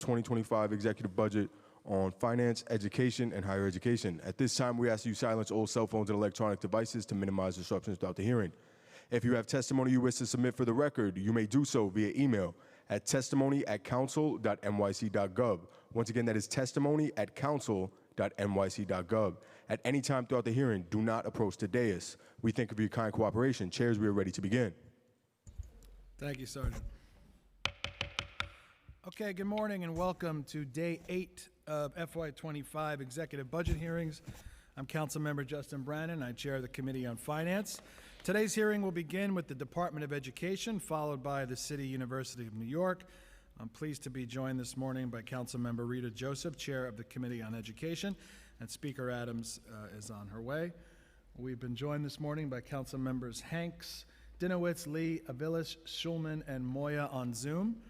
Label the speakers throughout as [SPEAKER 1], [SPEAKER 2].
[SPEAKER 1] 2025 executive budget on finance, education, and higher education. At this time, we ask you silence all cell phones and electronic devices to minimize disruptions throughout the hearing. If you have testimony you wish to submit for the record, you may do so via email at testimony@council.nyc.gov. Once again, that is testimony@council.nyc.gov. At any time throughout the hearing, do not approach the dais. We thank you for your kind cooperation. Chairs, we are ready to begin.
[SPEAKER 2] Thank you, Sergeant. Okay, good morning and welcome to Day 8 of FY25 Executive Budget Hearings. I'm Councilmember Justin Brannan. I chair the Committee on Finance. Today's hearing will begin with the Department of Education, followed by the City University of New York. I'm pleased to be joined this morning by Councilmember Rita Joseph, Chair of the Committee on Education, and Speaker Adams is on her way. We've been joined this morning by Councilmembers Hanks, Dinowitz, Lee, Aviles, Schulman, and Moya on Zoom.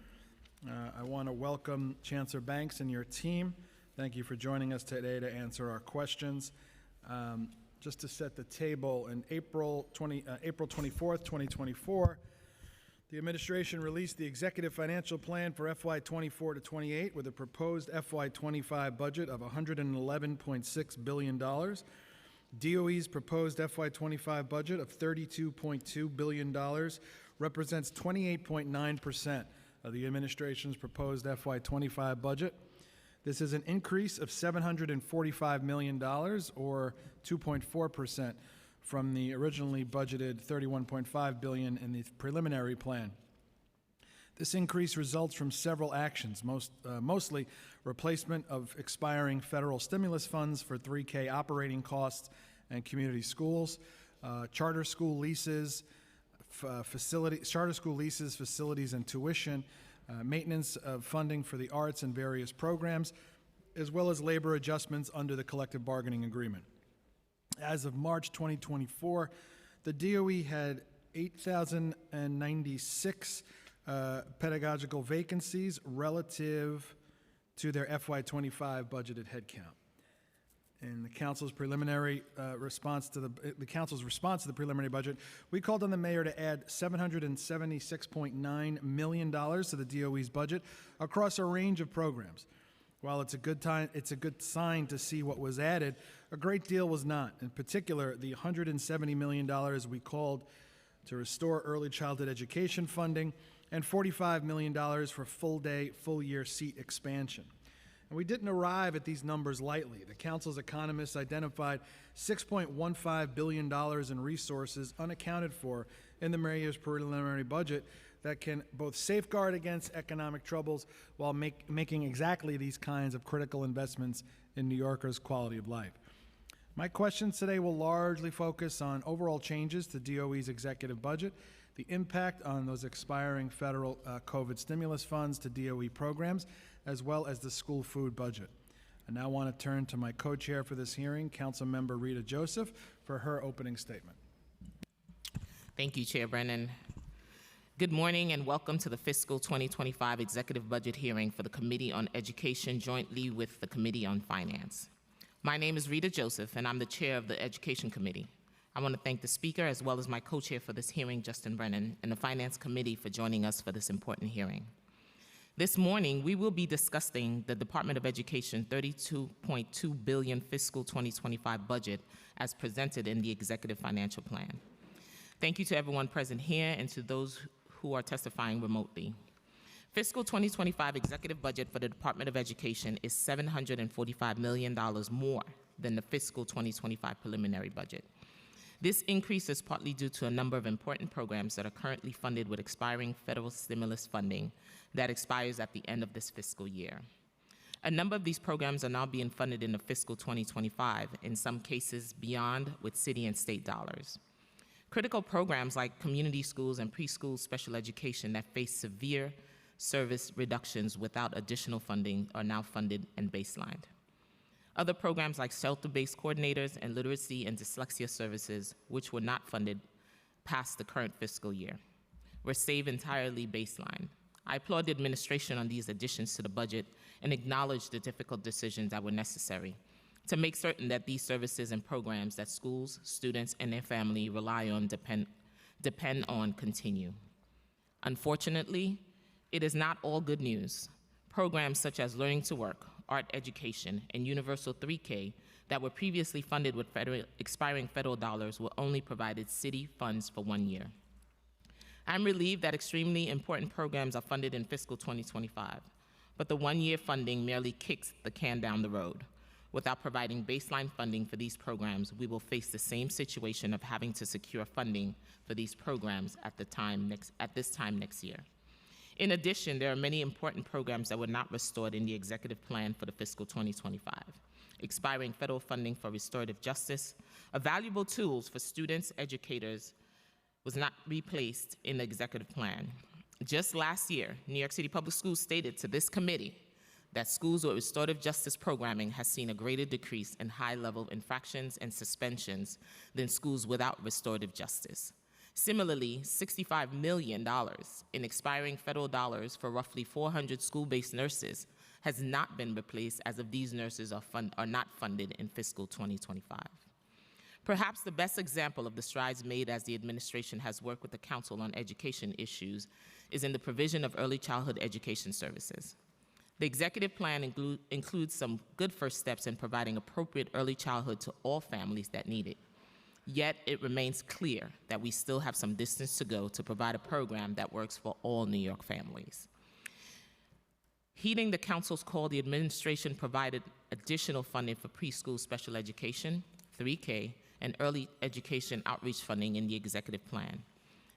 [SPEAKER 2] I want to welcome Chancellor Banks and your team. Thank you for joining us today to answer our questions. Just to set the table, in April 24th, 2024, the administration released the Executive Financial Plan for FY24 to 28 with a proposed FY25 budget of $111.6 billion. DOE's proposed FY25 budget of $32.2 billion represents 28.9% of the administration's proposed FY25 budget. This is an increase of $745 million, or 2.4%, from the originally budgeted $31.5 billion in the preliminary plan. This increase results from several actions, mostly replacement of expiring federal stimulus funds for 3K operating costs and community schools, charter school leases, facilities and tuition, maintenance of funding for the arts and various programs, as well as labor adjustments under the collective bargaining agreement. As of March 2024, the DOE had 8,096 pedagogical vacancies relative to their FY25 budgeted headcount. In the council's preliminary response to the council's response to the preliminary budget, we called on the mayor to add $776.9 million to the DOE's budget across a range of programs. While it's a good sign to see what was added, a great deal was not. In particular, the $170 million we called to restore early childhood education funding and $45 million for full-day, full-year seat expansion. And we didn't arrive at these numbers lightly. The council's economists identified $6.15 billion in resources unaccounted for in the mayor's preliminary budget that can both safeguard against economic troubles while making exactly these kinds of critical investments in New Yorkers' quality of life. My questions today will largely focus on overall changes to DOE's executive budget, the impact on those expiring federal COVID stimulus funds to DOE programs, as well as the school food budget. I now want to turn to my co-chair for this hearing, Councilmember Rita Joseph, for her opening statement.
[SPEAKER 3] Thank you, Chair Brennan. Good morning and welcome to the fiscal 2025 executive budget hearing for the Committee on Education jointly with the Committee on Finance. My name is Rita Joseph and I'm the chair of the Education Committee. I want to thank the Speaker as well as my co-chair for this hearing, Justin Brennan, and the Finance Committee for joining us for this important hearing. This morning, we will be discussing the Department of Education $32.2 billion fiscal 2025 budget as presented in the Executive Financial Plan. Thank you to everyone present here and to those who are testifying remotely. Fiscal 2025 executive budget for the Department of Education is $745 million more than the fiscal 2025 preliminary budget. This increase is partly due to a number of important programs that are currently funded with expiring federal stimulus funding that expires at the end of this fiscal year. A number of these programs are now being funded in the fiscal 2025, in some cases beyond with city and state dollars. Critical programs like community schools and preschool special education that face severe service reductions without additional funding are now funded and baselined. Other programs like shelter-based coordinators and literacy and dyslexia services, which were not funded past the current fiscal year, were saved entirely baseline. I applaud the administration on these additions to the budget and acknowledge the difficult decisions that were necessary to make certain that these services and programs that schools, students, and their family rely on depend on continue. Unfortunately, it is not all good news. Programs such as Learning to Work, Art Education, and Universal 3K that were previously funded with expiring federal dollars were only provided city funds for 1 year. I'm relieved that extremely important programs are funded in fiscal 2025, but the 1-year funding merely kicks the can down the road. Without providing baseline funding for these programs, we will face the same situation of having to secure funding for these programs at this time next year. In addition, there are many important programs that were not restored in the executive plan for the fiscal 2025. Expiring federal funding for restorative justice, a valuable tool for students, educators, was not replaced in the executive plan. Just last year, New York City Public Schools stated to this committee that schools with restorative justice programming has seen a greater decrease in high-level infractions and suspensions than schools without restorative justice. Similarly, $65 million in expiring federal dollars for roughly 400 school-based nurses has not been replaced, as of these nurses are not funded in fiscal 2025. Perhaps the best example of the strides made as the administration has worked with the Council on Education issues is in the provision of early childhood education services. The executive plan includes some good first steps in providing appropriate early childhood to all families that need it. Yet it remains clear that we still have some distance to go to provide a program that works for all New York families. Heeding the Council's call, the administration provided additional funding for preschool special education, 3K, and early education outreach funding in the executive plan.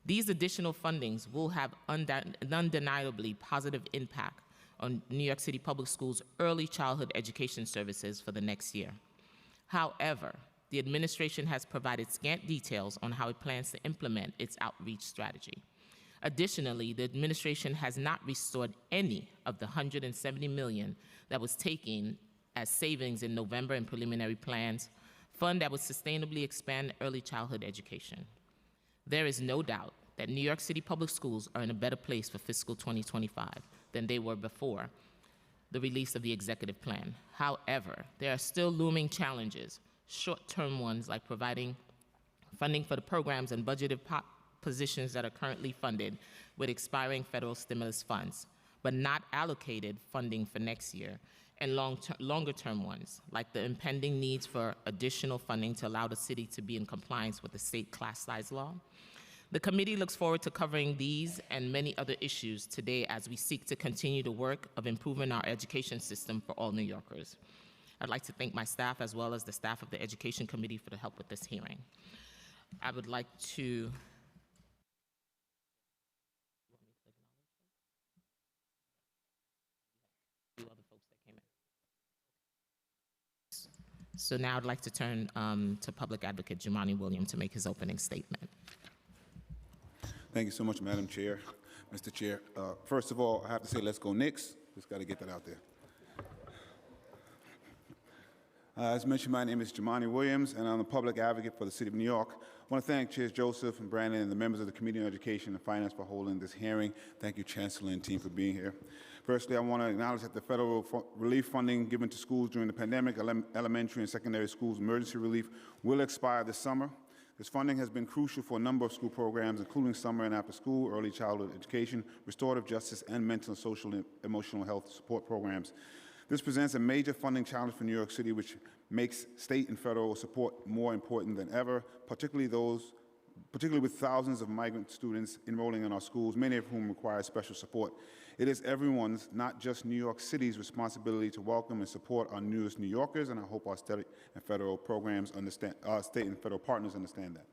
[SPEAKER 3] These additional fundings will have undeniably positive impact on New York City Public Schools' early childhood education services for the next year. However, the administration has provided scant details on how it plans to implement its outreach strategy. Additionally, the administration has not restored any of the $170 million that was taken as savings in November in preliminary plans, fund that would sustainably expand early childhood education. There is no doubt that New York City Public Schools are in a better place for fiscal 2025 than they were before the release of the executive plan. However, there are still looming challenges, short-term ones like providing funding for the programs and budgeted positions that are currently funded with expiring federal stimulus funds, but not allocated funding for next year, and longer-term ones, like the impending needs for additional funding to allow the city to be in compliance with the state class size law. The committee looks forward to covering these and many other issues today as we seek to continue the work of improving our education system for all New Yorkers. I'd like to thank my staff as well as the staff of the Education Committee for the help with this hearing. I would like to So now I'd like to turn to Public Advocate Jumaane Williams to make his opening statement.
[SPEAKER 4] Thank you so much, Madam Chair. Mr. Chair, first of all, I have to say let's go Knicks. Just got to get that out there. As mentioned, my name is Jumaane Williams, and I'm the Public Advocate for the City of New York. I want to thank Chairs Joseph and Brandon and the members of the Committee on Education and Finance for holding this hearing. Thank you, Chancellor and team, for being here. Firstly, I want to acknowledge that the federal relief funding given to schools during the pandemic, elementary and secondary schools emergency relief, will expire this summer. This funding has been crucial for a number of school programs, including summer and after school, early childhood education, restorative justice, and mental, social, and emotional health support programs. This presents a major funding challenge for New York City, which makes state and federal support more important than ever, particularly with thousands of migrant students enrolling in our schools, many of whom require special support. It is everyone's, not just New York City's, responsibility to welcome and support our newest New Yorkers, and I hope our state and federal programs understand, state and federal partners understand that.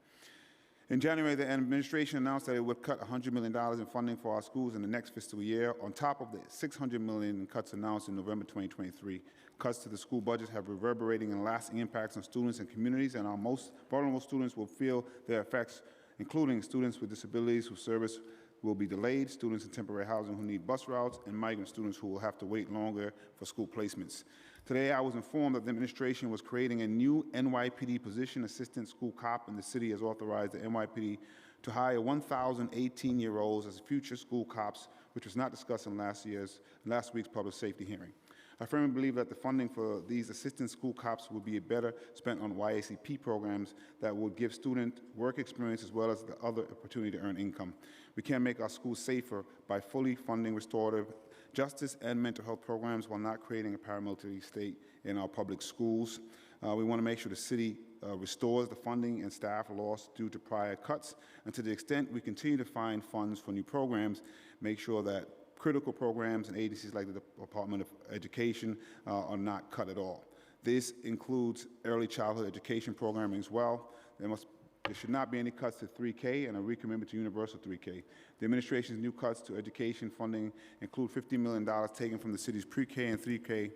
[SPEAKER 4] In January, the administration announced that it would cut $100 million in funding for our schools in the next fiscal year, on top of the $600 million in cuts announced in November 2023. Cuts to the school budget have reverberating and lasting impacts on students and communities, and our most vulnerable students will feel their effects, including students with disabilities whose service will be delayed, students in temporary housing who need bus routes, and migrant students who will have to wait longer for school placements. Today, I was informed that the administration was creating a new NYPD position, assistant school cop, and the city has authorized the NYPD to hire 1,000 18-year-olds as future school cops, which was not discussed in last week's public safety hearing. I firmly believe that the funding for these assistant school cops would be better spent on YACP programs that would give student work experience as well as the other opportunity to earn income. We can make our schools safer by fully funding restorative justice and mental health programs while not creating a paramilitary state in our public schools. We want to make sure the city restores the funding and staff lost due to prior cuts, and to the extent we continue to find funds for new programs, make sure that critical programs and agencies like the Department of Education are not cut at all. This includes early childhood education programming as well. There should not be any cuts to 3K and a recommitment to universal 3K. The administration's new cuts to education funding include $50 million taken from the city's pre-K and 3K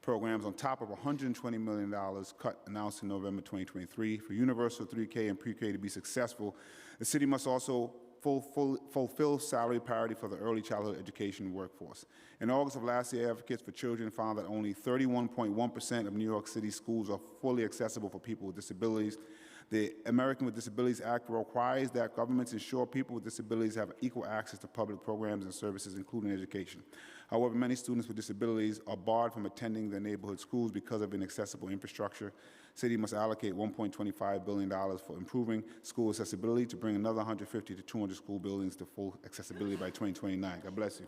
[SPEAKER 4] programs on top of $120 million cut announced in November 2023. For universal 3K and pre-K to be successful, the city must also fulfill salary parity for the early childhood education workforce. In August of last year, Advocates for Children found that only 31.1% of New York City schools are fully accessible for people with disabilities. The American with Disabilities Act requires that governments ensure people with disabilities have equal access to public programs and services, including education. However, many students with disabilities are barred from attending their neighborhood schools because of inaccessible infrastructure. City must allocate $1.25 billion for improving school accessibility to bring another 150 to 200 school buildings to full accessibility by 2029. God bless you.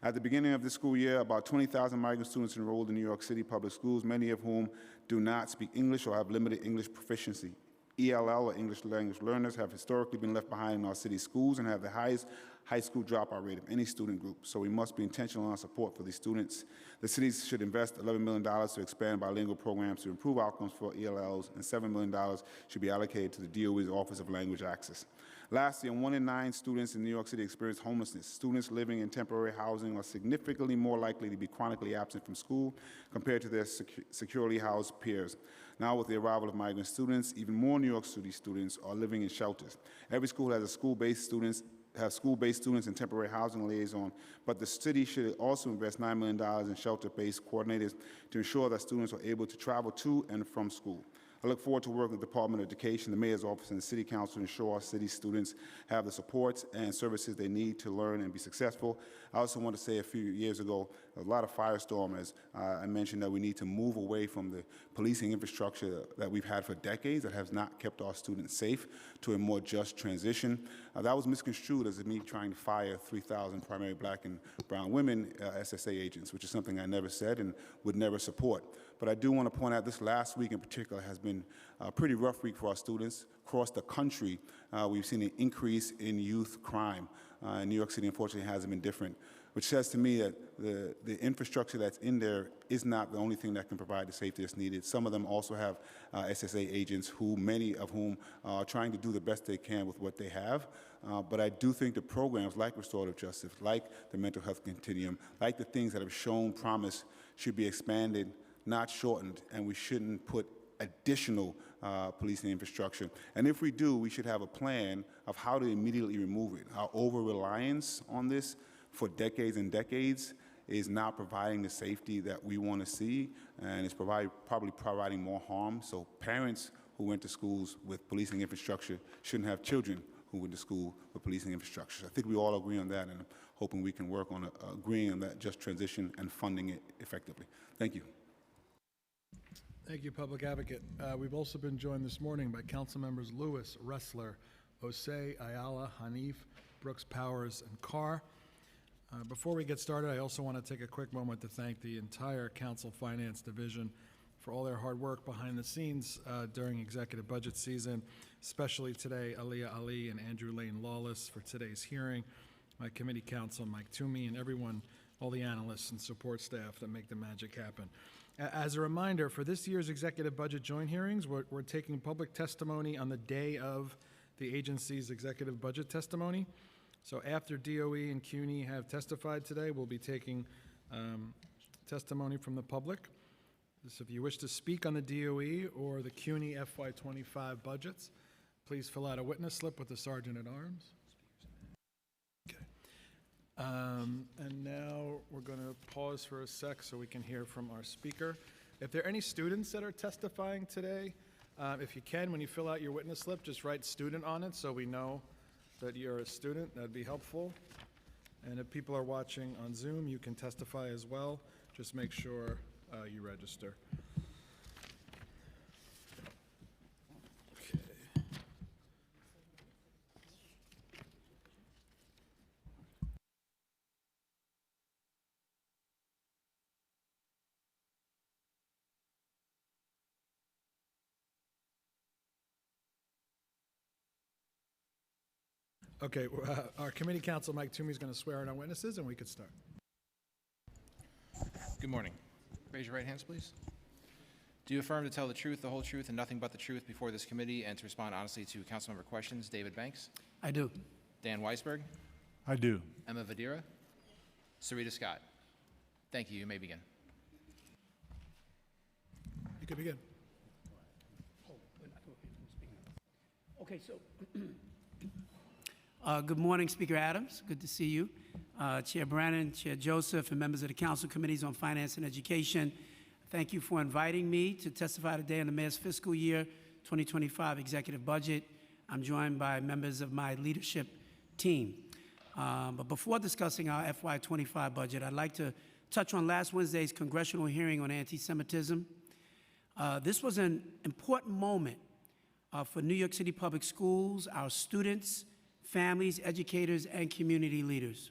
[SPEAKER 4] At the beginning of the school year, about 20,000 migrant students enrolled in New York City public schools, many of whom do not speak English or have limited English proficiency. ELL, or English language learners, have historically been left behind in our city schools and have the highest high school dropout rate of any student group, so we must be intentional in our support for these students. The cities should invest $11 million to expand bilingual programs to improve outcomes for ELLs, and $7 million should be allocated to the DOE's Office of Language Access. Lastly, 1 in 9 students in New York City experience homelessness. Students living in temporary housing are significantly more likely to be chronically absent from school compared to their securely housed peers. Now, with the arrival of migrant students, even more New York City students are living in shelters. Every school has school-based students in temporary housing liaison, but the city should also invest $9 million in shelter-based coordinators to ensure that students are able to travel to and from school. I look forward to working with the Department of Education, the Mayor's Office, and the City Council to ensure our city students have the supports and services they need to learn and be successful. I also want to say a few years ago, a lot of firestorm, as I mentioned, that we need to move away from the policing infrastructure that we've had for decades that has not kept our students safe to a more just transition. That was misconstrued as me trying to fire 3,000 primarily black and brown women SSA agents, which is something I never said and would never support. But I do want to point out this last week in particular has been a pretty rough week for our students. Across the country, we've seen an increase in youth crime. New York City, unfortunately, hasn't been different, which says to me that the infrastructure that's in there is not the only thing that can provide the safety that's needed. Some of them also have SSA agents, many of whom are trying to do the best they can with what they have. But I do think the programs like restorative justice, like the mental health continuum, like the things that have shown promise should be expanded, not shortened, and we shouldn't put additional policing infrastructure. And if we do, we should have a plan of how to immediately remove it. Our over-reliance on this for decades and decades is not providing the safety that we want to see, and it's probably providing more harm. So parents who went to schools with policing infrastructure shouldn't have children who went to school with policing infrastructure. I think we all agree on that, and I'm hoping we can work on agreeing on that just transition and funding it effectively. Thank you.
[SPEAKER 2] Thank you, Public Advocate. We've also been joined this morning by Council Members Lewis, Ressler, Osei, Ayala, Hanif, Brooks, Powers, and Carr. Before we get started, I also want to take a quick moment to thank the entire Council Finance Division for all their hard work behind the scenes during executive budget season, especially today, Aliyah Ali and Andrew Lane Lawless for today's hearing, my committee counsel, Mike Toomey, and everyone, all the analysts and support staff that make the magic happen. As a reminder, for this year's executive budget joint hearings, we're taking public testimony on the day of the agency's executive budget testimony. So after DOE and CUNY have testified today, we'll be taking testimony from the public. So if you wish to speak on the DOE or the CUNY FY25 budgets, please fill out a witness slip with the Sergeant at Arms. And now we're going to pause for a sec so we can hear from our speaker. If there are any students that are testifying today, if you can, when you fill out your witness slip, just write student on it so we know that you're a student. That'd be helpful. And if people are watching on Zoom, you can testify as well. Just make sure you register. Okay, our committee counsel, Mike Toomey, is going to swear in our witnesses, and we could start.
[SPEAKER 5] Good morning. Raise your right hands, please. Do you affirm to tell the truth, the whole truth, and nothing but the truth before this committee and to respond honestly to council member questions? David Banks,
[SPEAKER 6] I do.
[SPEAKER 5] Dan Weisberg,
[SPEAKER 7] I do.
[SPEAKER 5] Emma Vadira, Sarita Scott. Thank you. You may begin.
[SPEAKER 2] You could begin.
[SPEAKER 6] Okay, so, good morning, Speaker Adams. Good to see you. Chair Brannan, Chair Joseph, and members of the Council Committees on Finance and Education. Thank you for inviting me to testify today on the Mayor's fiscal year 2025 executive budget. I'm joined by members of my leadership team. But before discussing our FY25 budget, I'd like to touch on last Wednesday's congressional hearing on anti-Semitism. This was an important moment for New York City Public Schools, our students, families, educators, and community leaders.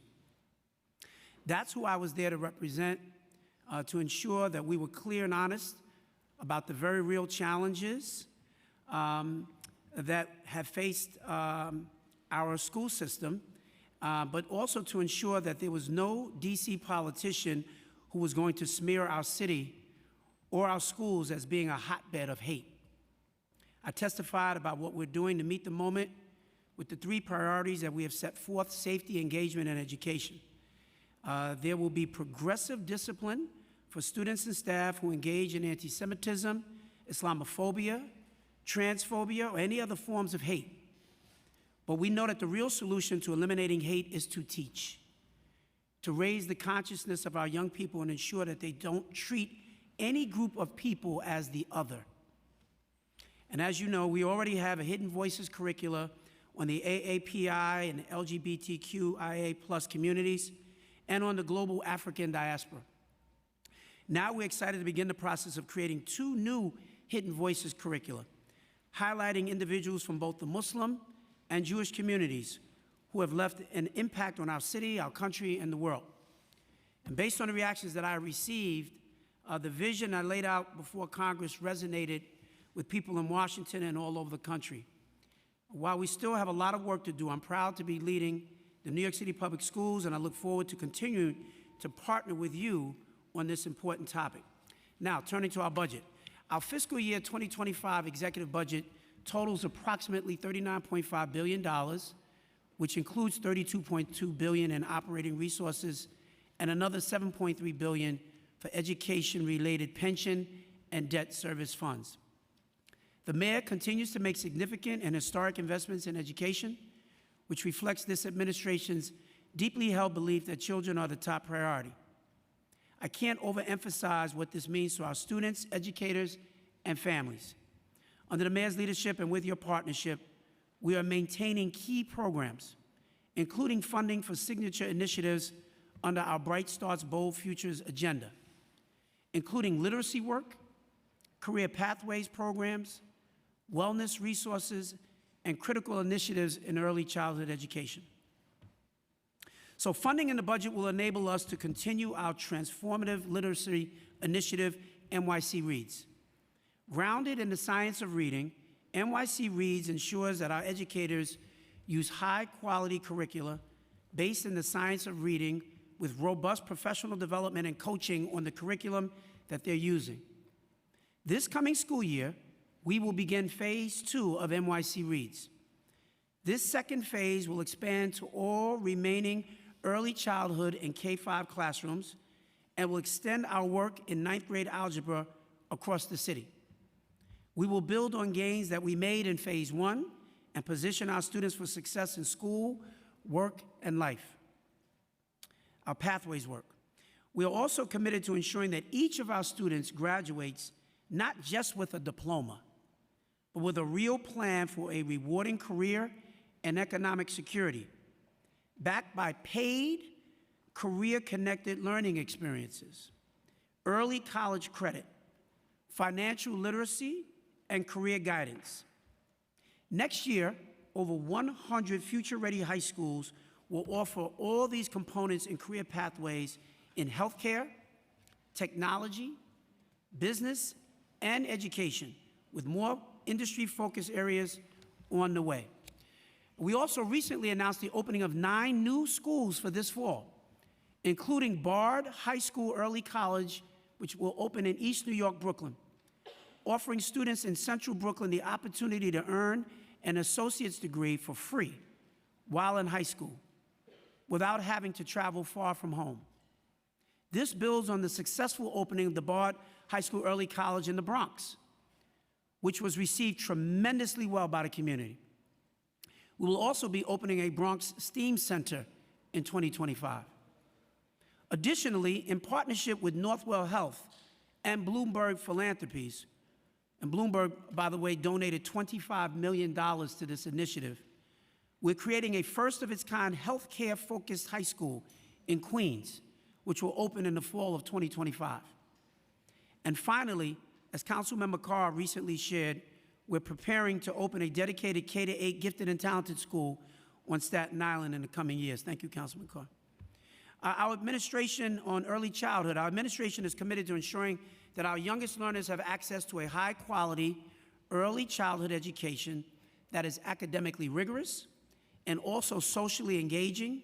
[SPEAKER 6] That's who I was there to represent, to ensure that we were clear and honest about the very real challenges that have faced our school system, but also to ensure that there was no DC politician who was going to smear our city or our schools as being a hotbed of hate. I testified about what we're doing to meet the moment with the 3 priorities that we have set forth: safety, engagement, and education. There will be progressive discipline for students and staff who engage in anti-Semitism, Islamophobia, transphobia, or any other forms of hate. But we know that the real solution to eliminating hate is to teach, to raise the consciousness of our young people and ensure that they don't treat any group of people as the other. And as you know, we already have a Hidden Voices curricula on the AAPI and LGBTQIA+ communities and on the global African diaspora. Now we're excited to begin the process of creating 2 new Hidden Voices curricula, highlighting individuals from both the Muslim and Jewish communities who have left an impact on our city, our country, and the world. And based on the reactions that I received, the vision I laid out before Congress resonated with people in Washington and all over the country. While we still have a lot of work to do, I'm proud to be leading the New York City Public Schools, and I look forward to continuing to partner with you on this important topic. Now, turning to our budget. Our fiscal year 2025 executive budget totals approximately $39.5 billion, which includes $32.2 billion in operating resources and another $7.3 billion for education-related pension and debt service funds. The Mayor continues to make significant and historic investments in education, which reflects this administration's deeply held belief that children are the top priority. I can't overemphasize what this means to our students, educators, and families. Under the Mayor's leadership and with your partnership, we are maintaining key programs, including funding for signature initiatives under our Bright Starts Bold Futures agenda, including literacy work, career pathways programs, wellness resources, and critical initiatives in early childhood education. So funding in the budget will enable us to continue our transformative literacy initiative, NYC Reads. Grounded in the science of reading, NYC Reads ensures that our educators use high-quality curricula based in the science of reading with robust professional development and coaching on the curriculum that they're using. This coming school year, we will begin phase 2 of NYC Reads. This second phase will expand to all remaining early childhood and K-5 classrooms and will extend our work in 9th grade algebra across the city. We will build on gains that we made in phase 1 and position our students for success in school, work, and life. Our pathways work. We are also committed to ensuring that each of our students graduates not just with a diploma, but with a real plan for a rewarding career and economic security, backed by paid, career-connected learning experiences, early college credit, financial literacy, and career guidance. Next year, over 100 future-ready high schools will offer all these components and career pathways in healthcare, technology, business, and education, with more industry-focused areas on the way. We also recently announced the opening of 9 new schools for this fall, including Bard High School Early College, which will open in East New York, Brooklyn, offering students in Central Brooklyn the opportunity to earn an associate's degree for free while in high school, without having to travel far from home. This builds on the successful opening of the Bard High School Early College in the Bronx, which was received tremendously well by the community. We will also be opening a Bronx STEAM Center in 2025. Additionally, in partnership with Northwell Health and Bloomberg Philanthropies, and Bloomberg, by the way, donated $25 million to this initiative, we're creating a first-of-its-kind healthcare-focused high school in Queens, which will open in the fall of 2025. And finally, as Councilmember Carr recently shared, we're preparing to open a dedicated K-8 gifted and talented school on Staten Island in the coming years. Thank you, Councilman Carr. Our administration on early childhood, our administration is committed to ensuring that our youngest learners have access to a high-quality early childhood education that is academically rigorous and also socially engaging,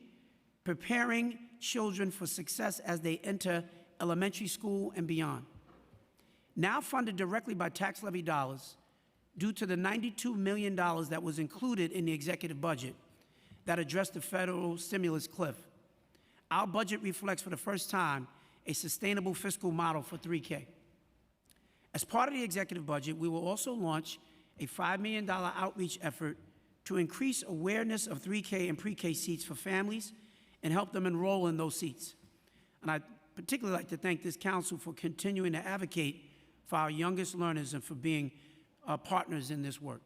[SPEAKER 6] preparing children for success as they enter elementary school and beyond. Now funded directly by tax levy dollars, due to the $92 million that was included in the executive budget that addressed the federal stimulus cliff, our budget reflects for the first time a sustainable fiscal model for 3K. As part of the executive budget, we will also launch a $5 million outreach effort to increase awareness of 3K and pre-K seats for families and help them enroll in those seats. And I'd particularly like to thank this council for continuing to advocate for our youngest learners and for being partners in this work.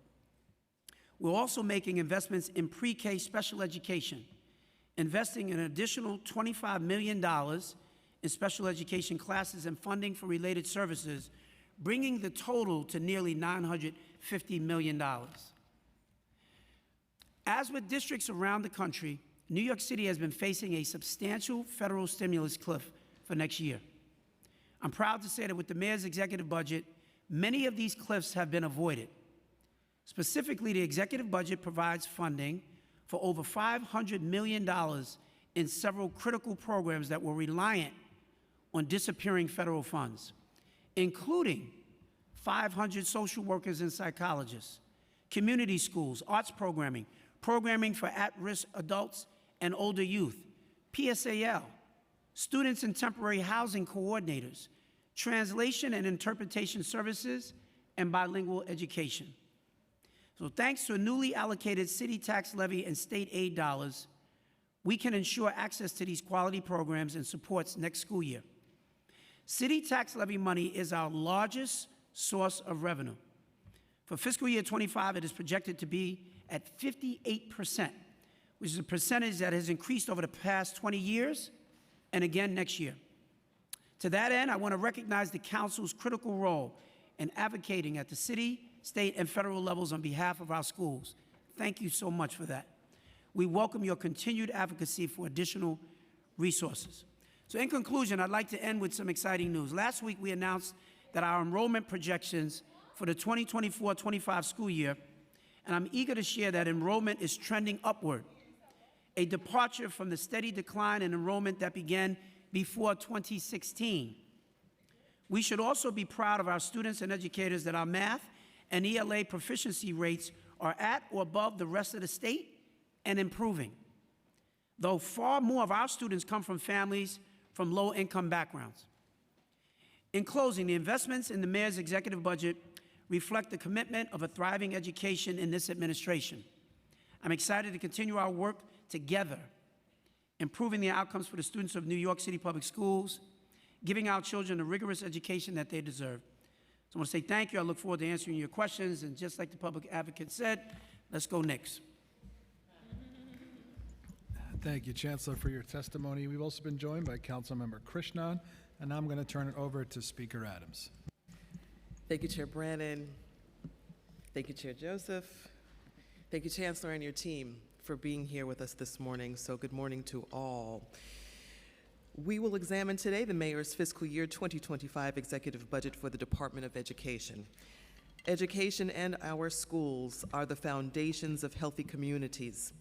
[SPEAKER 6] We're also making investments in pre-K special education, investing an additional $25 million in special education classes and funding for related services, bringing the total to nearly $950 million. As with districts around the country, New York City has been facing a substantial federal stimulus cliff for next year. I'm proud to say that with the mayor's executive budget, many of these cliffs have been avoided. Specifically, the executive budget provides funding for over $500 million in several critical programs that were reliant on disappearing federal funds, including 500 social workers and psychologists, community schools, arts programming, programming for at-risk adults and older youth, PSAL, students and temporary housing coordinators, translation and interpretation services, and bilingual education. So thanks to a newly allocated city tax levy and state aid dollars, we can ensure access to these quality programs and supports next school year. City tax levy money is our largest source of revenue. For fiscal year 25, it is projected to be at 58%, which is a percentage that has increased over the past 20 years and again next year. To that end, I want to recognize the council's critical role in advocating at the city, state, and federal levels on behalf of our schools. Thank you so much for that. We welcome your continued advocacy for additional resources. So in conclusion, I'd like to end with some exciting news. Last week, we announced that our enrollment projections for the 2024-25 school year, and I'm eager to share that enrollment is trending upward, a departure from the steady decline in enrollment that began before 2016. We should also be proud of our students and educators that our math and ELA proficiency rates are at or above the rest of the state and improving, though far more of our students come from families from low-income backgrounds. In closing, the investments in the mayor's executive budget reflect the commitment of a thriving education in this administration. I'm excited to continue our work together, improving the outcomes for the students of New York City Public Schools, giving our children the rigorous education that they deserve. So I want to say thank you. I look forward to answering your questions. And just like the public advocate said, let's go Knicks.
[SPEAKER 2] Thank you, Chancellor, for your testimony. We've also been joined by Councilmember Krishnan, and now I'm going to turn it over to Speaker Adams.
[SPEAKER 7] Thank you, Chair Brannon. Thank you, Chair Joseph. Thank you, Chancellor, and your team for being here with us this morning. So good morning to all. We will examine today the Mayor's fiscal year 2025 executive budget for the Department of Education. Education and our schools are the foundations of healthy communities.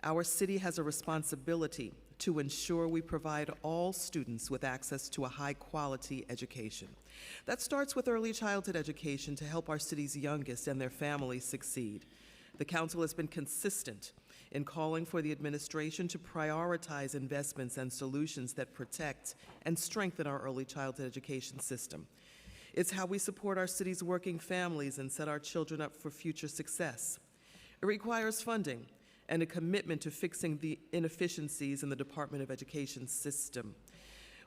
[SPEAKER 7] Our city has a responsibility to ensure we provide all students with access to a high-quality education. That starts with early childhood education to help our city's youngest and their families succeed. The council has been consistent in calling for the administration to prioritize investments and solutions that protect and strengthen our early childhood education system. It's how we support our city's working families and set our children up for future success. It requires funding and a commitment to fixing the inefficiencies in the Department of Education system.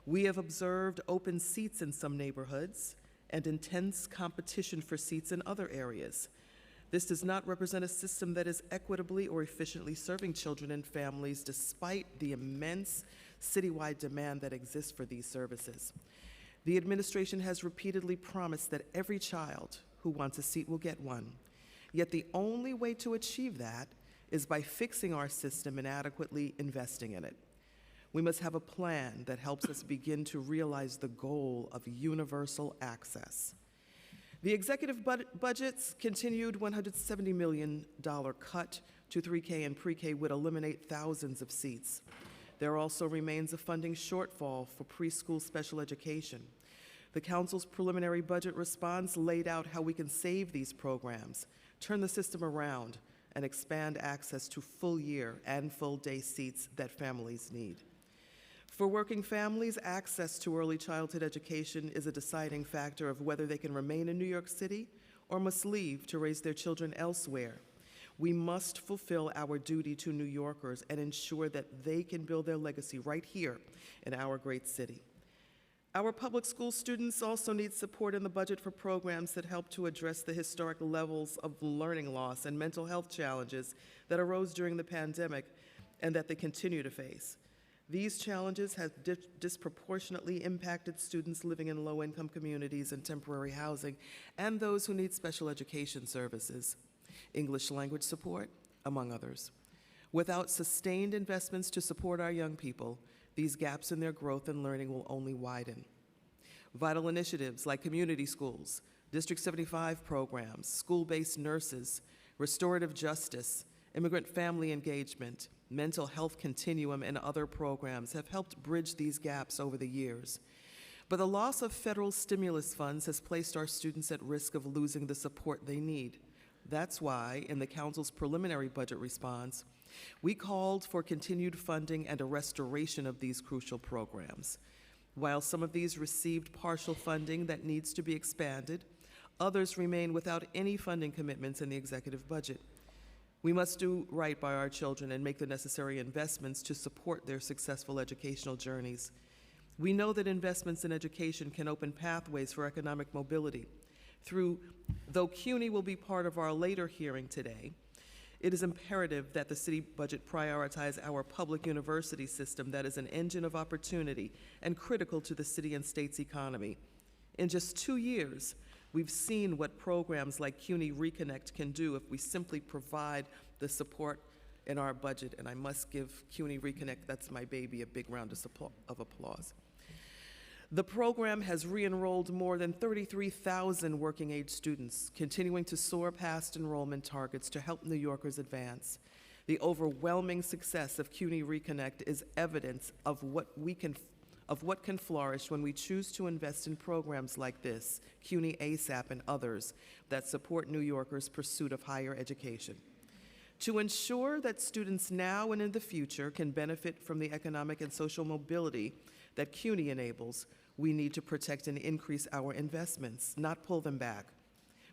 [SPEAKER 7] We have observed open seats in some neighborhoods and intense competition for seats in other areas. This does not represent a system that is equitably or efficiently serving children and families despite the immense citywide demand that exists for these services. The administration has repeatedly promised that every child who wants a seat will get one. Yet the only way to achieve that is by fixing our system and adequately investing in it. We must have a plan that helps us begin to realize the goal of universal access. The executive budget's continued $170 million cut to 3K and pre-K would eliminate thousands of seats. There also remains a funding shortfall for preschool special education. The council's preliminary budget response laid out how we can save these programs, turn the system around, and expand access to full-year and full-day seats that families need. For working families, access to early childhood education is a deciding factor of whether they can remain in New York City or must leave to raise their children elsewhere. We must fulfill our duty to New Yorkers and ensure that they can build their legacy right here in our great city. Our public school students also need support in the budget for programs that help to address the historic levels of learning loss and mental health challenges that arose during the pandemic and that they continue to face. These challenges have disproportionately impacted students living in low-income communities and temporary housing and those who need special education services, English language support, among others. Without sustained investments to support our young people, these gaps in their growth and learning will only widen. Vital initiatives like community schools, District 75 programs, school-based nurses, restorative justice, immigrant family engagement, mental health continuum, and other programs have helped bridge these gaps over the years. But the loss of federal stimulus funds has placed our students at risk of losing the support they need. That's why, in the council's preliminary budget response, we called for continued funding and a restoration of these crucial programs. While some of these received partial funding that needs to be expanded, others remain without any funding commitments in the executive budget. We must do right by our children and make the necessary investments to support their successful educational journeys. We know that investments in education can open pathways for economic mobility. Though CUNY will be part of our later hearing today, it is imperative that the city budget prioritize our public university system that is an engine of opportunity and critical to the city and state's economy. In just 2 years, we've seen what programs like CUNY Reconnect can do if we simply provide the support in our budget, and I must give CUNY Reconnect, that's my baby, a big round of applause. The program has re-enrolled more than 33,000 working-age students, continuing to soar past enrollment targets to help New Yorkers advance. The overwhelming success of CUNY Reconnect is evidence of what can flourish when we choose to invest in programs like this, CUNY ASAP and others, that support New Yorkers' pursuit of higher education. To ensure that students now and in the future can benefit from the economic and social mobility that CUNY enables, we need to protect and increase our investments, not pull them back.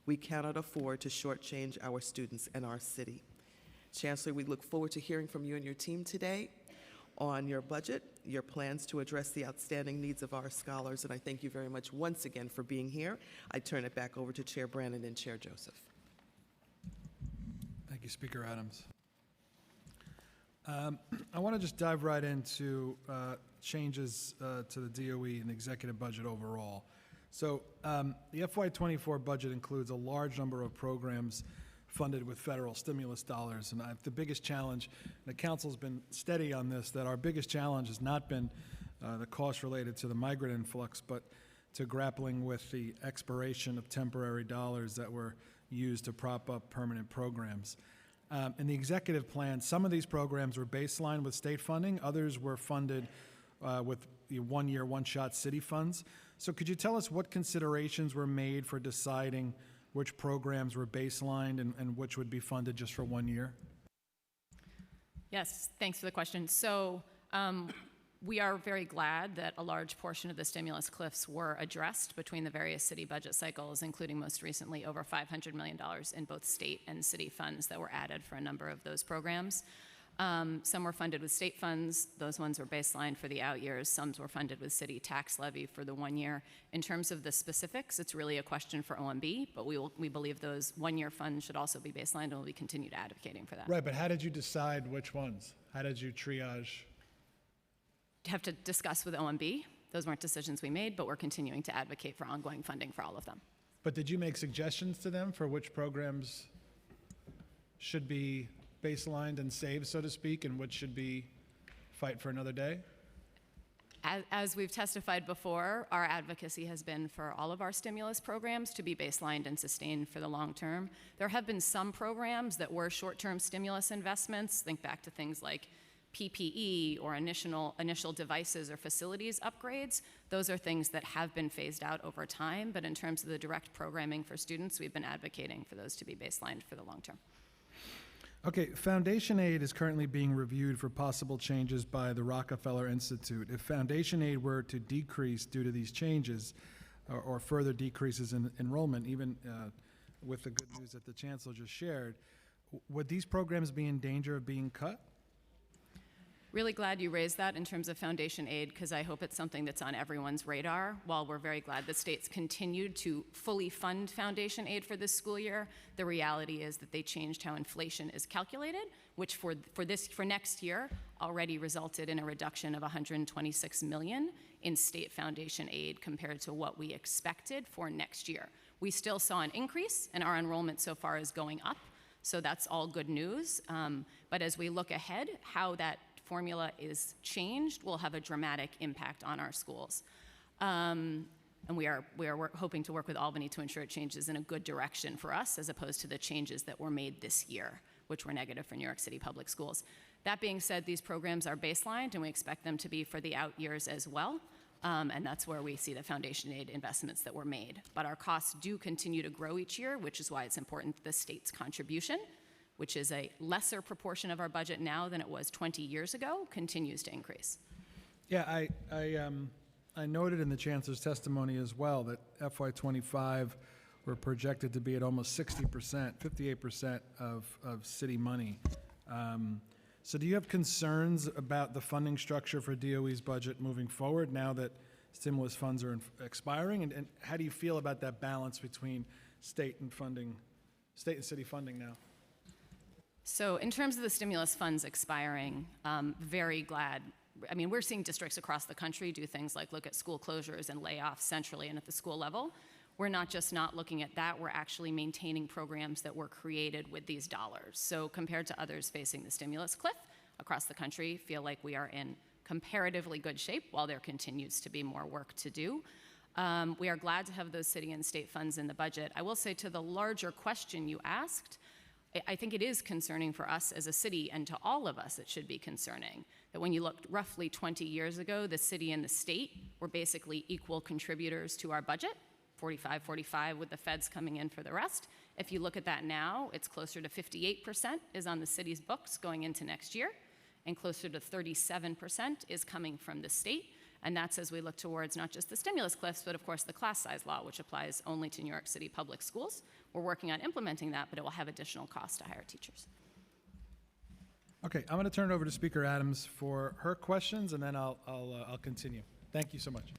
[SPEAKER 7] We cannot afford to shortchange our students and our city. Chancellor, we look forward to hearing from you and your team today on your budget, your plans to address the outstanding needs of our scholars, and I thank you very much once again for being here. I turn it back over to Chair Brannan and Chair Joseph.
[SPEAKER 2] Thank you, Speaker Adams. I want to just dive right into changes to the DOE and the executive budget overall. So the FY24 budget includes a large number of programs funded with federal stimulus dollars. And the biggest challenge, the council's been steady on this, that our biggest challenge has not been the cost related to the migrant influx, but to grappling with the expiration of temporary dollars that were used to prop up permanent programs. In the executive plan, some of these programs were baseline with state funding, others were funded with the one-year, one-shot city funds. So could you tell us what considerations were made for deciding which programs were baselined and which would be funded just for 1 year?
[SPEAKER 8] Yes, thanks for the question. So we are very glad that a large portion of the stimulus cliffs were addressed between the various city budget cycles, including most recently over $500 million in both state and city funds that were added for a number of those programs. Some were funded with state funds. Those ones were baselined for the out years. Some were funded with city tax levy for the 1 year. In terms of the specifics, it's really a question for OMB, but we believe those 1 year funds should also be baselined, and we'll continue advocating for that.
[SPEAKER 2] Right, but how did you decide which ones? How did you triage?
[SPEAKER 8] Have to discuss with OMB. Those weren't decisions we made, but we're continuing to advocate for ongoing funding for all of them.
[SPEAKER 2] But did you make suggestions to them for which programs should be baselined and saved, so to speak, and which should be fight for another day?
[SPEAKER 8] As we've testified before, our advocacy has been for all of our stimulus programs to be baselined and sustained for the long term. There have been some programs that were short-term stimulus investments. Think back to things like PPE or initial devices or facilities upgrades. Those are things that have been phased out over time, but in terms of the direct programming for students, we've been advocating for those to be baselined for the long term.
[SPEAKER 2] Okay, foundation aid is currently being reviewed for possible changes by the Rockefeller Institute. If foundation aid were to decrease due to these changes or further decreases in enrollment, even with the good news that the Chancellor just shared, would these programs be in danger of being cut?
[SPEAKER 8] Really glad you raised that in terms of foundation aid, because I hope it's something that's on everyone's radar. While we're very glad the states continued to fully fund foundation aid for this school year, the reality is that they changed how inflation is calculated, which for next year already resulted in a reduction of $126 million in state foundation aid compared to what we expected for next year. We still saw an increase, and our enrollment so far is going up, so that's all good news. But as we look ahead, how that formula is changed will have a dramatic impact on our schools. And we are hoping to work with Albany to ensure it changes in a good direction for us, as opposed to the changes that were made this year, which were negative for New York City public schools. That being said, these programs are baselined, and we expect them to be for the out years as well. And that's where we see the foundation aid investments that were made. But our costs do continue to grow each year, which is why it's important that the state's contribution, which is a lesser proportion of our budget now than it was 20 years ago, continues to increase.
[SPEAKER 2] Yeah, I noted in the Chancellor's testimony as well that FY25 we're projected to be at almost 60%, 58% of city money. So do you have concerns about the funding structure for DOE's budget moving forward now that stimulus funds are expiring? And how do you feel about that balance between state and city funding now?
[SPEAKER 8] So in terms of the stimulus funds expiring, very glad. I mean, we're seeing districts across the country do things like look at school closures and layoffs centrally and at the school level. We're not just not looking at that, we're actually maintaining programs that were created with these dollars. So compared to others facing the stimulus cliff across the country, feel like we are in comparatively good shape while there continues to be more work to do. We are glad to have those city and state funds in the budget. I will say, to the larger question you asked, I think it is concerning for us as a city, and to all of us it should be concerning, that when you looked roughly 20 years ago, the city and the state were basically equal contributors to our budget, 45-45 with the feds coming in for the rest. If you look at that now, it's closer to 58% is on the city's books going into next year, and closer to 37% is coming from the state. And that's as we look towards not just the stimulus cliffs, but of course the class size law, which applies only to New York City public schools. We're working on implementing that, but it will have additional costs to hire teachers.
[SPEAKER 2] Okay, I'm going to turn it over to Speaker Adams for her questions, and then I'll continue. Thank you so much.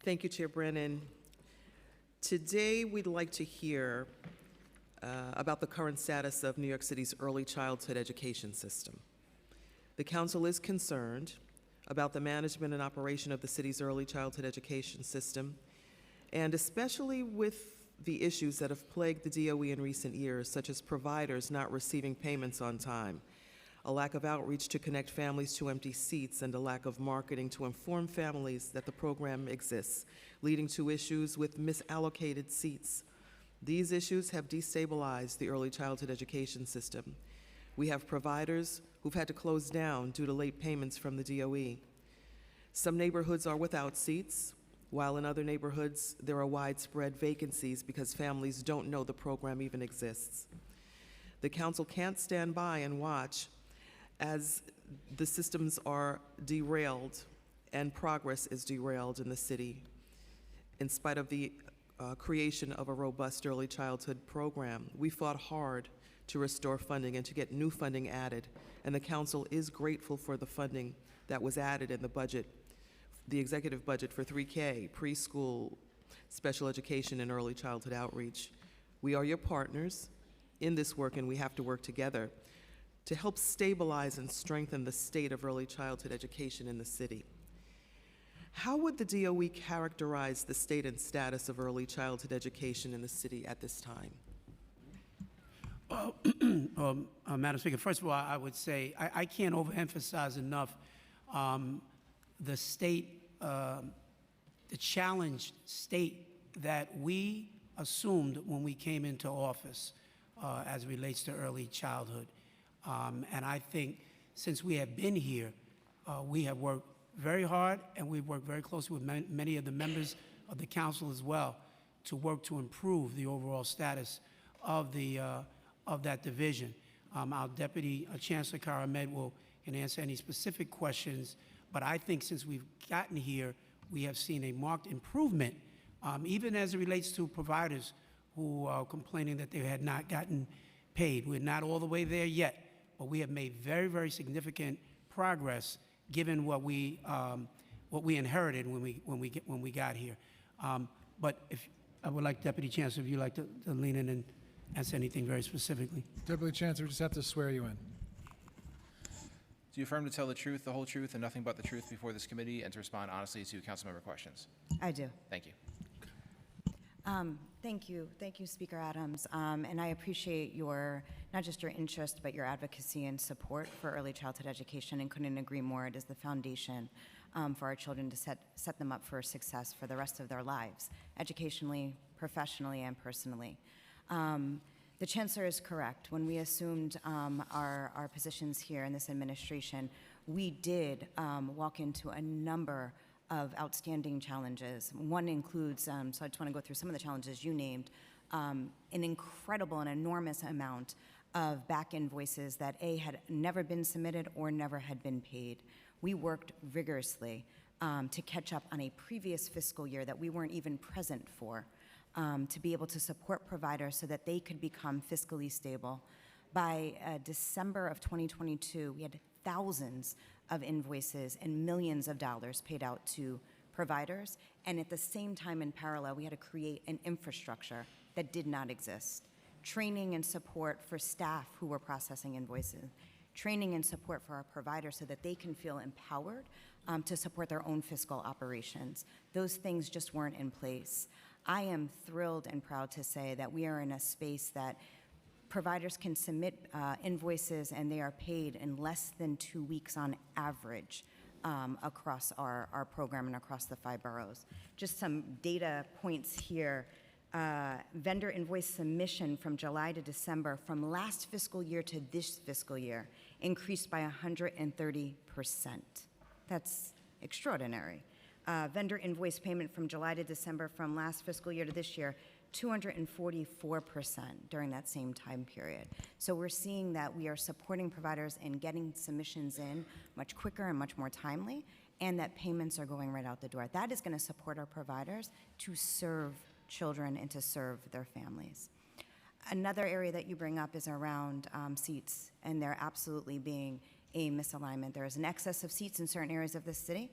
[SPEAKER 7] Thank you, Chair Brennan. Today, we'd like to hear about the current status of New York City's early childhood education system. The Council is concerned about the management and operation of the city's early childhood education system, and especially with the issues that have plagued the DOE in recent years, such as providers not receiving payments on time. a lack of outreach to connect families to empty seats, and a lack of marketing to inform families that the program exists, leading to issues with misallocated seats. These issues have destabilized the early childhood education system. We have providers who've had to close down due to late payments from the DOE. Some neighborhoods are without seats, while in other neighborhoods there are widespread vacancies because families don't know the program even exists. The council can't stand by and watch as the systems are derailed and progress is derailed in the city, in spite of the creation of a robust early childhood program. We fought hard to restore funding and to get new funding added, and the council is grateful for the funding that was added in the budget, the executive budget for 3K, preschool, special education, and early childhood outreach. We are your partners in this work, and we have to work together to help stabilize and strengthen the state of early childhood education in the city. How would the DOE characterize the state and status of early childhood education in the city at this time?
[SPEAKER 6] Madam Speaker, first of all, I would say I can't overemphasize enough the state, the challenged state that we assumed when we came into office as relates to early childhood. And I think since we have been here, we have worked very hard, and we've worked very closely with many of the members of the council as well to work to improve the overall status of the of that division. Our Deputy Chancellor Kara Ahmed can answer any specific questions, but I think since we've gotten here, we have seen a marked improvement, even as it relates to providers who are complaining that they had not gotten paid. We're not all the way there yet, but we have made very, very significant progress given what we inherited when we got here. But if I would like Deputy Chancellor, if you'd like to lean in and answer anything very specifically.
[SPEAKER 2] Deputy Chancellor, we just have to swear you in.
[SPEAKER 5] Do you affirm to tell the truth, the whole truth, and nothing but the truth before this committee, and to respond honestly to councilmember questions?
[SPEAKER 9] I do.
[SPEAKER 5] Thank you.
[SPEAKER 9] Thank you, Speaker Adams, and I appreciate your, not just your interest, but your advocacy and support for early childhood education, and couldn't agree more. It is the foundation for our children to set them up for success for the rest of their lives, educationally, professionally, and personally. The Chancellor is correct. When we assumed our positions here in this administration, we did walk into a number of outstanding challenges. One includes, so I just want to go through some of the challenges you named, an incredible and enormous amount of back invoices that A, had never been submitted or never had been paid. We worked rigorously to catch up on a previous fiscal year that we weren't even present for, to be able to support providers so that they could become fiscally stable. By December of 2022, we had thousands of invoices and millions of dollars paid out to providers, and at the same time, in parallel, we had to create an infrastructure that did not exist. Training and support for staff who were processing invoices, training and support for our providers so that they can feel empowered to support their own fiscal operations. Those things just weren't in place. I am thrilled and proud to say that we are in a space that providers can submit invoices and they are paid in less than 2 weeks on average across our program and across the 5 boroughs. Just some data points here. Vendor invoice submission from July to December from last fiscal year to this fiscal year increased by 130%. That's extraordinary. Vendor invoice payment from July to December from last fiscal year to this year, 244% during that same time period. So we're seeing that we are supporting providers in getting submissions in much quicker and much more timely, and that payments are going right out the door. That is going to support our providers to serve children and to serve their families. Another area that you bring up is around seats, and there absolutely being a misalignment. There is an excess of seats in certain areas of the city.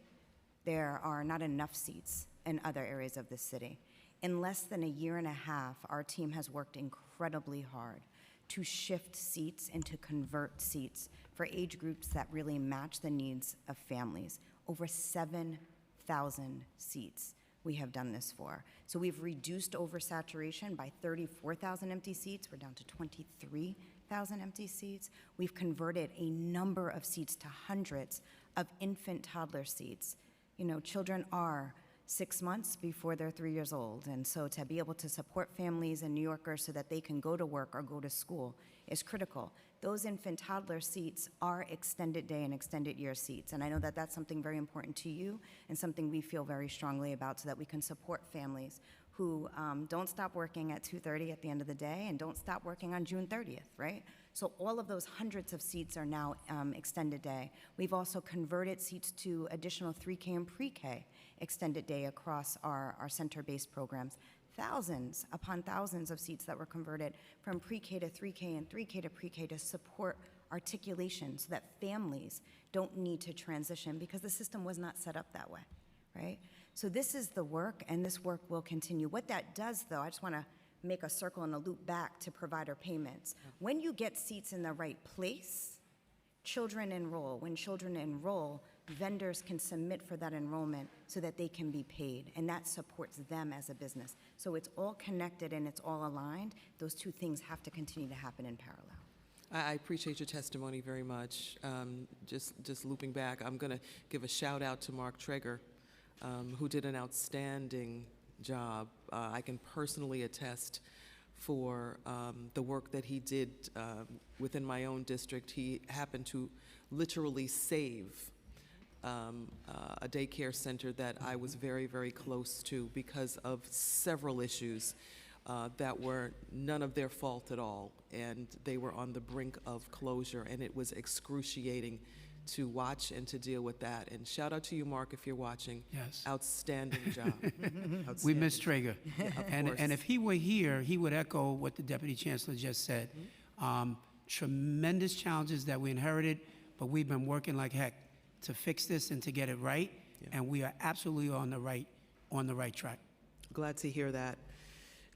[SPEAKER 9] There are not enough seats in other areas of the city. In less than a year and a half, our team has worked incredibly hard to shift seats and to convert seats for age groups that really match the needs of families. Over 7,000 seats we have done this for. So we've reduced oversaturation by 34,000 empty seats. We're down to 23 30,000 empty seats. We've converted a number of seats to hundreds of infant toddler seats. You know, children are 6 months before they're 3 years old. And so to be able to support families and New Yorkers so that they can go to work or go to school is critical. Those infant toddler seats are extended day and extended year seats. And I know that that's something very important to you and something we feel very strongly about so that we can support families who don't stop working at 2:30 at the end of the day and don't stop working on June 30th, right? So all of those hundreds of seats are now extended day. We've also converted seats to additional 3K and pre-K extended day across our center-based programs. Thousands upon thousands of seats that were converted from pre-K to 3K and 3K to pre-K to support articulation so that families don't need to transition because the system was not set up that way, right? So this is the work, and this work will continue. What that does, though, I just want to make a circle and a loop back to provider payments. When you get seats in the right place, children enroll. When children enroll, vendors can submit for that enrollment so that they can be paid, and that supports them as a business. So it's all connected and it's all aligned. Those two things have to continue to happen in parallel.
[SPEAKER 7] I appreciate your testimony very much. Just looping back, I'm going to give a shout out to Mark Traeger, who did an outstanding job. I can personally attest for the work that he did within my own district. He happened to literally save a daycare center that I was very, very close to because of several issues that were none of their fault at all, and they were on the brink of closure, and it was excruciating to watch and to deal with that. And shout out to you, Mark, if you're watching.
[SPEAKER 6] Yes.
[SPEAKER 7] Outstanding job.
[SPEAKER 6] We miss Traeger.
[SPEAKER 7] course.
[SPEAKER 6] And if he were here, he would echo what the Deputy Chancellor just said. Tremendous challenges that we inherited, but we've been working like heck to fix this and to get it right, and we are absolutely on the right track.
[SPEAKER 7] Glad to hear that.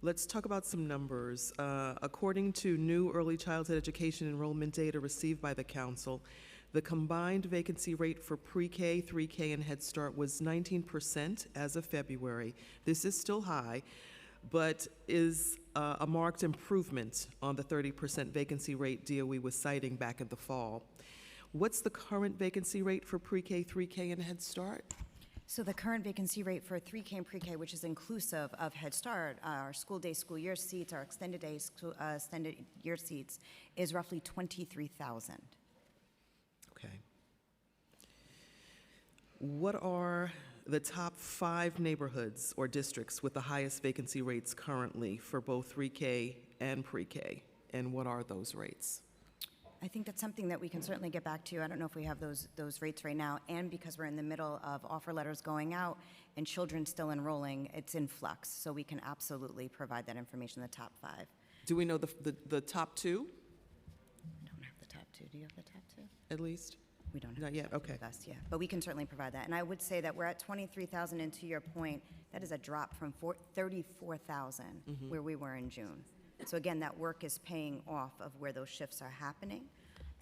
[SPEAKER 7] Let's talk about some numbers. According to new early childhood education enrollment data received by the Council, the combined vacancy rate for pre-K, 3K, and Head Start was 19% as of February. This is still high, but is a marked improvement on the 30% vacancy rate DOE was citing back in the fall. What's the current vacancy rate for pre-K, 3K, and Head Start?
[SPEAKER 9] So the current vacancy rate for 3K and pre-K, which is inclusive of Head Start, our school day, school year seats, our extended day, extended year seats, is roughly 23,000.
[SPEAKER 7] Okay. What are the top 5 neighborhoods or districts with the highest vacancy rates currently for both 3K and pre-K? And what are those rates?
[SPEAKER 9] I think that's something that we can certainly get back to you. I don't know if we have those rates right now, and because we're in the middle of offer letters going out and children still enrolling, it's in flux. So we can absolutely provide that information, the top 5.
[SPEAKER 7] Do we know the top 2?
[SPEAKER 9] I don't have the top 2. Do you have the top 2?
[SPEAKER 7] At least?
[SPEAKER 9] We don't have
[SPEAKER 7] Not
[SPEAKER 9] the
[SPEAKER 7] yet,
[SPEAKER 9] top 2
[SPEAKER 7] okay.
[SPEAKER 9] with us, yeah. But we can certainly provide that. And I would say that we're at 23,000, and to your point, that is a drop from 34,000 where we were in June. So again, that work is paying off of where those shifts are happening,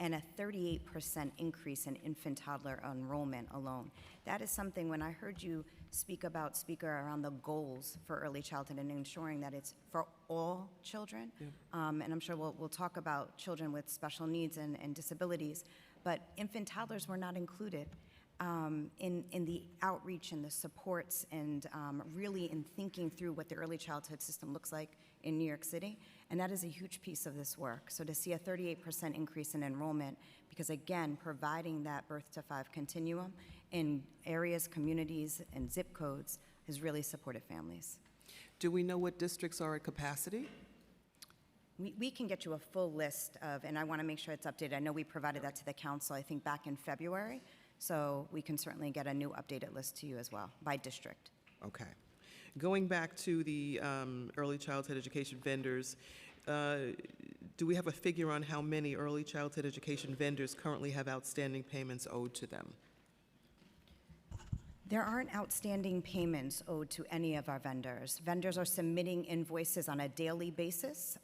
[SPEAKER 9] and a 38% increase in infant toddler enrollment alone. That is something, when I heard you speak around the goals for early childhood and ensuring that it's for all children, and I'm sure we'll talk about children with special needs and disabilities, but infant toddlers were not included in the outreach and the supports and really in thinking through what the early childhood system looks like in New York City. And that is a huge piece of this work. So to see a 38% increase in enrollment, because again, providing that birth to 5 continuum in areas, communities, and zip codes has really supported families.
[SPEAKER 7] Do we know what districts are at capacity?
[SPEAKER 9] We can get you a full list of, and I want to make sure it's updated. I know we provided that to the council, I think, back in February. So we can certainly get a new updated list to you as well, by district.
[SPEAKER 7] Okay. Going back to the early childhood education vendors, do we have a figure on how many early childhood education vendors currently have outstanding payments owed to them?
[SPEAKER 9] There aren't outstanding payments owed to any of our vendors. Vendors are submitting invoices on a daily basis.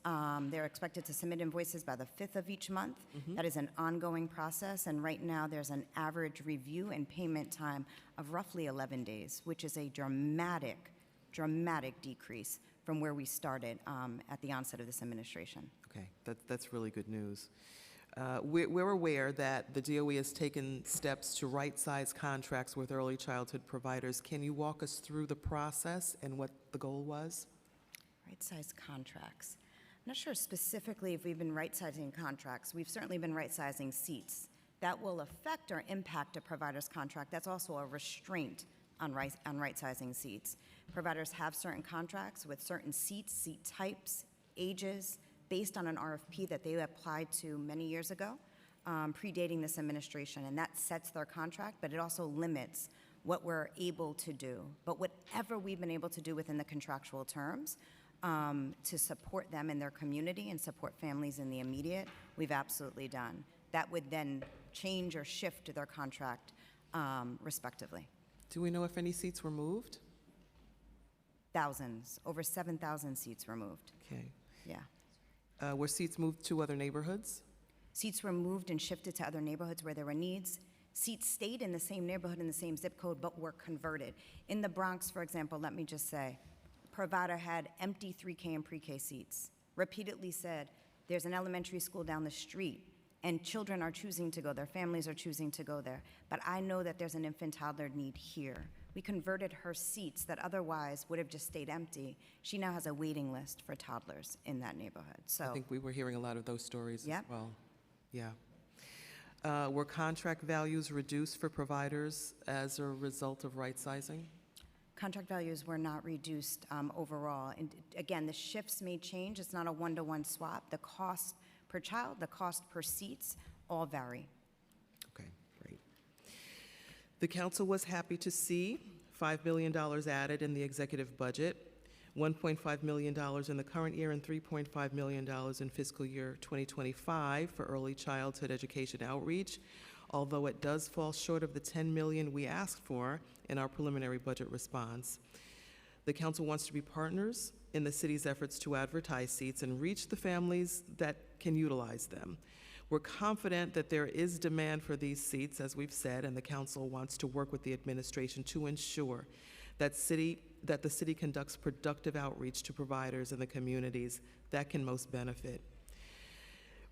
[SPEAKER 9] They're expected to submit invoices by the 5th of each month. That is an ongoing process, and right now there's an average review and payment time of roughly 11 days, which is a dramatic decrease from where we started at the onset of this administration.
[SPEAKER 7] Okay, that's really good news. We're aware that the DOE has taken steps to right-size contracts with early childhood providers. Can you walk us through the process and what the goal was?
[SPEAKER 9] Right-size contracts. I'm not sure specifically if we've been right-sizing contracts. We've certainly been right-sizing seats. That will affect or impact a provider's contract. That's also a restraint on right-sizing seats. Providers have certain contracts with certain seats, seat types, ages, based on an RFP that they applied to many years ago, predating this administration, and that sets their contract, but it also limits what we're able to do. But whatever we've been able to do within the contractual terms to support them in their community and support families in the immediate, we've absolutely done. That would then change or shift their contract respectively.
[SPEAKER 7] Do we know if any seats were moved?
[SPEAKER 9] Thousands, over 7,000 seats were moved.
[SPEAKER 7] Okay.
[SPEAKER 9] Yeah.
[SPEAKER 7] Were seats moved to other neighborhoods?
[SPEAKER 9] Seats were moved and shifted to other neighborhoods where there were needs. Seats stayed in the same neighborhood, in the same zip code, but were converted. In the Bronx, for example, let me just say, provider had empty 3K and pre-K seats. Repeatedly said, there's an elementary school down the street, and children are choosing to go there, families are choosing to go there. But I know that there's an infant toddler need here. We converted her seats that otherwise would have just stayed empty. She now has a waiting list for toddlers in that neighborhood. So
[SPEAKER 7] I think we were hearing a lot of those stories
[SPEAKER 9] Yep.
[SPEAKER 7] as well. Yeah. Were contract values reduced for providers as a result of right-sizing?
[SPEAKER 9] contract values were not reduced overall. And again, the shifts may change. It's not a one-to-one swap. The cost per child, the cost per seats, all vary.
[SPEAKER 7] Okay, great. The council was happy to see $5 million added in the executive budget, $1.5 million in the current year and $3.5 million in fiscal year 2025 for early childhood education outreach, although it does fall short of the $10 million we asked for in our preliminary budget response. The council wants to be partners in the city's efforts to advertise seats and reach the families that can utilize them. We're confident that there is demand for these seats, as we've said, and the council wants to work with the administration to ensure that the city conducts productive outreach to providers in the communities that can most benefit.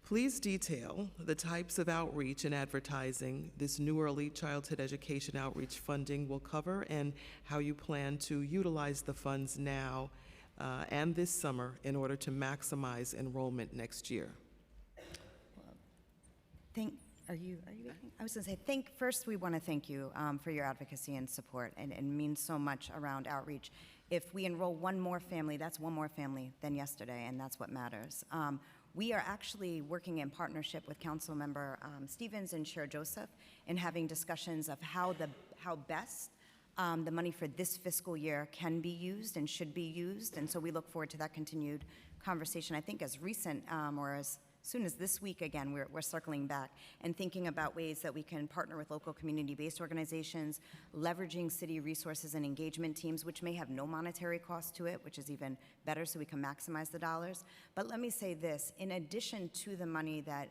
[SPEAKER 7] Please detail the types of outreach and advertising this new early childhood education outreach funding will cover and how you plan to utilize the funds now and this summer in order to maximize enrollment next year.
[SPEAKER 9] Are you waiting? I was going to say, first we want to thank you for your advocacy and support, and it means so much around outreach. If we enroll one more family, that's one more family than yesterday, and that's what matters. We are actually working in partnership with Councilmember Stevens and Chair Joseph in having discussions of how best the money for this fiscal year can be used and should be used, and so we look forward to that continued conversation. I think as recent or as soon as this week, again, we're circling back and thinking about ways that we can partner with local community-based organizations, leveraging city resources and engagement teams, which may have no monetary cost to it, which is even better so we can maximize the dollars. But let me say this, in addition to the money that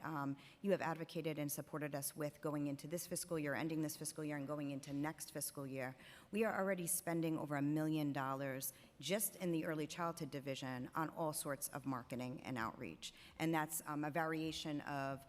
[SPEAKER 9] you have advocated and supported us with going into this fiscal year, ending this fiscal year, and going into next fiscal year, we are already spending over $1 million just in the early childhood division on all sorts of marketing and outreach. And that's a variation of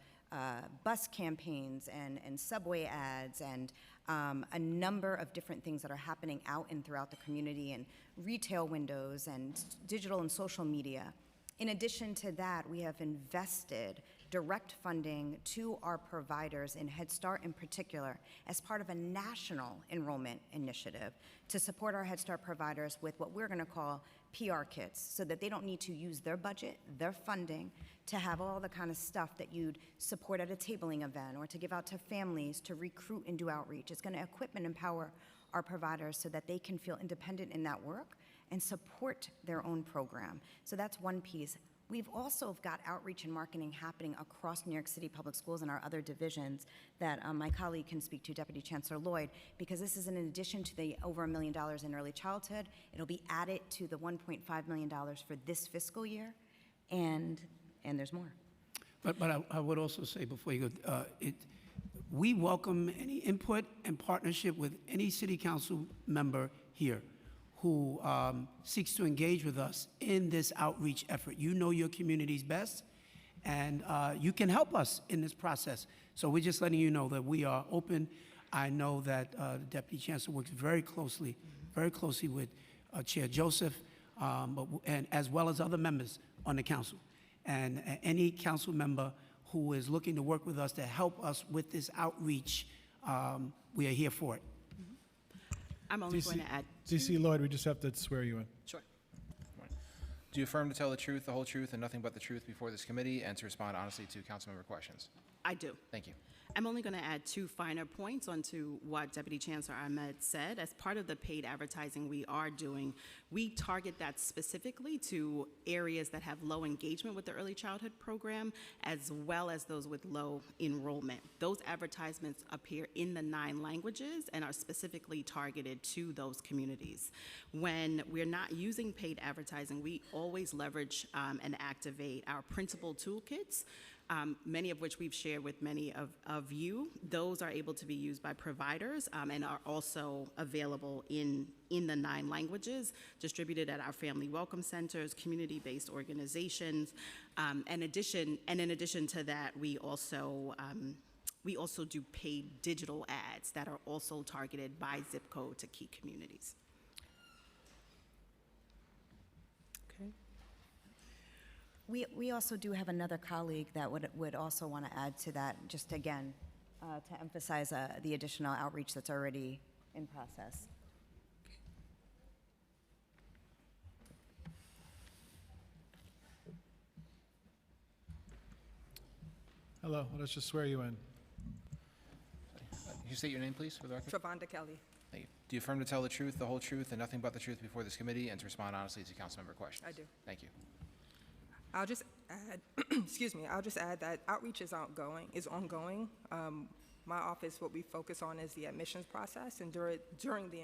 [SPEAKER 9] bus campaigns and subway ads and a number of different things that are happening out and throughout the community, and retail windows and digital and social media. In addition to that, we have invested direct funding to our providers in Head Start in particular as part of a national enrollment initiative to support our Head Start providers with what we're going to call PR kits, so that they don't need to use their budget, their funding, to have all the kind of stuff that you'd support at a tabling event or to give out to families to recruit and do outreach. It's going to equip and empower our providers so that they can feel independent in that work and support their own program. So that's one piece. We've also got outreach and marketing happening across New York City Public Schools and our other divisions that my colleague can speak to, Deputy Chancellor Lloyd, because this is in addition to the over $1 million in early childhood. It'll be added to the $1.5 million for this fiscal year, and there's more.
[SPEAKER 6] But I would also say before you go, we welcome any input and partnership with any city council member here who seeks to engage with us in this outreach effort. You know your communities best, and you can help us in this process. So we're just letting you know that we are open. I know that the Deputy Chancellor works very closely with Chair Joseph, and as well as other members on the council. And any council member who is looking to work with us to help us with this outreach, we are here for it.
[SPEAKER 10] I'm only going to add.
[SPEAKER 2] DC Lloyd, we just have to swear you in.
[SPEAKER 10] Sure.
[SPEAKER 5] Do you affirm to tell the truth, the whole truth, and nothing but the truth before this committee, and to respond honestly to councilmember questions?
[SPEAKER 10] I do.
[SPEAKER 5] Thank you.
[SPEAKER 10] I'm only going to add 2 finer points onto what Deputy Chancellor Ahmed said. As part of the paid advertising we are doing, we target that specifically to areas that have low engagement with the early childhood program, as well as those with low enrollment. Those advertisements appear in the 9 languages and are specifically targeted to those communities. When we're not using paid advertising, we always leverage and activate our principal toolkits, many of which we've shared with many of you. Those are able to be used by providers and are also available in the 9 languages, distributed at our family welcome centers, community-based organizations. And in addition to that, we also do paid digital ads that are also targeted by zip code to key communities.
[SPEAKER 9] We also do have another colleague that would also want to add to that, just again, to emphasize the additional outreach that's already in process.
[SPEAKER 2] Hello, let's just swear you in.
[SPEAKER 5] Can you state your name, please, for the record?
[SPEAKER 11] Travonda Kelly.
[SPEAKER 5] Thank you. Do you affirm to tell the truth, the whole truth, and nothing but the truth before this committee, and to respond honestly to councilmember questions?
[SPEAKER 11] I do.
[SPEAKER 5] Thank you.
[SPEAKER 11] I'll just add, excuse me, I'll just add that outreach is ongoing. My office, what we focus on is the admissions process, and during the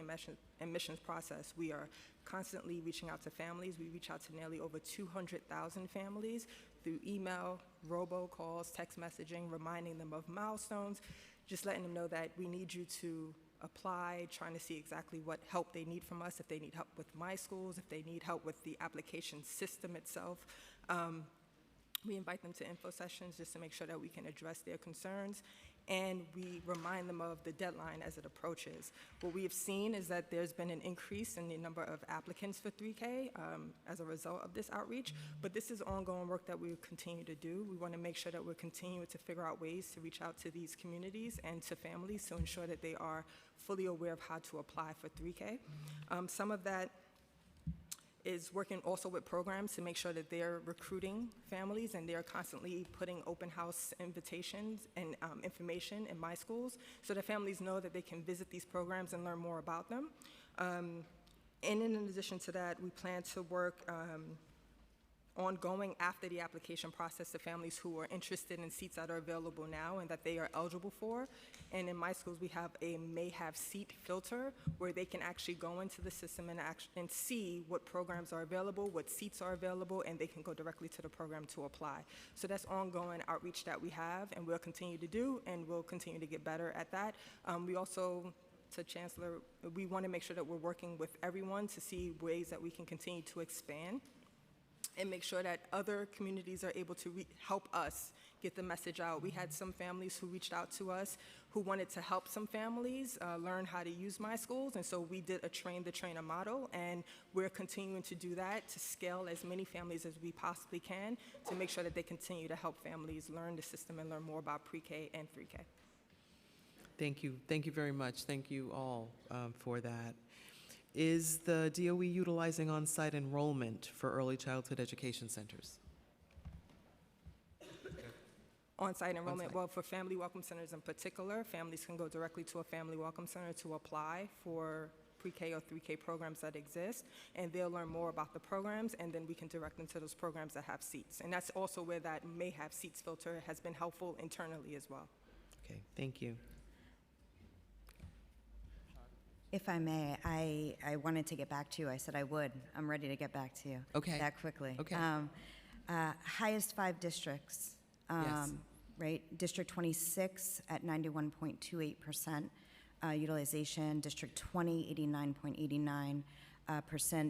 [SPEAKER 11] admissions process, we are constantly reaching out to families. We reach out to nearly over 200,000 families through email, robocalls, text messaging, reminding them of milestones, just letting them know that we need you to apply, trying to see exactly what help they need from us, if they need help with My Schools, if they need help with the application system itself. We invite them to info sessions just to make sure that we can address their concerns, and we remind them of the deadline as it approaches. What we have seen is that there's been an increase in the number of applicants for 3K as a result of this outreach, but this is ongoing work that we will continue to do. We want to make sure that we're continuing to figure out ways to reach out to these communities and to families to ensure that they are fully aware of how to apply for 3K. Some of that is working also with programs to make sure that they're recruiting families, and they're constantly putting open house invitations and information in My Schools so that families know that they can visit these programs and learn more about them. And in addition to that, we plan to work ongoing after the application process to families who are interested in seats that are available now and that they are eligible for. And in My Schools, we have a may have seat filter where they can actually go into the system and see what programs are available, what seats are available, and they can go directly to the program to apply. So that's ongoing outreach that we have, and we'll continue to do, and we'll continue to get better at that. We also, to Chancellor, we want to make sure that we're working with everyone to see ways that we can continue to expand and make sure that other communities are able to help us get the message out. We had some families who reached out to us who wanted to help some families learn how to use My Schools, and so we did a train-the-trainer model, and we're continuing to do that to scale as many families as we possibly can to make sure that they continue to help families learn the system and learn more about pre-K and 3K.
[SPEAKER 7] Thank you. Thank you very much. Thank you all for that. Is the DOE utilizing on-site enrollment for early childhood education centers?
[SPEAKER 11] On-site enrollment,
[SPEAKER 7] On-site.
[SPEAKER 11] well, for family welcome centers in particular, families can go directly to a family welcome center to apply for pre-K or 3K programs that exist, and they'll learn more about the programs, and then we can direct them to those programs that have seats. And that's also where that may have seats filter has been helpful internally as well.
[SPEAKER 7] Okay, thank you.
[SPEAKER 9] If I may, I wanted to get back to you. I said I would. I'm ready to get back to you.
[SPEAKER 7] Okay.
[SPEAKER 9] That quickly.
[SPEAKER 7] Okay.
[SPEAKER 9] Highest 5 districts.
[SPEAKER 7] Yes.
[SPEAKER 9] Right? District 26 at 91.28% utilization. District 20, 89.89.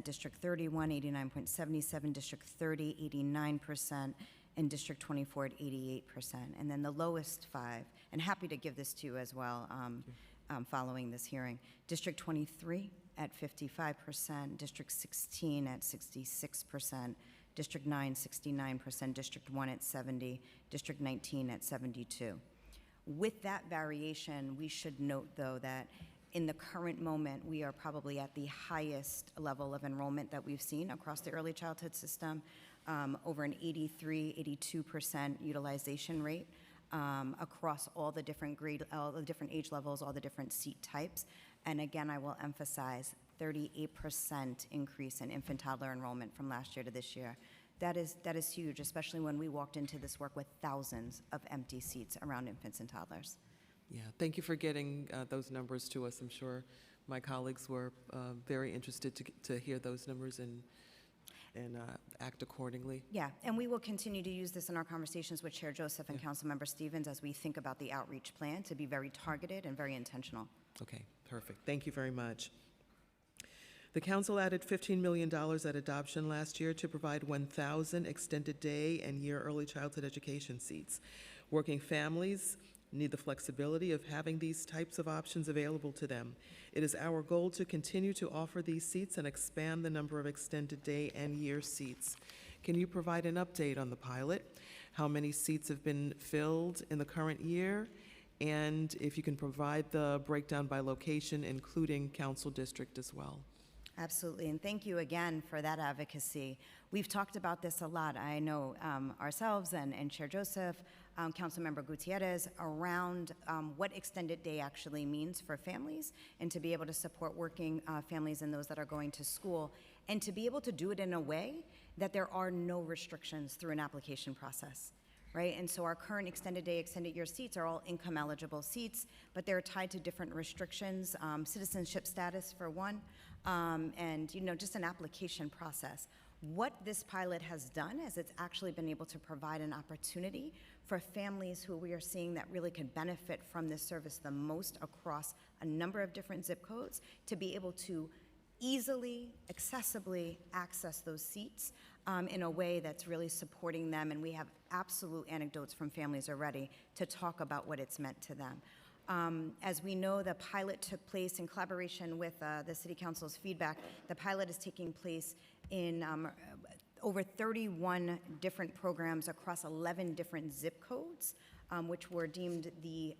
[SPEAKER 9] District 31, 89.77%, District 30, 89%, and District 24 at 88%. And then the lowest 5, and happy to give this to you as well following this hearing, District 23 at 55%, District 16 at 66%, District 9, 69%, District 1 at 70%, District 19 at 72%. With that variation, we should note, though, that in the current moment, we are probably at the highest level of enrollment that we've seen across the early childhood system, over an 82% utilization rate across all the different all the different age levels, all the different seat types. And again, I will emphasize 38% increase in infant toddler enrollment from last year to this year. That is huge, especially when we walked into this work with thousands of empty seats around infants and toddlers.
[SPEAKER 7] Yeah, thank you for getting those numbers to us. I'm sure my colleagues were very interested to hear those numbers and act accordingly.
[SPEAKER 9] Yeah, and we will continue to use this in our conversations with Chair Joseph and Councilmember Stevens as we think about the outreach plan to be very targeted and very intentional.
[SPEAKER 7] Okay, perfect. Thank you very much. The council added $15 million at adoption last year to provide 1,000 extended day and year early childhood education seats. Working families need the flexibility of having these types of options available to them. It is our goal to continue to offer these seats and expand the number of extended day and year seats. Can you provide an update on the pilot? How many seats have been filled in the current year? And if you can provide the breakdown by location, including council district as well.
[SPEAKER 9] Absolutely, and thank you again for that advocacy. We've talked about this a lot. I know ourselves and Chair Joseph, Councilmember Gutierrez, around what extended day actually means for families and to be able to support working families and those that are going to school, and to be able to do it in a way that there are no restrictions through an application process. Right, and so our current extended day, extended year seats are all income eligible seats, but they're tied to different restrictions, citizenship status for one, and just an application process. What this pilot has done is it's actually been able to provide an opportunity for families who we are seeing that really could benefit from this service the most across a number of different zip codes to be able to easily, accessibly access those seats in a way that's really supporting them. And we have absolute anecdotes from families already to talk about what it's meant to them. As we know, the pilot took place in collaboration with the City Council's feedback. The pilot is taking place in over 31 different programs across 11 different zip codes, which were deemed the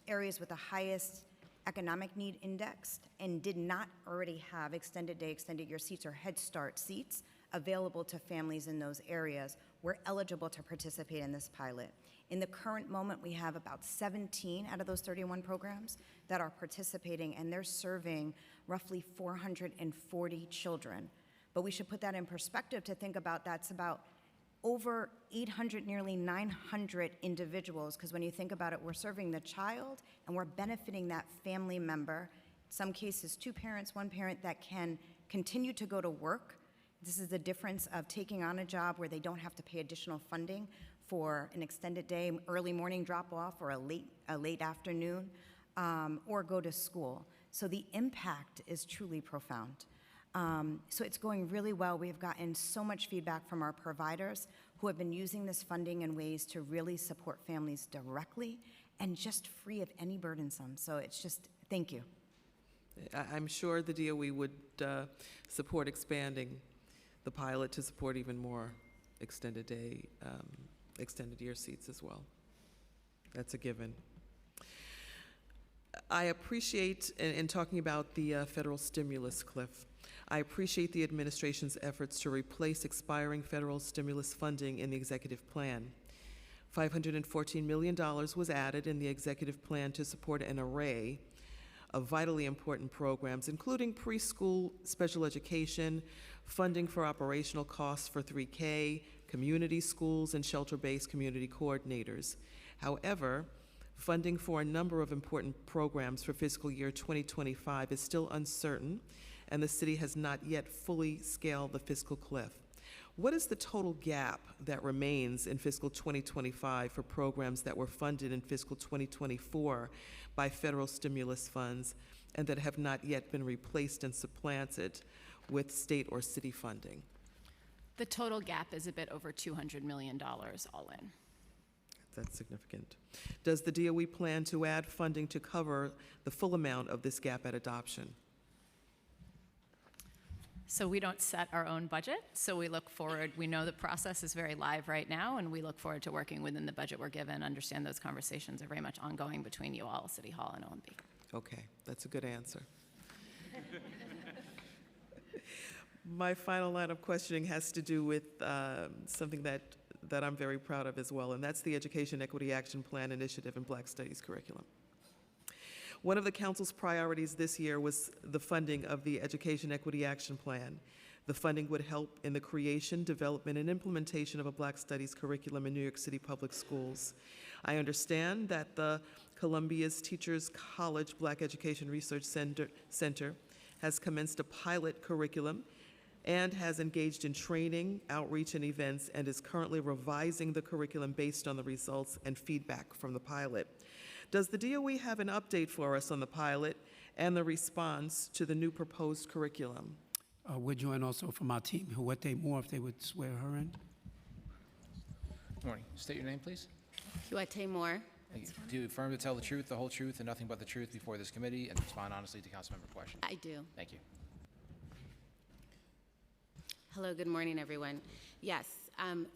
[SPEAKER 9] areas with the highest economic need indexed and did not already have extended day, extended year seats or Head Start seats available to families in those areas. Were eligible to participate in this pilot. In the current moment, we have about 17 out of those 31 programs that are participating, and they're serving roughly 440 children. But we should put that in perspective to think about that's about over 800, nearly 900 individuals, because when you think about it, we're serving the child and we're benefiting that family member, in some cases 2 parents, 1 parent that can continue to go to work. This is the difference of taking on a job where they don't have to pay additional funding for an extended day, early morning drop-off, or a late afternoon, or go to school. So the impact is truly profound. So it's going really well. We've gotten so much feedback from our providers who have been using this funding in ways to really support families directly and just free of any burdensome. So it's just, thank you.
[SPEAKER 7] I'm sure the DOE would support expanding the pilot to support even more extended day, extended year seats as well. That's a given. I appreciate, in talking about the federal stimulus, Cliff, I appreciate the administration's efforts to replace expiring federal stimulus funding in the executive plan. $514 million was added in the executive plan to support an array of vitally important programs, including preschool special education, funding for operational costs for 3K, community schools, and shelter-based community coordinators. However, funding for a number of important programs for fiscal year 2025 is still uncertain, and the city has not yet fully scaled the fiscal cliff. What is the total gap that remains in fiscal 2025 for programs that were funded in fiscal 2024 by federal stimulus funds and that have not yet been replaced and supplanted? with state or city funding?
[SPEAKER 8] The total gap is a bit over $200 million all in.
[SPEAKER 7] That's significant. Does the DOE plan to add funding to cover the full amount of this gap at adoption?
[SPEAKER 8] So we don't set our own budget, so we look forward. We know the process is very live right now, and we look forward to working within the budget we're given. Understand those conversations are very much ongoing between you all, City Hall, and OMB.
[SPEAKER 7] Okay, that's a good answer. My final line of questioning has to do with something that I'm very proud of as well, and that's the Education Equity Action Plan Initiative and Black Studies curriculum. One of the council's priorities this year was the funding of the Education Equity Action Plan. The funding would help in the creation, development, and implementation of a Black Studies curriculum in New York City public schools. I understand that the Columbia's Teachers College Black Education Research Center has commenced a pilot curriculum and has engaged in training, outreach, and events, and is currently revising the curriculum based on the results and feedback from the pilot. Does the DOE have an update for us on the pilot and the response to the new proposed curriculum?
[SPEAKER 6] We're joined also from our team, Huete Moore, if they would swear her in.
[SPEAKER 5] Good morning. State your name, please.
[SPEAKER 12] Huete Moore.
[SPEAKER 5] Thank you. Do you affirm to tell the truth, the whole truth, and nothing but the truth before this committee and respond honestly to councilmember questions?
[SPEAKER 12] I do.
[SPEAKER 5] Thank you.
[SPEAKER 12] Hello, good morning, everyone. Yes,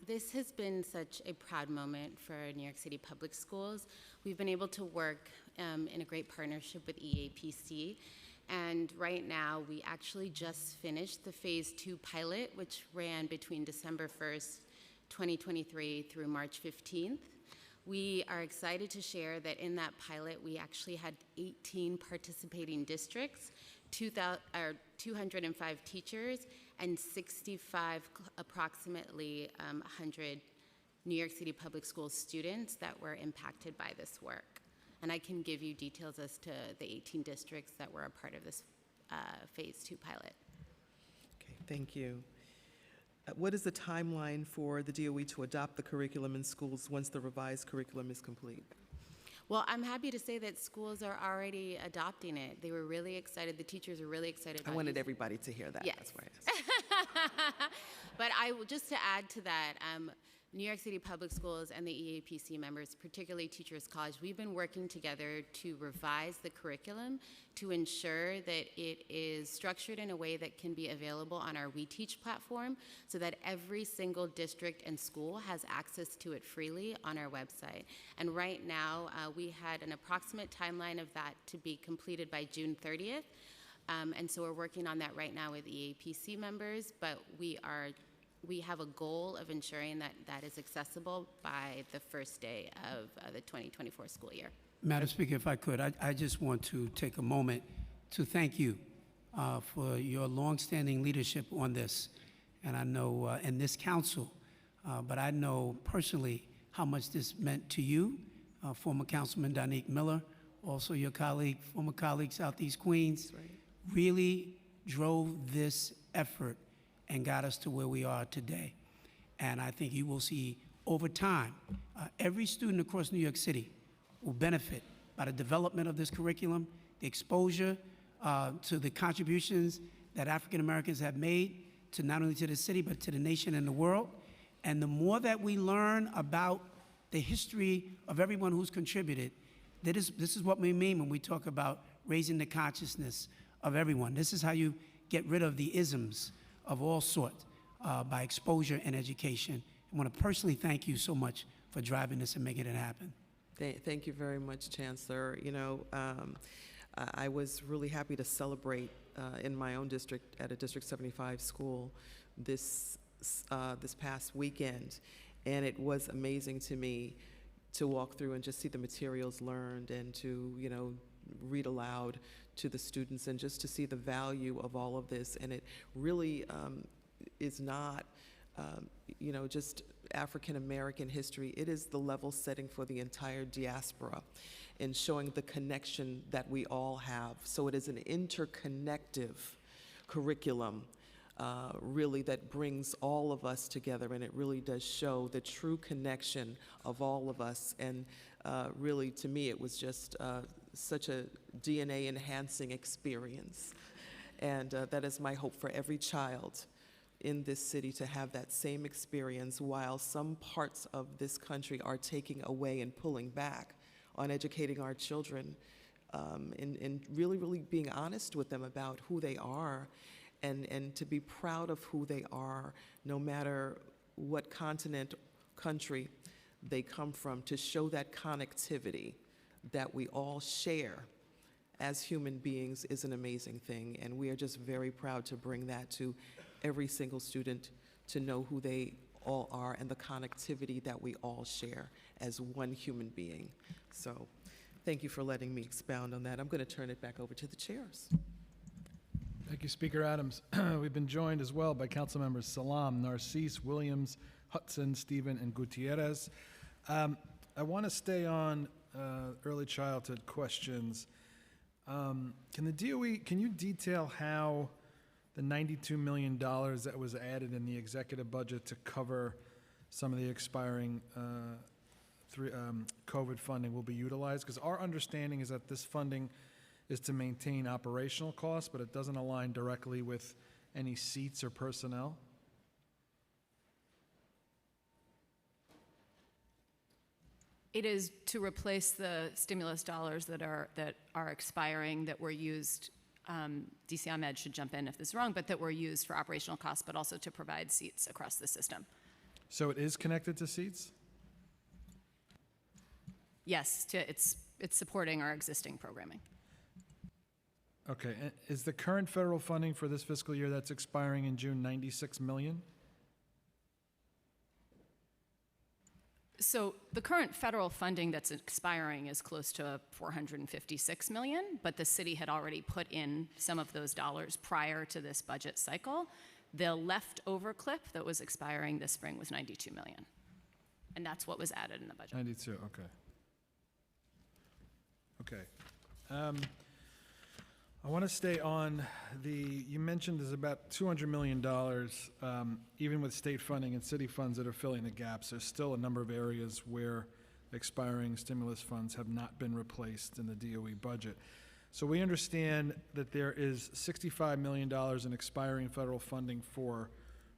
[SPEAKER 12] this has been such a proud moment for New York City Public Schools. We've been able to work in a great partnership with EAPC, and right now we actually just finished the Phase 2 pilot, which ran between December 1st, 2023 through March 15th. We are excited to share that in that pilot, we actually had 18 participating districts, 205 teachers, and 65, approximately 100 New York City Public Schools students that were impacted by this work. And I can give you details as to the 18 districts that were a part of this Phase 2 pilot.
[SPEAKER 7] Okay, thank you. What is the timeline for the DOE to adopt the curriculum in schools once the revised curriculum is complete?
[SPEAKER 12] Well, I'm happy to say that schools are already adopting it. They were really excited. The teachers are really excited.
[SPEAKER 7] I wanted everybody to hear that.
[SPEAKER 12] Yes.
[SPEAKER 7] That's why I asked.
[SPEAKER 12] But just to add to that, New York City Public Schools and the EAPC members, particularly Teachers College, we've been working together to revise the curriculum to ensure that it is structured in a way that can be available on our WeTeach platform so that every single district and school has access to it freely on our website. And right now, we had an approximate timeline of that to be completed by June 30th. And so we're working on that right now with EAPC members, but we have a goal of ensuring that that is accessible by the first day of the 2024 school year.
[SPEAKER 6] Madam Speaker, if I could, I just want to take a moment to thank you for your longstanding leadership on this. And I know, and this council, but I know personally how much this meant to you, former Councilman Donique Miller, also your colleague, former colleague, Southeast Queens, really drove this effort and got us to where we are today. And I think you will see over time, every student across New York City will benefit by the development of this curriculum, the exposure to the contributions that African Americans have made to not only to the city, but to the nation and the world. And the more that we learn about the history of everyone who's contributed, this is what we mean when we talk about raising the consciousness of everyone. This is how you get rid of the isms of all sorts by exposure and education. I want to personally thank you so much for driving this and making it happen.
[SPEAKER 7] Thank you very much, Chancellor. You know, I was really happy to celebrate in my own district at a District 75 school this past weekend, and it was amazing to me to walk through and just see the materials learned and to, you know, read aloud to the students and just to see the value of all of this. And it really is not, you know, just African-American history. It is the level setting for the entire diaspora and showing the connection that we all have. So it is an interconnective curriculum really that brings all of us together, and it really does show the true connection of all of us. And really, to me, it was just such a DNA-enhancing experience. And that is my hope for every child in this city to have that same experience, while some parts of this country are taking away and pulling back on educating our children, and really, really being honest with them about who they are, and to be proud of who they are, no matter what continent, country they come from, to show that connectivity that we all share as human beings is an amazing thing. And we are just very proud to bring that to every single student, to know who they all are and the connectivity that we all share as one human being. So thank you for letting me expound on that. I'm going to turn it back over to the chairs.
[SPEAKER 2] Thank you, Speaker Adams. We've been joined as well by council members Salam, Narcisse, Williams, Hudson, Stephen, and Gutierrez. I want to stay on early childhood questions. Can you detail how the $92 million that was added in the executive budget to cover some of the expiring COVID funding will be utilized? Because our understanding is that this funding is to maintain operational costs, but it doesn't align directly with any seats or personnel.
[SPEAKER 8] It is to replace the stimulus dollars that are expiring, that were used, DC Ahmed should jump in if this is wrong, but that were used for operational costs, but also to provide seats across the system.
[SPEAKER 2] So it is connected to seats?
[SPEAKER 8] Yes, it's supporting our existing programming.
[SPEAKER 2] Okay, and is the current federal funding for this fiscal year that's expiring in June $96 million?
[SPEAKER 8] So the current federal funding that's expiring is close to $456 million, but the city had already put in some of those dollars prior to this budget cycle. The leftover clip that was expiring this spring was $92 million, and that's what was added in the budget.
[SPEAKER 2] 92, okay. Okay. I want to stay on you mentioned there's about $200 million, even with state funding and city funds that are filling the gaps. There's still a number of areas where expiring stimulus funds have not been replaced in the DOE budget. So we understand that there is $65 million in expiring federal funding for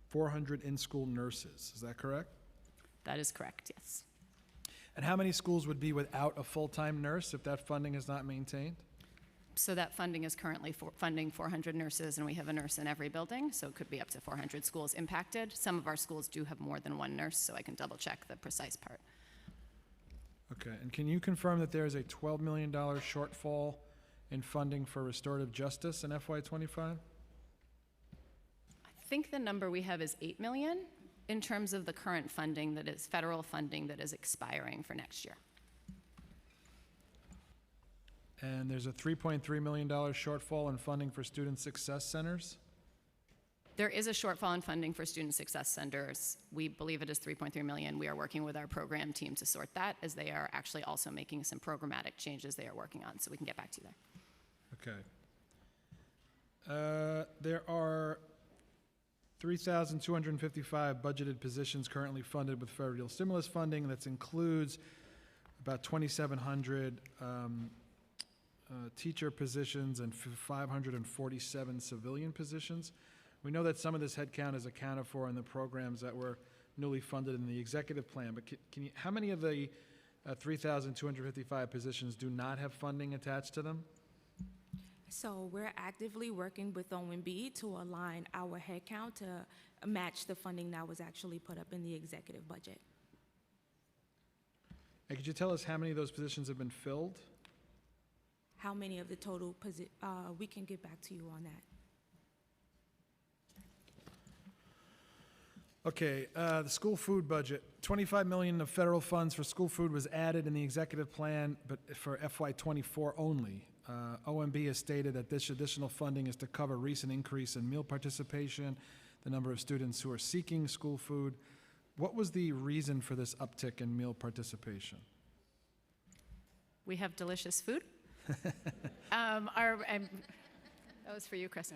[SPEAKER 2] 400 in-school nurses. Is that correct?
[SPEAKER 8] That is correct, yes.
[SPEAKER 2] And how many schools would be without a full-time nurse if that funding is not maintained?
[SPEAKER 8] So that funding is currently funding 400 nurses, and we have a nurse in every building, so it could be up to 400 schools impacted. Some of our schools do have more than one nurse, so I can double-check the precise part.
[SPEAKER 2] Okay, and can you confirm that there is a $12 million shortfall in funding for restorative justice in FY25?
[SPEAKER 8] I think the number we have is $8 million in terms of the current funding that is federal funding that is expiring for next year.
[SPEAKER 2] And there's a $3.3 million shortfall in funding for student success centers?
[SPEAKER 8] There is a shortfall in funding for student success centers. We believe it is $3.3 million. We are working with our program team to sort that, as they are actually also making some programmatic changes they are working on, so we can get back to you there.
[SPEAKER 2] Okay. There are 3,255 budgeted positions currently funded with federal stimulus funding. That includes about 2,700 teacher positions and 547 civilian positions. We know that some of this headcount is accounted for in the programs that were newly funded in the executive plan, but how many of the 3,255 positions do not have funding attached to them?
[SPEAKER 13] So we're actively working with OMB to align our headcount to match the funding that was actually put up in the executive budget.
[SPEAKER 2] And could you tell us how many of those positions have been filled?
[SPEAKER 13] How many of the total we can get back to you on that.
[SPEAKER 2] Okay, the school food budget. $25 million of federal funds for school food was added in the executive plan, but for FY24 only. OMB has stated that this additional funding is to cover recent increase in meal participation, the number of students who are seeking school food. What was the reason for this uptick in meal participation?
[SPEAKER 8] We have delicious food. That was for you, Chris.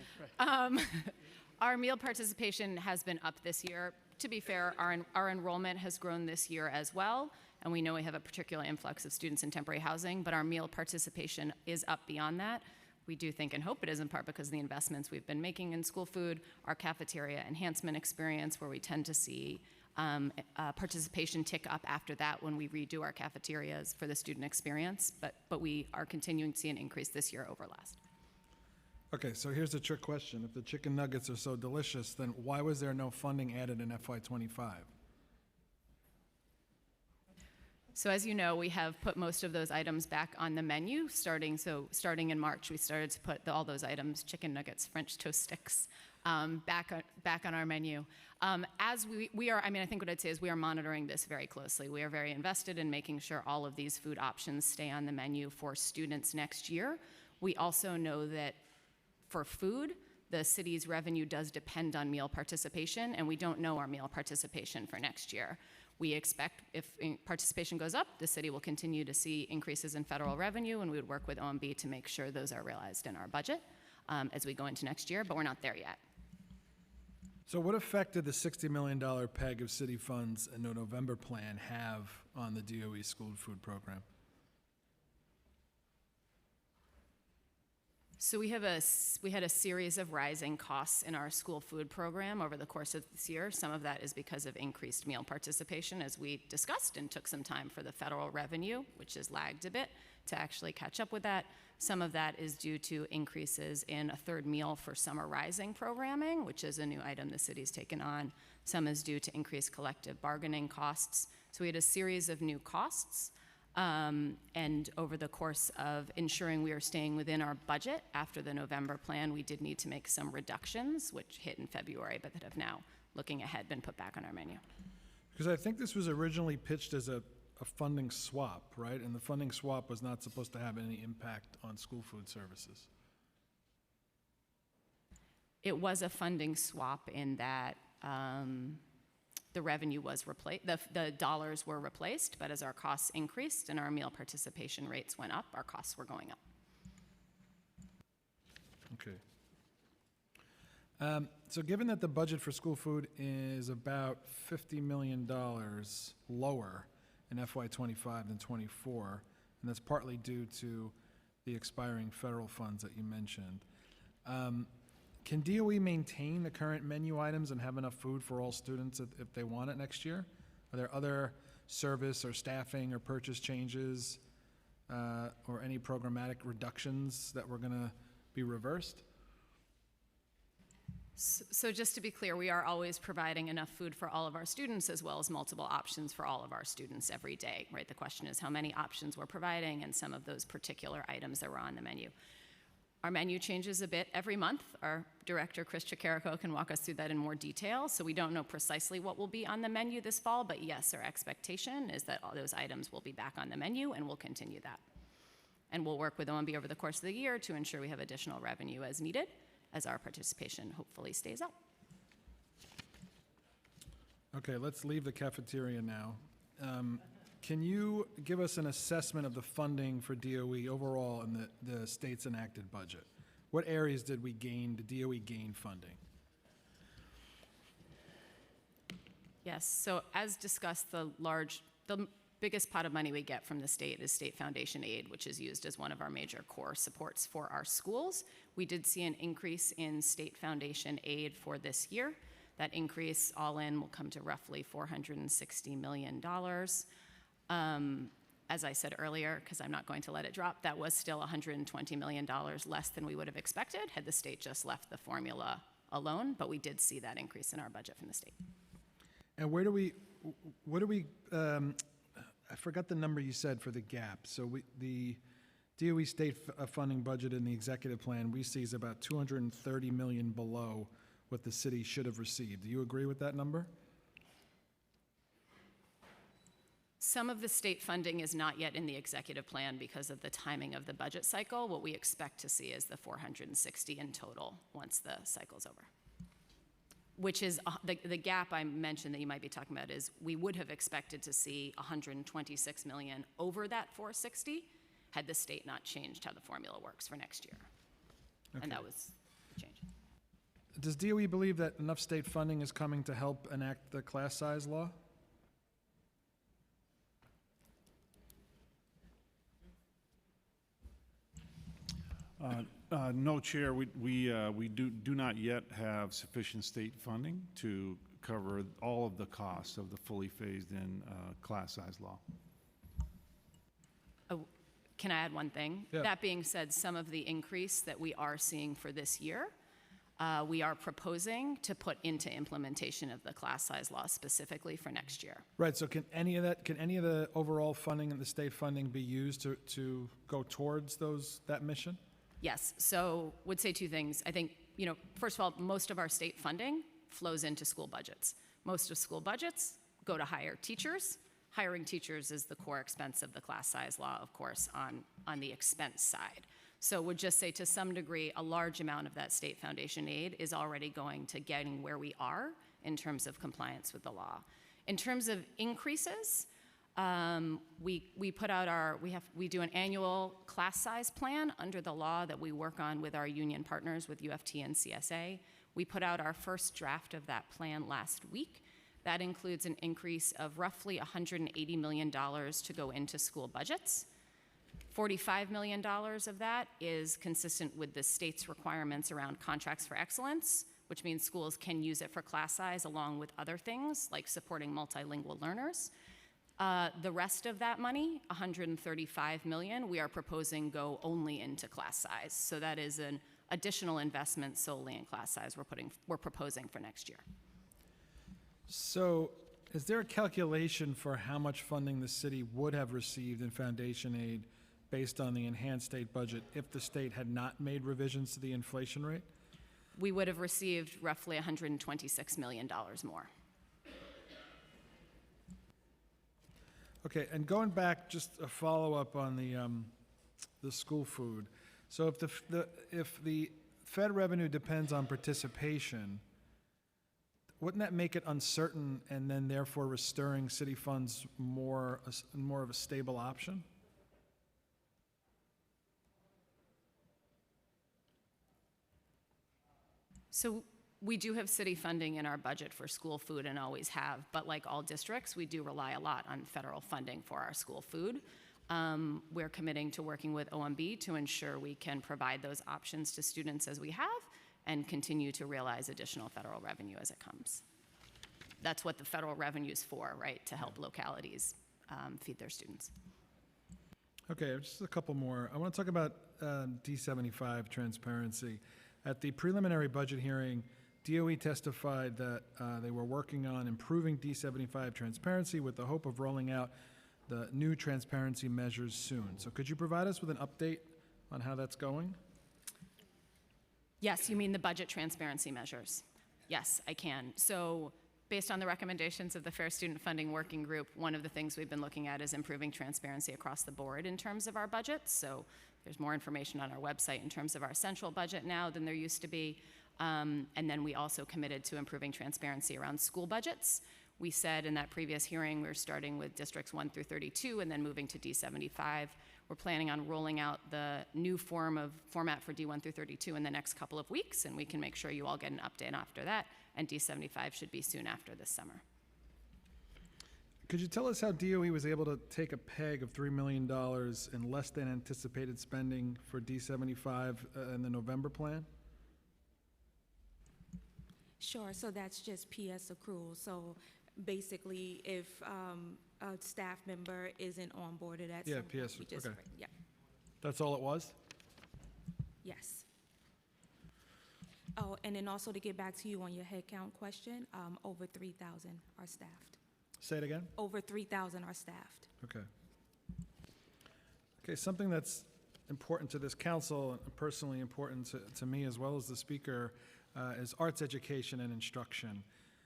[SPEAKER 8] Our meal participation has been up this year. To be fair, our enrollment has grown this year as well, and we know we have a particular influx of students in temporary housing, but our meal participation is up beyond that. We do think and hope it is in part because of the investments we've been making in school food, our cafeteria enhancement experience, where we tend to see participation tick up after that when we redo our cafeterias for the student experience. But we are continuing to see an increase this year over last.
[SPEAKER 2] Okay, so here's a trick question. If the chicken nuggets are so delicious, then why was there no funding added in FY25?
[SPEAKER 8] So as you know, we have put most of those items back on the menu starting in March. We started to put all those items, chicken nuggets, French toast sticks, back on our menu. As we are, I mean, I think what I'd say is we are monitoring this very closely. We are very invested in making sure all of these food options stay on the menu for students next year. We also know that for food, the city's revenue does depend on meal participation, and we don't know our meal participation for next year. We expect if participation goes up, the city will continue to see increases in federal revenue, and we would work with OMB to make sure those are realized in our budget as we go into next year, but we're not there yet.
[SPEAKER 2] So what effect did the $60 million peg of city funds in the November plan have on the DOE school food program?
[SPEAKER 8] So we had a series of rising costs in our school food program over the course of this year. Some of that is because of increased meal participation, as we discussed, and took some time for the federal revenue, which has lagged a bit, to actually catch up with that. Some of that is due to increases in a third meal for summer rising programming, which is a new item the city's taken on. Some is due to increased collective bargaining costs. So we had a series of new costs. And over the course of ensuring we are staying within our budget after the November plan, we did need to make some reductions, which hit in February, but that have now, looking ahead, been put back on our menu.
[SPEAKER 2] Because I think this was originally pitched as a funding swap, right? And the funding swap was not supposed to have any impact on school food services.
[SPEAKER 8] It was a funding swap in that the revenue was replaced, the dollars were replaced, but as our costs increased and our meal participation rates went up, our costs were going up.
[SPEAKER 2] Okay. So given that the budget for school food is about $50 million lower in FY25 than 24, and that's partly due to the expiring federal funds that you mentioned, can DOE maintain the current menu items and have enough food for all students if they want it next year? Are there other service or staffing or purchase changes or any programmatic reductions that were going to be reversed?
[SPEAKER 8] So just to be clear, we are always providing enough food for all of our students as well as multiple options for all of our students every day, right? The question is how many options we're providing and some of those particular items that were on the menu. Our menu changes a bit every month. Our director, Chris Chicarico, can walk us through that in more detail. So we don't know precisely what will be on the menu this fall, but yes, our expectation is that all those items will be back on the menu, and we'll continue that. And we'll work with OMB over the course of the year to ensure we have additional revenue as needed, as our participation hopefully stays up.
[SPEAKER 2] Okay, let's leave the cafeteria now. Can you give us an assessment of the funding for DOE overall in the state's enacted budget? What areas did DOE gain funding?
[SPEAKER 8] Yes, so as discussed, the biggest pot of money we get from the state is state foundation aid, which is used as one of our major core supports for our schools. We did see an increase in state foundation aid for this year. That increase all in will come to roughly $460 million. As I said earlier, because I'm not going to let it drop, that was still $120 million less than we would have expected had the state just left the formula alone, but we did see that increase in our budget from the state.
[SPEAKER 2] And I forgot the number you said for the gap. So the DOE state funding budget in the executive plan we see is about $230 million below what the city should have received. Do you agree with that number?
[SPEAKER 8] Some of the state funding is not yet in the executive plan because of the timing of the budget cycle. What we expect to see is the 460 in total once the cycle's over. Which is the gap I mentioned that you might be talking about is we would have expected to see 126 million over that 460 had the state not changed how the formula works for next year. Okay. And that was the change.
[SPEAKER 2] Does DOE believe that enough state funding is coming to help enact the class size law?
[SPEAKER 14] No, Chair, we do not yet have sufficient state funding to cover all of the costs of the fully phased-in class size law.
[SPEAKER 8] Oh, can I add one thing?
[SPEAKER 2] Yeah.
[SPEAKER 8] That being said, some of the increase that we are seeing for this year, we are proposing to put into implementation of the class size law specifically for next year.
[SPEAKER 2] Right, so can any of the overall funding and the state funding be used to go towards that mission?
[SPEAKER 8] Yes, so would say two things. I think, first of all, most of our state funding flows into school budgets. Most of school budgets go to hire teachers. Hiring teachers is the core expense of the class size law, of course, on the expense side. So would just say to some degree, a large amount of that state foundation aid is already going to getting where we are in terms of compliance with the law. In terms of increases, we put out we do an annual class size plan under the law that we work on with our union partners with UFT and CSA. We put out our first draft of that plan last week. That includes an increase of roughly $180 million to go into school budgets. $45 million of that is consistent with the state's requirements around contracts for excellence, which means schools can use it for class size along with other things like supporting multilingual learners. The rest of that money, $135 million, we are proposing go only into class size. So that is an additional investment solely in class size we're proposing for next year.
[SPEAKER 2] So is there a calculation for how much funding the city would have received in foundation aid based on the enhanced state budget if the state had not made revisions to the inflation rate?
[SPEAKER 8] We would have received roughly $126 million more.
[SPEAKER 2] Okay, and going back, just a follow-up on the school food. So if the Fed revenue depends on participation, wouldn't that make it uncertain and then therefore restoring city funds more of a stable option?
[SPEAKER 8] So we do have city funding in our budget for school food and always have, but like all districts, we do rely a lot on federal funding for our school food. We're committing to working with OMB to ensure we can provide those options to students as we have and continue to realize additional federal revenue as it comes. That's what the federal revenue is for, right? To help localities feed their students.
[SPEAKER 2] Okay, just a couple more. I want to talk about D75 transparency. At the preliminary budget hearing, DOE testified that they were working on improving D75 transparency with the hope of rolling out the new transparency measures soon. So could you provide us with an update on how that's going?
[SPEAKER 8] Yes, you mean the budget transparency measures? Yes, I can. So based on the recommendations of the Fair Student Funding Working Group, one of the things we've been looking at is improving transparency across the board in terms of our budgets. So there's more information on our website in terms of our central budget now than there used to be. And then we also committed to improving transparency around school budgets. We said in that previous hearing we were starting with districts 1 through 32 and then moving to D75. We're planning on rolling out the new format for D1 through 32 in the next couple of weeks, and we can make sure you all get an update after that, and D75 should be soon after this summer.
[SPEAKER 2] Could you tell us how DOE was able to take a peg of $3 million in less than anticipated spending for D75 in the November plan?
[SPEAKER 13] Sure, so that's just PS accrual. So basically, if a staff member isn't onboarded at some point,
[SPEAKER 2] PS,
[SPEAKER 13] we just,
[SPEAKER 2] okay.
[SPEAKER 13] yeah,
[SPEAKER 2] That's all it was?
[SPEAKER 13] yes. Oh, and then also to get back to you on your headcount question, over 3,000 are staffed.
[SPEAKER 2] Say it again?
[SPEAKER 13] Over 3,000 are staffed.
[SPEAKER 2] Okay. Okay, something that's important to this council, and personally important to me as well as the speaker, is arts education and instruction.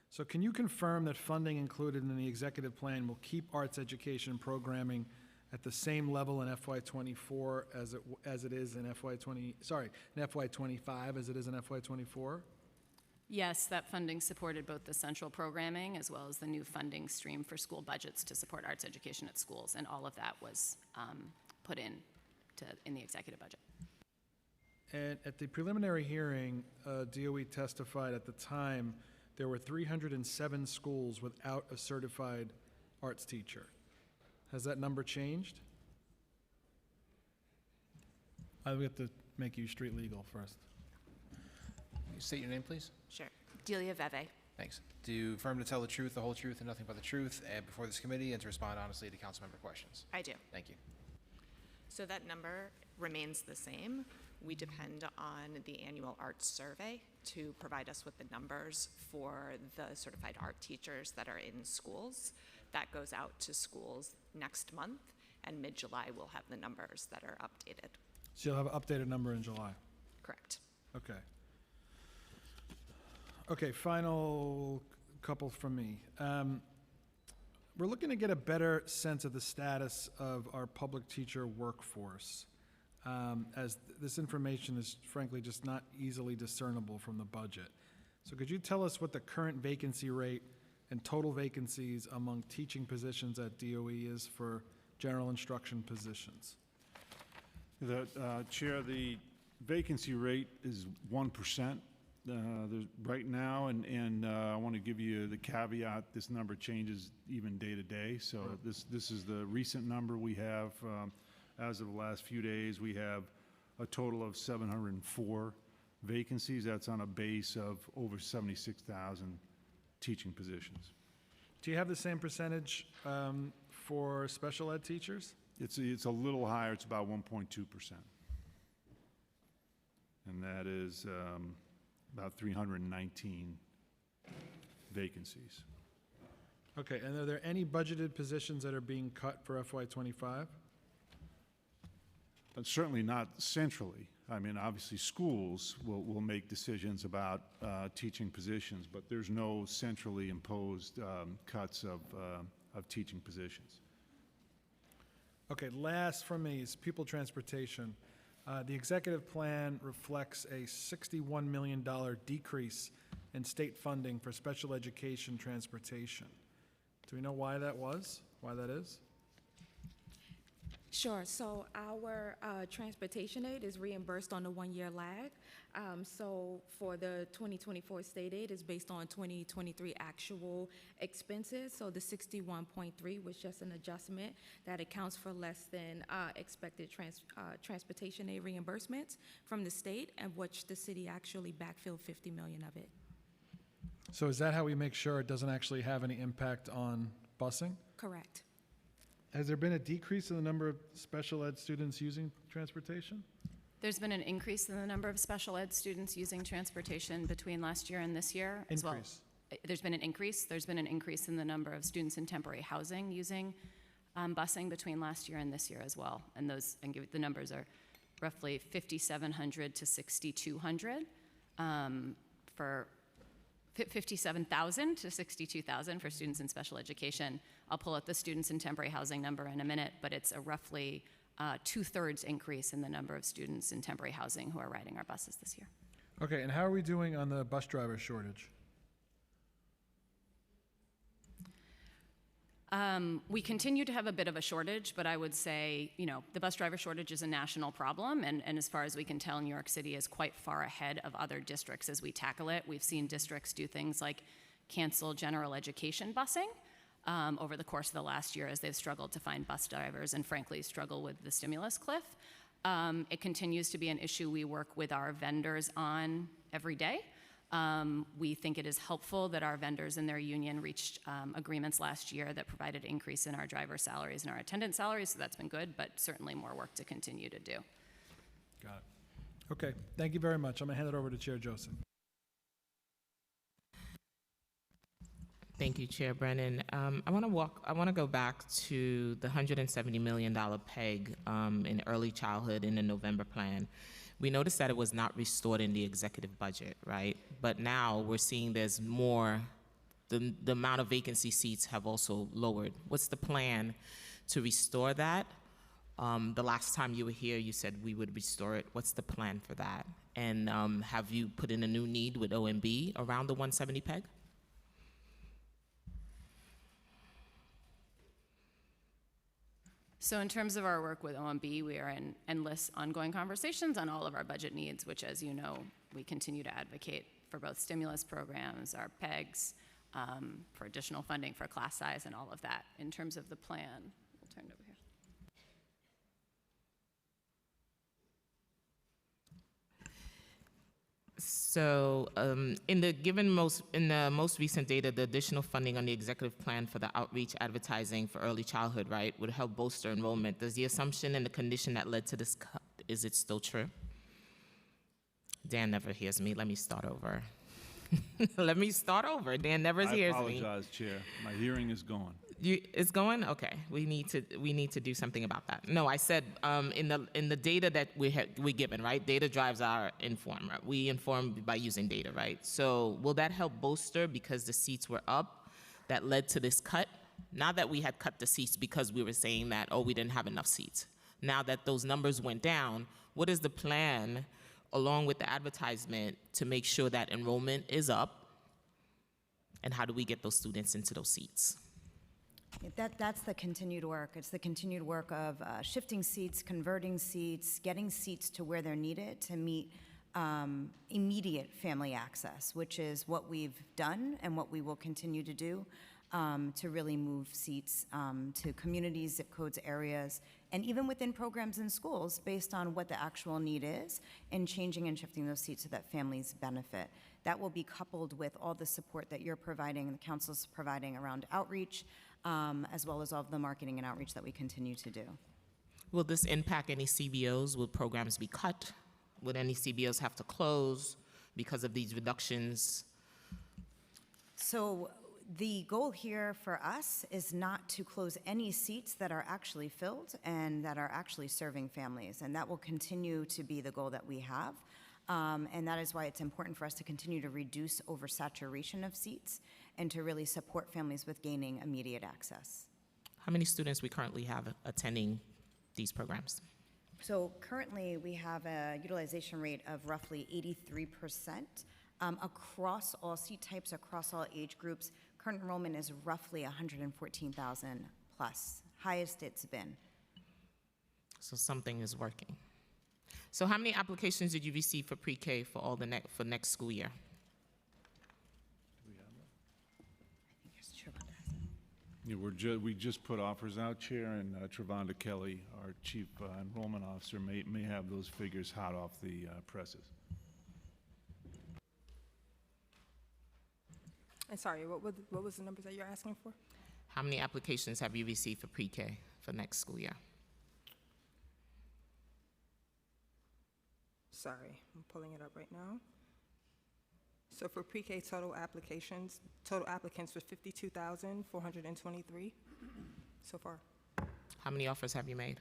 [SPEAKER 2] So can you confirm that funding included in the executive plan will keep arts education programming at the same level in FY24 as it is in in FY25 as it is in FY24?
[SPEAKER 8] Yes, that funding supported both the central programming as well as the new funding stream for school budgets to support arts education at schools, and all of that was put in the executive budget.
[SPEAKER 2] And at the preliminary hearing, DOE testified at the time there were 307 schools without a certified arts teacher. Has that number changed? We have to make you street legal first.
[SPEAKER 5] Can you state your name, please?
[SPEAKER 15] Sure. Delia Veve.
[SPEAKER 5] Thanks. Do you affirm to tell the truth, the whole truth, and nothing but the truth before this committee, and to respond honestly to council member questions?
[SPEAKER 15] I do.
[SPEAKER 5] Thank you.
[SPEAKER 15] So that number remains the same. We depend on the annual arts survey to provide us with the numbers for the certified art teachers that are in schools. That goes out to schools next month, and mid-July we'll have the numbers that are updated.
[SPEAKER 2] So you'll have an updated number in July?
[SPEAKER 15] Correct.
[SPEAKER 2] Okay. Okay, final couple from me. We're looking to get a better sense of the status of our public teacher workforce, as this information is frankly just not easily discernible from the budget. So could you tell us what the current vacancy rate and total vacancies among teaching positions at DOE is for general instruction positions?
[SPEAKER 14] Chair, the vacancy rate is 1%. Right now, and I want to give you the caveat, this number changes even day to day. So this is the recent number we have. As of the last few days, we have a total of 704 vacancies. That's on a base of over 76,000 teaching positions.
[SPEAKER 2] Do you have the same percentage for special ed teachers?
[SPEAKER 14] It's a little higher. It's about 1.2%. And that is about 319 vacancies.
[SPEAKER 2] Okay, and are there any budgeted positions that are being cut for FY25?
[SPEAKER 14] But certainly not centrally. I mean, obviously, schools will make decisions about teaching positions, but there's no centrally imposed cuts of teaching positions.
[SPEAKER 2] Okay, last from me is pupil transportation. The executive plan reflects a $61 million decrease in state funding for special education transportation. Do we know why that is?
[SPEAKER 13] Sure. So our transportation aid is reimbursed on a one-year lag. So for the 2024 state aid is based on 2023 actual expenses. So the 61.3 was just an adjustment that accounts for less than expected transportation aid reimbursements from the state, and which the city actually backfilled 50 million of it.
[SPEAKER 2] So is that how we make sure it doesn't actually have any impact on busing?
[SPEAKER 13] Correct.
[SPEAKER 2] Has there been a decrease in the number of special ed students using transportation?
[SPEAKER 8] There's been an increase in the number of special ed students using transportation between last year and this year as well. There's been an increase. There's been an increase in the number of students in temporary housing using busing between last year and this year as well. And the numbers are roughly 5,700 to 6,200 for 57,000 to 62,000 for students in special education. I'll pull out the students in temporary housing number in a minute, but it's a roughly 2/3 increase in the number of students in temporary housing who are riding our buses this year.
[SPEAKER 2] Okay, and how are we doing on the bus driver shortage?
[SPEAKER 8] We continue to have a bit of a shortage, but I would say, the bus driver shortage is a national problem, and as far as we can tell, New York City is quite far ahead of other districts as we tackle it. We've seen districts do things like cancel general education busing over the course of the last year as they've struggled to find bus drivers and frankly struggle with the stimulus cliff. It continues to be an issue we work with our vendors on every day. We think it is helpful that our vendors and their union reached agreements last year that provided increase in our driver salaries and our attendant salaries, so that's been good, but certainly more work to continue to do.
[SPEAKER 2] Got it. Okay, thank you very much. I'm gonna hand it over to Chair Joseph.
[SPEAKER 3] Thank you, Chair Brennan. I want to go back to the $170 million PEG in early childhood in the November plan. We noticed that it was not restored in the executive budget, right? But now we're seeing there's more, the amount of vacancy seats have also lowered. What's the plan to restore that? The last time you were here, you said we would restore it. What's the plan for that? And have you put in a new need with OMB around the 170 PEG?
[SPEAKER 8] So in terms of our work with OMB, we are in endless ongoing conversations on all of our budget needs, which, as you know, we continue to advocate for both stimulus programs, our PEGs, for additional funding for class size and all of that. In terms of the plan, we'll turn it over here.
[SPEAKER 3] So, in the most recent data, the additional funding on the executive plan for the outreach advertising for early childhood, right, would help bolster enrollment. Does the assumption and the condition that led to this cut, is it still true? Dan never hears me. Let me start over. Let me start over. Dan never hears me.
[SPEAKER 14] I apologize, Chair. My hearing is gone.
[SPEAKER 3] It's going? Okay. We need to do something about that. No, I said in the data that we're given, right? Data drives our inform. Right? We inform by using data, right? So will that help bolster because the seats were up that led to this cut? Now that we had cut the seats because we were saying that, oh, we didn't have enough seats. Now that those numbers went down, what is the plan along with the advertisement to make sure that enrollment is up? And how do we get those students into those seats?
[SPEAKER 9] That's the continued work. It's the continued work of shifting seats, converting seats, getting seats to where they're needed to meet immediate family access, which is what we've done and what we will continue to do to really move seats to communities, zip codes, areas, and even within programs in schools based on what the actual need is and changing and shifting those seats so that families benefit. That will be coupled with all the support that you're providing and the council's providing around outreach, as well as all of the marketing and outreach that we continue to do.
[SPEAKER 3] Will this impact any CBOs? Will programs be cut? Would any CBOs have to close because of these reductions?
[SPEAKER 9] So the goal here for us is not to close any seats that are actually filled and that are actually serving families, and that will continue to be the goal that we have. And that is why it's important for us to continue to reduce oversaturation of seats and to really support families with gaining immediate access.
[SPEAKER 3] How many students we currently have attending these programs?
[SPEAKER 9] So currently we have a utilization rate of roughly 83%. Across all seat types, across all age groups, current enrollment is roughly 114,000 plus, highest it's been.
[SPEAKER 3] So something is working. So how many applications did you receive for pre-K for all for next school year?
[SPEAKER 14] Yeah, we just put offers out, Chair, and Travonda Kelly, our Chief Enrollment Officer, may have those figures hot off the presses.
[SPEAKER 11] And sorry, what was the numbers that you're asking for?
[SPEAKER 3] How many applications have you received for pre-K for next school year?
[SPEAKER 11] Sorry, I'm pulling it up right now. So for pre-K total applicants were 52,423 so far.
[SPEAKER 3] How many offers have you made?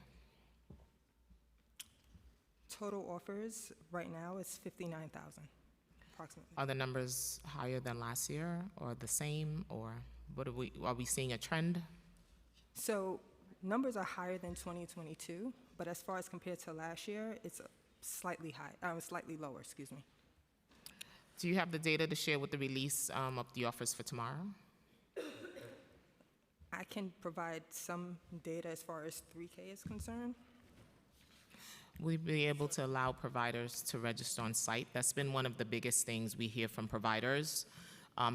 [SPEAKER 11] Total offers right now is 59,000 approximately.
[SPEAKER 3] Are the numbers higher than last year or the same, or are we seeing a trend?
[SPEAKER 11] So numbers are higher than 2022, but as far as compared to last year, it's slightly lower, excuse me.
[SPEAKER 3] Do you have the data to share with the release of the offers for tomorrow?
[SPEAKER 11] I can provide some data as far as 3K is concerned.
[SPEAKER 3] Will we be able to allow providers to register on site? That's been one of the biggest things we hear from providers,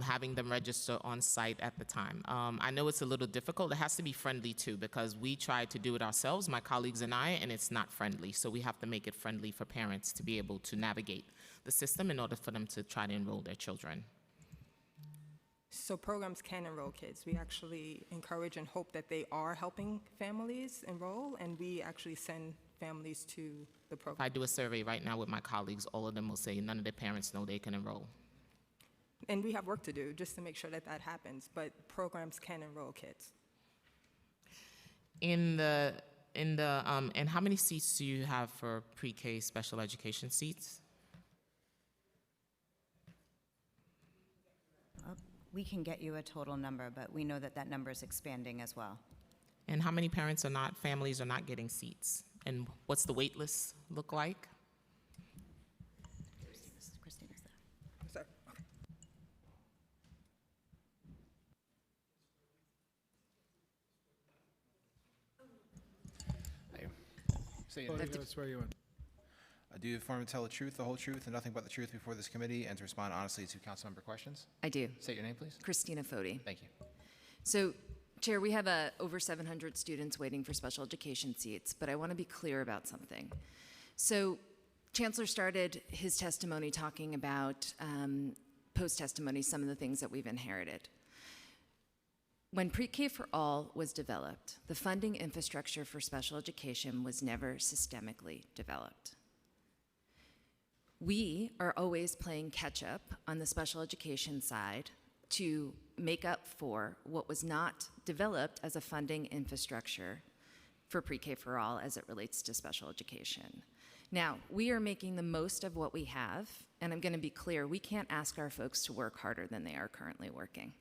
[SPEAKER 3] having them register on site at the time. I know it's a little difficult. It has to be friendly too, because we tried to do it ourselves, my colleagues and I, and it's not friendly. So we have to make it friendly for parents to be able to navigate the system in order for them to try to enroll their children.
[SPEAKER 11] So programs can enroll kids. We actually encourage and hope that they are helping families enroll, and we actually send families to the program.
[SPEAKER 3] If I do a survey right now with my colleagues, all of them will say none of their parents know they can enroll.
[SPEAKER 11] And we have work to do just to make sure that that happens, but programs can enroll kids.
[SPEAKER 3] And how many seats do you have for pre-K special education seats?
[SPEAKER 9] We can get you a total number, but we know that that number is expanding as well.
[SPEAKER 3] And how many families are not getting seats? And what's the wait list look like?
[SPEAKER 9] Christina's there.
[SPEAKER 11] Sorry.
[SPEAKER 5] Say
[SPEAKER 2] Oh,
[SPEAKER 5] your name.
[SPEAKER 2] I swear you would.
[SPEAKER 5] Do you affirm to tell the truth, the whole truth, and nothing but the truth before this committee, and to respond honestly to council member questions?
[SPEAKER 16] I do.
[SPEAKER 5] State your name, please.
[SPEAKER 16] Christina Foti.
[SPEAKER 5] Thank you.
[SPEAKER 16] So, Chair, we have over 700 students waiting for special education seats, but I want to be clear about something. So, Chancellor started his testimony talking about, post-testimony, some of the things that we've inherited. When Pre-K for All was developed, the funding infrastructure for special education was never systemically developed. We are always playing catch-up on the special education side to make up for what was not developed as a funding infrastructure for Pre-K for All as it relates to special education. Now, we are making the most of what we have, and I'm going to be clear, we can't ask our folks to work harder than they are currently working.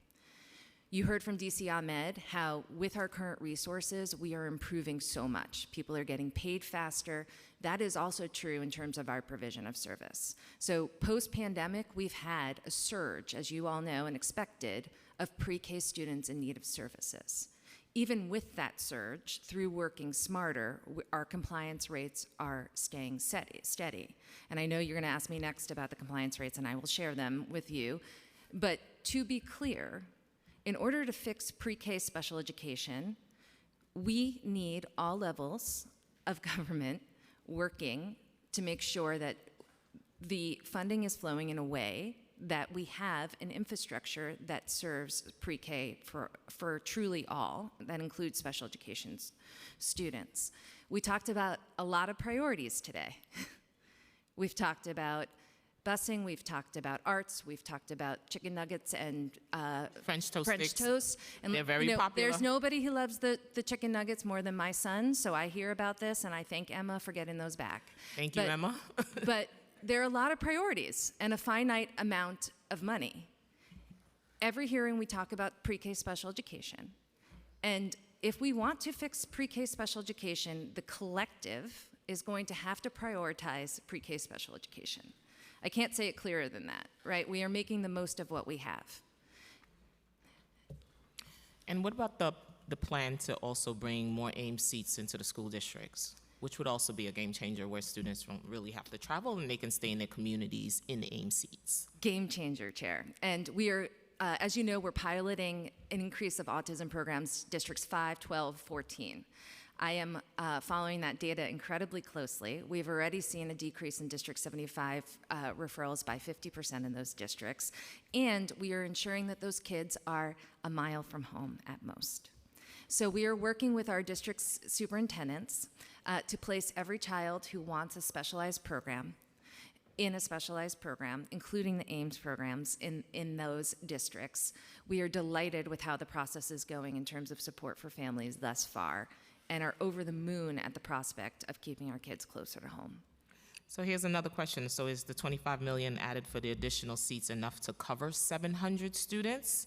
[SPEAKER 16] You heard from DC Ahmed how with our current resources, we are improving so much. People are getting paid faster. That is also true in terms of our provision of service. So post-pandemic, we've had a surge, as you all know and expected, of pre-K students in need of services. Even with that surge, through working smarter, our compliance rates are staying steady. And I know you're going to ask me next about the compliance rates, and I will share them with you. But to be clear, in order to fix pre-K special education, we need all levels of government working to make sure that the funding is flowing in a way that we have an infrastructure that serves pre-K for truly all, that includes special education students. We talked about a lot of priorities today. We've talked about busing, we've talked about arts, we've talked about chicken nuggets and
[SPEAKER 3] French toast sticks.
[SPEAKER 16] toast. And
[SPEAKER 3] they're very popular.
[SPEAKER 16] There's nobody who loves the chicken nuggets more than my son, so I hear about this and I thank Emma for getting those back.
[SPEAKER 3] Thank you, Emma.
[SPEAKER 16] But there are a lot of priorities and a finite amount of money. Every hearing we talk about pre-K special education. And if we want to fix pre-K special education, the collective is going to have to prioritize pre-K special education. I can't say it clearer than that, right? We are making the most of what we have.
[SPEAKER 3] And what about the plan to also bring more Ames seats into the school districts, which would also be a game changer where students don't really have to travel and they can stay in their communities in the Ames seats?
[SPEAKER 16] Game changer, Chair. And we are, as you know, we're piloting an increase of autism programs, districts 5, 12, 14. I am following that data incredibly closely. We've already seen a decrease in District 75 referrals by 50% in those districts, and we are ensuring that those kids are a mile from home at most. So we are working with our district's superintendents to place every child who wants a specialized program in a specialized program, including the Ames programs in those districts. We are delighted with how the process is going in terms of support for families thus far, and are over the moon at the prospect of keeping our kids closer to home.
[SPEAKER 3] So here's another question. So is the $25 million added for the additional seats enough to cover 700 students,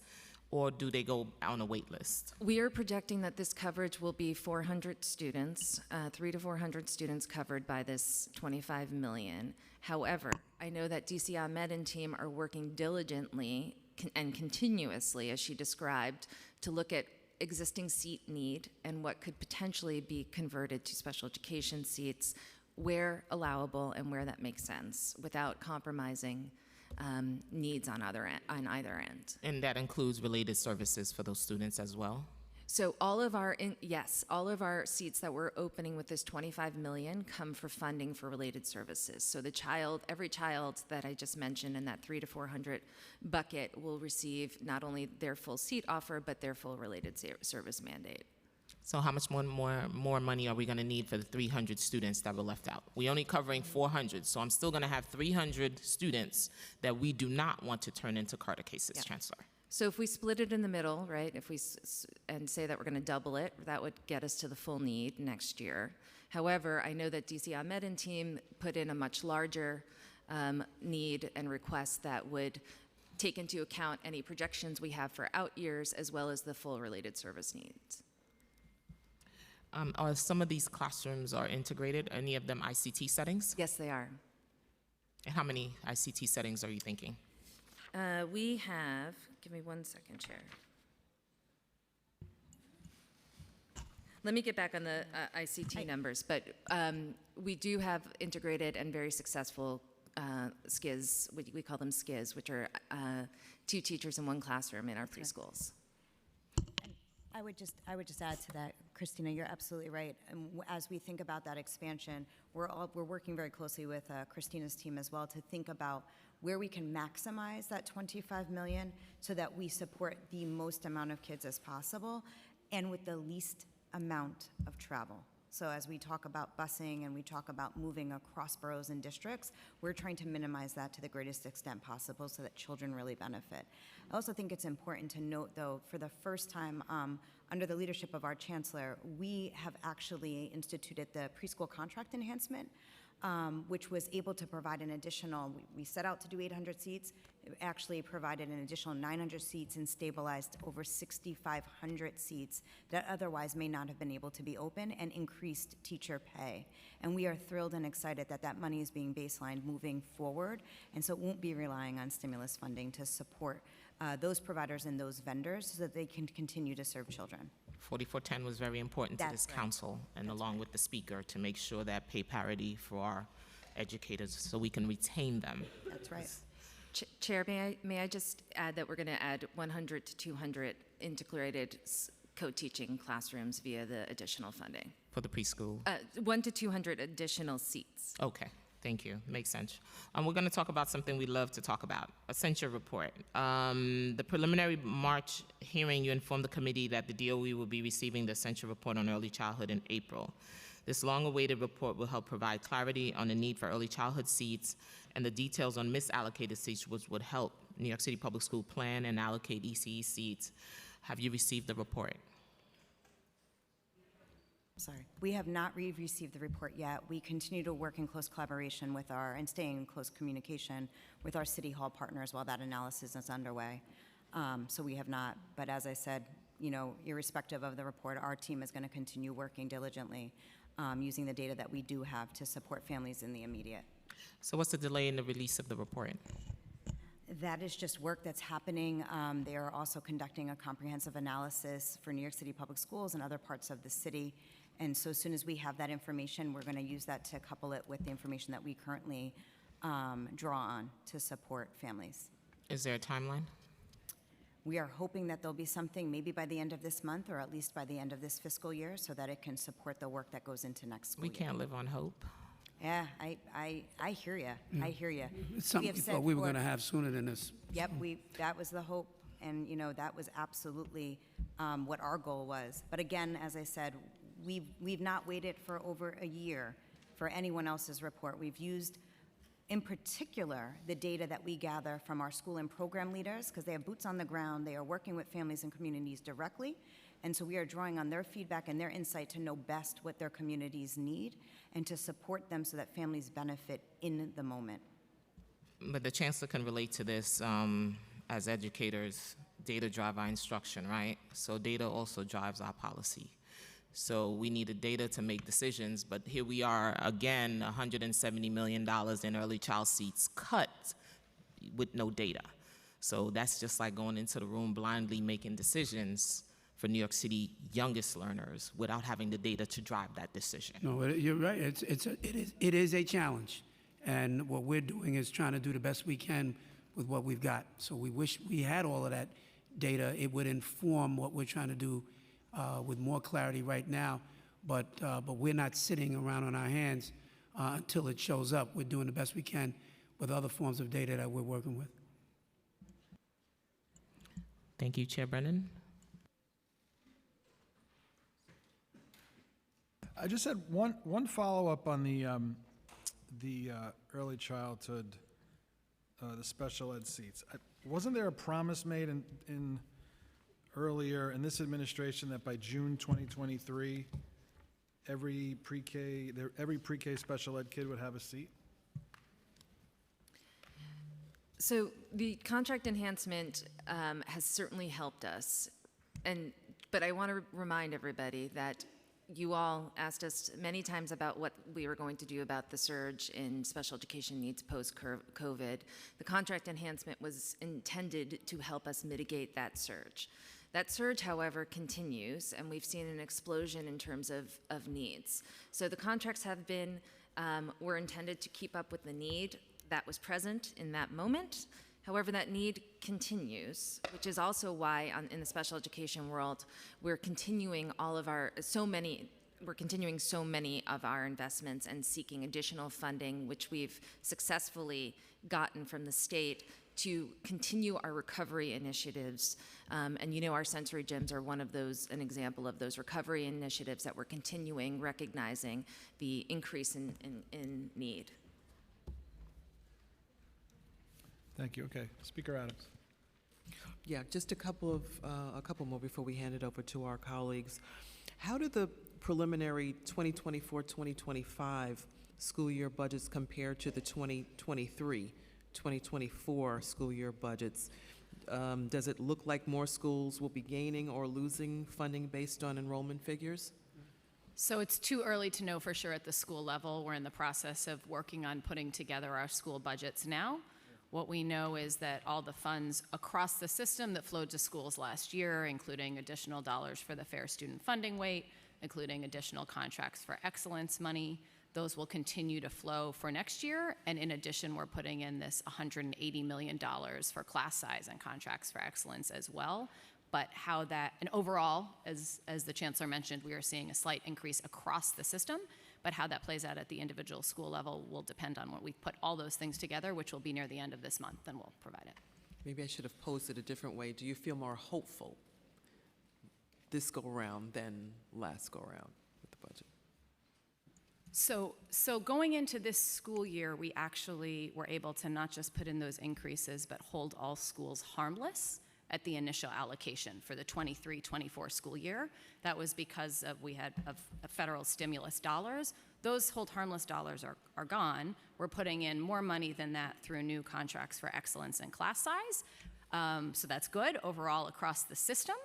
[SPEAKER 3] or do they go on a wait list?
[SPEAKER 16] We are projecting that this coverage will be 400 students, 300 to 400 students covered by this $25 million. However, I know that DC Ahmed and team are working diligently and continuously, as she described, to look at existing seat need and what could potentially be converted to special education seats where allowable and where that makes sense without compromising needs on either end.
[SPEAKER 3] And that includes related services for those students as well?
[SPEAKER 16] So all of our, all of our seats that we're opening with this $25 million come for funding for related services. So every child that I just mentioned in that 300 to 400 bucket will receive not only their full seat offer, but their full related service mandate.
[SPEAKER 3] So how much more money are we going to need for the 300 students that were left out? We're only covering 400, so I'm still going to have 300 students that we do not want to turn into Carter cases,
[SPEAKER 16] Yeah.
[SPEAKER 3] Chancellor.
[SPEAKER 16] So if we split it in the middle, right, if we and say that we're going to double it, that would get us to the full need next year. However, I know that DC Ahmed and team put in a much larger need and request that would take into account any projections we have for out years as well as the full related service needs.
[SPEAKER 3] Are some of these classrooms are integrated? Any of them ICT settings?
[SPEAKER 16] Yes, they are.
[SPEAKER 3] And how many ICT settings are you thinking?
[SPEAKER 16] We have, give me 1 second, Chair. Let me get back on the ICT numbers, but we do have integrated and very successful SKIS, we call them SKIS, which are 2 teachers in 1 classroom in our preschools.
[SPEAKER 9] I would just add to that, Christina, you're absolutely right. And as we think about that expansion, we're working very closely with Christina's team as well to think about where we can maximize that 25 million so that we support the most amount of kids as possible and with the least amount of travel. So as we talk about busing and we talk about moving across boroughs and districts, we're trying to minimize that to the greatest extent possible so that children really benefit. I also think it's important to note, though, for the first time under the leadership of our chancellor, we have actually instituted the preschool contract enhancement, which was able to provide an additional, we set out to do 800 seats, it actually provided an additional 900 seats and stabilized over 6,500 seats that otherwise may not have been able to be open and increased teacher pay. And we are thrilled and excited that that money is being baselined moving forward, and so it won't be relying on stimulus funding to support those providers and those vendors so that they can continue to serve children.
[SPEAKER 3] 4410 was very important to this
[SPEAKER 9] That's right.
[SPEAKER 3] council, and along with the speaker, to make sure that pay parity for our educators so we can retain them.
[SPEAKER 9] That's right.
[SPEAKER 16] Chair, may I just add that we're going to add 100 to 200 integrated co-teaching classrooms via the additional funding.
[SPEAKER 3] For the preschool?
[SPEAKER 16] 1 to 200 additional seats.
[SPEAKER 3] Okay, thank you. Makes sense. We're going to talk about something we love to talk about, a censure report. The preliminary March hearing, you informed the committee that the DOE will be receiving the censure report on early childhood in April. This long-awaited report will help provide clarity on the need for early childhood seats and the details on misallocated seats, which would help New York City Public School plan and allocate ECE seats. Have you received the report?
[SPEAKER 9] Sorry. We have not received the report yet. We continue to work in close collaboration with and stay in close communication with our City Hall partners while that analysis is underway. So we have not, but as I said, you know, irrespective of the report, our team is going to continue working diligently using the data that we do have to support families in the immediate.
[SPEAKER 3] So what's the delay in the release of the report?
[SPEAKER 9] That is just work that's happening. They are also conducting a comprehensive analysis for New York City Public Schools and other parts of the city. And so as soon as we have that information, we're going to use that to couple it with the information that we currently draw on to support families.
[SPEAKER 3] Is there a timeline?
[SPEAKER 9] We are hoping that there'll be something maybe by the end of this month or at least by the end of this fiscal year so that it can support the work that goes into next school
[SPEAKER 3] We
[SPEAKER 9] year.
[SPEAKER 3] can't live on hope.
[SPEAKER 9] Yeah, I hear you. I hear you.
[SPEAKER 6] It's something we thought we were going to have sooner than this.
[SPEAKER 9] Yep, that was the hope, and you know that was absolutely what our goal was. But again, as I said, we've not waited for over a year for anyone else's report. We've used, in particular, the data that we gather from our school and program leaders because they have boots on the ground. They are working with families and communities directly, and so we are drawing on their feedback and their insight to know best what their communities need and to support them so that families benefit in the moment.
[SPEAKER 3] But the chancellor can relate to this as educators. Data drive our instruction, right? So data also drives our policy. So we needed data to make decisions, but here we are again, $170 million in early child seats cut with no data. So that's just like going into the room blindly making decisions for New York City youngest learners without having the data to drive that decision.
[SPEAKER 6] No, you're right. It is a challenge, and what we're doing is trying to do the best we can with what we've got. So we wish we had all of that data. It would inform what we're trying to do with more clarity right now. But we're not sitting around on our hands until it shows up. We're doing the best we can with other forms of data that we're working with.
[SPEAKER 3] Thank you, Chair Brennan.
[SPEAKER 2] I just had one follow-up on the early childhood, the special ed seats. Wasn't there a promise made in earlier in this administration that by June 2023, every pre-K special ed kid would have a seat?
[SPEAKER 16] So the contract enhancement has certainly helped us, but I want to remind everybody that you all asked us many times about what we were going to do about the surge in special education needs post-COVID. The contract enhancement was intended to help us mitigate that surge. That surge, however, continues, and we've seen an explosion in terms of needs. So the contracts were intended to keep up with the need that was present in that moment, However, that need continues, which is also why in the special education world, we're continuing so many of our investments and seeking additional funding, which we've successfully gotten from the state to continue our recovery initiatives. And you know, our sensory gyms are an example of those recovery initiatives that we're continuing, recognizing the increase in need.
[SPEAKER 2] Thank you. Okay, Speaker Adams.
[SPEAKER 7] Yeah, just a couple more before we hand it over to our colleagues. How do the preliminary 2024-2025 school year budgets compare to the 2023-2024 school year budgets? Does it look like more schools will be gaining or losing funding based on enrollment figures?
[SPEAKER 8] So it's too early to know for sure at the school level. We're in the process of working on putting together our school budgets now. What we know is that all the funds across the system that flowed to schools last year, including additional dollars for the Fair Student Funding Weight, including additional contracts for excellence money, those will continue to flow for next year. And in addition, we're putting in this $180 million for class size and contracts for excellence as well. But how that, and overall, as the Chancellor mentioned, we are seeing a slight increase across the system. But how that plays out at the individual school level will depend on when we put all those things together, which will be near the end of this month, and we'll provide it.
[SPEAKER 7] Maybe I should have posed it a different way. Do you feel more hopeful this go around than last go around with the budget?
[SPEAKER 8] So going into this school year, we actually were able to not just put in those increases, but hold all schools harmless at the initial allocation for the 23-24 school year. That was because we had federal stimulus dollars. Those hold harmless dollars are gone. We're putting in more money than that through new contracts for excellence and class size. So that's good overall across the system.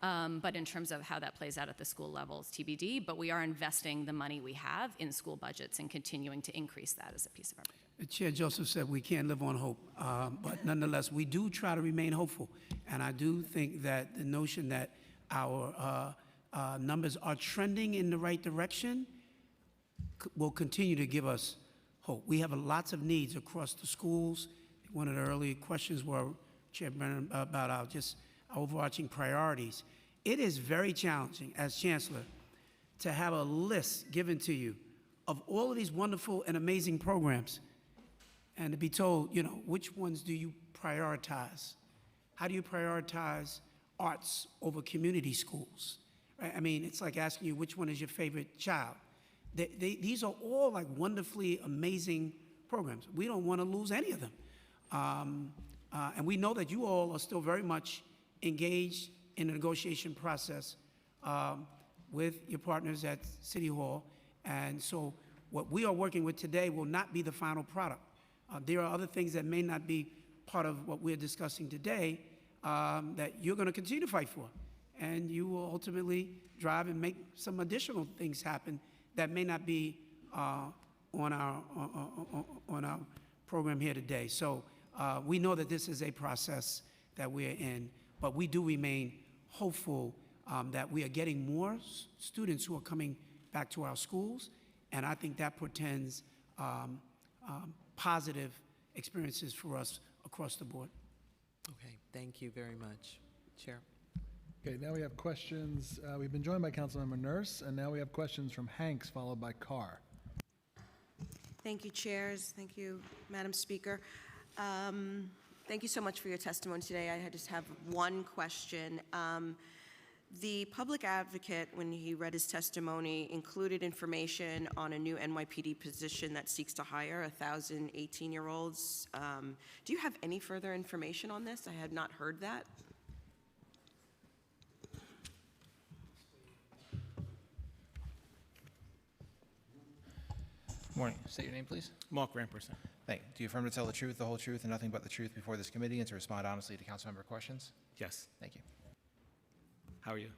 [SPEAKER 8] But in terms of how that plays out at the school level is TBD, but we are investing the money we have in school budgets and continuing to increase that as a piece of our budget.
[SPEAKER 6] Chair Joseph said we can't live on hope, but nonetheless, we do try to remain hopeful. And I do think that the notion that our numbers are trending in the right direction will continue to give us hope. We have lots of needs across the schools. One of the earlier questions were, Chair Brennan, about our overarching priorities. It is very challenging as Chancellor to have a list given to you of all of these wonderful and amazing programs and to be told, which ones do you prioritize? How do you prioritize arts over community schools? Right? I mean, it's like asking you which one is your favorite child. These are all like wonderfully amazing programs. We don't want to lose any of them. And we know that you all are still very much engaged in the negotiation process with your partners at City Hall. And so what we are working with today will not be the final product. There are other things that may not be part of what we're discussing today that you're going to continue to fight for. And you will ultimately drive and make some additional things happen that may not be on our program here today. So we know that this is a process that we're in, but we do remain hopeful that we are getting more students who are coming back to our schools, and I think that portends positive experiences for us across the board.
[SPEAKER 7] Okay, thank you very much. Chair.
[SPEAKER 2] Okay, now we have questions. We've been joined by Councilmember Nurse, and now we have questions from Hanks, followed by Carr.
[SPEAKER 17] Thank you, chairs. Thank you, Madam Speaker. Thank you so much for your testimony today. I just have one question. The public advocate, when he read his testimony, included information on a new NYPD position that seeks to hire 1,000 18-year-olds. Do you have any further information on this? I had not heard that.
[SPEAKER 5] Morning. State your name, please.
[SPEAKER 18] Mark Ramperson.
[SPEAKER 5] Thank you. Do you affirm to tell the truth, the whole truth, and nothing but the truth before this committee and to respond honestly to council member questions?
[SPEAKER 18] Yes.
[SPEAKER 5] Thank you.
[SPEAKER 18] How are you?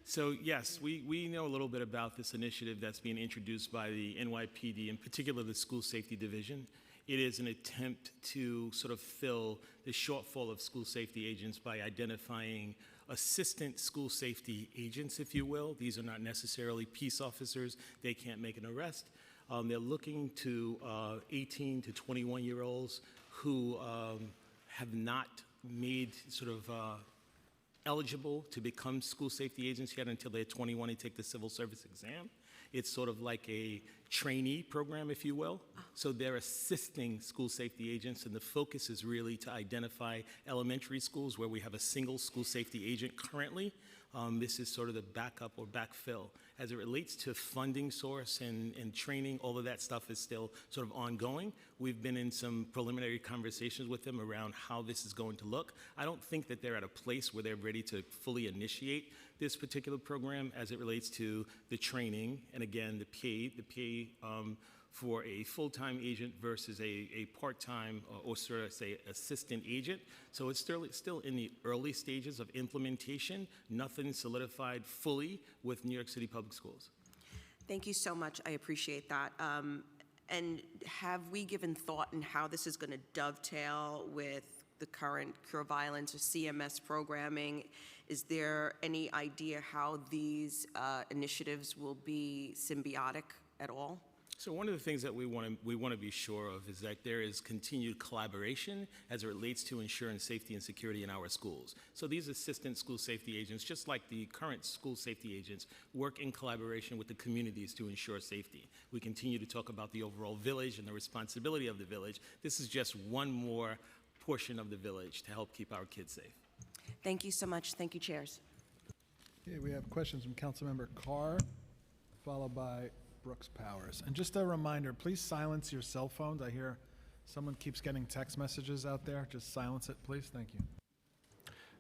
[SPEAKER 18] So yes, we know a little bit about this initiative that's being introduced by the NYPD, in particular the School Safety Division. It is an attempt to sort of fill the shortfall of school safety agents by identifying assistant school safety agents, if you will. These are not necessarily peace officers. They can't make an arrest. They're looking to 18 to 21-year-olds who have not made sort of eligible to become school safety agents yet until they're 21 and take the civil service exam. It's sort of like a trainee program, if you will. So they're assisting school safety agents, and the focus is really to identify elementary schools where we have a single school safety agent currently. This is sort of the backup or backfill. As it relates to funding source and training, all of that stuff is still sort of ongoing. We've been in some preliminary conversations with them around how this is going to look. I don't think that they're at a place where they're ready to fully initiate this particular program as it relates to the training and, again, the pay for a full-time agent versus a part-time or sort of say assistant agent. So it's still in the early stages of implementation, nothing solidified fully with New York City Public Schools.
[SPEAKER 17] Thank you so much. I appreciate that. And have we given thought in how this is going to dovetail with the current Cure Violence or CMS programming? Is there any idea how these initiatives will be symbiotic at all?
[SPEAKER 18] So one of the things that we want to be sure of is that there is continued collaboration as it relates to ensuring safety and security in our schools. So these assistant school safety agents, just like the current school safety agents, work in collaboration with the communities to ensure safety. We continue to talk about the overall village and the responsibility of the village. This is just one more portion of the village to help keep our kids safe.
[SPEAKER 17] Thank you so much. Thank you, chairs.
[SPEAKER 2] Okay, we have questions from Councilmember Carr, followed by Brooks Powers. And just a reminder, please silence your cell phones. I hear someone keeps getting text messages out there. Just silence it, please. Thank you.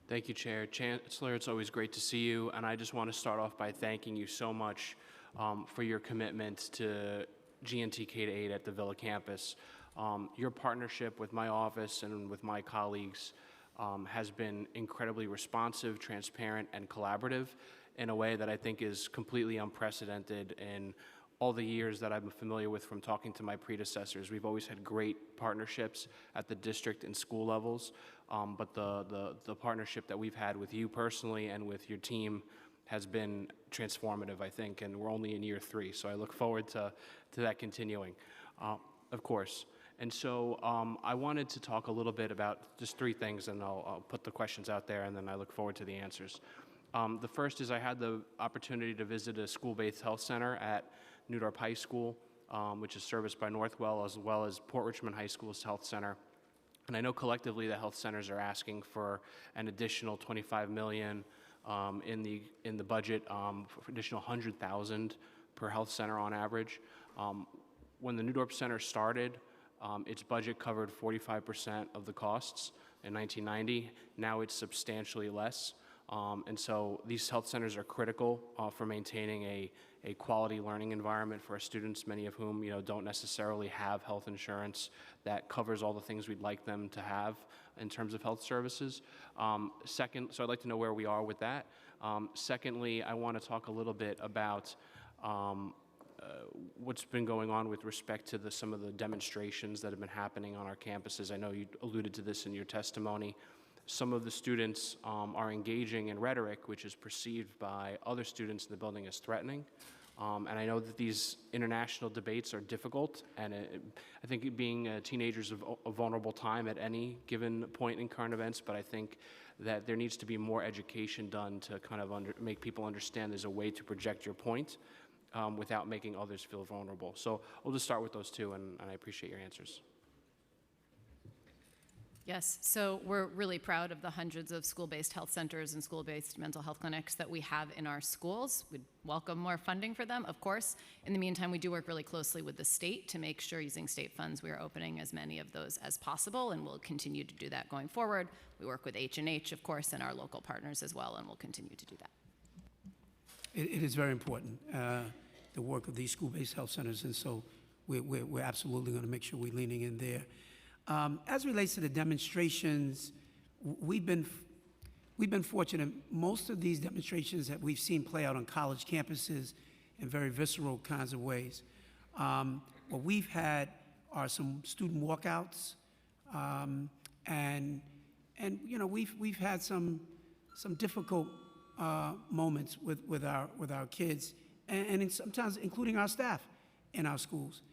[SPEAKER 19] Thank you, Chair. Chancellor, it's always great to see you, and I just want to start off by thanking you so much for your commitment to GNT K-8 at the Villa campus. Your partnership with my office and with my colleagues has been incredibly responsive, transparent, and collaborative in a way that I think is completely unprecedented in all the years that I'm familiar with from talking to my predecessors. We've always had great partnerships at the district and school levels, but the partnership that we've had with you personally and with your team has been transformative, I think, and we're only in year 3, so I look forward to that continuing, of course. And so I wanted to talk a little bit about just 3 things, and I'll put the questions out there, and then I look forward to the answers. The first is I had the opportunity to visit a school-based health center at Newdorp High School, which is serviced by Northwell, as well as Port Richmond High School's health center. And I know collectively the health centers are asking for an additional $25 million in the budget, for additional $100,000 per health center on average. When the Newdorp Center started, its budget covered 45% of the costs in 1990. Now it's substantially less. And so these health centers are critical for maintaining a quality learning environment for our students, many of whom don't necessarily have health insurance that covers all the things we'd like them to have in terms of health services. Second, so I'd like to know where we are with that. Secondly, I want to talk a little bit about what's been going on with respect to some of the demonstrations that have been happening on our campuses. I know you alluded to this in your testimony. Some of the students are engaging in rhetoric which is perceived by other students in the building as threatening. And I know that these international debates are difficult, and I think being teenagers is a vulnerable time at any given point in current events, but I think that there needs to be more education done to kind of make people understand there's a way to project your point without making others feel vulnerable. So we'll just start with those 2, and I appreciate your answers.
[SPEAKER 8] Yes, so we're really proud of the hundreds of school-based health centers and school-based mental health clinics that we have in our schools. We'd welcome more funding for them, of course. In the meantime, we do work really closely with the state to make sure, using state funds, we are opening as many of those as possible, and we'll continue to do that going forward. We work with H&H, of course, and our local partners as well, and we'll continue to do that.
[SPEAKER 6] It is very important, the work of these school-based health centers, and so we're absolutely going to make sure we're leaning in there. As it relates to the demonstrations, we've been fortunate. Most of these demonstrations that we've seen play out on college campuses in very visceral kinds of ways. What we've had are some student walkouts, and we've had some difficult moments with our kids, and sometimes including our staff in our schools.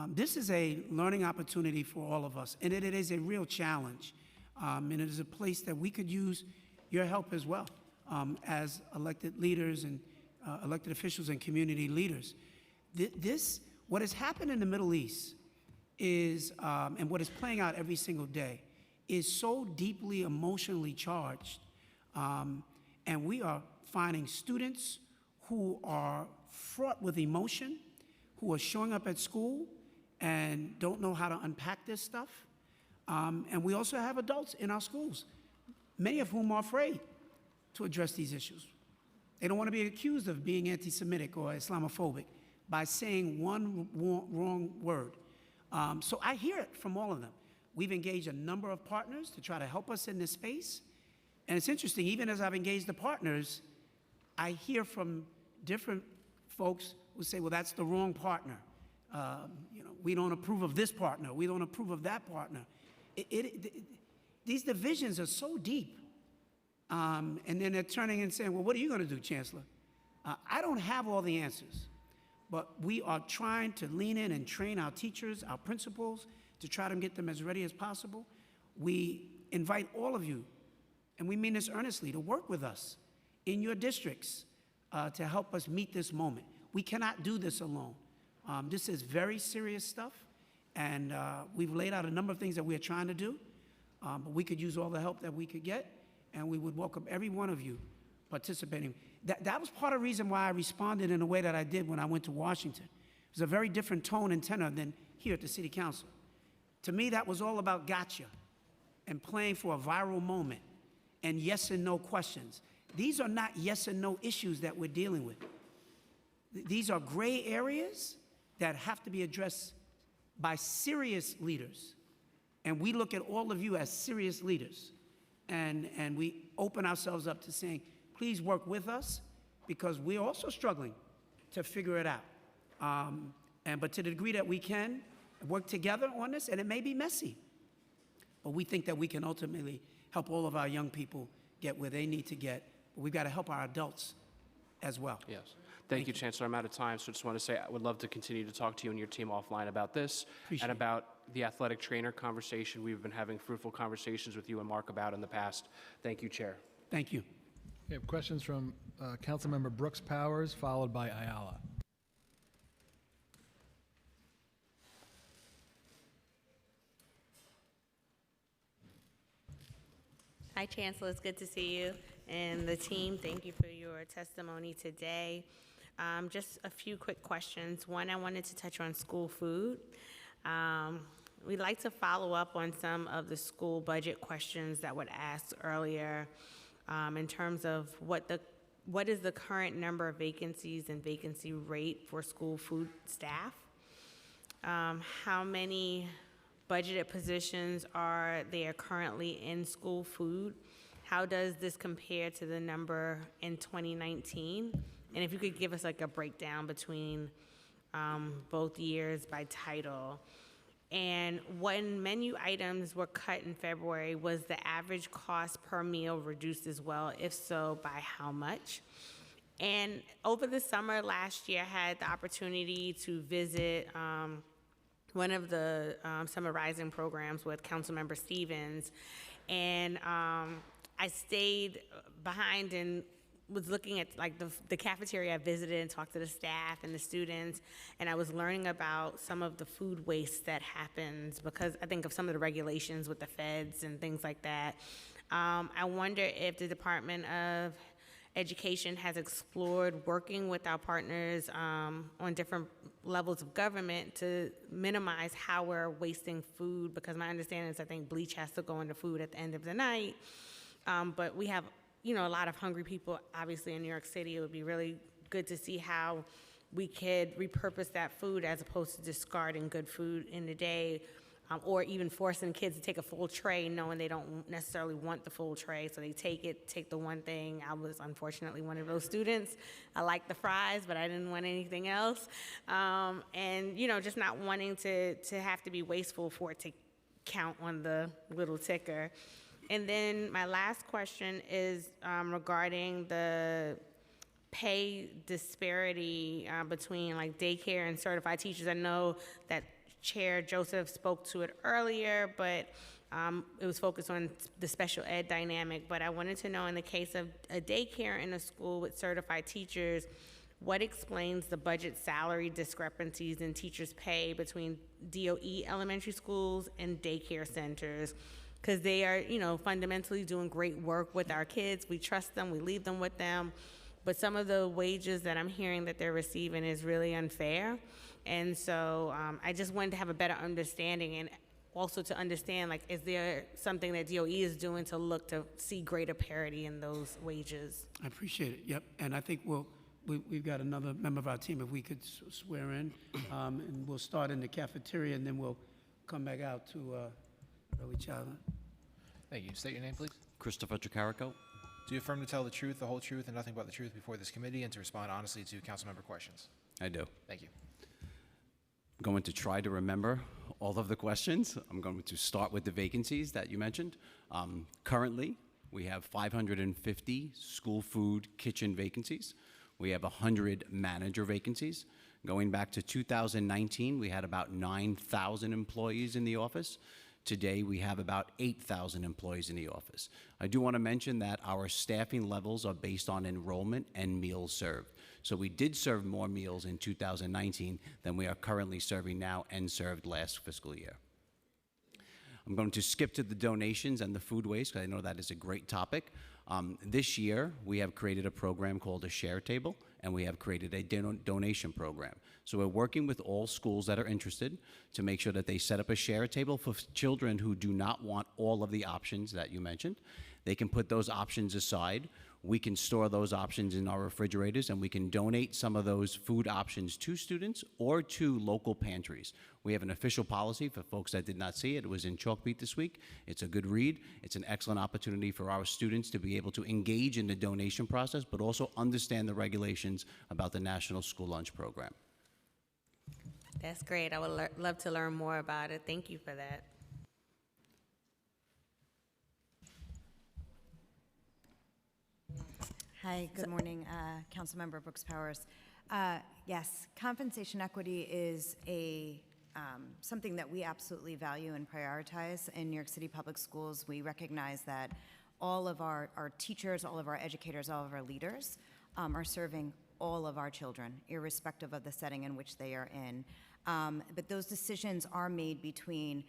[SPEAKER 6] This is a learning opportunity for all of us, and it is a real challenge. And it is a place that we could use your help as well as elected leaders and elected officials and community leaders. What has happened in the Middle East is, and what is playing out every single day, is so deeply emotionally charged. And we are finding students who are fraught with emotion, who are showing up at school and don't know how to unpack this stuff. And we also have adults in our schools, many of whom are afraid to address these issues. They don't want to be accused of being anti-Semitic or Islamophobic by saying one wrong word. So I hear it from all of them. We've engaged a number of partners to try to help us in this space. And it's interesting, even as I've engaged the partners, I hear from different folks who say, well, that's the wrong partner. We don't approve of this partner. We don't approve of that partner. These divisions are so deep. And then they're turning and saying, well, what are you going to do, Chancellor? I don't have all the answers, but we are trying to lean in and train our teachers, our principals, to try to get them as ready as possible. We invite all of you, and we mean this earnestly, to work with us in your districts to help us meet this moment. We cannot do this alone. This is very serious stuff, and we've laid out a number of things that we're trying to do, but we could use all the help that we could get, and we would welcome every one of you participating. That was part of the reason why I responded in the way that I did when I went to Washington. It was a very different tone and tenor than here at the City Council. To me, that was all about gotcha and playing for a viral moment and yes and no questions. These are not yes and no issues that we're dealing with. These are gray areas that have to be addressed by serious leaders. And we look at all of you as serious leaders. And we open ourselves up to saying, please work with us, because we're also struggling to figure it out. But to the degree that we can, work together on this, and it may be messy, but we think that we can ultimately help all of our young people get where they need to get. But we've got to help our adults as well.
[SPEAKER 19] Yes. Thank you, Chancellor. I'm out of time, so just want to say I would love to continue to talk to you and your team offline about this and about the athletic trainer conversation. We've been having fruitful conversations with you and Mark about in the past. Thank you, Chair.
[SPEAKER 6] Thank you.
[SPEAKER 2] We have questions from Councilmember Brooks Powers, followed by Ayala.
[SPEAKER 20] Hi, Chancellor. It's good to see you and the team. Thank you for your testimony today. Just a few quick questions. One, I wanted to touch on school food. We'd like to follow up on some of the school budget questions that were asked earlier in terms of what is the current number of vacancies and vacancy rate for school food staff? How many budgeted positions are there currently in school food? How does this compare to the number in 2019? And if you could give us like a breakdown between both years by title. And when menu items were cut in February, was the average cost per meal reduced as well? If so, by how much? And over the summer last year, I had the opportunity to visit one of the Summer Rising programs with Councilmember Stevens. And I stayed behind and was looking at like the cafeteria. I visited and talked to the staff and the students, and I was learning about some of the food waste that happens because I think of some of the regulations with the feds and things like that. I wonder if the Department of Education has explored working with our partners on different levels of government to minimize how we're wasting food, because my understanding is I think bleach has to go into food at the end of the night. But we have a lot of hungry people, obviously, in New York City. It would be really good to see how we could repurpose that food as opposed to discarding good food in the day, or even forcing kids to take a full tray knowing they don't necessarily want the full tray, so they take the one thing. I was unfortunately one of those students. I liked the fries, but I didn't want anything else. And, just not wanting to have to be wasteful for it to count on the little ticker. And then my last question is regarding the pay disparity between like daycare and certified teachers. I know that Chair Joseph spoke to it earlier, but It was focused on the special ed dynamic, but I wanted to know in the case of a daycare in a school with certified teachers, what explains the budget salary discrepancies in teachers' pay between DOE elementary schools and daycare centers? Because they are, fundamentally doing great work with our kids. We trust them, we leave them with them. But some of the wages that I'm hearing that they're receiving is really unfair. And so I just wanted to have a better understanding and also to understand, is there something that DOE is doing to look to see greater parity in those wages?
[SPEAKER 6] I appreciate it, yep. And I think we've got another member of our team, if we could swear in, and we'll start in the cafeteria, and then we'll come back out to early childhood.
[SPEAKER 5] Thank you. State your name, please.
[SPEAKER 21] Christopher Tricarico.
[SPEAKER 5] Do you affirm to tell the truth, the whole truth, and nothing but the truth before this committee, and to respond honestly to council member questions?
[SPEAKER 21] I do.
[SPEAKER 5] Thank you.
[SPEAKER 21] I'm going to try to remember all of the questions. I'm going to start with the vacancies that you mentioned. Currently, we have 550 school food kitchen vacancies. We have 100 manager vacancies. Going back to 2019, we had about 9,000 employees in the office. Today, we have about 8,000 employees in the office. I do want to mention that our staffing levels are based on enrollment and meals served. So we did serve more meals in 2019 than we are currently serving now and served last fiscal year. I'm going to skip to the donations and the food waste because I know that is a great topic. This year, we have created a program called a Share Table, and we have created a donation program. So we're working with all schools that are interested to make sure that they set up a Share Table for children who do not want all of the options that you mentioned. They can put those options aside. We can store those options in our refrigerators, and we can donate some of those food options to students or to local pantries. We have an official policy for folks that did not see it. It was in Chalkbeat this week. It's a good read. It's an excellent opportunity for our students to be able to engage in the donation process, but also understand the regulations about the National School Lunch Program.
[SPEAKER 20] That's great. I would love to learn more about it. Thank you for that.
[SPEAKER 9] Hi, good morning, Councilmember Brooks Powers. Yes, compensation equity is something that we absolutely value and prioritize in New York City Public Schools. We recognize that all of our teachers, all of our educators, all of our leaders are serving all of our children, irrespective of the setting in which they are in. But those decisions are made between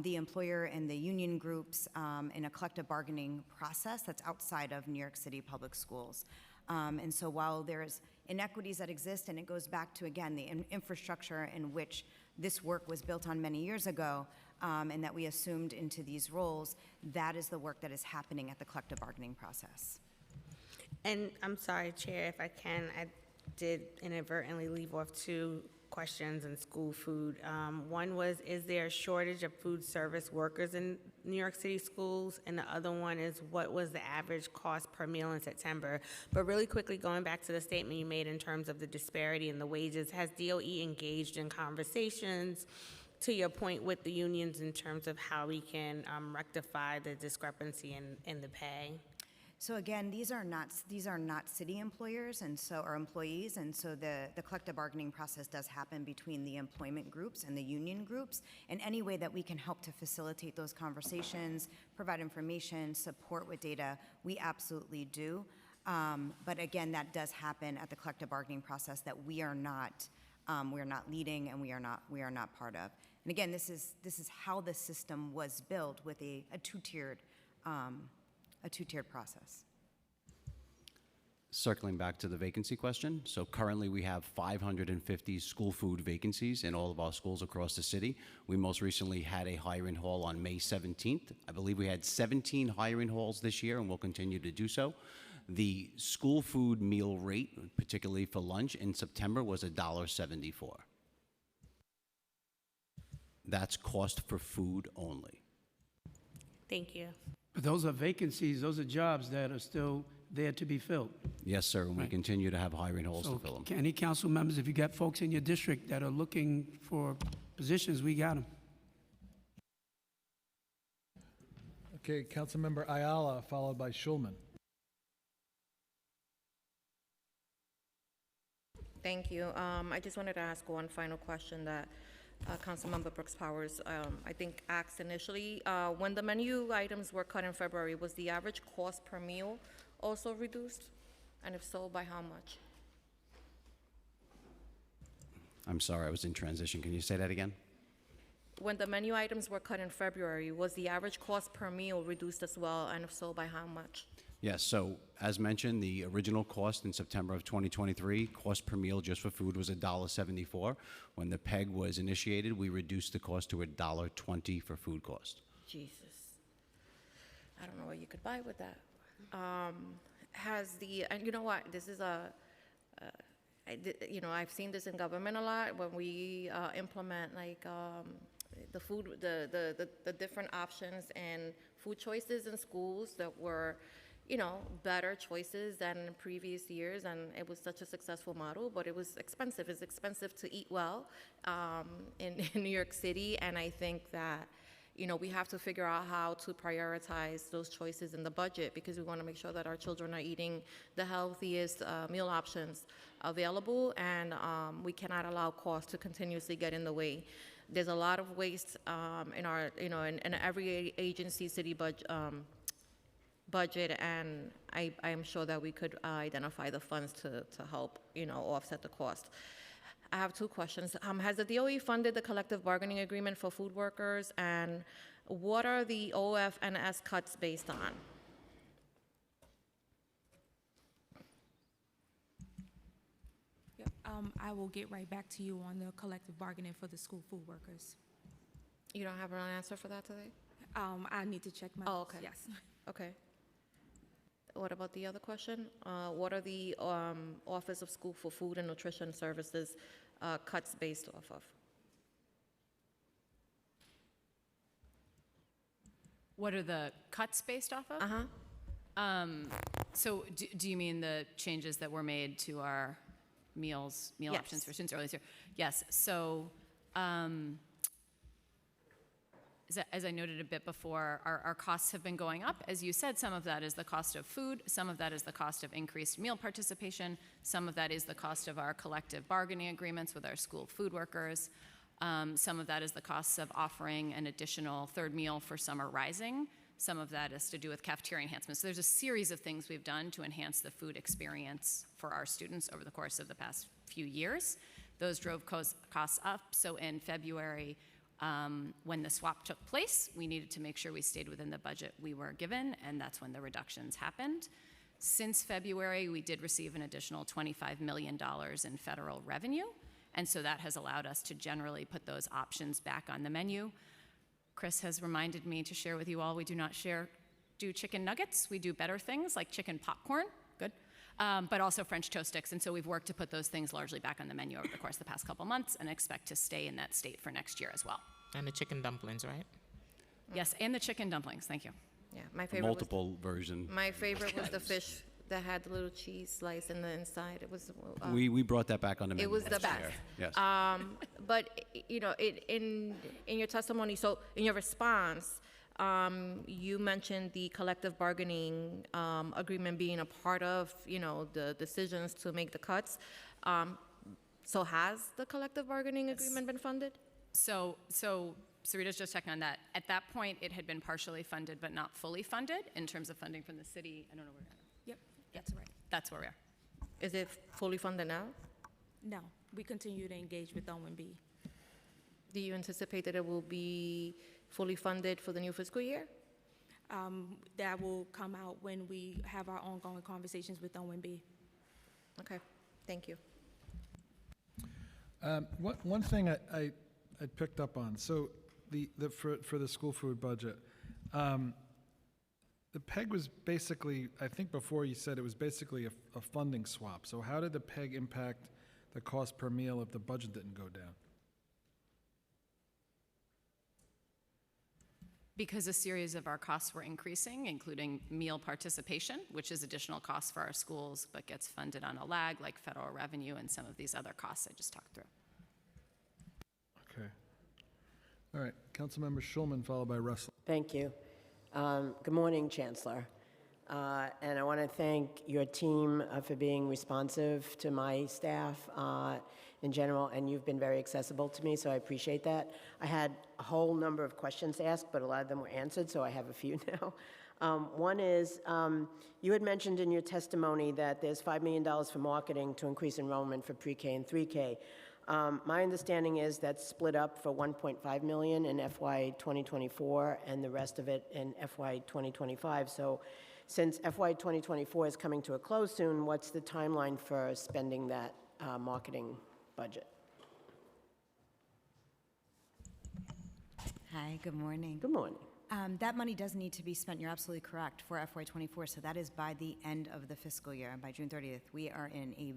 [SPEAKER 9] the employer and the union groups in a collective bargaining process that's outside of New York City Public Schools. And so while there's inequities that exist, and it goes back to, again, the infrastructure in which this work was built on many years ago, and that we assumed into these roles, that is the work that is happening at the collective bargaining process.
[SPEAKER 20] And I'm sorry, Chair, if I can, I did inadvertently leave off two questions in school food. One was, is there a shortage of food service workers in New York City schools? And the other one is, what was the average cost per meal in September? But really quickly, going back to the statement you made in terms of the disparity in the wages, has DOE engaged in conversations, to your point, with the unions in terms of how we can rectify the discrepancy in the pay?
[SPEAKER 9] So again, these are not city employers or employees, and so the collective bargaining process does happen between the employment groups and the union groups. And any way that we can help to facilitate those conversations, provide information, support with data, we absolutely do. But again, that does happen at the collective bargaining process that we are not leading and we are not part of. And again, this is how the system was built with a two-tiered process.
[SPEAKER 21] Circling back to the vacancy question, so currently we have 550 school food vacancies in all of our schools across the city. We most recently had a hiring haul on May 17th. I believe we had 17 hiring hauls this year, and we'll continue to do so. The school food meal rate, particularly for lunch, in September was $1.74. That's cost for food only.
[SPEAKER 20] Thank you.
[SPEAKER 6] But those are vacancies, those are jobs that are still there to be filled.
[SPEAKER 21] Yes, sir, and we continue to have hiring halls to fill them.
[SPEAKER 6] Any council members, if you got folks in your district that are looking for positions, we got them.
[SPEAKER 2] Okay, Councilmember Ayala, followed by Schulman.
[SPEAKER 22] Thank you. I just wanted to ask one final question that
[SPEAKER 1] Councilmember Brooks Powers, I think, asked initially, when the menu items were cut in February, was the average cost per meal also reduced? And if so, by how much?
[SPEAKER 21] I'm sorry, I was in transition. Can you say that again?
[SPEAKER 1] When the menu items were cut in February, was the average cost per meal reduced as well? And if so, by how much?
[SPEAKER 21] Yes, so as mentioned, the original cost in September of 2023, cost per meal just for food was $1.74. When the PEG was initiated, we reduced the cost to $1.20 for food cost.
[SPEAKER 1] Jesus. I don't know what you could buy with that. And you know what, this is I've seen this in government a lot when we implement like the food, the different options and food choices in schools that were, better choices than in previous years, and it was such a successful model, but it was expensive. It's expensive to eat well in New York City, and I think that, we have to figure out how to prioritize those choices in the budget because we want to make sure that our children are eating the healthiest meal options available, and we cannot allow cost to continuously get in the way. There's a lot of waste in our, in every agency, city budget, and I am sure that we could identify the funds to help, offset the cost. I have two questions. Has the DOE funded the collective bargaining agreement for food workers, and what are the OF&S cuts based on?
[SPEAKER 13] Yep. I will get right back to you on the collective bargaining for the school food workers.
[SPEAKER 1] You don't have an answer for that today?
[SPEAKER 13] I need to check my.
[SPEAKER 1] Oh, okay.
[SPEAKER 13] Yes.
[SPEAKER 1] Okay. What about the other question? What are the Office of School for Food and Nutrition Services cuts based off of?
[SPEAKER 8] What are the cuts based off of? So do you mean the changes that were made to our meal
[SPEAKER 1] Yes.
[SPEAKER 8] options for students earlier this year? Yes. So as I noted a bit before, our costs have been going up. As you said, some of that is the cost of food, some of that is the cost of increased meal participation, some of that is the cost of our collective bargaining agreements with our school food workers, some of that is the costs of offering an additional third meal for Summer Rising, some of that is to do with cafeteria enhancements. So there's a series of things we've done to enhance the food experience for our students over the course of the past few years. Those drove costs up, so in February, when the swap took place, we needed to make sure we stayed within the budget we were given, and that's when the reductions happened. Since February, we did receive an additional $25 million in federal revenue, and so that has allowed us to generally put those options back on the menu. Chris has reminded me to share with you all, we do not do chicken nuggets. We do better things like chicken popcorn, good, but also French toast sticks. And so we've worked to put those things largely back on the menu over the course of the past couple months and expect to stay in that state for next year as well.
[SPEAKER 3] And the chicken dumplings, right?
[SPEAKER 8] Yes, and the chicken dumplings, thank you.
[SPEAKER 1] Yeah, my favorite
[SPEAKER 21] Multiple version.
[SPEAKER 1] My favorite was the fish that had the little cheese slice in the inside. It was.
[SPEAKER 21] We brought that back on the menu.
[SPEAKER 1] It was the
[SPEAKER 21] last
[SPEAKER 1] best.
[SPEAKER 21] year. Yes.
[SPEAKER 1] But in your testimony, so in your response, you mentioned the collective bargaining agreement being a part of the decisions to make the cuts. So has the collective bargaining agreement been funded?
[SPEAKER 8] So Sarita's just checking on that. At that point, it had been partially funded, but not fully funded in terms of funding from the city. I don't know where we are.
[SPEAKER 13] Yep, that's right.
[SPEAKER 8] That's where we are.
[SPEAKER 1] Is it fully funded now?
[SPEAKER 13] No, we continue to engage with OMB.
[SPEAKER 1] Do you anticipate that it will be fully funded for the new fiscal year?
[SPEAKER 13] That will come out when we have our ongoing conversations with OMB.
[SPEAKER 1] Okay, thank you.
[SPEAKER 2] One thing I picked up on, so for the school food budget, the PEG was basically, I think before you said it was basically a funding swap. So how did the PEG impact the cost per meal if the budget didn't go down?
[SPEAKER 8] Because a series of our costs were increasing, including meal participation, which is additional costs for our schools, but gets funded on a lag, like federal revenue and some of these other costs I just talked through.
[SPEAKER 2] Okay. All right, Councilmember Schulman, followed by Russell.
[SPEAKER 22] Thank you. Good morning, Chancellor. And I want to thank your team for being responsive to my staff in general, and you've been very accessible to me, so I appreciate that. I had a whole number of questions to ask, but a lot of them were answered, so I have a few now. One is, you had mentioned in your testimony that there's $5 million for marketing to increase enrollment for pre-K and 3K. My understanding is that's split up for $1.5 million in FY 2024 and the rest of it in FY 2025. So since FY 2024 is coming to a close soon, what's the timeline for spending that marketing budget?
[SPEAKER 9] Hi, good morning.
[SPEAKER 22] Good morning.
[SPEAKER 9] That money does need to be spent, you're absolutely correct, for FY24, so that is by the end of the fiscal year, by June 30th. We are in a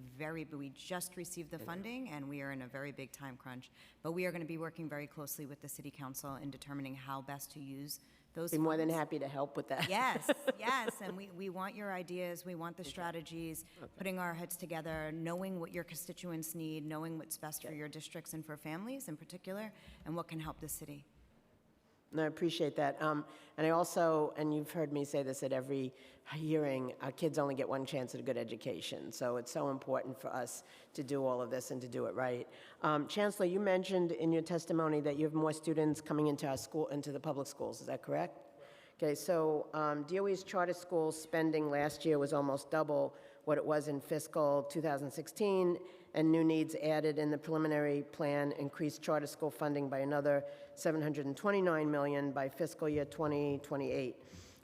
[SPEAKER 9] we just received the funding, and we are in a very big time crunch. But we are going to be working very closely with the City Council in determining how best to use those
[SPEAKER 22] Be more than
[SPEAKER 9] funds.
[SPEAKER 22] happy to help with that.
[SPEAKER 9] Yes, yes, and we want your ideas, we want the strategies, putting our heads together, knowing what your constituents need, knowing what's best for your districts and for families in particular, and what can help the city.
[SPEAKER 22] No, I appreciate that. And I also, and you've heard me say this at every hearing, kids only get one chance at a good education. So it's so important for us to do all of this and to do it right. Chancellor, you mentioned in your testimony that you have more students coming into our school, into the public schools. Is that correct? Okay, so DOE's charter school spending last year was almost double what it was in fiscal 2016, and new needs added in the preliminary plan increased charter school funding by another $729 million by fiscal year 2028.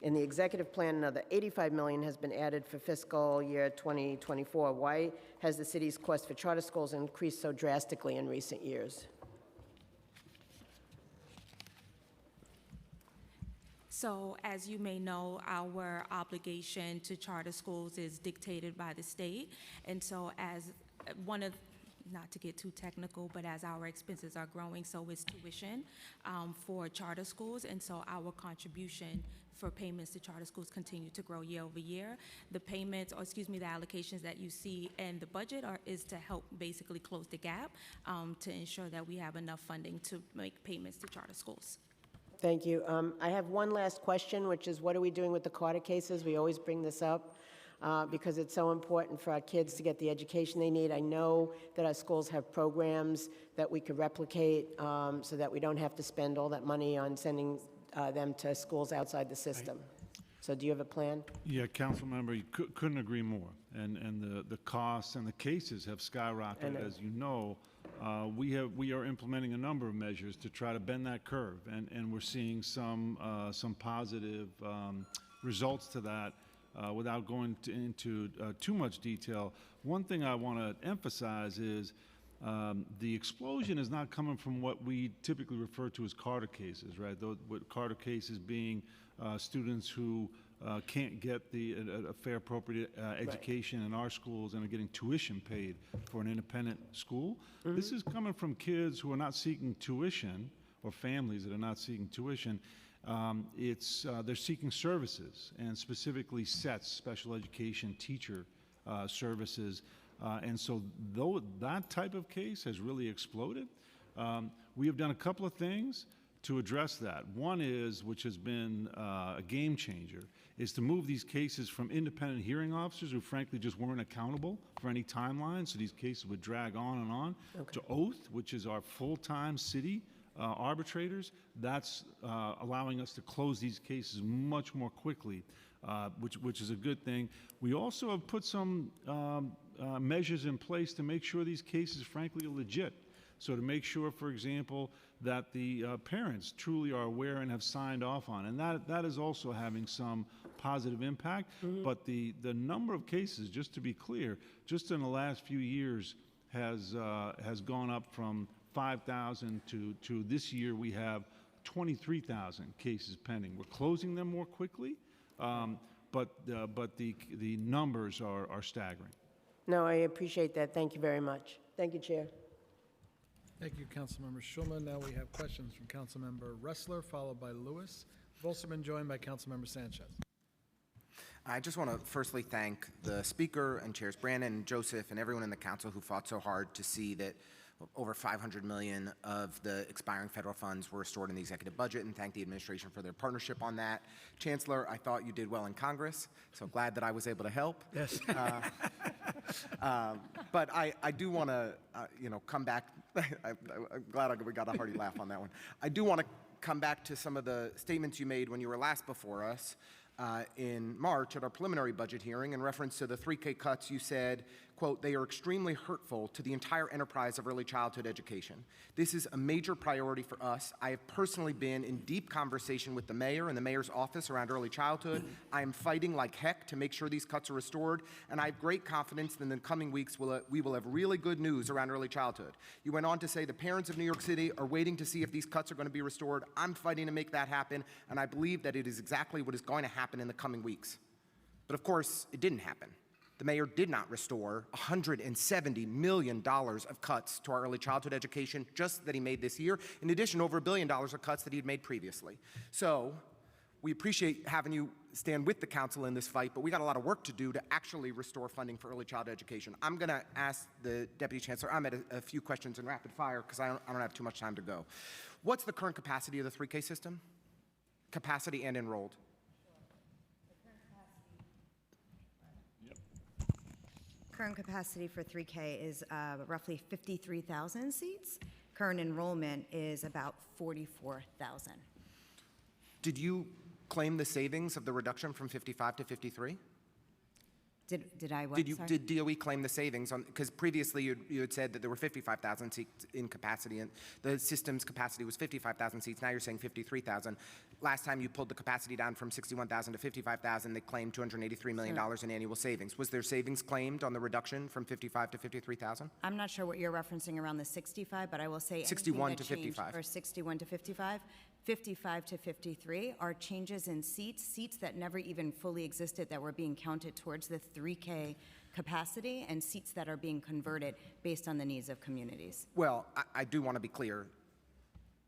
[SPEAKER 22] In the executive plan, another $85 million has been added for fiscal year 2024. Why has the city's cost for charter schools increased so drastically in recent years?
[SPEAKER 13] So as you may know, our obligation to charter schools is dictated by the state. And so as one of, not to get too technical, but as our expenses are growing, so is tuition for charter schools. And so our contribution for payments to charter schools continue to grow year over year. The payments, or excuse me, the allocations that you see in the budget is to help basically close the gap to ensure that we have enough funding to make payments to charter schools.
[SPEAKER 22] Thank you. I have one last question, which is what are we doing with the Carter cases? We always bring this up because it's so important for our kids to get the education they need. I know that our schools have programs that we could replicate so that we don't have to spend all that money on sending them to schools outside the system. So do you have a plan?
[SPEAKER 14] Yeah, council member, you couldn't agree more. And the costs and the cases have skyrocketed, as you know. We are implementing a number of measures to try to bend that curve, and we're seeing some positive results to that. Without going into too much detail, one thing I want to emphasize is the explosion is not coming from what we typically refer to as Carter cases, right? What Carter cases being students who can't get a fair, appropriate education in our schools and are getting tuition paid for an independent school. Mm-hmm. This is coming from kids who are not seeking tuition, or families that are not seeking tuition. They're seeking services, and specifically SETS, special education teacher services. And so though that type of case has really exploded, we have done a couple of things to address that. One is, which has been a game changer, is to move these cases from independent hearing officers who frankly just weren't accountable for any timeline, so these cases would drag on and on, to Oath, which is our full-time city arbitrators. That's allowing us to close these cases much more quickly, which is a good thing. We also have put some measures in place to make sure these cases, frankly, are legit. So to make sure, for example, that the parents truly are aware and have signed off on, and that is also having some positive impact. Mm-hmm. But the number of cases, just to be clear, just in the last few years has gone up from 5,000 to this year we have 23,000 cases pending. We're closing them more quickly, but the numbers are staggering.
[SPEAKER 22] No, I appreciate that. Thank you very much. Thank you, Chair.
[SPEAKER 2] Thank you, Councilmember Schulman. Now we have questions from Councilmember Ressler, followed by Lewis. We've also been joined by Councilmember Sanchez.
[SPEAKER 4] I just want to firstly thank the Speaker and Chairs Brannon and Joseph and everyone in the Council who fought so hard to see that over $500 million of the expiring federal funds were restored in the executive budget, and thank the administration for their partnership on that. Chancellor, I thought you did well in Congress, so glad that I was able to help.
[SPEAKER 6] Yes.
[SPEAKER 4] But I do want to, come back. I'm glad we got a hearty laugh on that one. I do want to come back to some of the statements you made when you were last before us in March at our preliminary budget hearing. In reference to the 3K cuts, you said, quote, "They are extremely hurtful to the entire enterprise of early childhood education. This is a major priority for us. I have personally been in deep conversation with the mayor and the mayor's office around early childhood. I am fighting like heck to make sure these cuts are restored, and I have great confidence that in the coming weeks we will have really good news around early childhood." You went on to say the parents of New York City are waiting to see if these cuts are going to be restored. I'm fighting to make that happen, and I believe that it is exactly what is going to happen in the coming weeks. But of course, it didn't happen. The mayor did not restore $170 million of cuts to our early childhood education just that he made this year, in addition over $1 billion of cuts that he had made previously. So we appreciate having you stand with the council in this fight, but we got a lot of work to do to actually restore funding for early childhood education. I'm going to ask the Deputy Chancellor, I'm at a few questions in rapid fire because I don't have too much time to go. What's the current capacity of the 3K system? Capacity and enrolled.
[SPEAKER 9] Current capacity for 3K is roughly 53,000 seats. Current enrollment is about 44,000.
[SPEAKER 4] Did you claim the savings of the reduction from 55 to 53?
[SPEAKER 9] Did I what? Sorry?
[SPEAKER 4] Did DOE claim the savings on, because previously you had said that there were 55,000 seats in capacity and the system's capacity was 55,000 seats. Now you're saying 53,000. Last time you pulled the capacity down from 61,000 to 55,000, they claimed $283 million in annual savings. Was there savings claimed on the reduction from 55 to 53,000?
[SPEAKER 9] I'm not sure what you're referencing around the 65, but I will say
[SPEAKER 4] 61
[SPEAKER 9] anything
[SPEAKER 4] to
[SPEAKER 9] that changed
[SPEAKER 4] 55.
[SPEAKER 9] for 61 to 55. 55 to 53 are changes in seats that never even fully existed that were being counted towards the 3K capacity, and seats that are being converted based on the needs of communities.
[SPEAKER 4] Well, I do want to be clear.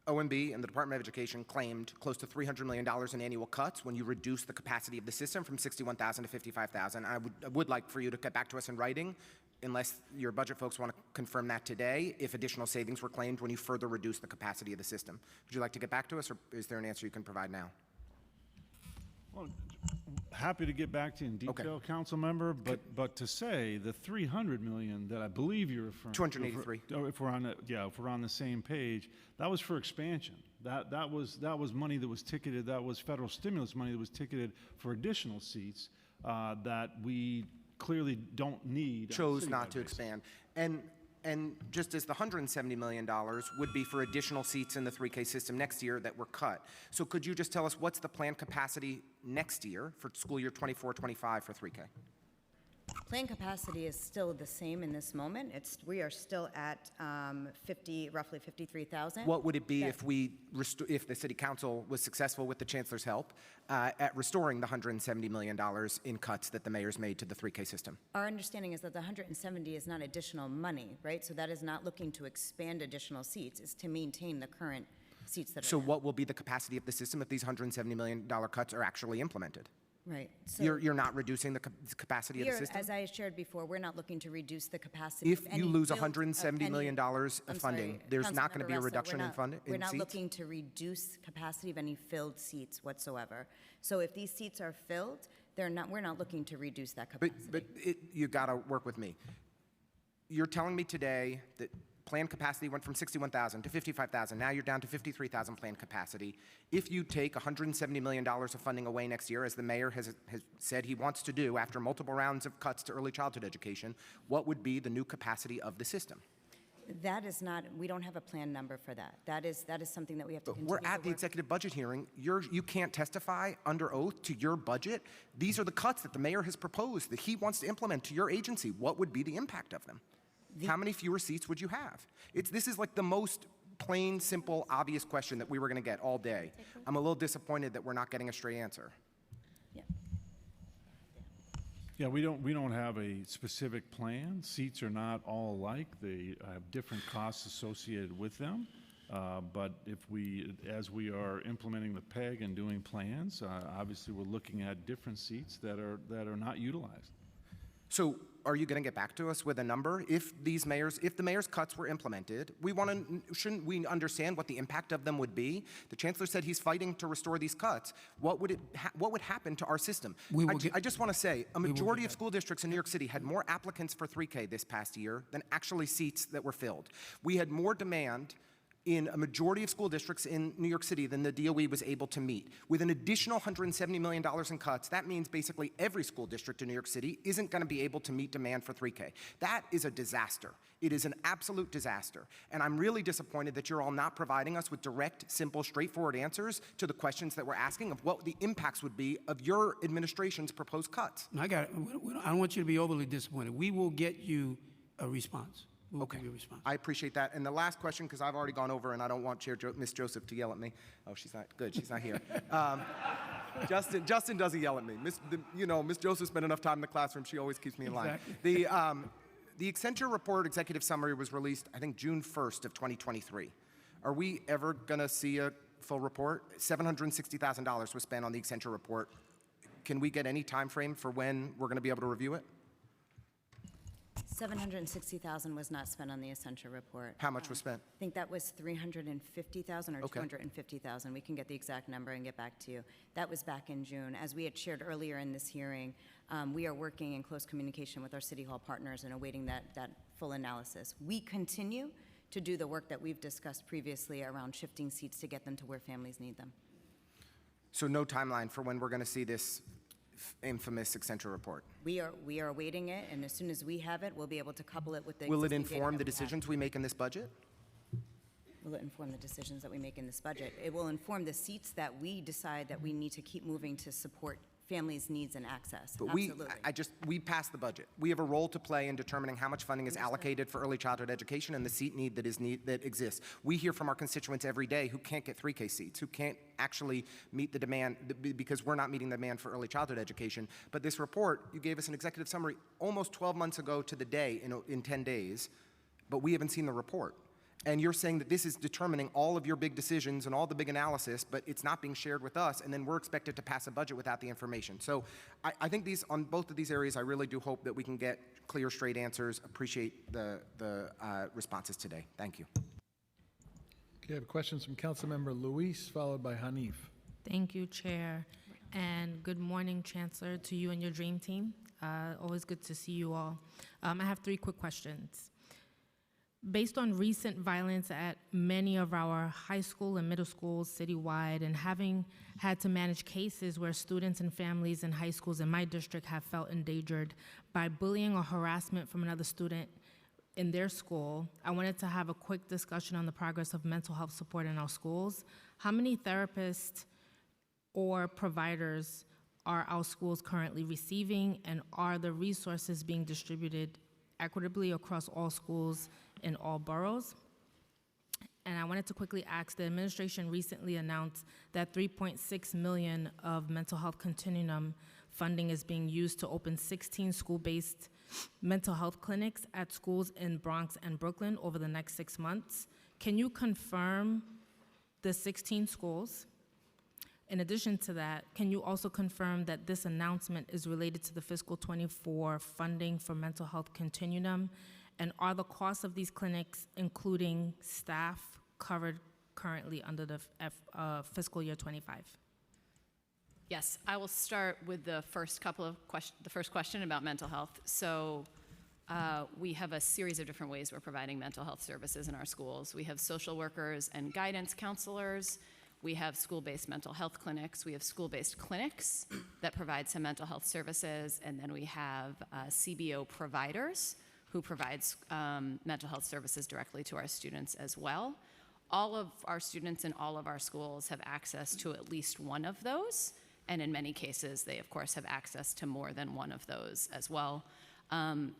[SPEAKER 4] OMB and the Department of Education claimed close to $300 million in annual cuts when you reduced the capacity of the system from 61,000 to 55,000. I would like for you to get back to us in writing, unless your budget folks want to confirm that today, if additional savings were claimed when you further reduced the capacity of the system. Would you like to get back to us, or is there an answer you can provide now?
[SPEAKER 14] Well, happy to get back to you in detail,
[SPEAKER 4] Okay.
[SPEAKER 14] council member, but to say the 300 million that I believe you're referring
[SPEAKER 4] 283.
[SPEAKER 14] if we're on the same page, that was for expansion. That was money that was ticketed. That was federal stimulus money that was ticketed for additional seats that we clearly don't need.
[SPEAKER 4] Chose not to expand. And just as the $170 million would be for additional seats in the 3K system next year that were cut. So could you just tell us what's the planned capacity next year for school year 24-25 for 3K?
[SPEAKER 9] Planned capacity is still the same in this moment. We are still at roughly 53,000.
[SPEAKER 4] What would it be if if the city council was successful with the chancellor's help at restoring the $170 million in cuts that the mayor's made to the 3K system?
[SPEAKER 9] Our understanding is that the 170 is not additional money, right? So that is not looking to expand additional seats. It's to maintain the current seats that are
[SPEAKER 4] So
[SPEAKER 9] there.
[SPEAKER 4] what will be the capacity of the system if these $170 million cuts are actually implemented?
[SPEAKER 9] Right. So
[SPEAKER 4] You're not reducing the capacity of the
[SPEAKER 9] here,
[SPEAKER 4] system?
[SPEAKER 9] as I shared before, we're not looking to reduce the capacity.
[SPEAKER 4] If
[SPEAKER 9] of
[SPEAKER 4] you
[SPEAKER 9] any
[SPEAKER 4] lose
[SPEAKER 9] field
[SPEAKER 4] $170 million of
[SPEAKER 9] I'm
[SPEAKER 4] funding,
[SPEAKER 9] sorry,
[SPEAKER 4] there's not going to
[SPEAKER 9] Councilmember
[SPEAKER 4] be a
[SPEAKER 9] Ressa,
[SPEAKER 4] reduction in funding
[SPEAKER 9] We're not
[SPEAKER 4] seats?
[SPEAKER 9] looking to reduce capacity of any filled seats whatsoever. So if these seats are filled, we're not looking to reduce that capacity.
[SPEAKER 4] But you got to work with me. You're telling me today that planned capacity went from 61,000 to 55,000. Now you're down to 53,000 planned capacity. If you take $170 million of funding away next year, as the mayor has said he wants to do after multiple rounds of cuts to early childhood education, what would be the new capacity of the system?
[SPEAKER 9] That is not, we don't have a planned number for that. That is something that we have to continue
[SPEAKER 4] We're
[SPEAKER 9] to
[SPEAKER 4] at the
[SPEAKER 9] work.
[SPEAKER 4] executive budget hearing. You can't testify under oath to your budget. These are the cuts that the mayor has proposed that he wants to implement to your agency. What would be the impact of them? How many fewer seats would you have? This is like the most plain, simple, obvious question that we were going to get all day. I'm a little disappointed that we're not getting a straight answer.
[SPEAKER 14] Yeah, we don't have a specific plan. Seats are not all alike. They have different costs associated with them. But as we are implementing the PEG and doing plans, obviously we're looking at different seats that are not utilized.
[SPEAKER 4] So are you going to get back to us with a number? If the mayor's cuts were implemented, shouldn't we understand what the impact of them would be? The chancellor said he's fighting to restore these cuts. What would happen to our system? I just want to say, a majority of school districts in New York City had more applicants for 3K this past year than actually seats that were filled. We had more demand in a majority of school districts in New York City than the DOE was able to meet. With an additional $170 million in cuts, that means basically every school district in New York City isn't going to be able to meet demand for 3K. That is a disaster. It is an absolute disaster. And I'm really disappointed that you're all not providing us with direct, simple, straightforward answers to the questions that we're asking of what the impacts would be of your administration's proposed cuts.
[SPEAKER 6] I got it. I don't want you to be overly disappointed. We will get you a response. We'll give you a response.
[SPEAKER 4] I appreciate that. And the last question, because I've already gone over and I don't want Ms. Joseph to yell at me. Oh, she's not good. She's not here. Justin doesn't yell at me. Ms. Joseph spent enough time in the classroom. She always keeps me in line.
[SPEAKER 6] Exactly.
[SPEAKER 4] The Accenture report executive summary was released, I think, June 1st of 2023. Are we ever going to see a full report? $760,000 was spent on the Accenture report. Can we get any time frame for when we're going to be able to review it?
[SPEAKER 9] $760,000 was not spent on the Accenture report.
[SPEAKER 4] How much was spent?
[SPEAKER 9] I think that was $350,000 or
[SPEAKER 4] Okay.
[SPEAKER 9] $250,000. We can get the exact number and get back to you. That was back in June. As we had shared earlier in this hearing, we are working in close communication with our City Hall partners and awaiting that full analysis. We continue to do the work that we've discussed previously around shifting seats to get them to where families need them.
[SPEAKER 4] So no timeline for when we're going to see this infamous Accenture report?
[SPEAKER 9] We are awaiting it, and as soon as we have it, we'll be able to couple it with the
[SPEAKER 4] Will it
[SPEAKER 9] existing data
[SPEAKER 4] inform
[SPEAKER 9] that
[SPEAKER 4] the
[SPEAKER 9] we have.
[SPEAKER 4] decisions we make in this budget?
[SPEAKER 9] Will it inform the decisions that we make in this budget? It will inform the seats that we decide that we need to keep moving to support families' needs and access.
[SPEAKER 4] But
[SPEAKER 9] Absolutely.
[SPEAKER 4] we passed the budget. We have a role to play in determining how much funding is allocated for early childhood education and the seat need that exists. We hear from our constituents every day who can't get 3K seats, who can't actually meet the demand because we're not meeting the demand for early childhood education. But this report, you gave us an executive summary almost 12 months ago to the day in 10 days, but we haven't seen the report. And you're saying that this is determining all of your big decisions and all the big analysis, but it's not being shared with us, and then we're expected to pass a budget without the information. So I think on both of these areas, I really do hope that we can get clear, straight answers. Appreciate the responses today. Thank you.
[SPEAKER 2] Okay, I have questions from Councilmember Luis, followed by Hanif.
[SPEAKER 10] Thank you, Chair. And good morning, Chancellor, to you and your dream team. Always good to see you all. I have 3 quick questions. Based on recent violence at many of our high school and middle schools citywide, and having had to manage cases where students and families in high schools in my district have felt endangered by bullying or harassment from another student in their school, I wanted to have a quick discussion on the progress of mental health support in our schools. How many therapists or providers are our schools currently receiving, and are the resources being distributed equitably across all schools in all boroughs? And I wanted to quickly ask, the administration recently announced that $3.6 million of mental health continuum funding is being used to open 16 school-based mental health clinics at schools in Bronx and Brooklyn over the next 6 months. Can you confirm the 16 schools? In addition to that, can you also confirm that this announcement is related to the fiscal 24 funding for mental health continuum? And are the costs of these clinics, including staff, covered currently under the fiscal year 25?
[SPEAKER 8] Yes, I will start with the first question about mental health. So we have a series of different ways we're providing mental health services in our schools. We have social workers and guidance counselors. We have school-based mental health clinics. We have school-based clinics that provide some mental health services. And then we have CBO providers who provides mental health services directly to our students as well. All of our students in all of our schools have access to at least one of those. And in many cases, they, of course, have access to more than one of those as well.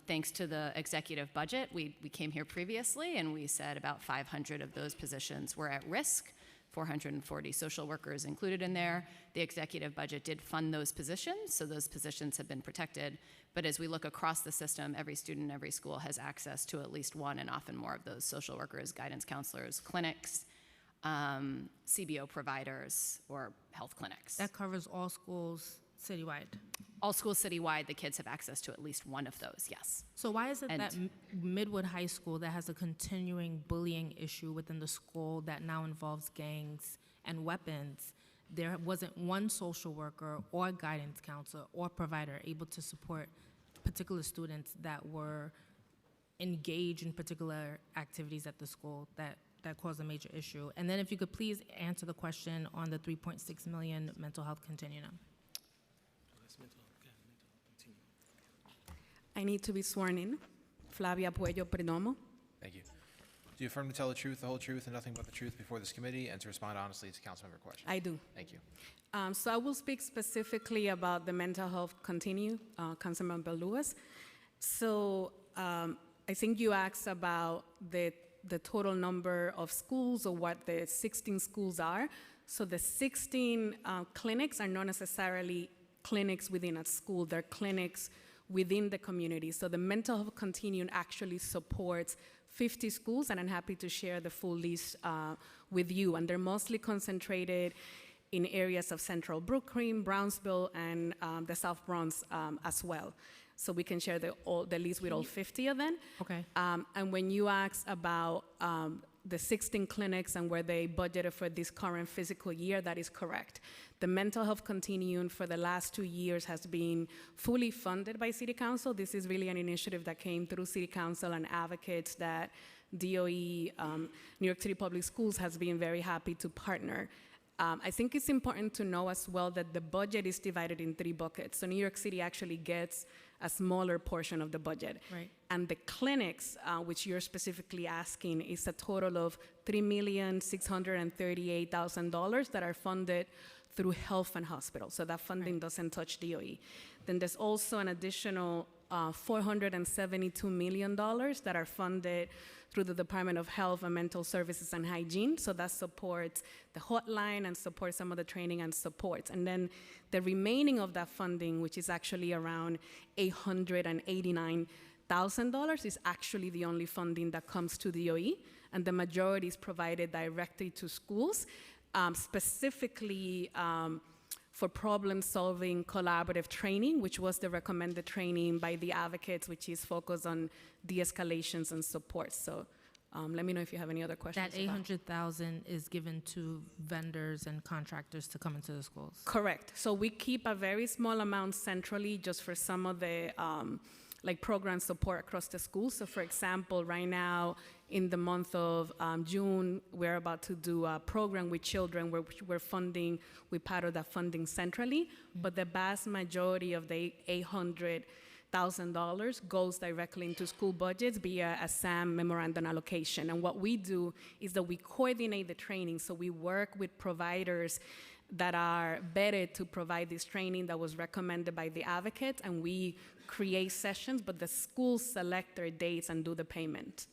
[SPEAKER 8] Thanks to the executive budget, we came here previously and we said about 500 of those positions were at risk, 440 social workers included in there. The executive budget did fund those positions, so those positions have been protected. But as we look across the system, every student in every school has access to at least one and often more of those social workers, guidance counselors, clinics, CBO providers, or health clinics.
[SPEAKER 10] That covers all schools citywide.
[SPEAKER 8] all schools citywide, the kids have access to at least one of those, yes.
[SPEAKER 10] So why is it
[SPEAKER 8] And-
[SPEAKER 10] that Midwood High School that has a continuing bullying issue within the school that now involves gangs and weapons, there wasn't one social worker or guidance counselor or provider able to support particular students that were engaged in particular activities at the school that caused a major issue? And then if you could please answer the question on the 3.6 million mental health continuum.
[SPEAKER 12] I need to be sworn in. Flavia Puello Perdomo.
[SPEAKER 5] Thank you. Do you affirm to tell the truth, the whole truth, and nothing but the truth before this committee, and to respond honestly to council member questions?
[SPEAKER 12] I do.
[SPEAKER 5] Thank you.
[SPEAKER 12] So I will speak specifically about the mental health continue, Councilmember Lewis. So I think you asked about the total number of schools or what the 16 schools are. So the 16 clinics are not necessarily clinics within a school, they're clinics within the community. So the mental health continuum actually supports 50 schools, and I'm happy to share the full list with you. And they're mostly concentrated in areas of Central Brooklyn, Brownsville, and the South Bronx as well. So we can share the list with all 50 of them.
[SPEAKER 10] Okay.
[SPEAKER 12] And when you ask about the 16 clinics and where they budgeted for this current fiscal year, that is correct. The mental health continuum for the last 2 years has been fully funded by City Council. This is really an initiative that came through City Council and advocates that DOE, New York City Public Schools, has been very happy to partner. I think it's important to know as well that the budget is divided in 3 buckets. So New York City actually gets a smaller portion of the budget.
[SPEAKER 10] Right.
[SPEAKER 12] And the clinics, which you're specifically asking, is a total of $3,638,000 that are funded through health and hospitals. So that funding doesn't touch DOE. Then there's also an additional $472 million that are funded through the Department of Health and Mental Services and Hygiene. So that supports the hotline and supports some of the training and supports. And then the remaining of that funding, which is actually around $889,000, is actually the only funding that comes to DOE, and the majority is provided directly to schools, specifically for problem-solving collaborative training, which was the recommended training by the advocates, which is focused on de-escalations and support. So let me know if you have any other questions.
[SPEAKER 10] That 800,000 is given to vendors and contractors to come into the schools.
[SPEAKER 12] Correct. So we keep a very small amount centrally just for some of the like program support across the schools. So for example, right now in the month of June, we're about to do a program with children where we're funding, we part of that funding centrally, but the vast majority of the $800,000 goes directly into school budgets via a SAM memorandum allocation. And what we do is that we coordinate the training. So we work with providers that are vetted to provide this training that was recommended by the advocate, and we create sessions, but the schools select their dates and do the payment.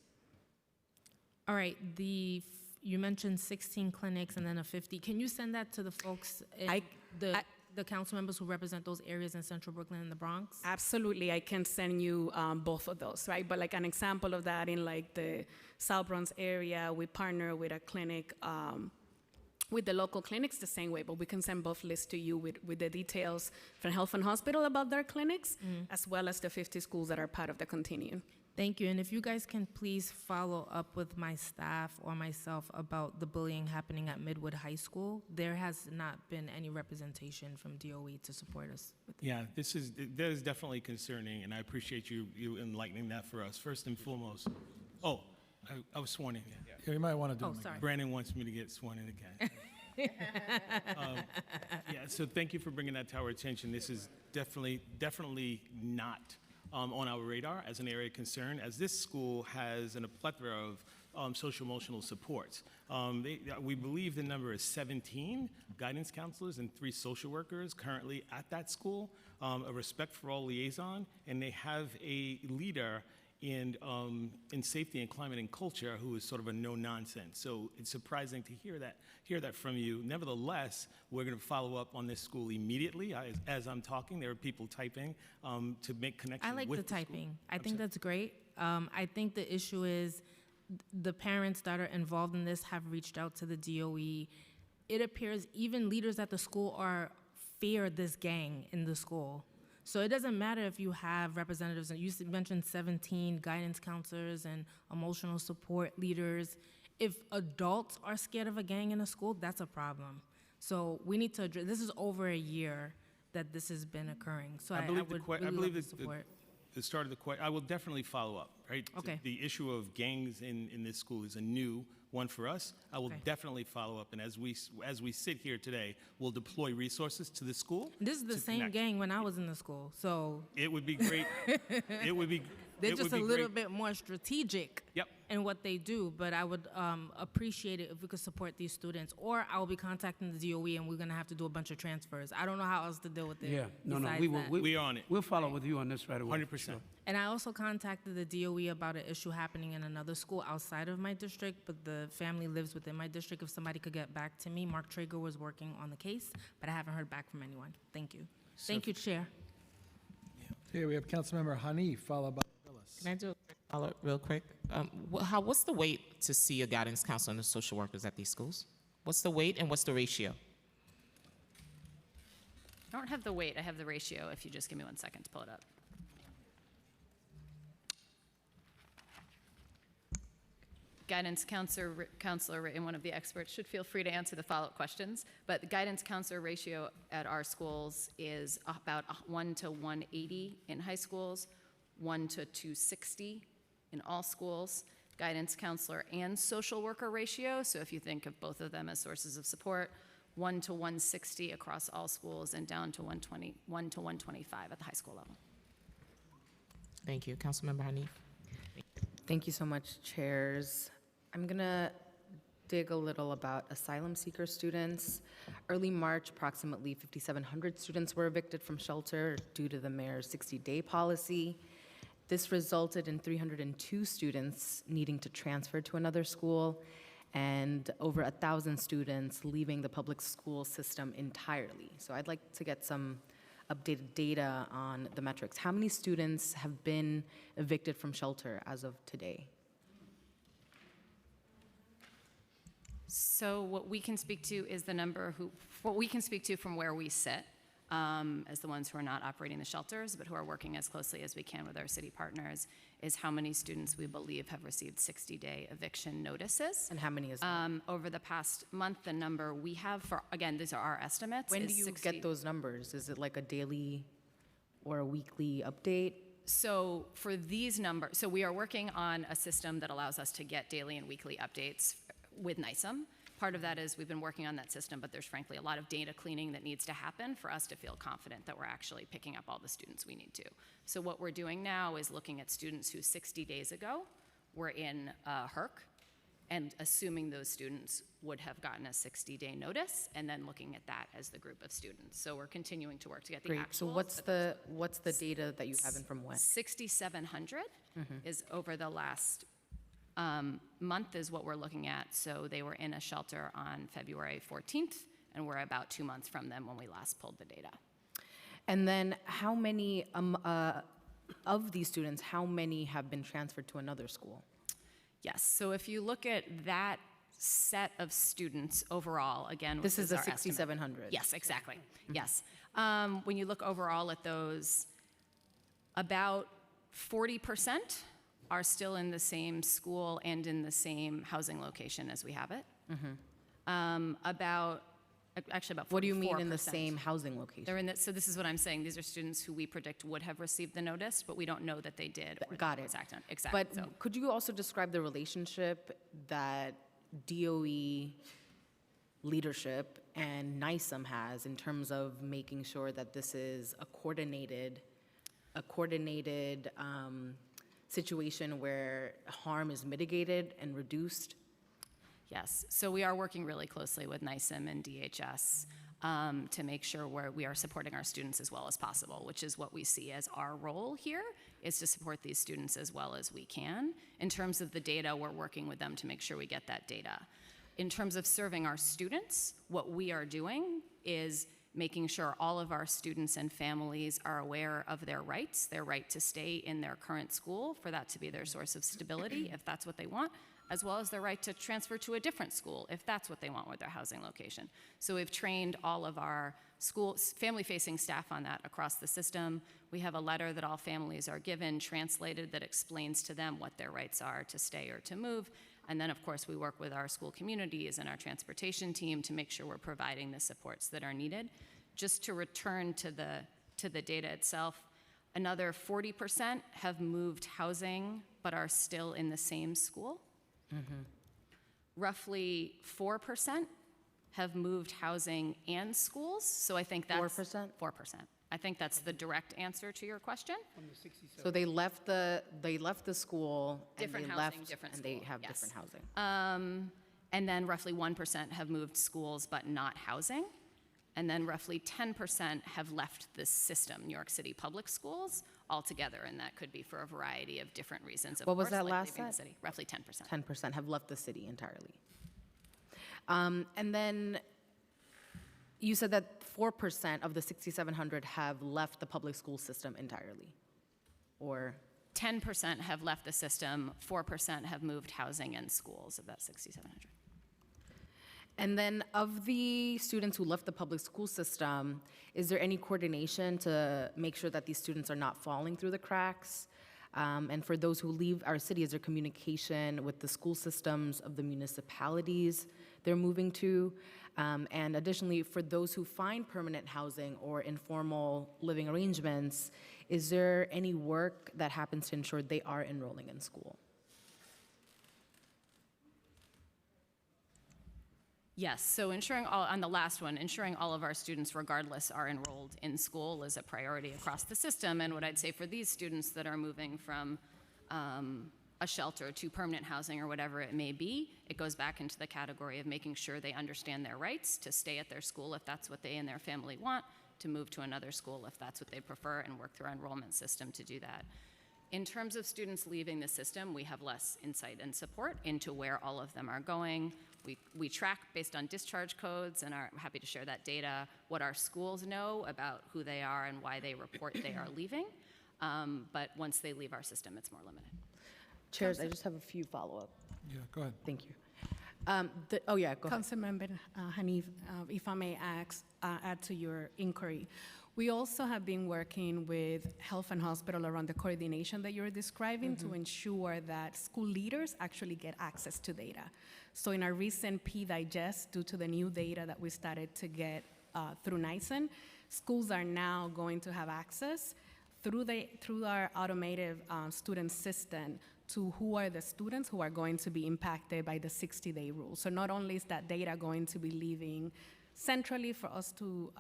[SPEAKER 10] All right, you mentioned 16 clinics and then a 50. Can you send that to the folks, the council members who represent those areas in Central Brooklyn and the Bronx?
[SPEAKER 12] Absolutely, I can send you both of those, right? But like an example of that, in like the South Bronx area, we partner with a clinic, with the local clinics the same way, but we can send both lists to you with the details from Health and Hospital about their clinics, as well as the 50 schools that are part of the continuum.
[SPEAKER 10] Thank you, and if you guys can please follow up with my staff or myself about the bullying happening at Midwood High School. There has not been any representation from DOE to support us with
[SPEAKER 15] Yeah, that is definitely concerning, and I appreciate you enlightening that for us. First and foremost, I was sworn in.
[SPEAKER 2] Yeah, you might want to do it.
[SPEAKER 15] Sorry. Brandon wants me to get sworn in again. So thank you for bringing that to our attention. This is definitely not on our radar as an area of concern, as this school has a plethora of social-emotional supports. We believe the number is 17 guidance counselors and 3 social workers currently at that school, a Respect for All liaison, and they have a leader in safety and climate and culture who is sort of a no-nonsense. So it's surprising to hear that from you. Nevertheless, we're going to follow up on this school immediately. As I'm talking, there are people typing to make connections
[SPEAKER 10] I like
[SPEAKER 15] with
[SPEAKER 10] the
[SPEAKER 15] school.
[SPEAKER 10] typing. I think that's great. I think the issue is the parents that are involved in this have reached out to the DOE. It appears even leaders at the school fear this gang in the school. So it doesn't matter if you have representatives, and you mentioned 17 guidance counselors and emotional support leaders. If adults are scared of a gang in a school, that's a problem. So we need to address, this is over a year that this has been occurring. So I
[SPEAKER 18] believe
[SPEAKER 10] would
[SPEAKER 18] I
[SPEAKER 10] really
[SPEAKER 18] believe
[SPEAKER 10] love the
[SPEAKER 18] that
[SPEAKER 10] support.
[SPEAKER 18] the start of the question, I will definitely follow up, right?
[SPEAKER 10] Okay.
[SPEAKER 18] The issue of gangs in this school is a new one for us. I will
[SPEAKER 10] Okay.
[SPEAKER 18] definitely follow up, and as we sit here today, we'll deploy resources to the school.
[SPEAKER 10] This is the
[SPEAKER 18] to
[SPEAKER 10] same
[SPEAKER 18] connect.
[SPEAKER 10] gang when I was in the school, so
[SPEAKER 18] It would be great. It would be.
[SPEAKER 10] they're
[SPEAKER 18] it
[SPEAKER 10] just
[SPEAKER 18] would
[SPEAKER 10] a
[SPEAKER 18] be
[SPEAKER 10] little
[SPEAKER 18] great.
[SPEAKER 10] bit more strategic
[SPEAKER 18] Yep.
[SPEAKER 10] in what they do, but I would appreciate it if we could support these students, or I will be contacting the DOE and we're gonna have to do a bunch of transfers. I don't know how else to deal with it.
[SPEAKER 6] Yeah, no,
[SPEAKER 10] besides
[SPEAKER 6] we will.
[SPEAKER 10] that.
[SPEAKER 18] We are on it.
[SPEAKER 6] We'll follow with you on this right away.
[SPEAKER 18] 100%.
[SPEAKER 10] And I also contacted the DOE about an issue happening in another school outside of my district, but the family lives within my district. If somebody could get back to me, Mark Traeger was working on the case, but I haven't heard back from anyone. Thank you. Thank you, Chair.
[SPEAKER 2] Okay, we have Councilmember Hanif, followed by Willis.
[SPEAKER 3] Can I do a quick follow-up real quick? What's the wait to see a guidance counselor and a social workers at these schools? What's the wait and what's the ratio?
[SPEAKER 8] I don't have the weight, I have the ratio, if you just give me 1 second to pull it up. Guidance counselor and one of the experts should feel free to answer the follow-up questions, but the guidance counselor ratio at our schools is about 1 to 180 in high schools, 1 to 260 in all schools. Guidance counselor and social worker ratio, so if you think of both of them as sources of support, 1 to 160 across all schools and down to 1 to 125 at the high school level.
[SPEAKER 3] Thank you. Councilmember Hanif.
[SPEAKER 11] Thank you so much, chairs. I'm going to dig a little about asylum seeker students. Early March, approximately 5,700 students were evicted from shelter due to the mayor's 60-day policy. This resulted in 302 students needing to transfer to another school and over 1,000 students leaving the public school system entirely. So I'd like to get some updated data on the metrics. How many students have been evicted from shelter as of today?
[SPEAKER 8] So what we can speak to is the number what we can speak to from where we sit as the ones who are not operating the shelters, but who are working as closely as we can with our city partners, is how many students we believe have received 60-day eviction notices.
[SPEAKER 11] And how many is that?
[SPEAKER 8] Over the past month, the number we have for, again, these are our estimates.
[SPEAKER 11] When
[SPEAKER 8] is
[SPEAKER 11] do you
[SPEAKER 8] 60
[SPEAKER 11] get those numbers? Is it like a daily or a weekly update?
[SPEAKER 8] So for these numbers, so we are working on a system that allows us to get daily and weekly updates with NISM. Part of that is we've been working on that system, but there's frankly a lot of data cleaning that needs to happen for us to feel confident that we're actually picking up all the students we need to. So what we're doing now is looking at students who 60 days ago were in HERC and assuming those students would have gotten a 60-day notice and then looking at that as the group of students. So we're continuing to work to get the
[SPEAKER 11] Great.
[SPEAKER 8] actual.
[SPEAKER 11] So what's the data that you have in from when?
[SPEAKER 8] 6,700 is over the last month is what we're looking at. So they were in a shelter on February 14th, and we're about 2 months from them when we last pulled the data.
[SPEAKER 11] And then how many of these students, how many have been transferred to another school?
[SPEAKER 8] Yes, so if you look at that set of students overall, again,
[SPEAKER 11] This
[SPEAKER 8] which
[SPEAKER 11] is the
[SPEAKER 8] our estimate-
[SPEAKER 11] 6,700.
[SPEAKER 8] Yes, exactly, yes. When you look overall at those, about 40% are still in the same school and in the same housing location as we have it. Actually about 44%.
[SPEAKER 11] What do you mean in the same housing location?
[SPEAKER 8] They're in the, so this is what I'm saying. These are students who we predict would have received the notice, but we don't know that they did. Or
[SPEAKER 11] Got it.
[SPEAKER 8] Exactly.
[SPEAKER 11] But
[SPEAKER 8] So
[SPEAKER 11] could you also describe the relationship that DOE leadership and NISM has in terms of making sure that this is a coordinated situation where harm is mitigated and reduced?
[SPEAKER 8] yes, so we are working really closely with NISM and DHS to make sure we are supporting our students as well as possible, which is what we see as our role here, is to support these students as well as we can. In terms of the data, we're working with them to make sure we get that data. In terms of serving our students, what we are doing is making sure all of our students and families are aware of their rights, their right to stay in their current school, for that to be their source of stability, if that's what they want, as well as their right to transfer to a different school if that's what they want with their housing location. So we've trained all of our family-facing staff on that across the system. We have a letter that all families are given, translated, that explains to them what their rights are to stay or to move. And then, of course, we work with our school communities and our transportation team to make sure we're providing the supports that are needed. Just to return to the data itself, another 40% have moved housing but are still in the same school. Roughly 4% have moved housing and schools. So I think that's
[SPEAKER 11] 4%?
[SPEAKER 8] 4%. I think that's the direct answer to your question.
[SPEAKER 11] So they left the school
[SPEAKER 8] Different
[SPEAKER 11] and they
[SPEAKER 8] housing,
[SPEAKER 11] left
[SPEAKER 8] different
[SPEAKER 11] and they
[SPEAKER 8] school,
[SPEAKER 11] have
[SPEAKER 8] yes.
[SPEAKER 11] different housing.
[SPEAKER 8] And then roughly 1% have moved schools but not housing. And then roughly 10% have left the system, New York City public schools, altogether. And that could be for a variety of different reasons. Of
[SPEAKER 11] What was
[SPEAKER 8] course,
[SPEAKER 11] that
[SPEAKER 8] like
[SPEAKER 11] last
[SPEAKER 8] leaving the
[SPEAKER 11] set?
[SPEAKER 8] city. Roughly 10%.
[SPEAKER 11] 10% have left the city entirely. And then you said that 4% of the 6,700 have left the public school system entirely, or?
[SPEAKER 8] 10% have left the system, 4% have moved housing and schools of that 6,700.
[SPEAKER 11] And then of the students who left the public school system, is there any coordination to make sure that these students are not falling through the cracks? And for those who leave our city, is there communication with the school systems of the municipalities they're moving to? And additionally, for those who find permanent housing or informal living arrangements, is there any work that happens to ensure they are enrolling in school?
[SPEAKER 8] Yes, so on the last one, ensuring all of our students, regardless, are enrolled in school is a priority across the system. And what I'd say for these students that are moving from a shelter to permanent housing or whatever it may be, it goes back into the category of making sure they understand their rights to stay at their school if that's what they and their family want, to move to another school if that's what they prefer, and work through our enrollment system to do that. In terms of students leaving the system, we have less insight and support into where all of them are going. We track based on discharge codes and are happy to share that data, what our schools know about who they are and why they report they are leaving. But once they leave our system, it's more limited.
[SPEAKER 11] Chairs, I just have a few follow-up.
[SPEAKER 2] Yeah, go ahead.
[SPEAKER 11] Thank you. Go ahead.
[SPEAKER 12] Councilmember Hanif, if I may add to your inquiry. We also have been working with Health and Hospital around the coordination that you're describing to ensure that school leaders actually get access to data. So in our recent P-Digest, due to the new data that we started to get through NISN, schools are now going to have access through our automated student system to who are the students who are going to be impacted by the 60-day rule. So not only is that data going to be leaving centrally for us to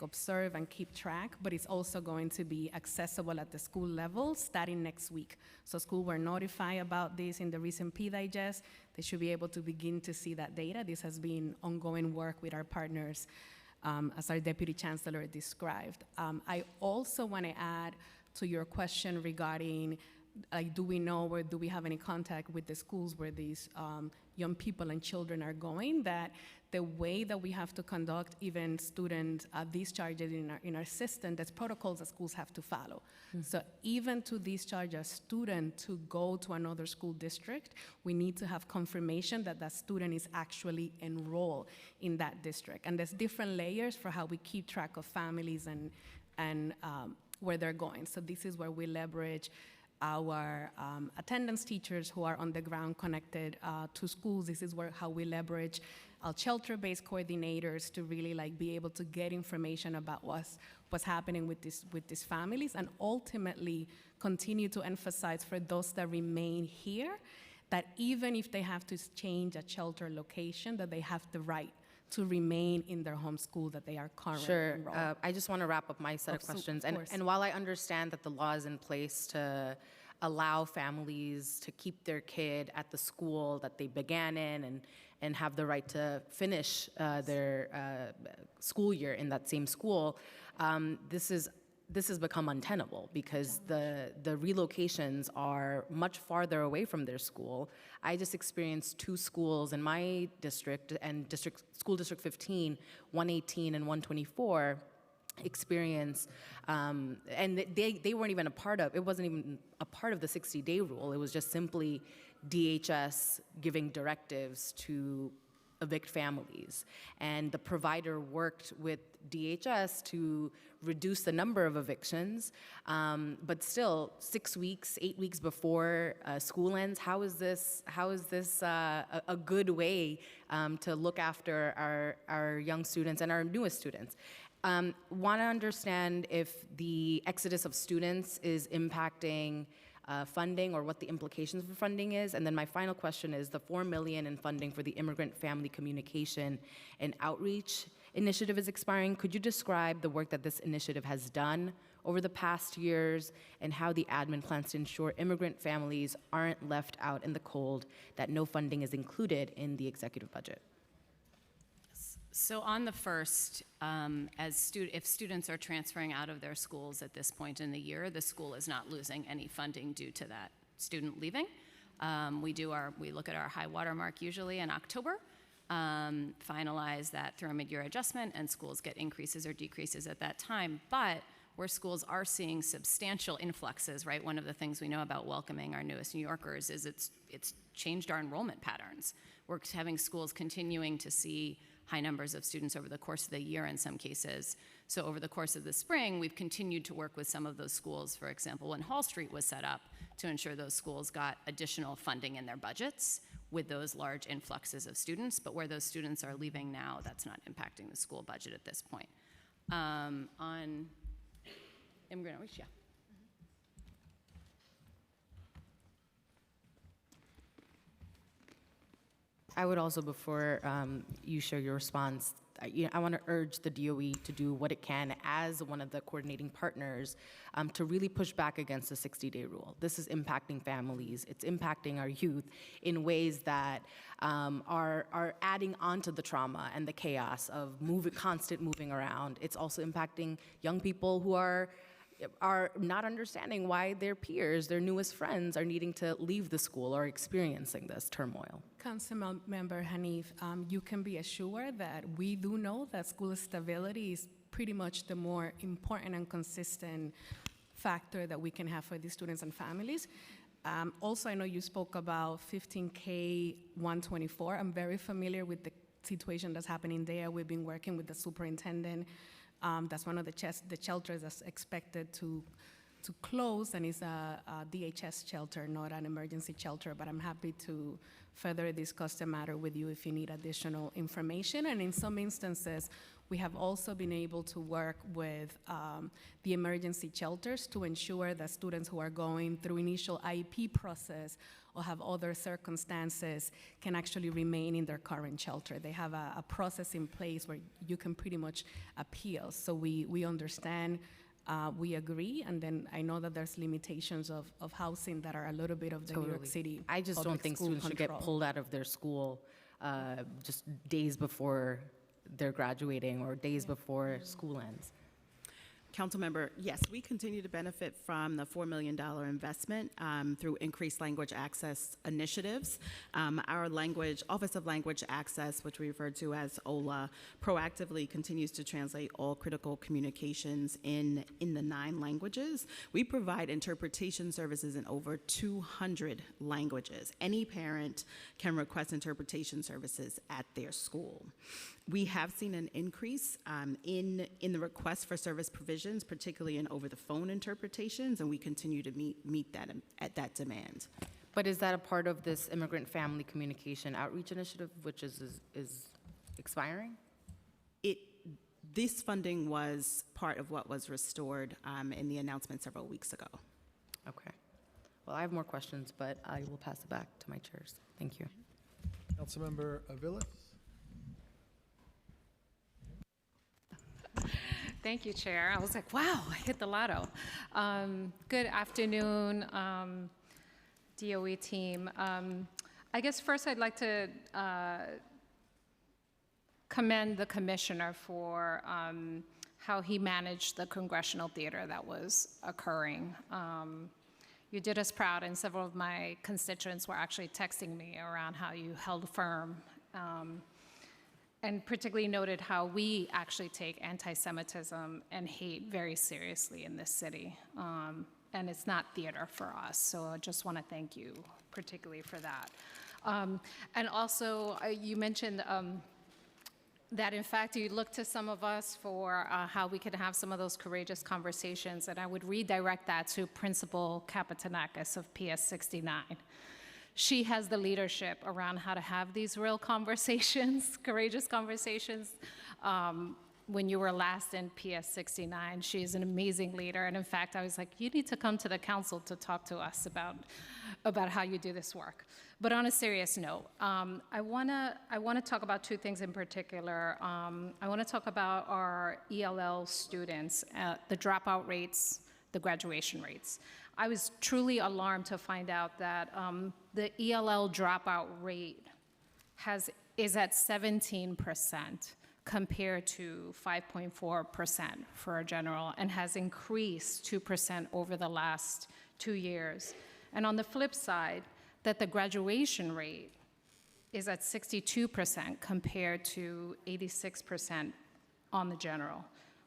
[SPEAKER 12] observe and keep track, but it's also going to be accessible at the school level starting next week. So schools were notified about this in the recent P-Digest. They should be able to begin to see that data. This has been ongoing work with our partners, as our Deputy Chancellor described. I also want to add to your question regarding do we know or do we have any contact with the schools where these young people and children are going, that the way that we have to conduct even student discharges in our system, there's protocols that schools have to follow. So even to discharge a student to go to another school district, we need to have confirmation that that student is actually enrolled in that district. And there's different layers for how we keep track of families and where they're going. So this is where we leverage our attendance teachers who are on the ground connected to schools. This is how we leverage our shelter-based coordinators to really be able to get information about what's happening with these families, and ultimately continue to emphasize for those that remain here that even if they have to change a shelter location, that they have the right to remain in their home school that they are currently enrolled.
[SPEAKER 11] I just want to wrap up my set of questions.
[SPEAKER 12] Of course.
[SPEAKER 11] And while I understand that the law is in place to allow families to keep their kid at the school that they began in and have the right to finish their school year in that same school, this has become untenable because the relocations are much farther away from their school. I just experienced 2 schools in my district and school district 15, 118 and 124, experience, and they weren't even it wasn't even a part of the 60-day rule. It was just simply DHS giving directives to evict families. And the provider worked with DHS to reduce the number of evictions, but still 6 weeks, 8 weeks before school ends, how is this a good way to look after our young students and our newest students? Want to understand if the exodus of students is impacting funding or what the implications for funding is. And then my final question is the $4 million in funding for the Immigrant Family Communication and Outreach Initiative is expiring. Could you describe the work that this initiative has done over the past years and how the admin plans to ensure immigrant families aren't left out in the cold, that no funding is included in the executive budget?
[SPEAKER 8] So on the first, if students are transferring out of their schools at this point in the year, the school is not losing any funding due to that student leaving. We look at our high water mark usually in October, finalize that through a mid-year adjustment, and schools get increases or decreases at that time. But where schools are seeing substantial influxes, right? One of the things we know about welcoming our newest New Yorkers is it's changed our enrollment patterns. We're having schools continuing to see high numbers of students over the course of the year in some cases. So over the course of the spring, we've continued to work with some of those schools, for example, when Hall Street was set up, to ensure those schools got additional funding in their budgets with those large influxes of students. But where those students are leaving now, that's not impacting the school budget at this point. On immigrant outreach, yeah.
[SPEAKER 11] I would also, before you share your response, I want to urge the DOE to do what it can as one of the coordinating partners to really push back against the 60-day rule. This is impacting families. It's impacting our youth in ways that are adding onto the trauma and the chaos of constant moving around. It's also impacting young people who are not understanding why their peers, their newest friends, are needing to leave the school or experiencing this turmoil.
[SPEAKER 12] Councilmember Hanif, you can be assured that we do know that school stability is pretty much the more important and consistent factor that we can have for these students and families. Also, I know you spoke about 15K 124. I'm very familiar with the situation that's happening there. We've been working with the superintendent. That's one of the shelters that's expected to close, and it's a DHS shelter, not an emergency shelter, but I'm happy to further discuss the matter with you if you need additional information. And in some instances, we have also been able to work with the emergency shelters to ensure that students who are going through initial IEP process or have other circumstances can actually remain in their current shelter. They have a process in place where you can pretty much appeal. So we understand, we agree, and then I know that there's limitations of housing that are a little bit of the New York City.
[SPEAKER 11] I just don't think students should get pulled out of their school just days before they're graduating or days before school ends.
[SPEAKER 7] Councilmember, yes, we continue to benefit from the $4 million investment through increased language access initiatives. Our Office of Language Access, which we refer to as OLA, proactively continues to translate all critical communications in the 9 languages. We provide interpretation services in over 200 languages. Any parent can request interpretation services at their school. We have seen an increase in the request for service provisions, particularly in over-the-phone interpretations, and we continue to meet that demand.
[SPEAKER 11] But is that a part of this Immigrant Family Communication Outreach Initiative, which is expiring?
[SPEAKER 7] This funding was part of what was restored in the announcement several weeks ago.
[SPEAKER 11] Okay. Well, I have more questions, but I will pass it back to my chairs. Thank you.
[SPEAKER 2] Councilmember Aviles?
[SPEAKER 16] Thank you, Chair. I was like, wow, I hit the lotto. Good afternoon, DOE team. I guess first I'd like to commend the commissioner for how he managed the congressional theater that was occurring. You did us proud, and several of my constituents were actually texting me around how you held firm. And particularly noted how we actually take anti-Semitism and hate very seriously in this city. and it's not theater for us. So I just want to thank you particularly for that. And also, you mentioned that in fact you look to some of us for how we could have some of those courageous conversations, and I would redirect that to Principal Kapitanakis of PS 69. She has the leadership around how to have these real conversations, courageous conversations. When you were last in PS 69, she is an amazing leader, and in fact, I was like, you need to come to the council to talk to us about how you do this work. But on a serious note, I wanna talk about two things in particular. I wanna talk about our ELL students, the dropout rates, the graduation rates. I was truly alarmed to find out that the ELL dropout rate is at 17% compared to 5.4% for a general, and has increased 2% over the last 2 years. And on the flip side, that the graduation rate is at 62% compared to 86% on the general,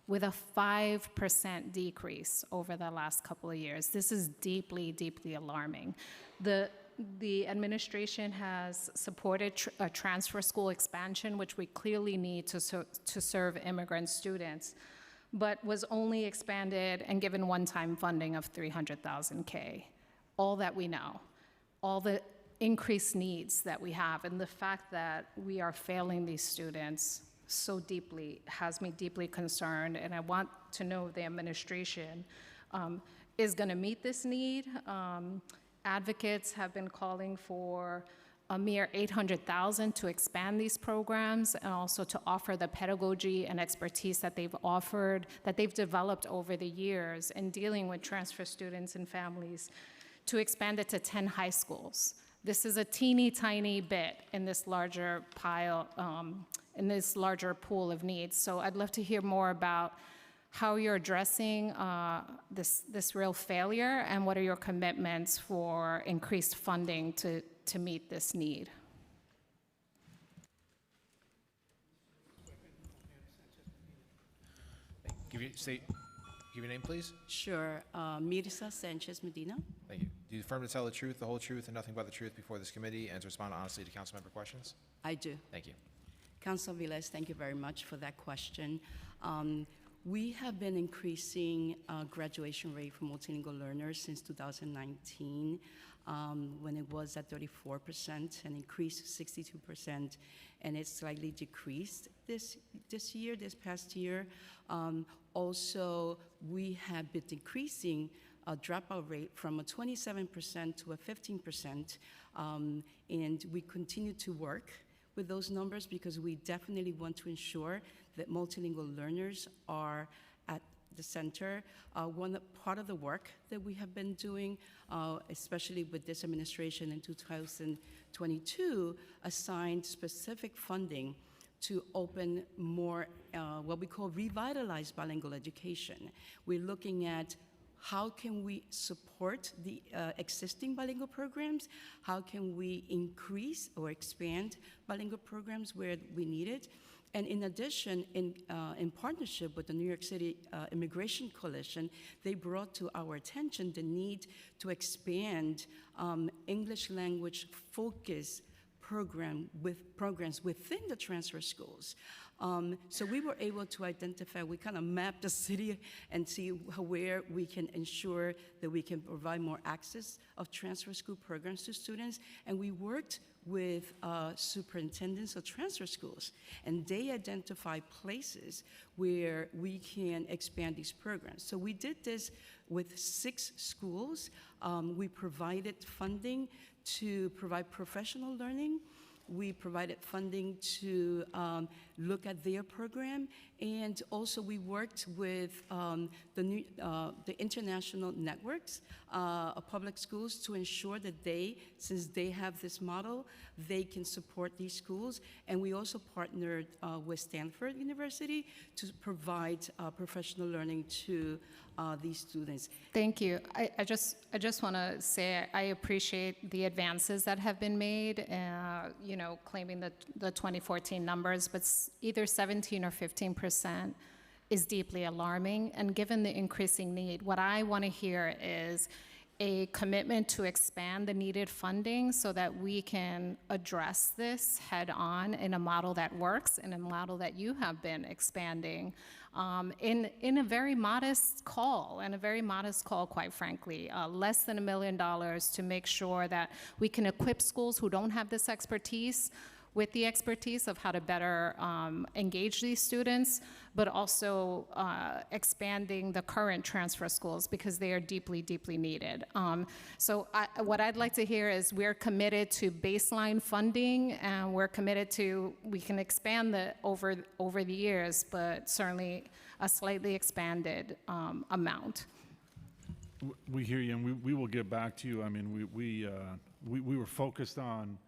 [SPEAKER 16] with a 5% decrease over the last couple of years. This is deeply, deeply alarming. The administration has supported a transfer school expansion, which we clearly need to serve immigrant students, but was only expanded and given one-time funding of $300,000. All that we know, all the increased needs that we have, and the fact that we are failing these students so deeply has me deeply concerned, and I want to know the administration is going to meet this need. Advocates have been calling for a mere $800,000 to expand these programs, and also to offer the pedagogy and expertise that they've developed over the years in dealing with transfer students and families, to expand it to 10 high schools. This is a teeny tiny bit in this larger pile, in this larger pool of needs. So I'd love to hear more about how you're addressing this real failure, and what are your commitments for increased funding to meet this need?
[SPEAKER 5] Give your name, please.
[SPEAKER 17] Sure. Mirza Sanchez Medina.
[SPEAKER 5] Thank you. Do you affirm to tell the truth, the whole truth, and nothing but the truth before this committee, and to respond honestly to council member questions?
[SPEAKER 17] I do.
[SPEAKER 5] Thank you.
[SPEAKER 17] Councilor Velez, thank you very much for that question. We have been increasing graduation rate for multilingual learners since 2019, when it was at 34% and increased to 62%, and it's slightly decreased this past year. Also, we have been decreasing a dropout rate from a 27% to a 15%, and we continue to work with those numbers because we definitely want to ensure that multilingual learners are at the center. Part of the work that we have been doing, especially with this administration in 2022, assigned specific funding to open more what we call revitalized bilingual education. We're looking at how can we support the existing bilingual programs? How can we increase or expand bilingual programs where we need it? And in addition, in partnership with the New York City Immigration Coalition, they brought to our attention the need to expand English language focus programs within the transfer schools. So we were able to identify, we kind of mapped the city and see where we can ensure that we can provide more access of transfer school programs to students. And we worked with superintendents of transfer schools, and they identify places where we can expand these programs. So we did this with 6 schools. We provided funding to provide professional learning. We provided funding to look at their program, and also we worked with the international networks of public schools to ensure that since they have this model, they can support these schools. And we also partnered with Stanford University to provide professional learning to these students.
[SPEAKER 16] Thank you. I just want to say I appreciate the advances that have been made, claiming the 2014 numbers, but either 17 or 15% is deeply alarming. And given the increasing need, what I want to hear is a commitment to expand the needed funding so that we can address this head on in a model that works, in a model that you have been expanding in a very modest call, quite frankly, less than $1 million to make sure that we can equip schools who don't have this expertise with the expertise of how to better engage these students, but also expanding the current transfer schools because they are deeply, deeply needed. What I'd like to hear is we're committed to baseline funding, and we're committed to, we can expand over the years, but certainly a slightly expanded amount.
[SPEAKER 14] We hear you, and we will get back to you. I mean, we were focused on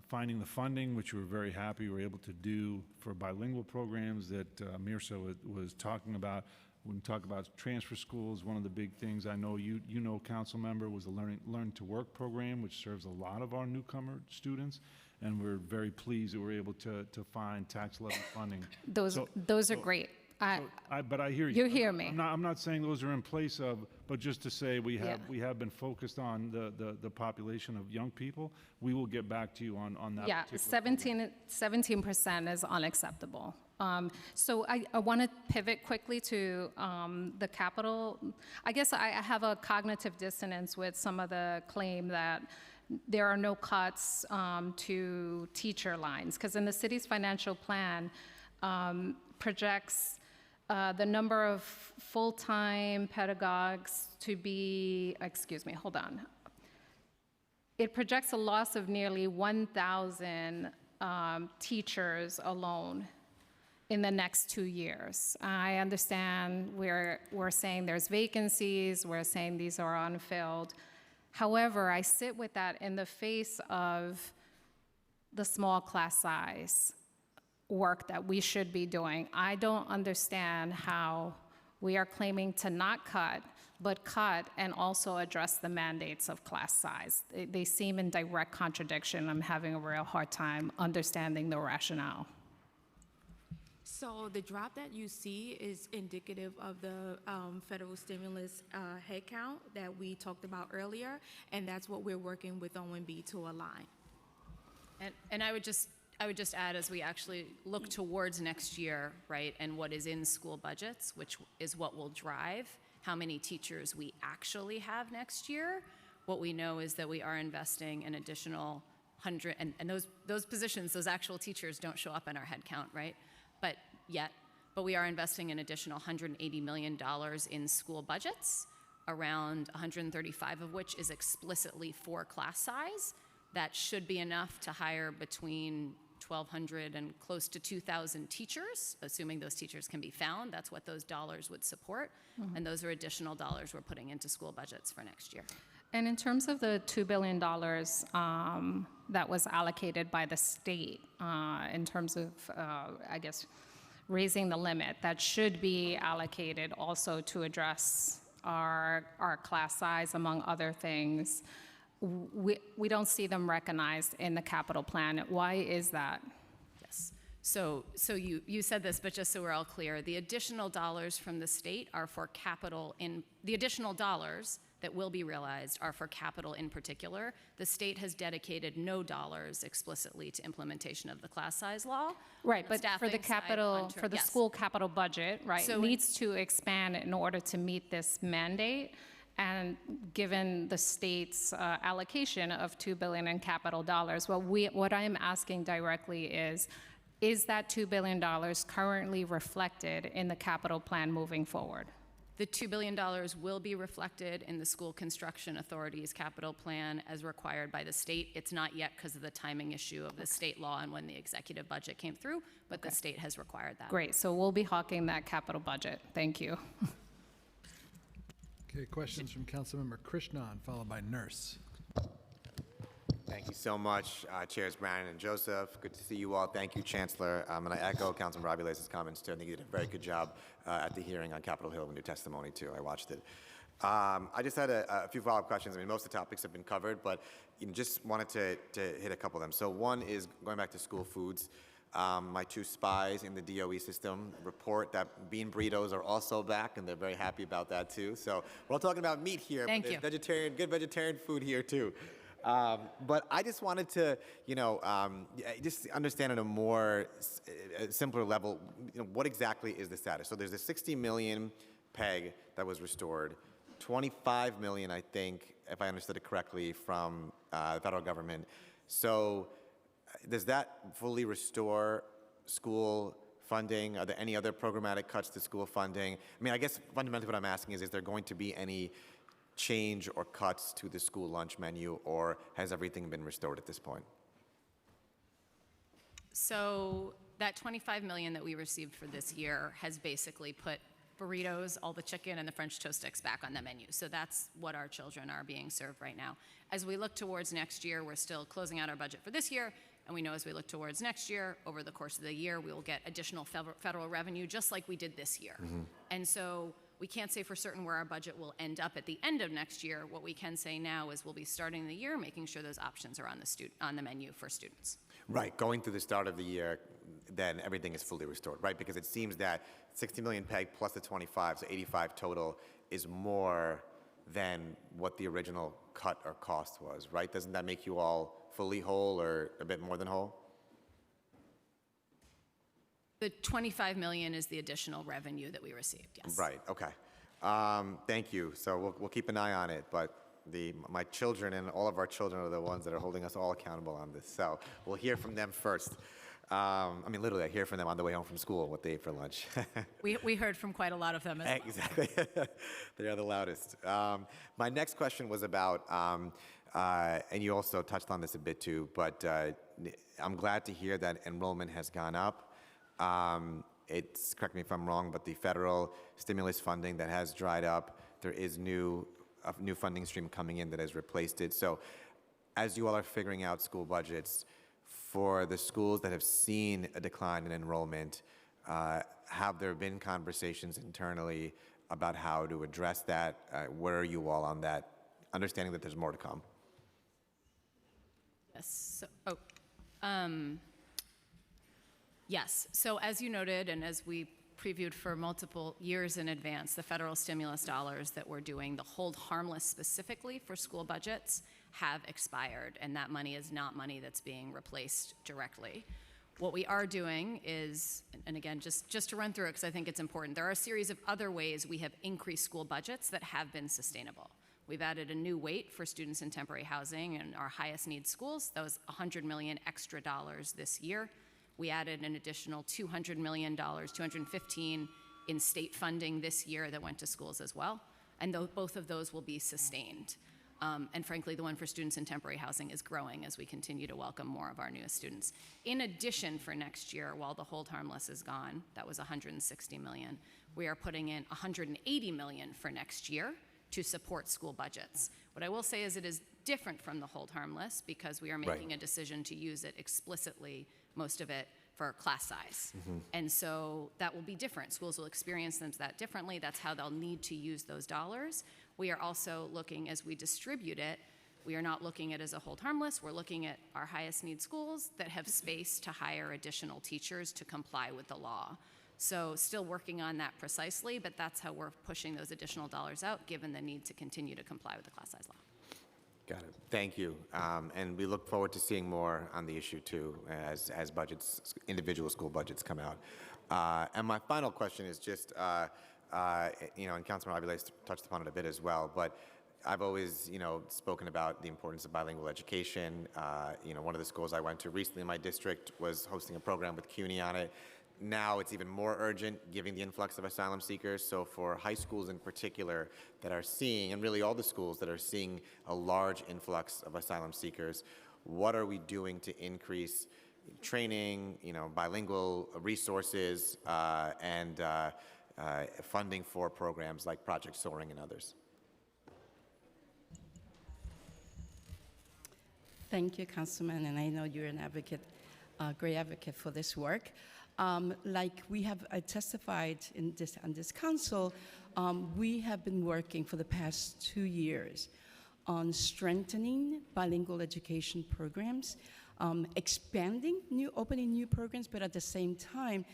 [SPEAKER 14] finding the funding, which we're very happy we were able to do for bilingual programs that Mirza was talking about. When we talk about transfer schools, one of the big things I know you know, council member, was the Learn to Work program, which serves a lot of our newcomer students, and we're very pleased that we're able to find tax levy funding.
[SPEAKER 16] Those are great.
[SPEAKER 14] But I hear you.
[SPEAKER 16] You hear me.
[SPEAKER 14] I'm not saying those are in place of, but just to say we have been focused on the population of young people. We will get back to you on that.
[SPEAKER 16] Yeah, 17% is unacceptable. So I want to pivot quickly to the capital. I guess I have a cognitive dissonance with some of the claim that there are no cuts to teacher lines, because in the city's financial plan projects the number of full-time pedagogues to be, It projects a loss of nearly 1,000 teachers alone in the next 2 years. I understand we're saying there's vacancies, we're saying these are unfilled. However, I sit with that in the face of the small class size work that we should be doing. I don't understand how we are claiming to not cut, but cut and also address the mandates of class size. They seem in direct contradiction. I'm having a real hard time understanding the rationale.
[SPEAKER 13] So the drop that you see is indicative of the federal stimulus headcount that we talked about earlier, and that's what we're working with OMB to align.
[SPEAKER 8] And I would just add, as we actually look towards next year, right, and what is in school budgets, which is what will drive how many teachers we actually have next year, what we know is that we are investing an additional 100, and those positions, those actual teachers don't show up in our head count, right? But we are investing an additional $180 million in school budgets, around 135 of which is explicitly for class size. That should be enough to hire between 1,200 and close to 2,000 teachers, assuming those teachers can be found. That's what those dollars would support. Mm-hmm. And those are additional dollars we're putting into school budgets for next year.
[SPEAKER 16] And in terms of the $2 billion that was allocated by the state, in terms of, I guess, raising the limit, that should be allocated also to address our class size, among other things. We don't see them recognized in the capital plan. Why is that?
[SPEAKER 8] Yes. So you said this, but just so we're all clear, the additional dollars from the state are for capital the additional dollars that will be realized are for capital in particular. The state has dedicated no dollars explicitly to implementation of the class size law.
[SPEAKER 16] Right, but for the capital, for the school capital budget, right, so needs to expand in order to meet this mandate. And given the state's allocation of $2 billion in capital dollars, what I'm asking directly is that $2 billion currently reflected in the capital plan moving forward?
[SPEAKER 8] The $2 billion will be reflected in the School Construction Authority's capital plan as required by the state. It's not yet because of the timing issue of the state law and when the executive budget came through, but the state has required that.
[SPEAKER 16] Great, so we'll be hawking that capital budget. Thank you.
[SPEAKER 2] Okay, questions from Councilmember Krishnan, followed by Nurse.
[SPEAKER 19] Thank you so much, Chairs Brannon and Joseph. Good to see you all. Thank you, Chancellor. And I echo Councilmember Aviles' comments, too. I think you did a very good job at the hearing on Capitol Hill in your testimony, too. I watched it. I just had a few follow-up questions. I mean, most of the topics have been covered, but just wanted to hit a couple of them. So one is going back to school foods. My two spies in the DOE system report that bean burritos are also back, and they're very happy about that too. So we're all talking about meat here,
[SPEAKER 8] Thank
[SPEAKER 19] but
[SPEAKER 8] you.
[SPEAKER 19] there's good vegetarian food here too. But I just wanted to, just understand at a more simpler level, what exactly is the status? So there's a 60 million PEG that was restored, 25 million, I think, if I understood it correctly, from the federal government. So does that fully restore school funding? Are there any other programmatic cuts to school funding? I mean, I guess fundamentally what I'm asking is there going to be any change or cuts to the school lunch menu, or has everything been restored at this point?
[SPEAKER 8] So that 25 million that we received for this year has basically put burritos, all the chicken, and the French toast sticks back on the menu. So that's what our children are being served right now. As we look towards next year, we're still closing out our budget for this year, and we know as we look towards next year, over the course of the year, we will get additional federal revenue, just like we did this year. And so we can't say for certain where our budget will end up at the end of next year. What we can say now is we'll be starting the year making sure those options are on the menu for students.
[SPEAKER 19] Right, going through the start of the year, then everything is fully restored, right? Because it seems that 60 million PEG plus the 25, so 85 total, is more than what the original cut or cost was, right? Doesn't that make you all fully whole or a bit more than whole?
[SPEAKER 8] The 25 million is the additional revenue that we received, yes.
[SPEAKER 19] Right, okay. Thank you. So we'll keep an eye on it, but my children and all of our children are the ones that are holding us all accountable on this. So we'll hear from them first. I mean, literally, I hear from them on the way home from school what they ate for lunch.
[SPEAKER 8] We heard from quite a lot of them as well.
[SPEAKER 19] Exactly. They are the loudest. My next question was about, and you also touched on this a bit too, but I'm glad to hear that enrollment has gone up. Correct me if I'm wrong, but the federal stimulus funding that has dried up, there is a new funding stream coming in that has replaced it. So as you all are figuring out school budgets, for the schools that have seen a decline in enrollment, have there been conversations internally about how to address that? Where are you all on that, understanding that there's more to come?
[SPEAKER 8] Yes. Yes. So as you noted, and as we previewed for multiple years in advance, the federal stimulus dollars that we're doing, the hold harmless specifically for school budgets, have expired, and that money is not money that's being replaced directly. What we are doing is, and again, just to run through it because I think it's important, there are a series of other ways we have increased school budgets that have been sustainable. We've added a new weight for students in temporary housing in our highest need schools. That was $100 million extra dollars this year. We added an additional $200 million, $215 in state funding this year that went to schools as well. And both of those will be sustained. And frankly, the one for students in temporary housing is growing as we continue to welcome more of our newest students. In addition, for next year, while the hold harmless is gone, that was $160 million, we are putting in $180 million for next year to support school budgets. What I will say is it is different from the hold harmless because we are making a decision to use it explicitly, most of it, for class size. And so that will be different. Schools will experience them that differently. That's how they'll need to use those dollars. We are also looking, as we distribute it, we are not looking at it as a hold harmless. We're looking at our highest need schools that have space to hire additional teachers to comply with the law. So still working on that precisely, but that's how we're pushing those additional dollars out, given the need to continue to comply with the class size law.
[SPEAKER 19] Got it. Thank you. And we look forward to seeing more on the issue too, as budgets, individual school budgets come out. And my final question is just, and Councilman Aviles touched upon it a bit as well, but I've always, spoken about the importance of bilingual education. One of the schools I went to recently in my district was hosting a program with CUNY on it. Now it's even more urgent, given the influx of asylum seekers. So for high schools in particular that are seeing, and really all the schools that are seeing a large influx of asylum seekers, what are we doing to increase training, bilingual resources, and funding for programs like Project Soaring and others?
[SPEAKER 17] Thank you, Councilman, and I know you're an advocate, great advocate for this work. Like we have testified on this council, we have been working for the past 2 years on strengthening bilingual education programs expanding opening new programs, but at the same time,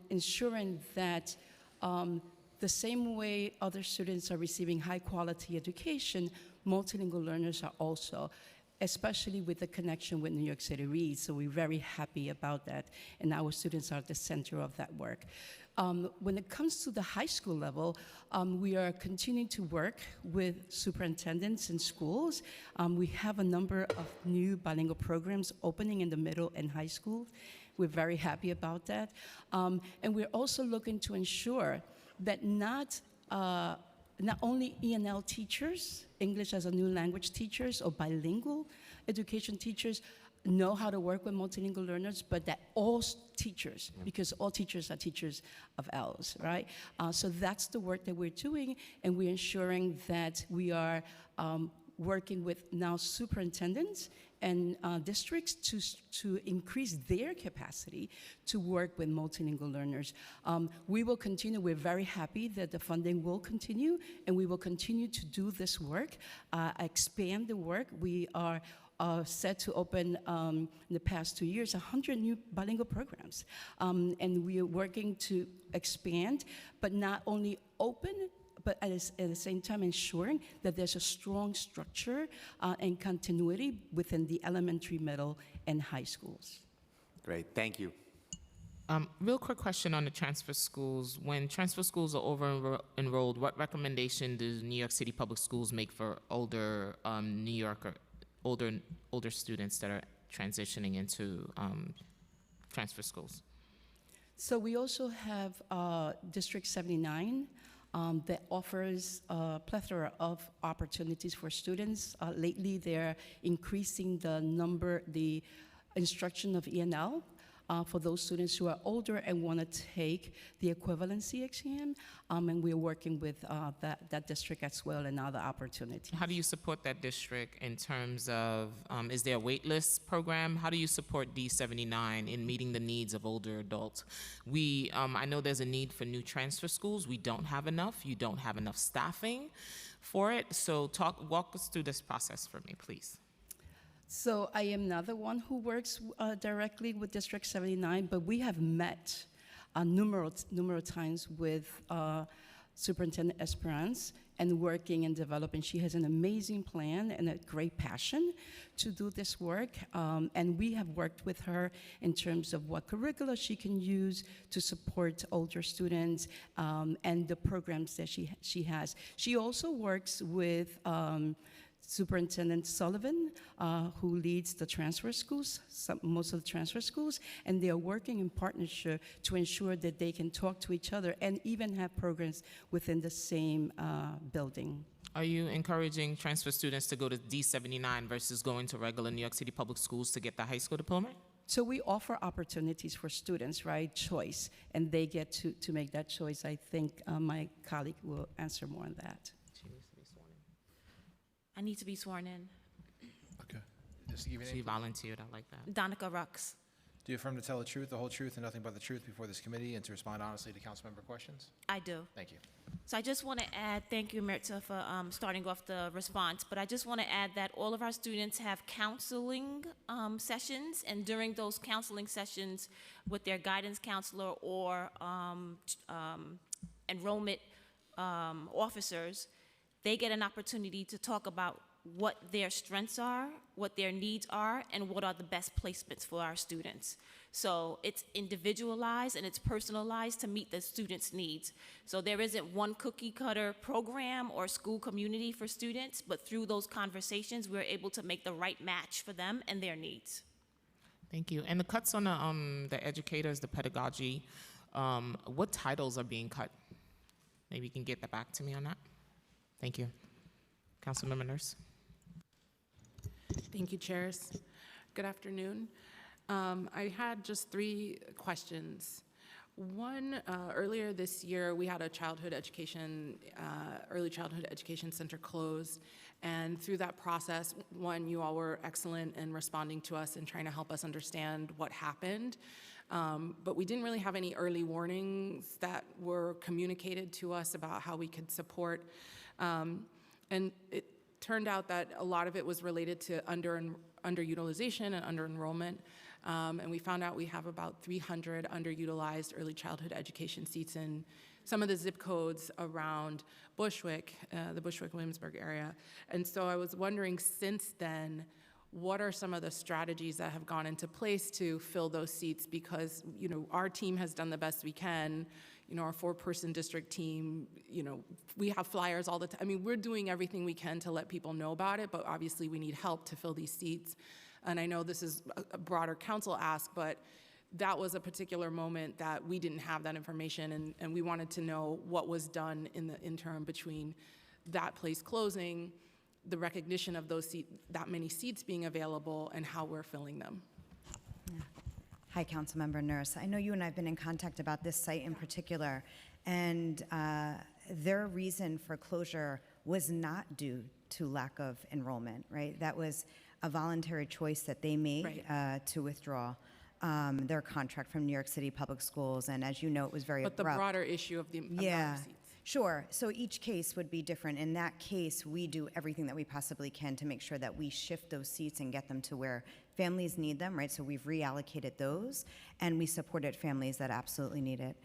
[SPEAKER 17] ensuring that the same way other students are receiving high quality education, multilingual learners are also, especially with the connection with New York City Reads. So we're very happy about that, and our students are at the center of that work. When it comes to the high school level, we are continuing to work with superintendents in schools. We have a number of new bilingual programs opening in the middle and high school. We're very happy about that. And we're also looking to ensure that not only ENL teachers, English as a new language teachers, or bilingual education teachers know how to work with multilingual learners, but that all teachers, because all teachers are teachers of ELs, right? So that's the work that we're doing, and we're ensuring that we are working with now superintendents and districts to increase their capacity to work with multilingual learners. We will continue. We're very happy that the funding will continue, and we will continue to do this work, expand the work. We are set to open in the past 2 years 100 new bilingual programs, and we are working to expand, but not only open, but at the same time ensuring that there's a strong structure and continuity within the elementary, middle, and high schools.
[SPEAKER 19] Great, thank you.
[SPEAKER 3] Real quick question on the transfer schools. When transfer schools are over-enrolled, what recommendation does New York City Public Schools make for older New Yorker, older students that are transitioning into transfer schools?
[SPEAKER 17] So we also have District 79, that offers a plethora of opportunities for students. Lately, they're increasing the instruction of ENL for those students who are older and want to take the equivalency exam, and we're working with that district as well and other opportunities.
[SPEAKER 3] How do you support that district in terms of, is there a wait list program? How do you support D79 in meeting the needs of older adults? I know there's a need for new transfer schools. We don't have enough. You don't have enough staffing for it. So walk us through this process for me, please.
[SPEAKER 17] So I am not the one who works directly with District 79, but we have met numerous times with Superintendent Esperance and working and developing. She has an amazing plan and a great passion to do this work. And we have worked with her in terms of what curricula she can use to support older students and the programs that she has. She also works with Superintendent Sullivan, who leads the transfer schools, most of the transfer schools, and they are working in partnership to ensure that they can talk to each other and even have programs within the same building.
[SPEAKER 3] Are you encouraging transfer students to go to D79 versus going to regular New York City Public Schools to get the high school diploma?
[SPEAKER 17] So we offer opportunities for students, right, choice, and they get to make that choice. I think my colleague will answer more on that.
[SPEAKER 20] I need to be sworn in.
[SPEAKER 5] Okay. Just to give you an
[SPEAKER 3] She volunteered, I like that.
[SPEAKER 20] Donica Rux.
[SPEAKER 5] Do you affirm to tell the truth, the whole truth, and nothing but the truth before this committee, and to respond honestly to council member questions?
[SPEAKER 20] I do.
[SPEAKER 5] Thank you.
[SPEAKER 20] So I just want to add, thank you, Merta, for starting off the response, but I just want to add that all of our students have counseling sessions, and during those counseling sessions with their guidance counselor or enrollment officers, they get an opportunity to talk about what their strengths are, what their needs are, and what are the best placements for our students. So it's individualized and it's personalized to meet the students' needs. So there isn't one cookie cutter program or school community for students, but through those conversations, we're able to make the right match for them and their needs.
[SPEAKER 3] Thank you. And the cuts on the educators, the pedagogy, what titles are being cut? Maybe you can get that back to me on that. Thank you. Councilmember Nurse.
[SPEAKER 21] Thank you, chairs. Good afternoon. I had just 3 questions. One, earlier this year, we had a early childhood education center close. And through that process, one, you all were excellent in responding to us and trying to help us understand what happened. But we didn't really have any early warnings that were communicated to us about how we could support. And it turned out that a lot of it was related to underutilization and under-enrollment. And we found out we have about 300 underutilized early childhood education seats in some of the zip codes around Bushwick, the Bushwick-Williamsburg area. And so I was wondering, since then, what are some of the strategies that have gone into place to fill those seats? Because, you know, our team has done the best we can. You know, our 4-person district team, you know, we have flyers all the time. I mean, we're doing everything we can to let people know about it, but obviously we need help to fill these seats. And I know this is a broader council ask, but that was a particular moment that we didn't have that information, and we wanted to know what was done in the interim between that place closing, the recognition of those that many seats being available, and how we're filling them.
[SPEAKER 9] Hi, Councilmember Nurse. I know you and I have been in contact about this site in particular, and their reason for closure was not due to lack of enrollment, right? That was a voluntary choice that they made to withdraw their contract from New York City Public Schools, and as you know, it was very
[SPEAKER 21] But
[SPEAKER 9] abrupt.
[SPEAKER 21] the broader issue of the amount
[SPEAKER 9] Yeah,
[SPEAKER 21] of seats.
[SPEAKER 9] sure. So each case would be different. In that case, we do everything that we possibly can to make sure that we shift those seats and get them to where families need them, right? So we've reallocated those, and we supported families that absolutely need it.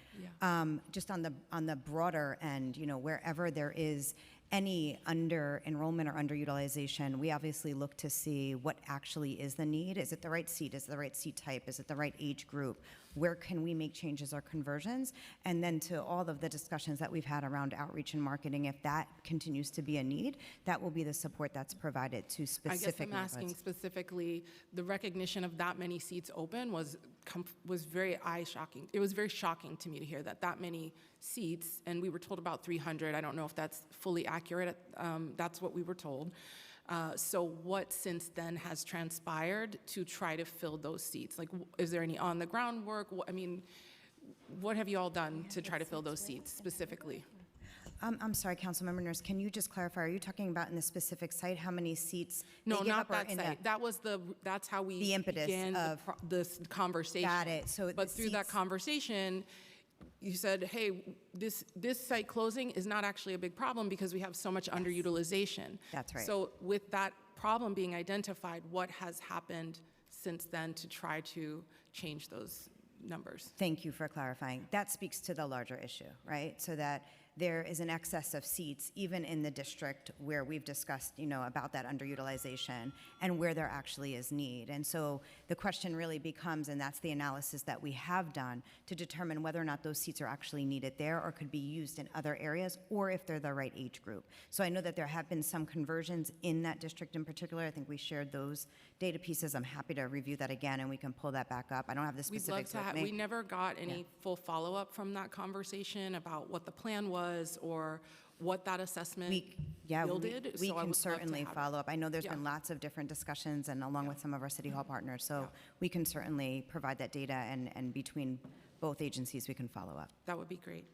[SPEAKER 9] Just on the broader end, you know, wherever there is any under-enrollment or underutilization, we obviously look to see what actually is the need. Is it the right seat? Is it the right seat type? Is it the right age group? Where can we make changes or conversions? And then to all of the discussions that we've had around outreach and marketing, if that continues to be a need, that will be the support that's provided to specific
[SPEAKER 21] I guess I'm asking
[SPEAKER 9] neighborhoods.
[SPEAKER 21] specifically, the recognition of that many seats open was very eye-shocking. It was very shocking to me to hear that many seats, and we were told about 300. I don't know if that's fully accurate. That's what we were told. So what since then has transpired to try to fill those seats? Like, is there any on-the-ground work? I mean, what have you all done to try to fill those seats specifically?
[SPEAKER 9] I'm sorry, Councilmember Nurse, can you just clarify, are you talking about in the specific site, how many seats?
[SPEAKER 21] No,
[SPEAKER 9] they give
[SPEAKER 21] not
[SPEAKER 9] up, or
[SPEAKER 21] that
[SPEAKER 9] in
[SPEAKER 21] site. That's how we
[SPEAKER 9] the impetus
[SPEAKER 21] began
[SPEAKER 9] of
[SPEAKER 21] this conversation.
[SPEAKER 9] Got it. So
[SPEAKER 21] but
[SPEAKER 9] the
[SPEAKER 21] through that
[SPEAKER 9] seats-
[SPEAKER 21] conversation, you said, hey, this site closing is not actually a big problem because we have so much underutilization.
[SPEAKER 9] That's right.
[SPEAKER 21] So with that problem being identified, what has happened since then to try to change those numbers?
[SPEAKER 9] Thank you for clarifying. That speaks to the larger issue, right? So that there is an excess of seats, even in the district where we've discussed, you know, about that underutilization and where there actually is need. And so the question really becomes, and that's the analysis that we have done, to determine whether or not those seats are actually needed there or could be used in other areas, or if they're the right age group. So I know that there have been some conversions in that district in particular. I think we shared those data pieces. I'm happy to review that again, and we can pull that back up. I don't have the
[SPEAKER 21] We'd
[SPEAKER 9] specifics
[SPEAKER 21] love to
[SPEAKER 9] with me.
[SPEAKER 21] we never got any full follow-up from that conversation about what the plan was or what that assessment yielded.
[SPEAKER 9] We
[SPEAKER 21] So I would
[SPEAKER 9] can
[SPEAKER 21] love to
[SPEAKER 9] certainly
[SPEAKER 21] have it.
[SPEAKER 9] follow up. I know there's
[SPEAKER 21] Yeah.
[SPEAKER 9] been lots of different discussions, and along with some of our City Hall partners, so we can certainly provide that data, and between both agencies, we can follow up.
[SPEAKER 21] That would be great.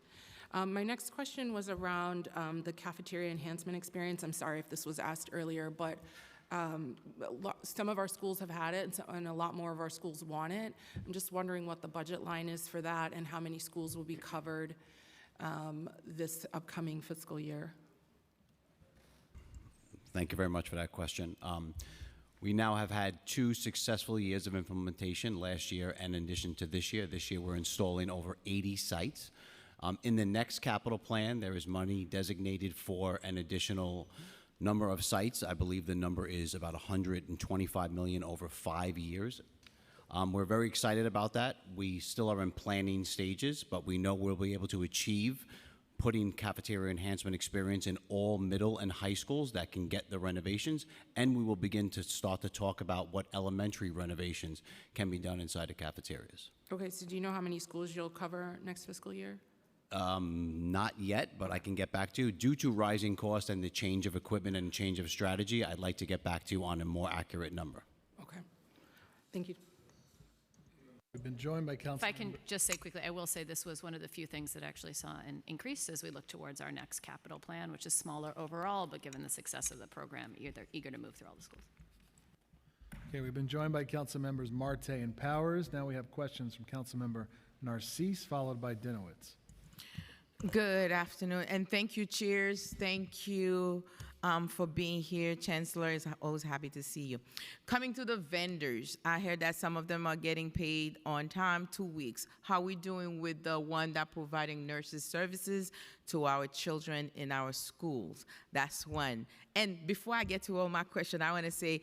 [SPEAKER 21] My next question was around the cafeteria enhancement experience. I'm sorry if this was asked earlier, but some of our schools have had it, and a lot more of our schools want it. I'm just wondering what the budget line is for that and how many schools will be covered this upcoming fiscal year.
[SPEAKER 1] Thank you very much for that question. We now have had 2 successful years of implementation, last year and in addition to this year. This year, we're installing over 80 sites. In the next capital plan, there is money designated for an additional number of sites. I believe the number is about $125 million over 5 years. We're very excited about that. We still are in planning stages, but we know we'll be able to achieve putting cafeteria enhancement experience in all middle and high schools that can get the renovations, and we will begin to start to talk about what elementary renovations can be done inside the cafeterias.
[SPEAKER 21] Okay, so do you know how many schools you'll cover next fiscal year?
[SPEAKER 1] Not yet, but I can get back to you. Due to rising costs and the change of equipment and change of strategy, I'd like to get back to you on a more accurate number.
[SPEAKER 21] Okay, thank you.
[SPEAKER 2] We've been joined by Councilmember.
[SPEAKER 8] If I can just say quickly, I will say this was one of the few things that actually saw an increase as we look towards our next capital plan, which is smaller overall, but given the success of the program, they're eager to move through all the schools.
[SPEAKER 2] Okay, we've been joined by Councilmembers Marte and Powers. Now we have questions from Councilmember Narcisse, followed by Dinowitz.
[SPEAKER 22] Good afternoon, and thank you, chairs. Thank you,
[SPEAKER 4] for being here. Chancellor, is always happy to see you. Coming to the vendors, I heard that some of them are getting paid on time, 2 weeks. How are we doing with the one that providing nurses services to our children in our schools? That's one. And before I get to all my question, I want to say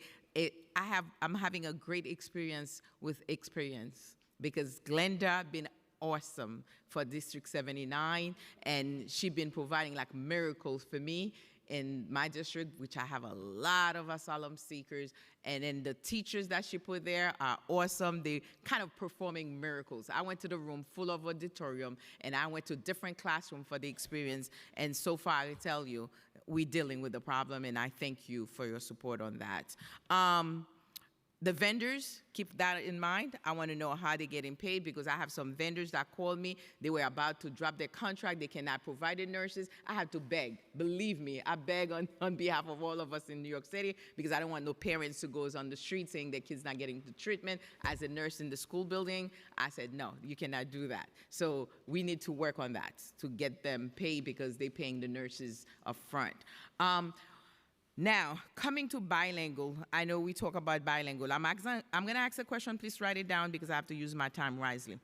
[SPEAKER 4] I'm having a great experience with Experience, because Glenda been awesome for District 79, and she been providing like miracles for me in my district, which I have a lot of asylum seekers, and then the teachers that she put there are awesome. They kind of performing miracles. I went to the room full of auditorium, and I went to different classroom for the Experience, and so far I tell you, we're dealing with the problem, and I thank you for your support on that. The vendors, keep that in mind. I want to know how they're getting paid, because I have some vendors that called me. They were about to drop their contract. They cannot provide the nurses. I had to beg. Believe me, I beg on behalf of all of us in New York City, because I don't want no parents who goes on the street saying their kid's not getting the treatment. As a nurse in the school building, I said, no, you cannot do that. So we need to work on that to get them paid, because they're paying the nurses up front. Now, coming to bilingual, I know we talk about bilingual. I'm going to ask a question. Please write it down, because I have to use my time wisely.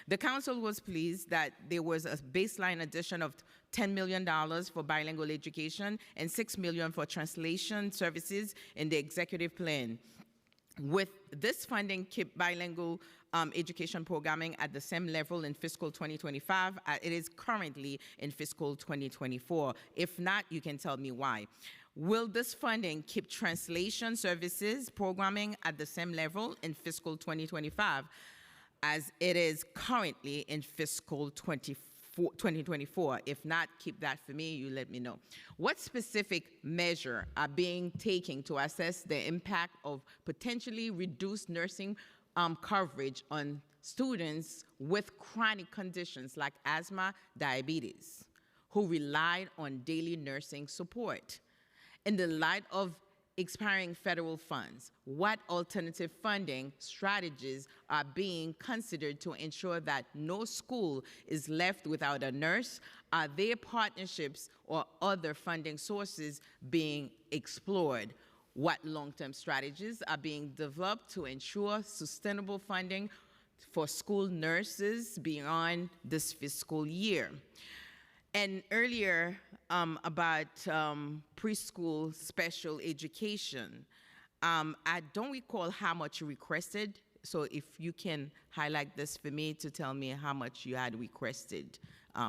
[SPEAKER 4] The council was pleased that there was a baseline addition of $10 million for bilingual education and $6 million for translation services in the executive plan. With this funding, keep bilingual education programming at the same level in fiscal 2025 as it is currently in fiscal 2024. If not, you can tell me why. Will this funding keep translation services programming at the same level in fiscal 2025 as it is currently in fiscal 2024? If not, keep that for me, you let me know. What specific measure are being taken to assess the impact of potentially reduced nursing coverage on students with chronic conditions like asthma, diabetes, who relied on daily nursing support? In the light of expiring federal funds, what alternative funding strategies are being considered to ensure that no school is left without a nurse? Are there partnerships or other funding sources being explored? What long-term strategies are being developed to ensure sustainable funding for school nurses beyond this fiscal year? And earlier, about preschool special education. I don't recall how much you requested, so if you can highlight this for me to tell me how much you had requested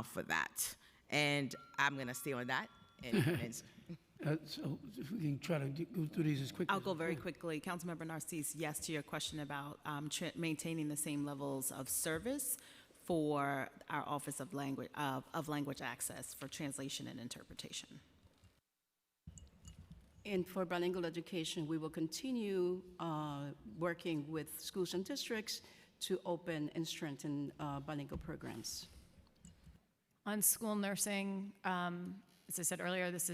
[SPEAKER 4] for that. And I'm gonna stay on that and
[SPEAKER 6] So if we can try to go through these as quickly.
[SPEAKER 7] I'll go very quickly. Councilmember Narcisse, yes to your question about maintaining the same levels of service for our Office of Language Access for translation and interpretation.
[SPEAKER 17] And for bilingual education, we will continue working with schools and districts to open and strengthen bilingual programs.
[SPEAKER 8] On school nursing, as I said earlier, this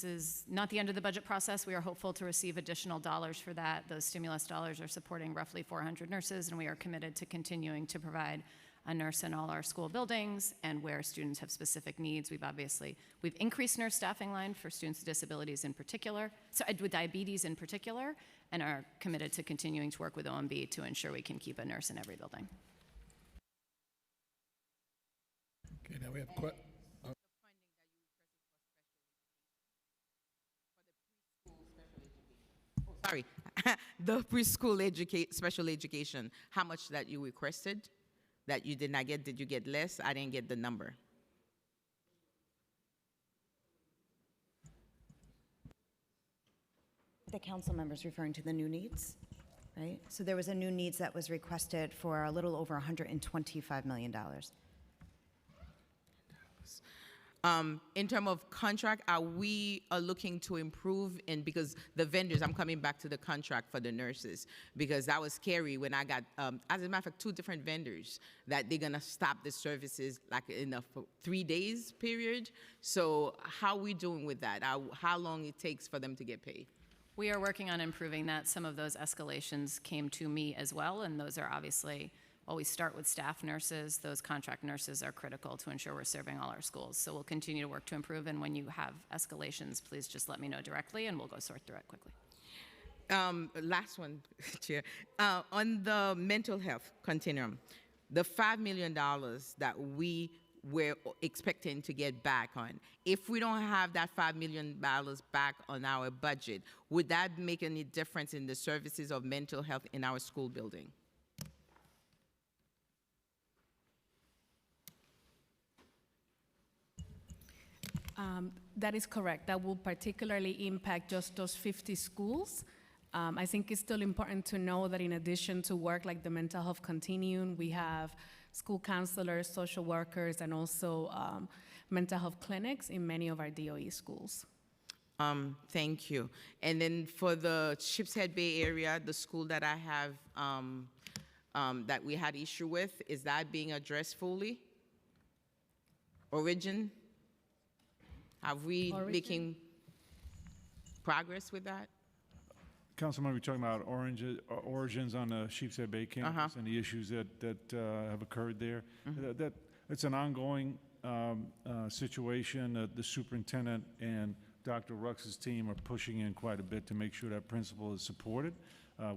[SPEAKER 8] is not the end of the budget process. We are hopeful to receive additional dollars for that. Those stimulus dollars are supporting roughly 400 nurses, and we are committed to continuing to provide a nurse in all our school buildings, and where students have specific needs. We've increased nurse staffing line for students with disabilities in particular, so with diabetes in particular, and are committed to continuing to work with OMB to ensure we can keep a nurse in every building.
[SPEAKER 2] Okay, now we have
[SPEAKER 4] sorry, the preschool special education, how much that you requested that you did not get? Did you get less? I didn't get the number.
[SPEAKER 9] The council member's referring to the new needs, right? So there was a new needs that was requested for a little over $125 million.
[SPEAKER 4] In terms of contract, are we looking to improve in, because the vendors, I'm coming back to the contract for the nurses, because that was scary when I got, as a matter of fact, 2 different vendors that they're gonna stop the services like in a 3 days period. So how are we doing with that? How long it takes for them to get paid?
[SPEAKER 8] We are working on improving that. Some of those escalations came to me as well, and those are obviously, while we start with staff nurses, those contract nurses are critical to ensure we're serving all our schools. So we'll continue to work to improve, and when you have escalations, please just let me know directly, and we'll go sort through it quickly.
[SPEAKER 4] Last one, Chair. On the mental health continuum, the $5 million that we were expecting to get back on, if we don't have that $5 million back on our budget, would that make any difference in the services of mental health in our school building?
[SPEAKER 12] That is correct. That will particularly impact just those 50 schools. I think it's still important to know that in addition to work like the mental health continuum, we have school counselors, social workers, and also mental health clinics in many of our DOE schools.
[SPEAKER 4] Thank you. And then for the Ships Head Bay area, the school that I have that we had issue with, is that being addressed fully? Origin? Have we making progress with that?
[SPEAKER 14] Councilmember, we're talking about origins on the Sheepshead Bay campus and the issues that have occurred there. That's an ongoing situation. The superintendent and Dr. Rux's team are pushing in quite a bit to make sure that principal is supported.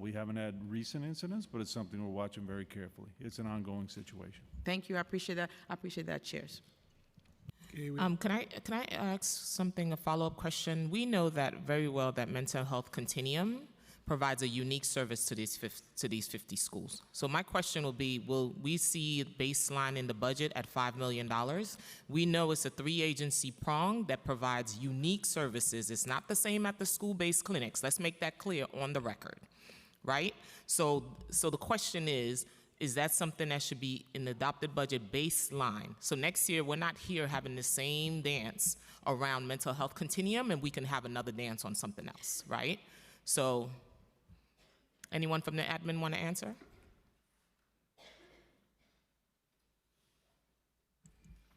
[SPEAKER 14] We haven't had recent incidents, but it's something we're watching very carefully. It's an ongoing situation.
[SPEAKER 4] Thank you. I appreciate that. I appreciate that, Chairs.
[SPEAKER 3] Can I ask something, a follow-up question? We know that very well that mental health continuum provides a unique service to these 50 schools. So my question will be, will we see baseline in the budget at $5 million? We know it's a 3-agency prong that provides unique services. It's not the same at the school-based clinics. Let's make that clear on the record, right? So the question is that something that should be in the adopted budget baseline? So next year, we're not here having the same dance around mental health continuum, and we can have another dance on something else, right? So anyone from the admin want to answer?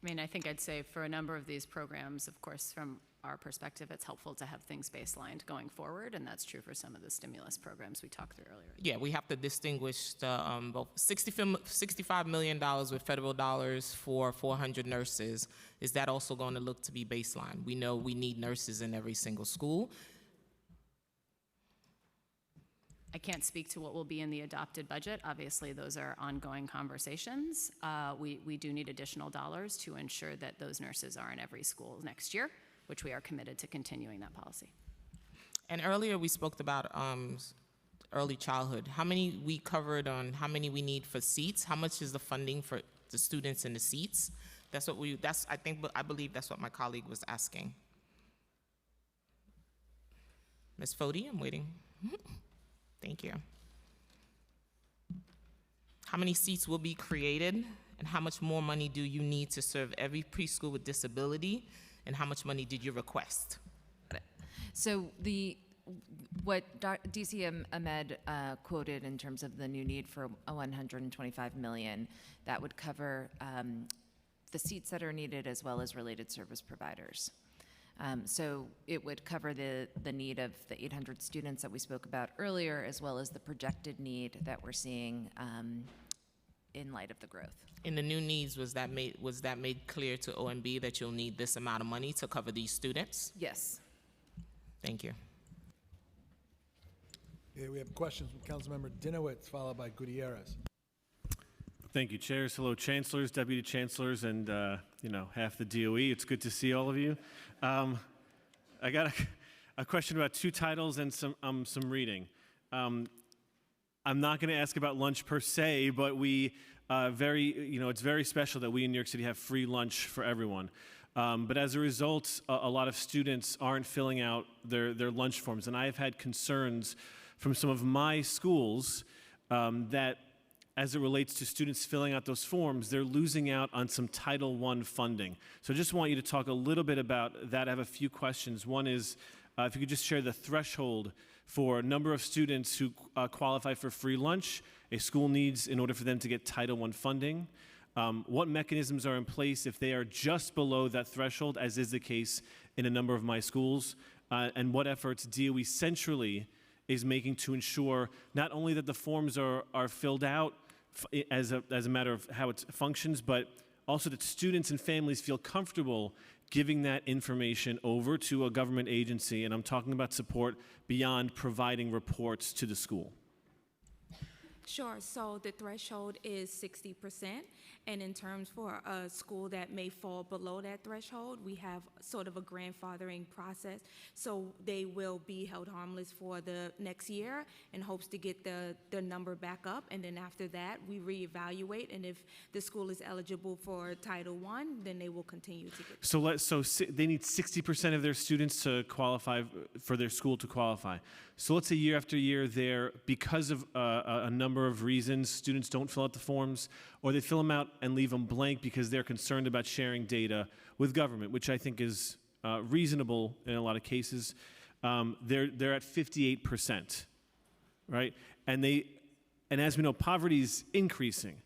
[SPEAKER 8] I mean, I think I'd say for a number of these programs, of course, from our perspective, it's helpful to have things baselined going forward, and that's true for some of the stimulus programs we talked through earlier.
[SPEAKER 3] Yeah, we have to distinguish the both $65 million with federal dollars for 400 nurses. Is that also going to look to be baseline? We know we need nurses in every single school.
[SPEAKER 8] I can't speak to what will be in the adopted budget. Obviously, those are ongoing conversations. We do need additional dollars to ensure that those nurses are in every school next year, which we are committed to continuing that policy.
[SPEAKER 3] And earlier we spoke about early childhood. How many we covered on how many we need for seats? How much is the funding for the students in the seats? That's what I believe that's what my colleague was asking. Ms. Fody, I'm waiting. Thank you. How many seats will be created, and how much more money do you need to serve every preschool with disability, and how much money did you request?
[SPEAKER 15] So what DC Ahmed quoted in terms of the new need for a $125 million, that would cover the seats that are needed as well as related service providers. So it would cover the need of the 800 students that we spoke about earlier, as well as the projected need that we're seeing in light of the growth.
[SPEAKER 3] In the new needs, was that made clear to OMB that you'll need this amount of money to cover these students?
[SPEAKER 15] Yes.
[SPEAKER 3] Thank you.
[SPEAKER 2] Okay, we have questions from Councilmember Dinowitz, followed by Gutierrez.
[SPEAKER 22] Thank you, chairs. Hello, chancellors, deputy chancellors, and half the DOE. It's good to see all of you. I got a question about 2 titles and some reading. I'm not going to ask about lunch per se, but it's very special that we in New York City have free lunch for everyone. But as a result, a lot of students aren't filling out their lunch forms, and I've had concerns from some of my schools that as it relates to students filling out those forms, they're losing out on some Title I funding. So I just want you to talk a little bit about that. I have a few questions. One is, if you could just share the threshold for a number of students who qualify for free lunch a school needs in order for them to get Title I funding. What mechanisms are in place if they are just below that threshold, as is the case in a number of my schools, and what efforts DOE centrally is making to ensure not only that the forms are filled out as a matter of how it functions, but also that students and families feel comfortable giving that information over to a government agency, and I'm talking about support beyond providing reports to the school.
[SPEAKER 13] Sure, so the threshold is 60%, and in terms for a school that may fall below that threshold, we have sort of a grandfathering process, so they will be held harmless for the next year in hopes to get the number back up, and then after that, we reevaluate, and if the school is eligible for Title I, then they will continue to get.
[SPEAKER 22] So they need 60% of their students to qualify for their school to qualify. So let's say year after year, because of a number of reasons, students don't fill out the forms, or they fill them out and leave them blank because they're concerned about sharing data with government, which I think is reasonable in a lot of cases. They're at 58%, right? And as we know, poverty is increasing.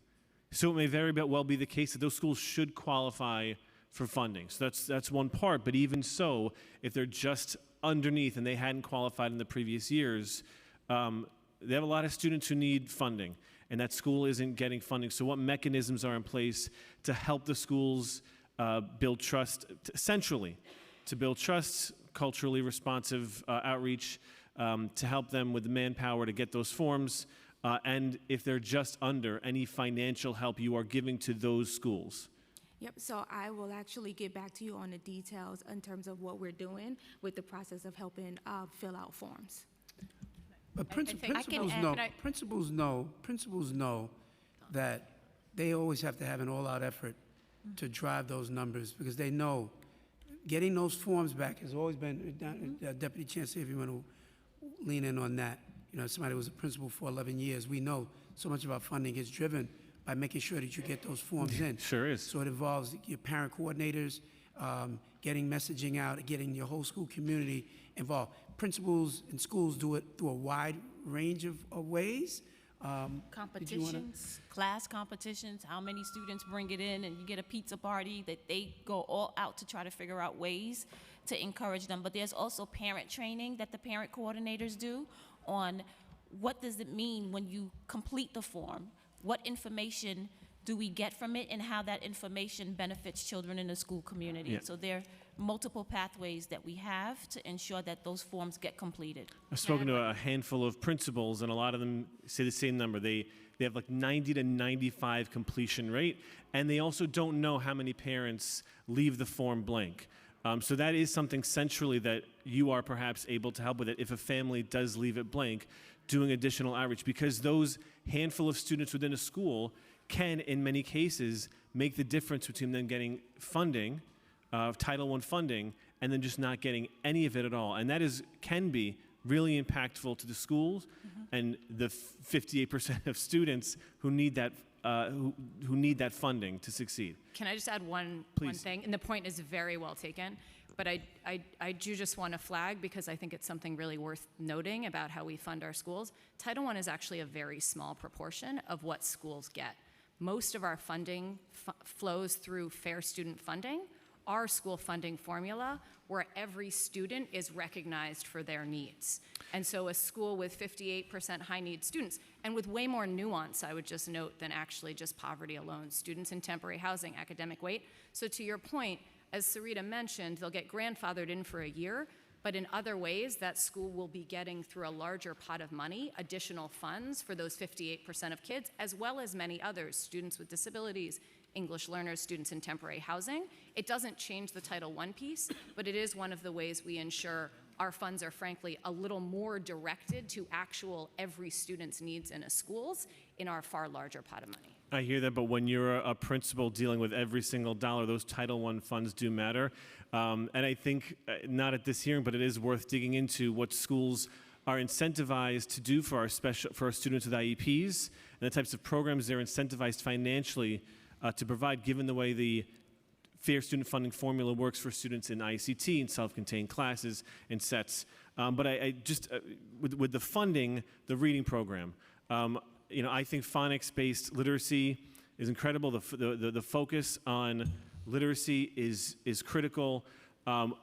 [SPEAKER 22] So it may very well be the case that those schools should qualify for funding. So that's one part. But even so, if they're just underneath and they hadn't qualified in the previous years, they have a lot of students who need funding, and that school isn't getting funding. So what mechanisms are in place to help the schools build trust, centrally, to build trust, culturally responsive outreach, to help them with the manpower to get those forms, and if they're just under, any financial help you are giving to those schools?
[SPEAKER 13] Yep, so I will actually get back to you on the details in terms of what we're doing with the process of helping fill out forms.
[SPEAKER 6] But principals know that they always have to have an all-out effort to drive those numbers, because they know getting those forms back has always been, Deputy Chancellor, if you want to lean in on that, somebody who was a principal for 11 years, we know so much of our funding is driven by making sure that you get those forms in.
[SPEAKER 22] Sure is.
[SPEAKER 6] So it involves your parent coordinators, getting messaging out, getting your whole school community involved. Principals in schools do it through a wide range of ways.
[SPEAKER 20] Competitions, class competitions, how many students bring it in, and you get a pizza party that they go all out to try to figure out ways to encourage them. But there's also parent training that the parent coordinators do on what does it mean when you complete the form, what information do we get from it, and how that information benefits children in the school community.
[SPEAKER 22] Yeah.
[SPEAKER 20] So there are multiple pathways that we have to ensure that those forms get completed.
[SPEAKER 22] I've spoken to a handful of principals, and a lot of them say the same number. They have like 90 to 95 completion rate, and they also don't know how many parents leave the form blank. So that is something centrally that you are perhaps able to help with it if a family does leave it blank, doing additional outreach, because those handful of students within a school can, in many cases, make the difference between them getting funding, Title I funding, and then just not getting any of it at all. And that can be really impactful to the schools and the 58% of students who need that who need that funding to succeed.
[SPEAKER 8] Can I just add one thing? And the point is very well taken, but I do just want to flag, because I think it's something really worth noting about how we fund our schools. Title I is actually a very small proportion of what schools get. Most of our funding flows through fair student funding, our school funding formula, where every student is recognized for their needs. And so a school with 58% high need students, and with way more nuance, I would just note, than actually just poverty alone, students in temporary housing, academic weight. So to your point, as Sarita mentioned, they'll get grandfathered in for a year, but in other ways, that school will be getting, through a larger pot of money, additional funds for those 58% of kids, as well as many others, students with disabilities, English learners, students in temporary housing. It doesn't change the Title I piece, but it is one of the ways we ensure our funds are, frankly, a little more directed to actual every student's needs in a schools in our far larger pot of money.
[SPEAKER 22] I hear that, but when you're a principal dealing with every single dollar, those Title I funds do matter. And I think, not at this hearing, but it is worth digging into what schools are incentivized to do for our students with IEPs and the types of programs they're incentivized financially to provide, given the way the fair student funding formula works for students in ICT and self-contained classes and sets. But I just, with the funding, the reading program, I think phonics-based literacy is incredible. The focus on literacy is critical.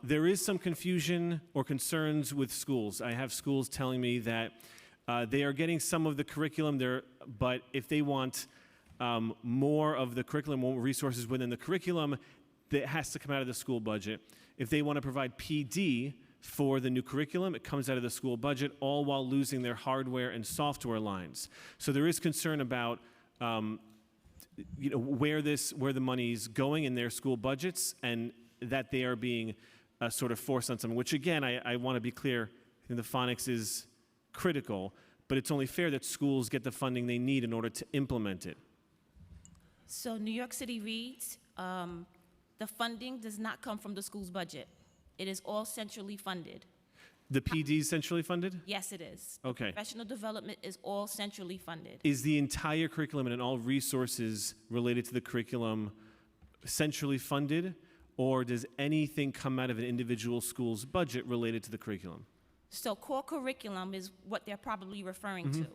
[SPEAKER 22] There is some confusion or concerns with schools. I have schools telling me that They are getting some of the curriculum there, but if they want more of the curriculum, more resources within the curriculum, that has to come out of the school budget. If they want to provide PD for the new curriculum, it comes out of the school budget, all while losing their hardware and software lines. So there is concern about where the money's going in their school budgets, and that they are being sort of forced on something, which again, I want to be clear, I think the phonics is critical, but it's only fair that schools get the funding they need in order to implement it.
[SPEAKER 20] So New York City reads, the funding does not come from the school's budget. It is all centrally funded.
[SPEAKER 22] The PD is centrally funded?
[SPEAKER 20] Yes, it is.
[SPEAKER 22] Okay.
[SPEAKER 20] Professional development is all centrally funded.
[SPEAKER 22] Is the entire curriculum and all resources related to the curriculum centrally funded, or does anything come out of an individual school's budget related to the curriculum?
[SPEAKER 20] So core curriculum is what they're probably referring to.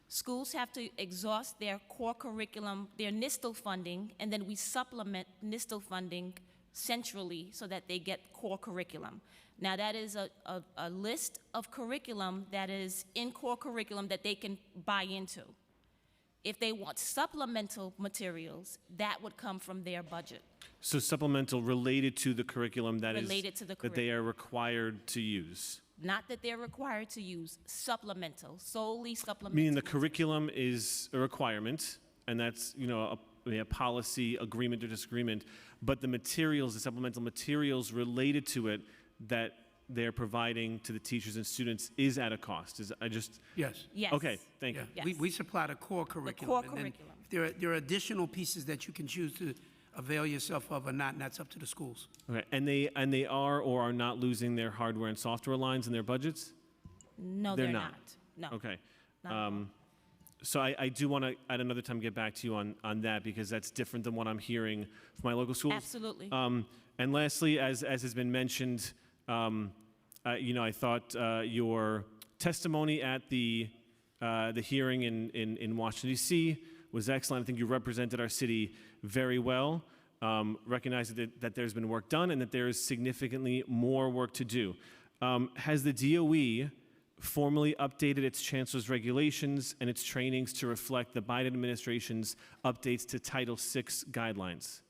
[SPEAKER 20] Schools have to exhaust their core curriculum, their NISTL funding, and then we supplement NISTL funding centrally so that they get core curriculum. Now that is a list of curriculum that is in core curriculum that they can buy into. If they want supplemental materials, that would come from their budget.
[SPEAKER 22] So supplemental related to the curriculum that
[SPEAKER 20] Related to the
[SPEAKER 22] that they are required to use.
[SPEAKER 20] Not that they're required to use, supplemental, solely supplemental.
[SPEAKER 22] Meaning the curriculum is a requirement, and that's a policy, agreement or disagreement, but the materials, the supplemental materials related to it that they're providing to the teachers and students is at a cost.
[SPEAKER 6] Yes.
[SPEAKER 20] Yes.
[SPEAKER 22] Okay, thank you.
[SPEAKER 20] Yes.
[SPEAKER 6] We supply the core curriculum.
[SPEAKER 20] core
[SPEAKER 6] and then
[SPEAKER 20] curriculum.
[SPEAKER 6] if there are additional pieces that you can choose to avail yourself of or not, and that's up to the schools.
[SPEAKER 22] Okay, and they are or are not losing their hardware and software lines in their budgets?
[SPEAKER 20] No,
[SPEAKER 22] They're
[SPEAKER 20] they're
[SPEAKER 22] not.
[SPEAKER 20] not. No.
[SPEAKER 22] Okay.
[SPEAKER 20] Not at all.
[SPEAKER 22] So I do want to, at another time, get back to you on that, because that's different than what I'm hearing from my local schools.
[SPEAKER 20] Absolutely.
[SPEAKER 22] And lastly, as has been mentioned, I thought your testimony at the hearing in Washington, D.C. was excellent. I think you represented our city very well, recognizing that there's been work done and that there is significantly more work to do. Has the DOE formally updated its chancellor's regulations and its trainings to reflect the Biden administration's updates to Title VI guidelines?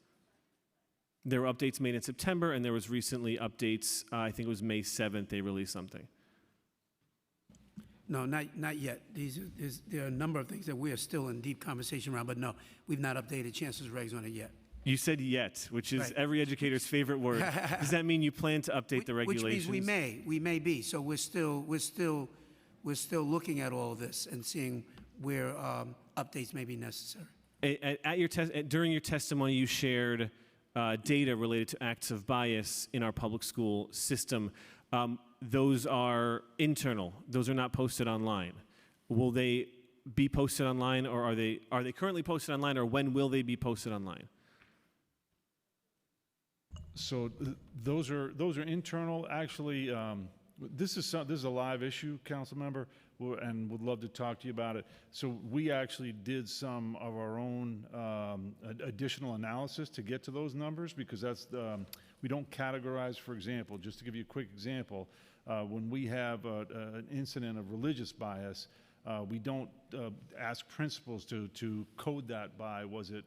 [SPEAKER 22] There were updates made in September, and there was recently updates, I think it was May 7th, they released something.
[SPEAKER 6] No, not yet. There are a number of things that we are still in deep conversation around, but no, we've not updated Chancellor's regs on it yet.
[SPEAKER 22] You said yet, which is
[SPEAKER 6] Right.
[SPEAKER 22] every educator's favorite word. Does that mean you plan to update the regulations?
[SPEAKER 6] Which means we may be. So we're still looking at all of this and seeing where updates may be necessary.
[SPEAKER 22] During your testimony, you shared data related to acts of bias in our public school system. Those are internal. Those are not posted online. Will they be posted online, or are they currently posted online, or when will they be posted online?
[SPEAKER 14] So those are internal. Actually, this is a live issue, council member, and would love to talk to you about it. So we actually did some of our own additional analysis to get to those numbers, because that's we don't categorize. For example, just to give you a quick example, when we have an incident of religious bias, we don't ask principals to code that by, was it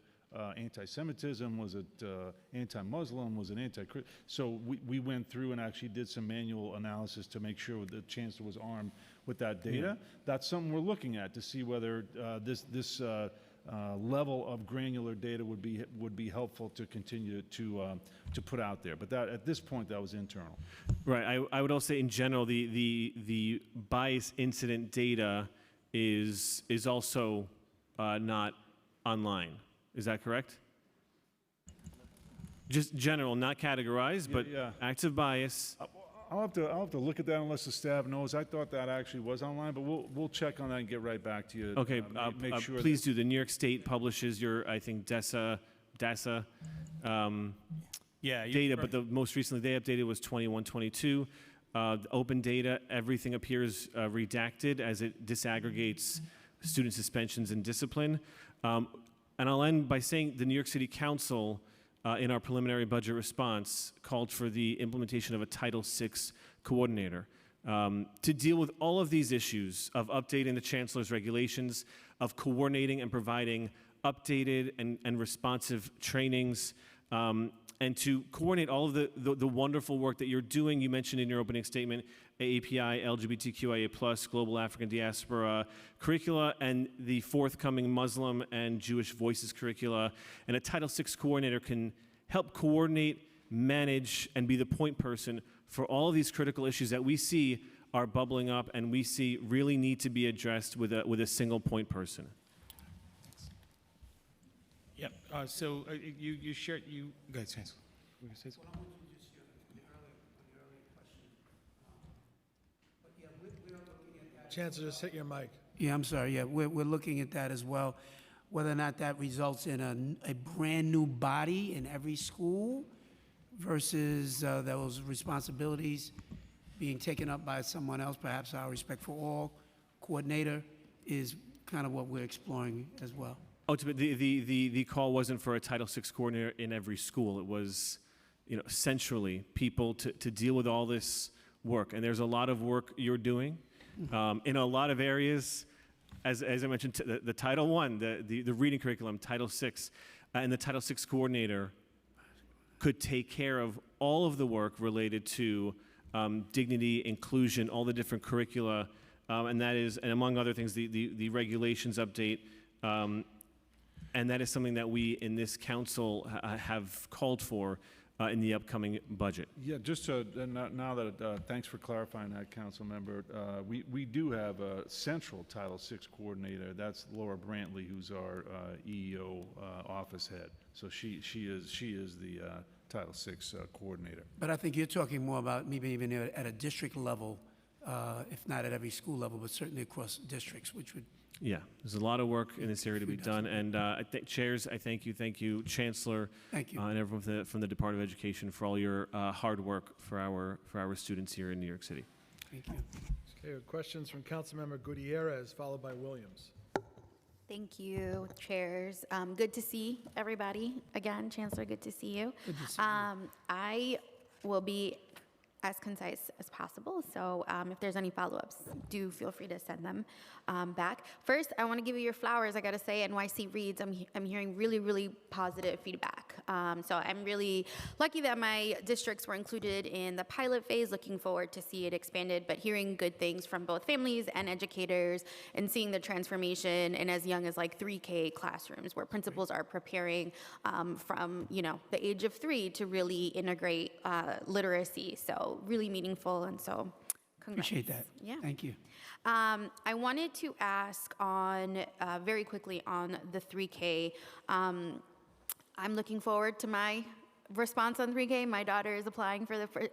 [SPEAKER 14] anti-Semitism, was it anti-Muslim, was it anti-Christian? So we went through and actually did some manual analysis to make sure the chancellor was armed with that data. That's something we're looking at to see whether this level of granular data would be helpful to continue to put out there. But that, at this point, that was internal.
[SPEAKER 22] Right. I would also say in general, the bias incident data is also not online. Is that correct? Just general, not categorized, but acts of bias.
[SPEAKER 14] I'll have to look at that unless the staff knows. I thought that actually was online, but we'll check on that and get right back to you.
[SPEAKER 22] Okay,
[SPEAKER 14] Make sure.
[SPEAKER 22] please do. The New York State publishes your, I think, DASA data, but the most recently they updated was 21-22. The open data, everything appears redacted as it disaggregates student suspensions and discipline. And I'll end by saying the New York City Council, in our preliminary budget response, called for the implementation of a Title VI coordinator. to deal with all of these issues of updating the chancellor's regulations, of coordinating and providing updated and responsive trainings, and to coordinate all of the wonderful work that you're doing. You mentioned in your opening statement AAPI, LGBTQIA+, Global African Diaspora curricula, and the forthcoming Muslim and Jewish Voices curricula. And a Title VI coordinator can help coordinate, manage, and be the point person for all of these critical issues that we see are bubbling up and we see really need to be addressed with a single point person.
[SPEAKER 10] Yep. You shared, go ahead, Chancellor. Were you gonna say something?
[SPEAKER 2] Chancellor, just hit your mic.
[SPEAKER 6] Yeah, I'm sorry. Yeah, we're looking at that as well, whether or not that results in a brand-new body in every school versus those responsibilities being taken up by someone else, perhaps our Respect for All coordinator, is kind of what we're exploring as well.
[SPEAKER 22] Ultimately, the call wasn't for a Title VI coordinator in every school. It was, centrally people to deal with all this work. And there's a lot of work you're doing in a lot of areas. As I mentioned, the Title I, the reading curriculum, Title VI, and the Title VI coordinator could take care of all of the work related to dignity, inclusion, all the different curricula, and that is, and among other things, the regulations update. And that is something that we in this council have called for in the upcoming budget.
[SPEAKER 14] Yeah, just to, now that, thanks for clarifying that, council member. We do have a central Title VI coordinator. That's Laura Brantley, who's our EEO office head. So she is the Title VI coordinator.
[SPEAKER 6] But I think you're talking more about maybe even at a district level, if not at every school level, but certainly across districts, which would.
[SPEAKER 22] Yeah, there's a lot of work in this area to be done, and chairs, I thank you, Chancellor,
[SPEAKER 6] thank you,
[SPEAKER 22] and everyone from the Department of Education for all your hard work for our students here in New York City.
[SPEAKER 6] Thank you.
[SPEAKER 2] Okay, questions from Councilmember Gutierrez, followed by Williams.
[SPEAKER 18] Thank you, chairs. Good to see everybody again, Chancellor. Good to see you.
[SPEAKER 6] Good to see you.
[SPEAKER 18] I will be as concise as possible. So if there's any follow-ups, do feel free to send them back. First, I want to give you your flowers. I got to say, NYC Reads, I'm hearing really, really positive feedback. So I'm really lucky that my districts were included in the pilot phase, looking forward to see it expanded, but hearing good things from both families and educators and seeing the transformation in as young as like 3K classrooms where principals are preparing from, the age of 3 to really integrate literacy. So really meaningful, and so congrats.
[SPEAKER 6] Appreciate that.
[SPEAKER 18] Yeah.
[SPEAKER 6] Thank you.
[SPEAKER 18] I wanted to ask on, very quickly on the 3K. I'm looking forward to my response on 3K. My daughter is applying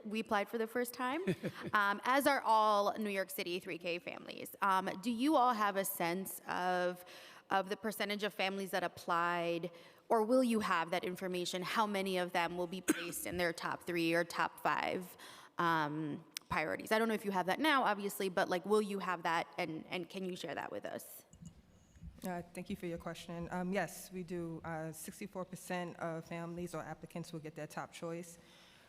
[SPEAKER 18] we applied for the first time, as are all New York City 3K families. Do you all have a sense of the percentage of families that applied, or will you have that information? How many of them will be placed in their top 3 or top 5 priorities? I don't know if you have that now, obviously, but will you have that, and can you share that with us?
[SPEAKER 23] Thank you for your question. Yes, we do. 64% of families or applicants will get their top choice.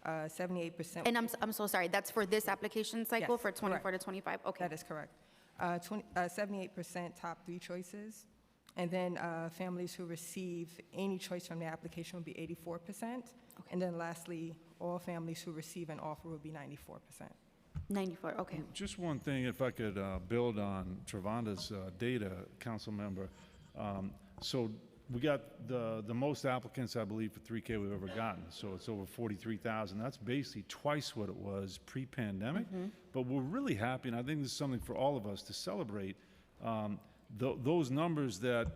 [SPEAKER 23] 78%.
[SPEAKER 18] And I'm so sorry, that's for this application cycle,
[SPEAKER 23] Yes,
[SPEAKER 18] for 24
[SPEAKER 23] correct.
[SPEAKER 18] to 25? Okay.
[SPEAKER 23] That is correct. 78% top 3 choices. And then families who receive any choice from their application will be 84%. And then lastly, all families who receive an offer will be 94%.
[SPEAKER 18] 94, okay.
[SPEAKER 14] Just one thing, if I could build on Travanda's data, council member. So we got the most applicants, I believe, for 3K we've ever gotten. So it's over 43,000. That's basically twice what it was pre-pandemic. But we're really happy, and I think this is something for all of us to celebrate. Those numbers that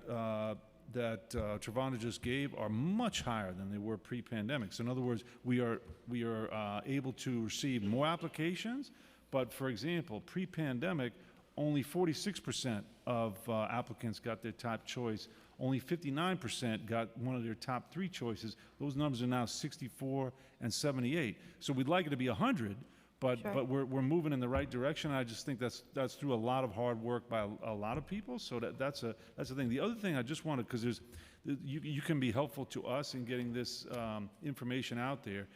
[SPEAKER 14] Travando just gave are much higher than they were pre-pandemic. So in other words, we are able to receive more applications, but for example, pre-pandemic, only 46% of applicants got their top choice. Only 59% got one of their top 3 choices. Those numbers are now 64 and 78. So we'd like it to be 100. But we're moving in the right direction. I just think that's through a lot of hard work by a lot of people. So that's the thing. The other thing I just wanted, because you can be helpful to us in getting this information out there.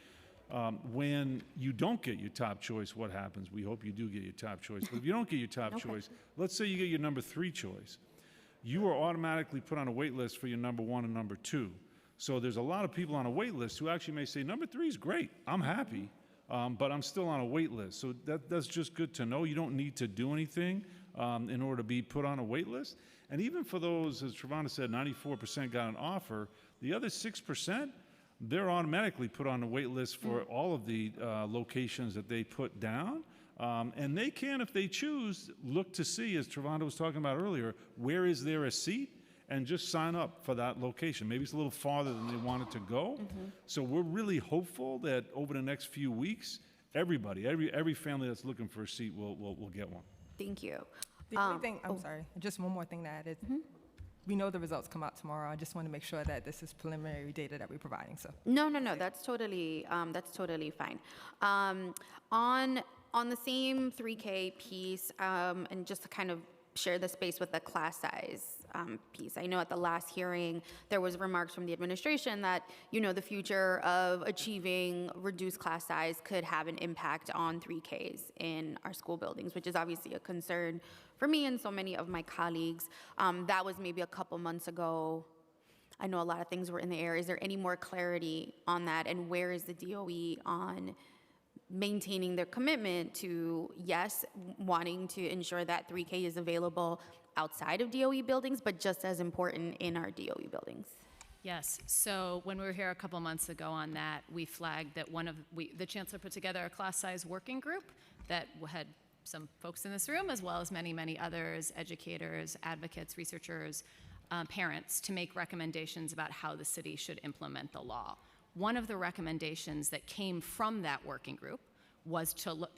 [SPEAKER 14] When you don't get your top choice, what happens? We hope you do get your top choice. But if you don't get your top choice, let's say you get your number 3 choice, you are automatically put on a wait list for your number 1 and number 2. So there's a lot of people on a wait list who actually may say, number 3 is great, I'm happy, but I'm still on a wait list. So that's just good to know. You don't need to do anything in order to be put on a wait list. And even for those, as Travana said, 94% got an offer, the other 6%, they're automatically put on the wait list for all of the locations that they put down. And they can, if they choose, look to see, as Travana was talking about earlier, where is there a seat, and just sign up for that location. Maybe it's a little farther than they wanted to go. So we're really hopeful that over the next few weeks, everybody, every family that's looking for a seat will get one.
[SPEAKER 9] Thank you.
[SPEAKER 23] The only thing, I'm sorry, just one more thing to add is, we know the results come out tomorrow. I just want to make sure that this is preliminary data that we're providing, so.
[SPEAKER 18] No, that's totally fine. On the same 3K piece, and just to kind of share the space with the class size piece. I know at the last hearing, there was remarks from the administration that, the future of achieving reduced class size could have an impact on 3Ks in our school buildings, which is obviously a concern for me and so many of my colleagues. That was maybe a couple months ago. I know a lot of things were in the air. Is there any more clarity on that? And where is the DOE on maintaining their commitment to, yes, wanting to ensure that 3K is available outside of DOE buildings, but just as important in our DOE buildings?
[SPEAKER 8] Yes, so when we were here a couple months ago on that, we flagged that the chancellor put together a class size working group that had some folks in this room, as well as many, many others, educators, advocates, researchers, parents, to make recommendations about how the city should implement the law. One of the recommendations that came from that working group was to look,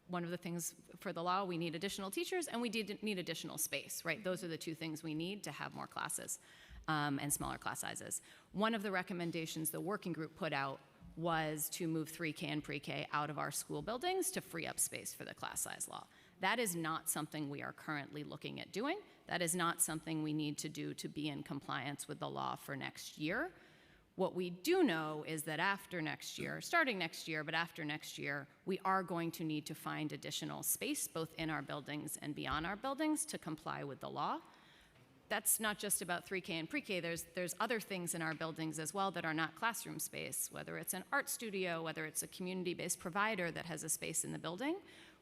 [SPEAKER 8] one of the things for the law, we need additional teachers and we need additional space, right? Those are the two things we need to have more classes and smaller class sizes. One of the recommendations the working group put out was to move 3K and pre-K out of our school buildings to free up space for the class size law. That is not something we are currently looking at doing. That is not something we need to do to be in compliance with the law for next year. What we do know is that after next year, starting next year, but after next year, we are going to need to find additional space, both in our buildings and beyond our buildings, to comply with the law. That's not just about 3K and pre-K. There's other things in our buildings as well that are not classroom space, whether it's an art studio, whether it's a community-based provider that has a space in the building.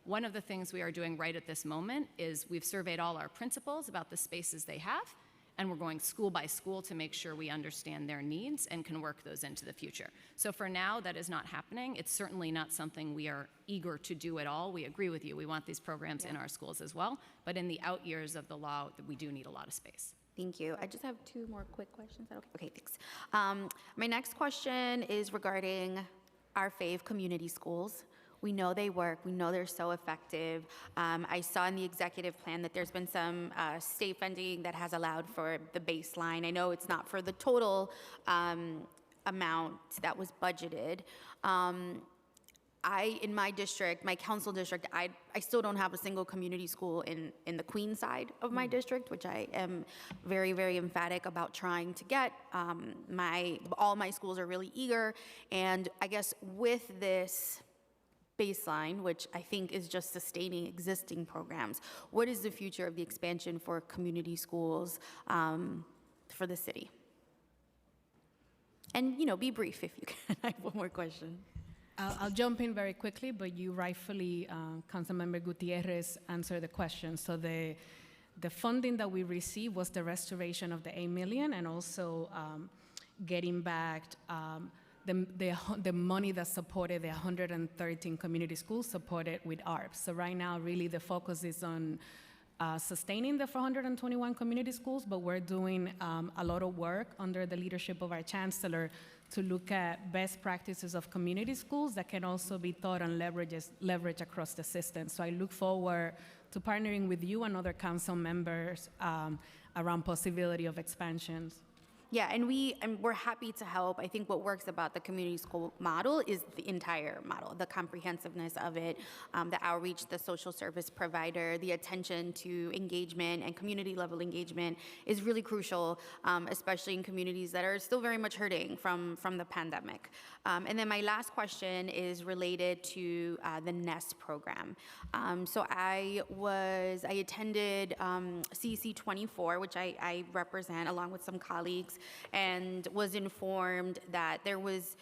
[SPEAKER 8] One of the things we are doing right at this moment is we've surveyed all our principals about the spaces they have, and we're going school by school to make sure we understand their needs and can work those into the future. So for now, that is not happening. It's certainly not something we are eager to do at all. We agree with you. We want these programs in our schools as well. But in the out years of the law, we do need a lot of space.
[SPEAKER 18] Thank you. I just have 2 more quick questions. Okay, thanks. My next question is regarding our fave community schools. We know they work. We know they're so effective. I saw in the executive plan that there's been some state funding that has allowed for the baseline. I know it's not for the total amount that was budgeted. In my district, my council district, I still don't have a single community school in the Queen side of my district, which I am very, very emphatic about trying to get. All my schools are really eager, and I guess with this baseline, which I think is just sustaining existing programs, what is the future of the expansion for community schools for the city? And, be brief if you can. I have one more question.
[SPEAKER 12] I'll jump in very quickly, but you rightfully, Councilmember Gutierrez, answered the question. So the funding that we received was the restoration of the $8 million and also getting back the money that supported the 113 community schools supported with ARP. So right now, really the focus is on sustaining the 421 community schools, but we're doing a lot of work under the leadership of our chancellor to look at best practices of community schools that can also be thought and leverage across the system. So I look forward to partnering with you and other council members around possibility of expansions.
[SPEAKER 18] Yeah, and we're happy to help. I think what works about the community school model is the entire model, the comprehensiveness of it, the outreach, the social service provider, the attention to engagement and community level engagement is really crucial, especially in communities that are still very much hurting from the pandemic. And then my last question is related to the NEST program. So I attended CEC 24, which I represent along with some colleagues, and was informed that there was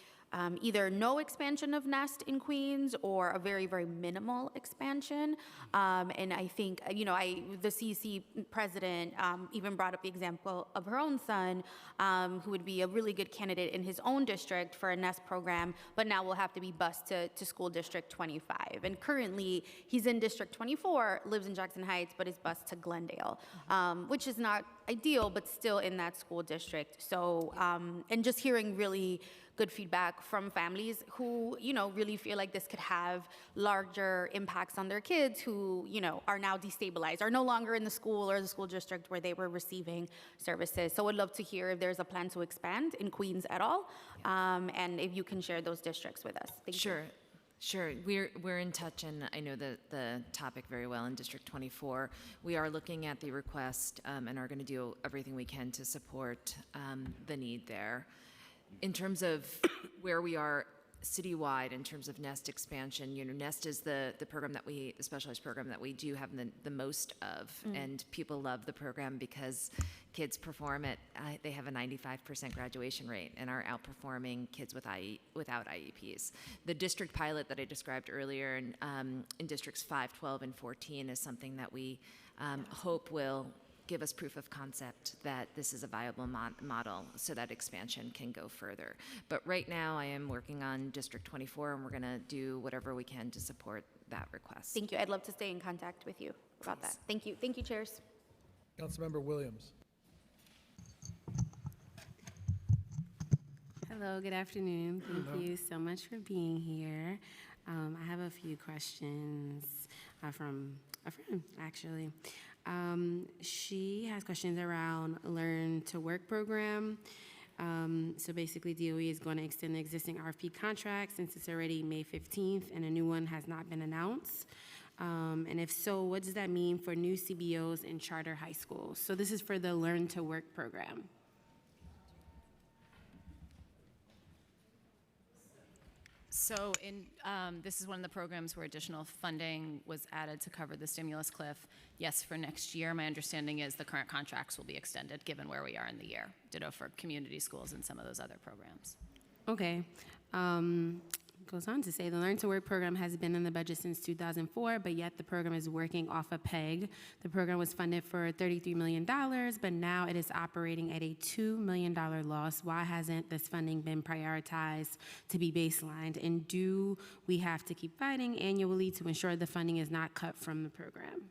[SPEAKER 18] either no expansion of NEST in Queens or a very, very minimal expansion. And I think, the CEC president even brought up the example of her own son, who would be a really good candidate in his own district for a NEST program, but now will have to be bused to school district 25. And currently, he's in district 24, lives in Jackson Heights, but is bused to Glendale, which is not ideal, but still in that school district. So, and just hearing really good feedback from families who, really feel like this could have larger impacts on their kids who, are now destabilized, are no longer in the school or the school district where they were receiving services. So I'd love to hear if there's a plan to expand in Queens at all, and if you can share those districts with us. Thank you.
[SPEAKER 15] Sure. We're in touch, and I know the topic very well in District 24. We are looking at the request and are going to do everything we can to support the need there. In terms of where we are citywide, in terms of NEST expansion, NEST is the program the specialized program that we do have the most of, and people love the program because kids perform they have a 95% graduation rate and are outperforming kids without IEPs. The district pilot that I described earlier in districts 5, 12, and 14 is something that we hope will give us proof of concept that this is a viable model so that expansion can go further. But right now, I am working on District 24, and we're going to do whatever we can to support that request.
[SPEAKER 18] Thank you. I'd love to stay in contact with you about that. Thank you. Thank you, chairs.
[SPEAKER 2] Councilmember Williams.
[SPEAKER 11] Hello, good afternoon. Thank you so much for being here. I have a few questions from a friend, actually. She has questions around Learn to Work program. So basically, DOE is going to extend the existing RFP contract since it's already May 15th and a new one has not been announced. And if so, what does that mean for new CBOs in charter high schools? So this is for the Learn to Work program.
[SPEAKER 8] So this is one of the programs where additional funding was added to cover the stimulus cliff. Yes, for next year. My understanding is the current contracts will be extended given where we are in the year. Ditto for community schools and some of those other programs.
[SPEAKER 11] Okay. Goes on to say the Learn to Work program has been in the budget since 2004, but yet the program is working off a peg. The program was funded for $33 million, but now it is operating at a $2 million loss. Why hasn't this funding been prioritized to be baselined? And do we have to keep fighting annually to ensure the funding is not cut from the program?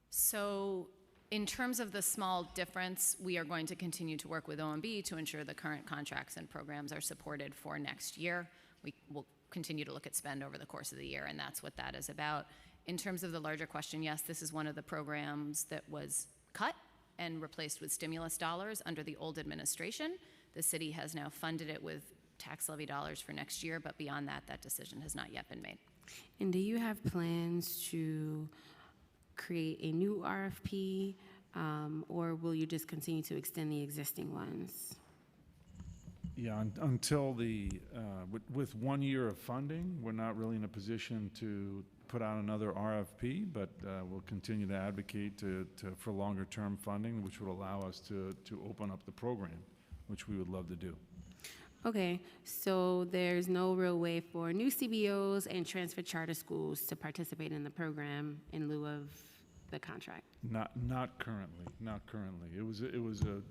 [SPEAKER 8] So in terms of the small difference, we are going to continue to work with OMB to ensure the current contracts and programs are supported for next year. We will continue to look at spend over the course of the year, and that's what that is about. In terms of the larger question, yes, this is one of the programs that was cut and replaced with stimulus dollars under the old administration. The city has now funded it with tax levy dollars for next year, but beyond that, that decision has not yet been made.
[SPEAKER 11] And do you have plans to create a new RFP, or will you just continue to extend the existing ones?
[SPEAKER 14] Yeah, until with 1 year of funding, we're not really in a position to put out another RFP, but we'll continue to advocate for longer term funding, which would allow us to open up the program, which we would love to do.
[SPEAKER 11] Okay, so there's no real way for new CBOs and transfer charter schools to participate in the program in lieu of the contract?
[SPEAKER 14] Not currently. It was a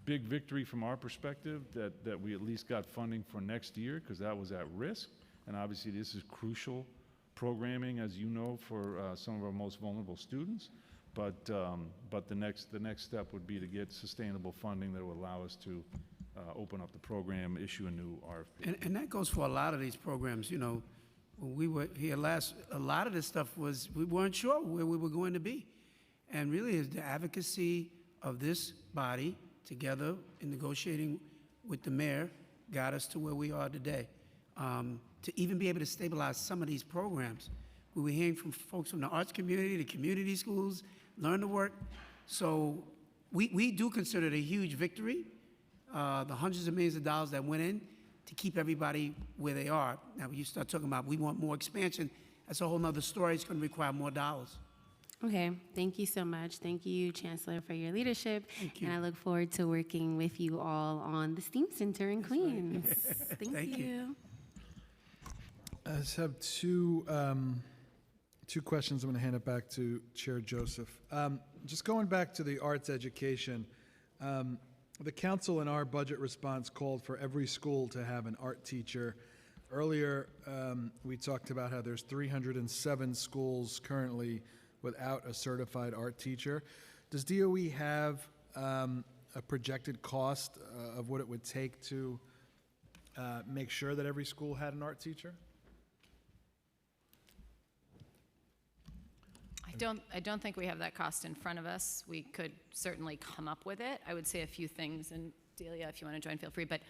[SPEAKER 14] big victory from our perspective that we at least got funding for next year, because that was at risk, and obviously this is crucial programming, as you know, for some of our most vulnerable students. But the next step would be to get sustainable funding that will allow us to open up the program, issue a new RFP.
[SPEAKER 6] And that goes for a lot of these programs. You know, when we were here last, a lot of this stuff was, we weren't sure where we were going to be. And really, is the advocacy of this body together in negotiating with the mayor, got us to where we are today. To even be able to stabilize some of these programs. We were hearing from folks from the arts community, the community schools, learn to work. So we do consider it a huge victory, the hundreds of millions of dollars that went in to keep everybody where they are. Now, when you start talking about we want more expansion, that's a whole nother story. It's going to require more dollars.
[SPEAKER 11] Okay, thank you so much. Thank you, Chancellor, for your leadership.
[SPEAKER 6] Thank you.
[SPEAKER 11] And I look forward to working with you all on the STEAM Center in Queens. Thank you.
[SPEAKER 2] I just have two questions. I'm going to hand it back to Chair Joseph. Just going back to the arts education, the council in our budget response called for every school to have an art teacher. Earlier, we talked about how there's 307 schools currently without a certified art teacher. Does DOE have a projected cost of what it would take to make sure that every school had an art teacher?
[SPEAKER 8] I don't think we have that cost in front of us. We could certainly come up with it. I would say a few things, and Delia, if you want to join, feel free. But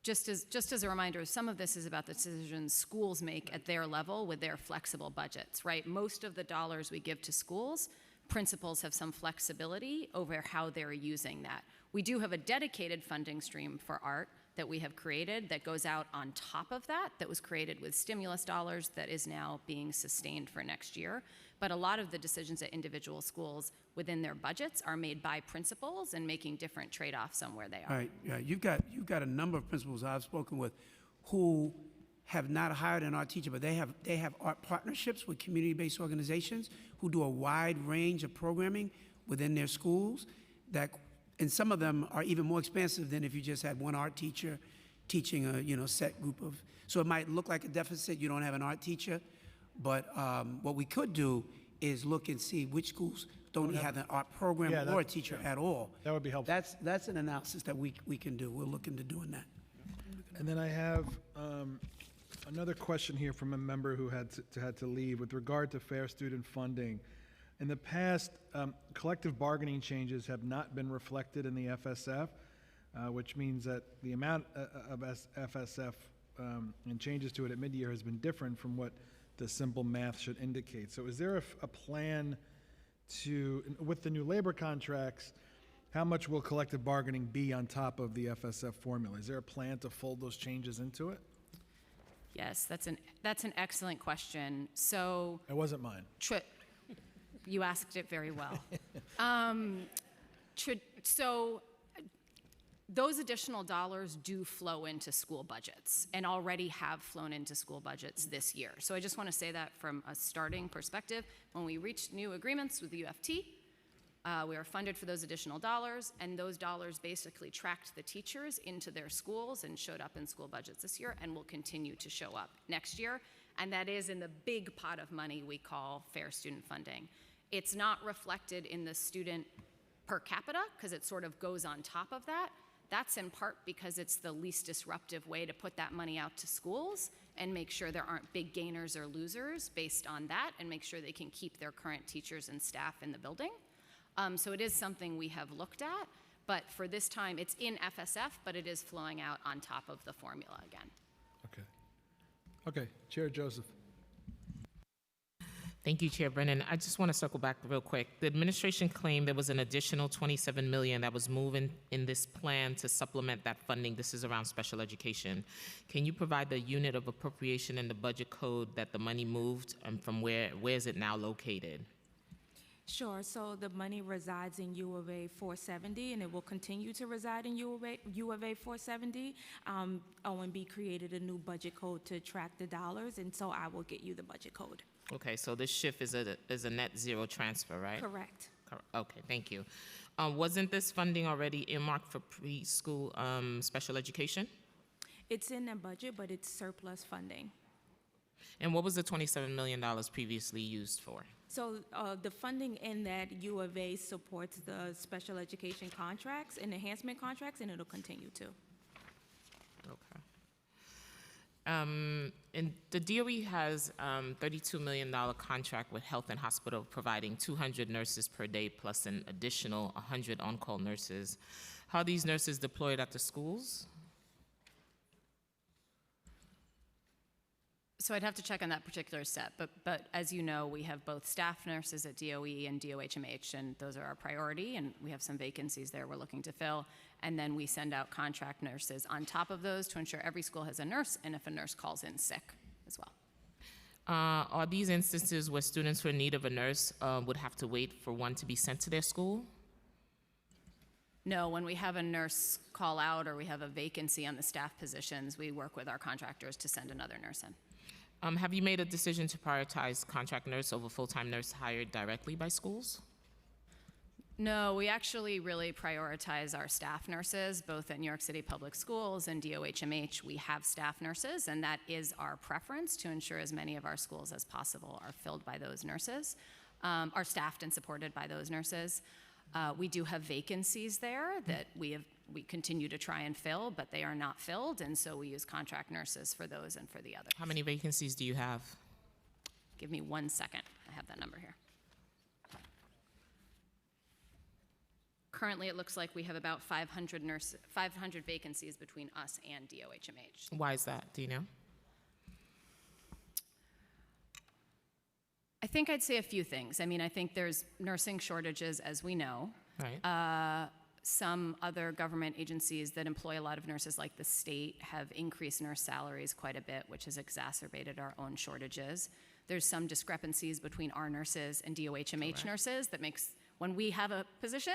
[SPEAKER 8] just as a reminder, some of this is about the decisions schools make at their level with their flexible budgets, right? Most of the dollars we give to schools, principals have some flexibility over how they're using that. We do have a dedicated funding stream for art that we have created that goes out on top of that was created with stimulus dollars that is now being sustained for next year. But a lot of the decisions at individual schools within their budgets are made by principals and making different trade-offs on where they are.
[SPEAKER 6] All right, yeah, you've got a number of principals I've spoken with who have not hired an art teacher, but they have art partnerships with community-based organizations who do a wide range of programming within their schools that, and some of them are even more expansive than if you just had one art teacher teaching a set group of. So it might look like a deficit. You don't have an art teacher, but what we could do is look and see which schools don't have an art program or a teacher at all.
[SPEAKER 2] That would be helpful.
[SPEAKER 6] That's an analysis that we can do. We'll look into doing that.
[SPEAKER 2] And then I have another question here from a member who had to leave with regard to fair student funding. In the past, collective bargaining changes have not been reflected in the FSF, which means that the amount of FSF and changes to it at mid-year has been different from what the simple math should indicate. So is there a plan to, with the new labor contracts, how much will collective bargaining be on top of the FSF formula? Is there a plan to fold those changes into it?
[SPEAKER 8] Yes, that's an excellent question. So
[SPEAKER 2] It wasn't mine.
[SPEAKER 8] You asked it very well. So those additional dollars do flow into school budgets and already have flown into school budgets this year. So I just want to say that from a starting perspective, when we reached new agreements with the UFT, we were funded for those additional dollars, and those dollars basically tracked the teachers into their schools and showed up in school budgets this year and will continue to show up next year. And that is in the big pot of money we call fair student funding. It's not reflected in the student per capita because it sort of goes on top of that. That's in part because it's the least disruptive way to put that money out to schools and make sure there aren't big gainers or losers based on that, and make sure they can keep their current teachers and staff in the building. So it is something we have looked at, but for this time it's in FSF, but it is flowing out on top of the formula again.
[SPEAKER 2] Okay, Chair Joseph.
[SPEAKER 3] Thank you, Chair Brennan. I just want to circle back real quick. The administration claimed there was an additional $27 million that was moving in this plan to supplement that funding. This is around special education. Can you provide the unit of appropriation in the budget code that the money moved, and from where is it now located?
[SPEAKER 13] Sure. So the money resides in U of A 470, and it will continue to reside in U of A 470. OMB created a new budget code to track the dollars, and so I will get you the budget code.
[SPEAKER 3] Okay, so this shift is a net zero transfer, right?
[SPEAKER 13] Correct.
[SPEAKER 3] Okay, thank you. Wasn't this funding already earmarked for preschool special education?
[SPEAKER 13] It's in the budget, but it's surplus funding.
[SPEAKER 3] And what was the $27 million previously used for?
[SPEAKER 13] So the funding in that U of A supports the special education contracts and enhancement contracts, and it'll continue to.
[SPEAKER 3] Okay. And the DOE has $32 million contract with Health and Hospital providing 200 nurses per day plus an additional 100 on-call nurses. How are these nurses deployed at the schools?
[SPEAKER 8] So I'd have to check on that particular step, but as you know, we have both staff nurses at DOE and DOHMH, and those are our priority, and we have some vacancies there we're looking to fill. And then we send out contract nurses on top of those to ensure every school has a nurse, and if a nurse calls in sick as well.
[SPEAKER 3] Are these instances where students who are in need of a nurse would have to wait for one to be sent to their school?
[SPEAKER 8] No, when we have a nurse call out or we have a vacancy on the staff positions, we work with our contractors to send another nurse in.
[SPEAKER 3] Have you made a decision to prioritize contract nurse over full-time nurse hired directly by schools?
[SPEAKER 8] No, we actually really prioritize our staff nurses, both at New York City Public Schools and DOHMH. We have staff nurses, and that is our preference to ensure as many of our schools as possible are filled by those nurses, are staffed and supported by those nurses. We do have vacancies there that we continue to try and fill, but they are not filled, and so we use contract nurses for those and for the others.
[SPEAKER 3] How many vacancies do you have?
[SPEAKER 8] Give me 1 second. I have that number here. Currently, it looks like we have about 500 vacancies between us and DOHMH.
[SPEAKER 3] Why is that? Do you know?
[SPEAKER 8] I think I'd say a few things. I mean, I think there's nursing shortages, as we know.
[SPEAKER 3] Right.
[SPEAKER 8] Some other government agencies that employ a lot of nurses, like the state, have increased nurse salaries quite a bit, which has exacerbated our own shortages. There's some discrepancies between our nurses and DOHMH nurses that makes, when we have a position,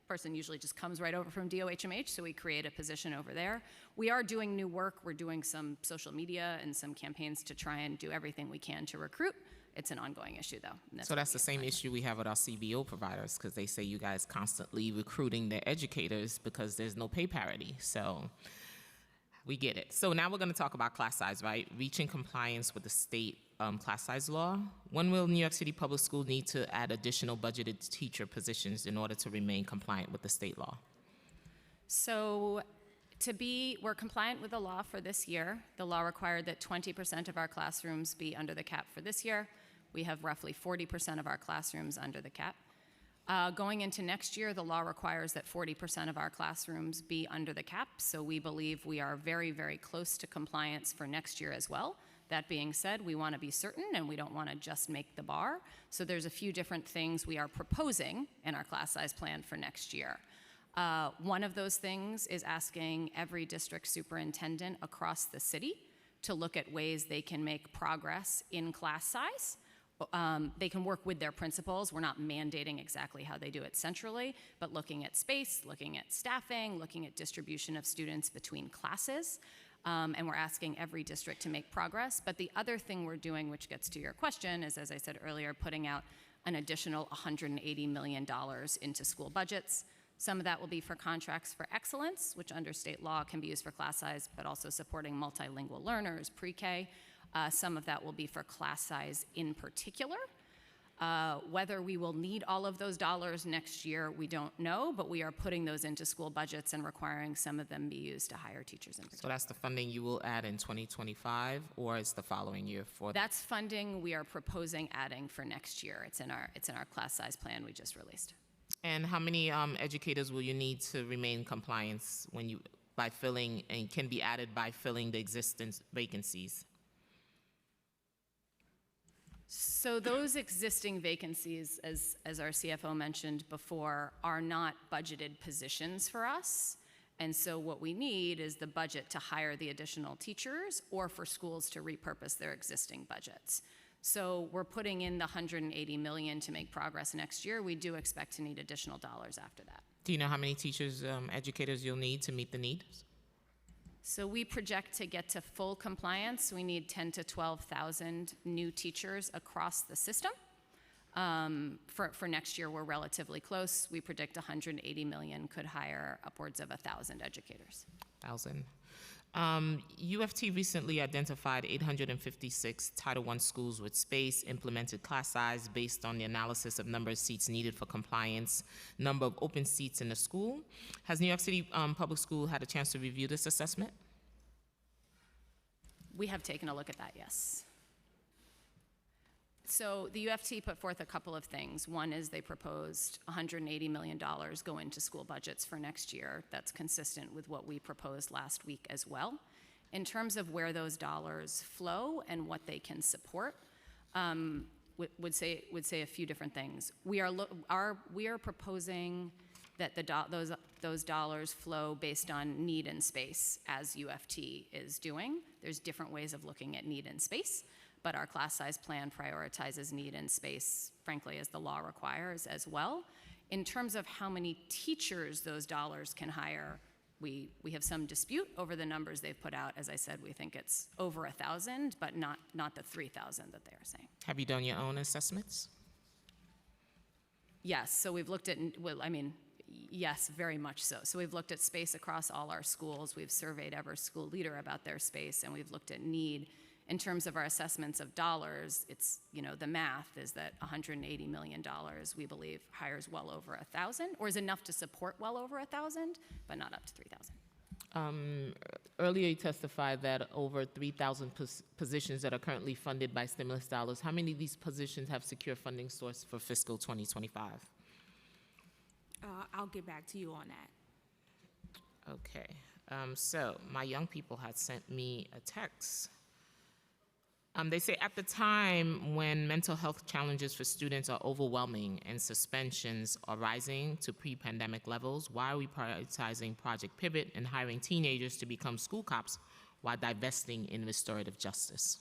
[SPEAKER 8] person usually just comes right over from DOHMH, so we create a position over there. We are doing new work. We're doing some social media and some campaigns to try and do everything we can to recruit. It's an ongoing issue, though.
[SPEAKER 3] So that's the same issue we have with our CBO providers, because they say you guys constantly recruiting their educators because there's no pay parity. So we get it. So now we're going to talk about class size, right? Reaching compliance with the state class size law. When will New York City Public School need to add additional budgeted teacher positions in order to remain compliant with the state law?
[SPEAKER 8] So we're compliant with the law for this year. The law required that 20% of our classrooms be under the cap for this year. We have roughly 40% of our classrooms under the cap. Going into next year, the law requires that 40% of our classrooms be under the cap, so we believe we are very, very close to compliance for next year as well. That being said, we want to be certain, and we don't want to just make the bar. So there's a few different things we are proposing in our class size plan for next year. One of those things is asking every district superintendent across the city to look at ways they can make progress in class size. They can work with their principals. We're not mandating exactly how they do it centrally, but looking at space, looking at staffing, looking at distribution of students between classes. And we're asking every district to make progress. But the other thing we're doing, which gets to your question, is, as I said earlier, putting out an additional $180 million into school budgets. Some of that will be for contracts for excellence, which under state law can be used for class size, but also supporting multilingual learners, pre-K. Some of that will be for class size in particular. Whether we will need all of those dollars next year, we don't know, but we are putting those into school budgets and requiring some of them be used to hire teachers in particular.
[SPEAKER 3] So that's the funding you will add in 2025, or is the following year for?
[SPEAKER 8] That's funding we are proposing adding for next year. It's in our class size plan we just released.
[SPEAKER 3] And how many educators will you need to remain compliant by filling, and can be added by filling the existing vacancies?
[SPEAKER 8] So those existing vacancies, as our CFO mentioned before, are not budgeted positions for us. And so what we need is the budget to hire the additional teachers or for schools to repurpose their existing budgets. So we're putting in the $180 million to make progress next year. We do expect to need additional dollars after that.
[SPEAKER 3] Do you know how many teachers, educators you'll need to meet the needs?
[SPEAKER 8] So we project to get to full compliance, we need 10,000 to 12,000 new teachers across the system. For next year, we're relatively close. We predict $180 million could hire upwards of 1,000 educators.
[SPEAKER 3] 1,000. UFT recently identified 856 Title I schools with space, implemented class size based on the analysis of number of seats needed for compliance, number of open seats in the school. Has New York City Public School had a chance to review this assessment?
[SPEAKER 8] We have taken a look at that, yes. So the UFT put forth a couple of things. One is they proposed $180 million go into school budgets for next year. That's consistent with what we proposed last week as well. In terms of where those dollars flow and what they can support, would say a few different things. We are proposing that those dollars flow based on need and space, as UFT is doing. There's different ways of looking at need and space, but our class size plan prioritizes need and space, frankly, as the law requires as well. In terms of how many teachers those dollars can hire, we have some dispute over the numbers they've put out. As I said, we think it's over 1,000, but not the 3,000 that they are saying.
[SPEAKER 3] Have you done your own assessments?
[SPEAKER 8] Yes, so we've looked at, yes, very much so. So we've looked at space across all our schools. We've surveyed every school leader about their space, and we've looked at need. In terms of our assessments of dollars, it's, the math is that $180 million, we believe, hires well over 1,000, or is enough to support well over 1,000, but not up to 3,000.
[SPEAKER 3] Earlier you testified that over 3,000 positions that are currently funded by stimulus dollars. How many of these positions have secure funding source for fiscal 2025?
[SPEAKER 13] I'll get back to you on that.
[SPEAKER 3] Okay. So my young people had sent me a text. They say at the time when mental health challenges for students are overwhelming and suspensions are rising to pre-pandemic levels, why are we prioritizing Project Pivot and hiring teenagers to become school cops while divesting in restorative justice?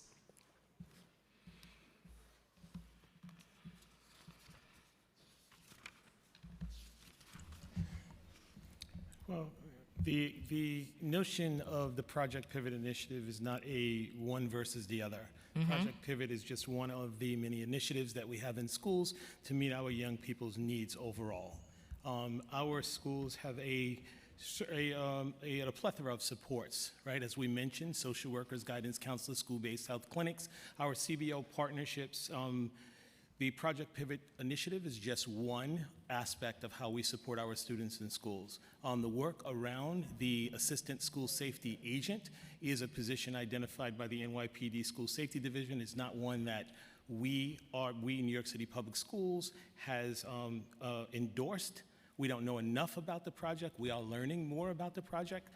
[SPEAKER 10] Well, the notion of the Project Pivot initiative is not a one versus the other. Project Pivot is just one of the many initiatives that we have in schools to meet our young people's needs overall. Our schools have a plethora of supports, right? As we mentioned, social workers, guidance counselors, school-based health clinics, our CBO partnerships. The Project Pivot initiative is just one aspect of how we support our students in schools. The work around the Assistant School Safety Agent is a position identified by the NYPD School Safety Division. It's not one that we, New York City Public Schools, has endorsed. We don't know enough about the project. We are learning more about the project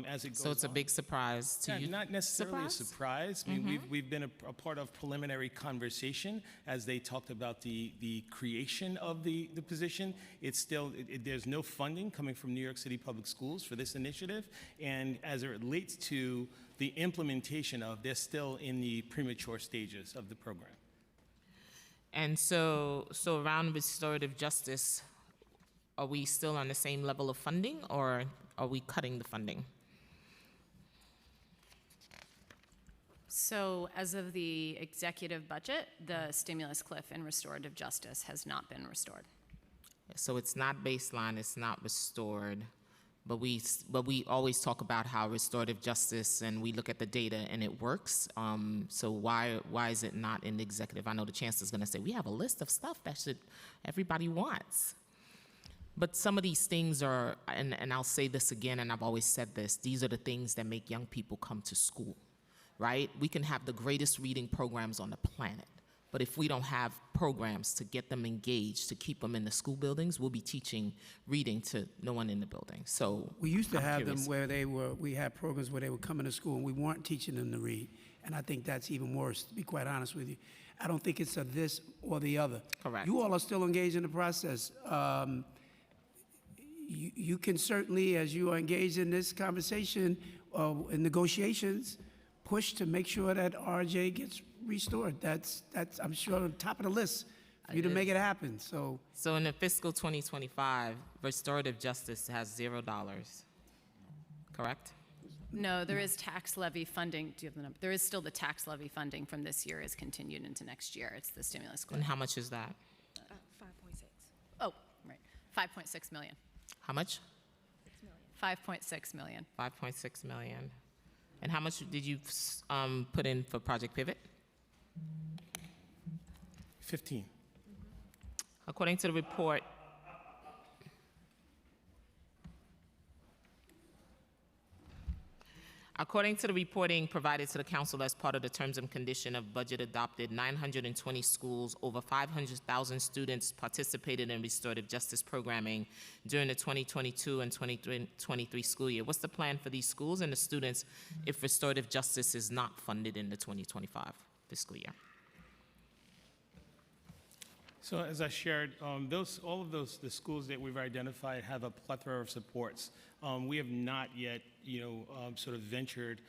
[SPEAKER 10] as it goes on.
[SPEAKER 3] So it's a big surprise to you?
[SPEAKER 10] Not necessarily a surprise. I mean, we've been a part of preliminary conversation as they talked about the creation of the position. It's still, there's no funding coming from New York City Public Schools for this initiative. And as it relates to the implementation of, they're still in the premature stages of the program.
[SPEAKER 3] And so around restorative justice, are we still on the same level of funding, or are we cutting the funding?
[SPEAKER 8] So as of the executive budget, the stimulus cliff in restorative justice has not been restored.
[SPEAKER 3] So it's not baseline, it's not restored, but we always talk about how restorative justice, and we look at the data and it works. So why is it not in the executive? I know the chancellor's going to say we have a list of stuff that everybody wants. But some of these things are, and I'll say this again, and I've always said this, these are the things that make young people come to school, right? We can have the greatest reading programs on the planet, but if we don't have programs to get them engaged, to keep them in the school buildings, we'll be teaching reading to no one in the building. So
[SPEAKER 6] we used to have them where we had programs where they would come into school and we weren't teaching them to read. And I think that's even worse, to be quite honest with you. I don't think it's a this or the other.
[SPEAKER 3] Correct.
[SPEAKER 6] You all are still engaged in the process. You can certainly, as you are engaged in this conversation, in negotiations, push to make sure that RJ gets restored. That's I'm sure, on the top of the list for you to make it happen. So
[SPEAKER 3] in the fiscal 2025, restorative justice has $0, correct?
[SPEAKER 8] No, there is tax levy funding. Do you have the number? There is still the tax levy funding from this year is continued into next year. It's the stimulus cliff.
[SPEAKER 3] And how much is that?
[SPEAKER 8] 5.6. Oh, right. 5.6 million.
[SPEAKER 3] How much?
[SPEAKER 8] 5.6 million.
[SPEAKER 3] 5.6 million. And how much did you put in for Project Pivot?
[SPEAKER 10] 15.
[SPEAKER 3] According to the report, According to the reporting provided to the council as part of the terms and condition of budget adopted, 920 schools, over 500,000 students participated in restorative justice programming during the 2022 and 2023 school year. What's the plan for these schools and the students if restorative justice is not funded in the 2025 fiscal year?
[SPEAKER 10] So as I shared, all of the schools that we've identified have a plethora of supports. We have not yet, sort of ventured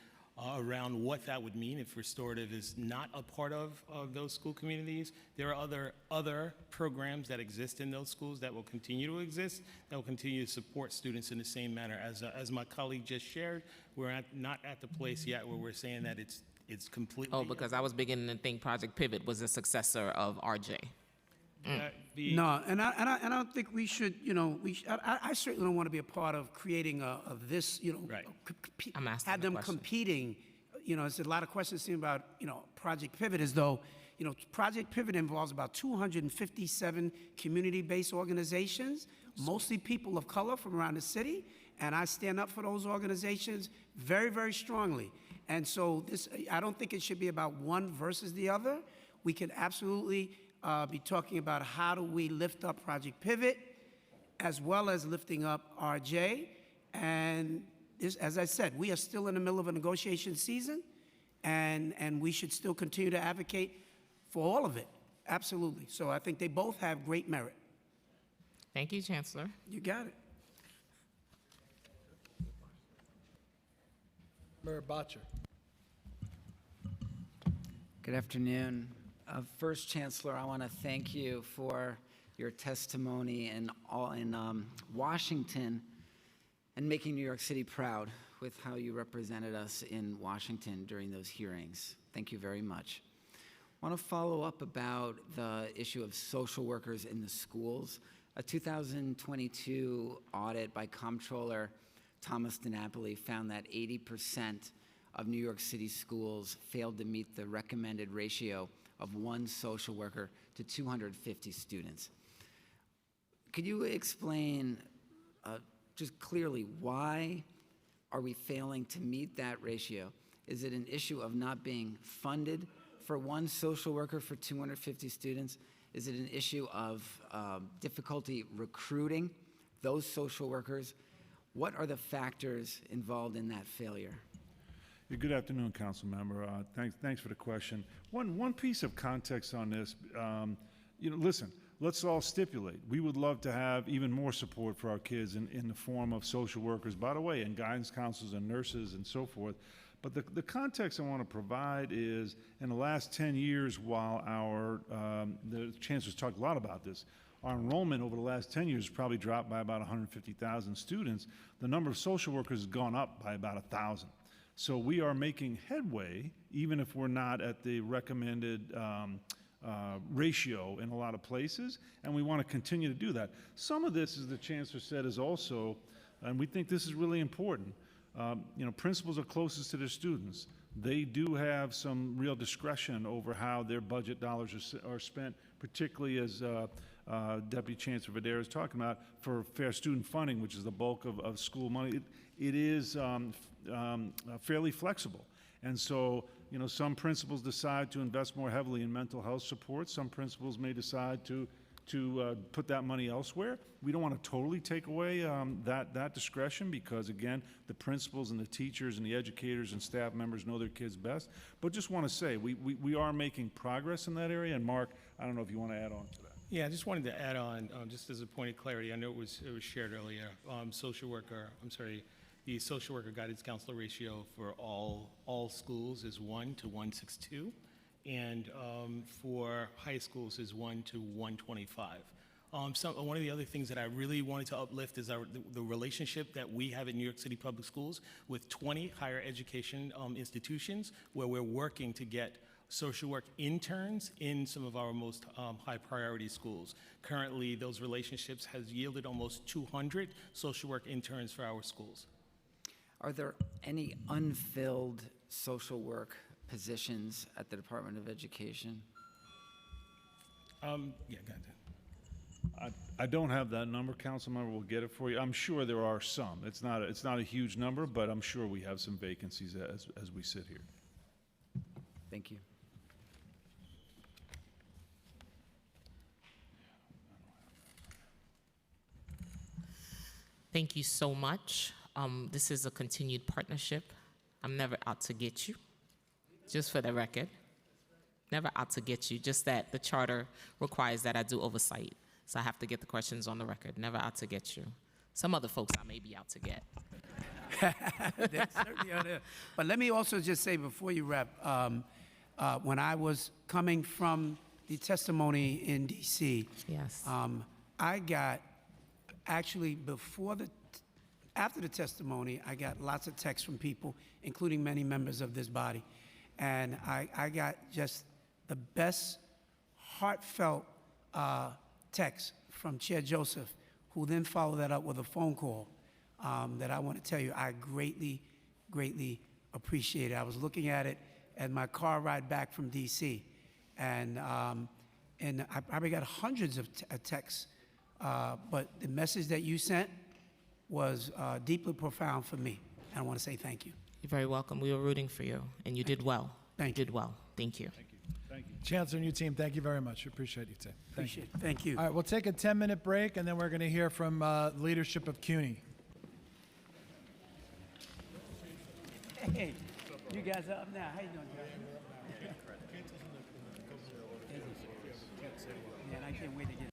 [SPEAKER 10] around what that would mean if restorative is not a part of those school communities. There are other programs that exist in those schools that will continue to exist, that will continue to support students in the same manner. As my colleague just shared, we're not at the place yet where we're saying that it's completely.
[SPEAKER 3] Oh, because I was beginning to think Project Pivot was a successor of RJ.
[SPEAKER 6] No, and I don't think we should, I certainly don't want to be a part of creating this,
[SPEAKER 3] I'm asking
[SPEAKER 6] have
[SPEAKER 3] the
[SPEAKER 6] them
[SPEAKER 3] question.
[SPEAKER 6] competing. There's a lot of questions seen about, Project Pivot as though, Project Pivot involves about 257 community-based organizations, mostly people of color from around the city, and I stand up for those organizations very, very strongly. And so I don't think it should be about one versus the other. We can absolutely be talking about how do we lift up Project Pivot as well as lifting up RJ. And as I said, we are still in the middle of a negotiation season, and we should still continue to advocate for all of it. Absolutely. So I think they both have great merit.
[SPEAKER 3] Thank you, Chancellor.
[SPEAKER 6] You got it.
[SPEAKER 2] Mayor Botcher.
[SPEAKER 5] Good afternoon. First, Chancellor, I want to thank you for your testimony in Washington and making New York City proud with how you represented us in Washington during those hearings. Thank you very much. I want to follow up about the issue of social workers in the schools. A 2022 audit by Comptroller Thomas DiNapoli found that 80% of New York City schools failed to meet the recommended ratio of one social worker to 250 students. Could you explain just clearly why are we failing to meet that ratio? Is it an issue of not being funded for one social worker for 250 students? Is it an issue of difficulty recruiting those social workers? What are the factors involved in that failure?
[SPEAKER 14] Yeah, good afternoon, Council Member. Thanks for the question. One piece of context on this, listen, let's all stipulate. We would love to have even more support for our kids in the form of social workers, by the way, and guidance counselors and nurses and so forth. But the context I want to provide is, in the last 10 years, while the Chancellor's talked a lot about this, our enrollment over the last 10 years has probably dropped by about 150,000 students. The number of social workers has gone up by about 1,000. So we are making headway, even if we're not at the recommended ratio in a lot of places, and we want to continue to do that. Some of this, as the Chancellor said, is also, and we think this is really important, principals are closest to their students. They do have some real discretion over how their budget dollars are spent, particularly as Deputy Chancellor Videra is talking about, for fair student funding, which is the bulk of school money. It is fairly flexible. And so, some principals decide to invest more heavily in mental health support. Some principals may decide to put that money elsewhere. We don't want to totally take away that discretion because, again, the principals and the teachers and the educators and staff members know their kids best. But just want to say, we are making progress in that area. And Mark, I don't know if you want to add on to that.
[SPEAKER 10] Yeah, I just wanted to add on, just as a point of clarity. I know it was shared earlier. The social worker guidance counselor ratio for all schools is 1 to 162, and for high schools is 1 to 125. One of the other things that I really wanted to uplift is the relationship that we have at New York City Public Schools with 20 higher education institutions, where we're working to get social work interns in some of our most high priority schools. Currently, those relationships has yielded almost 200 social work interns for our schools.
[SPEAKER 5] Are there any unfilled social work positions at the Department of Education?
[SPEAKER 10] Yeah, go ahead.
[SPEAKER 14] I don't have that number, Councilmember. We'll get it for you. I'm sure there are some. It's not a huge number, but I'm sure we have some vacancies as we sit here.
[SPEAKER 5] Thank you.
[SPEAKER 3] Thank you so much. This is a continued partnership. I'm never out to get you, just for the record. Never out to get you, just that the charter requires that I do oversight. So I have to get the questions on the record. Never out to get you. Some other folks I may be out to get.
[SPEAKER 6] That's certainly out there. But let me also just say before you wrap, when I was coming from the testimony in D.C.,
[SPEAKER 3] yes,
[SPEAKER 6] I got actually after the testimony, I got lots of texts from people, including many members of this body, and I got just the best heartfelt text from Chair Joseph, who then followed that up with a phone call that I want to tell you I greatly, greatly appreciate it. I was looking at it at my car ride back from D.C., and I probably got hundreds of texts, but the message that you sent was deeply profound for me, and I want to say thank you.
[SPEAKER 3] You're very welcome. We were rooting for you, and you did well.
[SPEAKER 6] Thank
[SPEAKER 3] you. Did well. Thank you.
[SPEAKER 14] Thank you.
[SPEAKER 2] Chancellor and your team, thank you very much. Appreciate you, Tim.
[SPEAKER 6] Appreciate it. Thank you.
[SPEAKER 2] All right, we'll take a 10-minute break, and then we're going to hear from leadership of CUNY.
[SPEAKER 6] Hey, you guys are up now. How you doing, Josh? Man, I can't wait to get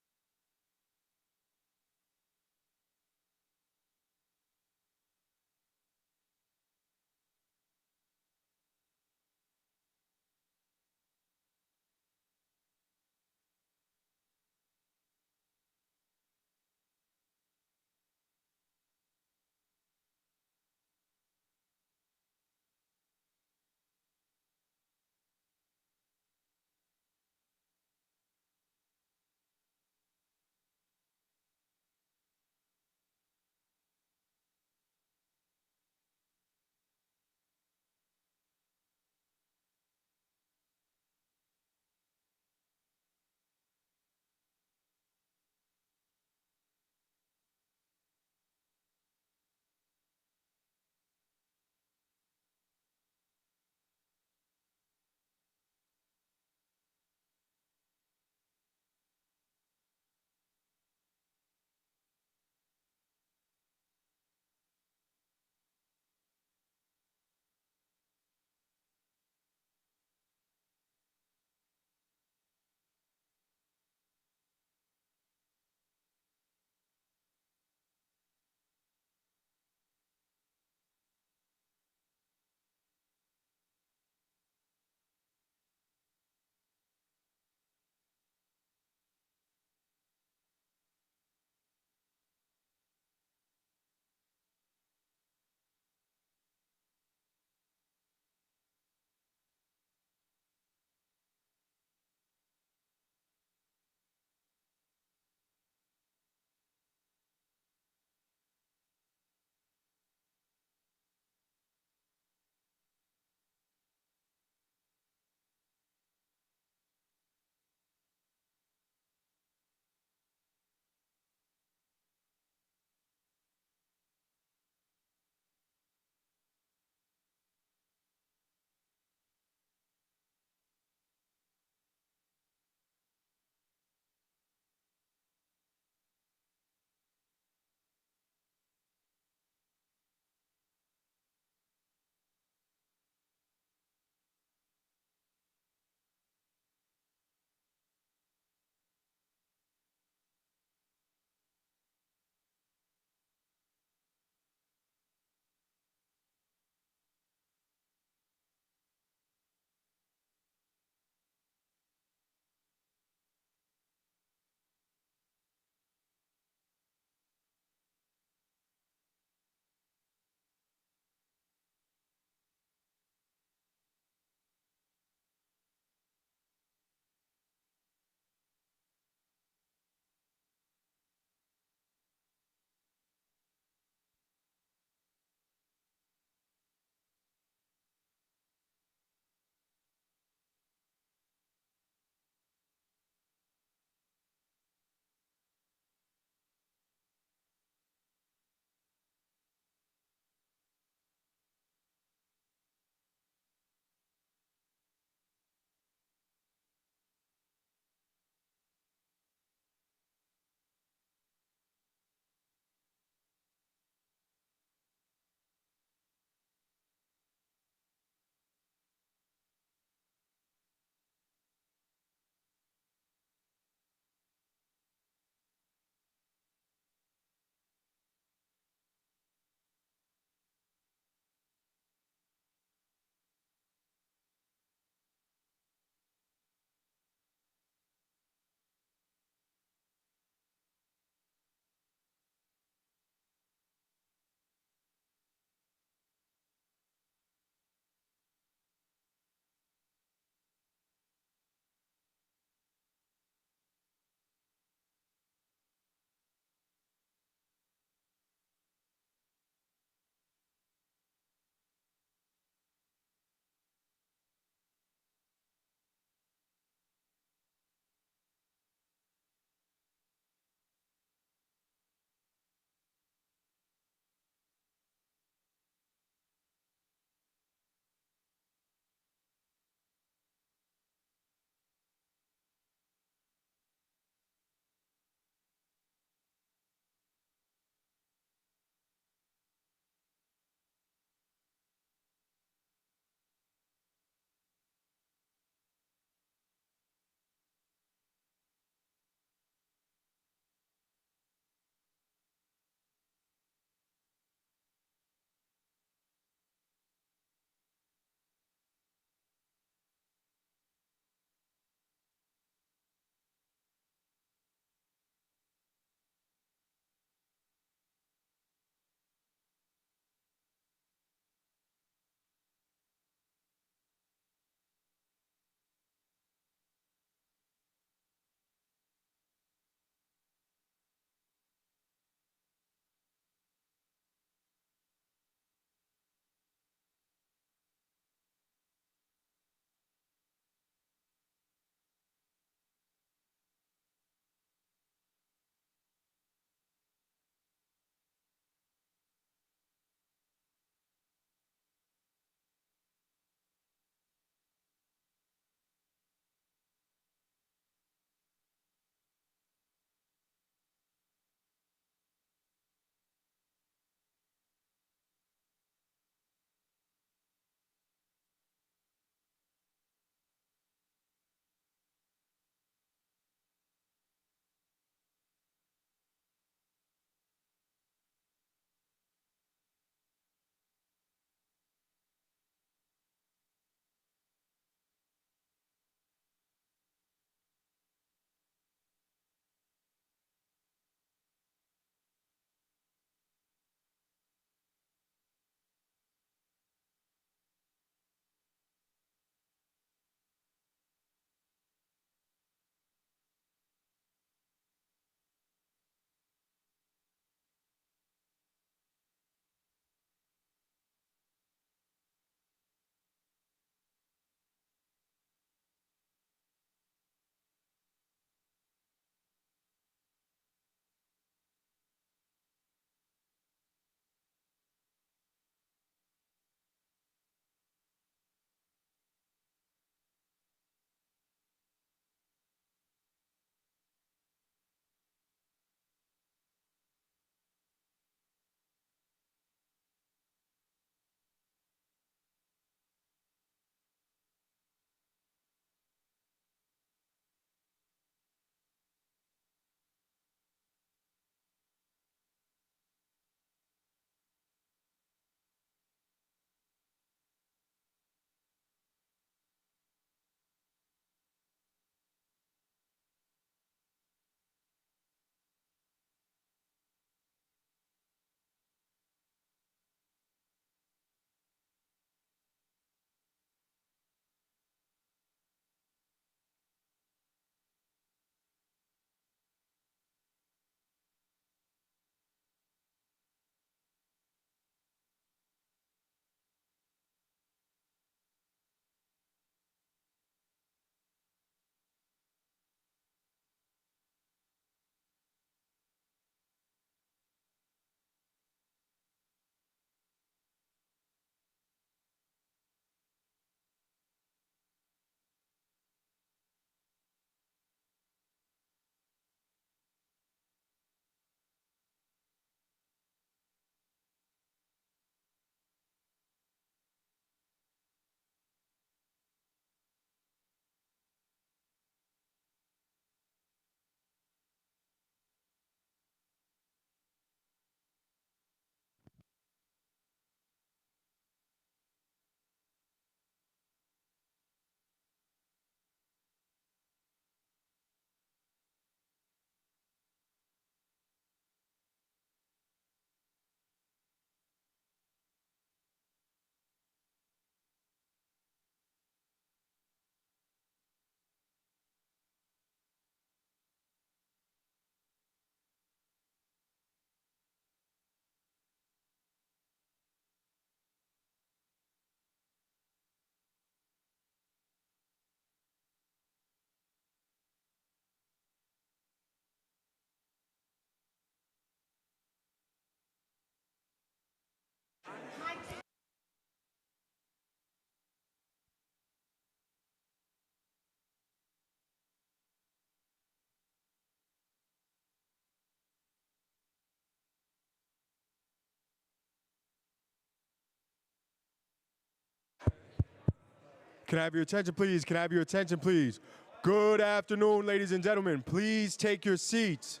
[SPEAKER 1] Can I have your attention, please? Can I have your attention, please? Good afternoon, ladies and gentlemen. Please take your seats.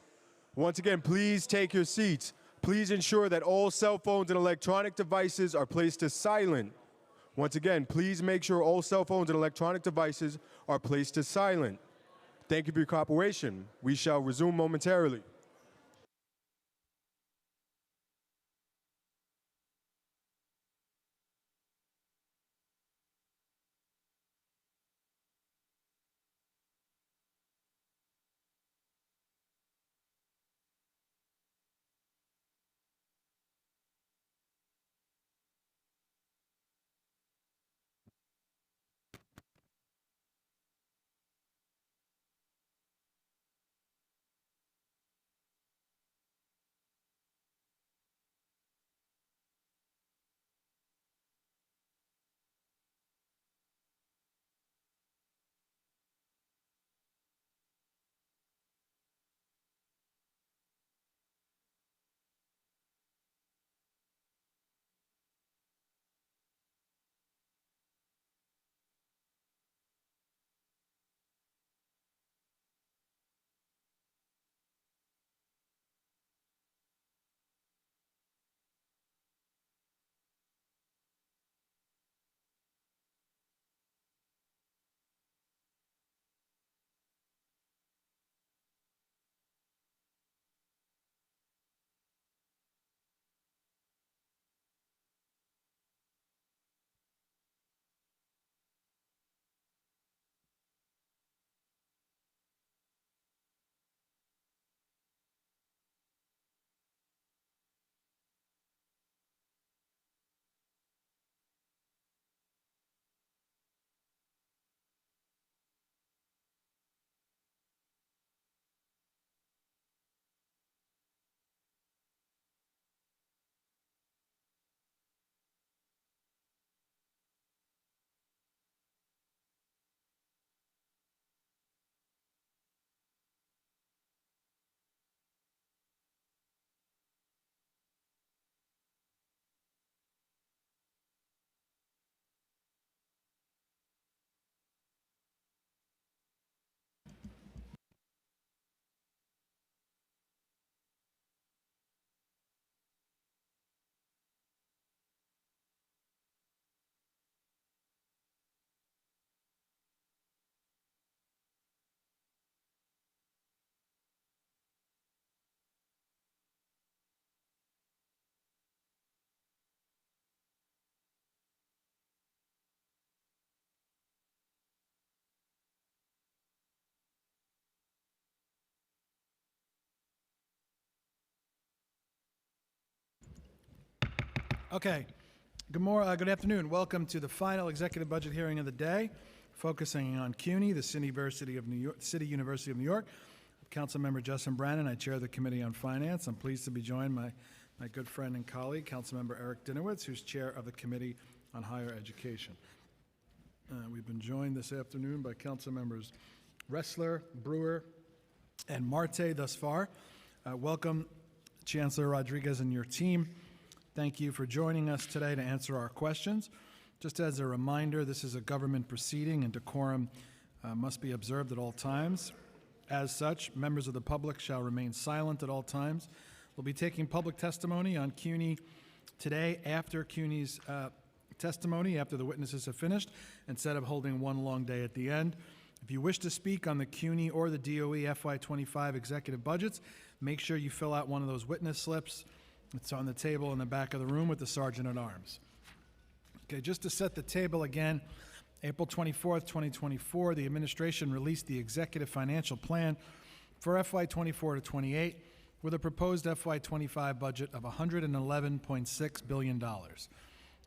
[SPEAKER 1] Once again, please take your seats. Please ensure that all cell phones and electronic devices are placed to silent. Once again, please make sure all cell phones and electronic devices are placed to silent. Thank you for your cooperation. We shall resume momentarily.
[SPEAKER 2] Okay. Good afternoon. Welcome to the final executive budget hearing of the day, focusing on CUNY, the City University of New York. Councilmember Justin Brannan, I chair the Committee on Finance. I'm pleased to be joined by my good friend and colleague, Councilmember Eric Dinowitz, who's chair of the Committee on Higher Education. We've been joined this afternoon by Councilmembers Ressler, Brewer, and Marte thus far. Welcome, Chancellor Rodriguez and your team. Thank you for joining us today to answer our questions. Just as a reminder, this is a government proceeding and decorum must be observed at all times. As such, members of the public shall remain silent at all times. We'll be taking public testimony on CUNY today after CUNY's testimony, after the witnesses have finished, instead of holding one long day at the end. If you wish to speak on the CUNY or the DOE FY25 executive budgets, make sure you fill out one of those witness slips. It's on the table in the back of the room with the Sergeant at Arms. Okay, just to set the table again, April 24th, 2024, the administration released the executive financial plan for FY24 to 28 with a proposed FY25 budget of $111.6 billion.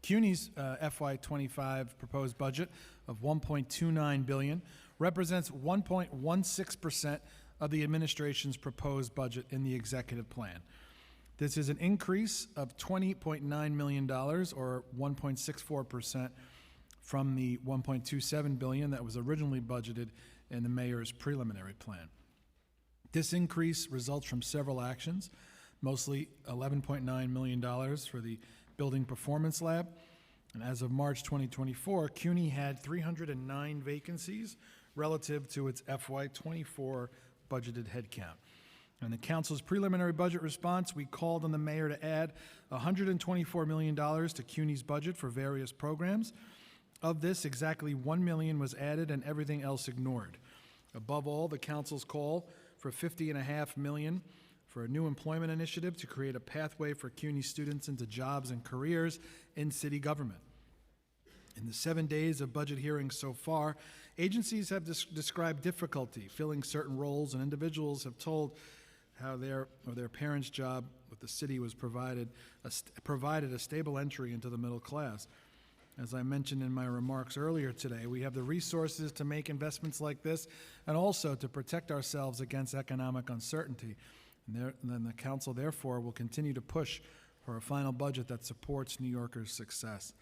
[SPEAKER 2] CUNY's FY25 proposed budget of $1.29 billion represents 1.16% of the administration's proposed budget in the executive plan. This is an increase of $20.9 million, or 1.64%, from the $1.27 billion that was originally budgeted in the mayor's preliminary plan. This increase results from several actions, mostly $11.9 million for the Building Performance Lab, And as of March 2024, CUNY had 309 vacancies relative to its FY24 budgeted headcount. In the council's preliminary budget response, we called on the mayor to add $124 million to CUNY's budget for various programs. Of this, exactly $1 million was added and everything else ignored. Above all, the council's call for $50.5 million for a new employment initiative to create a pathway for CUNY students into jobs and careers in city government. In the 7 days of budget hearings so far, agencies have described difficulty filling certain roles, and individuals have told how their parents' job with the city was provided a stable entry into the middle class. As I mentioned in my remarks earlier today, we have the resources to make investments like this and also to protect ourselves against economic uncertainty. And then the council, therefore, will continue to push for a final budget that supports New Yorkers' success.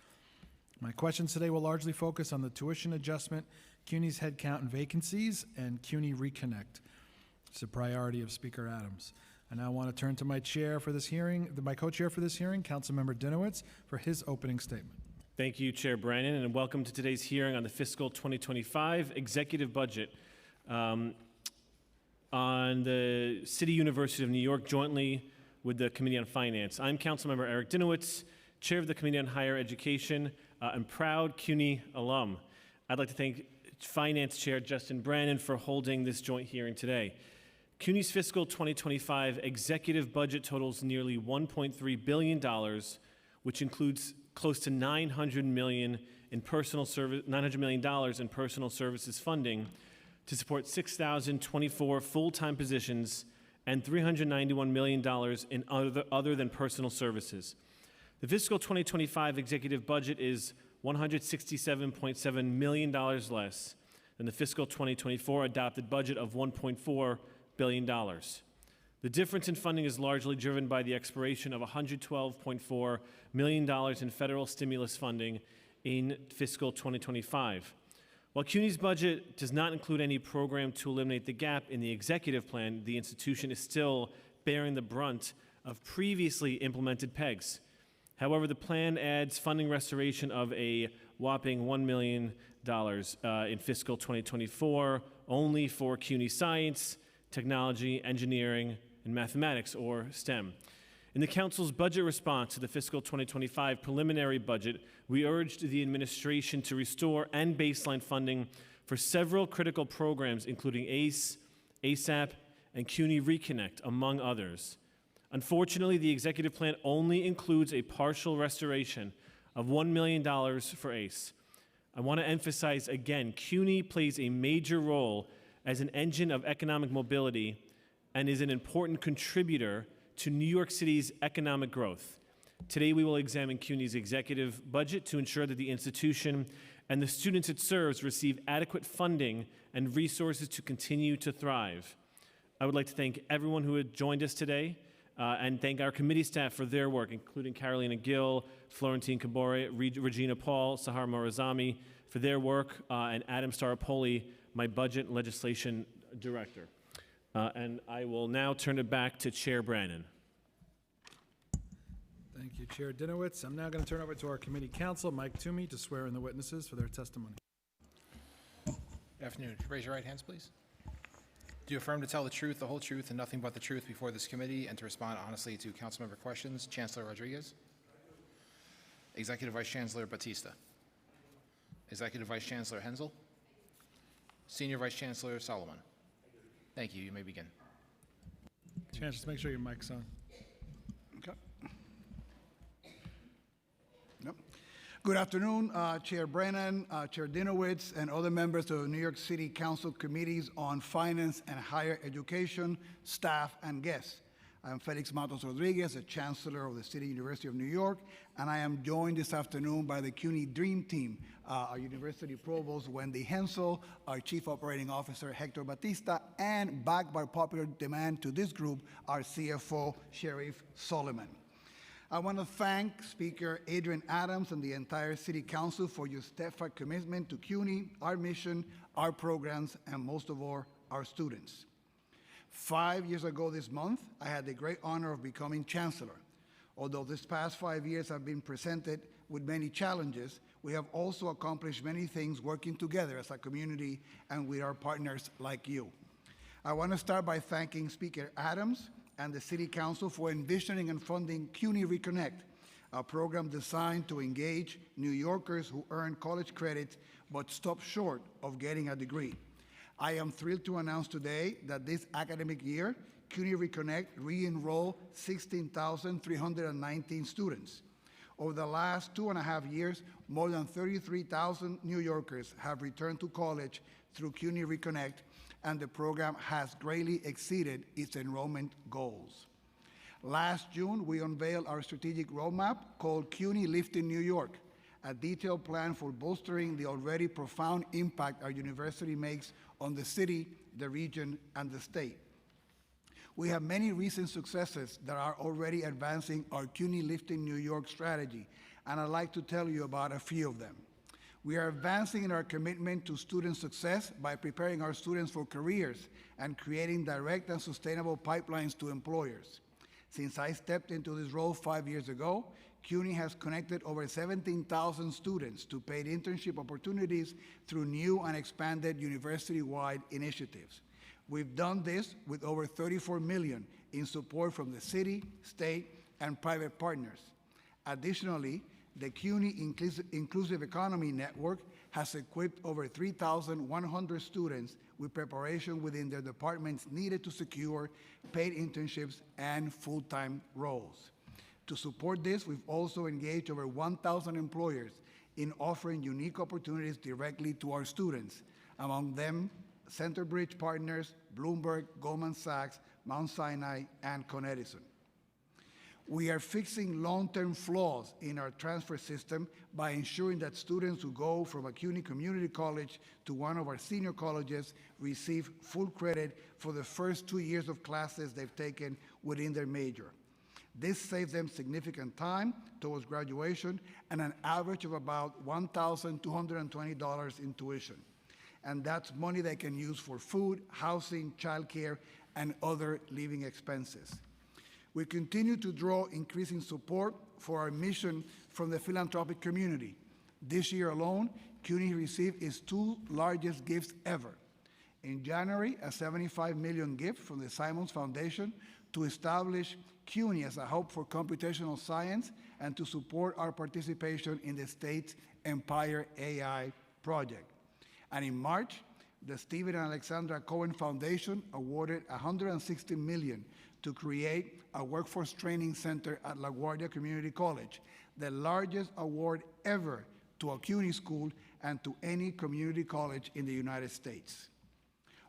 [SPEAKER 2] My questions today will largely focus on the tuition adjustment, CUNY's headcount and vacancies, and CUNY Reconnect. It's a priority of Speaker Adams. I now want to turn to my chair for this hearing, my co-chair for this hearing, Councilmember Dinowitz, for his opening statement.
[SPEAKER 22] Thank you, Chair Brannan, and welcome to today's hearing on the fiscal 2025 executive budget on the City University of New York jointly with the Committee on Finance. I'm Councilmember Eric Dinowitz, Chair of the Committee on Higher Education and proud CUNY alum. I'd like to thank Finance Chair Justin Brannan for holding this joint hearing today. CUNY's fiscal 2025 executive budget totals nearly $1.3 billion, which includes close to $900 million in personal services funding to support 6,024 full-time positions and $391 million in other than personal services. The fiscal 2025 executive budget is $167.7 million less than the fiscal 2024 adopted budget of $1.4 billion. The difference in funding is largely driven by the expiration of $112.4 million in federal stimulus funding in fiscal 2025. While CUNY's budget does not include any program to eliminate the gap in the executive plan, the institution is still bearing the brunt of previously implemented PEGs. However, the plan adds funding restoration of a whopping $1 million in fiscal 2024 only for CUNY Science, Technology, Engineering, and Mathematics, or STEM. In the Council's budget response to the fiscal 2025 preliminary budget, we urged the administration to restore and baseline funding for several critical programs, including ACE, ASAP, and CUNY Reconnect, among others. Unfortunately, the executive plan only includes a partial restoration of $1 million for ACE. I want to emphasize again, CUNY plays a major role as an engine of economic mobility and is an important contributor to New York City's economic growth. Today, we will examine CUNY's executive budget to ensure that the institution and the students it serves receive adequate funding and resources to continue to thrive. I would like to thank everyone who had joined us today and thank our committee staff for their work, including Carolina Gill, Florentine Cabore, Regina Paul, Sahar Morazami for their work, and Adam Staropoli, my budget and legislation director. And I will now turn it back to Chair Brannan.
[SPEAKER 2] Thank you, Chair Dinowitz. I'm now going to turn over to our committee counsel, Mike Toomey, to swear in the witnesses for their testimony.
[SPEAKER 16] Good afternoon. Raise your right hands, please. Do you affirm to tell the truth, the whole truth, and nothing but the truth before this committee, and to respond honestly to council member questions? Chancellor Rodriguez. Executive Vice Chancellor Batista. Executive Vice Chancellor Hensel. Senior Vice Chancellor Solomon. Thank you. You may begin.
[SPEAKER 2] Chancellor, just make sure your mic's on.
[SPEAKER 19] Okay. Yep. Good afternoon, Chair Brannan, Chair Dinowitz, and other members of the New York City Council Committees on Finance and Higher Education, staff, and guests. I am Felix Matos Rodriguez, the Chancellor of the City University of New York, and I am joined this afternoon by the CUNY Dream Team, our University Provost Wendy Hensel, our Chief Operating Officer Hector Batista, and backed by popular demand to this group, our CFO Sheriff Solomon. I want to thank Speaker Adrian Adams and the entire City Council for your steadfast commitment to CUNY, our mission, our programs, and most of all, our students. 5 years ago this month, I had the great honor of becoming Chancellor. Although this past 5 years have been presented with many challenges, we have also accomplished many things working together as a community and with our partners like you. I want to start by thanking Speaker Adams and the City Council for envisioning and funding CUNY Reconnect, a program designed to engage New Yorkers who earn college credits but stop short of getting a degree. I am thrilled to announce today that this academic year, CUNY Reconnect re-enrolled 16,319 students. Over the last 2.5 years, more than 33,000 New Yorkers have returned to college through CUNY Reconnect, and the program has greatly exceeded its enrollment goals. Last June, we unveiled our strategic roadmap called CUNY Lifting New York, a detailed plan for bolstering the already profound impact our university makes on the city, the region, and the state. We have many recent successes that are already advancing our CUNY Lifting New York strategy, and I'd like to tell you about a few of them. We are advancing in our commitment to student success by preparing our students for careers and creating direct and sustainable pipelines to employers. Since I stepped into this role 5 years ago, CUNY has connected over 17,000 students to paid internship opportunities through new and expanded university-wide initiatives. We've done this with over $34 million in support from the city, state, and private partners. Additionally, the CUNY Inclusive Economy Network has equipped over 3,100 students with preparation within their departments needed to secure paid internships and full-time roles. To support this, we've also engaged over 1,000 employers in offering unique opportunities directly to our students, among them Centerbridge Partners, Bloomberg, Goldman Sachs, Mount Sinai, and Con Edison. We are fixing long-term flaws in our transfer system by ensuring that students who go from a CUNY community college to one of our senior colleges receive full credit for the first 2 years of classes they've taken within their major. This saves them significant time towards graduation and an average of about $1,220 in tuition. And that's money they can use for food, housing, childcare, and other living expenses. We continue to draw increasing support for our mission from the philanthropic community. This year alone, CUNY received its 2 largest gifts ever. In January, a $75 million gift from the Simons Foundation to establish CUNY as a hub for computational science and to support our participation in the state's Empire AI project. And in March, the Stephen and Alexandra Cohen Foundation awarded $160 million to create a workforce training center at LaGuardia Community College, the largest award ever to a CUNY school and to any community college in the United States.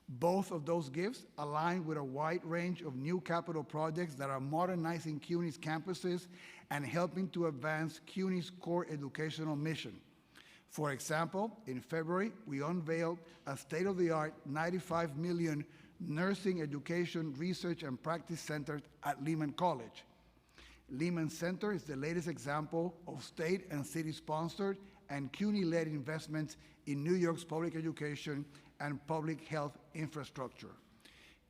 [SPEAKER 19] Both of those gifts align with a wide range of new capital projects that are modernizing CUNY's campuses and helping to advance CUNY's core educational mission. For example, in February, we unveiled a state-of-the-art $95 million nursing education research and practice center at Lehman College. Lehman Center is the latest example of state and city-sponsored and CUNY-led investments in New York's public education and public health infrastructure.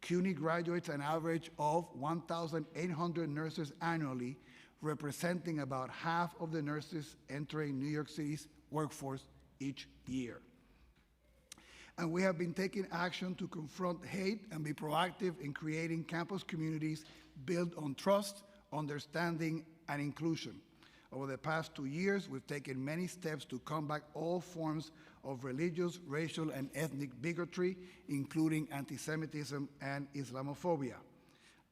[SPEAKER 19] CUNY graduates an average of 1,800 nurses annually, representing about half of the nurses entering New York City's workforce each year. And we have been taking action to confront hate and be proactive in creating campus communities built on trust, understanding, and inclusion. Over the past 2 years, we've taken many steps to combat all forms of religious, racial, and ethnic bigotry, including anti-Semitism and Islamophobia.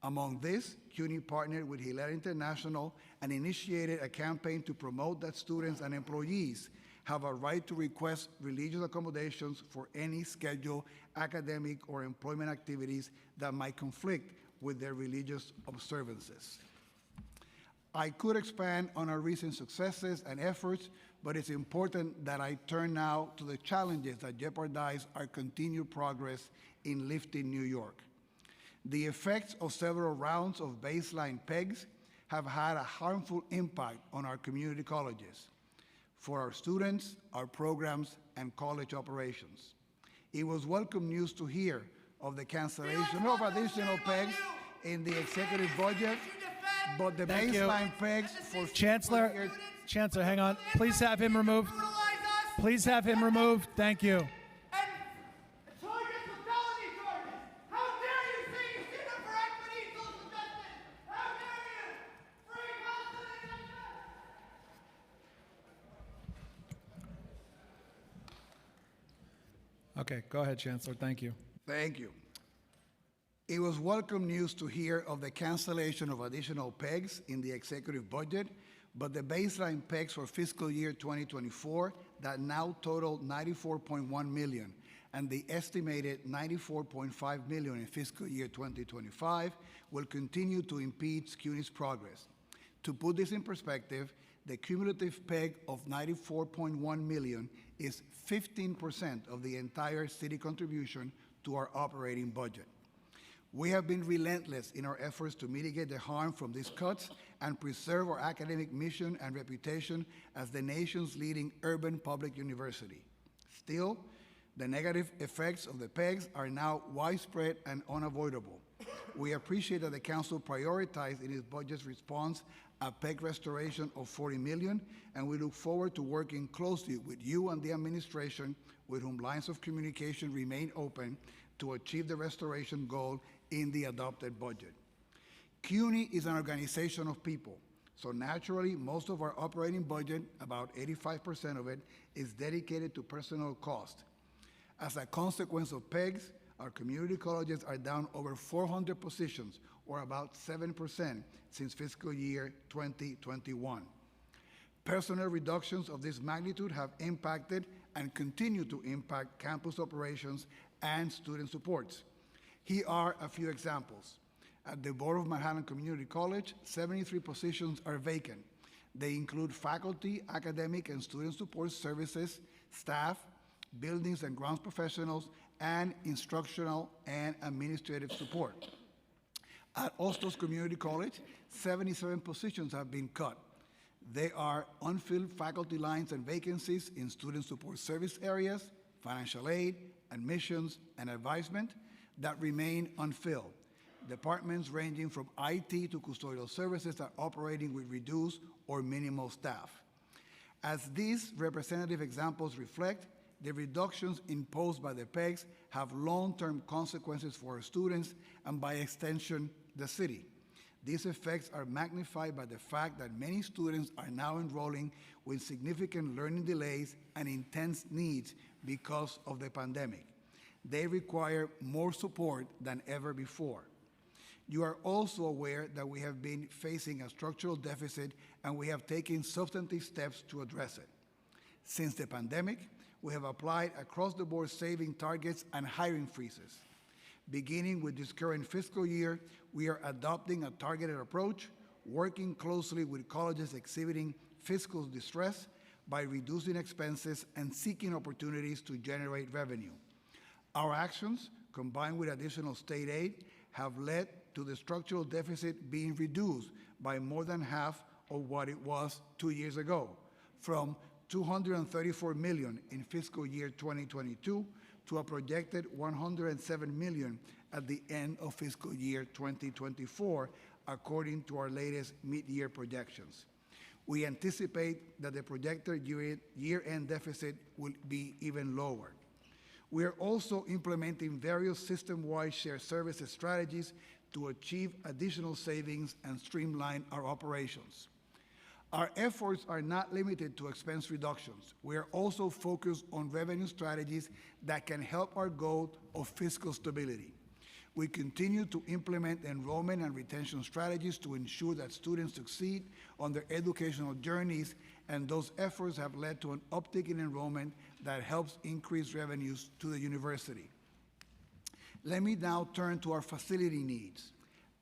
[SPEAKER 19] Among this, CUNY partnered with Hilel International and initiated a campaign to promote that students and employees have a right to request religious accommodations for any scheduled academic or employment activities that might conflict with their religious observances. I could expand on our recent successes and efforts, but it's important that I turn now to the challenges that jeopardize our continued progress in lifting New York. The effects of several rounds of baseline pegs have had a harmful impact on our community colleges, for our students, our programs, and college operations. It was welcome news to hear of the cancellation of additional pegs in the executive budget but the
[SPEAKER 2] Thank you.
[SPEAKER 19] baseline pegs for
[SPEAKER 2] Chancellor, Chancellor, hang on. Please have him removed. Please have him removed. Thank you. Okay, go ahead, Chancellor. Thank you.
[SPEAKER 19] Thank you. It was welcome news to hear of the cancellation of additional pegs in the executive budget, but the baseline pegs for fiscal year 2024 that now total $94.1 million and the estimated $94.5 million in fiscal year 2025 will continue to impede CUNY's progress. To put this in perspective, the cumulative peg of $94.1 million is 15% of the entire city contribution to our operating budget. We have been relentless in our efforts to mitigate the harm from these cuts and preserve our academic mission and reputation as the nation's leading urban public university. Still, the negative effects of the pegs are now widespread and unavoidable. We appreciate that the council prioritized in its budget's response a peg restoration of $40 million, and we look forward to working closely with you and the administration, with whom lines of communication remain open, to achieve the restoration goal in the adopted budget. CUNY is an organization of people, so naturally most of our operating budget, about 85% of it, is dedicated to personnel cost. As a consequence of pegs, our community colleges are down over 400 positions, or about 7% since fiscal year 2021. Personnel reductions of this magnitude have impacted and continue to impact campus operations and student supports. Here are a few examples. At the Board of Manhattan Community College, 73 positions are vacant. They include faculty, academic, and student support services, staff, buildings and grounds professionals, and instructional and administrative support. At Ostos Community College, 77 positions have been cut. They are unfilled faculty lines and vacancies in student support service areas, financial aid, admissions, and advisement that remain unfilled. Departments ranging from IT to custodial services are operating with reduced or minimal staff. As these representative examples reflect, the reductions imposed by the pegs have long-term consequences for our students and, by extension, the city. These effects are magnified by the fact that many students are now enrolling with significant learning delays and intense needs because of the pandemic. They require more support than ever before. You are also aware that we have been facing a structural deficit, and we have taken substantive steps to address it. Since the pandemic, we have applied across-the-board saving targets and hiring freezes. Beginning with this current fiscal year, we are adopting a targeted approach, working closely with colleges exhibiting fiscal distress by reducing expenses and seeking opportunities to generate revenue. Our actions, combined with additional state aid, have led to the structural deficit being reduced by more than half of what it was 2 years ago, from $234 million in fiscal year 2022 to a projected $107 million at the end of fiscal year 2024, according to our latest mid-year projections. We anticipate that the projected year-end deficit will be even lower. We are also implementing various system-wide shared services strategies to achieve additional savings and streamline our operations. Our efforts are not limited to expense reductions. We are also focused on revenue strategies that can help our goal of fiscal stability. We continue to implement enrollment and retention strategies to ensure that students succeed on their educational journeys, and those efforts have led to an uptick in enrollment that helps increase revenues to the university. Let me now turn to our facility needs.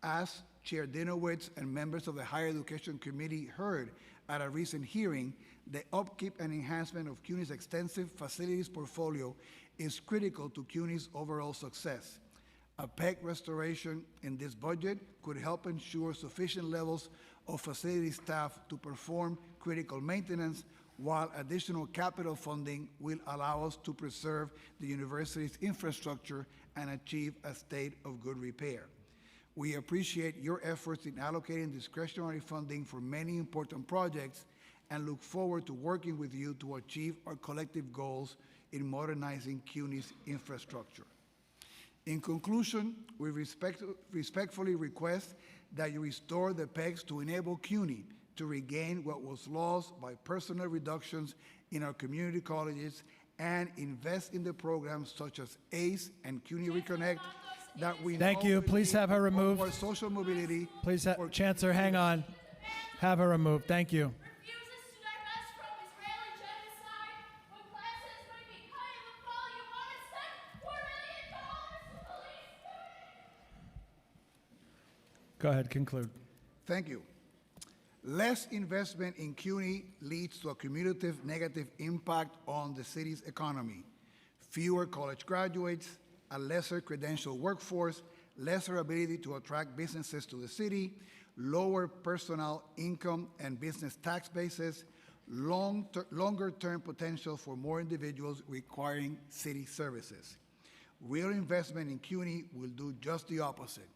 [SPEAKER 19] As Chair Dinowitz and members of the Higher Education Committee heard at a recent hearing, the upkeep and enhancement of CUNY's extensive facilities portfolio is critical to CUNY's overall success. A PEG restoration in this budget could help ensure sufficient levels of facility staff to perform critical maintenance, while additional capital funding will allow us to preserve the university's infrastructure and achieve a state of good repair. We appreciate your efforts in allocating discretionary funding for many important projects and look forward to working with you to achieve our collective goals in modernizing CUNY's infrastructure. In conclusion, we respectfully request that you restore the PEGs to enable CUNY to regain what was lost by personnel reductions in our community colleges and invest in the programs such as ACE and CUNY Reconnect that we
[SPEAKER 2] Thank
[SPEAKER 19] know
[SPEAKER 2] you.
[SPEAKER 19] will
[SPEAKER 2] Please
[SPEAKER 19] lead
[SPEAKER 2] have her
[SPEAKER 19] to
[SPEAKER 2] removed.
[SPEAKER 19] more social mobility.
[SPEAKER 2] Please, Chancellor, hang on. Have her removed. Thank you. Go ahead, conclude.
[SPEAKER 19] Thank you. Less investment in CUNY leads to a cumulative negative impact on the city's economy. Fewer college graduates, a lesser credentialed workforce, lesser ability to attract businesses to the city, lower personal income and business tax bases, longer-term potential for more individuals requiring city services. Real investment in CUNY will do just the opposite.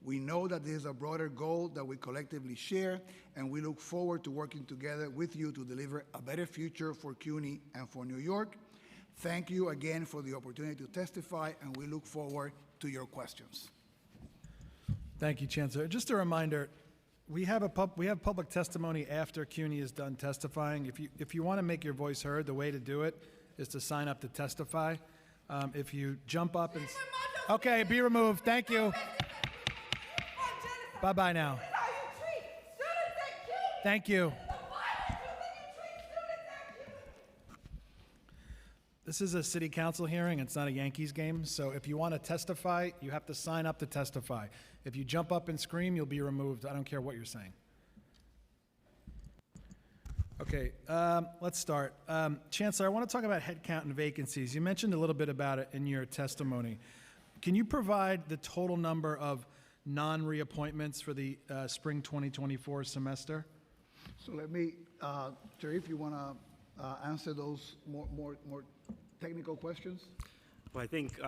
[SPEAKER 19] We know that this is a broader goal that we collectively share, and we look forward to working together with you to deliver a better future for CUNY and for New York. Thank you again for the opportunity to testify, and we look forward to your questions.
[SPEAKER 2] Thank you, Chancellor. Just a reminder, we have public testimony after CUNY is done testifying. If you want to make your voice heard, the way to do it is to sign up to testify. If you jump up and... Okay, be removed. Thank you. Bye-bye now. Thank you. This is a city council hearing. It's not a Yankees game. So if you want to testify, you have to sign up to testify. If you jump up and scream, you'll be removed. I don't care what you're saying. Okay, let's start. Chancellor, I want to talk about headcount and vacancies. You mentioned a little bit about it in your testimony. Can you provide the total number of non-reappointments for the spring 2024 semester?
[SPEAKER 19] So let me, Terry, if you want to answer those more technical questions.
[SPEAKER 7] Well, I think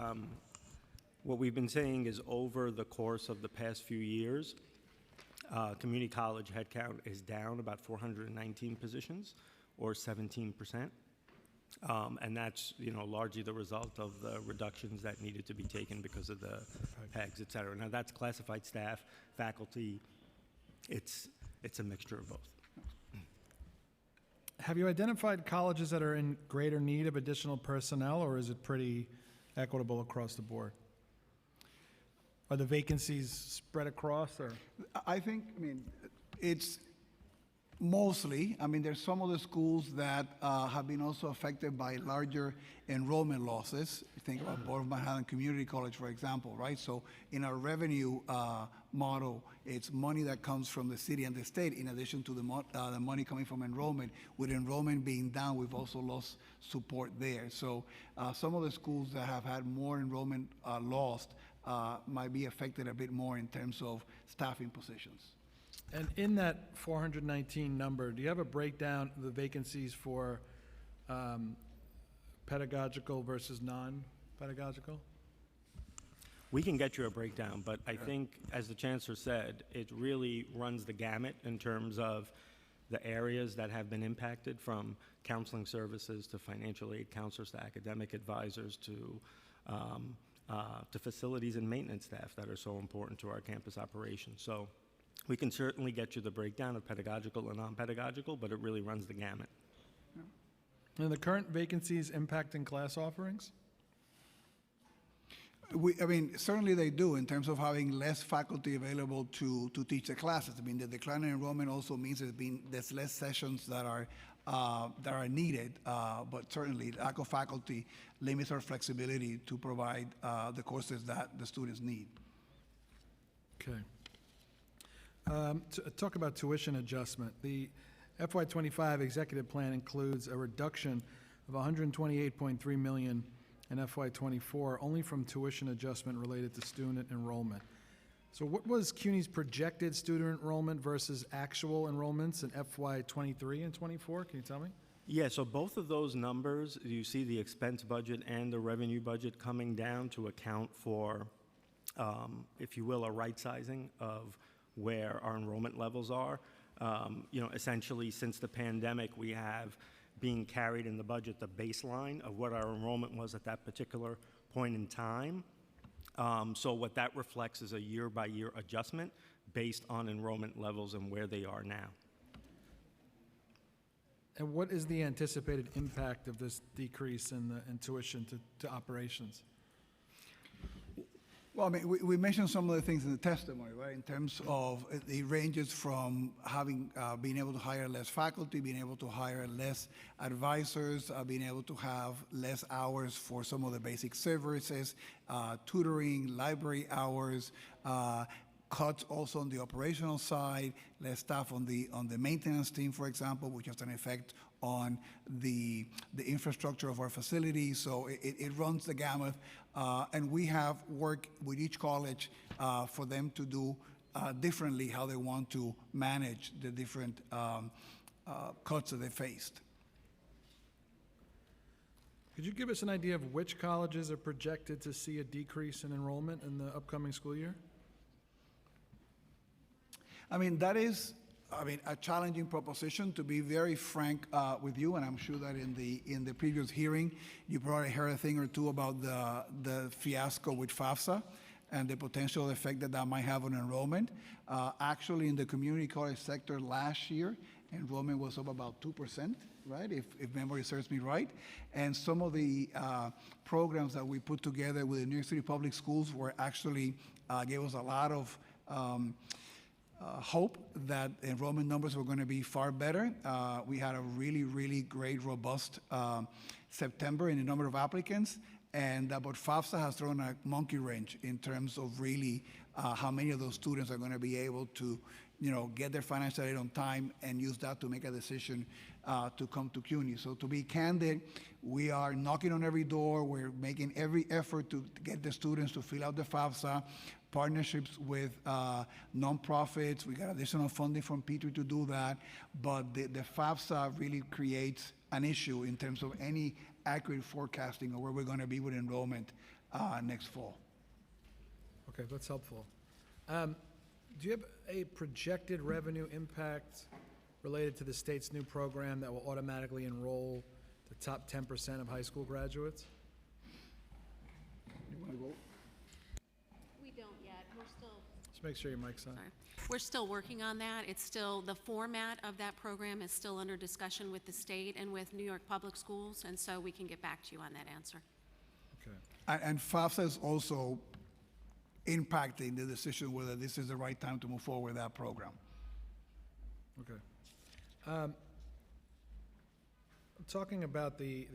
[SPEAKER 7] what we've been saying is over the course of the past few years, community college headcount is down about 419 positions, or 17%. And that's, largely the result of the reductions that needed to be taken because of the PEGs, et cetera. Now, that's classified staff, faculty. It's a mixture of both.
[SPEAKER 2] Have you identified colleges that are in greater need of additional personnel, or is it pretty equitable across the board? Are the vacancies spread across, or?
[SPEAKER 19] I think, it's mostly, there's some of the schools that have been also affected by larger enrollment losses. Think about Board of Manhattan Community College, for example, right? So in our revenue model, it's money that comes from the city and the state in addition to the money coming from enrollment. With enrollment being down, we've also lost support there. So some of the schools that have had more enrollment lost might be affected a bit more in terms of staffing positions.
[SPEAKER 2] And in that 419 number, do you have a breakdown of the vacancies for pedagogical versus non-pedagogical?
[SPEAKER 7] We can get you a breakdown, but I think, as the Chancellor said, it really runs the gamut in terms of the areas that have been impacted, from counseling services to financial aid counselors to academic advisors to facilities and maintenance staff that are so important to our campus operations. So we can certainly get you the breakdown of pedagogical and non-pedagogical, but it really runs the gamut.
[SPEAKER 2] And the current vacancies impacting class offerings?
[SPEAKER 19] Certainly they do in terms of having less faculty available to teach the classes. The decline in enrollment also means there's less sessions that are needed, but certainly lack of faculty limits our flexibility to provide the courses that the students need.
[SPEAKER 2] Okay. Talk about tuition adjustment. The FY25 executive plan includes a reduction of $128.3 million in FY24 only from tuition adjustment related to student enrollment. So what was CUNY's projected student enrollment versus actual enrollments in FY23 and 24? Can you tell me?
[SPEAKER 7] Yeah, so both of those numbers, you see the expense budget and the revenue budget coming down to account for if you will, a right sizing of where our enrollment levels are. Essentially, since the pandemic, we have being carried in the budget the baseline of what our enrollment was at that particular point in time. So what that reflects is a year-by-year adjustment based on enrollment levels and where they are now.
[SPEAKER 2] And what is the anticipated impact of this decrease in tuition to operations?
[SPEAKER 19] Well, I mean, we mentioned some of the things in the testimony, right? In terms of it ranges from having being able to hire less faculty, being able to hire less advisors, being able to have less hours for some of the basic services, tutoring, library hours, cuts also on the operational side, less staff on the maintenance team, for example, which has an effect on the infrastructure of our facilities. So it runs the gamut. And we have worked with each college for them to do differently how they want to manage the different cuts that they faced.
[SPEAKER 2] Could you give us an idea of which colleges are projected to see a decrease in enrollment in the upcoming school year?
[SPEAKER 19] I mean, that is, a challenging proposition, to be very frank with you, and I'm sure that in the previous hearing, you probably heard a thing or two about the fiasco with FAFSA and the potential effect that might have on enrollment. Actually, in the community college sector last year, enrollment was up about 2%, right, if memory serves me right. And some of the programs that we put together with the New York City Public Schools were actually gave us a lot of hope that enrollment numbers were going to be far better. We had a really, really great, robust September in the number of applicants, but FAFSA has thrown a monkey wrench in terms of really how many of those students are going to be able to, get their financial aid on time and use that to make a decision to come to CUNY. So to be candid, we are knocking on every door. We're making every effort to get the students to fill out the FAFSA. Partnerships with nonprofits. We got additional funding from Petrie to do that. But the FAFSA really creates an issue in terms of any accurate forecasting of where we're going to be with enrollment next fall.
[SPEAKER 2] Okay, that's helpful. Do you have a projected revenue impact related to the state's new program that will automatically enroll the top 10% of high school graduates?
[SPEAKER 19] You want to go?
[SPEAKER 4] We don't yet. We're still.
[SPEAKER 2] Just make sure your mic's on.
[SPEAKER 4] Sorry. We're still working on that. It's still, the format of that program is still under discussion with the state and with New York Public Schools, and so we can get back to you on that answer.
[SPEAKER 2] Okay.
[SPEAKER 19] And FAFSA is also impacting the decision whether this is the right time to move forward with that program.
[SPEAKER 2] Okay. Talking about the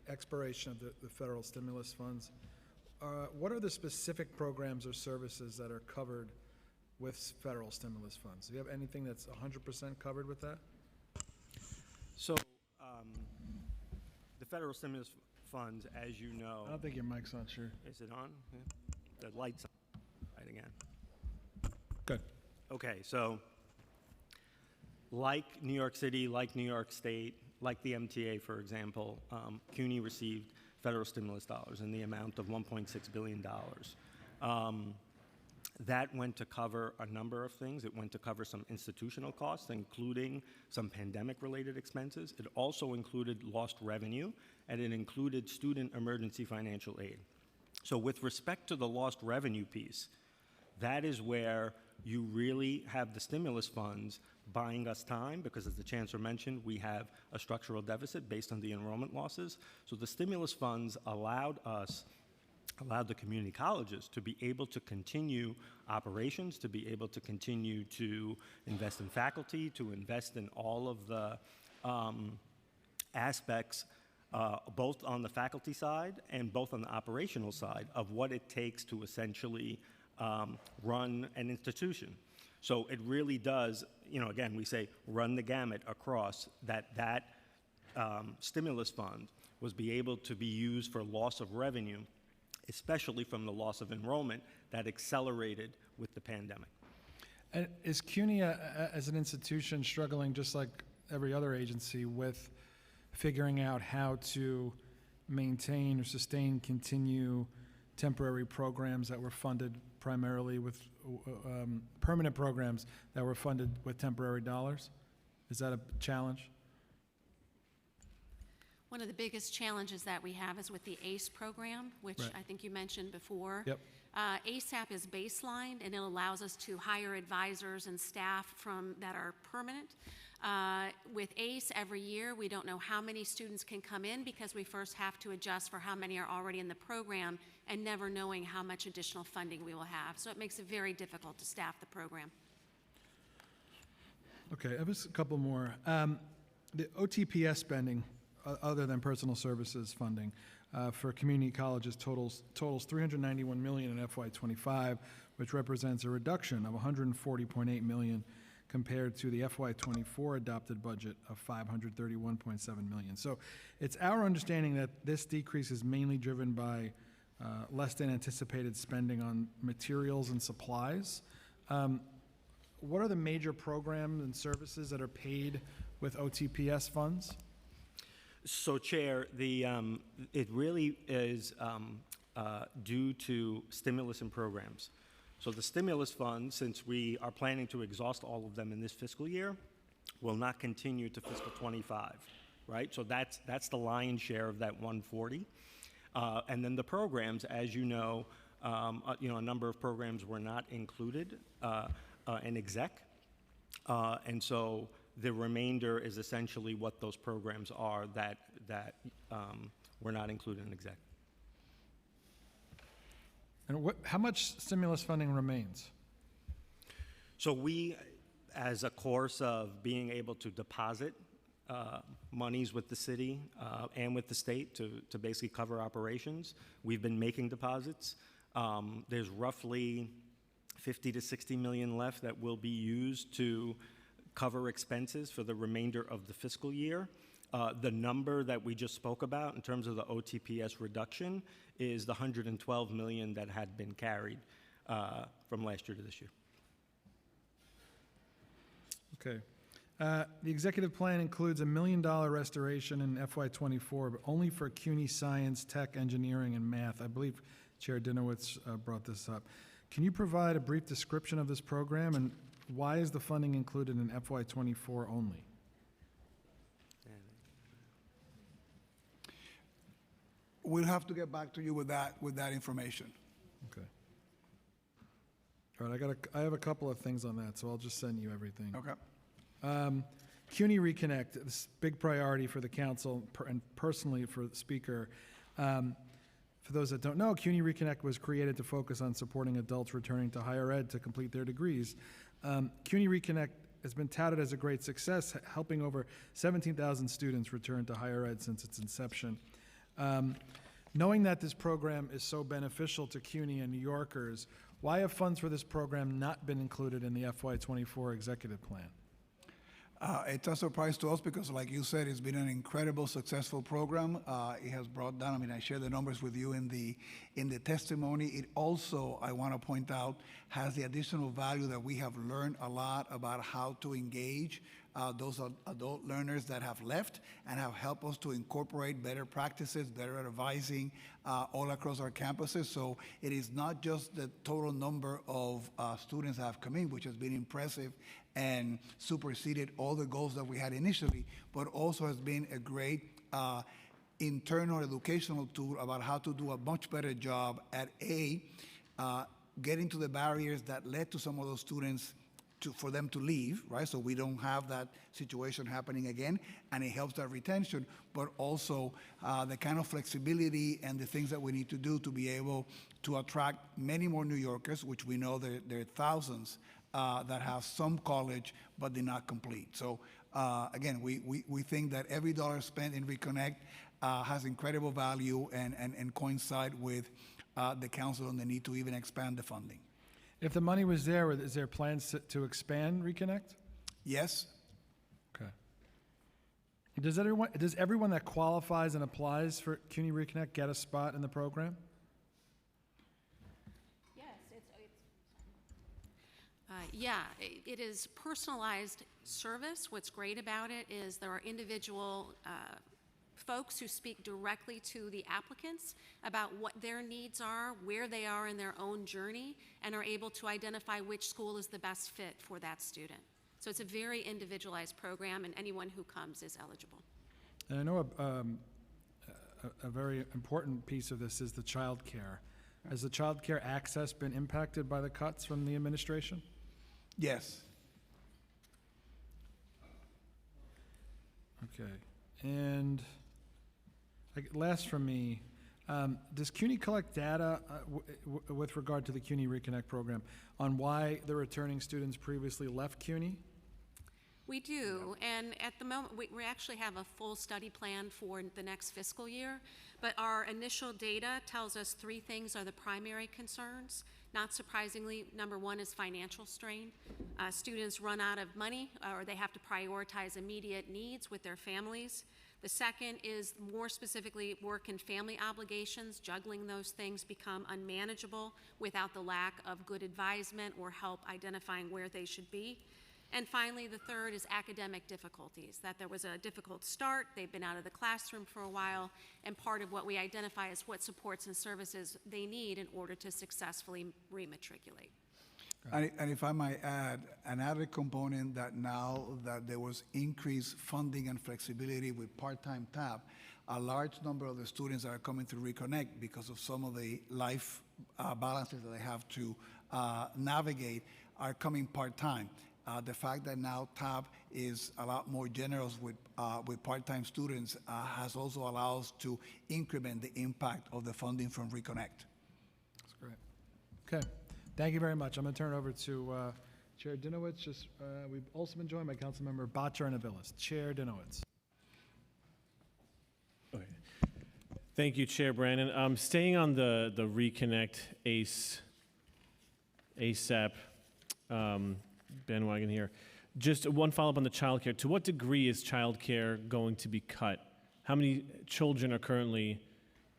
[SPEAKER 2] expiration of the federal stimulus funds, what are the specific programs or services that are covered with federal stimulus funds? Do you have anything that's 100% covered with that?
[SPEAKER 7] So the federal stimulus funds, as you know.
[SPEAKER 2] I don't think your mic's on, sure.
[SPEAKER 7] Is it on? Yeah. The light's on. Right again.
[SPEAKER 2] Good.
[SPEAKER 7] Okay, so like New York City, like New York State, like the MTA, for example, CUNY received federal stimulus dollars in the amount of $1.6 billion. That went to cover a number of things. It went to cover some institutional costs, including some pandemic-related expenses. It also included lost revenue, and it included student emergency financial aid. So with respect to the lost revenue piece, that is where you really have the stimulus funds buying us time, because as the Chancellor mentioned, we have a structural deficit based on the enrollment losses. So the stimulus funds allowed the community colleges to be able to continue operations, to be able to continue to invest in faculty, to invest in all of the aspects, both on the faculty side and both on the operational side of what it takes to essentially run an institution. So it really does, again, we say run the gamut across that stimulus fund was be able to be used for loss of revenue, especially from the loss of enrollment that accelerated with the pandemic.
[SPEAKER 2] And is CUNY as an institution struggling, just like every other agency, with figuring out how to maintain or sustain, continue temporary programs that were funded primarily with permanent programs that were funded with temporary dollars? Is that a challenge?
[SPEAKER 4] One of the biggest challenges that we have is with the ACE program, which
[SPEAKER 2] Right.
[SPEAKER 4] I think you mentioned before.
[SPEAKER 2] Yep.
[SPEAKER 4] ASAP is baselined, and it allows us to hire advisors and staff that are permanent. With ACE, every year, we don't know how many students can come in because we first have to adjust for how many are already in the program and never knowing how much additional funding we will have. So it makes it very difficult to staff the program.
[SPEAKER 2] Okay, I have a couple more. The OTPS spending, other than personal services funding, for community colleges totals $391 million in FY25, which represents a reduction of $140.8 million compared to the FY24 adopted budget of $531.7 million. So it's our understanding that this decrease is mainly driven by less than anticipated spending on materials and supplies. What are the major programs and services that are paid with OTPS funds?
[SPEAKER 7] So, Chair, it really is due to stimulus and programs. So the stimulus funds, since we are planning to exhaust all of them in this fiscal year, will not continue to fiscal 25, right? So that's the lion's share of that 140. And then the programs, as you know, a number of programs were not included in exec. And so the remainder is essentially what those programs are that were not included in exec.
[SPEAKER 2] And how much stimulus funding remains?
[SPEAKER 7] So we, as a course of being able to deposit monies with the city and with the state to basically cover operations, we've been making deposits. There's roughly 50 to 60 million left that will be used to cover expenses for the remainder of the fiscal year. The number that we just spoke about in terms of the OTPS reduction is the 112 million that had been carried from last year to this year.
[SPEAKER 2] Okay. The executive plan includes $1 million restoration in FY24, but only for CUNY Science, Tech, Engineering, and Math. I believe Chair Dinowitz brought this up. Can you provide a brief description of this program, and why is the funding included in FY24 only?
[SPEAKER 19] We'll have to get back to you with that information.
[SPEAKER 2] Okay. All right, I have a couple of things on that, so I'll just send you everything.
[SPEAKER 19] Okay.
[SPEAKER 2] CUNY Reconnect, this big priority for the council and personally for the speaker. For those that don't know, CUNY Reconnect was created to focus on supporting adults returning to higher ed to complete their degrees. CUNY Reconnect has been touted as a great success, helping over 17,000 students return to higher ed since its inception. Knowing that this program is so beneficial to CUNY and New Yorkers, why have funds for this program not been included in the FY24 executive plan?
[SPEAKER 19] It's a surprise to us because, like you said, it's been an incredible, successful program. It has brought down, I shared the numbers with you in the testimony. It also, I want to point out, has the additional value that we have learned a lot about how to engage those adult learners that have left and have helped us to incorporate better practices, better advising all across our campuses. So it is not just the total number of students that have come in, which has been impressive and superseded all the goals that we had initially, but also has been a great internal educational tool about how to do a much better job at getting to the barriers that led to some of those students for them to leave, right? So we don't have that situation happening again, and it helps that retention, but also the kind of flexibility and the things that we need to do to be able to attract many more New Yorkers, which we know there are thousands that have some college but did not complete. So again, we think that every dollar spent in Reconnect has incredible value and coincide with the council on the need to even expand the funding.
[SPEAKER 2] If the money was there, is there plans to expand Reconnect?
[SPEAKER 19] Yes.
[SPEAKER 2] Okay. Does everyone that qualifies and applies for CUNY Reconnect get a spot in the program?
[SPEAKER 4] Yeah, it is personalized service. What's great about it is there are individual folks who speak directly to the applicants about what their needs are, where they are in their own journey, and are able to identify which school is the best fit for that student. So it's a very individualized program, and anyone who comes is eligible.
[SPEAKER 2] And I know a very important piece of this is the child care. Has the child care access been impacted by the cuts from the administration?
[SPEAKER 19] Yes.
[SPEAKER 2] Okay, and last from me, does CUNY collect data with regard to the CUNY Reconnect program on why the returning students previously left CUNY?
[SPEAKER 4] We do, and at the moment, we actually have a full study plan for the next fiscal year, but our initial data tells us three things are the primary concerns. Not surprisingly, number one is financial strain. Students run out of money, or they have to prioritize immediate needs with their families. The second is more specifically work and family obligations. Juggling those things become unmanageable without the lack of good advisement or help identifying where they should be. And finally, the third is academic difficulties, that there was a difficult start, they've been out of the classroom for a while, and part of what we identify is what supports and services they need in order to successfully rematriculate.
[SPEAKER 19] And if I might add, an added component that now that there was increased funding and flexibility with part-time TAP, a large number of the students that are coming to Reconnect because of some of the life balances that they have to navigate are coming part-time. The fact that now TAP is a lot more generous with part-time students has also allowed us to increment the impact of the funding from Reconnect.
[SPEAKER 2] That's great. Okay, thank you very much. I'm going to turn it over to Chair Dinowitz. We've also been joined by Councilmember Bottcher and Aviles. Chair Dinowitz.
[SPEAKER 22] Okay. Thank you, Chair Brandon. Staying on the Reconnect ASAP bandwagon here. Just one follow-up on the childcare. To what degree is childcare going to be cut? How many children are currently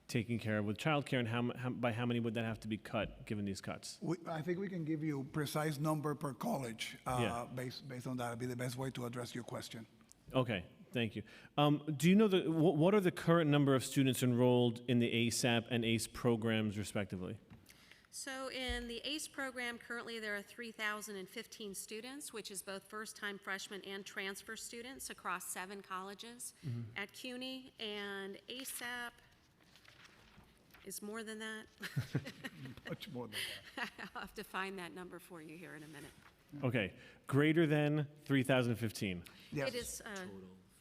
[SPEAKER 22] taken care of with childcare, and by how many would that have to be cut given these cuts?
[SPEAKER 19] I think we can give you a precise number per college based on that. It'd be the best way to address your question.
[SPEAKER 22] Okay, thank you. Do you know what are the current number of students enrolled in the ASAP and ACE programs, respectively?
[SPEAKER 4] So in the ACE program, currently there are 3,015 students, which is both first-time freshmen and transfer students across 7 colleges at CUNY, and ASAP is more than that.
[SPEAKER 19] Much more than that.
[SPEAKER 4] I'll have to find that number for you here in a minute.
[SPEAKER 22] Okay, greater than 3,015.
[SPEAKER 19] Yes.
[SPEAKER 4] It is
[SPEAKER 17] Total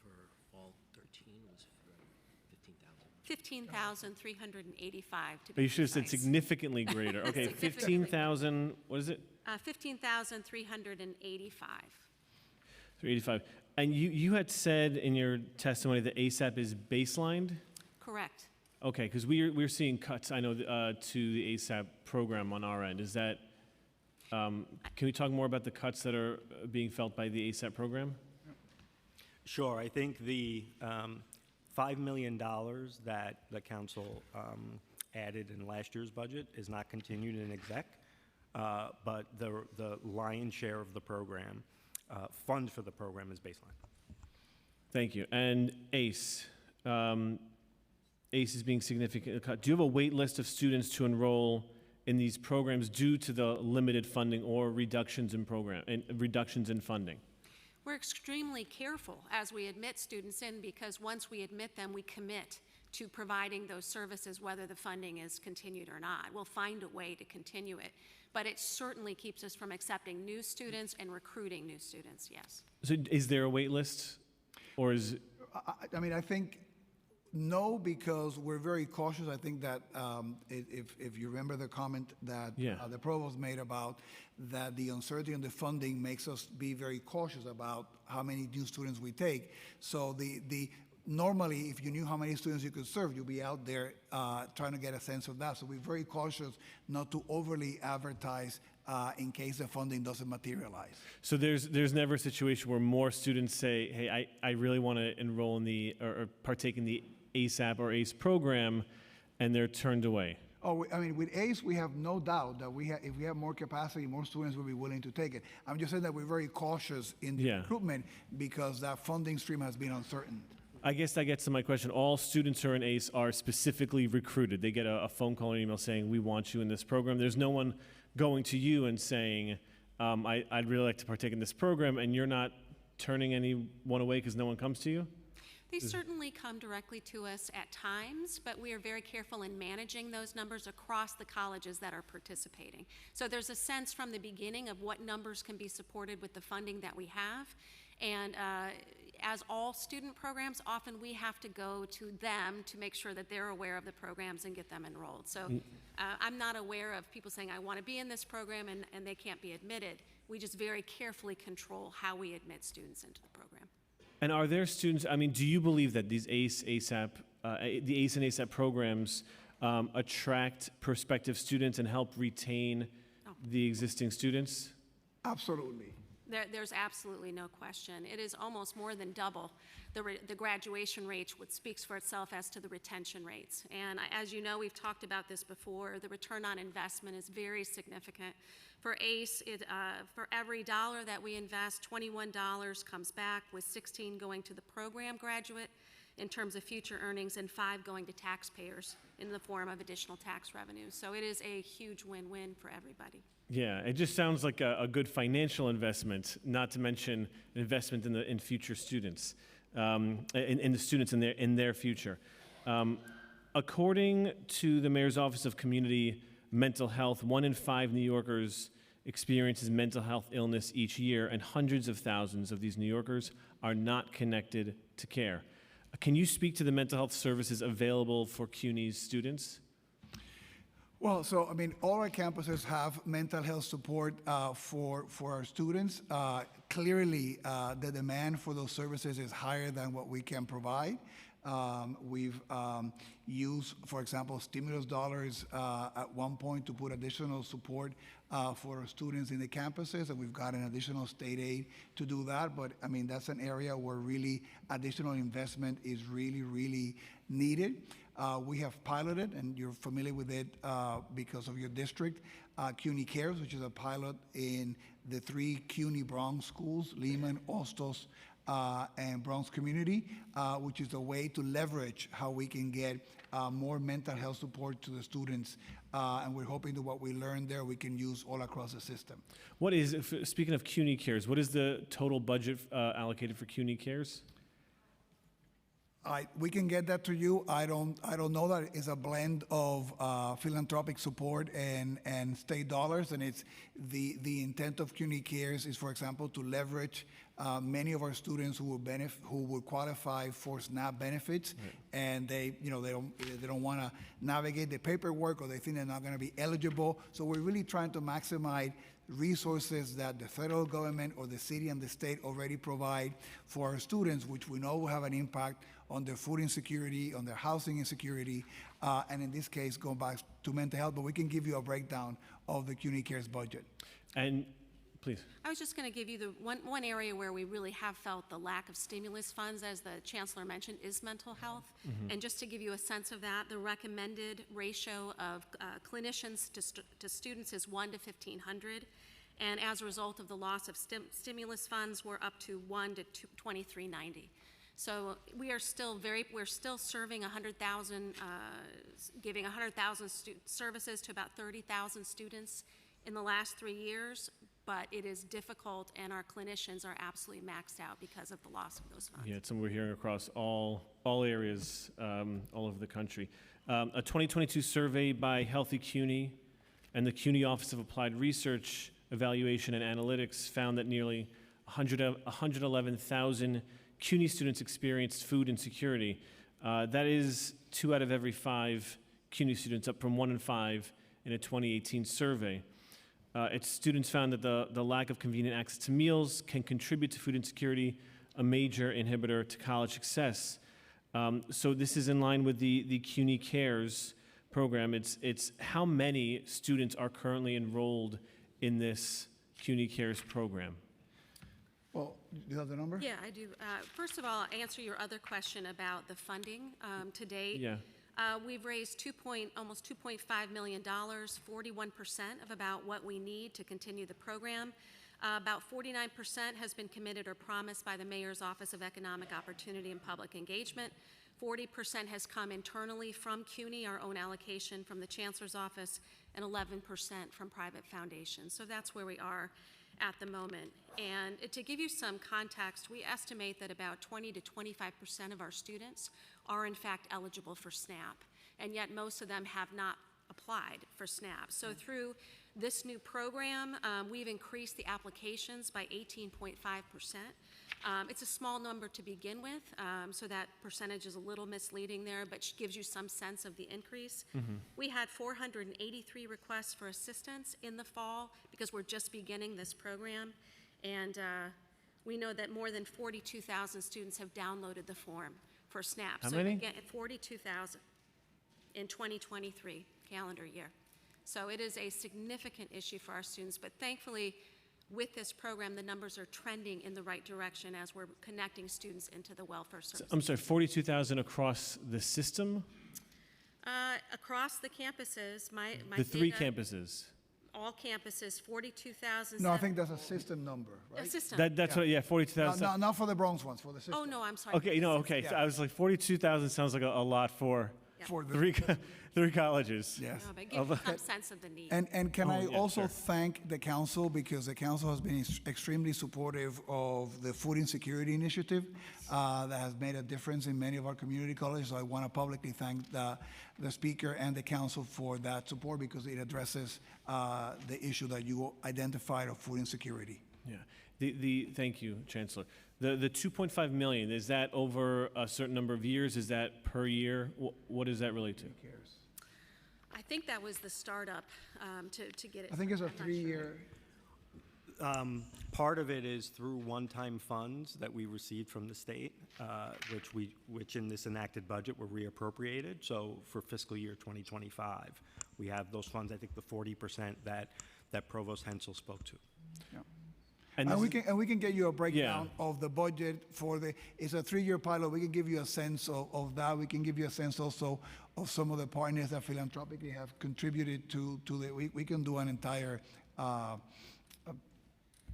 [SPEAKER 17] for fall 13 was 15,000.
[SPEAKER 4] 15,385 to be
[SPEAKER 22] But you should have said
[SPEAKER 4] precise.
[SPEAKER 22] significantly greater. Okay, 15,000, what is it?
[SPEAKER 4] 15,385.
[SPEAKER 22] 385. And you had said in your testimony that ASAP is baselined?
[SPEAKER 4] Correct.
[SPEAKER 22] Okay, because we're seeing cuts, I know, to the ASAP program on our end. Is that, can we talk more about the cuts that are being felt by the ASAP program?
[SPEAKER 7] Sure. I think the $5 million that the council added in last year's budget is not continued in exec, but the lion's share of the program, funds for the program is baseline.
[SPEAKER 22] Thank you. And ACE. ACE is being significantly cut. Do you have a wait list of students to enroll in these programs due to the limited funding or reductions in funding?
[SPEAKER 4] We're extremely careful as we admit students in, because once we admit them, we commit to providing those services, whether the funding is continued or not. We'll find a way to continue it, but it certainly keeps us from accepting new students and recruiting new students, yes.
[SPEAKER 22] So is there a wait list, or is?
[SPEAKER 19] I mean, I think no, because we're very cautious. I think that if you remember the comment that the provost made about that the uncertainty in the funding makes us be very cautious about how many new students we take. So normally, if you knew how many students you could serve, you'd be out there trying to get a sense of that. So we're very cautious not to overly advertise in case the funding doesn't materialize.
[SPEAKER 22] So there's never a situation where more students say, hey, I really want to enroll in or partake in the ASAP or ACE program, and they're turned away.
[SPEAKER 19] Oh, I mean, with ACE, we have no doubt that if we have more capacity, more students will be willing to take it. I'm just saying that we're very cautious in the recruitment because that funding stream has been uncertain.
[SPEAKER 22] I guess that gets to my question. All students who are in ACE are specifically recruited. They get a phone call or email saying, we want you in this program. There's no one going to you and saying, I'd really like to partake in this program, and you're not turning anyone away because no one comes to you?
[SPEAKER 4] They certainly come directly to us at times, but we are very careful in managing those numbers across the colleges that are participating. So there's a sense from the beginning of what numbers can be supported with the funding that we have. And as all student programs, often we have to go to them to make sure that they're aware of the programs and get them enrolled. So I'm not aware of people saying, I want to be in this program, and they can't be admitted. We just very carefully control how we admit students into the program.
[SPEAKER 22] And are there students, I mean, do you believe that these ACE, ASAP, the ACE and ASAP programs attract prospective students and help retain the existing students?
[SPEAKER 19] Absolutely.
[SPEAKER 4] There's absolutely no question. It is almost more than double the graduation rate, which speaks for itself as to the retention rates. And as you know, we've talked about this before, the return on investment is very significant. For ACE, for every dollar that we invest, $21 comes back, with 16 going to the program graduate in terms of future earnings and 5 going to taxpayers in the form of additional tax revenue. So it is a huge win-win for everybody.
[SPEAKER 22] Yeah, it just sounds like a good financial investment, not to mention an investment in future students, in the students in their future. According to the Mayor's Office of Community Mental Health, 1 in 5 New Yorkers experiences mental health illness each year, and hundreds of thousands of these New Yorkers are not connected to care. Can you speak to the mental health services available for CUNY's students?
[SPEAKER 19] Well, so, I mean, all our campuses have mental health support for our students. Clearly, the demand for those services is higher than what we can provide. We've used, for example, stimulus dollars at one point to put additional support for our students in the campuses, and we've got an additional state aid to do that. But, I mean, that's an area where really additional investment is really, really needed. We have piloted, and you're familiar with it because of your district, CUNY Cares, which is a pilot in the 3 CUNY Bronx schools, Lehman, Ostos, and Bronx Community, which is a way to leverage how we can get more mental health support to the students. And we're hoping that what we learned there, we can use all across the system.
[SPEAKER 22] What is, speaking of CUNY Cares, what is the total budget allocated for CUNY Cares?
[SPEAKER 19] We can get that to you. I don't know that it's a blend of philanthropic support and state dollars, and it's the intent of CUNY Cares is, for example, to leverage many of our students who would qualify for SNAP benefits, and they don't want to navigate the paperwork, or they think they're not going to be eligible. So we're really trying to maximize resources that the federal government or the city and the state already provide for our students, which we know will have an impact on their food insecurity, on their housing insecurity, and in this case, going back to mental health. But we can give you a breakdown of the CUNY Cares budget.
[SPEAKER 22] And please.
[SPEAKER 4] I was just going to give you the one area where we really have felt the lack of stimulus funds, as the Chancellor mentioned, is mental health. And just to give you a sense of that, the recommended ratio of clinicians to students is 1 to 1,500. And as a result of the loss of stimulus funds, we're up to 1 to 2,390. So we are still we're still serving 100,000, giving 100,000 services to about 30,000 students in the last 3 years, but it is difficult, and our clinicians are absolutely maxed out because of the loss of those funds.
[SPEAKER 22] Yeah, it's something we're hearing across all areas, all over the country. A 2022 survey by Healthy CUNY and the CUNY Office of Applied Research, Evaluation and Analytics found that nearly 111,000 CUNY students experienced food insecurity. That is 2 out of every 5 CUNY students, up from 1 in 5 in a 2018 survey. Its students found that the lack of convenient access to meals can contribute to food insecurity, a major inhibitor to college success. So this is in line with the CUNY Cares program. It's how many students are currently enrolled in this CUNY Cares program?
[SPEAKER 19] Well, do you have the number?
[SPEAKER 4] Yeah, I do. First of all, I'll answer your other question about the funding to date.
[SPEAKER 22] Yeah.
[SPEAKER 4] We've raised almost $2.5 million, 41% of about what we need to continue the program. About 49% has been committed or promised by the Mayor's Office of Economic Opportunity and Public Engagement. 40% has come internally from CUNY, our own allocation from the Chancellor's Office, and 11% from private foundations. So that's where we are at the moment. And to give you some context, we estimate that about 20 to 25% of our students are in fact eligible for SNAP, and yet most of them have not applied for SNAP. So through this new program, we've increased the applications by 18.5%. It's a small number to begin with, so that percentage is a little misleading there, but gives you some sense of the increase. We had 483 requests for assistance in the fall because we're just beginning this program, and we know that more than 42,000 students have downloaded the form for SNAP.
[SPEAKER 22] How
[SPEAKER 4] so
[SPEAKER 22] many?
[SPEAKER 4] Again, 42,000 in 2023 calendar year. So it is a significant issue for our students, but thankfully, with this program, the numbers are trending in the right direction as we're connecting students into the welfare services.
[SPEAKER 22] I'm sorry, 42,000 across the system?
[SPEAKER 4] Across the campuses, my
[SPEAKER 22] The three
[SPEAKER 4] data,
[SPEAKER 22] campuses?
[SPEAKER 4] all campuses, 42,000.
[SPEAKER 19] No, I think that's a system number, right?
[SPEAKER 4] A system.
[SPEAKER 22] That's what, yeah, 42,000.
[SPEAKER 19] No, not for the Bronx ones, for the system.
[SPEAKER 4] Oh, no, I'm sorry.
[SPEAKER 22] Okay, no, okay. So I was like, 42,000 sounds like a lot for
[SPEAKER 19] For the
[SPEAKER 22] three colleges.
[SPEAKER 19] Yes.
[SPEAKER 4] No, but give you some sense of the need.
[SPEAKER 19] And can
[SPEAKER 22] Oh,
[SPEAKER 19] I
[SPEAKER 22] yeah,
[SPEAKER 19] also
[SPEAKER 22] sure.
[SPEAKER 19] thank the council, because the council has been extremely supportive of the food insecurity initiative that has made a difference in many of our community colleges. So I want to publicly thank the speaker and the council for that support, because it addresses the issue that you identified of food insecurity.
[SPEAKER 22] Yeah. Thank you, Chancellor. The 2.5 million, is that over a certain number of years? Is that per year? What does that relate to?
[SPEAKER 4] I think that was the startup to get it.
[SPEAKER 19] I think it's a
[SPEAKER 4] I'm not sure.
[SPEAKER 19] 3-year.
[SPEAKER 7] Part of it is through one-time funds that we received from the state, which in this enacted budget were reappropriated. So for fiscal year 2025, we have those funds. I think the 40% that Provost Hensel spoke to.
[SPEAKER 19] Yeah.
[SPEAKER 22] And
[SPEAKER 19] And we can get you a breakdown of the budget for it's a 3-year pilot. We can give you a sense of that. We can give you a sense also of some of the partners that philanthropically have contributed to we can do an entire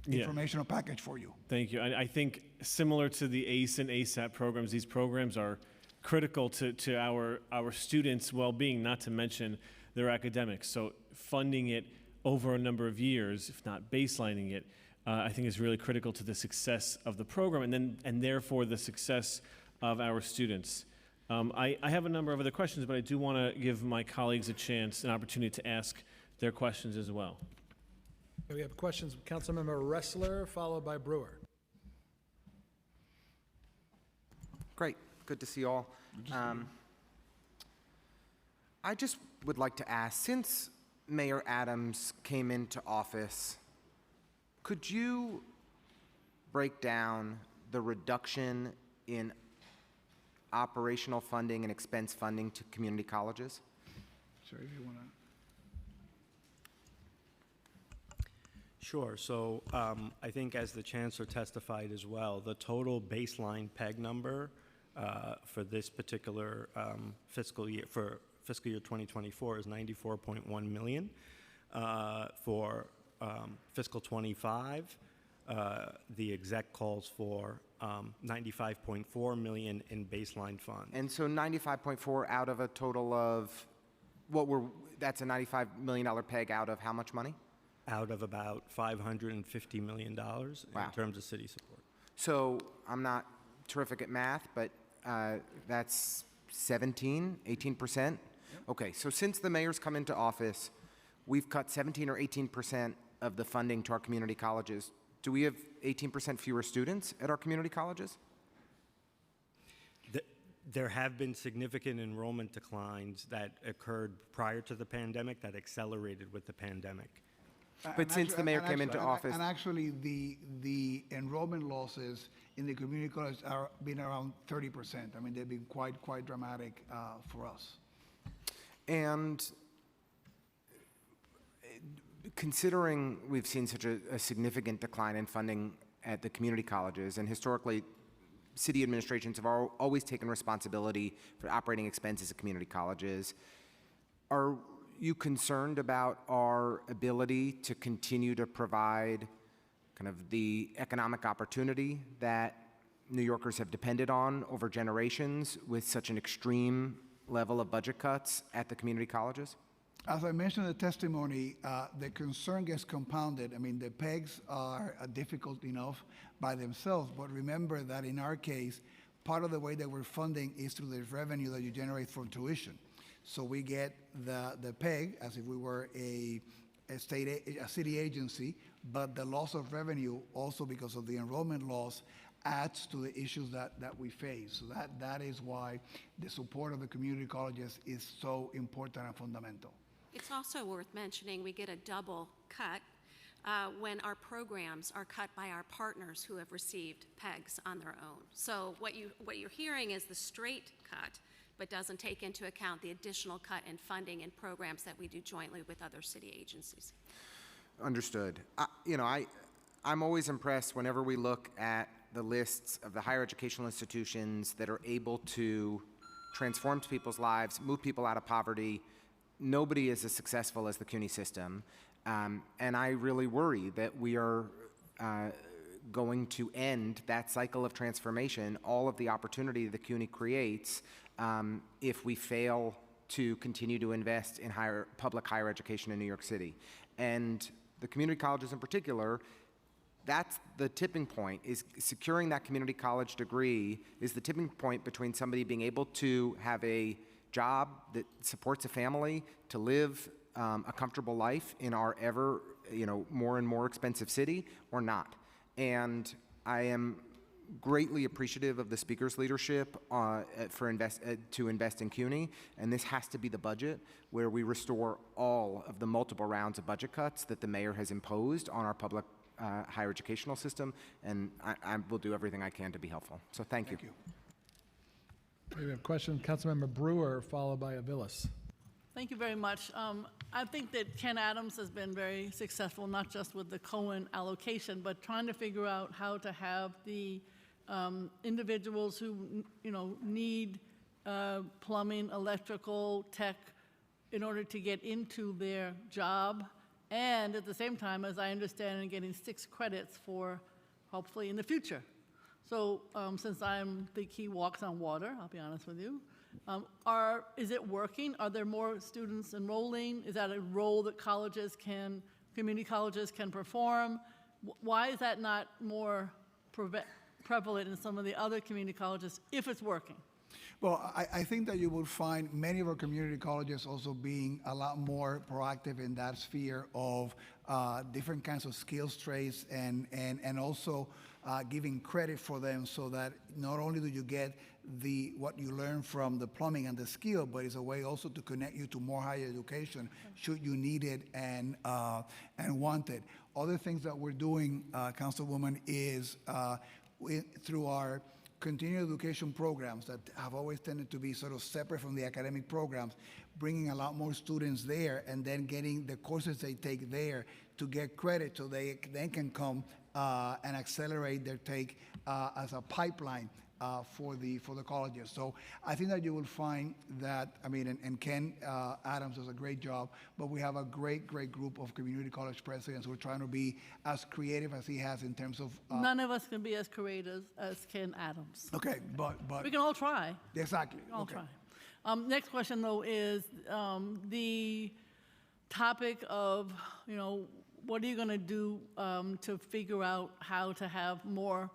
[SPEAKER 19] informational package for you.
[SPEAKER 22] Thank you. I think similar to the ACE and ASAP programs, these programs are critical to our students' well-being, not to mention their academics. So funding it over a number of years, if not baselining it, I think is really critical to the success of the program and therefore the success of our students. I have a number of other questions, but I do want to give my colleagues an opportunity to ask their questions as well.
[SPEAKER 2] We have questions from Councilmember Ressler, followed by Brewer.
[SPEAKER 9] Great. Good to see you all. I just would like to ask, since Mayor Adams came into office, could you break down the reduction in operational funding and expense funding to community colleges?
[SPEAKER 19] Sure, if you want to.
[SPEAKER 7] Sure. So I think as the Chancellor testified as well, the total baseline PEG number for this particular fiscal year, for fiscal year 2024, is 94.1 million. For fiscal 25, the exec calls for 95.4 million in baseline funds.
[SPEAKER 9] And so 95.4 out of a total of, that's a $95 million PEG out of how much money?
[SPEAKER 7] Out of about $550 million in terms of city support.
[SPEAKER 9] So I'm not terrific at math, but that's 18%? Okay, so since the mayor's come into office, we've cut 17 or 18% of the funding to our community colleges. Do we have 18% fewer students at our community colleges?
[SPEAKER 7] There have been significant enrollment declines that occurred prior to the pandemic that accelerated with the pandemic.
[SPEAKER 9] But since the mayor came into office...
[SPEAKER 19] And actually, the enrollment losses in the community college are been around 30%. I mean, they've been quite dramatic for us.
[SPEAKER 9] And considering we've seen such a significant decline in funding at the community colleges, and historically city administrations have always taken responsibility for operating expenses at community colleges. Are you concerned about our ability to continue to provide kind of the economic opportunity that New Yorkers have depended on over generations with such an extreme level of budget cuts at the community colleges?
[SPEAKER 19] As I mentioned in the testimony, the concern gets compounded. I mean, the PEGs are difficult enough by themselves, but remember that in our case, part of the way that we're funding is through the revenue that you generate from tuition. So we get the PEG as if we were a city agency, but the loss of revenue also because of the enrollment loss adds to the issues that we face. So that is why the support of the community colleges is so important and fundamental.
[SPEAKER 4] It's also worth mentioning we get a double cut when our programs are cut by our partners who have received PEGs on their own. So what you're hearing is the straight cut, but doesn't take into account the additional cut in funding and programs that we do jointly with other city agencies.
[SPEAKER 9] Understood. I'm always impressed whenever we look at the lists of the higher educational institutions that are able to transform people's lives, move people out of poverty. Nobody is as successful as the CUNY system. And I really worry that we are going to end that cycle of transformation, all of the opportunity that CUNY creates, if we fail to continue to invest in public higher education in New York City. And the community colleges in particular, that's the tipping point, is securing that community college degree is the tipping point between somebody being able to have a job that supports a family, to live a comfortable life in our ever, more and more expensive city, or not. And I am greatly appreciative of the speaker's leadership to invest in CUNY, and this has to be the budget where we restore all of the multiple rounds of budget cuts that the mayor has imposed on our public higher educational system, and I will do everything I can to be helpful. So thank you.
[SPEAKER 2] We have a question, Councilmember Brewer, followed by Aviles.
[SPEAKER 20] Thank you very much. I think that Ken Adams has been very successful, not just with the Cohen allocation, but trying to figure out how to have the individuals who need plumbing, electrical, tech in order to get into their job, and at the same time, as I understand, getting 6 credits for hopefully in the future. So since I think he walks on water, I'll be honest with you, is it working? Are there more students enrolling? Is that a role that community colleges can perform? Why is that not more prevalent in some of the other community colleges if it's working?
[SPEAKER 19] Well, I think that you will find many of our community colleges also being a lot more proactive in that sphere of different kinds of skills trades and also giving credit for them so that not only do you get what you learn from the plumbing and the skill, but it's a way also to connect you to more higher education should you need it and want it. Other things that we're doing, Councilwoman, is through our continuing education programs that have always tended to be sort of separate from the academic programs, bringing a lot more students there and then getting the courses they take there to get credit so they then can come and accelerate their take as a pipeline for the colleges. So I think that you will find that, and Ken Adams does a great job, but we have a great group of community college presidents who are trying to be as creative as he has in terms of...
[SPEAKER 20] None of us can be as creative as Ken Adams.
[SPEAKER 19] Okay, but...
[SPEAKER 20] We can all try.
[SPEAKER 19] Exactly.
[SPEAKER 20] We can all try. Next question, though, is the topic of, what are you going to do to figure out how to have more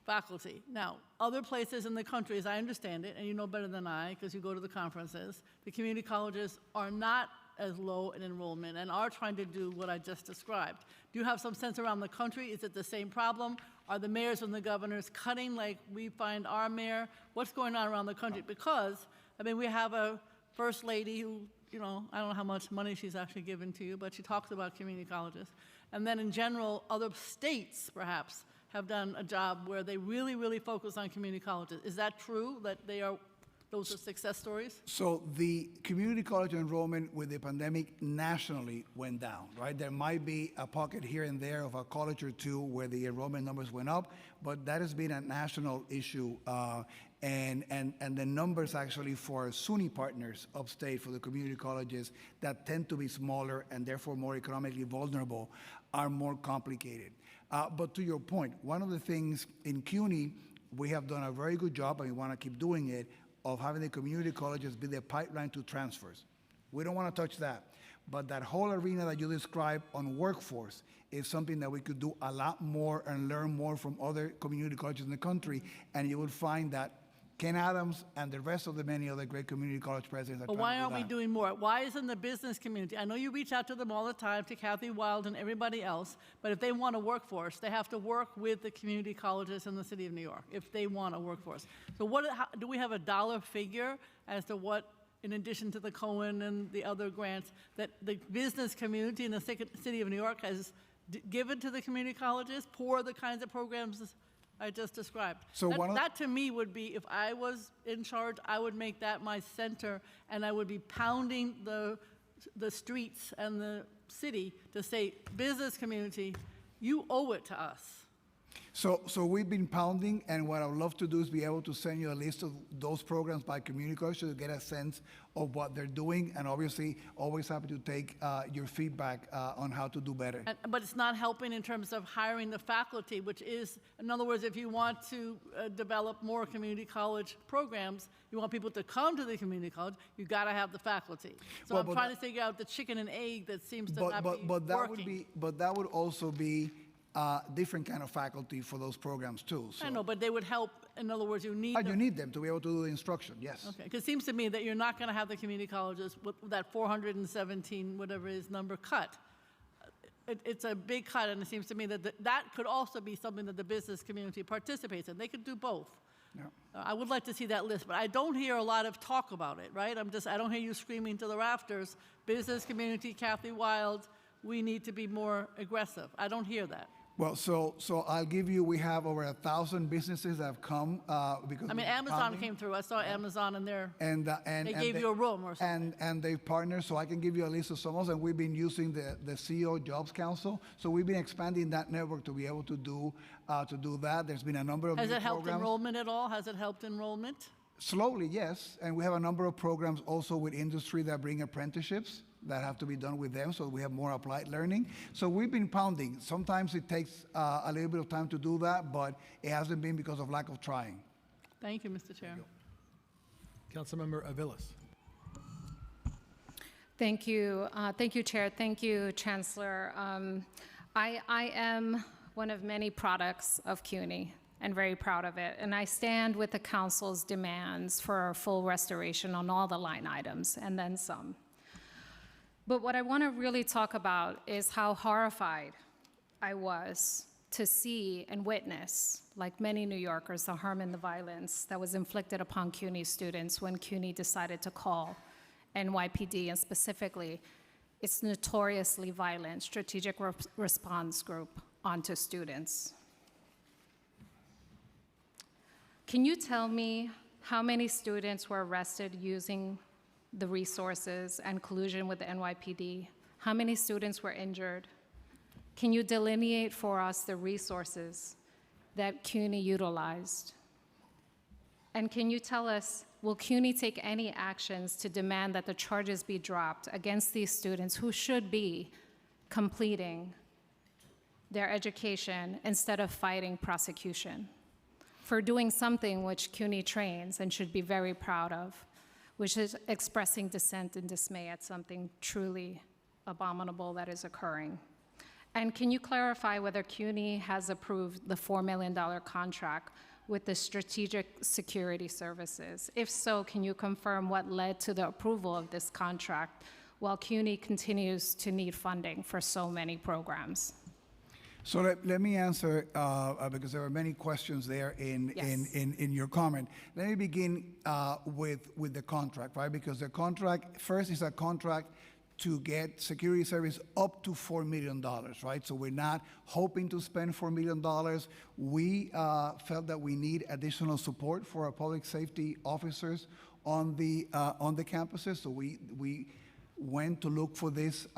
[SPEAKER 20] faculty? Now, other places in the country, as I understand it, and you know better than I because you go to the conferences, the community colleges are not as low in enrollment and are trying to do what I just described. Do you have some sense around the country? Is it the same problem? Are the mayors and the governors cutting like we find our mayor? What's going on around the country? Because, we have a first lady who, I don't know how much money she's actually given to you, but she talks about community colleges. And then in general, other states, perhaps, have done a job where they really, really focus on community colleges. Is that true, that they are those are success stories?
[SPEAKER 19] So the community college enrollment with the pandemic nationally went down, right? There might be a pocket here and there of a college or two where the enrollment numbers went up, but that has been a national issue. And the numbers actually for SUNY partners upstate for the community colleges that tend to be smaller and therefore more economically vulnerable are more complicated. But to your point, one of the things in CUNY, we have done a very good job, and we want to keep doing it, of having the community colleges be the pipeline to transfers. We don't want to touch that. But that whole arena that you described on workforce is something that we could do a lot more and learn more from other community colleges in the country, and you will find that Ken Adams and the rest of the many other great community college presidents are
[SPEAKER 20] But
[SPEAKER 19] trying
[SPEAKER 20] why
[SPEAKER 19] to do
[SPEAKER 20] aren't we
[SPEAKER 19] that.
[SPEAKER 20] doing more? Why isn't the business community? I know you reach out to them all the time, to Kathy Wild and everybody else, but if they want a workforce, they have to work with the community colleges in the city of New York, if they want a workforce. So do we have a dollar figure as to what, in addition to the Cohen and the other grants, that the business community in the city of New York has given to the community colleges for the kinds of programs I just described?
[SPEAKER 19] So
[SPEAKER 20] that to me would be, if I was in charge, I would make that my center, and I would be pounding the streets and the city to say, business community, you owe it to us.
[SPEAKER 19] So we've been pounding, and what I would love to do is be able to send you a list of those programs by community college to get a sense of what they're doing, and obviously always happy to take your feedback on how to do better.
[SPEAKER 20] But it's not helping in terms of hiring the faculty, which is, in other words, if you want to develop more community college programs, you want people to come to the community college, you got to have the faculty. So I'm trying to figure out the chicken and egg that seems to not be working.
[SPEAKER 19] But that would also be different kind of faculty for those programs too. So.
[SPEAKER 20] I know, but they would help. In other words, you need
[SPEAKER 19] You need them to be able to do the instruction, yes.
[SPEAKER 20] Okay, because it seems to me that you're not going to have the community colleges with that 417, whatever it is, number cut. It's a big cut, and it seems to me that that could also be something that the business community participates in. They could do both.
[SPEAKER 19] Yeah.
[SPEAKER 20] I would like to see that list, but I don't hear a lot of talk about it, right? I don't hear you screaming to the rafters, business community, Kathy Wild, we need to be more aggressive. I don't hear that.
[SPEAKER 19] Well, so I'll give you, we have over 1,000 businesses that have come because
[SPEAKER 20] I mean, Amazon came through. I saw Amazon in there. They gave you a room or something.
[SPEAKER 19] And they've partnered, so I can give you a list of some of them. We've been using the CEO Jobs Council, so we've been expanding that network to be able to do that. There's been a number of
[SPEAKER 20] Has
[SPEAKER 19] new
[SPEAKER 20] it helped
[SPEAKER 19] programs.
[SPEAKER 20] enrollment at all? Has it helped enrollment?
[SPEAKER 19] Slowly, yes, and we have a number of programs also with industry that bring apprenticeships that have to be done with them, so we have more applied learning. So we've been pounding. Sometimes it takes a little bit of time to do that, but it hasn't been because of lack of trying.
[SPEAKER 20] Thank you, Mr. Chair.
[SPEAKER 2] Councilmember Aviles.
[SPEAKER 12] Thank you. Thank you, Chair. Thank you, Chancellor. I am one of many products of CUNY and very proud of it. And I stand with the council's demands for a full restoration on all the line items and then some. But what I want to really talk about is how horrified I was to see and witness, like many New Yorkers, the harm and the violence that was inflicted upon CUNY students when CUNY decided to call NYPD, and specifically its notoriously violent Strategic Response Group, onto students. Can you tell me how many students were arrested using the resources and collusion with the NYPD? How many students were injured? Can you delineate for us the resources that CUNY utilized? And can you tell us, will CUNY take any actions to demand that the charges be dropped against these students who should be completing their education instead of fighting prosecution for doing something which CUNY trains and should be very proud of, which is expressing dissent and dismay at something truly abominable that is occurring? And can you clarify whether CUNY has approved the $4 million contract with the Strategic Security Services? If so, can you confirm what led to the approval of this contract while CUNY continues to need funding for so many programs?
[SPEAKER 19] So let me answer, because there are many questions there in your comment. Let me begin with the contract, right? Because the contract, first is a contract to get security service up to $4 million, right? So we're not hoping to spend $4 million. We felt that we need additional support for our public safety officers on the campuses. So we went to look for these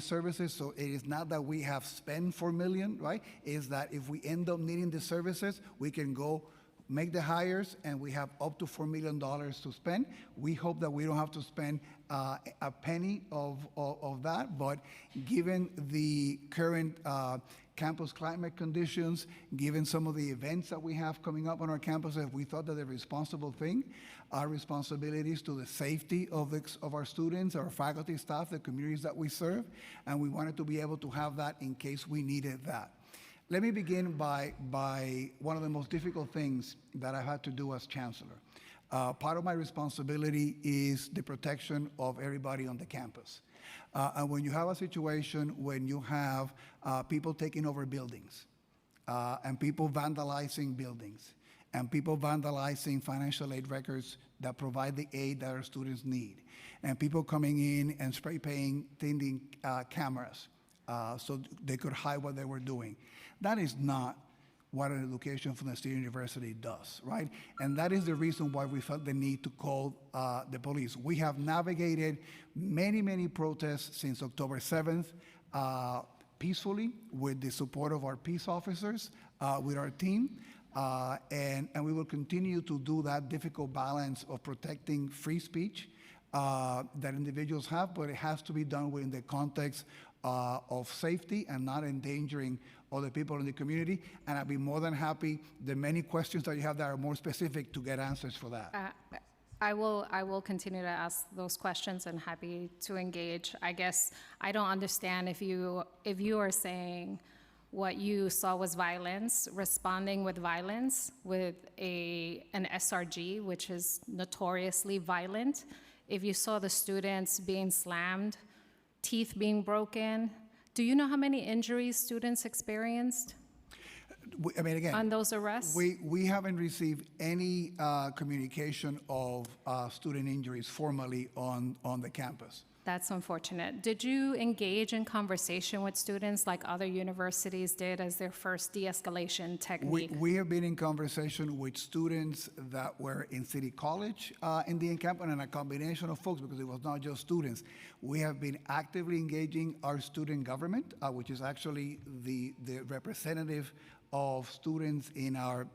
[SPEAKER 19] services. So it is not that we have spent $4 million, right? It's that if we end up needing the services, we can go make the hires, and we have up to $4 million to spend. We hope that we don't have to spend a penny of that, but given the current campus climate conditions, given some of the events that we have coming up on our campuses, we thought that the responsible thing, our responsibilities to the safety of our students, our faculty, staff, the communities that we serve, and we wanted to be able to have that in case we needed that. Let me begin by one of the most difficult things that I've had to do as chancellor. Part of my responsibility is the protection of everybody on the campus. And when you have a situation when you have people taking over buildings, and people vandalizing buildings, and people vandalizing financial aid records that provide the aid that our students need, and people coming in and spray painting cameras so they could hide what they were doing. That is not what an education from the State University does, right? And that is the reason why we felt the need to call the police. We have navigated many, many protests since October 7th peacefully with the support of our peace officers, with our team, and we will continue to do that difficult balance of protecting free speech that individuals have, but it has to be done within the context of safety and not endangering other people in the community. And I'd be more than happy, the many questions that you have that are more specific, to get answers for that.
[SPEAKER 12] I will continue to ask those questions and happy to engage. I guess I don't understand if you are saying what you saw was violence, responding with violence with an SRG, which is notoriously violent. If you saw the students being slammed, teeth being broken, do you know how many injuries students experienced?
[SPEAKER 19] I mean, again,
[SPEAKER 12] on those arrests?
[SPEAKER 19] We haven't received any communication of student injuries formally on the campus.
[SPEAKER 12] That's unfortunate. Did you engage in conversation with students like other universities did as their first de-escalation technique?
[SPEAKER 19] We have been in conversation with students that were in City College in the encampment, and a combination of folks, because it was not just students. We have been actively engaging our student government, which is actually the representative of students in our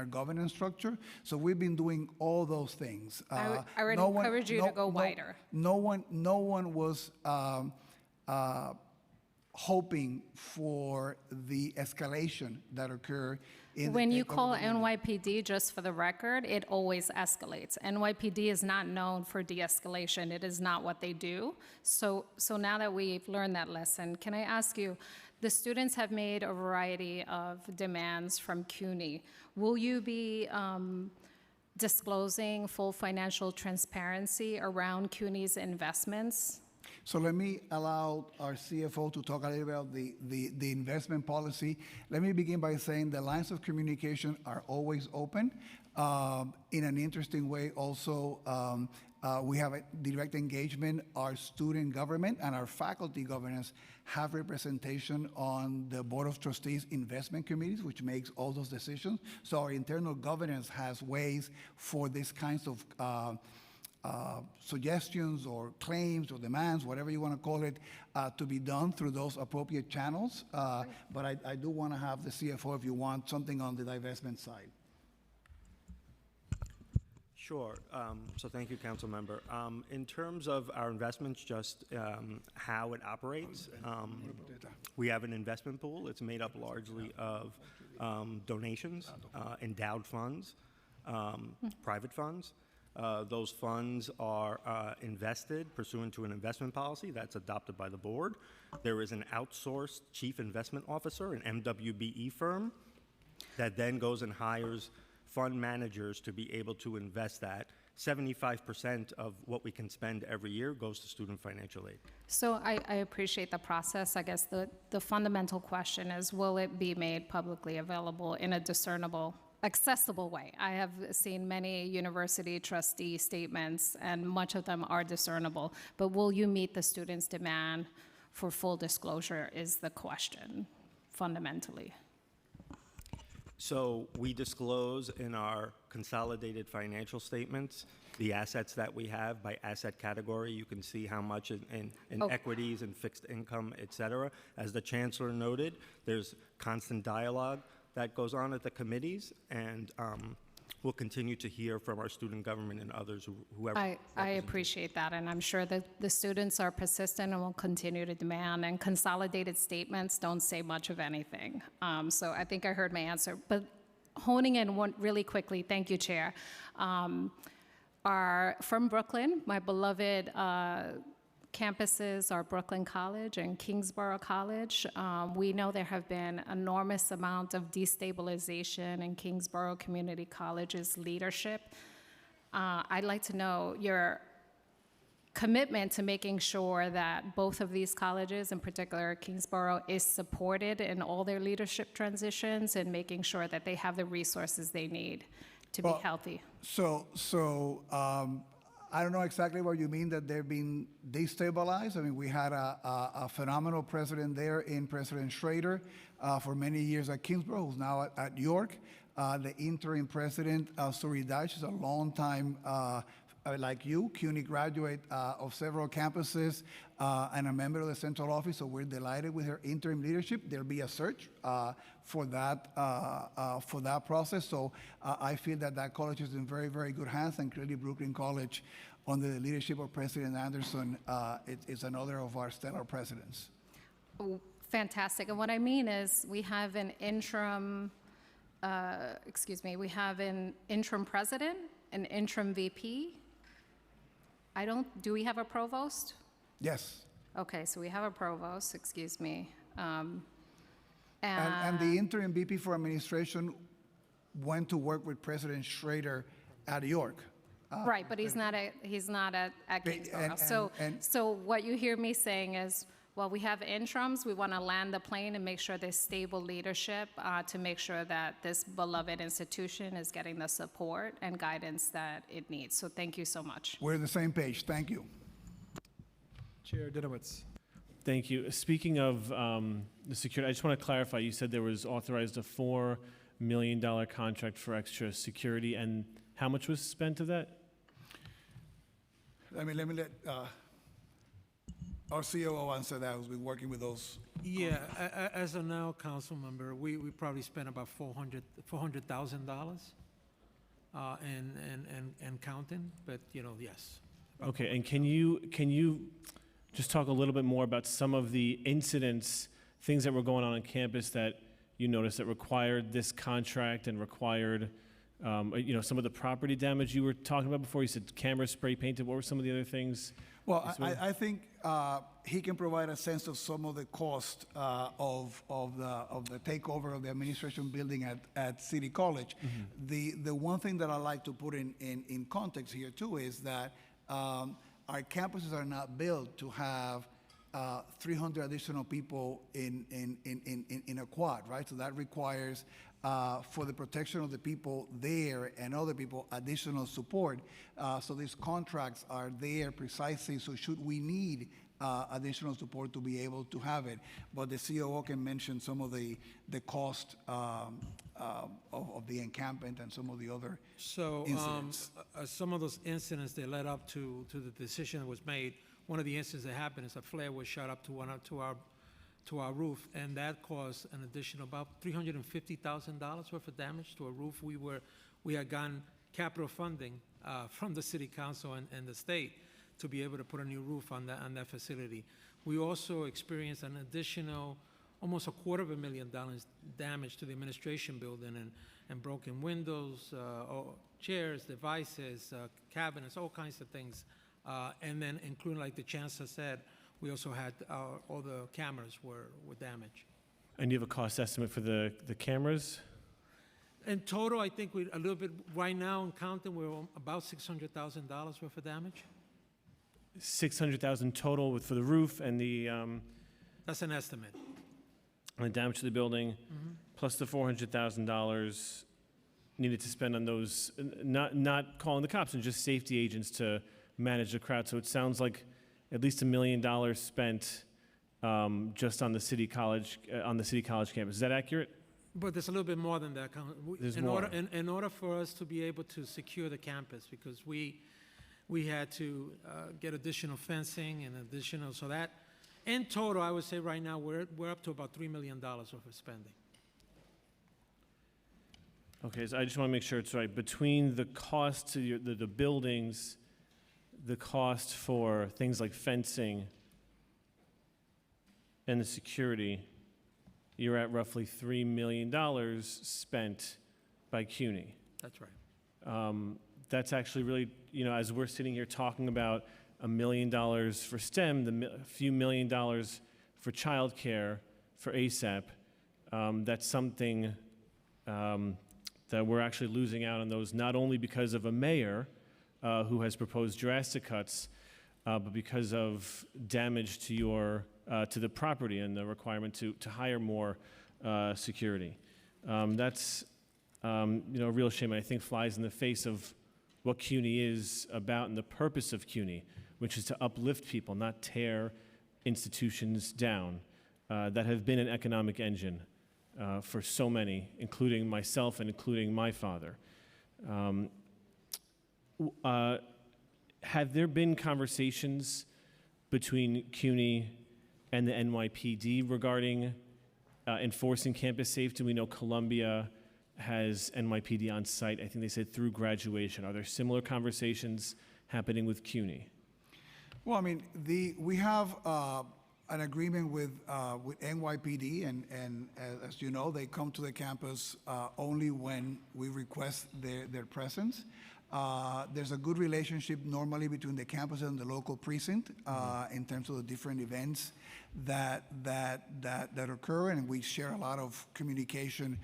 [SPEAKER 19] governance structure. So we've been doing all those things.
[SPEAKER 12] I would encourage you to go wider.
[SPEAKER 19] No one was hoping for the escalation that occurred.
[SPEAKER 12] When you call NYPD, just for the record, it always escalates. NYPD is not known for de-escalation. It is not what they do. So now that we've learned that lesson, can I ask you, the students have made a variety of demands from CUNY. Will you be disclosing full financial transparency around CUNY's investments?
[SPEAKER 19] So let me allow our CFO to talk a little about the investment policy. Let me begin by saying the lines of communication are always open. In an interesting way also, we have a direct engagement. Our student government and our faculty governance have representation on the Board of Trustees investment committees, which makes all those decisions. So our internal governance has ways for these kinds of suggestions or claims or demands, whatever you want to call it, to be done through those appropriate channels. But I do want to have the CFO, if you want something on the divestment side.
[SPEAKER 7] Sure. So thank you, Council Member. In terms of our investments, just how it operates, we have an investment pool. It's made up largely of donations, endowed funds, private funds. Those funds are invested pursuant to an investment policy that's adopted by the board. There is an outsourced chief investment officer, an MWBE firm, that then goes and hires fund managers to be able to invest that. 75% of what we can spend every year goes to student financial aid.
[SPEAKER 12] So I appreciate the process. I guess the fundamental question is, will it be made publicly available in a discernible, accessible way? I have seen many university trustee statements, and much of them are discernible. But will you meet the students' demand for full disclosure is the question, fundamentally.
[SPEAKER 7] So we disclose in our consolidated financial statements the assets that we have by asset category. You can see how much in
[SPEAKER 12] Okay.
[SPEAKER 7] equities and fixed income, et cetera. As the chancellor noted, there's constant dialogue that goes on at the committees, and we'll continue to hear from our student government and others, whoever.
[SPEAKER 12] I appreciate that, and I'm sure that the students are persistent and will continue to demand, and consolidated statements don't say much of anything. So I think I heard my answer. But honing in one really quickly, thank you, Chair. From Brooklyn, my beloved campuses are Brooklyn College and Kingsborough College. We know there have been enormous amount of destabilization in Kingsborough Community College's leadership. I'd like to know your commitment to making sure that both of these colleges, in particular Kingsborough, is supported in all their leadership transitions and making sure that they have the resources they need to be healthy.
[SPEAKER 19] I don't know exactly what you mean that they're being destabilized. I mean, we had a phenomenal president there in President Schrader for many years at Kingsborough, who's now at York. The interim president, Suri Dash, is a long-time, like you, CUNY graduate of several campuses and a member of the central office, so we're delighted with her interim leadership. There'll be a search for that process, so I feel that that college is in very, very good hands, and clearly Brooklyn College, under the leadership of President Anderson, is another of our stellar presidents.
[SPEAKER 12] Oh, fantastic. And what I mean is we have an interim, we have an interim president, an interim VP. Do we have a provost?
[SPEAKER 19] Yes.
[SPEAKER 12] Okay, so we have a provost, excuse me.
[SPEAKER 19] And the interim VP for administration went to work with President Schrader at York.
[SPEAKER 12] Right, but he's not at Kingsborough. So what you hear me saying is, well, we have interims, we want to land the plane and make sure there's stable leadership to make sure that this beloved institution is getting the support and guidance that it needs. So thank you so much.
[SPEAKER 19] We're on the same page. Thank you.
[SPEAKER 2] Chair Dinowitz.
[SPEAKER 22] Thank you. Speaking of the security, I just want to clarify, you said there was authorized a $4 million contract for extra security, and how much was spent of that?
[SPEAKER 19] Let me let our COO answer that, who's been working with those.
[SPEAKER 15] Yeah, as of now, council member, we probably spent about $400,000 and counting, but yes.
[SPEAKER 22] Okay, and can you just talk a little bit more about some of the incidents, things that were going on campus that you noticed that required this contract and required, some of the property damage you were talking about before? You said cameras spray painted. What were some of the other things?
[SPEAKER 19] Well, I think he can provide a sense of some of the cost of the takeover of the administration building at City College.
[SPEAKER 22] Mm-hmm.
[SPEAKER 19] The one thing that I like to put in context here too is that our campuses are not built to have 300 additional people in a quad, right? So that requires, for the protection of the people there and other people, additional support. So these contracts are there precisely, so should we need additional support to be able to have it. But the COO can mention some of the cost of the encampment and some of the other incidents.
[SPEAKER 15] Some of those incidents that led up to the decision that was made, one of the incidents that happened is a flare was shot up to our roof, and that caused an additional about $350,000 worth of damage to a roof. We had gotten capital funding from the city council and the state to be able to put a new roof on that facility. We also experienced an additional almost $250,000 damage to the administration building and broken windows, chairs, devices, cabinets, all kinds of things. And then including, like the chancellor said, we also had all the cameras were damaged.
[SPEAKER 22] And you have a cost estimate for the cameras?
[SPEAKER 15] In total, I think we a little bit, right now in Compton, we're about $600,000 worth of damage.
[SPEAKER 22] 600,000 total for the roof and the
[SPEAKER 15] That's an estimate.
[SPEAKER 22] and the damage to the building, plus the $400,000 needed to spend on those, not calling the cops and just safety agents to manage the crowd. So it sounds like at least $1 million spent just on the city college campus. Is that accurate?
[SPEAKER 15] But there's a little bit more than that.
[SPEAKER 22] There's
[SPEAKER 15] in
[SPEAKER 22] more.
[SPEAKER 15] Order, in order for us to be able to secure the campus, because we had to get additional fencing and additional, so that, in total, I would say right now, we're up to about $3 million worth of spending.
[SPEAKER 22] Okay, so I just want to make sure it's right. Between the cost to the buildings, the cost for things like fencing, and the security, you're at roughly $3 million spent by CUNY.
[SPEAKER 15] That's right.
[SPEAKER 22] That's actually really, as we're sitting here talking about $1 million for STEM, a few $1 million for childcare, for ASAP, that's something that we're actually losing out on those, not only because of a mayor who has proposed drastic cuts, but because of damage to to the property and the requirement to hire more security. That's a real shame, and I think flies in the face of what CUNY is about and the purpose of CUNY, which is to uplift people, not tear institutions down that have been an economic engine for so many, including myself and including my father. Have there been conversations between CUNY and the NYPD regarding enforcing campus safety? We know Columbia has NYPD on site. I think they said through graduation. Are there similar conversations happening with CUNY?
[SPEAKER 19] Well, I mean, we have an agreement with NYPD, and as you know, they come to the campus only when we request their presence. There's a good relationship normally between the campus and the local precinct in terms of the different events that occur, and we share a lot of communication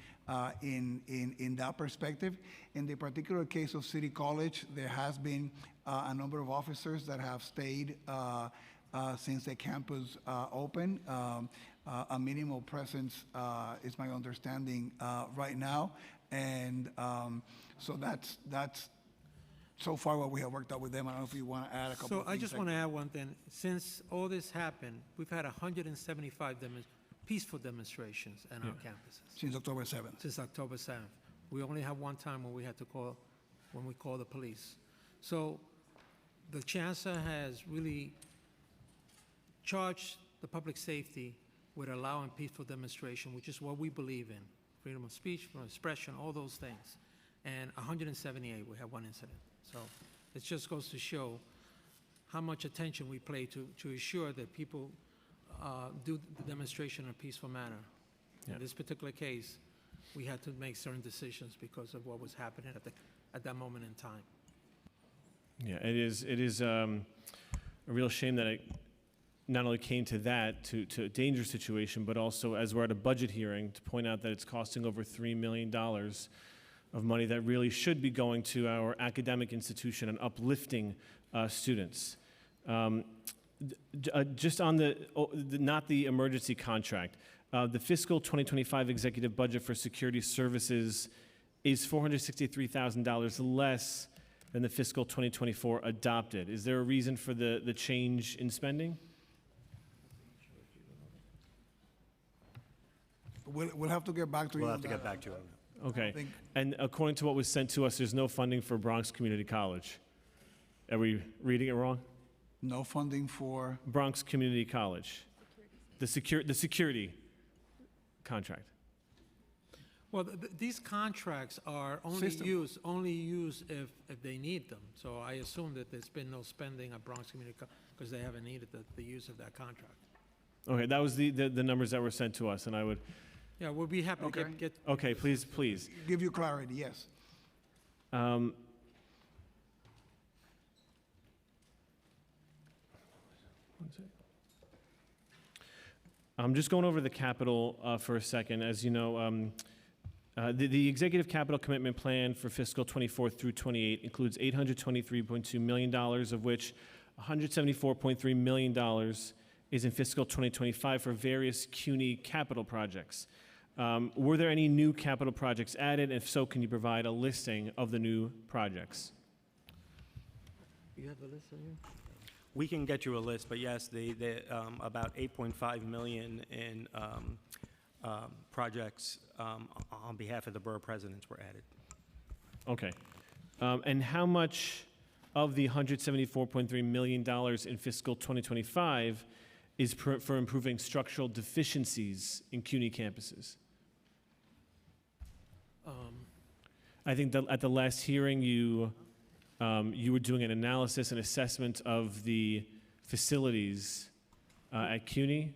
[SPEAKER 19] in that perspective. In the particular case of City College, there has been a number of officers that have stayed since the campus opened. A minimal presence is my understanding right now, and so that's so far what we have worked out with them. I don't know if you want to add a couple of
[SPEAKER 15] So
[SPEAKER 19] things.
[SPEAKER 15] I just want to add one thing. Since all this happened, we've had 175 peaceful demonstrations on our campuses.
[SPEAKER 19] Since October 7th.
[SPEAKER 15] Since October 7th. We only have one time when we had to call the police. So the chancellor has really charged the public safety with allowing peaceful demonstration, which is what we believe in. Freedom of speech, freedom of expression, all those things. And 178, we have one incident. So it just goes to show how much attention we pay to ensure that people do the demonstration in a peaceful manner.
[SPEAKER 22] Yeah.
[SPEAKER 15] In this particular case, we had to make certain decisions because of what was happening at that moment in time.
[SPEAKER 22] Yeah, it is a real shame that it not only came to that, to a dangerous situation, but also as we're at a budget hearing, to point out that it's costing over $3 million of money that really should be going to our academic institution and uplifting students. Just on not the emergency contract, the fiscal 2025 executive budget for security services is $463,000 less than the fiscal 2024 adopted. Is there a reason for the change in spending?
[SPEAKER 19] We'll have to get back to you.
[SPEAKER 7] We'll
[SPEAKER 19] on
[SPEAKER 7] have to
[SPEAKER 19] that.
[SPEAKER 7] get back to it.
[SPEAKER 22] Okay.
[SPEAKER 19] think-
[SPEAKER 22] And according to what was sent to us, there's no funding for Bronx Community College. Are we reading it wrong?
[SPEAKER 19] No funding for,
[SPEAKER 22] Bronx Community College. The security contract.
[SPEAKER 15] Well, these contracts are only used if they need them. So I assume that there's been no spending at Bronx Community because they haven't needed the use of that contract.
[SPEAKER 22] Okay, that was the numbers that were sent to us, and I would.
[SPEAKER 15] Yeah, we'll be happy
[SPEAKER 19] Okay.
[SPEAKER 15] to get.
[SPEAKER 22] Okay, please.
[SPEAKER 19] give you clarity, yes.
[SPEAKER 22] I'm just going over the capital for a second. As you know, the executive capital commitment plan for fiscal 24 through 28 includes $823.2 million, of which $174.3 million is in fiscal 2025 for various CUNY capital projects. Were there any new capital projects added? If so, can you provide a listing of the new projects?
[SPEAKER 5] You have the list on you?
[SPEAKER 7] We can get you a list, but yes, about $8.5 million in projects on behalf of the borough presidents were added.
[SPEAKER 22] Okay. And how much of the $174.3 million in fiscal 2025 is for improving structural deficiencies in CUNY campuses? I think that at the last hearing, you were doing an analysis and assessment of the facilities at CUNY.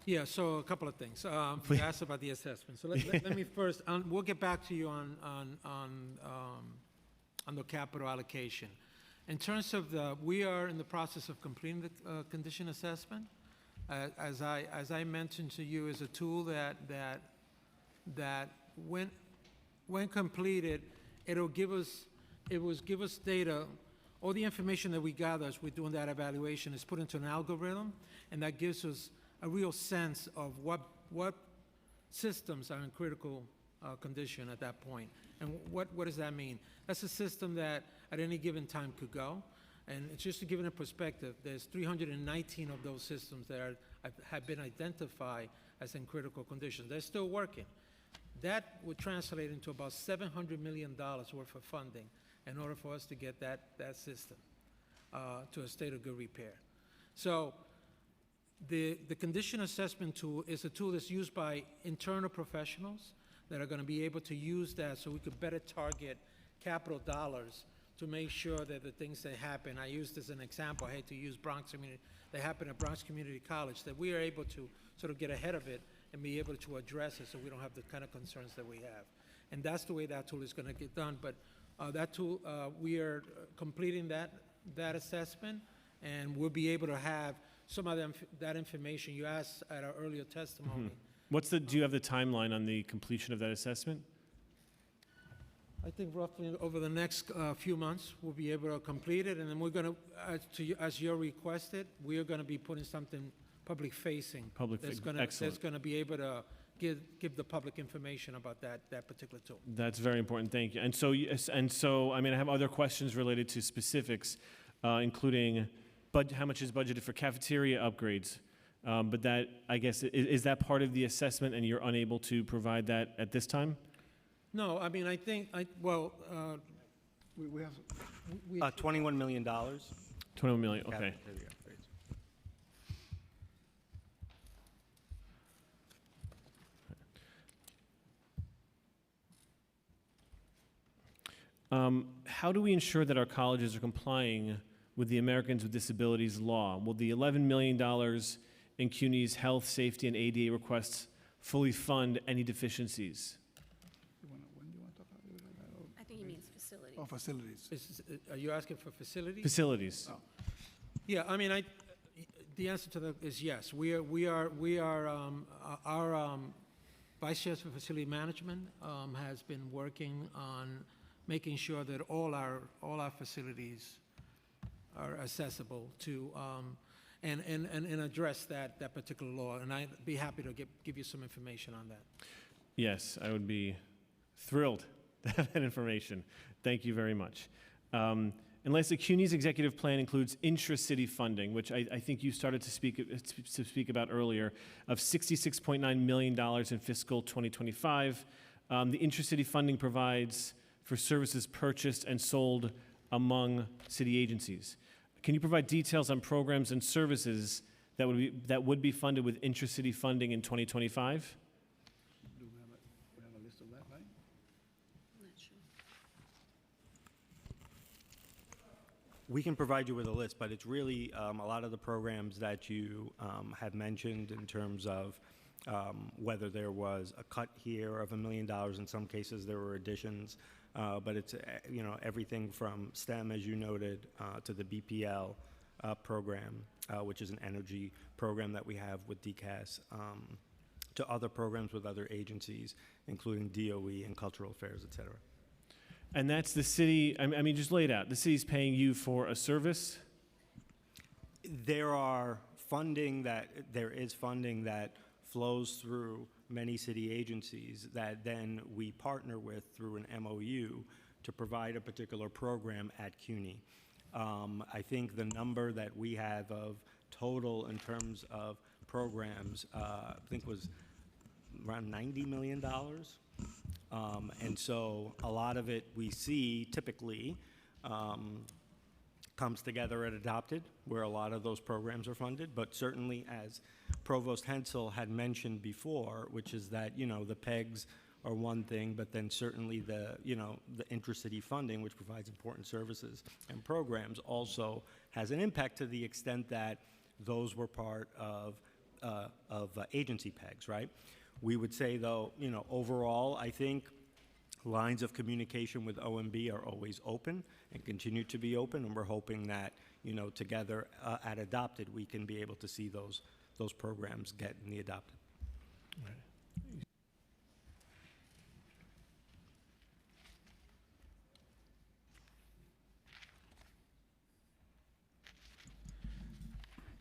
[SPEAKER 15] Yeah, so a couple of things. You asked about the assessment. So let me first, we'll get back to you on the capital allocation. In terms of we are in the process of completing the condition assessment. As I mentioned to you, is a tool that when completed, it will give us data. All the information that we gather as we're doing that evaluation is put into an algorithm, and that gives us a real sense of what systems are in critical condition at that point. And what does that mean? That's a system that at any given time could go. And it's just to give it a perspective, there's 319 of those systems that have been identified as in critical condition. They're still working. That would translate into about $700 million worth of funding in order for us to get that system to a state of good repair. So the condition assessment tool is a tool that's used by internal professionals that are going to be able to use that so we could better target capital dollars to make sure that the things that happen, I used as an example, I hate to use Bronx Community, that happen at Bronx Community College, that we are able to sort of get ahead of it and be able to address it so we don't have the kind of concerns that we have. And that's the way that tool is going to get done. But that tool, we are completing that assessment, and we'll be able to have some of that information you asked at our earlier testimony.
[SPEAKER 22] Do you have the timeline on the completion of that assessment?
[SPEAKER 15] I think roughly over the next few months, we'll be able to complete it, and then we're going to, as you're requested, we are going to be putting something public-facing. That's going to be able to give the public information about that particular tool.
[SPEAKER 22] That's very important. Thank you. And so, I mean, I have other questions related to specifics, including how much is budgeted for cafeteria upgrades. But that, I guess, is that part of the assessment, and you're unable to provide that at this time?
[SPEAKER 15] No, I mean, I think,
[SPEAKER 19] We have,
[SPEAKER 7] $21 million.
[SPEAKER 22] 21 million, okay. How do we ensure that our colleges are complying with the Americans with Disabilities Law? Will the $11 million in CUNY's health, safety, and ADA requests fully fund any deficiencies?
[SPEAKER 4] I think he means facilities.
[SPEAKER 19] oh, facilities.
[SPEAKER 15] Are you asking for facilities?
[SPEAKER 22] Facilities.
[SPEAKER 15] Yeah, I mean, the answer to that is yes. Our Vice Chair for Facility Management has been working on making sure that all our facilities are accessible to and address that particular law. And I'd be happy to give you some information on that.
[SPEAKER 22] Yes, I would be thrilled to have that information. Thank you very much. Unless the CUNY's executive plan includes intra-city funding, which I think you started to speak about earlier, of $66.9 million in fiscal 2025. The intra-city funding provides for services purchased and sold among city agencies. Can you provide details on programs and services that would be funded with intra-city funding in 2025?
[SPEAKER 19] Do we have a list of that, right?
[SPEAKER 4] I'm not sure.
[SPEAKER 7] We can provide you with a list, but it's really a lot of the programs that you have mentioned in terms of whether there was a cut here of $1 million. In some cases, there were additions, but it's everything from STEM, as you noted, to the BPL program, which is an energy program that we have with DCAS, to other programs with other agencies, including DOE and Cultural Affairs, et cetera.
[SPEAKER 22] And that's the city, I mean, just lay it out. The city's paying you for a service?
[SPEAKER 7] There is funding that flows through many city agencies that then we partner with through an MOU to provide a particular program at CUNY. I think the number that we have of total in terms of programs, I think was around $90 million. And so a lot of it we see typically comes together at Adopted, where a lot of those programs are funded. But certainly, as Provost Hensel had mentioned before, which is that, the PEGs are one thing, but then certainly the intracity funding, which provides important services and programs, also has an impact to the extent that those were part of agency PEGs, right? We would say, though, overall, I think lines of communication with OMB are always open and continue to be open, and we're hoping that, together at Adopted, we can be able to see those programs get in the Adopted.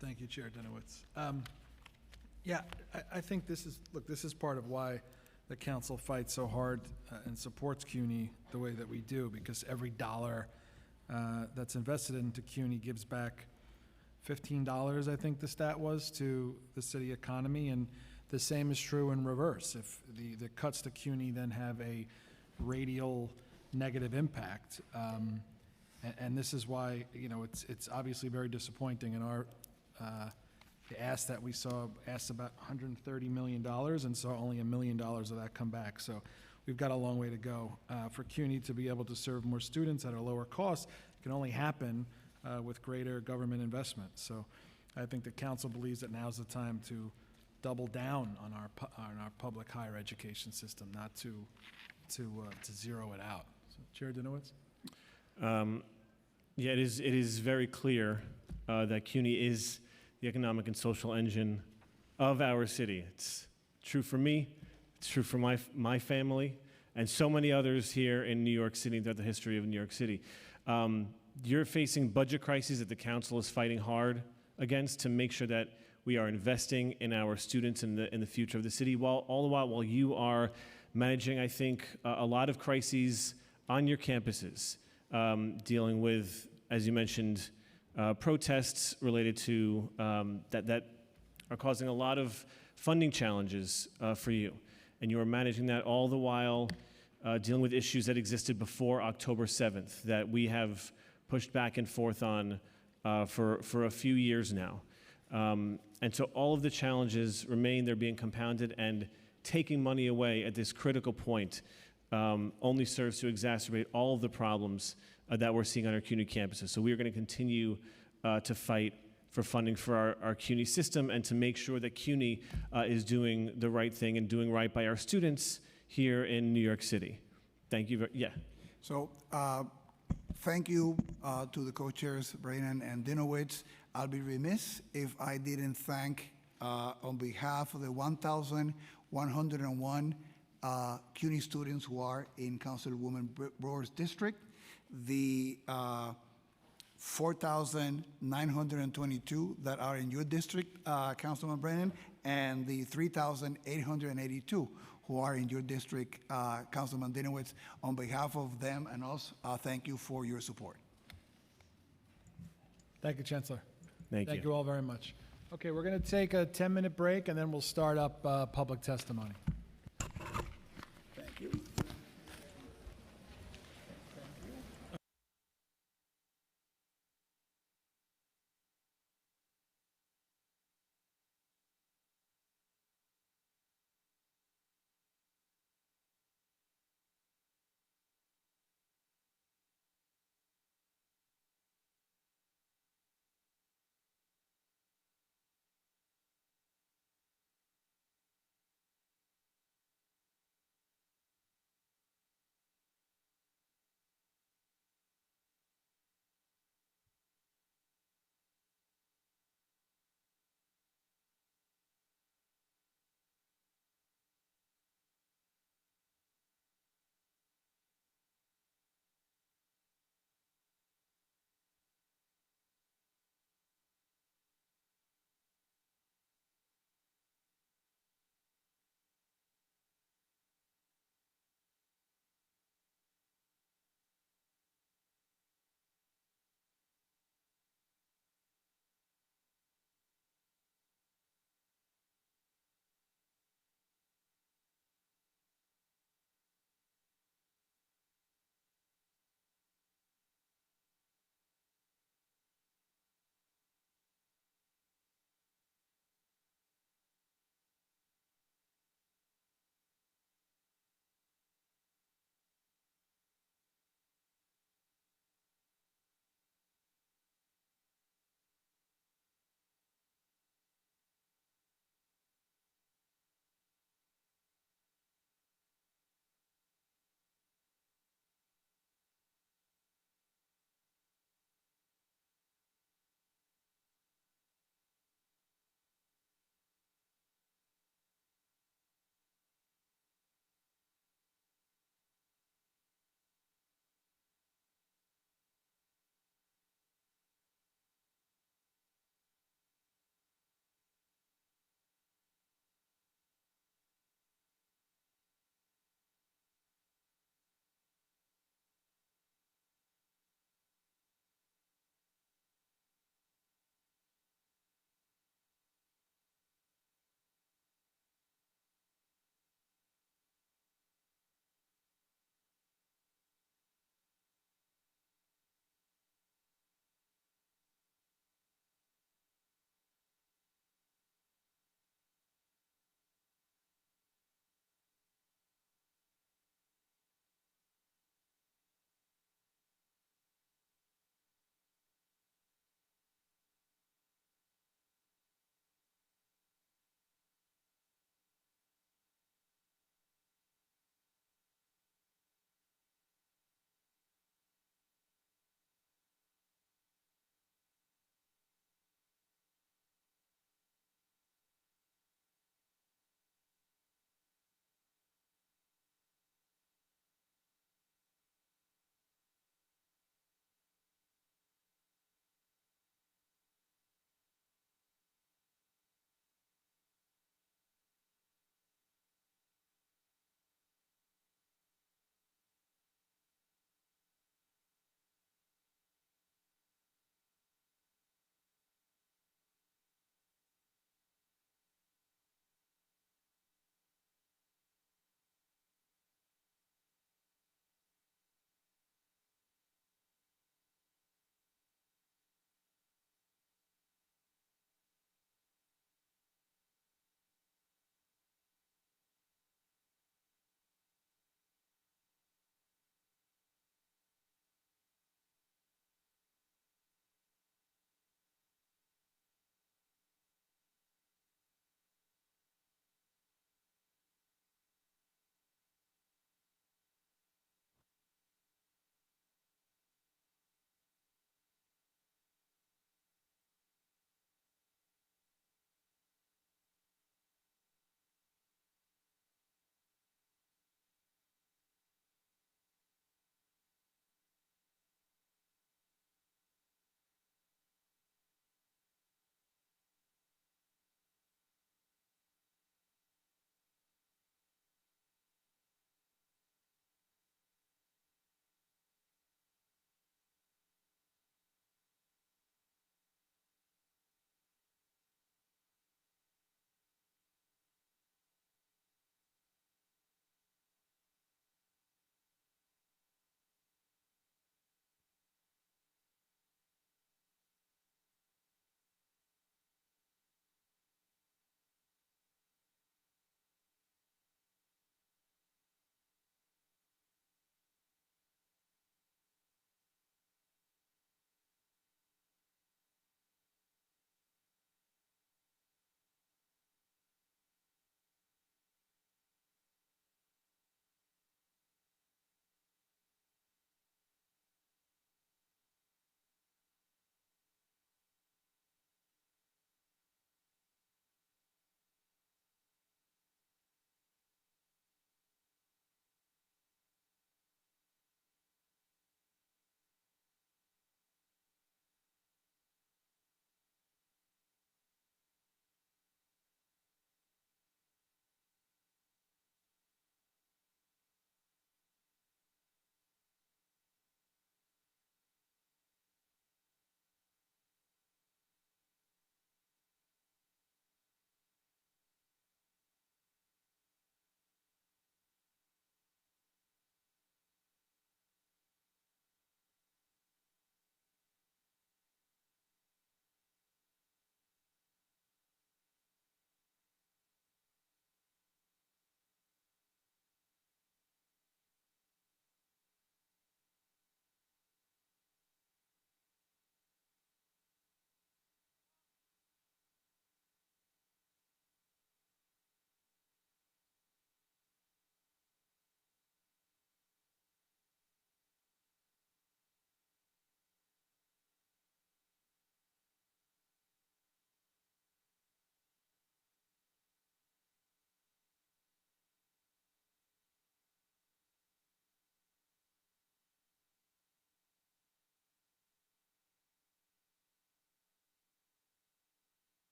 [SPEAKER 2] Thank you, Chair Dinowitz. Yeah, I think this is part of why the council fights so hard and supports CUNY the way that we do, because every dollar that's invested into CUNY gives back $15, I think the stat was, to the city economy, and the same is true in reverse. If the cuts to CUNY then have a radial negative impact, and this is why, it's obviously very disappointing in our the ask that we saw asked about $130 million and saw only $1 million of that come back. So we've got a long way to go. For CUNY to be able to serve more students at a lower cost can only happen with greater government investment. So I think the council believes that now's the time to double down on our public higher education system, not to zero it out. So, Chair Dinowitz?
[SPEAKER 22] Yeah, it is very clear that CUNY is the economic and social engine of our city. It's true for me, it's true for my family, and so many others here in New York City throughout the history of New York City. You're facing budget crises that the council is fighting hard against to make sure that we are investing in our students in the future of the city, all the while you are managing, I think, a lot of crises on your campuses, dealing with, as you mentioned, protests related to that are causing a lot of funding challenges for you. And you are managing that all the while dealing with issues that existed before October 7th that we have pushed back and forth on for a few years now. And so all of the challenges remain, they're being compounded, and taking money away at this critical point only serves to exacerbate all of the problems that we're seeing on our CUNY campuses. So we are going to continue to fight for funding for our CUNY system and to make sure that CUNY is doing the right thing and doing right by our students here in New York City. Thank you.
[SPEAKER 19] So thank you to the co-chairs, Brannan and Dinowitz. I'll be remiss if I didn't thank, on behalf of the 1,101 CUNY students who are in Councilwoman Brewer's district, the 4,922 that are in your district, Councilman Brennan, and the 3,882 who are in your district, Councilman Dinowitz. On behalf of them and us, thank you for your support.
[SPEAKER 2] Thank you, Chancellor.
[SPEAKER 22] Thank you.
[SPEAKER 2] Thank you all very much. Okay, we're going to take a 10-minute break, and then we'll start up public testimony.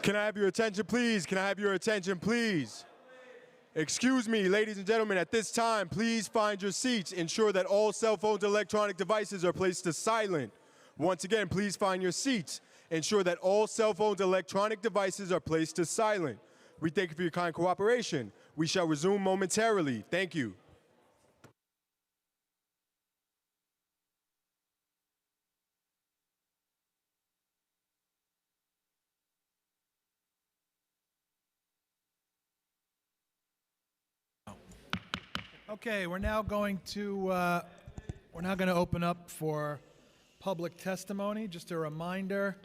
[SPEAKER 1] Can I have your attention, please? Can I have your attention, please? Excuse me, ladies and gentlemen, at this time, please find your seats. Ensure that all cell phones and electronic devices are placed to silent. Once again, please find your seats. Ensure that all cell phones and electronic devices are placed to silent. We thank you for your kind cooperation. We shall resume momentarily. Thank you.
[SPEAKER 2] Okay, we're now going to open up for public testimony. Just a reminder,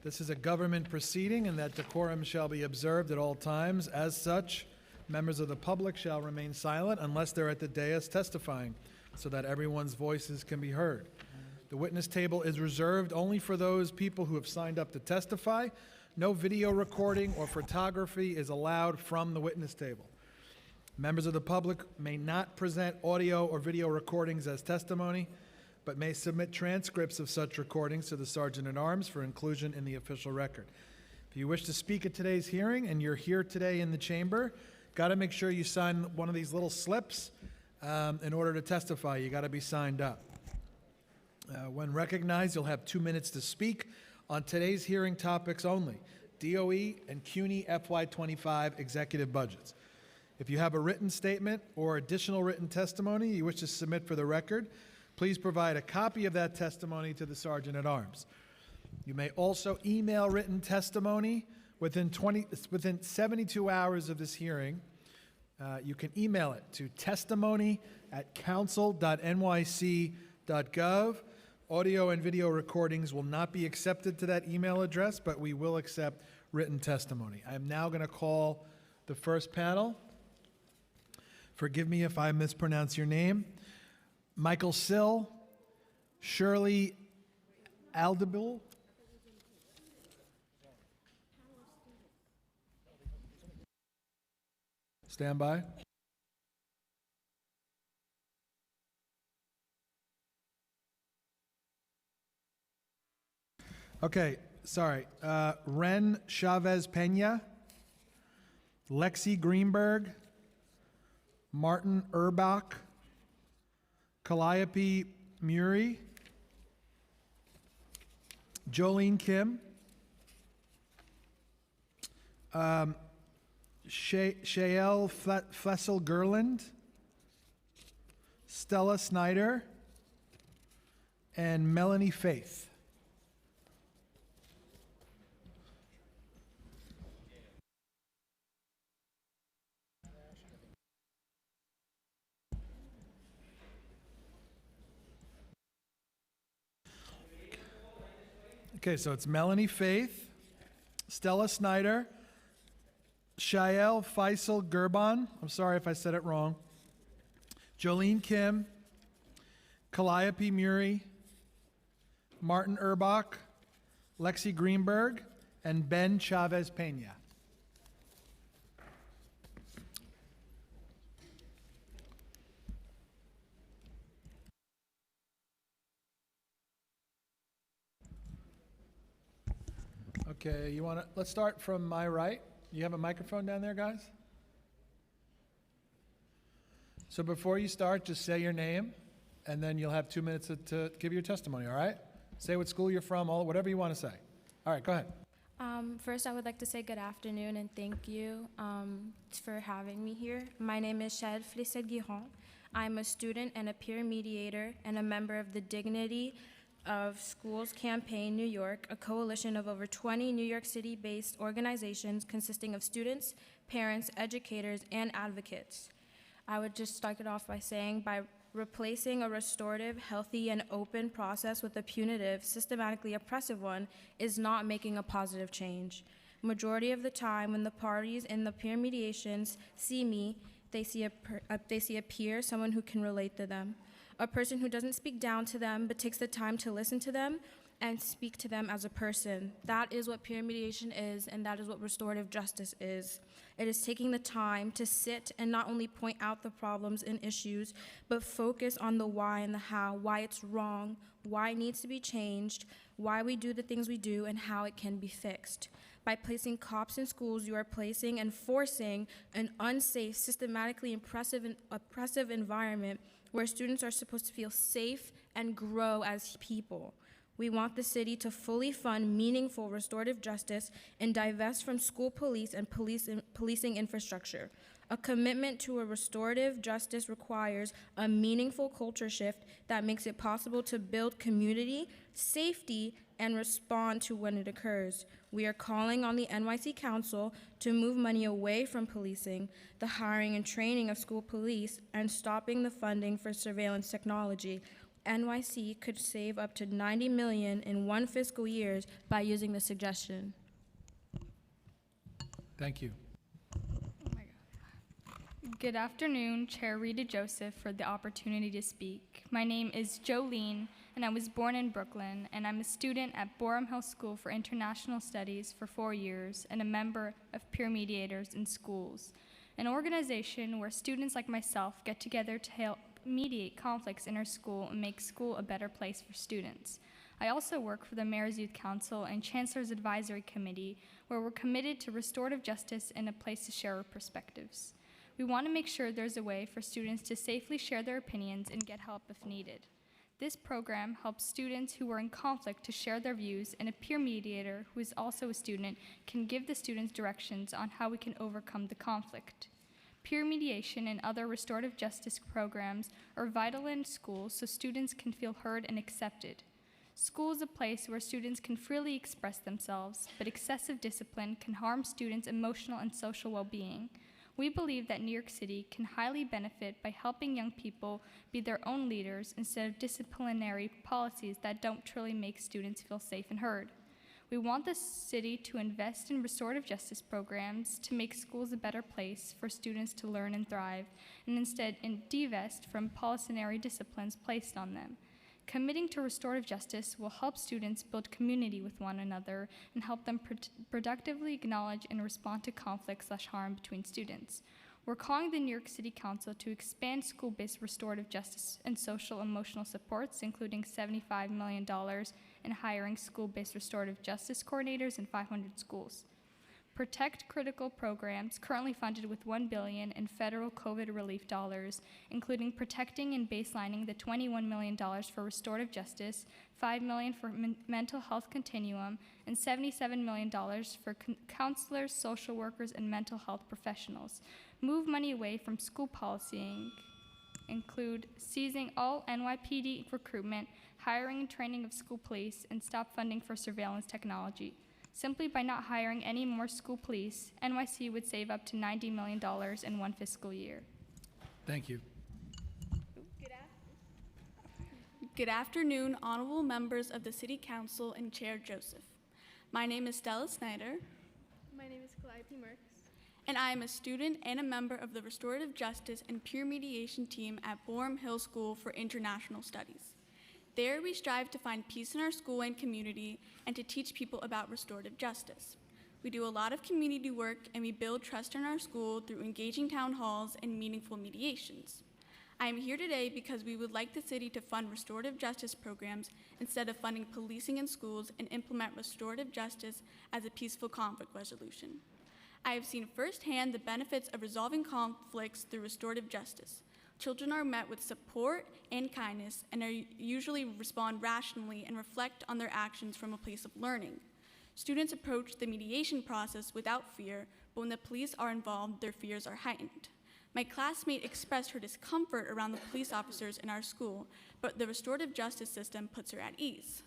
[SPEAKER 2] this is a government proceeding and that decorum shall be observed at all times. As such, members of the public shall remain silent unless they're at the dais testifying, so that everyone's voices can be heard. The witness table is reserved only for those people who have signed up to testify. No video recording or photography is allowed from the witness table. Members of the public may not present audio or video recordings as testimony, but may submit transcripts of such recordings to the Sergeant-at-Arms for inclusion in the official record. If you wish to speak at today's hearing and you're here today in the chamber, got to make sure you sign one of these little slips in order to testify. You got to be signed up. When recognized, you'll have 2 minutes to speak on today's hearing topics only: DOE and CUNY FY25 executive budgets. If you have a written statement or additional written testimony you wish to submit for the record, please provide a copy of that testimony to the Sergeant-at-Arms. You may also email written testimony within 72 hours of this hearing. You can email it to testimony@council.nyc.gov. Audio and video recordings will not be accepted to that email address, but we will accept written testimony. I am now going to call the first panel. Forgive me if I mispronounce your name. Michael Sill, Shirley Aldebil. Stand by. Okay, sorry. Ren Chavez Pena, Lexi Greenberg, Martin Urbach, Calliope Muri, Jolene Kim, Shael Flessel-Gerland, Stella Snyder, and Melanie Faith. Okay, so it's Melanie Faith, Stella Snyder, Shael Faisal-Gerban, I'm sorry if I said it wrong, Jolene Kim, Calliope Muri, Martin Urbach, Lexi Greenberg, and Ben Chavez Pena. Okay, let's start from my right. You have a microphone down there, guys? So before you start, just say your name, and then you'll have 2 minutes to give your testimony, all right? Say what school you're from, whatever you want to say. All right, go ahead.
[SPEAKER 18] First, I would like to say good afternoon and thank you for having me here. My name is Shael Flessel-Gerland. I'm a student and a peer mediator and a member of the Dignity of Schools Campaign New York, a coalition of over 20 New York City-based organizations consisting of students, parents, educators, and advocates. I would just start it off by saying by replacing a restorative, healthy, and open process with a punitive, systematically oppressive one is not making a positive change. Majority of the time when the parties in the peer mediations see me, they see a peer, someone who can relate to them. A person who doesn't speak down to them, but takes the time to listen to them and speak to them as a person. That is what peer mediation is, and that is what restorative justice is. It is taking the time to sit and not only point out the problems and issues, but focus on the why and the how, why it's wrong, why it needs to be changed, why we do the things we do, and how it can be fixed. By placing cops in schools, you are placing and forcing an unsafe, systematically oppressive environment where students are supposed to feel safe and grow as people. We want the city to fully fund meaningful restorative justice and divest from school police and policing infrastructure. A commitment to a restorative justice requires a meaningful culture shift that makes it possible to build community, safety, and respond to when it occurs. We are calling on the NYC Council to move money away from policing, the hiring and training of school police, and stopping the funding for surveillance technology. NYC could save up to $90 million in one fiscal year by using the suggestion.
[SPEAKER 2] Thank you.
[SPEAKER 11] Good afternoon, Chair Rita Joseph, for the opportunity to speak. My name is Jolene, and I was born in Brooklyn, and I'm a student at Borum Hill School for International Studies for 4 years and a member of Peer Mediators in Schools, an organization where students like myself get together to help mediate conflicts in our school and make school a better place for students. I also work for the Mayor's Youth Council and Chancellor's Advisory Committee, where we're committed to restorative justice and a place to share our perspectives. We want to make sure there's a way for students to safely share their opinions and get help if needed. This program helps students who are in conflict to share their views, and a peer mediator, who is also a student, can give the students directions on how we can overcome the conflict. Peer mediation and other restorative justice programs are vital in schools so students can feel heard and accepted. School is a place where students can freely express themselves, but excessive discipline can harm students' emotional and social well-being. We believe that New York City can highly benefit by helping young people be their own leaders instead of disciplinary policies that don't truly make students feel safe and heard. We want the city to invest in restorative justice programs to make schools a better place for students to learn and thrive, and instead divest from policy disciplines placed on them. Committing to restorative justice will help students build community with one another and help them productively acknowledge and respond to conflict/harm between students. We're calling the New York City Council to expand school-based restorative justice and social emotional supports, including $75 million in hiring school-based restorative justice coordinators in 500 schools. Protect critical programs currently funded with $1 billion in federal COVID relief dollars, including protecting and baselining the $21 million for restorative justice, $5 million for mental health continuum, and $77 million for counselors, social workers, and mental health professionals. Move money away from school policying, include seizing all NYPD recruitment, hiring and training of school police, and stop funding for surveillance technology. Simply by not hiring any more school police, NYC would save up to $90 million in one fiscal year.
[SPEAKER 2] Thank you.
[SPEAKER 21] Good afternoon, honorable members of the City Council and Chair Joseph. My name is Stella Snyder.
[SPEAKER 23] My name is Calliope Merks.
[SPEAKER 21] And I am a student and a member of the Restorative Justice and Peer Mediation team at Borum Hill School for International Studies. There, we strive to find peace in our school and community and to teach people about restorative justice. We do a lot of community work, and we build trust in our school through engaging town halls and meaningful mediations. I am here today because we would like the city to fund restorative justice programs instead of funding policing in schools and implement restorative justice as a peaceful conflict resolution. I have seen firsthand the benefits of resolving conflicts through restorative justice. Children are met with support and kindness and usually respond rationally and reflect on their actions from a place of learning. Students approach the mediation process without fear, but when the police are involved, their fears are heightened. My classmate expressed her discomfort around the police officers in our school, but the restorative justice system puts her at ease.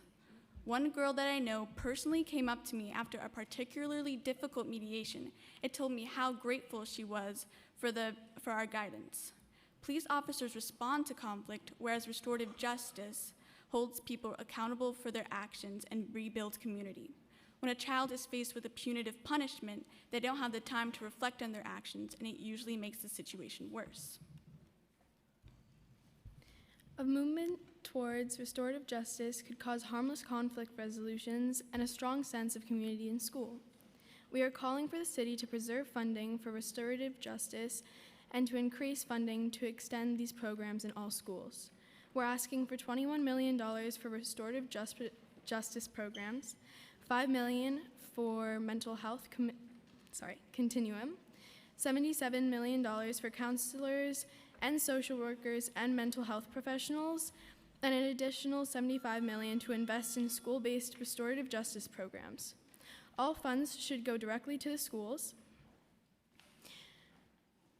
[SPEAKER 21] One girl that I know personally came up to me after a particularly difficult mediation. It told me how grateful she was for our guidance. Police officers respond to conflict, whereas restorative justice holds people accountable for their actions and rebuilds community. When a child is faced with a punitive punishment, they don't have the time to reflect on their actions, and it usually makes the situation worse.
[SPEAKER 23] A movement towards restorative justice could cause harmless conflict resolutions and a strong sense of community in school. We are calling for the city to preserve funding for restorative justice and to increase funding to extend these programs in all schools. We're asking for $21 million for restorative justice programs, $5 million for mental health continuum, $77 million for counselors and social workers and mental health professionals, and an additional $75 million to invest in school-based restorative justice programs. All funds should go directly to the schools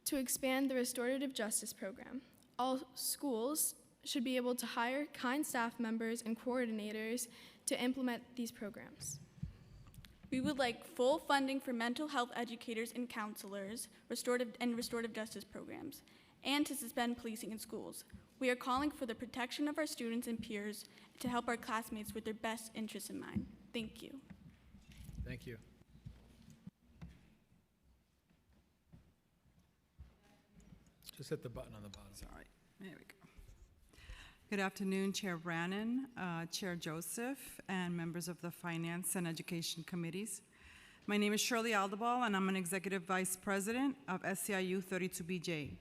[SPEAKER 23] to expand the restorative justice program. All schools should be able to hire kind staff members and coordinators to implement these programs.
[SPEAKER 21] We would like full funding for mental health educators and counselors, restorative justice programs, and to suspend policing in schools. We are calling for the protection of our students and peers to help our classmates with their best interests in mind. Thank you.
[SPEAKER 2] Thank you. Just hit the button on the bottom.
[SPEAKER 8] Sorry, there we go. Good afternoon, Chair Brannan, Chair Joseph, and members of the Finance and Education Committees. My name is Shirley Aldebal, and I'm an Executive Vice President of SEIU 32BJ.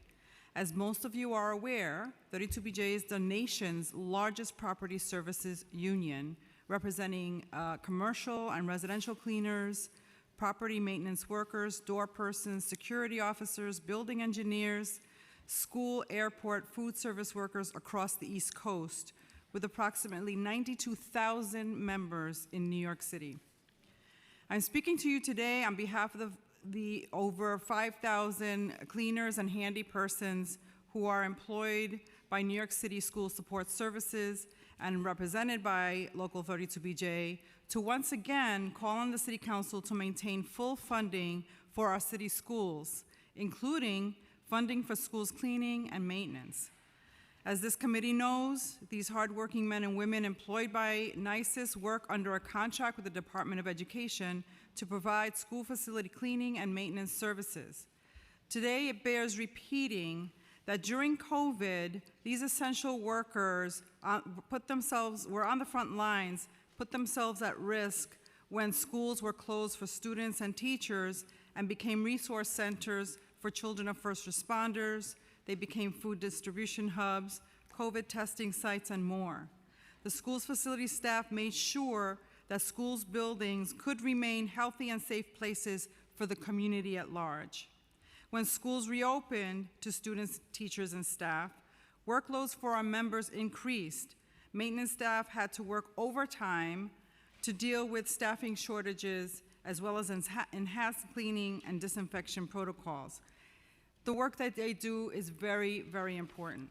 [SPEAKER 8] As most of you are aware, 32BJ is the nation's largest property services union, representing commercial and residential cleaners, property maintenance workers, door persons, security officers, building engineers, school, airport, food service workers across the East Coast, with approximately 92,000 members in New York City. I'm speaking to you today on behalf of the over 5,000 cleaners and handy persons who are employed by New York City School Support Services and represented by Local 32BJ to once again call on the City Council to maintain full funding for our city schools, including funding for schools cleaning and maintenance. As this committee knows, these hardworking men and women employed by NYSIS work under a contract with the Department of Education to provide school facility cleaning and maintenance services. Today, it bears repeating that during COVID, these essential workers were on the front lines, put themselves at risk when schools were closed for students and teachers and became resource centers for children of first responders. They became food distribution hubs, COVID testing sites, and more. The school's facility staff made sure that schools' buildings could remain healthy and safe places for the community at large. When schools reopened to students, teachers, and staff, workloads for our members increased. Maintenance staff had to work overtime to deal with staffing shortages, as well as enhanced cleaning and disinfection protocols. The work that they do is very, very important.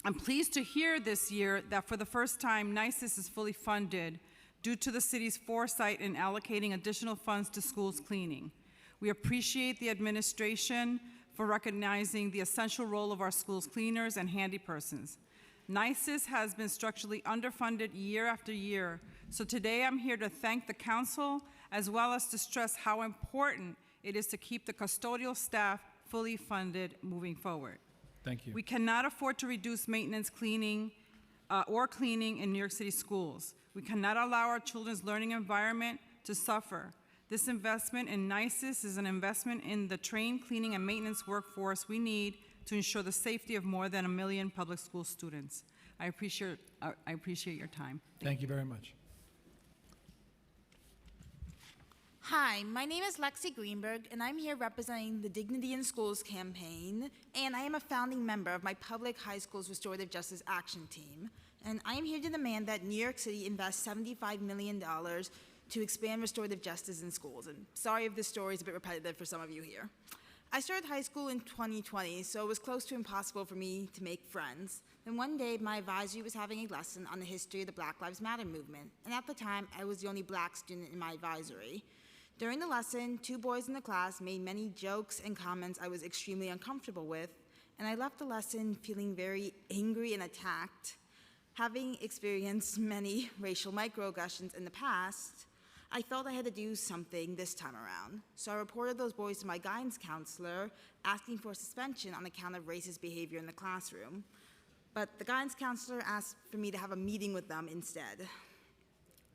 [SPEAKER 8] I'm pleased to hear this year that for the first time, NYSIS is fully funded due to the city's foresight in allocating additional funds to schools cleaning. We appreciate the administration for recognizing the essential role of our schools cleaners and handy persons. NYSIS has been structurally underfunded year after year, so today I'm here to thank the council as well as to stress how important it is to keep the custodial staff fully funded moving forward.
[SPEAKER 2] Thank you.
[SPEAKER 8] We cannot afford to reduce maintenance, cleaning, or cleaning in New York City schools. We cannot allow our children's learning environment to suffer. This investment in NYSIS is an investment in the trained cleaning and maintenance workforce we need to ensure the safety of more than 1 million public school students. I appreciate your time.
[SPEAKER 2] Thank you very much.
[SPEAKER 10] Hi, my name is Lexi Greenberg, and I'm here representing the Dignity in Schools campaign, and I am a founding member of my public high schools restorative justice action team. And I am here to demand that New York City invest $75 million to expand restorative justice in schools. And sorry if this story is a bit repetitive for some of you here. I started high school in 2020, so it was close to impossible for me to make friends. Then one day, my advisory was having a lesson on the history of the Black Lives Matter movement, and at the time, I was the only black student in my advisory. During the lesson, 2 boys in the class made many jokes and comments I was extremely uncomfortable with, and I left the lesson feeling very angry and attacked. Having experienced many racial microaggressions in the past, I felt I had to do something this time around. So I reported those boys to my guidance counselor, asking for suspension on account of racist behavior in the classroom. But the guidance counselor asked for me to have a meeting with them instead.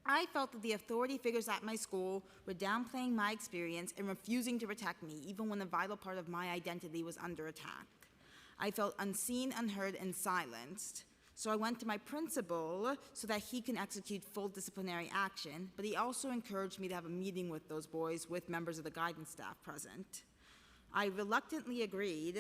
[SPEAKER 10] I felt that the authority figures at my school were downplaying my experience and refusing to protect me, even when a vital part of my identity was under attack. I felt unseen, unheard, and silenced. So I went to my principal so that he can execute full disciplinary action, but he also encouraged me to have a meeting with those boys with members of the guidance staff present. I reluctantly agreed,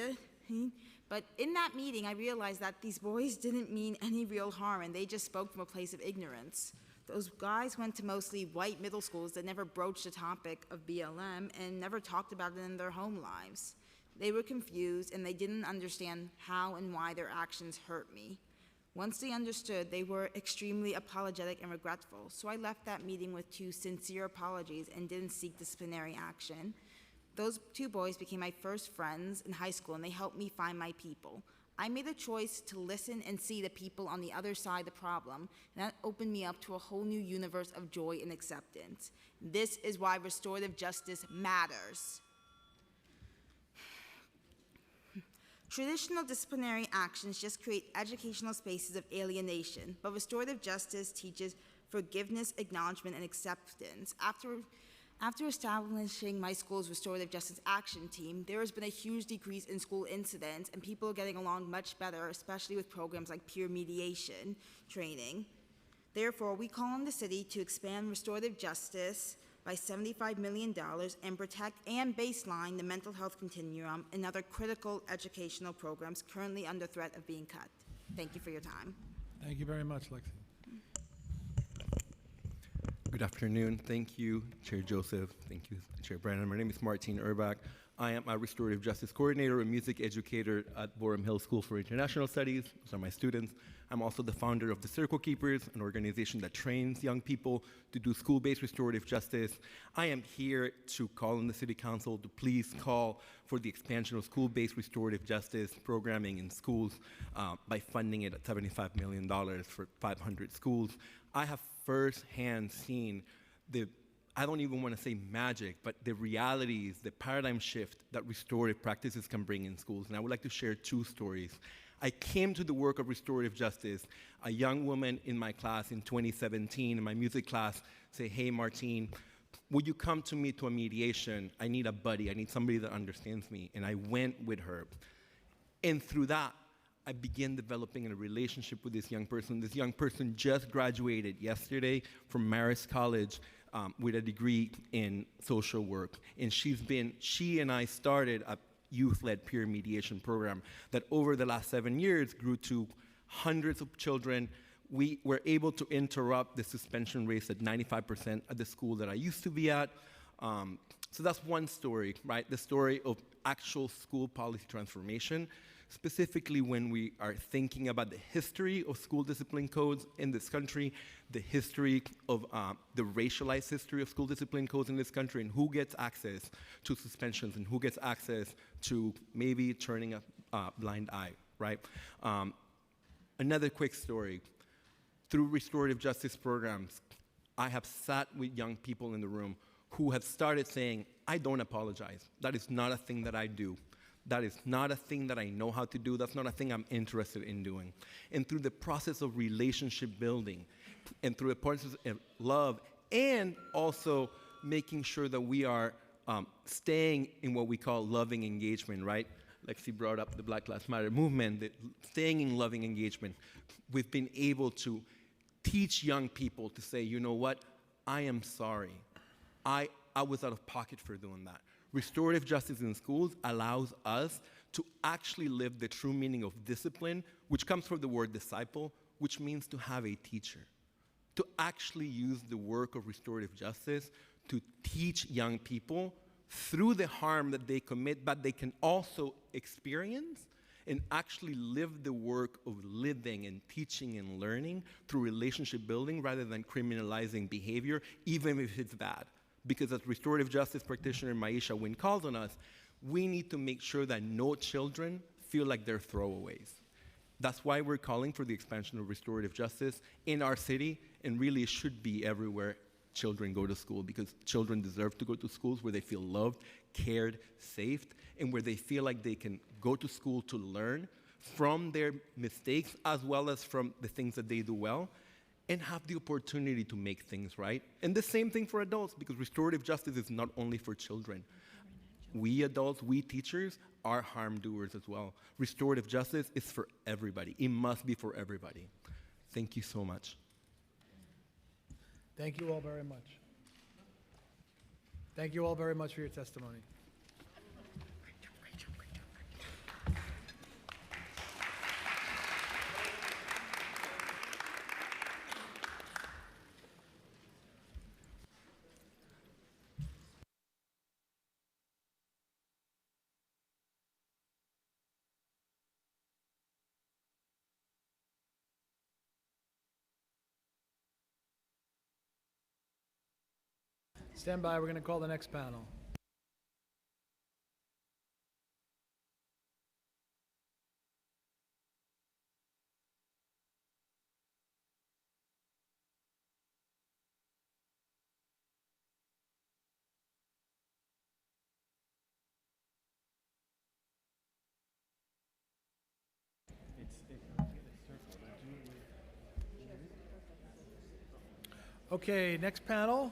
[SPEAKER 10] but in that meeting I realized that these boys didn't mean any real harm and they just spoke from a place of ignorance. Those guys went to mostly white middle schools that never broached the topic of BLM and never talked about it in their home lives. They were confused and they didn't understand how and why their actions hurt me. Once they understood, they were extremely apologetic and regretful, so I left that meeting with 2 sincere apologies and didn't seek disciplinary action. Those 2 boys became my first friends in high school, and they helped me find my people. I made a choice to listen and see the people on the other side of the problem, and that opened me up to a whole new universe of joy and acceptance. This is why restorative justice matters. Traditional disciplinary actions just create educational spaces of alienation, but restorative justice teaches forgiveness, acknowledgement, and acceptance. After establishing my school's restorative justice action team, there has been a huge decrease in school incidents, and people are getting along much better, especially with programs like peer mediation training. Therefore, we call on the city to expand restorative justice by $75 million and protect and baseline the mental health continuum and other critical educational programs currently under threat of being cut. Thank you for your time.
[SPEAKER 2] Thank you very much, Lexi.
[SPEAKER 3] Good afternoon. Thank you, Chair Joseph. Thank you, Chair Brandon. My name is Martin Urbach. I am a restorative justice coordinator and music educator at Borum Hill School for International Studies. Those are my students. I'm also the founder of the Circle Keepers, an organization that trains young people to do school-based restorative justice. I am here to call on the City Council to please call for the expansion of school-based restorative justice programming in schools by funding it at $75 million for 500 schools. I have firsthand seen I don't even want to say magic, but the realities, the paradigm shift that restorative practices can bring in schools. And I would like to share 2 stories. I came to the work of restorative justice. A young woman in my class in 2017, in my music class, say, "Hey, Martine, would you come to me to a mediation? I need a buddy. I need somebody that understands me." And I went with her. And through that, I began developing a relationship with this young person. This young person just graduated yesterday from Marist College with a degree in social work. And she and I started a youth-led peer mediation program that over the last 7 years grew to hundreds of children. We were able to interrupt the suspension rates at 95% at the school that I used to be at. So that's one story, right? The story of actual school policy transformation, specifically when we are thinking about the history of school discipline codes in this country, the history of the racialized history of school discipline codes in this country, and who gets access to suspensions and who gets access to maybe turning a blind eye, right? Another quick story. Through restorative justice programs, I have sat with young people in the room who have started saying, "I don't apologize. That is not a thing that I do. That is not a thing that I know how to do. That's not a thing I'm interested in doing." And through the process of relationship building, and through the process of love, and also making sure that we are staying in what we call loving engagement, right? Lexi brought up the Black Lives Matter movement, that staying in loving engagement. We've been able to teach young people to say, "You know what? I am sorry. I was out of pocket for doing that." Restorative justice in schools allows us to actually live the true meaning of discipline, which comes from the word disciple, which means to have a teacher. To actually use the work of restorative justice to teach young people through the harm that they commit, but they can also experience and actually live the work of living and teaching and learning through relationship building rather than criminalizing behavior, even if it's bad. Because as restorative justice practitioner Maisha Wynn calls on us, we need to make sure that no children feel like they're throwaways. That's why we're calling for the expansion of restorative justice in our city, and really it should be everywhere children go to school, because children deserve to go to schools where they feel loved, cared, safe, and where they feel like they can go to school to learn from their mistakes as well as from the things that they do well, and have the opportunity to make things right. And the same thing for adults, because restorative justice is not only for children. We adults, we teachers, are harm doers as well. Restorative justice is for everybody. It must be for everybody. Thank you so much.
[SPEAKER 2] Thank you all very much. Thank you all very much for your testimony. Stand by, we're going to call the next panel. Okay, next panel.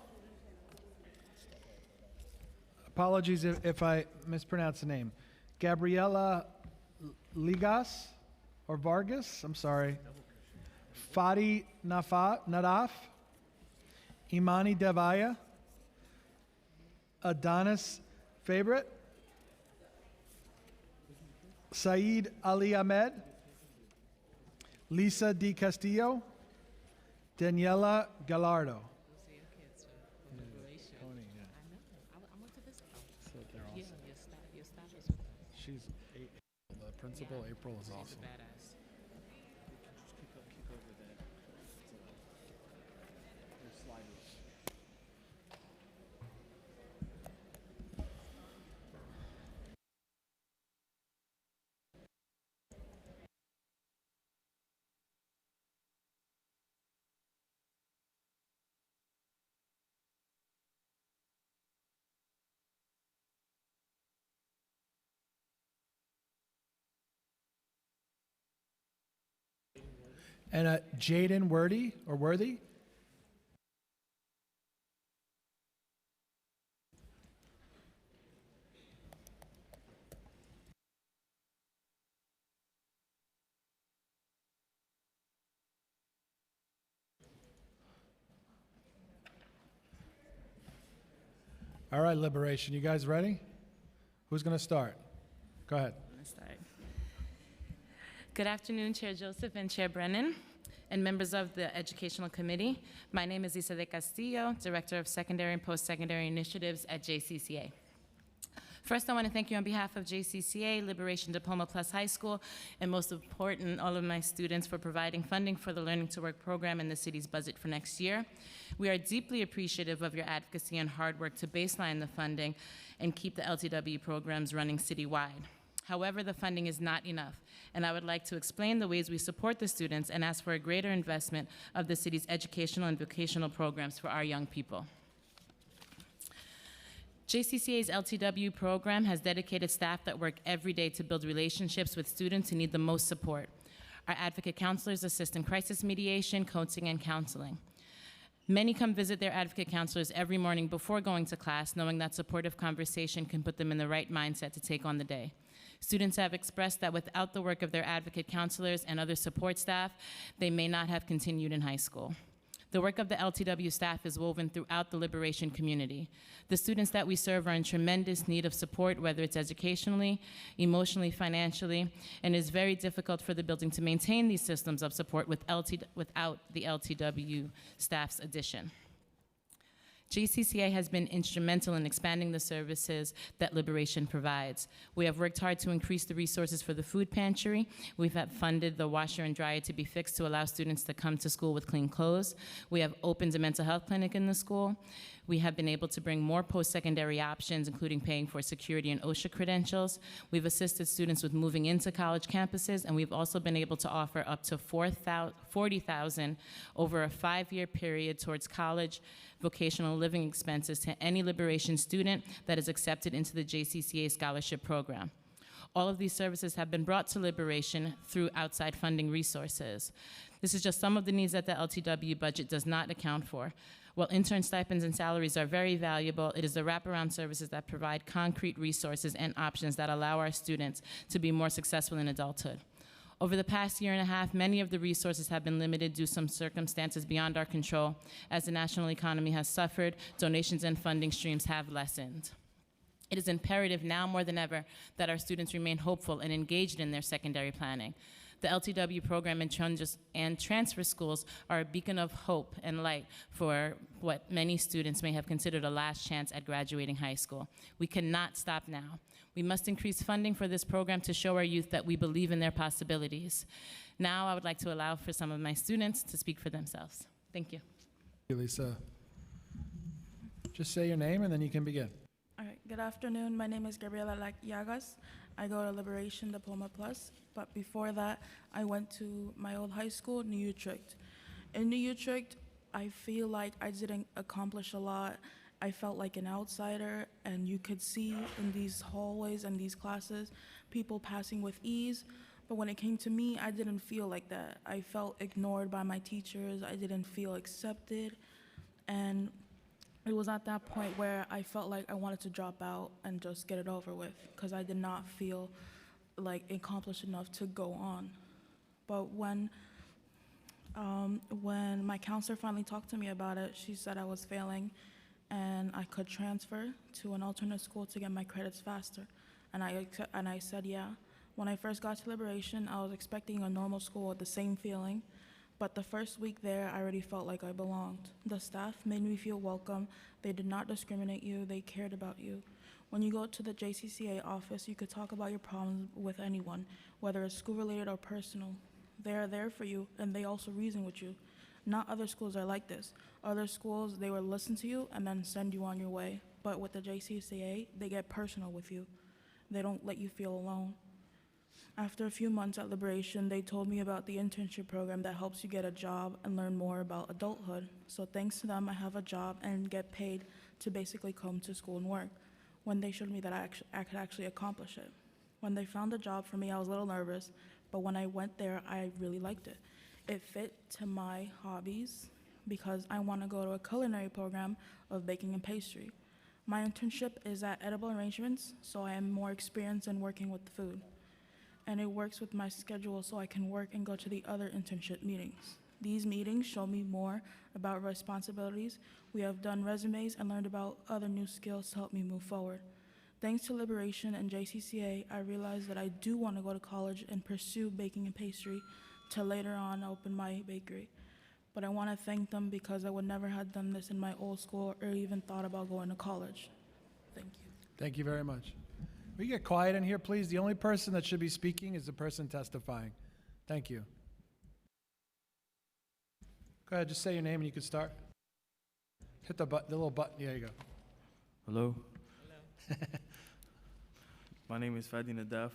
[SPEAKER 2] Apologies if I mispronounce the name. Gabriela Ligas or Vargas, I'm sorry. Fadi Nadaf, Imani Devaya, Adonis Favorite, Saeed Ali Ahmed, Lisa D. Castillo, Daniela Gallardo. She's the principal. April is awesome. And Jaden Worthy. All right, Liberation, you guys ready? Who's going to start? Go ahead.
[SPEAKER 6] Good afternoon, Chair Joseph and Chair Brennan, and members of the Educational Committee. My name is Lisa de Castillo, Director of Secondary and Post-Secondary Initiatives at JCCA. First, I want to thank you on behalf of JCCA, Liberation Diploma Plus High School, and most important, all of my students for providing funding for the Learning to Work program in the city's budget for next year. We are deeply appreciative of your advocacy and hard work to baseline the funding and keep the LTW programs running citywide. However, the funding is not enough, and I would like to explain the ways we support the students and ask for a greater investment of the city's educational and vocational programs for our young people. JCCA's LTW program has dedicated staff that work every day to build relationships with students who need the most support. Our advocate counselors assist in crisis mediation, coaching, and counseling. Many come visit their advocate counselors every morning before going to class, knowing that supportive conversation can put them in the right mindset to take on the day. Students have expressed that without the work of their advocate counselors and other support staff, they may not have continued in high school. The work of the LTW staff is woven throughout the Liberation community. The students that we serve are in tremendous need of support, whether it's educationally, emotionally, financially, and it's very difficult for the building to maintain these systems of support without the LTW staff's addition. JCCA has been instrumental in expanding the services that Liberation provides. We have worked hard to increase the resources for the food pantry. We've funded the washer and dryer to be fixed to allow students to come to school with clean clothes. We have opened a mental health clinic in the school. We have been able to bring more post-secondary options, including paying for security and OSHA credentials. We've assisted students with moving into college campuses, and we've also been able to offer up to $40,000 over a 5-year period towards college vocational living expenses to any Liberation student that is accepted into the JCCA scholarship program. All of these services have been brought to Liberation through outside funding resources. This is just some of the needs that the LTW budget does not account for. While intern stipends and salaries are very valuable, it is the wraparound services that provide concrete resources and options that allow our students to be more successful in adulthood. Over the past year and a half, many of the resources have been limited due to some circumstances beyond our control. As the national economy has suffered, donations and funding streams have lessened. It is imperative now more than ever that our students remain hopeful and engaged in their secondary planning. The LTW program and transfer schools are a beacon of hope and light for what many students may have considered a last chance at graduating high school. We cannot stop now. We must increase funding for this program to show our youth that we believe in their possibilities. Now I would like to allow for some of my students to speak for themselves. Thank you.
[SPEAKER 2] Lisa, just say your name and then you can begin.
[SPEAKER 13] All right, good afternoon. My name is Gabriela Llagas. I go to Liberation Diploma Plus, but before that, I went to my old high school, New Utrecht. In New Utrecht, I feel like I didn't accomplish a lot. I felt like an outsider, and you could see in these hallways and these classes, people passing with ease. But when it came to me, I didn't feel like that. I felt ignored by my teachers. I didn't feel accepted. And it was at that point where I felt like I wanted to drop out and just get it over with, because I did not feel like accomplished enough to go on. But when my counselor finally talked to me about it, she said I was failing and I could transfer to an alternate school to get my credits faster. And I said yeah. When I first got to Liberation, I was expecting a normal school with the same feeling. But the first week there, I already felt like I belonged. The staff made me feel welcome. They did not discriminate you. They cared about you. When you go to the JCCA office, you could talk about your problems with anyone, whether it's school-related or personal. They are there for you, and they also reason with you. Not other schools are like this. Other schools, they will listen to you and then send you on your way. But with the JCCA, they get personal with you. They don't let you feel alone. After a few months at Liberation, they told me about the internship program that helps you get a job and learn more about adulthood. So thanks to them, I have a job and get paid to basically come to school and work, when they showed me that I could actually accomplish it. When they found a job for me, I was a little nervous, but when I went there, I really liked it. It fit to my hobbies because I want to go to a culinary program of baking and pastry. My internship is at Edible Arrangements, so I am more experienced in working with the food. And it works with my schedule so I can work and go to the other internship meetings. These meetings show me more about responsibilities. We have done resumes and learned about other new skills to help me move forward. Thanks to Liberation and JCCA, I realized that I do want to go to college and pursue baking and pastry to later on open my bakery. But I want to thank them because I would never have done this in my old school or even thought about going to college. Thank you.
[SPEAKER 2] Thank you very much. Will you get quiet in here, please? The only person that should be speaking is the person testifying. Thank you. Go ahead, just say your name and you can start. Hit the little button. There you go.
[SPEAKER 14] Hello. My name is Fadi Nadaf.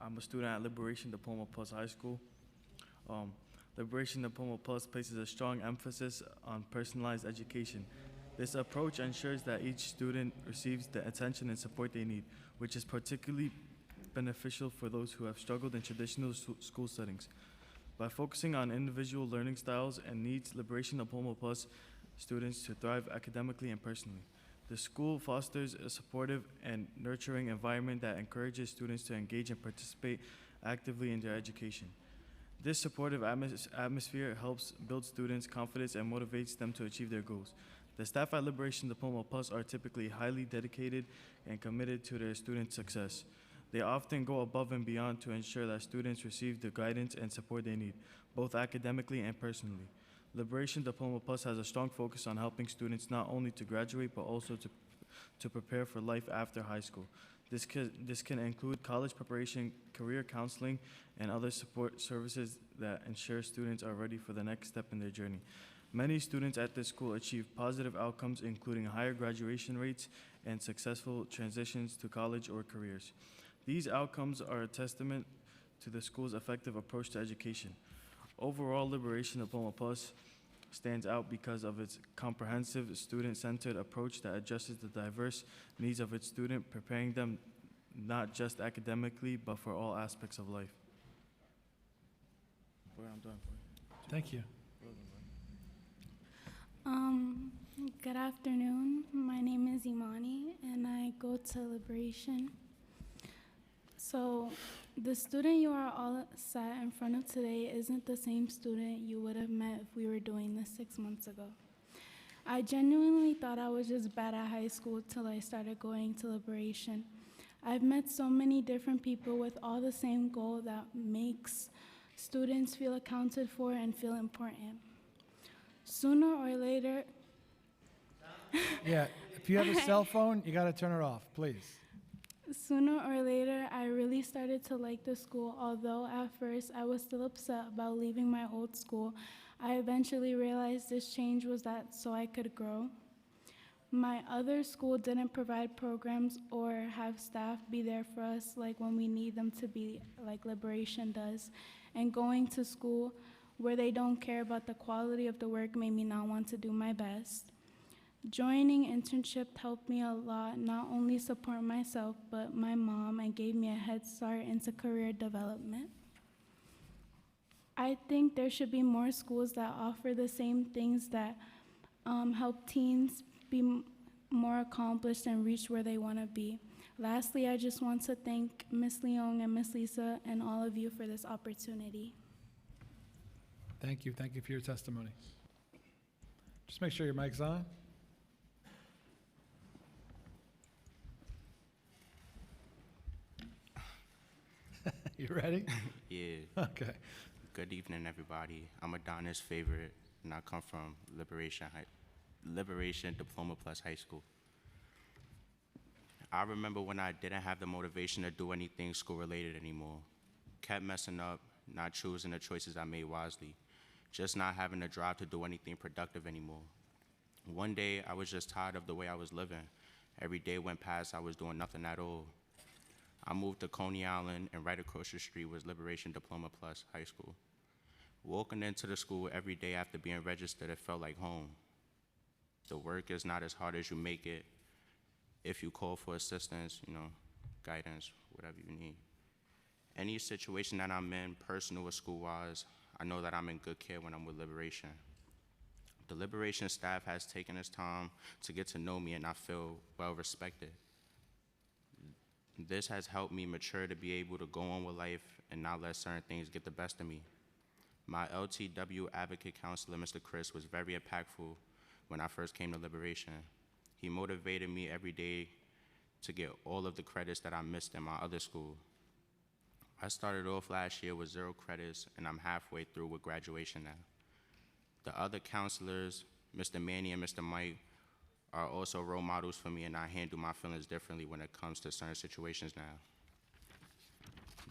[SPEAKER 14] I'm a student at Liberation Diploma Plus High School. Liberation Diploma Plus places a strong emphasis on personalized education. This approach ensures that each student receives the attention and support they need, which is particularly beneficial for those who have struggled in traditional school settings. By focusing on individual learning styles and needs, Liberation Diploma Plus students to thrive academically and personally. The school fosters a supportive and nurturing environment that encourages students to engage and participate actively in their education. This supportive atmosphere helps build students' confidence and motivates them to achieve their goals. The staff at Liberation Diploma Plus are typically highly dedicated and committed to their students' success. They often go above and beyond to ensure that students receive the guidance and support they need, both academically and personally. Liberation Diploma Plus has a strong focus on helping students not only to graduate, but also to prepare for life after high school. This can include college preparation, career counseling, and other support services that ensure students are ready for the next step in their journey. Many students at this school achieve positive outcomes, including higher graduation rates and successful transitions to college or careers. These outcomes are a testament to the school's effective approach to education. Overall, Liberation Diploma Plus stands out because of its comprehensive, student-centered approach that addresses the diverse needs of its student, preparing them not just academically, but for all aspects of life.
[SPEAKER 2] Thank you.
[SPEAKER 9] Good afternoon. My name is Imani, and I go to Liberation. So, the student you are all sat in front of today isn't the same student you would have met if we were doing this 6 months ago. I genuinely thought I was just bad at high school till I started going to Liberation. I've met so many different people with all the same goal that makes students feel accounted for and feel important. Sooner or later,
[SPEAKER 2] Yeah, if you have a cell phone, you got to turn it off, please.
[SPEAKER 9] sooner or later, I really started to like the school. Although at first I was still upset about leaving my old school, I eventually realized this change was that so I could grow. My other school didn't provide programs or have staff be there for us like when we need them to be, like Liberation does. And going to school where they don't care about the quality of the work made me not want to do my best. Joining internship helped me a lot, not only support myself, but my mom, and gave me a head start into career development. I think there should be more schools that offer the same things that help teens be more accomplished and reach where they want to be. Lastly, I just want to thank Ms. Leong and Ms. Lisa and all of you for this opportunity.
[SPEAKER 2] Thank you. Thank you for your testimony. Just make sure your mic's on. You ready?
[SPEAKER 16] Yeah.
[SPEAKER 2] Okay.
[SPEAKER 16] Good evening, everybody. I'm Adonis Favorite, and I come from Liberation Diploma Plus High School. I remember when I didn't have the motivation to do anything school-related anymore. Kept messing up, not choosing the choices I made wisely, just not having the drive to do anything productive anymore. One day, I was just tired of the way I was living. Every day went past, I was doing nothing at all. I moved to Coney Island, and right across the street was Liberation Diploma Plus High School. Walking into the school every day after being registered, it felt like home. The work is not as hard as you make it. If you call for assistance, guidance, whatever you need. Any situation that I'm in, personal or school-wise, I know that I'm in good care when I'm with Liberation. The Liberation staff has taken its time to get to know me, and I feel well respected. This has helped me mature to be able to go on with life and not let certain things get the best of me. My LTW advocate counselor, Mr. Chris, was very impactful when I first came to Liberation. He motivated me every day to get all of the credits that I missed in my other school. I started off last year with 0 credits, and I'm halfway through with graduation now. The other counselors, Mr. Manny and Mr. Mike, are also role models for me, and I handle my feelings differently when it comes to certain situations now.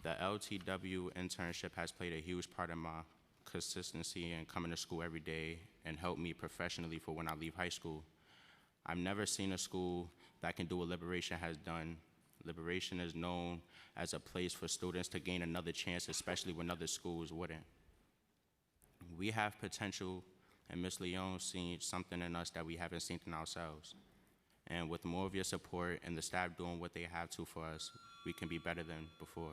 [SPEAKER 16] The LTW internship has played a huge part in my consistency in coming to school every day and helped me professionally for when I leave high school. I've never seen a school that can do what Liberation has done. Liberation is known as a place for students to gain another chance, especially when other schools wouldn't. We have potential, and Ms. Leon seen something in us that we haven't seen in ourselves. And with more of your support and the staff doing what they have to for us, we can be better than before.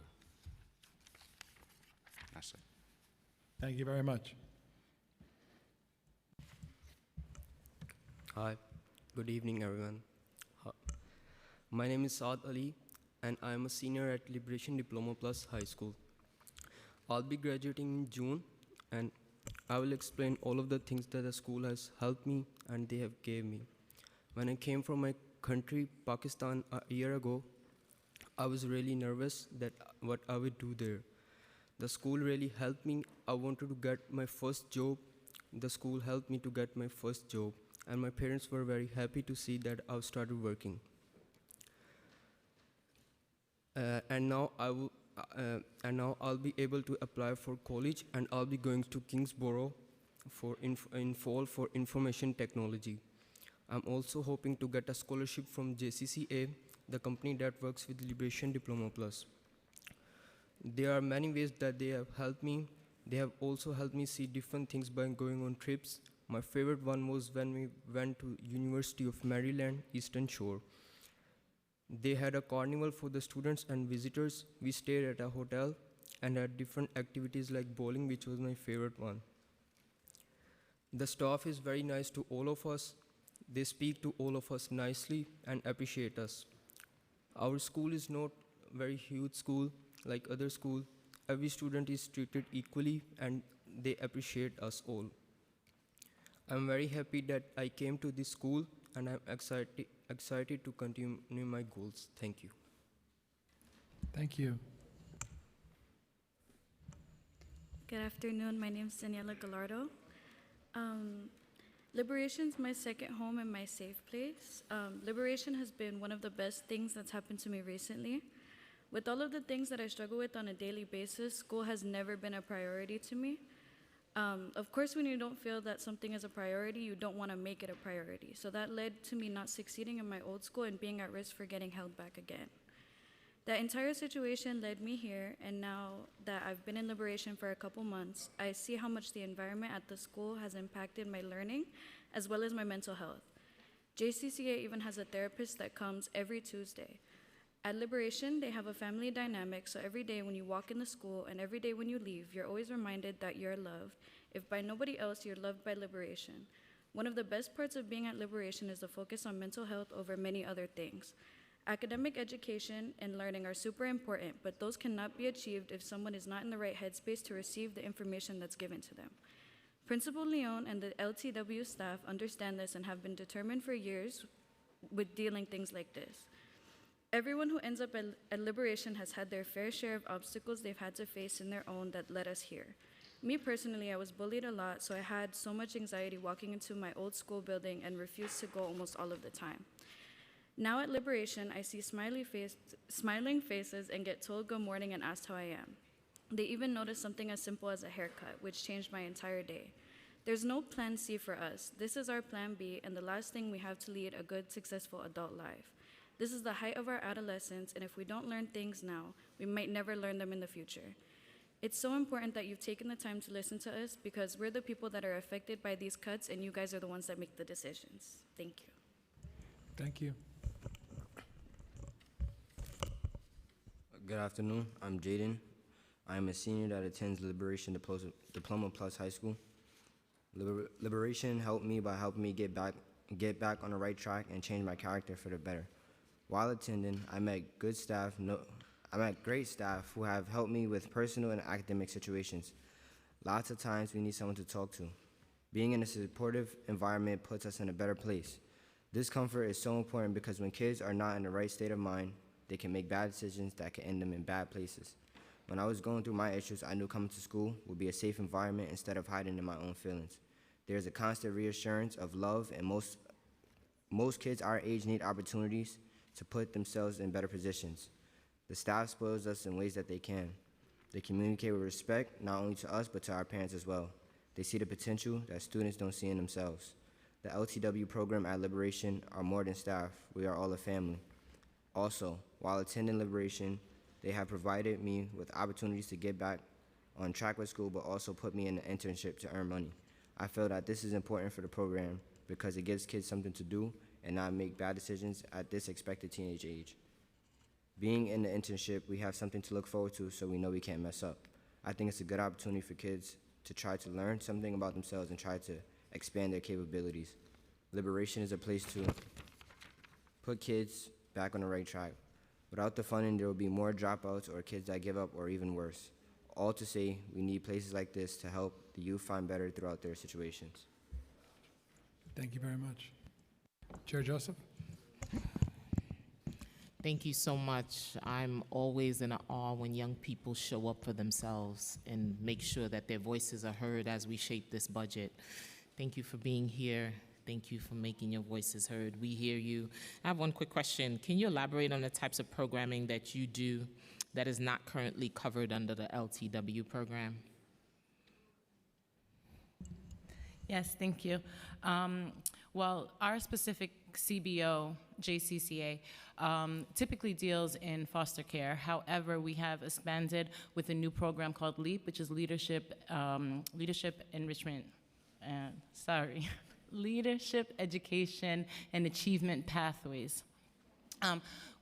[SPEAKER 16] That's it.
[SPEAKER 2] Thank you very much.
[SPEAKER 17] Hi, good evening, everyone. My name is Saad Ali, and I am a senior at Liberation Diploma Plus High School. I'll be graduating in June, and I will explain all of the things that the school has helped me and they have gave me. When I came from my country, Pakistan, a year ago, I was really nervous that what I would do there. The school really helped me. I wanted to get my first job. The school helped me to get my first job, and my parents were very happy to see that I started working. And now I'll be able to apply for college, and I'll be going to Kingsborough in fall for information technology. I'm also hoping to get a scholarship from JCCA, the company that works with Liberation Diploma Plus. There are many ways that they have helped me. They have also helped me see different things by going on trips. My favorite one was when we went to University of Maryland, Eastern Shore. They had a carnival for the students and visitors. We stayed at a hotel and had different activities like bowling, which was my favorite one. The staff is very nice to all of us. They speak to all of us nicely and appreciate us. Our school is not a very huge school like other schools. Every student is treated equally and they appreciate us all. I'm very happy that I came to this school and I'm excited to continue my goals. Thank you.
[SPEAKER 2] Thank you.
[SPEAKER 5] Good afternoon. My name is Daniela Gallardo. Liberation's my second home and my safe place. Liberation has been one of the best things that's happened to me recently. With all of the things that I struggle with on a daily basis, school has never been a priority to me. Of course, when you don't feel that something is a priority, you don't want to make it a priority. So that led to me not succeeding in my old school and being at risk for getting held back again. That entire situation led me here, and now that I've been in Liberation for a couple months, I see how much the environment at the school has impacted my learning as well as my mental health. JCCA even has a therapist that comes every Tuesday. At Liberation, they have a family dynamic, so every day when you walk in the school and every day when you leave, you're always reminded that you're loved. If by nobody else, you're loved by Liberation. One of the best parts of being at Liberation is the focus on mental health over many other things. Academic education and learning are super important, but those cannot be achieved if someone is not in the right headspace to receive the information that's given to them. Principal Leon and the LTW staff understand this and have been determined for years with dealing things like this. Everyone who ends up at Liberation has had their fair share of obstacles they've had to face in their own that led us here. Me personally, I was bullied a lot, so I had so much anxiety walking into my old school building and refused to go almost all of the time. Now at Liberation, I see smiling faces and get told good morning and asked how I am. They even notice something as simple as a haircut, which changed my entire day. There's no plan C for us. This is our plan B and the last thing we have to lead a good, successful adult life. This is the height of our adolescence, and if we don't learn things now, we might never learn them in the future. It's so important that you've taken the time to listen to us because we're the people that are affected by these cuts, and you guys are the ones that make the decisions. Thank you.
[SPEAKER 2] Thank you.
[SPEAKER 12] Good afternoon. I'm Jaden. I am a senior that attends Liberation Diploma Plus High School. Liberation helped me by helping me get back on the right track and change my character for the better. While attending, I met great staff who have helped me with personal and academic situations. Lots of times we need someone to talk to. Being in a supportive environment puts us in a better place. This comfort is so important because when kids are not in the right state of mind, they can make bad decisions that can end them in bad places. When I was going through my issues, I knew coming to school would be a safe environment instead of hiding in my own feelings. There's a constant reassurance of love, and most kids our age need opportunities to put themselves in better positions. The staff spoils us in ways that they can. They communicate with respect, not only to us, but to our parents as well. They see the potential that students don't see in themselves. The LTW program at Liberation are more than staff. We are all a family. Also, while attending Liberation, they have provided me with opportunities to get back on track with school, but also put me in an internship to earn money. I feel that this is important for the program because it gives kids something to do and not make bad decisions at this expected teenage age. Being in the internship, we have something to look forward to so we know we can't mess up. I think it's a good opportunity for kids to try to learn something about themselves and try to expand their capabilities. Liberation is a place to put kids back on the right track. Without the funding, there will be more dropouts or kids that give up or even worse. All to say, we need places like this to help the youth find better throughout their situations.
[SPEAKER 2] Thank you very much. Chair Joseph?
[SPEAKER 20] Thank you so much. I'm always in awe when young people show up for themselves and make sure that their voices are heard as we shape this budget. Thank you for being here. Thank you for making your voices heard. We hear you. I have one quick question. Can you elaborate on the types of programming that you do that is not currently covered under the LTW program?
[SPEAKER 6] Yes, thank you. Well, our specific CBO, JCCA, typically deals in foster care. However, we have expanded with a new program called LEAP, which is Leadership Enrichment, Leadership Education and Achievement Pathways.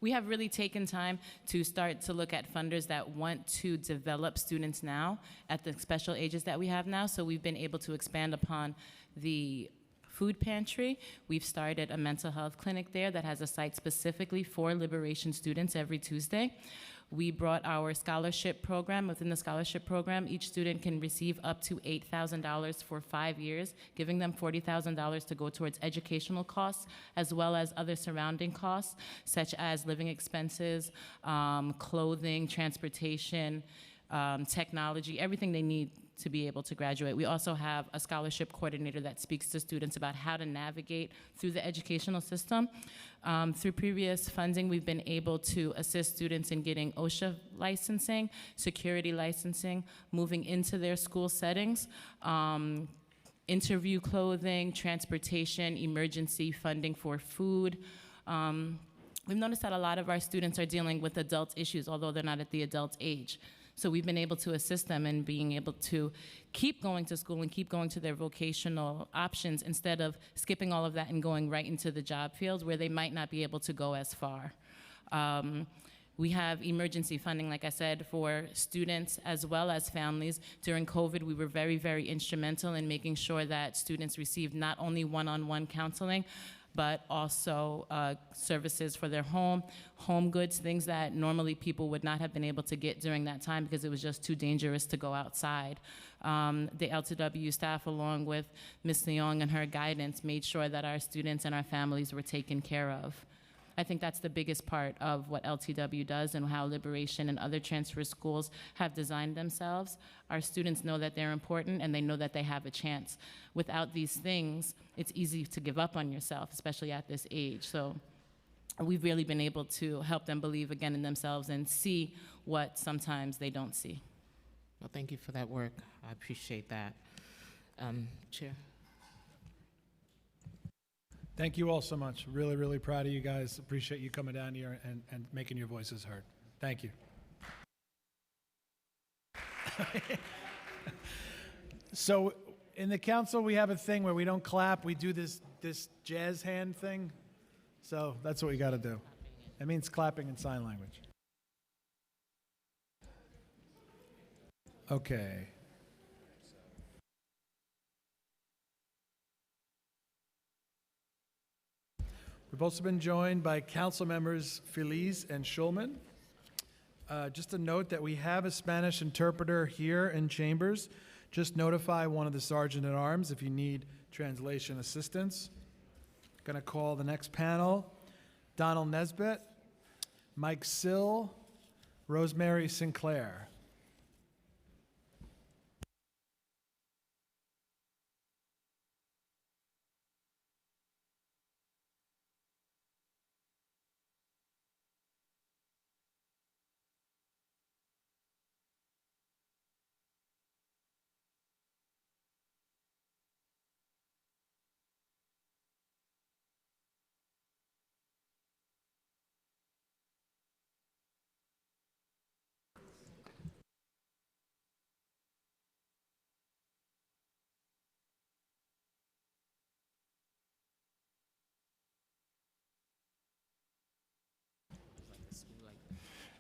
[SPEAKER 6] We have really taken time to start to look at funders that want to develop students now at the special ages that we have now. So we've been able to expand upon the food pantry. We've started a mental health clinic there that has a site specifically for Liberation students every Tuesday. We brought our scholarship program. Within the scholarship program, each student can receive up to $8,000 for 5 years, giving them $40,000 to go towards educational costs, as well as other surrounding costs, such as living expenses, clothing, transportation, technology, everything they need to be able to graduate. We also have a scholarship coordinator that speaks to students about how to navigate through the educational system. Through previous funding, we've been able to assist students in getting OSHA licensing, security licensing, moving into their school settings, interview clothing, transportation, emergency funding for food. We've noticed that a lot of our students are dealing with adult issues, although they're not at the adult age. So we've been able to assist them in being able to keep going to school and keep going to their vocational options instead of skipping all of that and going right into the job field where they might not be able to go as far. We have emergency funding, like I said, for students as well as families. During COVID, we were very, very instrumental in making sure that students received not only one-on-one counseling, but also services for their home goods, things that normally people would not have been able to get during that time because it was just too dangerous to go outside. The LTW staff, along with Ms. Leong and her guidance, made sure that our students and our families were taken care of. I think that's the biggest part of what LTW does and how Liberation and other transfer schools have designed themselves. Our students know that they're important and they know that they have a chance. Without these things, it's easy to give up on yourself, especially at this age. So we've really been able to help them believe again in themselves and see what sometimes they don't see.
[SPEAKER 20] Well, thank you for that work. I appreciate that. Chair.
[SPEAKER 2] Thank you all so much. Really, really proud of you guys. Appreciate you coming down here and making your voices heard. Thank you. So in the council, we have a thing where we don't clap. We do this jazz hand thing. So that's what we got to do. It means clapping in sign language. Okay. We've also been joined by council members Feliz and Schulman. Just a note that we have a Spanish interpreter here in chambers. Just notify one of the sergeant-at-arms if you need translation assistance. Going to call the next panel. Donald Nesbitt, Mike Sill, Rosemary Sinclair.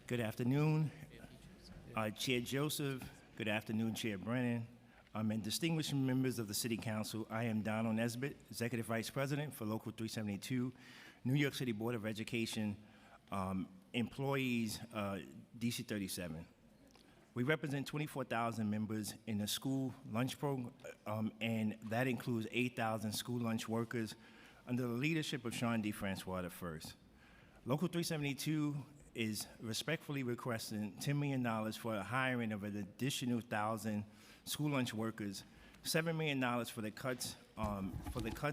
[SPEAKER 4] Good afternoon, Chair Joseph. Good afternoon, Chair Brennan. And distinguished members of the City Council, I am Donald Nesbitt, Executive Vice President for Local 372, New York City Board of Education, employees, DC 37. We represent 24,000 members in the school lunch program, and that includes 8,000 school lunch workers under the leadership of Sean D. Francois I. Local 372 is respectfully requesting $10 million for the hiring of an additional 1,000 school lunch workers, $7 million for the cuts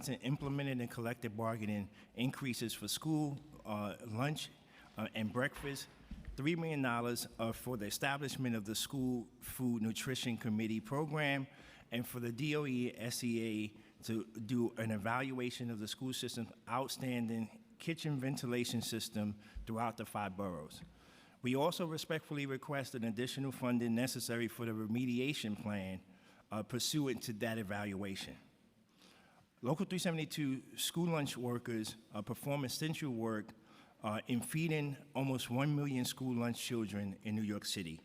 [SPEAKER 4] in implemented and collective bargaining increases for school lunch and breakfast, $3 million for the establishment of the School Food Nutrition Committee program, and for the DOE SEA to do an evaluation of the school system's outstanding kitchen ventilation system throughout the 5 boroughs. We also respectfully request an additional funding necessary for the remediation plan pursuant to that evaluation. Local 372 school lunch workers perform essential work in feeding almost 1 million school lunch children in New York City.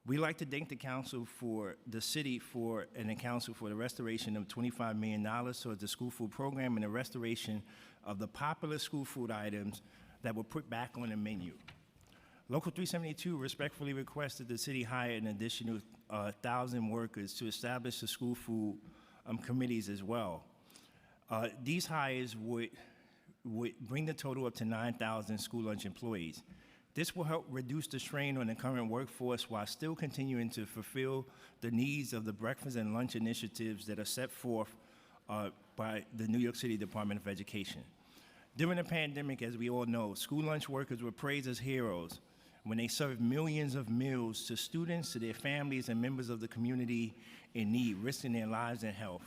[SPEAKER 4] We'd like to thank the council for the city and the council for the restoration of $25 million towards the school food program and the restoration of the popular school food items that were put back on the menu. Local 372 respectfully requested the city hire an additional 1,000 workers to establish the school food committees as well. These hires would bring the total up to 9,000 school lunch employees. This will help reduce the strain on the current workforce while still continuing to fulfill the needs of the breakfast and lunch initiatives that are set forth by the New York City Department of Education. During the pandemic, as we all know, school lunch workers were praised as heroes when they served millions of meals to students, to their families, and members of the community in need, risking their lives and health.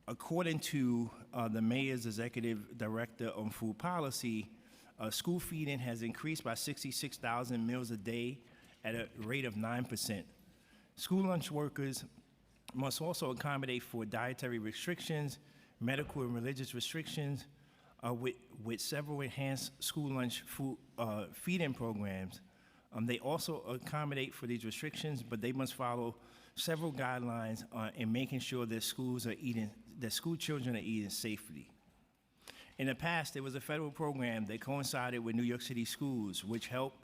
[SPEAKER 4] According to the Mayor's Executive Director on Food Policy, school feeding has increased by 66,000 meals a day at a rate of 9%. School lunch workers must also accommodate for dietary restrictions, medical and religious restrictions, with several enhanced school lunch food feeding programs. They also accommodate for these restrictions, but they must follow several guidelines in making sure that school children are eating safely. In the past, there was a federal program that coincided with New York City schools, which helped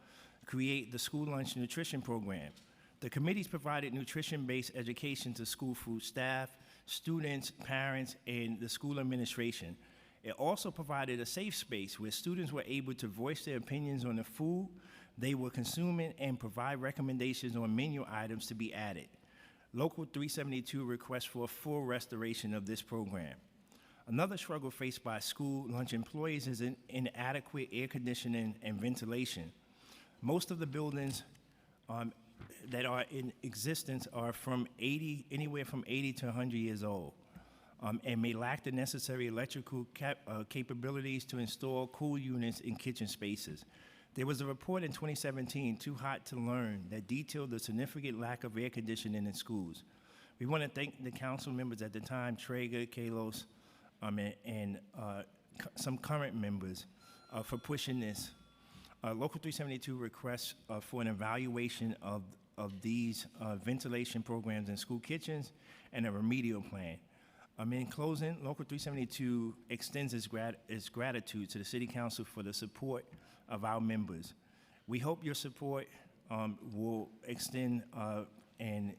[SPEAKER 4] create the school lunch nutrition program. The committees provided nutrition-based education to school food staff, students, parents, and the school administration. It also provided a safe space where students were able to voice their opinions on the food they were consuming and provide recommendations on menu items to be added. Local 372 requests for a full restoration of this program. Another struggle faced by school lunch employees is inadequate air conditioning and ventilation. Most of the buildings that are in existence are anywhere from 80 to 100 years old, and may lack the necessary electrical capabilities to install cool units in kitchen spaces. There was a report in 2017, Too Hot to Learn, that detailed the significant lack of air conditioning in schools. We want to thank the council members at the time, Traeger, Kalos, and some current members for pushing this. Local 372 requests for an evaluation of these ventilation programs in school kitchens and a remedial plan. In closing, Local 372 extends its gratitude to the City Council for the support of our members. We hope your support will extend and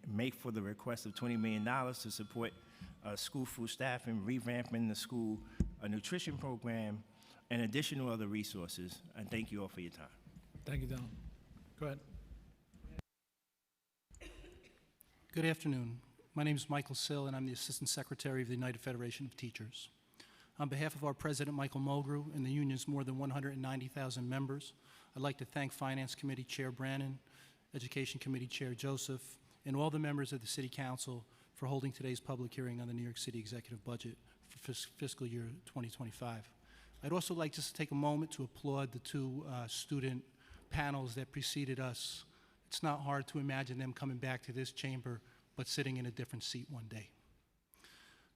[SPEAKER 4] make for the request of $20 million to support school food staff and revamping the school nutrition program and additional other resources. And thank you all for your time.
[SPEAKER 2] Thank you, Donald. Go ahead.
[SPEAKER 7] Good afternoon. My name is Michael Sill, and I'm the Assistant Secretary of the United Federation of Teachers. On behalf of our President, Michael Mulgrew, and the union's more than 190,000 members, I'd like to thank Finance Committee Chair Brannon, Education Committee Chair Joseph, and all the members of the City Council for holding today's public hearing on the New York City Executive Budget for fiscal year 2025. I'd also like just to take a moment to applaud the two student panels that preceded us. It's not hard to imagine them coming back to this chamber, but sitting in a different seat one day.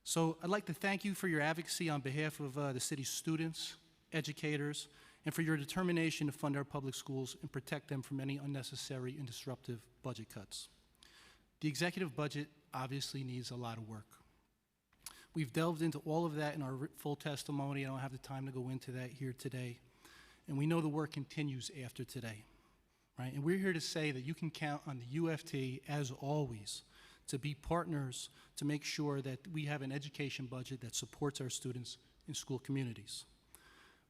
[SPEAKER 7] So I'd like to thank you for your advocacy on behalf of the city's students, educators, and for your determination to fund our public schools and protect them from any unnecessary and disruptive budget cuts. The executive budget obviously needs a lot of work. We've delved into all of that in our full testimony. I don't have the time to go into that here today. And we know the work continues after today, right? And we're here to say that you can count on the UFT, as always, to be partners to make sure that we have an education budget that supports our students in school communities.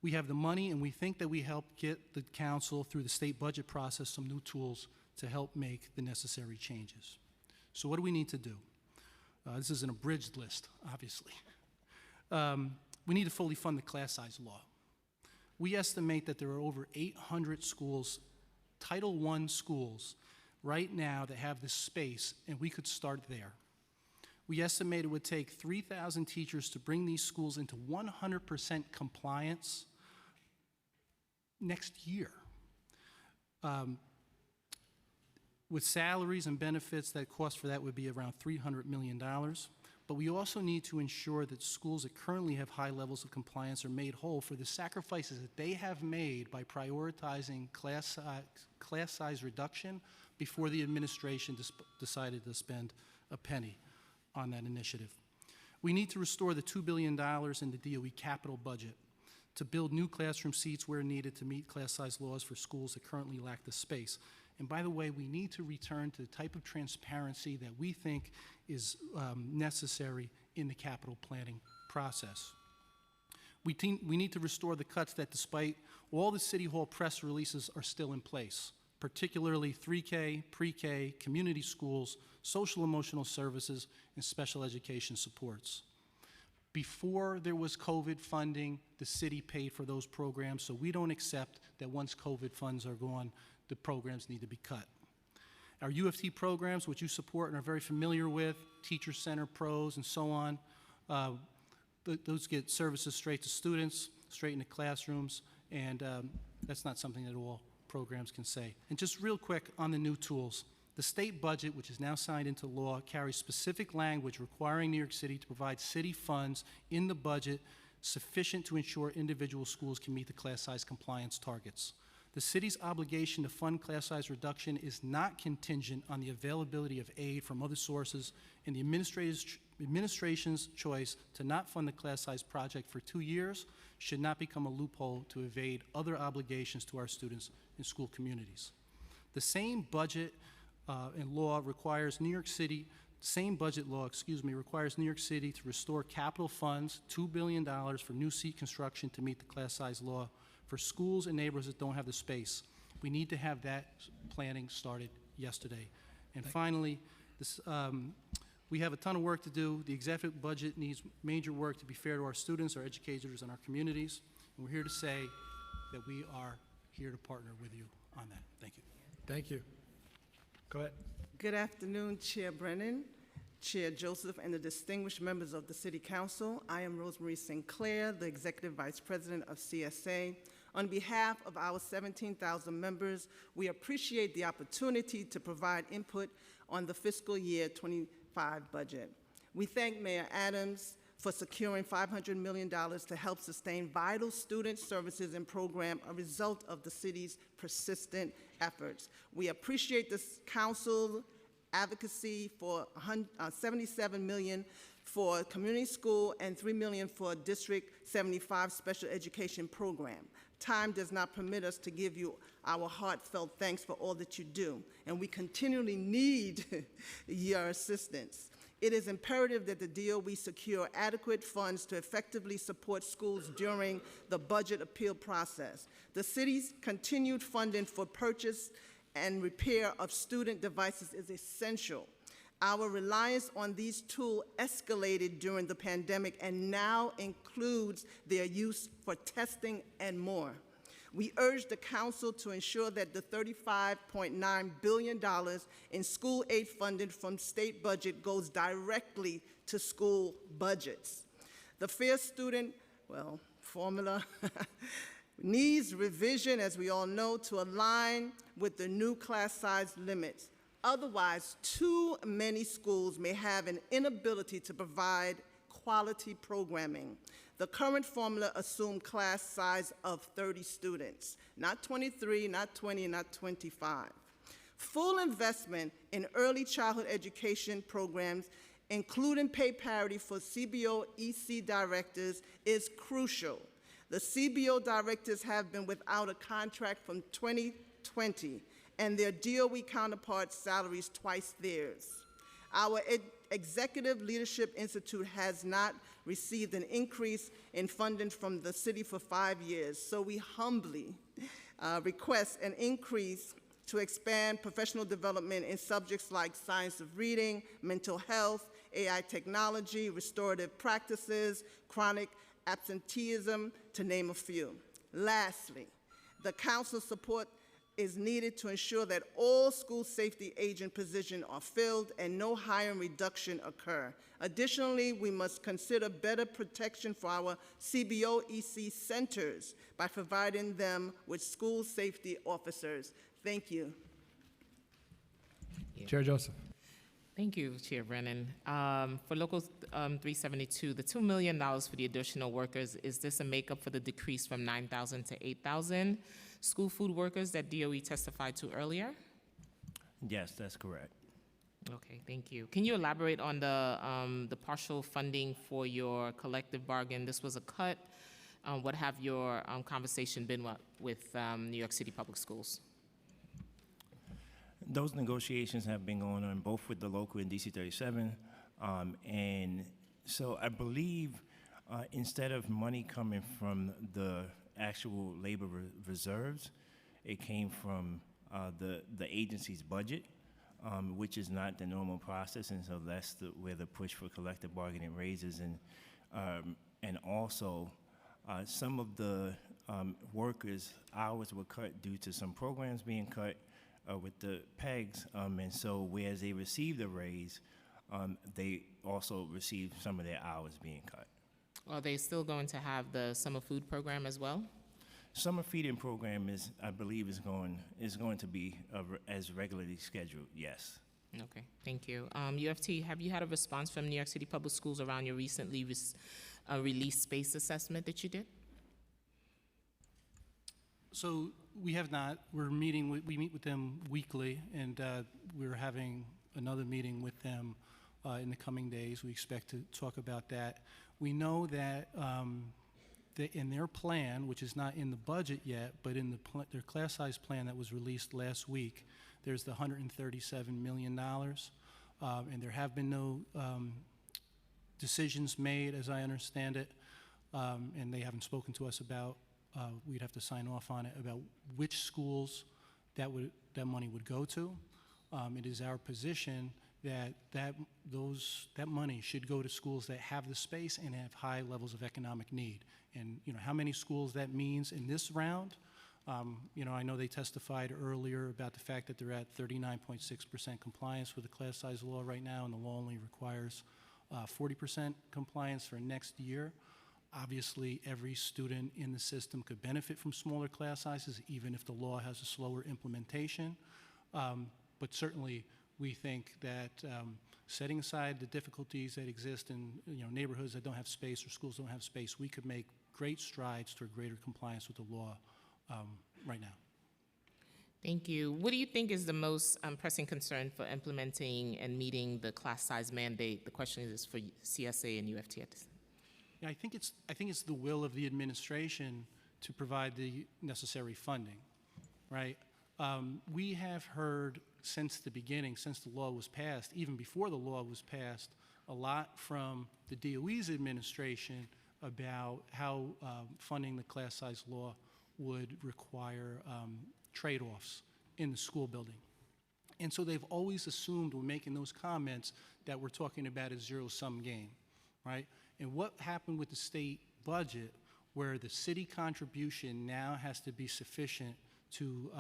[SPEAKER 7] We have the money, and we think that we help get the council through the state budget process some new tools to help make the necessary changes. So what do we need to do? This is an abridged list, obviously. We need to fully fund the class size law. We estimate that there are over 800 schools, Title I schools, right now that have this space, and we could start there. We estimate it would take 3,000 teachers to bring these schools into 100% compliance next year. With salaries and benefits, that cost for that would be around $300 million. But we also need to ensure that schools that currently have high levels of compliance are made whole for the sacrifices that they have made by prioritizing class size reduction before the administration decided to spend a penny on that initiative. We need to restore the $2 billion in the DOE capital budget to build new classroom seats where needed to meet class size laws for schools that currently lack the space. And by the way, we need to return to the type of transparency that we think is necessary in the capital planning process. We need to restore the cuts that, despite all the City Hall press releases, are still in place, particularly 3K, pre-K, community schools, social emotional services, and special education supports. Before there was COVID funding, the city paid for those programs, so we don't accept that once COVID funds are gone, the programs need to be cut. Our UFT programs, which you support and are very familiar with, Teacher Center, Pros, and so on, those get services straight to students, straight into classrooms, and that's not something that all programs can say. And just real quick on the new tools. The state budget, which is now signed into law, carries specific language requiring New York City to provide city funds in the budget sufficient to ensure individual schools can meet the class size compliance targets. The city's obligation to fund class size reduction is not contingent on the availability of aid from other sources, and the administration's choice to not fund the class size project for 2 years should not become a loophole to evade other obligations to our students and school communities. The same budget and law requires New York City, requires New York City to restore capital funds, $2 billion for new seat construction to meet the class size law for schools and neighborhoods that don't have the space. We need to have that planning started yesterday. And finally, we have a ton of work to do. The executive budget needs major work to be fair to our students, our educators, and our communities. And we're here to say that we are here to partner with you on that. Thank you.
[SPEAKER 2] Thank you. Go ahead.
[SPEAKER 15] Good afternoon, Chair Brennan, Chair Joseph, and the distinguished members of the City Council. I am Rosemary Sinclair, the Executive Vice President of CSA. On behalf of our 17,000 members, we appreciate the opportunity to provide input on the fiscal year 25 budget. We thank Mayor Adams for securing $500 million to help sustain vital student services and programs, a result of the city's persistent efforts. We appreciate this council advocacy for $77 million for community school and $3 million for District 75 special education program. Time does not permit us to give you our heartfelt thanks for all that you do, and we continually need your assistance. It is imperative that the DOE secure adequate funds to effectively support schools during the budget appeal process. The city's continued funding for purchase and repair of student devices is essential. Our reliance on these tools escalated during the pandemic and now includes their use for testing and more. We urge the Council to ensure that the $35.9 billion in school aid funding from state budget goes directly to school budgets. The Fair Student, formula needs revision, as we all know, to align with the new class size limits. Otherwise, too many schools may have an inability to provide quality programming. The current formula assumes class size of 30 students, not 23, not 20, not 25. Full investment in early childhood education programs, including pay parity for CBO EC directors, is crucial. The CBO directors have been without a contract from 2020, and their DOE counterparts' salaries twice theirs. Our Executive Leadership Institute has not received an increase in funding from the city for 5 years, so we humbly request an increase to expand professional development in subjects like science of reading, mental health, AI technology, restorative practices, chronic absenteeism, to name a few. Lastly, the Council's support is needed to ensure that all school safety agent positions are filled and no hiring reduction occur. Additionally, we must consider better protection for our CBO EC centers by providing them with school safety officers. Thank you.
[SPEAKER 2] Chair Joseph.
[SPEAKER 20] Thank you, Chair Brennan. For Local 372, the $2 million for the additional workers, is this a makeup for the decrease from 9,000 to 8,000 school food workers that DOE testified to earlier?
[SPEAKER 4] Yes, that's correct.
[SPEAKER 20] Okay, thank you. Can you elaborate on the partial funding for your collective bargain? This was a cut. What have your conversation been with New York City Public Schools?
[SPEAKER 4] Those negotiations have been going on both with the local and DC 37. And so I believe instead of money coming from the actual labor reserves, it came from the agency's budget, which is not the normal process. And so that's where the push for collective bargaining raises. And also some of the workers' hours were cut due to some programs being cut with the PEGs, and so whereas they received a raise, they also received some of their hours being cut.
[SPEAKER 20] Are they still going to have the summer food program as well?
[SPEAKER 4] Summer feeding program is, I believe, is going to be as regularly scheduled. Yes.
[SPEAKER 20] Okay, thank you. UFT, have you had a response from New York City Public Schools around your recently released space assessment that you did?
[SPEAKER 7] So we have not. We meet with them weekly, and we're having another meeting with them in the coming days. We expect to talk about that. We know that in their plan, which is not in the budget yet, but in their class size plan that was released last week, there's the $137 million, and there have been no decisions made, as I understand it, and they haven't spoken to us about. We'd have to sign off on it about which schools that money would go to. It is our position that money should go to schools that have the space and have high levels of economic need. And how many schools that means in this round? I know they testified earlier about the fact that they're at 39.6% compliance with the class size law right now, and the law only requires 40% compliance for next year. Obviously, every student in the system could benefit from smaller class sizes, even if the law has a slower implementation. But certainly, we think that setting aside the difficulties that exist in neighborhoods that don't have space or schools don't have space, we could make great strides toward greater compliance with the law right now.
[SPEAKER 20] Thank you. What do you think is the most pressing concern for implementing and meeting the class size mandate? The question is for CSA and UFT at this time.
[SPEAKER 7] Yeah, I think it's the will of the administration to provide the necessary funding, right? We have heard since the beginning, since the law was passed, even before the law was passed, a lot from the DOE's administration about how funding the class size law would require trade-offs in the school building. And so they've always assumed when making those comments that we're talking about a zero-sum game, right? And what happened with the state budget, where the city contribution now has to be sufficient to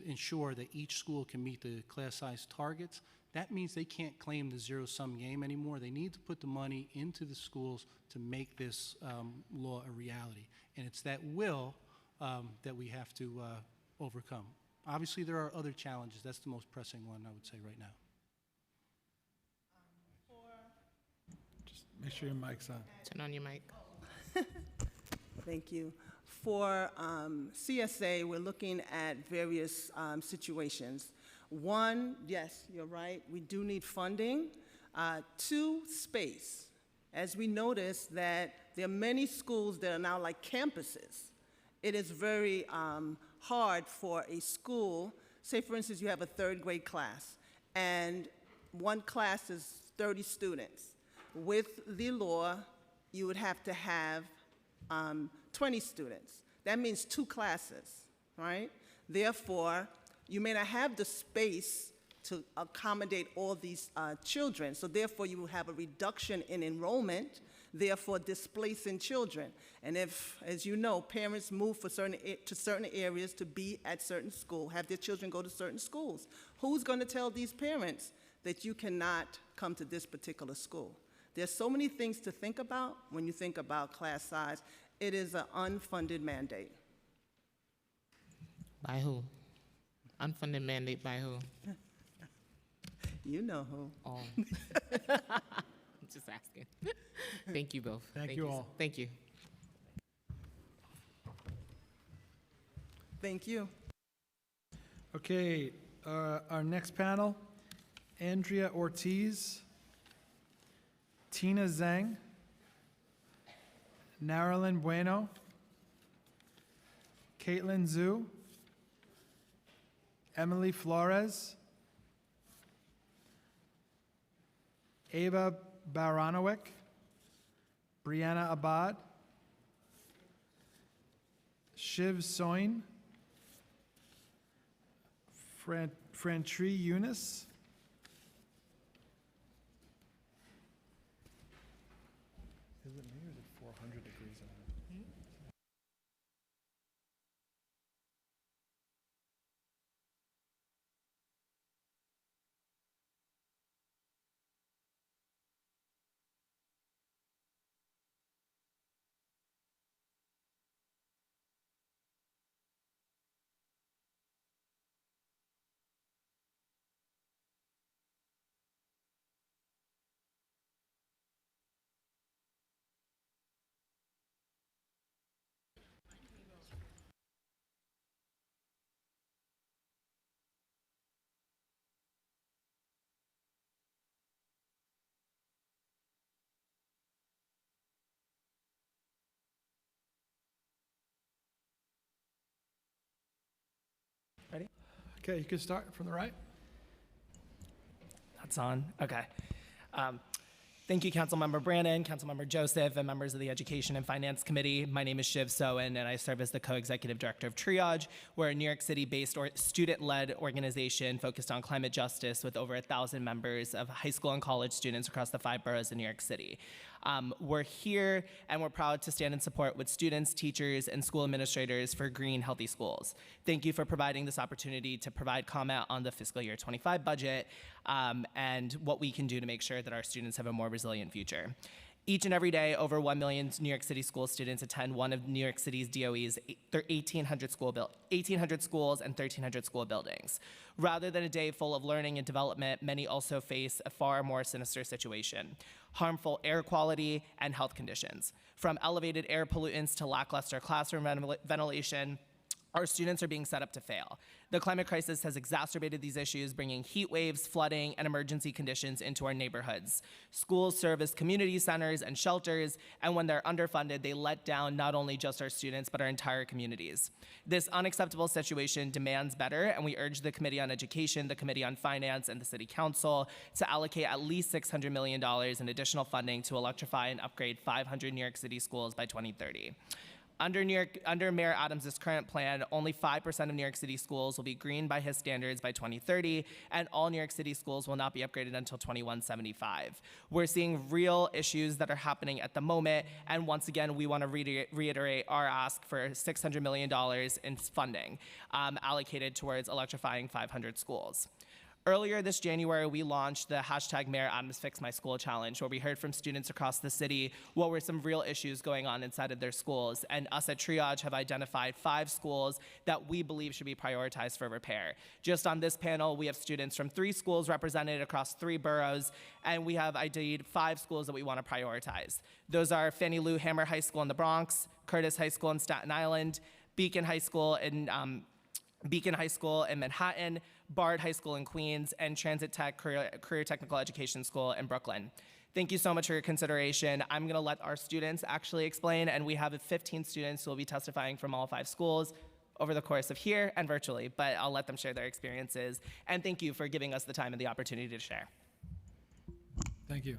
[SPEAKER 7] ensure that each school can meet the class size targets, that means they can't claim the zero-sum game anymore. They need to put the money into the schools to make this law a reality. And it's that will that we have to overcome. Obviously, there are other challenges. That's the most pressing one, I would say, right now.
[SPEAKER 2] Make sure your mic's on.
[SPEAKER 20] Turn on your mic.
[SPEAKER 15] Thank you. For CSA, we're looking at various situations. One, yes, you're right, we do need funding. Two, space. As we notice that there are many schools that are now like campuses. It is very hard for a school, say for instance you have a third grade class, and one class is 30 students. With the law, you would have to have 20 students. That means 2 classes, right? Therefore, you may not have the space to accommodate all these children, so therefore you will have a reduction in enrollment, therefore displacing children. And if, as you know, parents move to certain areas to be at certain school, have their children go to certain schools, who's going to tell these parents that you cannot come to this particular school? There's so many things to think about when you think about class size. It is an unfunded mandate.
[SPEAKER 20] By who? Unfunded mandate by who?
[SPEAKER 15] You know who.
[SPEAKER 20] Oh. Just asking. Thank you both.
[SPEAKER 2] Thank you all.
[SPEAKER 20] Thank you.
[SPEAKER 15] Thank you.
[SPEAKER 2] Okay, our next panel, Andrea Ortiz, Tina Zhang, Narilyn Bueno, Caitlin Zhu, Emily Flores, Ava Baranowick, Brianna Abad, Shiv Soin, Frantri Eunice, is it me or is it 400 degrees in here?
[SPEAKER 1] Ready?
[SPEAKER 2] Okay, you can start from the right.
[SPEAKER 1] That's on. Okay. Thank you, Councilmember Brannon, Councilmember Joseph, and members of the Education and Finance Committee. My name is Shiv Soen, and I serve as the co-executive director of Triage. We're a New York City-based student-led organization focused on climate justice with over 1,000 members of high school and college students across the 5 boroughs of New York City. We're here, and we're proud to stand in support with students, teachers, and school administrators for green, healthy schools. Thank you for providing this opportunity to provide comment on the fiscal year 25 budget and what we can do to make sure that our students have a more resilient future. Each and every day, over 1 million New York City school students attend one of New York City's DOE's 1,800 schools and 1,300 school buildings. Rather than a day full of learning and development, many also face a far more sinister situation: harmful air quality and health conditions. From elevated air pollutants to lackluster classroom ventilation, our students are being set up to fail. The climate crisis has exacerbated these issues, bringing heat waves, flooding, and emergency conditions into our neighborhoods. Schools serve as community centers and shelters, and when they're underfunded, they let down not only just our students, but our entire communities. This unacceptable situation demands better, and we urge the Committee on Education, the Committee on Finance, and the City Council to allocate at least $600 million in additional funding to electrify and upgrade 500 New York City schools by 2030. Under Mayor Adams' current plan, only 5% of New York City schools will be green by his standards by 2030, and all New York City schools will not be upgraded until 2175. We're seeing real issues that are happening at the moment, and once again, we want to reiterate our ask for $600 million in funding allocated towards electrifying 500 schools. Earlier this January, we launched the hashtag Mayor Adams Fix My School Challenge, where we heard from students across the city what were some real issues going on inside of their schools. And us at Triage have identified 5 schools that we believe should be prioritized for repair. Just on this panel, we have students from 3 schools represented across 3 boroughs, and we have ID'd 5 schools that we want to prioritize. Those are Fannie Lou Hamer High School in the Bronx, Curtis High School in Staten Island, Beacon High School in Manhattan, Bard High School in Queens, and Transit Tech Career Technical Education School in Brooklyn. Thank you so much for your consideration. I'm going to let our students actually explain, and we have 15 students who will be testifying from all 5 schools over the course of here and virtually, but I'll let them share their experiences. And thank you for giving us the time and the opportunity to share.
[SPEAKER 2] Thank you.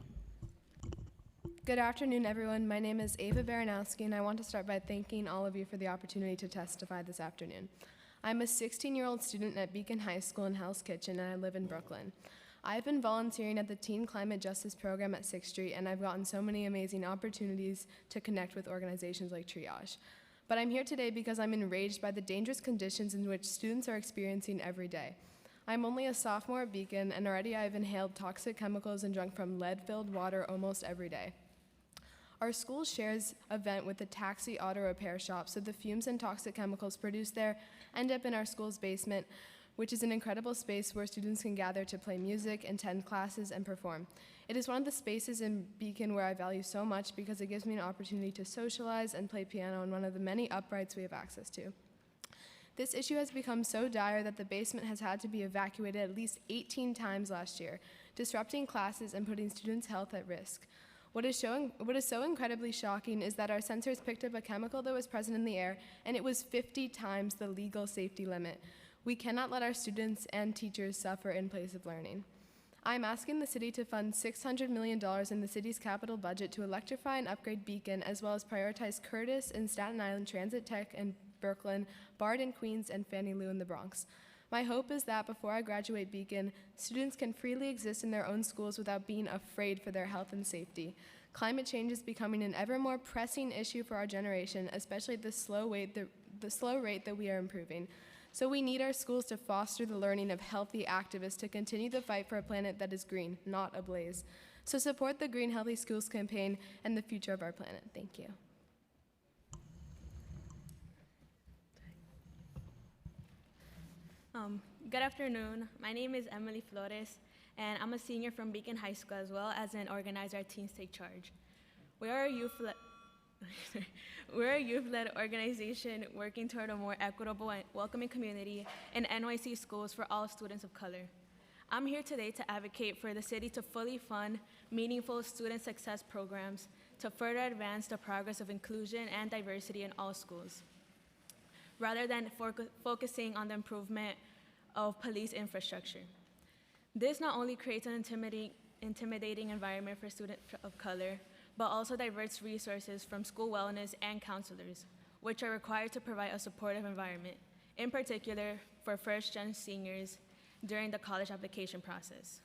[SPEAKER 23] Good afternoon, everyone. My name is Ava Baranowski, and I want to start by thanking all of you for the opportunity to testify this afternoon. I'm a 16-year-old student at Beacon High School in Hell's Kitchen, and I live in Brooklyn. I've been volunteering at the Teen Climate Justice Program at 6th Street, and I've gotten so many amazing opportunities to connect with organizations like Triage. But I'm here today because I'm enraged by the dangerous conditions in which students are experiencing every day. I'm only a sophomore at Beacon, and already I've inhaled toxic chemicals and drunk from lead-filled water almost every day. Our school shares a vent with a taxi auto repair shop, so the fumes and toxic chemicals produced there end up in our school's basement, which is an incredible space where students can gather to play music, attend classes, and perform. It is one of the spaces in Beacon where I value so much because it gives me an opportunity to socialize and play piano in one of the many uprights we have access to. This issue has become so dire that the basement has had to be evacuated at least 18 times last year, disrupting classes and putting students' health at risk. What is so incredibly shocking is that our sensors picked up a chemical that was present in the air, and it was 50 times the legal safety limit. We cannot let our students and teachers suffer in place of learning. I am asking the city to fund $600 million in the city's capital budget to electrify and upgrade Beacon, as well as prioritize Curtis and Staten Island, Transit Tech and Brooklyn, Bard in Queens, and Fannie Lou in the Bronx. My hope is that before I graduate Beacon, students can freely exist in their own schools without being afraid for their health and safety. Climate change is becoming an ever more pressing issue for our generation, especially the slow rate that we are improving. So we need our schools to foster the learning of healthy activists to continue the fight for a planet that is green, not ablaze. So support the Green Healthy Schools campaign and the future of our planet. Thank you.
[SPEAKER 18] Good afternoon. My name is Emily Flores, and I'm a senior from Beacon High School, as well as an organizer at Teens Take Charge. We are a youth-led organization working toward a more equitable and welcoming community in NYC schools for all students of color. I'm here today to advocate for the city to fully fund meaningful student success programs to further advance the progress of inclusion and diversity in all schools, rather than focusing on the improvement of police infrastructure. This not only creates an intimidating environment for students of color, but also diverts resources from school wellness and counselors, which are required to provide a supportive environment, in particular for first-gen seniors during the college application process.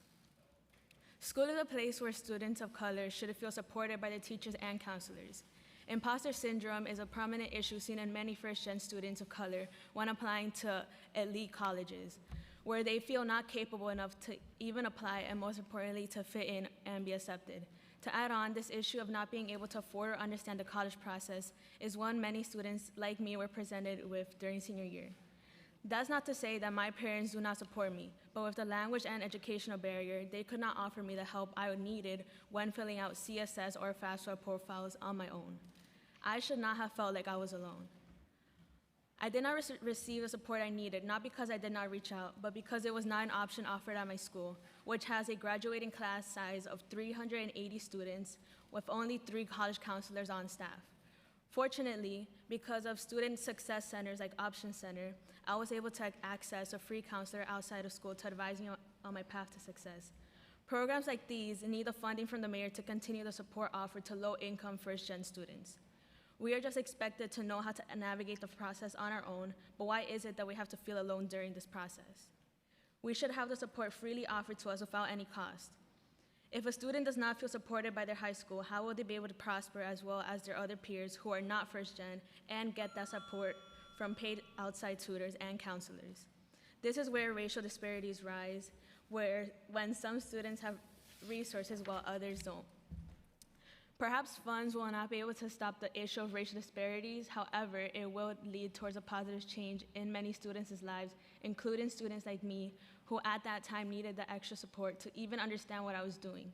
[SPEAKER 18] School is a place where students of color should feel supported by their teachers and counselors. Imposter syndrome is a prominent issue seen in many first-gen students of color when applying to elite colleges, where they feel not capable enough to even apply, and most importantly, to fit in and be accepted. To add on, this issue of not being able to afford or understand the college process is one many students like me were presented with during senior year. That's not to say that my parents do not support me, but with the language and educational barrier, they could not offer me the help I needed when filling out CSS or FAFSA profiles on my own. I should not have felt like I was alone. I did not receive the support I needed, not because I did not reach out, but because it was not an option offered at my school, which has a graduating class size of 380 students with only 3 college counselors on staff. Fortunately, because of student success centers like Option Center, I was able to access a free counselor outside of school to advise me on my path to success. Programs like these need the funding from the mayor to continue the support offered to low-income first-gen students. We are just expected to know how to navigate the process on our own, but why is it that we have to feel alone during this process? We should have the support freely offered to us without any cost. If a student does not feel supported by their high school, how will they be able to prosper as well as their other peers who are not first-gen and get that support from paid outside tutors and counselors? This is where racial disparities rise, when some students have resources while others don't. Perhaps funds will not be able to stop the issue of racial disparities. However, it will lead towards a positive change in many students' lives, including students like me, who at that time needed the extra support to even understand what I was doing.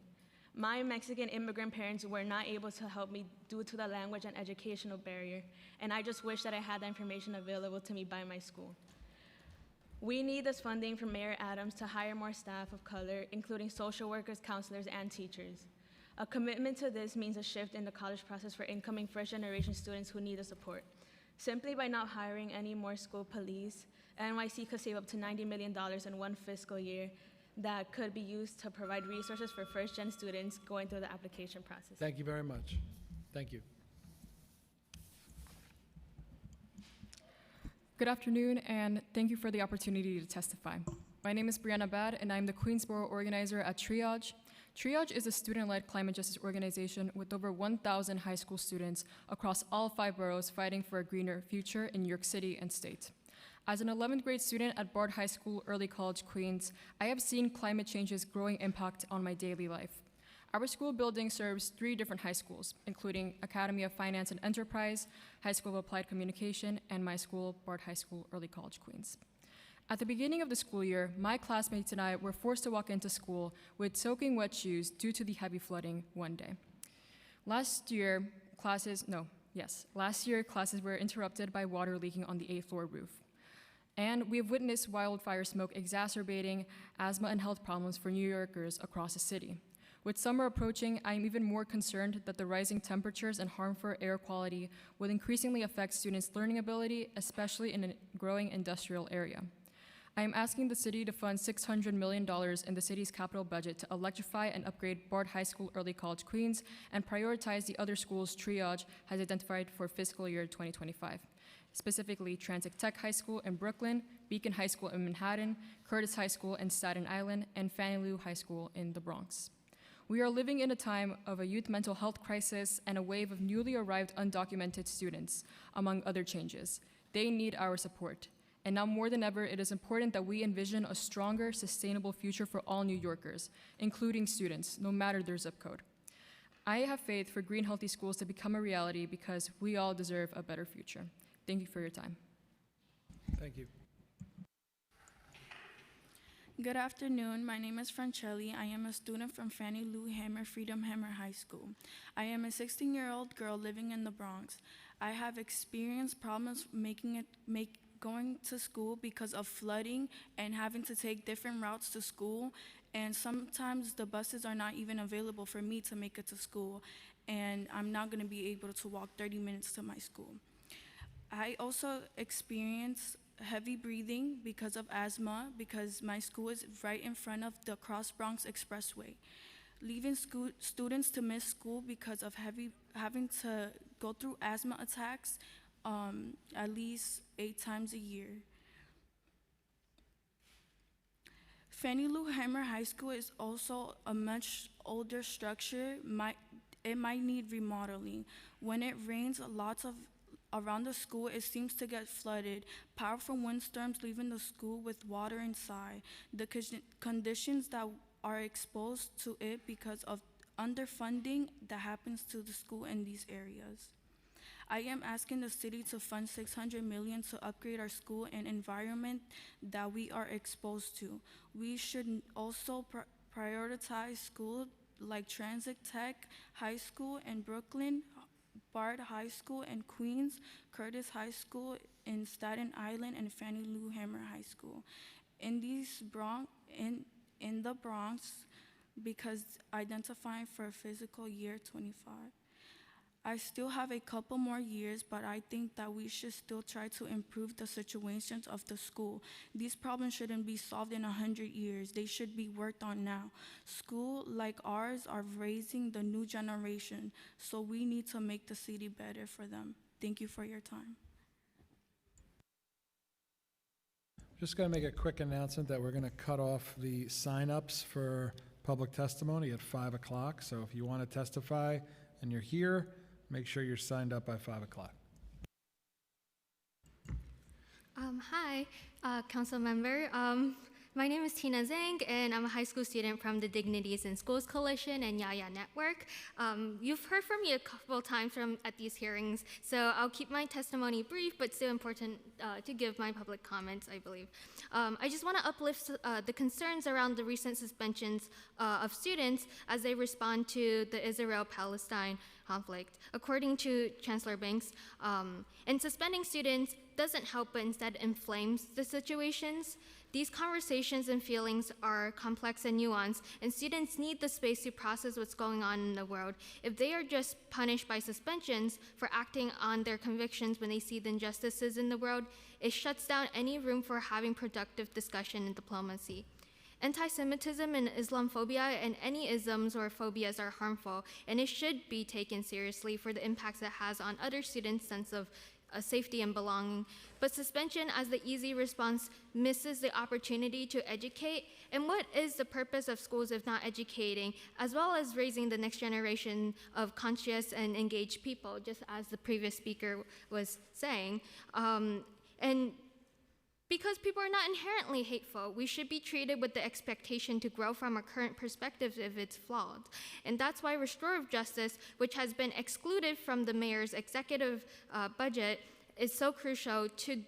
[SPEAKER 18] My Mexican immigrant parents were not able to help me due to the language and educational barrier, and I just wish that I had that information available to me by my school. We need this funding from Mayor Adams to hire more staff of color, including social workers, counselors, and teachers. A commitment to this means a shift in the college process for incoming first-generation students who need the support. Simply by not hiring any more school police, NYC could save up to $90 million in one fiscal year that could be used to provide resources for first-gen students going through the application process.
[SPEAKER 2] Thank you very much. Thank you.
[SPEAKER 19] Good afternoon, and thank you for the opportunity to testify. My name is Brianna Bad, and I'm the Queensboro organizer at Triage. Triage is a student-led climate justice organization with over 1,000 high school students across all 5 boroughs fighting for a greener future in New York City and state. As an 11th grade student at Bard High School, Early College, Queens, I have seen climate change's growing impact on my daily life. Our school building serves 3 different high schools, including Academy of Finance and Enterprise, High School of Applied Communication, and my school, Bard High School, Early College, Queens. At the beginning of the school year, my classmates and I were forced to walk into school with soaking wet shoes due to the heavy flooding one day. Last year, classes were interrupted by water leaking on the 8th floor roof. And we have witnessed wildfire smoke exacerbating asthma and health problems for New Yorkers across the city. With summer approaching, I am even more concerned that the rising temperatures and harmful air quality will increasingly affect students' learning ability, especially in a growing industrial area. I am asking the city to fund $600 million in the city's capital budget to electrify and upgrade Bard High School Early College Queens and prioritize the other schools Triage has identified for fiscal year 2025, specifically Transit Tech High School in Brooklyn, Beacon High School in Manhattan, Curtis High School in Staten Island, and Fannie Lou High School in the Bronx. We are living in a time of a youth mental health crisis and a wave of newly arrived undocumented students, among other changes. They need our support. And now more than ever, it is important that we envision a stronger, sustainable future for all New Yorkers, including students, no matter their zip code. I have faith for Green Healthy Schools to become a reality because we all deserve a better future. Thank you for your time.
[SPEAKER 2] Thank you.
[SPEAKER 23] Good afternoon. My name is Francelli. I am a student from Fannie Lou Hamer Freedom Hammer High School. I am a 16-year-old girl living in the Bronx. I have experienced problems going to school because of flooding and having to take different routes to school, and sometimes the buses are not even available for me to make it to school, and I'm not going to be able to walk 30 minutes to my school. I also experience heavy breathing because of asthma because my school is right in front of the Cross Bronx Expressway. Leaving students to miss school because of having to go through asthma attacks at least 8 times a year. Fannie Lou Hamer High School is also a much older structure. It might need remodeling. When it rains, around the school, it seems to get flooded. Powerful windstorms leaving the school with water inside. The conditions that are exposed to it because of underfunding that happens to the school in these areas. I am asking the city to fund $600 million to upgrade our school and environment that we are exposed to. We should also prioritize schools like Transit Tech High School in Brooklyn, Bard High School in Queens, Curtis High School in Staten Island, and Fannie Lou Hamer High School. In the Bronx, because identifying for fiscal year 25. I still have a couple more years, but I think that we should still try to improve the situations of the school. These problems shouldn't be solved in 100 years. They should be worked on now. Schools like ours are raising the new generation, so we need to make the city better for them. Thank you for your time.
[SPEAKER 2] Just going to make a quick announcement that we're going to cut off the sign-ups for public testimony at 5 o'clock. So if you want to testify and you're here, make sure you're signed up by 5 o'clock.
[SPEAKER 11] Hi, council member. My name is Tina Zhang, and I'm a high school student from the Dignities in Schools Coalition and Yaya Network. You've heard from me a couple times at these hearings, so I'll keep my testimony brief, but still important to give my public comments, I believe. I just want to uplift the concerns around the recent suspensions of students as they respond to the Israel-Palestine conflict. According to Chancellor Banks, and suspending students doesn't help, but instead inflames the situations. These conversations and feelings are complex and nuanced, and students need the space to process what's going on in the world. If they are just punished by suspensions for acting on their convictions when they see the injustices in the world, it shuts down any room for having productive discussion and diplomacy. Anti-Semitism and Islamophobia and any isms or phobias are harmful, and it should be taken seriously for the impacts it has on other students' sense of safety and belonging. But suspension as the easy response misses the opportunity to educate. And what is the purpose of schools if not educating, as well as raising the next generation of conscious and engaged people, just as the previous speaker was saying. And because people are not inherently hateful, we should be treated with the expectation to grow from our current perspectives if it's flawed. And that's why restorative justice, which has been excluded from the mayor's executive budget, is so crucial to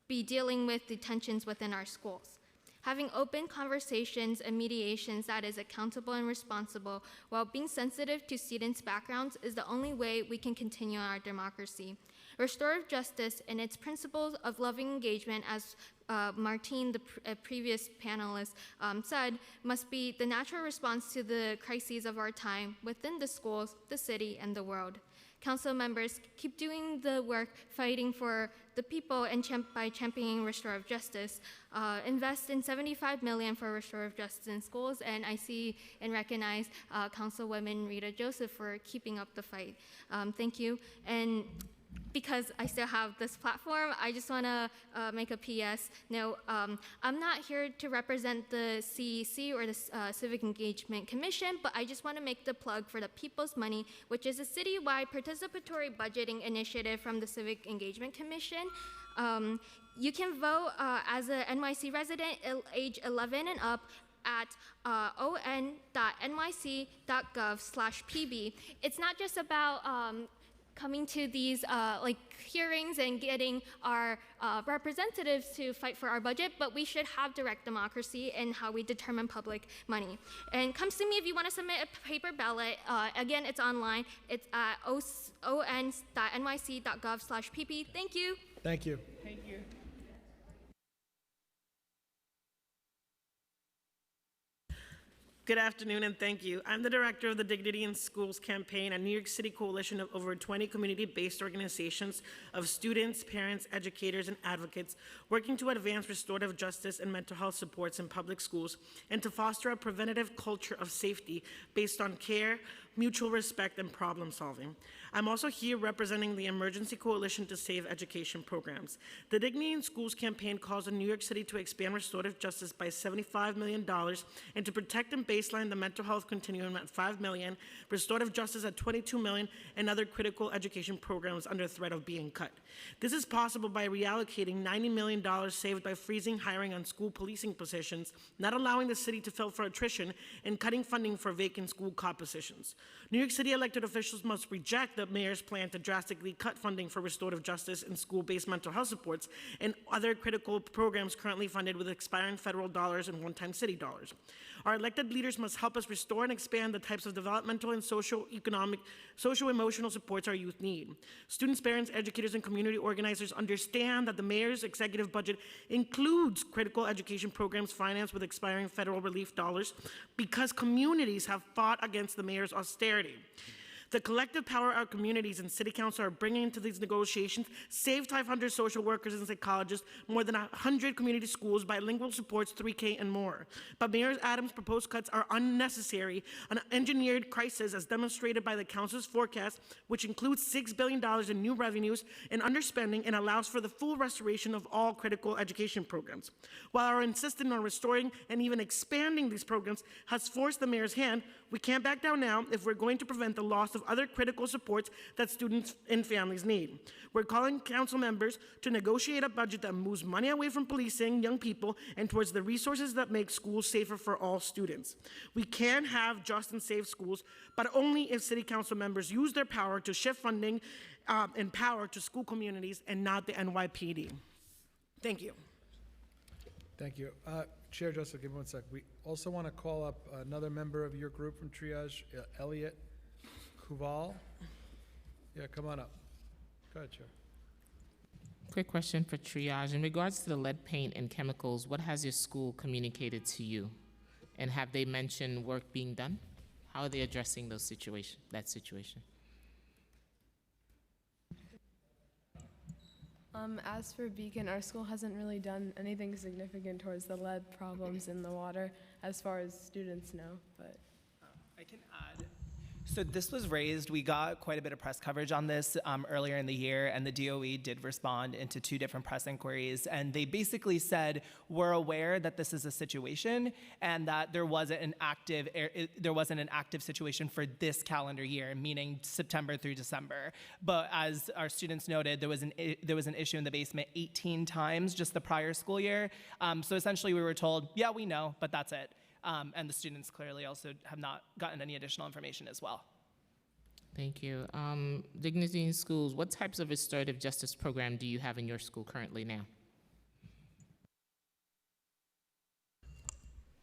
[SPEAKER 11] be dealing with the tensions within our schools. Having open conversations and mediations that is accountable and responsible while being sensitive to students' backgrounds is the only way we can continue our democracy. Restorative justice and its principles of loving engagement, as Martine, the previous panelist, said, must be the natural response to the crises of our time within the schools, the city, and the world. Council members, keep doing the work fighting for the people and by championing restorative justice. Invest in $75 million for restorative justice in schools, and I see and recognize Councilwoman Rita Joseph for keeping up the fight. Thank you. And because I still have this platform, I just want to make a PS. No, I'm not here to represent the CEC or the Civic Engagement Commission, but I just want to make the plug for the People's Money, which is a citywide participatory budgeting initiative from the Civic Engagement Commission. You can vote as a NYC resident age 11 and up at on.nyc.gov/pb. It's not just about coming to these hearings and getting our representatives to fight for our budget, but we should have direct democracy in how we determine public money. And come see me if you want to submit a paper ballot. Again, it's online. It's at on.nyc.gov/pp. Thank you.
[SPEAKER 2] Thank you.
[SPEAKER 1] Thank you.
[SPEAKER 8] Good afternoon and thank you. I'm the director of the Dignity in Schools campaign, a New York City coalition of over 20 community-based organizations of students, parents, educators, and advocates working to advance restorative justice and mental health supports in public schools and to foster a preventative culture of safety based on care, mutual respect, and problem solving. I'm also here representing the Emergency Coalition to Save Education programs. The Dignity in Schools campaign calls on New York City to expand restorative justice by $75 million and to protect and baseline the mental health continuum at $5 million, restorative justice at $22 million, and other critical education programs under threat of being cut. This is possible by reallocating $90 million saved by freezing hiring on school policing positions, not allowing the city to fill for attrition, and cutting funding for vacant school cop positions. New York City elected officials must reject the mayor's plan to drastically cut funding for restorative justice and school-based mental health supports and other critical programs currently funded with expiring federal dollars and one-time city dollars. Our elected leaders must help us restore and expand the types of developmental and social-emotional supports our youth need. Students, parents, educators, and community organizers understand that the mayor's executive budget includes critical education programs financed with expiring federal relief dollars because communities have fought against the mayor's austerity. The collective power our communities and city council are bringing into these negotiations saved 500 social workers and psychologists, more than 100 community schools, bilingual supports, 3K, and more. But Mayor Adams' proposed cuts are unnecessary, an engineered crisis as demonstrated by the council's forecast, which includes $6 billion in new revenues and underspending and allows for the full restoration of all critical education programs. While our insistence on restoring and even expanding these programs has forced the mayor's hand, we can't back down now if we're going to prevent the loss of other critical supports that students and families need. We're calling council members to negotiate a budget that moves money away from policing young people and towards the resources that make schools safer for all students. We can have just and safe schools, but only if city council members use their power to shift funding and power to school communities and not the NYPD. Thank you.
[SPEAKER 2] Thank you. Chair Joseph, give me 1 sec. We also want to call up another member of your group from Triage, Elliot Kuval. Yeah, come on up. Go ahead, Chair.
[SPEAKER 20] Quick question for Triage. In regards to the lead paint and chemicals, what has your school communicated to you? And have they mentioned work being done? How are they addressing that situation?
[SPEAKER 21] As for Beacon, our school hasn't really done anything significant towards the lead problems in the water as far as students know, but.
[SPEAKER 1] I can add. So this was raised, we got quite a bit of press coverage on this earlier in the year, and the DOE did respond into 2 different press inquiries, and they basically said, we're aware that this is a situation and that there wasn't an active situation for this calendar year, meaning September through December. But as our students noted, there was an issue in the basement 18 times just the prior school year. So essentially we were told, yeah, we know, but that's it. And the students clearly also have not gotten any additional information as well.
[SPEAKER 20] Thank you. Dignity in Schools, what types of restorative justice program do you have in your school currently now?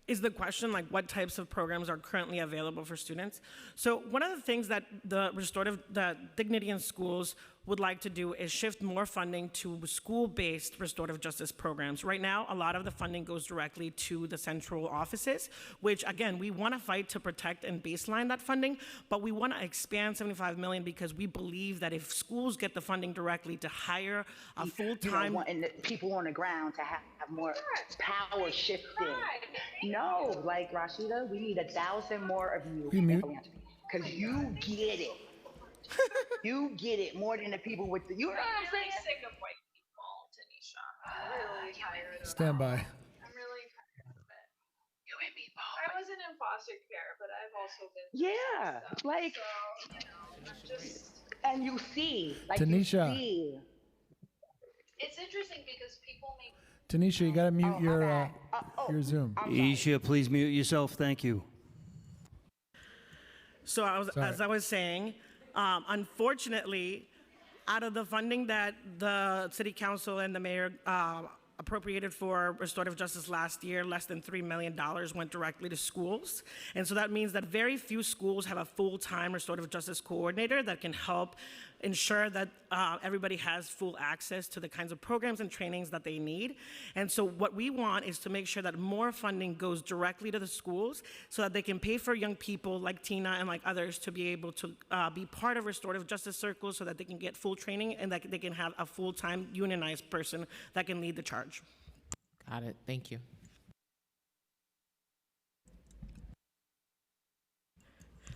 [SPEAKER 8] is the question, like what types of programs are currently available for students? So one of the things that the Dignity in Schools would like to do is shift more funding to school-based restorative justice programs. Right now, a lot of the funding goes directly to the central offices, which again, we want to fight to protect and baseline that funding, but we want to expand 75 million because we believe that if schools get the funding directly to hire a full-time...
[SPEAKER 3] and the people on the ground to have more power shifting. No, like Rashida, we need 1,000 more of you.
[SPEAKER 2] You mute.
[SPEAKER 3] Because you get it. You get it more than the people with the, you know what I'm saying?
[SPEAKER 10] Sick of white people, Tanisha. I'm really tired of
[SPEAKER 2] Stand by.
[SPEAKER 10] I'm really tired of it. You and me both. I wasn't in foster care, but I've also been
[SPEAKER 3] Yeah,
[SPEAKER 10] stuff.
[SPEAKER 3] like,
[SPEAKER 10] So, I'm just...
[SPEAKER 3] and you see, like
[SPEAKER 2] Tanisha.
[SPEAKER 3] you see.
[SPEAKER 10] It's interesting because people make...
[SPEAKER 2] Tanisha, you got to mute your Zoom.
[SPEAKER 22] Isha, please mute yourself. Thank you.
[SPEAKER 8] So as I was saying, unfortunately, out of the funding that the city council and the mayor appropriated for restorative justice last year, less than $3 million went directly to schools. And so that means that very few schools have a full-time restorative justice coordinator that can help ensure that everybody has full access to the kinds of programs and trainings that they need. And so what we want is to make sure that more funding goes directly to the schools so that they can pay for young people like Tina and like others to be able to be part of restorative justice circles so that they can get full training and that they can have a full-time unionized person that can lead the charge.
[SPEAKER 20] Got it. Thank you.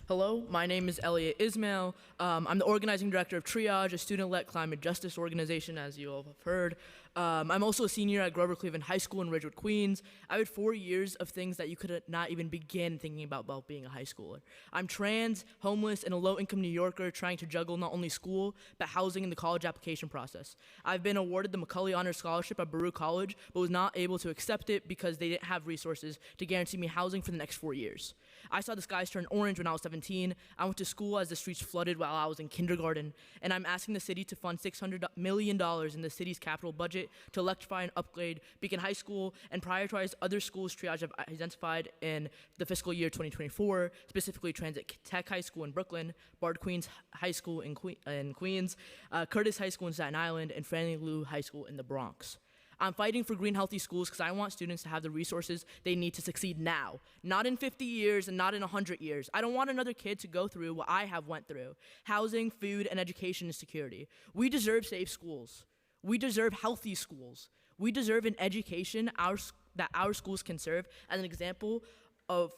[SPEAKER 24] Hello, my name is Elliot Ismail. I'm the organizing director of Triage, a student-led climate justice organization, as you all have heard. I'm also a senior at Grover Cleveland High School in Ridgewood, Queens. I had 4 years of things that you could not even begin thinking about being a high schooler. I'm trans, homeless, and a low-income New Yorker trying to juggle not only school, but housing and the college application process. I've been awarded the Macaulay Honor Scholarship at Baruch College, but was not able to accept it because they didn't have resources to guarantee me housing for the next 4 years. I saw the skies turn orange when I was 17. I went to school as the streets flooded while I was in kindergarten, and I'm asking the city to fund $600 million in the city's capital budget to electrify and upgrade Beacon High School and prioritize other schools Triage have identified in the fiscal year 2024, specifically Transit Tech High School in Brooklyn, Bard Queens High School in Queens, Curtis High School in Staten Island, and Fannie Lou High School in the Bronx. I'm fighting for green, healthy schools because I want students to have the resources they need to succeed now, not in 50 years and not in 100 years. I don't want another kid to go through what I have went through: housing, food, and education and security. We deserve safe schools. We deserve healthy schools. We deserve an education that our schools can serve as an example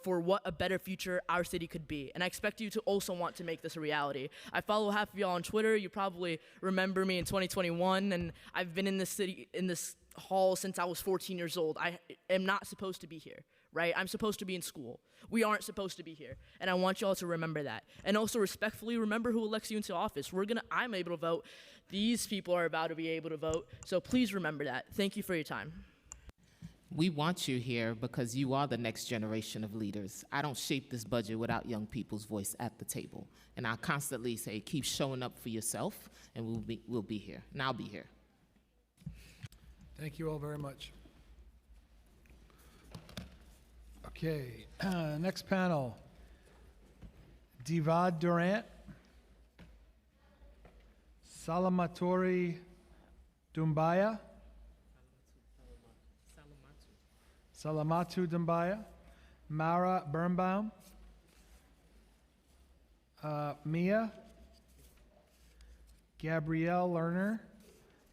[SPEAKER 24] for what a better future our city could be. And I expect you to also want to make this a reality. I follow half of y'all on Twitter. You probably remember me in 2021, and I've been in this city, in this hall since I was 14 years old. I am not supposed to be here, right? I'm supposed to be in school. We aren't supposed to be here. And I want y'all to remember that. And also respectfully remember who elects you into office. I'm able to vote. These people are about to be able to vote. So please remember that. Thank you for your time.
[SPEAKER 20] We want you here because you are the next generation of leaders. I don't shape this budget without young people's voice at the table. And I constantly say, keep showing up for yourself, and we'll be here. And I'll be here.
[SPEAKER 2] Thank you all very much. Okay, next panel. Divad Durant, Salamatori Dumbaya, Salamatu Dumbaya, Mara Birnbaum, Mia, Gabrielle Lerner,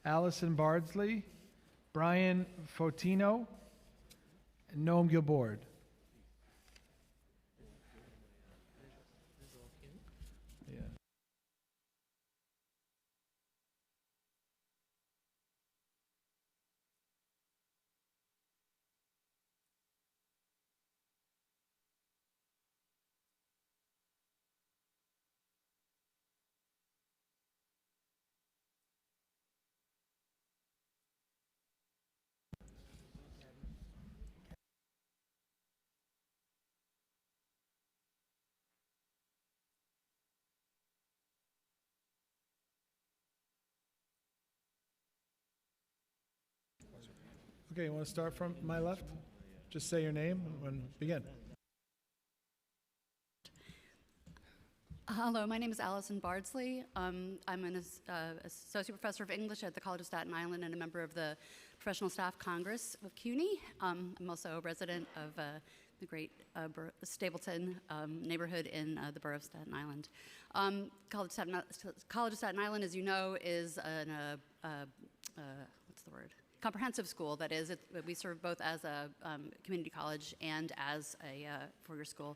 [SPEAKER 2] Allison Bardsley, Brian Fotino, and Noam Gilboard. Yeah. Okay, you want to start from my left? just say your name and begin.
[SPEAKER 9] Hello, my name is Allison Bardsley. I'm an associate professor of English at the College of Staten Island and a member of the Professional Staff Congress of CUNY. I'm also a resident of the great Stapleton neighborhood in the borough of Staten Island. College of Staten Island, as you know, is what's the word? Comprehensive school. That is, we serve both as a community college and as a four-year school.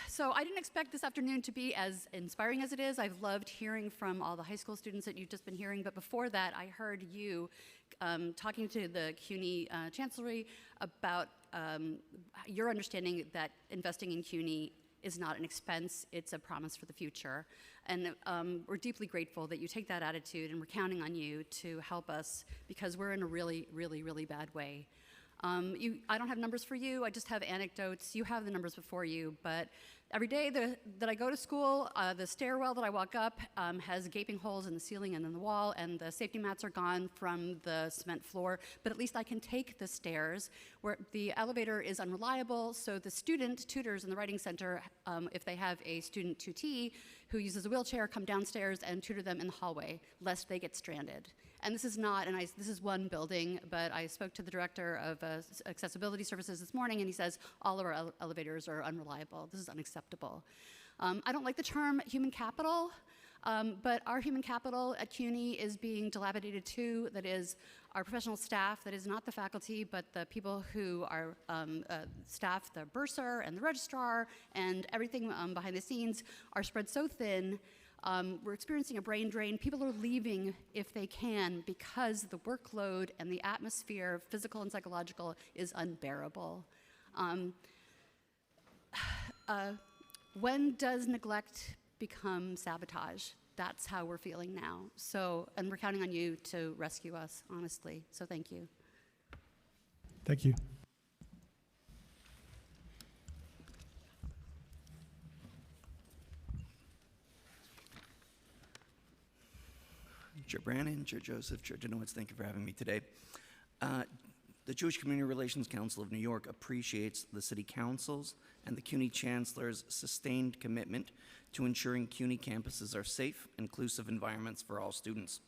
[SPEAKER 9] So I didn't expect this afternoon to be as inspiring as it is. I've loved hearing from all the high school students that you've just been hearing, but before that, I heard you talking to the CUNY Chancellery about your understanding that investing in CUNY is not an expense, it's a promise for the future. And we're deeply grateful that you take that attitude, and we're counting on you to help us because we're in a really, really, really bad way. I don't have numbers for you, I just have anecdotes. You have the numbers before you, but every day that I go to school, the stairwell that I walk up has gaping holes in the ceiling and in the wall, and the safety mats are gone from the cement floor, but at least I can take the stairs. Where the elevator is unreliable, so the tutors in the Writing Center, if they have a student tutee who uses a wheelchair, come downstairs and tutor them in the hallway, lest they get stranded. And this is not, this is one building, but I spoke to the director of accessibility services this morning, and he says all of our elevators are unreliable. This is unacceptable. I don't like the term human capital, but our human capital at CUNY is being dilapidated too. That is, our professional staff, that is not the faculty, but the people who are staff, the bursar and the registrar, and everything behind the scenes are spread so thin. We're experiencing a brain drain. People are leaving if they can because the workload and the atmosphere, physical and psychological, is unbearable. When does neglect become sabotage? That's how we're feeling now. So, and we're counting on you to rescue us, honestly. So thank you.
[SPEAKER 2] Thank you.
[SPEAKER 13] Chair Brannon, Chair Joseph, Chair Dinowitz, thank you for having me today. The Jewish Community Relations Council of New York appreciates the City Council's and the CUNY Chancellor's sustained commitment to ensuring CUNY campuses are safe, inclusive environments for all students.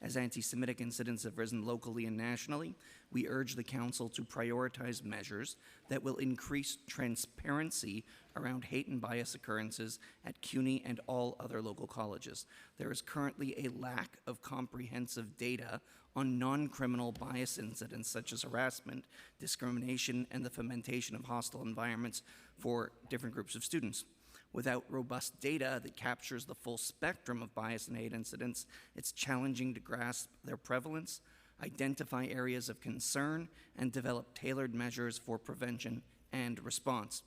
[SPEAKER 13] As anti-Semitic incidents have risen locally and nationally, we urge the Council to prioritize measures that will increase transparency around hate and bias occurrences at CUNY and all other local colleges. There is currently a lack of comprehensive data on non-criminal bias incidents such as harassment, discrimination, and the fomentation of hostile environments for different groups of students. Without robust data that captures the full spectrum of bias and hate incidents, it's challenging to grasp their prevalence, identify areas of concern, and develop tailored measures for prevention and response.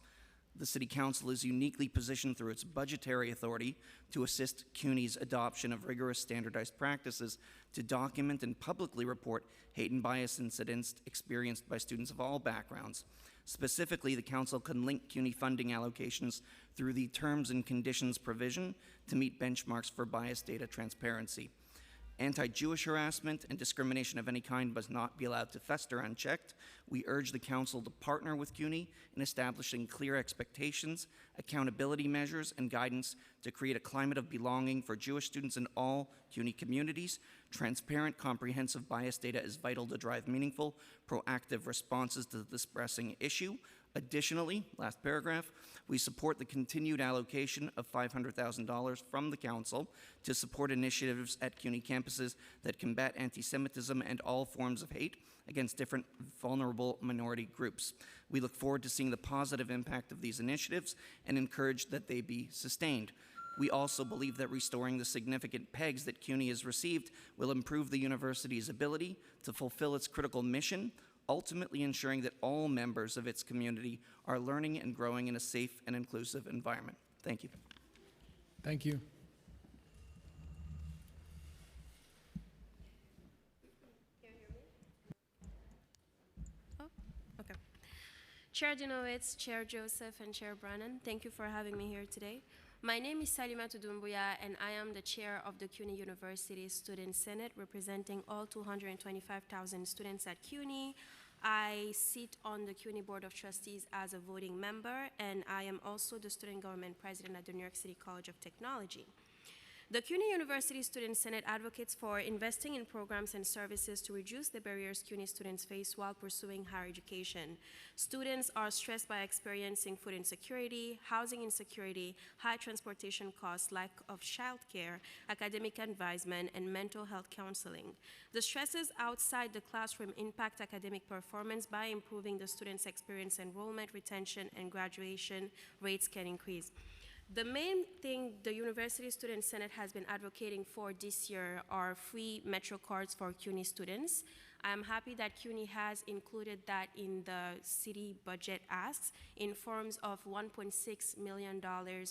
[SPEAKER 13] The City Council is uniquely positioned through its budgetary authority to assist CUNY's adoption of rigorous standardized practices to document and publicly report hate and bias incidents experienced by students of all backgrounds. Specifically, the Council can link CUNY funding allocations through the terms and conditions provision to meet benchmarks for bias data transparency. Anti-Jewish harassment and discrimination of any kind must not be allowed to fester unchecked. We urge the Council to partner with CUNY in establishing clear expectations, accountability measures, and guidance to create a climate of belonging for Jewish students in all CUNY communities. Transparent, comprehensive bias data is vital to drive meaningful, proactive responses to this pressing issue. Additionally, last paragraph, we support the continued allocation of $500,000 from the Council to support initiatives at CUNY campuses that combat anti-Semitism and all forms of hate against different vulnerable minority groups. We look forward to seeing the positive impact of these initiatives and encourage that they be sustained. We also believe that restoring the significant pegs that CUNY has received will improve the university's ability to fulfill its critical mission, ultimately ensuring that all members of its community are learning and growing in a safe and inclusive environment. Thank you.
[SPEAKER 2] Thank you.
[SPEAKER 14] Okay. Chair Dinowitz, Chair Joseph, and Chair Brannon, thank you for having me here today. My name is Salimatu Doumbouya, and I am the chair of the CUNY University Student Senate, representing all 225,000 students at CUNY. I sit on the CUNY Board of Trustees as a voting member, and I am also the student government president at the New York City College of Technology. The CUNY University Student Senate advocates for investing in programs and services to reduce the barriers CUNY students face while pursuing higher education. Students are stressed by experiencing food insecurity, housing insecurity, high transportation costs, lack of childcare, academic advisement, and mental health counseling. The stresses outside the classroom impact academic performance by improving the students' experience. Enrollment, retention, and graduation rates can increase. The main thing the University Student Senate has been advocating for this year are free Metro cards for CUNY students. I'm happy that CUNY has included that in the city budget asks in forms of $1.6 million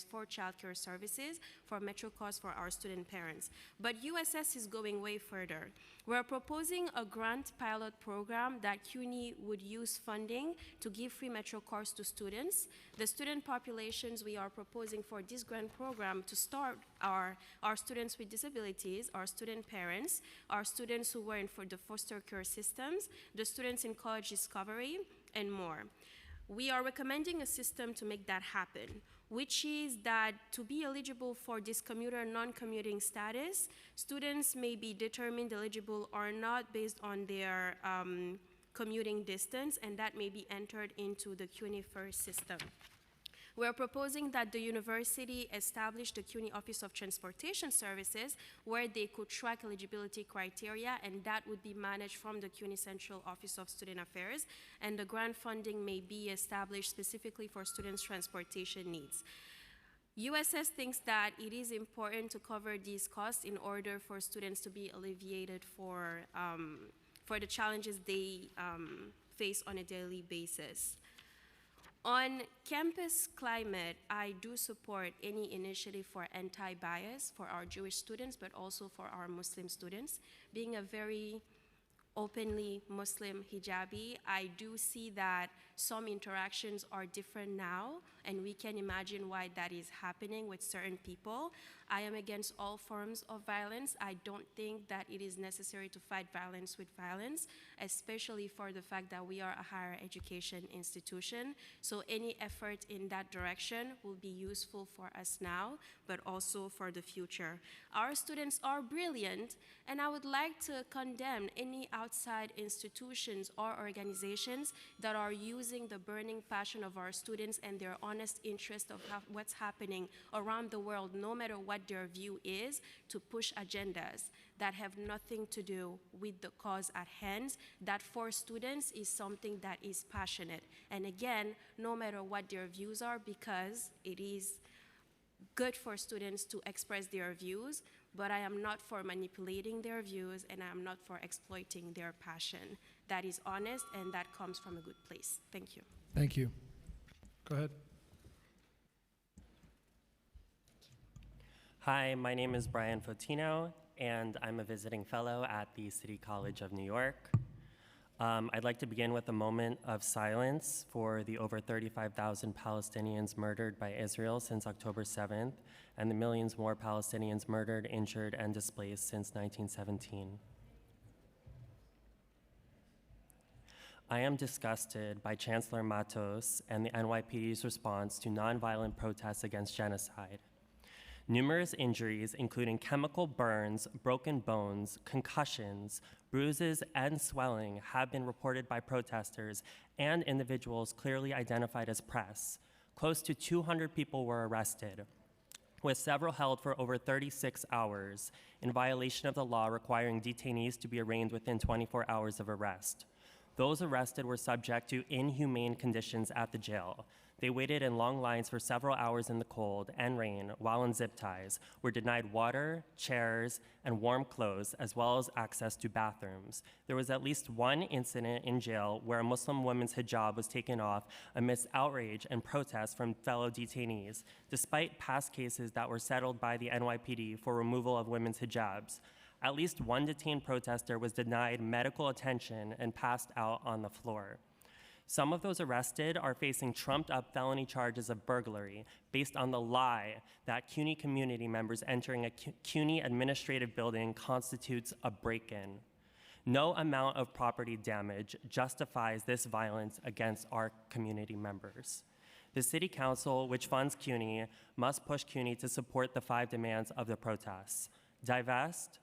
[SPEAKER 14] for childcare services for Metro cards for our student parents. But USS is going way further. We're proposing a grant pilot program that CUNY would use funding to give free Metro cards to students. The student populations we are proposing for this grant program to start are our students with disabilities, our student parents, our students who were in for the foster care systems, the students in college discovery, and more. We are recommending a system to make that happen, which is that to be eligible for this commuter non-commuting status, students may be determined eligible or not based on their commuting distance, and that may be entered into the CUNY First system. We're proposing that the university establish the CUNY Office of Transportation Services where they could track eligibility criteria, and that would be managed from the CUNY Central Office of Student Affairs, and the grant funding may be established specifically for students' transportation needs. USS thinks that it is important to cover these costs in order for students to be alleviated for the challenges they face on a daily basis. On campus climate, I do support any initiative for anti-bias for our Jewish students, but also for our Muslim students. Being a very openly Muslim hijabi, I do see that some interactions are different now, and we can imagine why that is happening with certain people. I am against all forms of violence. I don't think that it is necessary to fight violence with violence, especially for the fact that we are a higher education institution. So any effort in that direction will be useful for us now, but also for the future. Our students are brilliant, and I would like to condemn any outside institutions or organizations that are using the burning passion of our students and their honest interest of what's happening around the world, no matter what their view is, to push agendas that have nothing to do with the cause at hand. That for students is something that is passionate. And again, no matter what their views are, because it is good for students to express their views, but I am not for manipulating their views, and I am not for exploiting their passion. That is honest, and that comes from a good place. Thank you.
[SPEAKER 2] Thank you. Go ahead.
[SPEAKER 5] Hi, my name is Brian Fotino, and I'm a visiting fellow at the City College of New York. I'd like to begin with a moment of silence for the over 35,000 Palestinians murdered by Israel since October 7th, and the millions more Palestinians murdered, injured, and displaced since 1917. I am disgusted by Chancellor Matos and the NYPD's response to nonviolent protests against genocide. Numerous injuries, including chemical burns, broken bones, concussions, bruises, and swelling, have been reported by protesters and individuals clearly identified as press. Close to 200 people were arrested, with several held for over 36 hours in violation of the law requiring detainees to be arraigned within 24 hours of arrest. Those arrested were subject to inhumane conditions at the jail. They waited in long lines for several hours in the cold and rain while in zip ties, were denied water, chairs, and warm clothes, as well as access to bathrooms. There was at least one incident in jail where a Muslim woman's hijab was taken off amidst outrage and protests from fellow detainees, despite past cases that were settled by the NYPD for removal of women's hijabs. At least one detained protester was denied medical attention and passed out on the floor. Some of those arrested are facing trumped-up felony charges of burglary based on the lie that CUNY community members entering a CUNY administrative building constitutes a break-in. No amount of property damage justifies this violence against our community members. The City Council, which funds CUNY, must push CUNY to support the 5 demands of the protests: divest,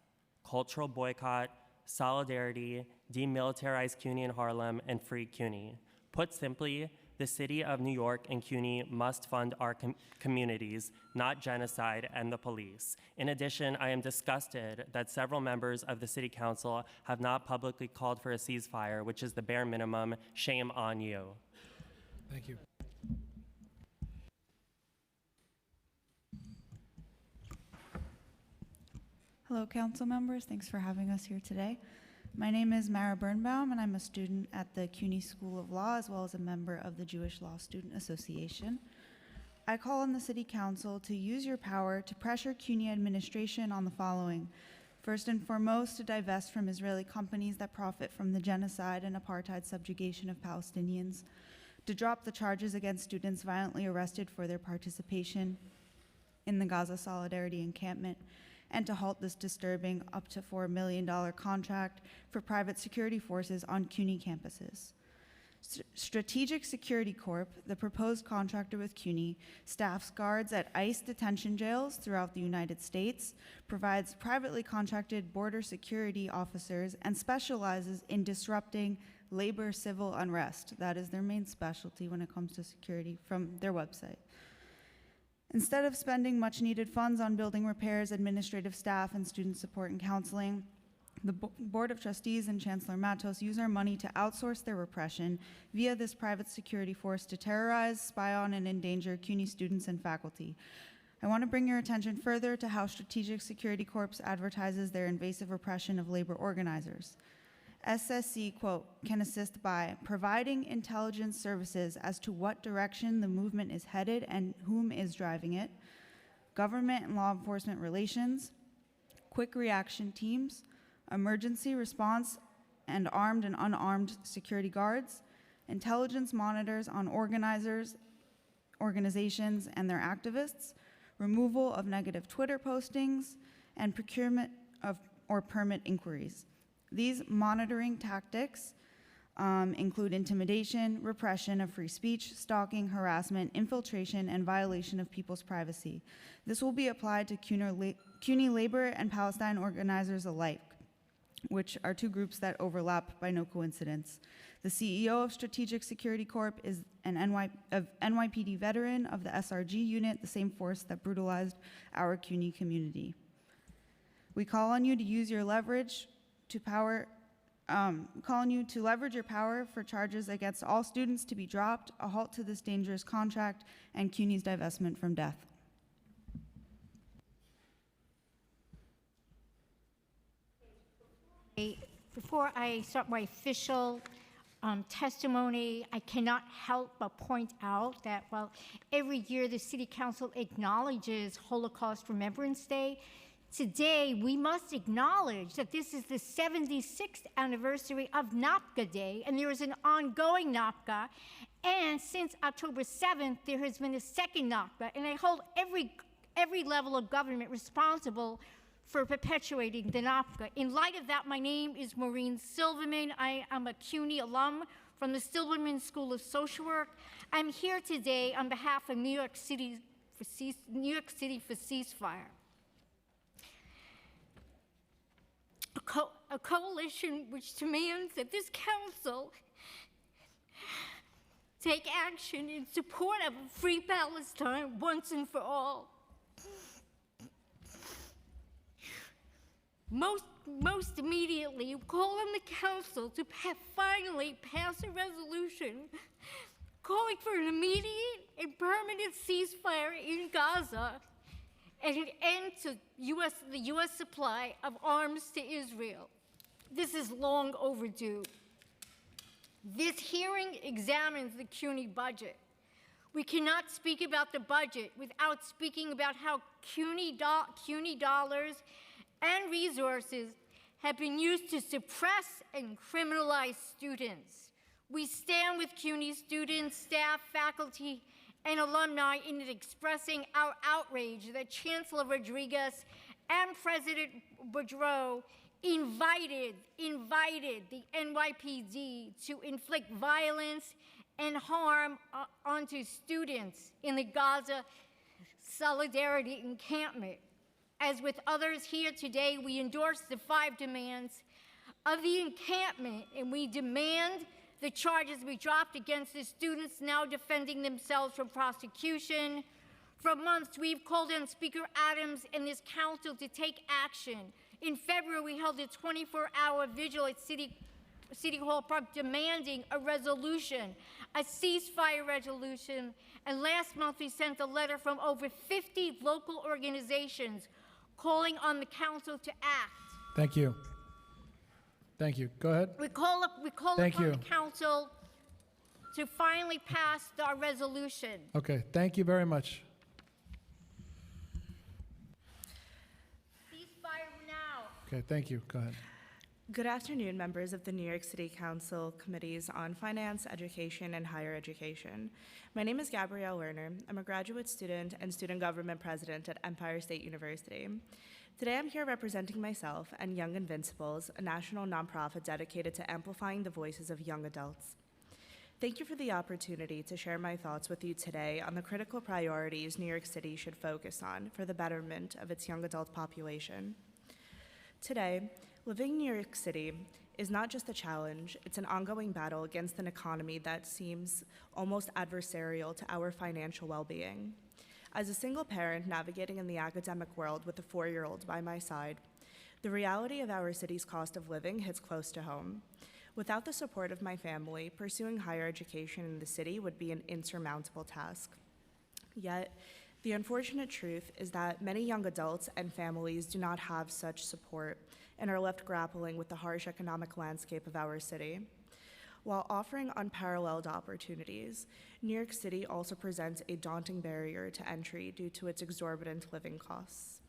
[SPEAKER 5] cultural boycott, solidarity, demilitarize CUNY in Harlem, and free CUNY. Put simply, the City of New York and CUNY must fund our communities, not genocide and the police. In addition, I am disgusted that several members of the City Council have not publicly called for a ceasefire, which is the bare minimum. Shame on you.
[SPEAKER 2] Thank you.
[SPEAKER 6] Hello, council members. Thanks for having us here today. My name is Mara Birnbaum, and I'm a student at the CUNY School of Law, as well as a member of the Jewish Law Student Association. I call on the City Council to use your power to pressure CUNY administration on the following. First and foremost, to divest from Israeli companies that profit from the genocide and apartheid subjugation of Palestinians, to drop the charges against students violently arrested for their participation in the Gaza Solidarity Encampment, and to halt this disturbing up to $4 million contract for private security forces on CUNY campuses. Strategic Security Corp., the proposed contractor with CUNY, staffs guards at ICE detention jails throughout the United States, provides privately contracted border security officers, and specializes in disrupting labor civil unrest. That is their main specialty when it comes to security from their website. Instead of spending much needed funds on building repairs, administrative staff, and student support and counseling, the Board of Trustees and Chancellor Matos use our money to outsource their repression via this private security force to terrorize, spy on, and endanger CUNY students and faculty. I want to bring your attention further to how Strategic Security Corps advertises their invasive repression of labor organizers. SSC, quote, can assist by providing intelligence services as to what direction the movement is headed and whom is driving it, government and law enforcement relations, quick reaction teams, emergency response and armed and unarmed security guards, intelligence monitors on organizations and their activists, removal of negative Twitter postings, and procurement of or permit inquiries. These monitoring tactics include intimidation, repression of free speech, stalking, harassment, infiltration, and violation of people's privacy. This will be applied to CUNY labor and Palestine organizers alike, which are two groups that overlap by no coincidence. The CEO of Strategic Security Corp is an NYPD veteran of the SRG unit, the same force that brutalized our CUNY community. We call on you to use your leverage to leverage your power for charges against all students to be dropped, a halt to this dangerous contract, and CUNY's divestment from death.
[SPEAKER 12] Before I start my official testimony, I cannot help but point out that while every year the City Council acknowledges Holocaust Remembrance Day, today we must acknowledge that this is the 76th anniversary of Nakba Day, and there is an ongoing Nakba, and since October 7th, there has been a second Nakba, and I hold every level of government responsible for perpetuating the Nakba. In light of that, my name is Maureen Silverman. I am a CUNY alum from the Silverman School of Social Work. I'm here today on behalf of New York City for ceasefire. A coalition which demands that this council take action in support of a free Palestine once and for all. Most immediately, call on the council to finally pass a resolution calling for an immediate and permanent ceasefire in Gaza and an end to the U.S. supply of arms to Israel. This is long overdue. This hearing examines the CUNY budget. We cannot speak about the budget without speaking about how CUNY dollars and resources have been used to suppress and criminalize students. We stand with CUNY students, staff, faculty, and alumni in expressing our outrage that Chancellor Rodriguez and President Boudreaux invited the NYPD to inflict violence and harm onto students in the Gaza Solidarity Encampment. As with others here today, we endorse the 5 demands of the encampment, and we demand the charges be dropped against the students now defending themselves from prosecution. For months, we've called on Speaker Adams and this council to take action. In February, we held a 24-hour vigil at City Hall Park demanding a resolution, a ceasefire resolution. And last month, we sent a letter from over 50 local organizations calling on the council to act.
[SPEAKER 2] Thank you. Thank you. Go ahead.
[SPEAKER 12] We call upon the council to finally pass our resolution.
[SPEAKER 2] Okay, thank you very much.
[SPEAKER 12] Ceasefire now.
[SPEAKER 2] Okay, thank you. Go ahead.
[SPEAKER 4] Good afternoon, members of the New York City Council Committees on Finance, Education, and Higher Education. My name is Gabrielle Lerner. I'm a graduate student and student government president at Empire State University. Today I'm here representing myself and Young Invincibles, a national nonprofit dedicated to amplifying the voices of young adults. Thank you for the opportunity to share my thoughts with you today on the critical priorities New York City should focus on for the betterment of its young adult population. Today, living in New York City is not just a challenge, it's an ongoing battle against an economy that seems almost adversarial to our financial well-being. As a single parent navigating in the academic world with a 4-year-old by my side, the reality of our city's cost of living hits close to home. Without the support of my family, pursuing higher education in the city would be an insurmountable task. Yet, the unfortunate truth is that many young adults and families do not have such support and are left grappling with the harsh economic landscape of our city. While offering unparalleled opportunities, New York City also presents a daunting barrier to entry due to its exorbitant living costs.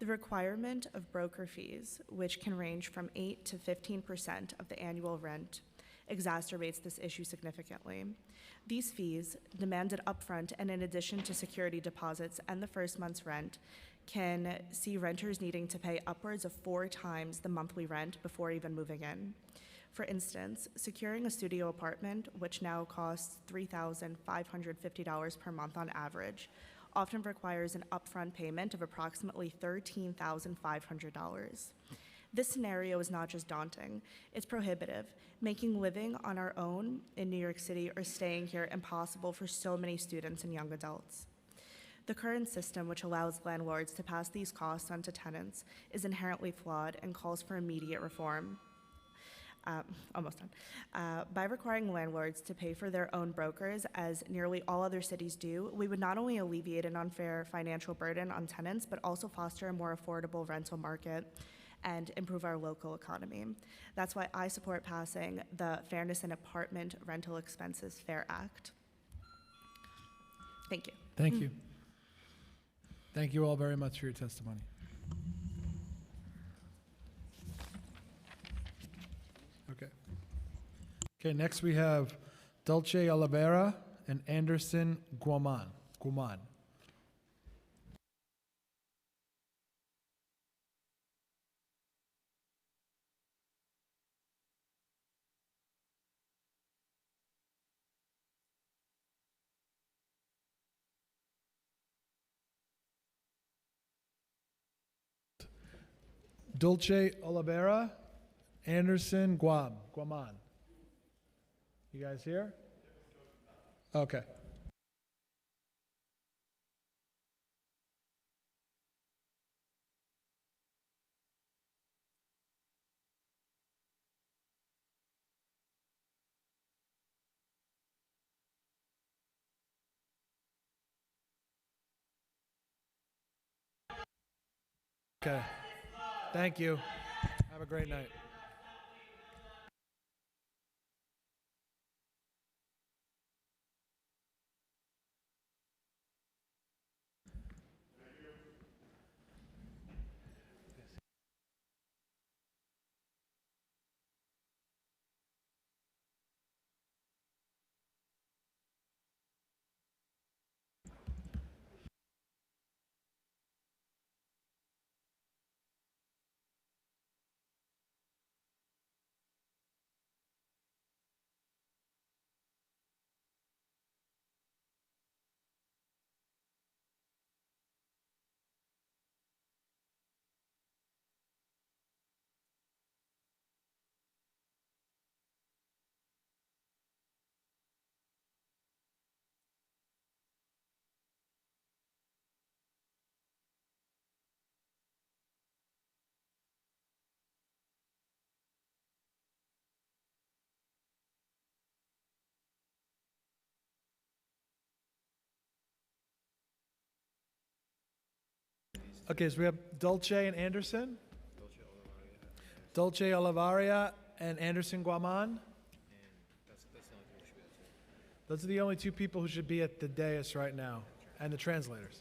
[SPEAKER 4] The requirement of broker fees, which can range from 8 to 15% of the annual rent, exacerbates this issue significantly. These fees, demanded upfront and in addition to security deposits and the first month's rent, can see renters needing to pay upwards of 4 times the monthly rent before even moving in. For instance, securing a studio apartment, which now costs $3,550 per month on average, often requires an upfront payment of approximately $13,500. This scenario is not just daunting, it's prohibitive, making living on our own in New York City or staying here impossible for so many students and young adults. The current system, which allows landlords to pass these costs on to tenants, is inherently flawed and calls for immediate reform. Almost done. By requiring landlords to pay for their own brokers, as nearly all other cities do, we would not only alleviate an unfair financial burden on tenants, but also foster a more affordable rental market and improve our local economy. That's why I support passing the Fairness in Apartment Rental Expenses Fair Act. Thank you.
[SPEAKER 2] Thank you. Thank you all very much for your testimony. Okay, next we have Dulce Oliveira and Anderson Guaman. Dulce Oliveira, Anderson Guaman. You guys here? Okay. Okay. Thank you. Have a great night. Okay, so we have Dolce and Anderson. Dolce Olivaria and Anderson Guaman. Those are the only two people who should be at the dais right now, and the translators.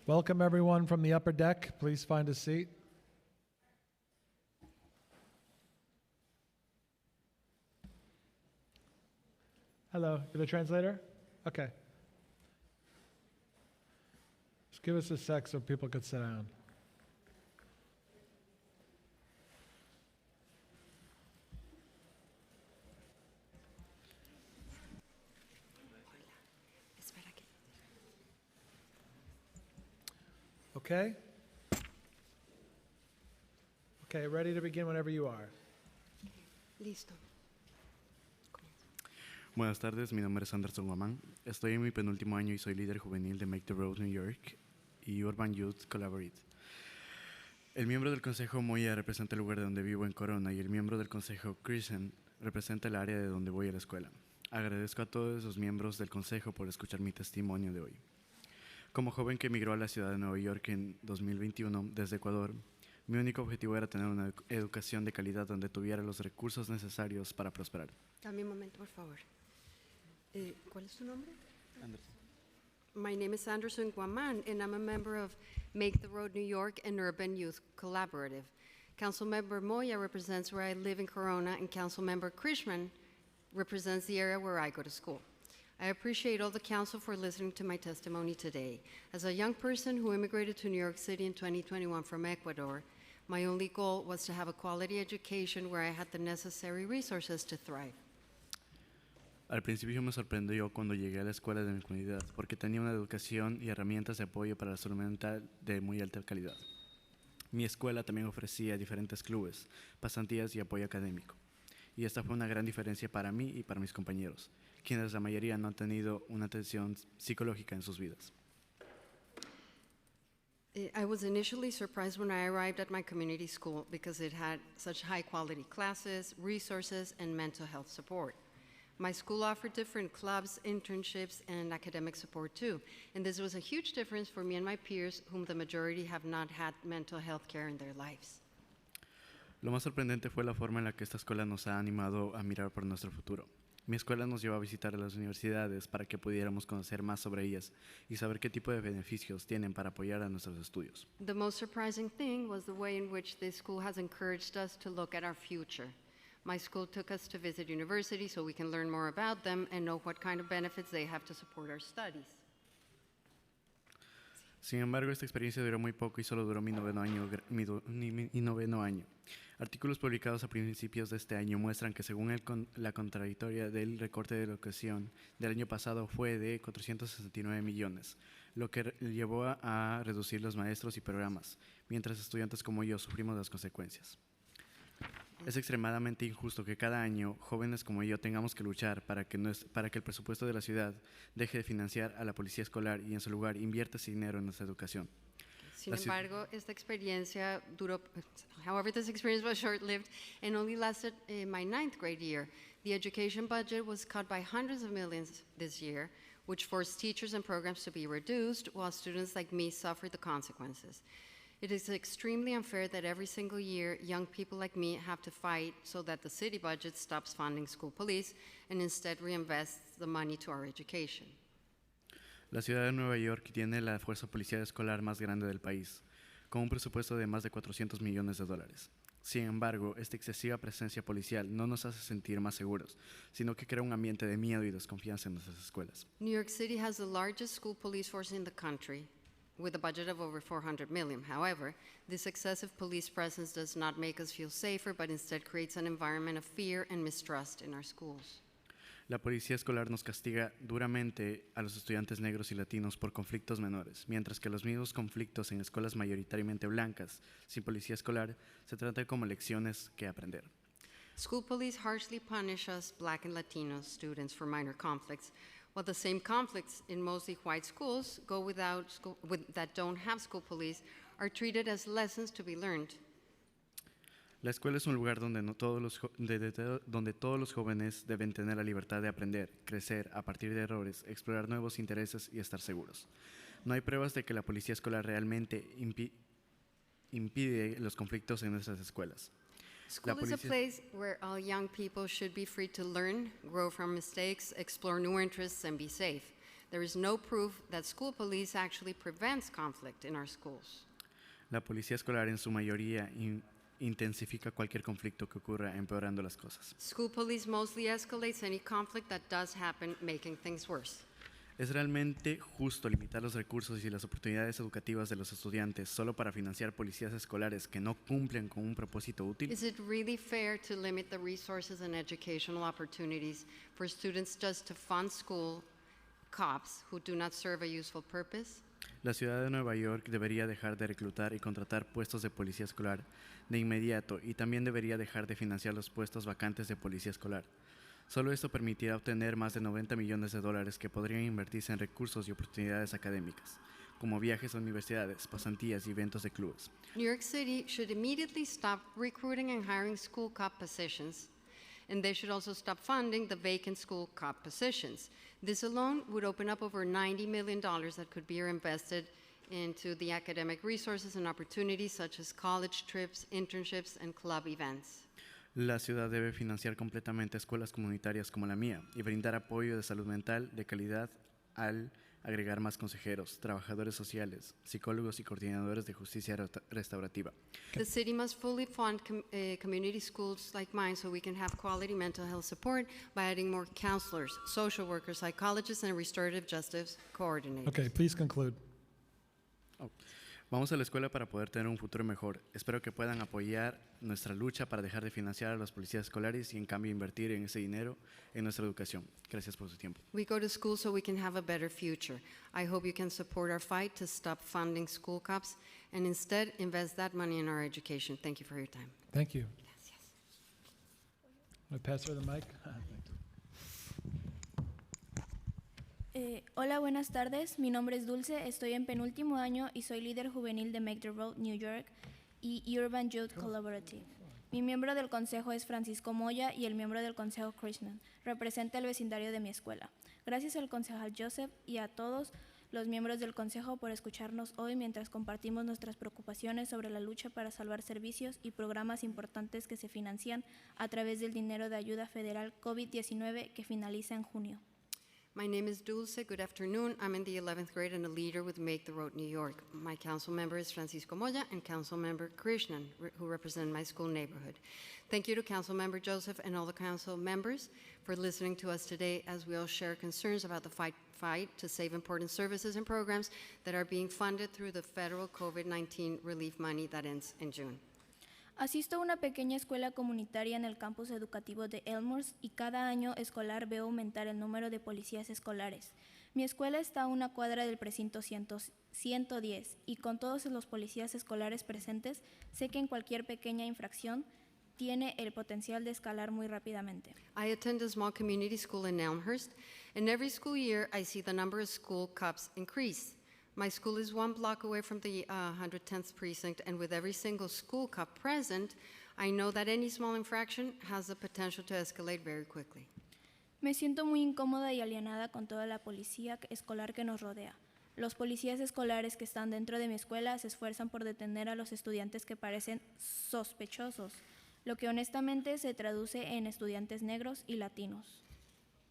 [SPEAKER 2] Welcome everyone from the upper deck. Please find a seat. Hello, you're the translator? Okay. Just give us a sec so people could sit down. Okay? Okay, ready to begin whenever you are.
[SPEAKER 7] Listo.
[SPEAKER 15] Buenas tardes, mi nombre es Anderson Guamán. Estoy en mi penúltimo año y soy líder juvenil de Make the Road New York y Urban Youth Collaborate. El miembro del Consejo Moya representa el lugar de donde vivo en Corona y el miembro del Consejo Christian representa el área de donde voy a la escuela. Agradezco a todos los miembros del Consejo por escuchar mi testimonio de hoy. Como joven que emigró a la ciudad de Nueva York en 2021 desde Ecuador, mi único objetivo era tener una educación de calidad donde tuviera los recursos necesarios para prosperar.
[SPEAKER 7] Dame un momento, por favor. ¿Cuál es tu nombre?
[SPEAKER 15] Anderson.
[SPEAKER 7] My name is Anderson Guaman, and I'm a member of Make the Road New York and Urban Youth Collaborative. Councilmember Moya represents where I live in Corona, and Councilmember Krishman represents the area where I go to school. I appreciate all the council for listening to my testimony today. As a young person who immigrated to New York City in 2021 from Ecuador, my only goal was to have a quality education where I had the necessary resources to thrive.
[SPEAKER 15] Al principio me sorprendió cuando llegué a la escuela de mi comunidad porque tenía una educación y herramientas de apoyo para la salud mental de muy alta calidad. Mi escuela también ofrecía diferentes clubes, pasantías y apoyo académico. Y esta fue una gran diferencia para mí y para mis compañeros, quienes la mayoría no han tenido una atención psicológica en sus vidas.
[SPEAKER 7] I was initially surprised when I arrived at my community school because it had such high quality classes, resources, and mental health support. My school offered different clubs, internships, and academic support too. And this was a huge difference for me and my peers, whom the majority have not had mental health care in their lives.
[SPEAKER 15] Lo más sorprendente fue la forma en la que esta escuela nos ha animado a mirar por nuestro futuro. Mi escuela nos llevó a visitar a las universidades para que pudiéramos conocer más sobre ellas y saber qué tipo de beneficios tienen para apoyar a nuestros estudios.
[SPEAKER 7] The most surprising thing was the way in which this school has encouraged us to look at our future. My school took us to visit universities so we can learn more about them and know what kind of benefits they have to support our studies.
[SPEAKER 15] Sin embargo, esta experiencia duró muy poco y solo duró mi noveno año. Artículos publicados a principios de este año muestran que según la contradictoria del recorte de educación del año pasado fue de 469 millones, lo que llevó a reducir los maestros y programas, mientras estudiantes como yo sufrimos las consecuencias. Es extremadamente injusto que cada año jóvenes como yo tengamos que luchar para que el presupuesto de la ciudad deje de financiar a la policía escolar y en su lugar invierta ese dinero en nuestra educación.
[SPEAKER 7] Sin embargo, esta experiencia duró, however, this experience was short-lived and only lasted my 9th grade year. The education budget was cut by hundreds of millions this year, which forced teachers and programs to be reduced, while students like me suffered the consequences. It is extremely unfair that every single year, young people like me have to fight so that the city budget stops funding school police and instead reinvests the money to our education.
[SPEAKER 15] La ciudad de Nueva York tiene la fuerza policial escolar más grande del país, con un presupuesto de más de $400 millones. Sin embargo, esta excesiva presencia policial no nos hace sentir más seguros, sino que crea un ambiente de miedo y desconfianza en nuestras escuelas.
[SPEAKER 7] New York City has the largest school police force in the country, with a budget of over $400 million. However, this excessive police presence does not make us feel safer, but instead creates an environment of fear and mistrust in our schools.
[SPEAKER 15] La policía escolar nos castiga duramente a los estudiantes negros y latinos por conflictos menores, mientras que los mismos conflictos en escuelas mayoritariamente blancas, sin policía escolar, se tratan como lecciones que aprender.
[SPEAKER 7] School police harshly punish us Black and Latino students for minor conflicts, while the same conflicts in mostly white schools that don't have school police are treated as lessons to be learned.
[SPEAKER 15] La escuela es un lugar donde, donde todos los jóvenes deben tener la libertad de aprender, crecer a partir de errores, explorar nuevos intereses y estar seguros. No hay pruebas de que la policía escolar realmente impide los conflictos en nuestras escuelas.
[SPEAKER 7] School is a place where all young people should be free to learn, grow from mistakes, explore new interests, and be safe. There is no proof that school police actually prevents conflict in our schools.
[SPEAKER 15] La policía escolar en su mayoría intensifica cualquier conflicto que ocurra, empeorando las cosas.
[SPEAKER 7] School police mostly escalates any conflict that does happen, making things worse.
[SPEAKER 15] ¿Es realmente justo limitar los recursos y las oportunidades educativas de los estudiantes solo para financiar policías escolares que no cumplen con un propósito útil?
[SPEAKER 7] Is it really fair to limit the resources and educational opportunities for students just to fund school cops who do not serve a useful purpose?
[SPEAKER 15] La ciudad de Nueva York debería dejar de reclutar y contratar puestos de policía escolar de inmediato y también debería dejar de financiar los puestos vacantes de policía escolar. Solo esto permitirá obtener más de $90 millones que podrían invertirse en recursos y oportunidades académicas, como viajes a universidades, pasantías y eventos de clubes.
[SPEAKER 7] New York City should immediately stop recruiting and hiring school cop positions, and they should also stop funding the vacant school cop positions. This alone would open up over $90 million that could be reinvested into the academic resources and opportunities such as college trips, internships, and club events.
[SPEAKER 15] La ciudad debe financiar completamente escuelas comunitarias como la mía y brindar apoyo de salud mental de calidad al agregar más consejeros, trabajadores sociales, psicólogos y coordinadores de justicia restaurativa.
[SPEAKER 7] The city must fully fund community schools like mine so we can have quality mental health support by adding more counselors, social workers, psychologists, and restorative justice coordinators.
[SPEAKER 2] Okay, please conclude.
[SPEAKER 15] Vamos a la escuela para poder tener un futuro mejor. Espero que puedan apoyar nuestra lucha para dejar de financiar a los policías escolares y en cambio invertir en ese dinero en nuestra educación. Gracias por su tiempo.
[SPEAKER 7] We go to school so we can have a better future. I hope you can support our fight to stop funding school cops and instead invest that money in our education. Thank you for your time.
[SPEAKER 2] Thank you.
[SPEAKER 7] Gracias.
[SPEAKER 2] I pass her the mic.
[SPEAKER 16] Hola, buenas tardes. Mi nombre es Dulce, estoy en penúltimo año y soy líder juvenil de Make the Road New York y Urban Youth Collaborative. Mi miembro del consejo es Francisco Moya y el miembro del consejo Krishnan. Representa el vecindario de mi escuela. Gracias al concejal Joseph y a todos los miembros del consejo por escucharnos hoy mientras compartimos nuestras preocupaciones sobre la lucha para salvar servicios y programas importantes que se financian a través del dinero de ayuda federal COVID-19 que finaliza en junio.
[SPEAKER 7] My name is Dulce. Good afternoon. I'm in the 11th grade and a leader with Make the Road New York. My council member is Francisco Moya and council member Krishnan, who represent my school neighborhood. Thank you to council member Joseph and all the council members for listening to us today as we all share concerns about the fight to save important services and programs that are being funded through the federal COVID-19 relief money that ends in June.
[SPEAKER 16] Asisto a una pequeña escuela comunitaria en el campus educativo de Elmhurst y cada año escolar veo aumentar el número de policías escolares. Mi escuela está a una cuadra del precinto 110 y con todos los policías escolares presentes sé que en cualquier pequeña infracción tiene el potencial de escalar muy rápidamente.
[SPEAKER 7] I attend a small community school in Elmhurst, and every school year I see the number of school cops increase. My school is 1 block away from the 110th precinct, and with every single school cop present, I know that any small infraction has the potential to escalate very quickly.
[SPEAKER 16] Me siento muy incómoda y alienada con toda la policía escolar que nos rodea. Los policías escolares que están dentro de mi escuela se esfuerzan por detener a los estudiantes que parecen sospechosos, lo que honestamente se traduce en estudiantes negros y latinos.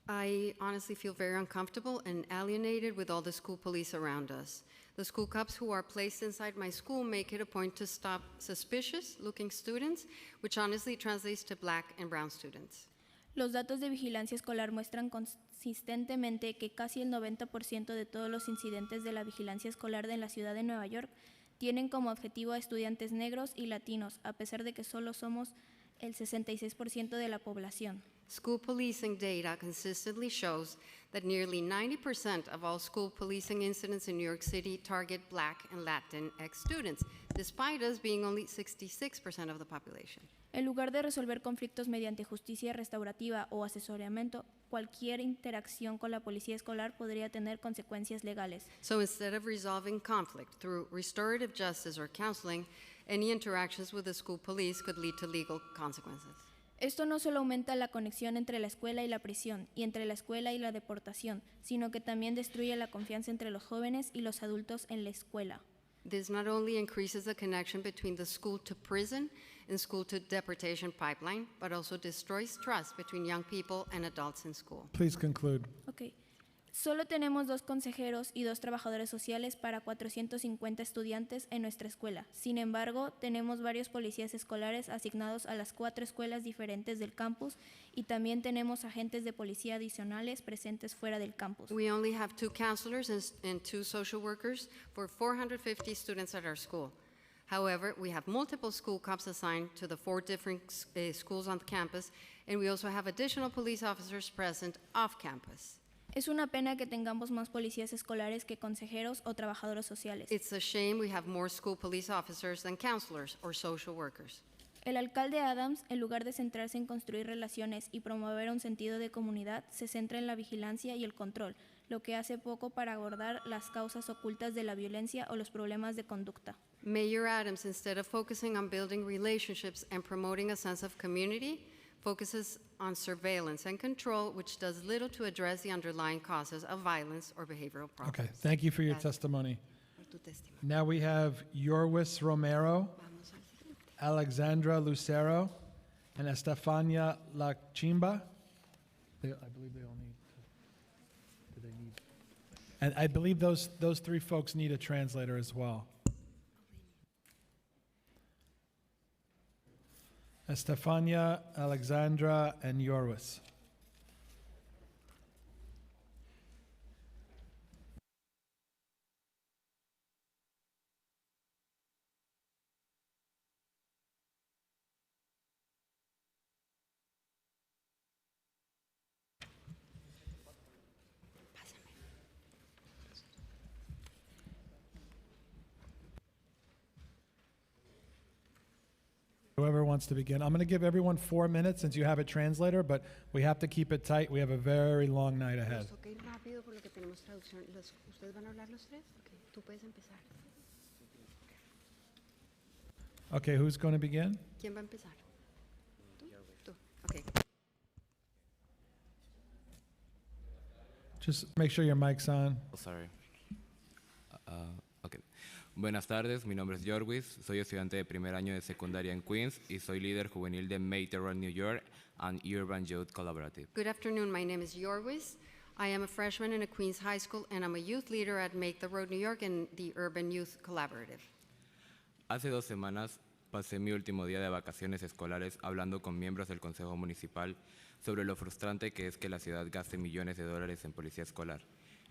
[SPEAKER 7] I honestly feel very uncomfortable and alienated with all the school police around us. The school cops who are placed inside my school make it a point to stop suspicious-looking students, which honestly translates to Black and brown students.
[SPEAKER 16] Los datos de vigilancia escolar muestran consistentemente que casi el 90% de todos los incidentes de la vigilancia escolar de la ciudad de Nueva York tienen como objetivo a estudiantes negros y latinos, a pesar de que solo somos el 66% de la población.
[SPEAKER 7] School policing data consistently shows that nearly 90% of all school policing incidents in New York City target Black and Latinx students, despite us being only 66% of the population.
[SPEAKER 16] En lugar de resolver conflictos mediante justicia restaurativa o asesoramiento, cualquier interacción con la policía escolar podría tener consecuencias legales.
[SPEAKER 7] So instead of resolving conflict through restorative justice or counseling, any interactions with the school police could lead to legal consequences.
[SPEAKER 16] Esto no solo aumenta la conexión entre la escuela y la prisión, y entre la escuela y la deportación, sino que también destruye la confianza entre los jóvenes y los adultos en la escuela.
[SPEAKER 7] This not only increases the connection between the school to prison and school to deportation pipeline, but also destroys trust between young people and adults in school.
[SPEAKER 2] Please conclude.
[SPEAKER 16] Okay. Solo tenemos 2 consejeros y 2 trabajadores sociales para 450 estudiantes en nuestra escuela. Sin embargo, tenemos varios policías escolares asignados a las 4 escuelas diferentes del campus y también tenemos agentes de policía adicionales presentes fuera del campus.
[SPEAKER 7] We only have 2 counselors and 2 social workers for 450 students at our school. However, we have multiple school cops assigned to the 4 different schools on the campus, and we also have additional police officers present off campus.
[SPEAKER 16] Es una pena que tengamos más policías escolares que consejeros o trabajadores sociales.
[SPEAKER 7] It's a shame we have more school police officers than counselors or social workers.
[SPEAKER 16] El alcalde Adams, en lugar de centrarse en construir relaciones y promover un sentido de comunidad, se centra en la vigilancia y el control, lo que hace poco para abordar las causas ocultas de la violencia o los problemas de conducta.
[SPEAKER 7] Mayor Adams, instead of focusing on building relationships and promoting a sense of community, focuses on surveillance and control, which does little to address the underlying causes of violence or behavioral problems.
[SPEAKER 2] Okay, thank you for your testimony. Now we have Yorwis Romero, Alexandra Lucero, and Estefania Lachimba. I believe they all need. Do they need? And I believe those 3 folks need a translator as well. Estefania, Alexandra, and Yorwis. Whoever wants to begin. I'm going to give everyone 4 minutes since you have a translator, but we have to keep it tight. We have a very long night ahead. Okay, who's going to begin?
[SPEAKER 7] ¿Quién va a empezar? Tú. Okay.
[SPEAKER 2] Just make sure your mic's on.
[SPEAKER 17] Oh, sorry. Okay. Buenas tardes, mi nombre es Yorwis, soy estudiante de primer año de secundaria en Queens y soy líder juvenil de Make the Road New York and Urban Youth Collaborative.
[SPEAKER 7] Good afternoon, my name is Yorwis. I am a freshman in a Queens high school and I'm a youth leader at Make the Road New York and the Urban Youth Collaborative.
[SPEAKER 17] Hace 2 semanas pasé mi último día de vacaciones escolares hablando con miembros del Consejo Municipal sobre lo frustrante que es que la ciudad gaste millones de dólares en policía escolar,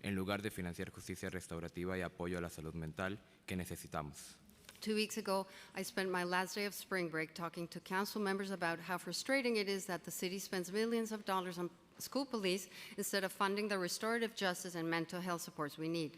[SPEAKER 17] en lugar de financiar justicia restaurativa y apoyo a la salud mental que necesitamos.
[SPEAKER 7] 2 weeks ago, I spent my last day of spring break talking to council members about how frustrating it is that the city spends millions of dollars on school police instead of funding the restorative justice and mental health supports we need.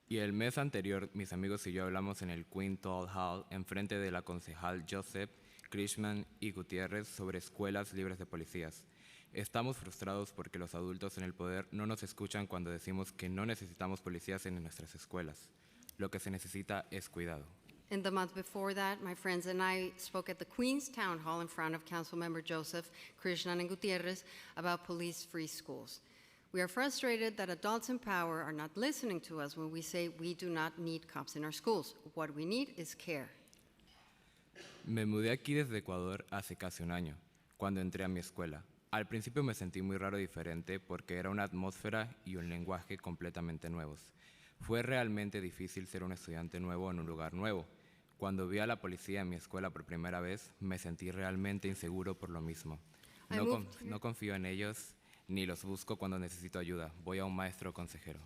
[SPEAKER 17] Y el mes anterior, mis amigos y yo hablamos en el Queen Town Hall enfrente de la concejal Joseph, Krishman y Gutiérrez sobre escuelas libres de policías. Estamos frustrados porque los adultos en el poder no nos escuchan cuando decimos que no necesitamos policías en nuestras escuelas. Lo que se necesita es cuidado.
[SPEAKER 7] In the month before that, my friends and I spoke at the Queens Town Hall in front of Councilmember Joseph, Krishnan, and Gutierrez about police-free schools. We are frustrated that adults in power are not listening to us when we say we do not need cops in our schools. What we need is care.
[SPEAKER 17] Me mudé aquí desde Ecuador hace casi un año, cuando entré a mi escuela. Al principio me sentí muy raro y diferente porque era una atmósfera y un lenguaje completamente nuevos. Fue realmente difícil ser un estudiante nuevo en un lugar nuevo. Cuando vi a la policía en mi escuela por primera vez, me sentí realmente inseguro por lo mismo. No confío en ellos ni los busco cuando necesito ayuda. Voy a un maestro consejero.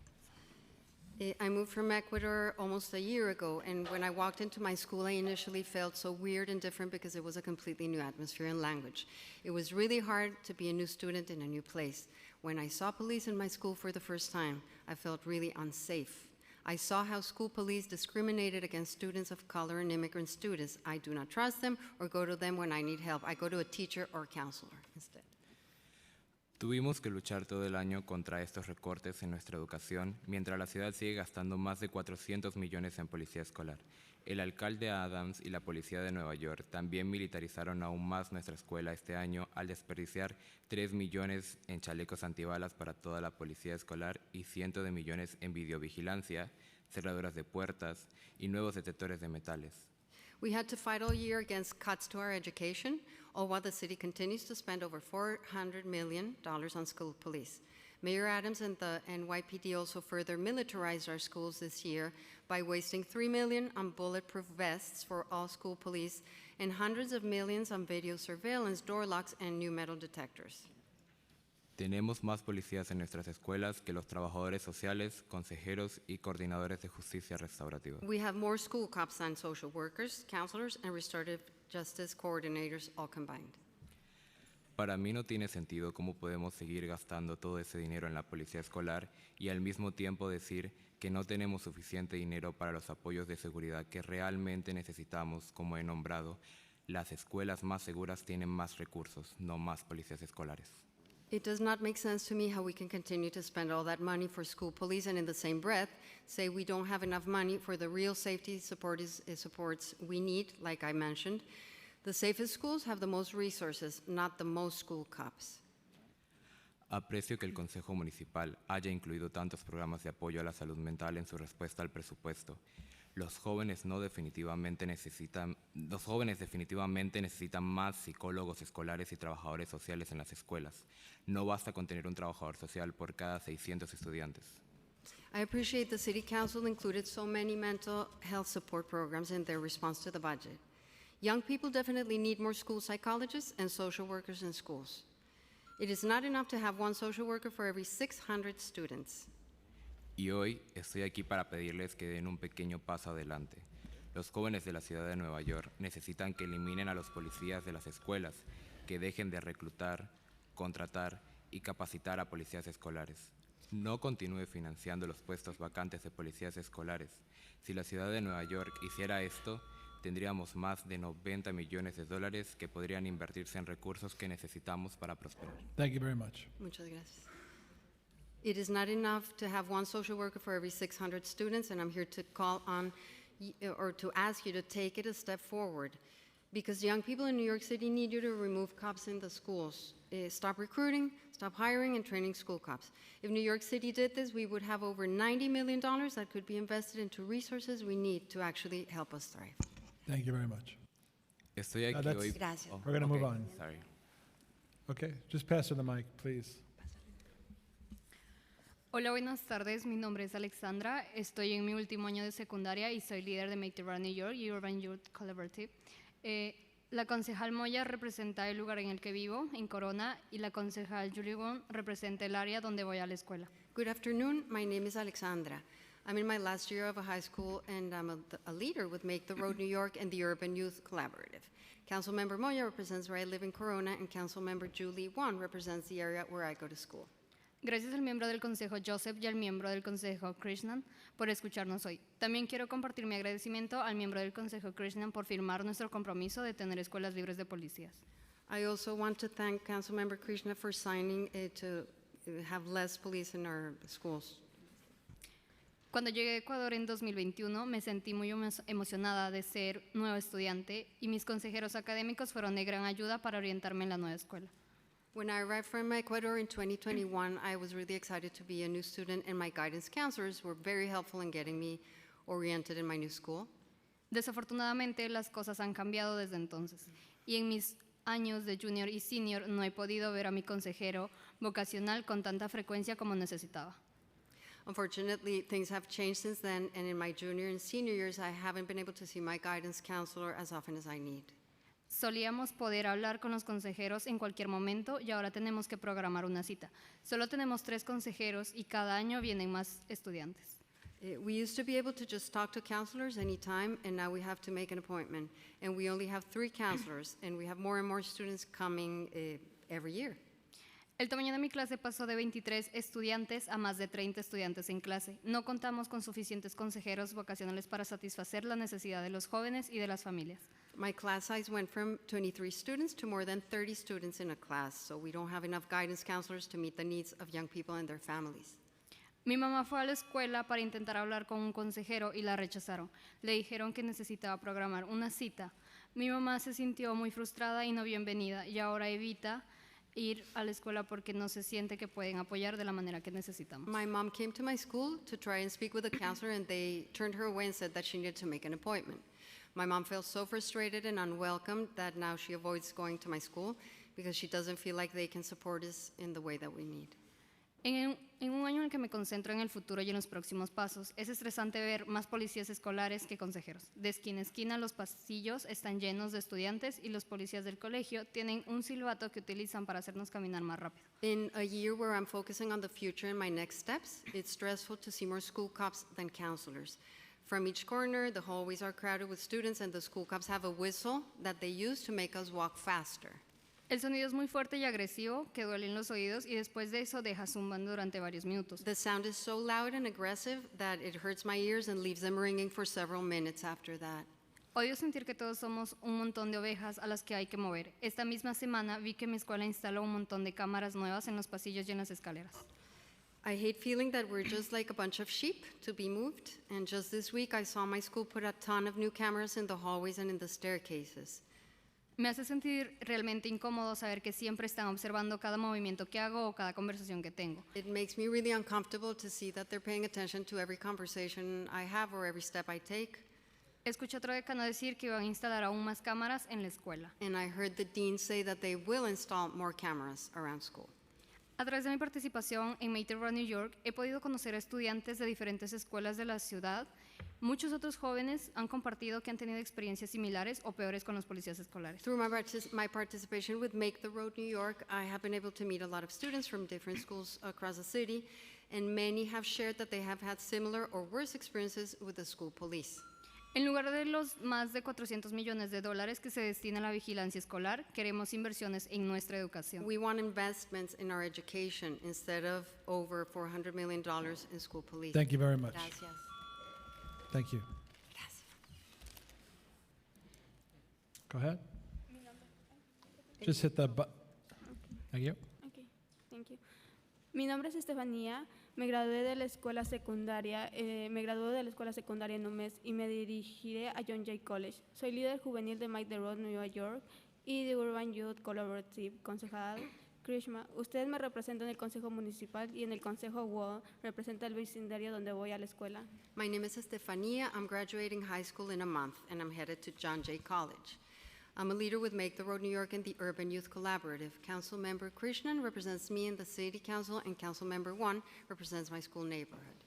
[SPEAKER 7] I moved from Ecuador almost a year ago, and when I walked into my school, I initially felt so weird and different because it was a completely new atmosphere and language. It was really hard to be a new student in a new place. When I saw police in my school for the first time, I felt really unsafe. I saw how school police discriminated against students of color and immigrant students. I do not trust them or go to them when I need help. I go to a teacher or counselor instead.
[SPEAKER 17] Tuvimos que luchar todo el año contra estos recortes en nuestra educación, mientras la ciudad sigue gastando más de 400 millones en policía escolar. El alcalde Adams y la policía de Nueva York también militarizaron aún más nuestra escuela este año al desperdiciar 3 millones en chalecos antibalas para toda la policía escolar y cientos de millones en videovigilancia, cerraduras de puertas y nuevos detectores de metales.
[SPEAKER 7] We had to fight all year against cuts to our education, all while the city continues to spend over $400 million on school police. Mayor Adams and the NYPD also further militarized our schools this year by wasting $3 million on bulletproof vests for all school police and hundreds of millions on video surveillance, door locks, and new metal detectors.
[SPEAKER 17] Tenemos más policías en nuestras escuelas que los trabajadores sociales, consejeros y coordinadores de justicia restaurativa.
[SPEAKER 7] We have more school cops than social workers, counselors, and restorative justice coordinators all combined.
[SPEAKER 17] Para mí no tiene sentido cómo podemos seguir gastando todo ese dinero en la policía escolar y al mismo tiempo decir que no tenemos suficiente dinero para los apoyos de seguridad que realmente necesitamos, como he nombrado. Las escuelas más seguras tienen más recursos, no más policías escolares.
[SPEAKER 7] It does not make sense to me how we can continue to spend all that money for school police and in the same breath say we don't have enough money for the real safety supports we need, like I mentioned. The safest schools have the most resources, not the most school cops.
[SPEAKER 17] Aprecio que el Consejo Municipal haya incluido tantos programas de apoyo a la salud mental en su respuesta al presupuesto. Los jóvenes definitivamente necesitan más psicólogos escolares y trabajadores sociales en las escuelas. No basta con tener un trabajador social por cada 600 estudiantes.
[SPEAKER 7] I appreciate the City Council included so many mental health support programs in their response to the budget. Young people definitely need more school psychologists and social workers in schools. It is not enough to have one social worker for every 600 students.
[SPEAKER 17] Y hoy estoy aquí para pedirles que den un pequeño paso adelante. Los jóvenes de la ciudad de Nueva York necesitan que eliminen a los policías de las escuelas, que dejen de reclutar, contratar y capacitar a policías escolares. No continúe financiando los puestos vacantes de policías escolares. Si la ciudad de Nueva York hiciera esto, tendríamos más de $90 millones que podrían invertirse en recursos que necesitamos para prosperar.
[SPEAKER 2] Thank you very much.
[SPEAKER 7] Muchas gracias. It is not enough to have one social worker for every 600 students, and I'm here to call on or to ask you to take it a step forward, because young people in New York City need you to remove cops in the schools. Stop recruiting, stop hiring and training school cops. If New York City did this, we would have over $90 million that could be invested into resources we need to actually help us thrive.
[SPEAKER 2] Thank you very much.
[SPEAKER 17] Estoy aquí
[SPEAKER 2] that's-
[SPEAKER 17] hoy.
[SPEAKER 7] Gracias.
[SPEAKER 2] We're going to move on.
[SPEAKER 17] Sorry.
[SPEAKER 2] Okay, just pass her the mic, please.
[SPEAKER 11] Hola, buenas tardes. Mi nombre es Alexandra. Estoy en mi último año de secundaria y soy líder de Make the Road New York y Urban Youth Collaborative. La concejal Moya representa el lugar en el que vivo, en Corona, y la concejal Julie Wong representa el área donde voy a la escuela.
[SPEAKER 7] Good afternoon. My name is Alexandra. I'm in my last year of a high school, and I'm a leader with Make the Road New York and the Urban Youth Collaborative. Councilmember Moya represents where I live in Corona, and Councilmember Julie Wong represents the area where I go to school.
[SPEAKER 11] Gracias al miembro del Consejo Joseph y al miembro del Consejo Krishnan por escucharnos hoy. También quiero compartir mi agradecimiento al miembro del Consejo Krishnan por firmar nuestro compromiso de tener escuelas libres de policías.
[SPEAKER 7] I also want to thank Councilmember Krishna for signing to have less police in our schools.
[SPEAKER 11] Cuando llegué a Ecuador en 2021, me sentí muy emocionada de ser nuevo estudiante y mis consejeros académicos fueron de gran ayuda para orientarme en la nueva escuela.
[SPEAKER 7] When I arrived from Ecuador in 2021, I was really excited to be a new student, and my guidance counselors were very helpful in getting me oriented in my new school.
[SPEAKER 11] Desafortunadamente, las cosas han cambiado desde entonces, y en mis años de junior y senior no he podido ver a mi consejero vocacional con tanta frecuencia como necesitaba.
[SPEAKER 7] Unfortunately, things have changed since then, and in my junior and senior years, I haven't been able to see my guidance counselor as often as I need.
[SPEAKER 11] Solíamos poder hablar con los consejeros en cualquier momento y ahora tenemos que programar una cita. Solo tenemos 3 consejeros y cada año vienen más estudiantes.
[SPEAKER 7] We used to be able to just talk to counselors anytime, and now we have to make an appointment. And we only have 3 counselors, and we have more and more students coming every year.
[SPEAKER 11] El tamaño de mi clase pasó de 23 estudiantes a más de 30 estudiantes en clase. No contamos con suficientes consejeros vocacionales para satisfacer la necesidad de los jóvenes y de las familias.
[SPEAKER 7] My class size went from 23 students to more than 30 students in a class, so we don't have enough guidance counselors to meet the needs of young people and their families.
[SPEAKER 11] Mi mamá fue a la escuela para intentar hablar con un consejero y la rechazaron. Le dijeron que necesitaba programar una cita. Mi mamá se sintió muy frustrada y no bienvenida y ahora evita ir a la escuela porque no se siente que pueden apoyar de la manera que necesitamos.
[SPEAKER 7] My mom came to my school to try and speak with a counselor, and they turned her away and said that she needed to make an appointment. My mom felt so frustrated and unwelcomed that now she avoids going to my school because she doesn't feel like they can support us in the way that we need.
[SPEAKER 11] En un año en el que me concentro en el futuro y en los próximos pasos, es estresante ver más policías escolares que consejeros. De esquina a esquina los pasillos están llenos de estudiantes y los policías del colegio tienen un silbato que utilizan para hacernos caminar más rápido.
[SPEAKER 7] In a year where I'm focusing on the future and my next steps, it's stressful to see more school cops than counselors. From each corner, the hallways are crowded with students, and the school cops have a whistle that they use to make us walk faster.
[SPEAKER 11] El sonido es muy fuerte y agresivo, que duele en los oídos y después de eso deja zumbando durante varios minutos.
[SPEAKER 7] The sound is so loud and aggressive that it hurts my ears and leaves them ringing for several minutes after that.
[SPEAKER 11] Odio sentir que todos somos un montón de ovejas a las que hay que mover. Esta misma semana vi que mi escuela instaló un montón de cámaras nuevas en los pasillos y en las escaleras.
[SPEAKER 7] I hate feeling that we're just like a bunch of sheep to be moved, and just this week I saw my school put a ton of new cameras in the hallways and in the staircases.
[SPEAKER 11] Me hace sentir realmente incómodo saber que siempre están observando cada movimiento que hago o cada conversación que tengo.
[SPEAKER 7] It makes me really uncomfortable to see that they're paying attention to every conversation I have or every step I take.
[SPEAKER 11] Escuché a otro decano decir que iban a instalar aún más cámaras en la escuela.
[SPEAKER 7] And I heard the dean say that they will install more cameras around school.
[SPEAKER 11] A través de mi participación en Make the Road New York, he podido conocer a estudiantes de diferentes escuelas de la ciudad. Muchos otros jóvenes han compartido que han tenido experiencias similares o peores con los policías escolares.
[SPEAKER 7] Through my participation with Make the Road New York, I have been able to meet a lot of students from different schools across the city, and many have shared that they have had similar or worse experiences with the school police.
[SPEAKER 11] En lugar de los más de $400 millones que se destinan a la vigilancia escolar, queremos inversiones en nuestra educación.
[SPEAKER 7] We want investments in our education instead of over $400 million in school police.
[SPEAKER 2] Thank you very much.
[SPEAKER 7] Gracias.
[SPEAKER 2] Thank you. Go ahead. Just hit the button. Thank you.
[SPEAKER 18] Okay, thank you. Mi nombre es Estefanía, me gradué de la escuela secundaria, en un mes y me dirigiré a John Jay College. Soy líder juvenil de Make the Road New York y de Urban Youth Collaborative. Concejal Krishma, usted me representa en el Consejo Municipal y en el Consejo Ward representa el vecindario donde voy a la escuela.
[SPEAKER 7] My name is Estefanía. I'm graduating high school in a month, and I'm headed to John Jay College. I'm a leader with Make the Road New York and the Urban Youth Collaborative. Councilmember Krishnan represents me in the City Council, and Councilmember One represents my school neighborhood.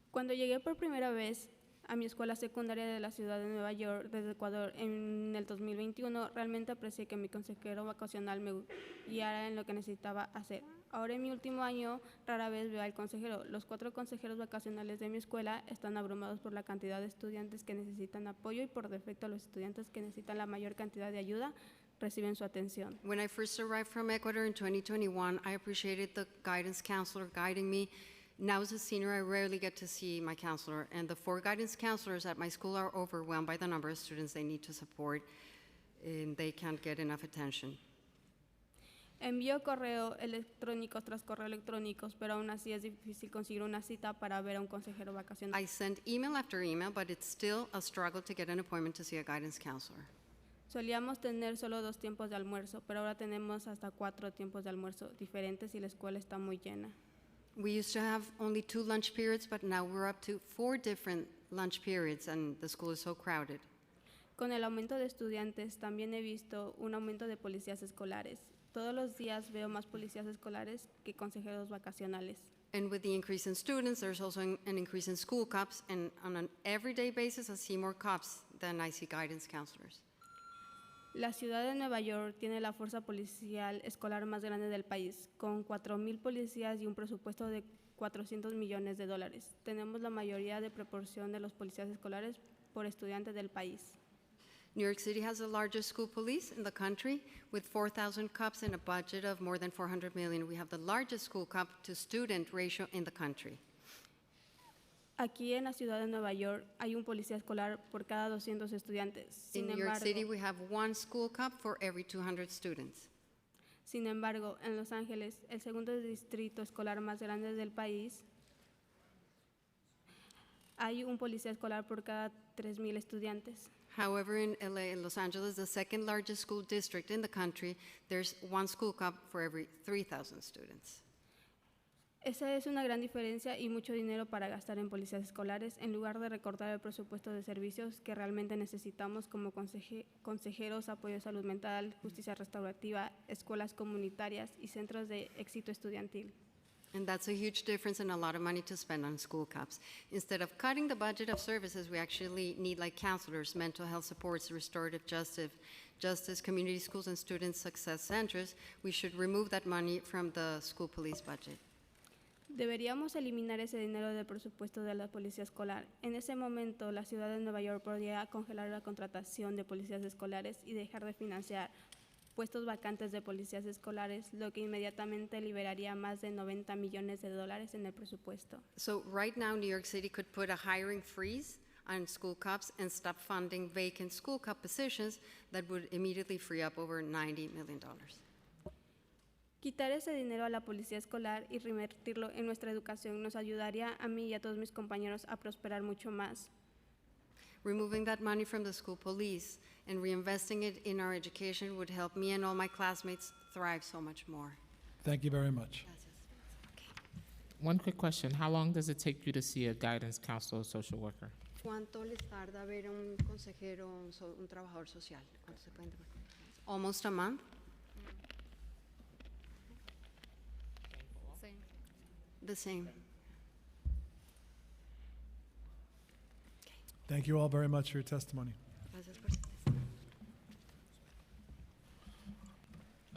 [SPEAKER 18] Cuando llegué por primera vez a mi escuela secundaria de la ciudad de Nueva York, desde Ecuador, en el 2021, realmente aprecié que mi consejero vocacional me guiara en lo que necesitaba hacer. Ahora en mi último año, rara vez veo al consejero. Los 4 consejeros vocacionales de mi escuela están abrumados por la cantidad de estudiantes que necesitan apoyo y por defecto los estudiantes que necesitan la mayor cantidad de ayuda reciben su atención.
[SPEAKER 7] When I first arrived from Ecuador in 2021, I appreciated the guidance counselor guiding me. Now as a senior, I rarely get to see my counselor, and the 4 guidance counselors at my school are overwhelmed by the number of students they need to support, and they can't get enough attention.
[SPEAKER 18] Envío correo electrónico tras correo electrónicos, pero aún así es difícil conseguir una cita para ver a un consejero vacacional.
[SPEAKER 7] I send email after email, but it's still a struggle to get an appointment to see a guidance counselor.
[SPEAKER 18] Solíamos tener solo 2 tiempos de almuerzo, pero ahora tenemos hasta 4 tiempos de almuerzo diferentes y la escuela está muy llena.
[SPEAKER 7] We used to have only 2 lunch periods, but now we're up to 4 different lunch periods, and the school is so crowded.
[SPEAKER 18] Con el aumento de estudiantes, también he visto un aumento de policías escolares. Todos los días veo más policías escolares que consejeros vacacionales.
[SPEAKER 7] And with the increase in students, there's also an increase in school cops, and on an everyday basis, I see more cops than I see guidance counselors.
[SPEAKER 18] La ciudad de Nueva York tiene la fuerza policial escolar más grande del país, con 4,000 policías y un presupuesto de 400 millones de dólares. Tenemos la mayoría de proporción de los policías escolares por estudiante del país.
[SPEAKER 7] New York City has the largest school police in the country with 4,000 cops and a budget of more than 400 million. We have the largest school cop to student ratio in the country.
[SPEAKER 18] Aquí en la ciudad de Nueva York hay un policía escolar por cada 200 estudiantes.
[SPEAKER 7] In New York City, we have one school cop for every 200 students.
[SPEAKER 18] Sin embargo, en Los Ángeles, el segundo distrito escolar más grande del país, hay un policía escolar por cada 3,000 estudiantes.
[SPEAKER 7] However, in LA, Los Angeles, the second largest school district in the country, there's one school cop for every 3,000 students.
[SPEAKER 18] Esa es una gran diferencia y mucho dinero para gastar en policías escolares en lugar de recortar el presupuesto de servicios que realmente necesitamos como consejeros, apoyo de salud mental, justicia restaurativa, escuelas comunitarias y centros de éxito estudiantil.
[SPEAKER 7] And that's a huge difference and a lot of money to spend on school cops. Instead of cutting the budget of services, we actually need like counselors, mental health supports, restorative justice, community schools, and student success centers. We should remove that money from the school police budget.
[SPEAKER 18] Deberíamos eliminar ese dinero del presupuesto de la policía escolar. En ese momento, la ciudad de Nueva York podría congelar la contratación de policías escolares y dejar de financiar puestos vacantes de policías escolares, lo que inmediatamente liberaría más de 90 millones de dólares en el presupuesto.
[SPEAKER 7] So right now, New York City could put a hiring freeze on school cops and stop funding vacant school cop positions that would immediately free up over $90 million.
[SPEAKER 18] Quitar ese dinero a la policía escolar y reinvertirlo en nuestra educación nos ayudaría a mí y a todos mis compañeros a prosperar mucho más.
[SPEAKER 7] Removing that money from the school police and reinvesting it in our education would help me and all my classmates thrive so much more.
[SPEAKER 2] Thank you very much.
[SPEAKER 20] One quick question. How long does it take you to see a guidance counselor or social worker?
[SPEAKER 7] ¿Cuánto les tarda ver a un consejero, un trabajador social? ¿Cuánto se pueden demorar? Almost a month.
[SPEAKER 11] Same.
[SPEAKER 7] The same.
[SPEAKER 2] Thank you all very much for your testimony.
[SPEAKER 7] Gracias por su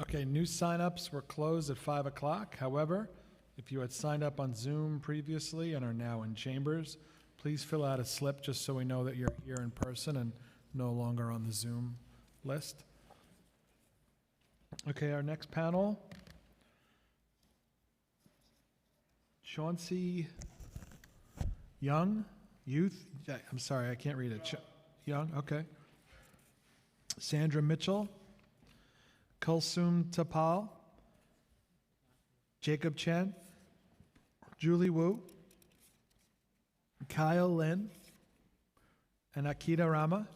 [SPEAKER 2] Okay, new signups were closed at 5 o'clock. However, if you had signed up on Zoom previously and are now in chambers, please fill out a slip just so we know that you're here in person and no longer on the Zoom list. Okay, our next panel. Chauncey Young, youth. I'm sorry, I can't read it. Young, okay. Sandra Mitchell, Kulsum Tapal, Jacob Chen, Julie Wu, Kyle Lin, and Akita Rama.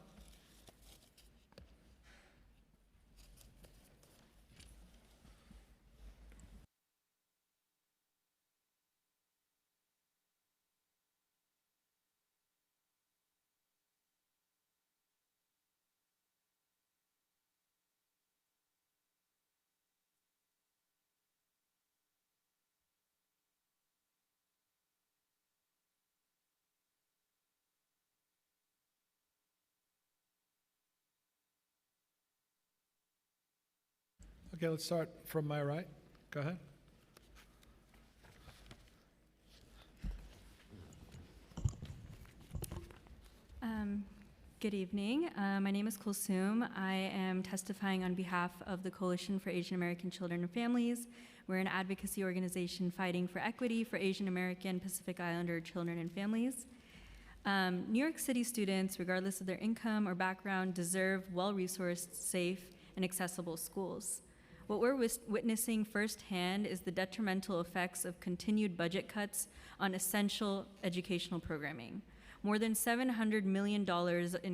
[SPEAKER 2] Okay, let's start from my right. Go ahead.
[SPEAKER 1] Good evening. My name is Kulsum. I am testifying on behalf of the Coalition for Asian American Children and Families. We're an advocacy organization fighting for equity for Asian American, Pacific Islander children and families. New York City students, regardless of their income or background, deserve well-resourced, safe, and accessible schools. What we're witnessing firsthand is the detrimental effects of continued budget cuts on essential educational programming. More than $700 million in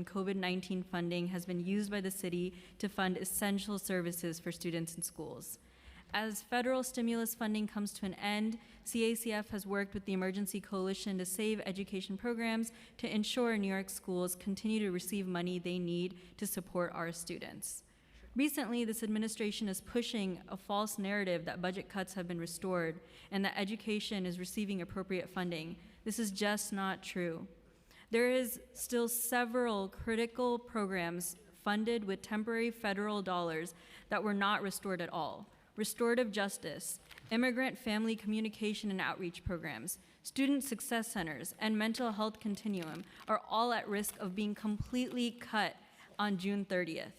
[SPEAKER 1] COVID-19 funding has been used by the city to fund essential services for students in schools. As federal stimulus funding comes to an end, CACF has worked with the Emergency Coalition to save education programs to ensure New York schools continue to receive money they need to support our students. Recently, this administration is pushing a false narrative that budget cuts have been restored and that education is receiving appropriate funding. This is just not true. There is still several critical programs funded with temporary federal dollars that were not restored at all. Restorative justice, immigrant family communication and outreach programs, student success centers, and mental health continuum are all at risk of being completely cut on June 30th.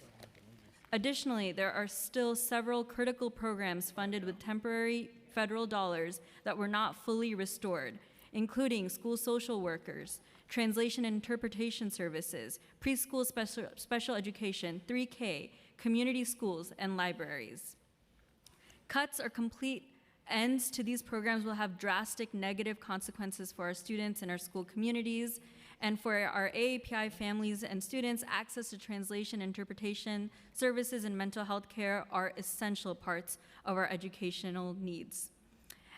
[SPEAKER 1] Additionally, there are still several critical programs funded with temporary federal dollars that were not fully restored, including school social workers, translation and interpretation services, preschool special education, 3K, community schools, and libraries. Cuts or complete ends to these programs will have drastic negative consequences for our students and our school communities, and for our AAPI families and students. Access to translation, interpretation services, and mental health care are essential parts of our educational needs.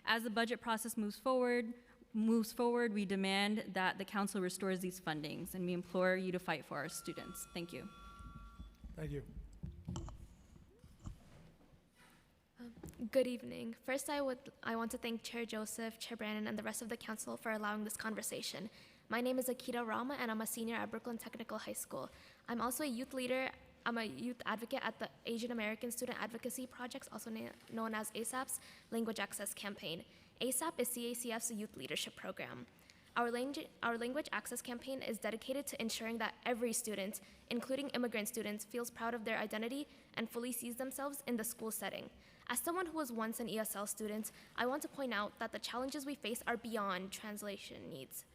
[SPEAKER 1] As the budget process moves forward, we demand that the council restores these fundings, and we implore you to fight for our students. Thank you.
[SPEAKER 2] Thank you.
[SPEAKER 3] Good evening. First, I want to thank Chair Joseph, Chair Brandon, and the rest of the council for allowing this conversation. My name is Akita Rama, and I'm a senior at Brooklyn Technical High School. I'm also a youth leader. I'm a youth advocate at the Asian American Student Advocacy Projects, also known as ASAP's Language Access Campaign. ASAP is CACF's youth leadership program. Our Language Access Campaign is dedicated to ensuring that every student, including immigrant students, feels proud of their identity and fully sees themselves in the school setting. As someone who was once an ESL student, I want to point out that the challenges we face are beyond translation needs.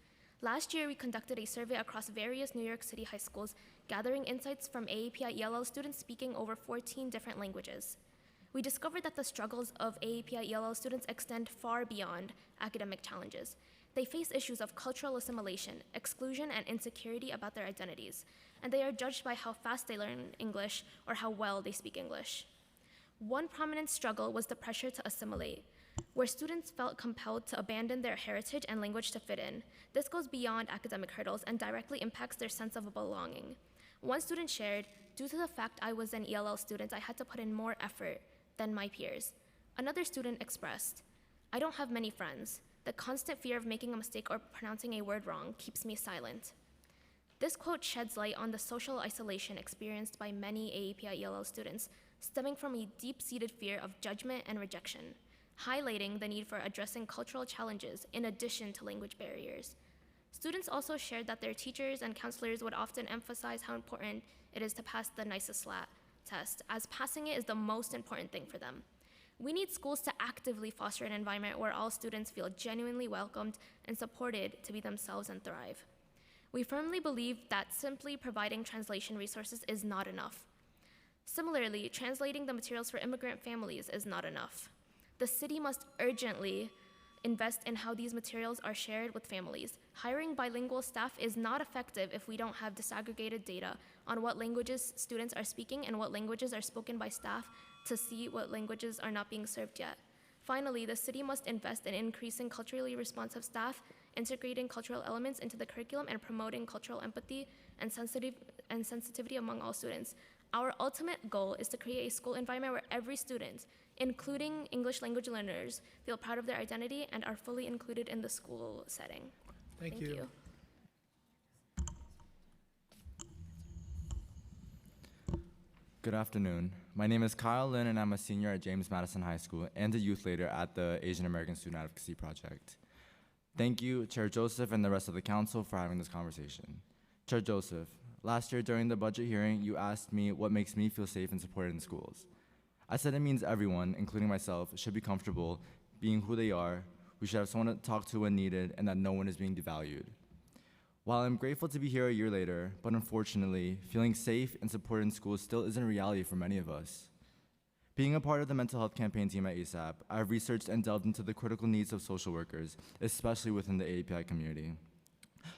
[SPEAKER 3] Last year, we conducted a survey across various New York City high schools, gathering insights from AAPI ELL students speaking over 14 different languages. We discovered that the struggles of AAPI ELL students extend far beyond academic challenges. They face issues of cultural assimilation, exclusion, and insecurity about their identities, and they are judged by how fast they learn English or how well they speak English. One prominent struggle was the pressure to assimilate, where students felt compelled to abandon their heritage and language to fit in. This goes beyond academic hurdles and directly impacts their sense of belonging. One student shared, "Due to the fact I was an ELL student, I had to put in more effort than my peers." Another student expressed, "I don't have many friends. The constant fear of making a mistake or pronouncing a word wrong keeps me silent." This quote sheds light on the social isolation experienced by many AAPI ELL students, stemming from a deep-seated fear of judgment and rejection, highlighting the need for addressing cultural challenges in addition to language barriers. Students also shared that their teachers and counselors would often emphasize how important it is to pass the NYSA/SLAT test, as passing it is the most important thing for them. We need schools to actively foster an environment where all students feel genuinely welcomed and supported to be themselves and thrive. We firmly believe that simply providing translation resources is not enough. Similarly, translating the materials for immigrant families is not enough. The city must urgently invest in how these materials are shared with families. Hiring bilingual staff is not effective if we don't have disaggregated data on what languages students are speaking and what languages are spoken by staff to see what languages are not being served yet. Finally, the city must invest in increasing culturally responsive staff, integrating cultural elements into the curriculum, and promoting cultural empathy and sensitivity among all students. Our ultimate goal is to create a school environment where every student, including English language learners, feel proud of their identity and are fully included in the school setting.
[SPEAKER 2] Thank you.
[SPEAKER 19] Good afternoon. My name is Kyle Lin, and I'm a senior at James Madison High School and a youth leader at the Asian American Student Advocacy Project. Thank you, Chair Joseph and the rest of the council for having this conversation. Chair Joseph, last year during the budget hearing, you asked me what makes me feel safe and supported in schools. I said it means everyone, including myself, should be comfortable being who they are, we should have someone to talk to when needed, and that no one is being devalued. While I'm grateful to be here a year later, but unfortunately, feeling safe and supported in schools still isn't a reality for many of us. Being a part of the mental health campaign team at ASAP, I've researched and delved into the critical needs of social workers, especially within the AAPI community.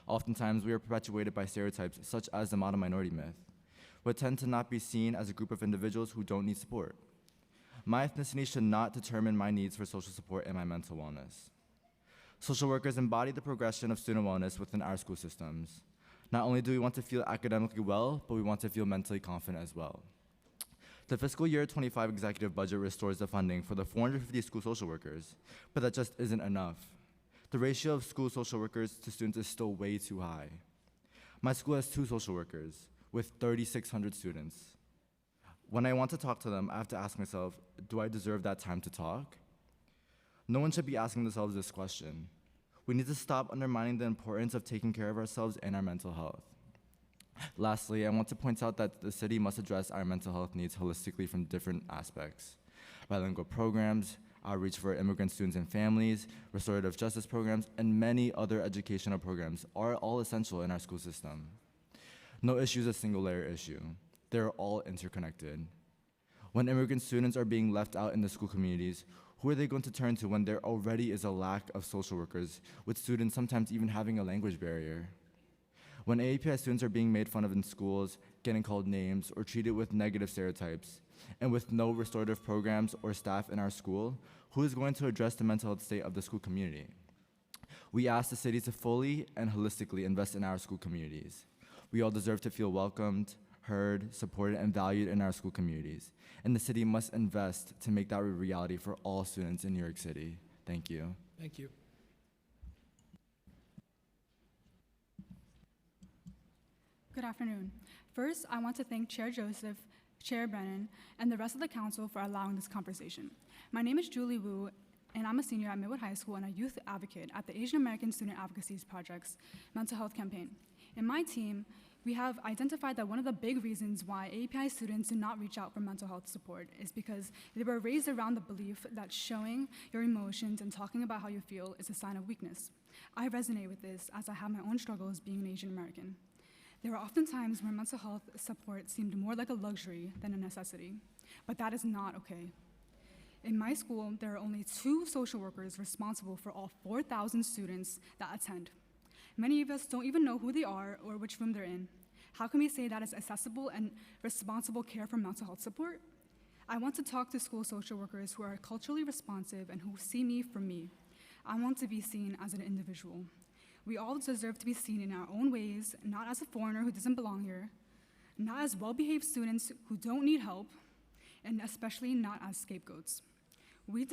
[SPEAKER 19] Oftentimes, we are perpetuated by stereotypes such as the model minority myth, which tend to not be seen as a group of individuals who don't need support. My ethnicity should not determine my needs for social support and my mental wellness. Social workers embody the progression of student wellness within our school systems. Not only do we want to feel academically well, but we want to feel mentally confident as well. The fiscal year 25 executive budget restores the funding for the 450 school social workers, but that just isn't enough. The ratio of school social workers to students is still way too high. My school has 2 social workers with 3,600 students. When I want to talk to them, I have to ask myself, do I deserve that time to talk? No one should be asking themselves this question. We need to stop undermining the importance of taking care of ourselves and our mental health. Lastly, I want to point out that the city must address our mental health needs holistically from different aspects. Bilingual programs, outreach for immigrant students and families, restorative justice programs, and many other educational programs are all essential in our school system. No issue is a single-layer issue. They're all interconnected. When immigrant students are being left out in the school communities, who are they going to turn to when there already is a lack of social workers, with students sometimes even having a language barrier? When AAPI students are being made fun of in schools, getting called names, or treated with negative stereotypes, and with no restorative programs or staff in our school, who is going to address the mental health state of the school community? We ask the city to fully and holistically invest in our school communities. We all deserve to feel welcomed, heard, supported, and valued in our school communities. And the city must invest to make that a reality for all students in New York City. Thank you.
[SPEAKER 2] Thank you.
[SPEAKER 10] Good afternoon. First, I want to thank Chair Joseph, Chair Brennan, and the rest of the council for allowing this conversation. My name is Julie Wu, and I'm a senior at Midwood High School and a youth advocate at the Asian American Student Advocacy Project's mental health campaign. In my team, we have identified that one of the big reasons why API students do not reach out for mental health support is because they were raised around the belief that showing your emotions and talking about how you feel is a sign of weakness. I resonate with this as I have my own struggles being an Asian American. There are often times where mental health support seemed more like a luxury than a necessity, but that is not okay. In my school, there are only 2 social workers responsible for all 4,000 students that attend. Many of us don't even know who they are or which room they're in. How can we say that is accessible and responsible care for mental health support? I want to talk to school social workers who are culturally responsive and who see me for me. I want to be seen as an individual. We all deserve to be seen in our own ways, not as a foreigner who doesn't belong here, not as well-behaved students who don't need help, and especially not as scapegoats. We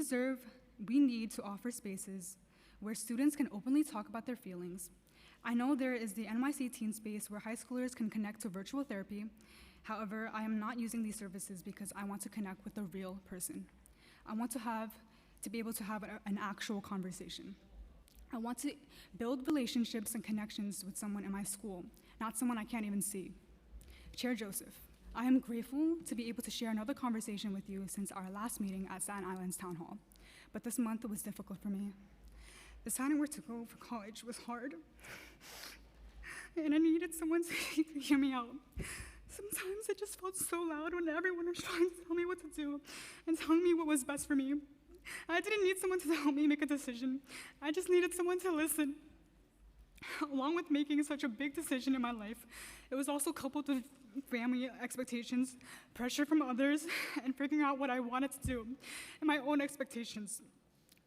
[SPEAKER 10] need to offer spaces where students can openly talk about their feelings. I know there is the NYC Teen Space where high schoolers can connect to virtual therapy. However, I am not using these services because I want to connect with a real person. I want to be able to have an actual conversation. I want to build relationships and connections with someone in my school, not someone I can't even see. Chair Joseph, I am grateful to be able to share another conversation with you since our last meeting at Staten Island's Town Hall, but this month was difficult for me. Deciding where to go for college was hard, and I needed someone to hear me out. Sometimes it just felt so loud when everyone was trying to tell me what to do and telling me what was best for me. I didn't need someone to help me make a decision. I just needed someone to listen. Along with making such a big decision in my life, it was also coupled with family expectations, pressure from others, and figuring out what I wanted to do, and my own expectations.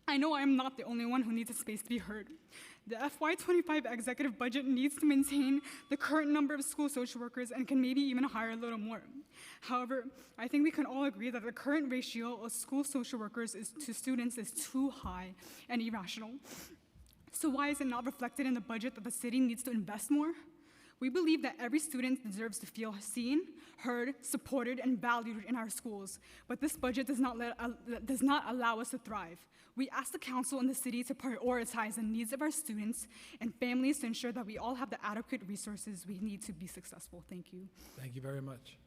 [SPEAKER 10] I know I am not the only one who needs a space to be heard. The FY25 executive budget needs to maintain the current number of school social workers and can maybe even hire a little more. However, I think we can all agree that the current ratio of school social workers to students is too high and irrational. So why is it not reflected in the budget that the city needs to invest more? We believe that every student deserves to feel seen, heard, supported, and valued in our schools, but this budget does not allow us to thrive. We ask the council and the city to prioritize the needs of our students and families to ensure that we all have the adequate resources we need to be successful. Thank you.
[SPEAKER 2] Thank you very much.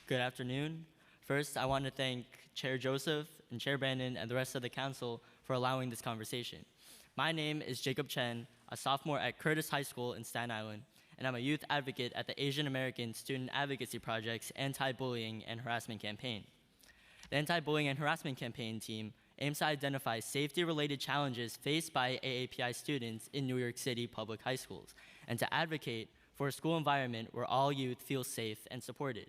[SPEAKER 21] Good afternoon. First, I want to thank Chair Joseph and Chair Brandon and the rest of the council for allowing this conversation. My name is Jacob Chen, a sophomore at Curtis High School in Staten Island, and I'm a youth advocate at the Asian American Student Advocacy Project's Anti-Bullying and Harassment Campaign. The Anti-Bullying and Harassment Campaign team aims to identify safety-related challenges faced by AAPI students in New York City public high schools, and to advocate for a school environment where all youth feel safe and supported.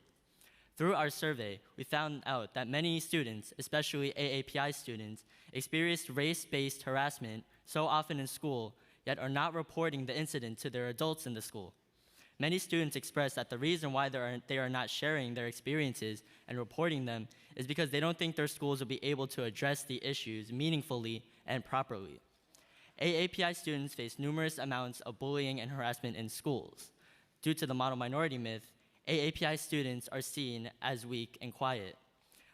[SPEAKER 21] Through our survey, we found out that many students, especially AAPI students, experienced race-based harassment so often in school, yet are not reporting the incident to their adults in the school. Many students express that the reason why they are not sharing their experiences and reporting them is because they don't think their schools will be able to address the issues meaningfully and properly. AAPI students face numerous amounts of bullying and harassment in schools. Due to the model minority myth, AAPI students are seen as weak and quiet.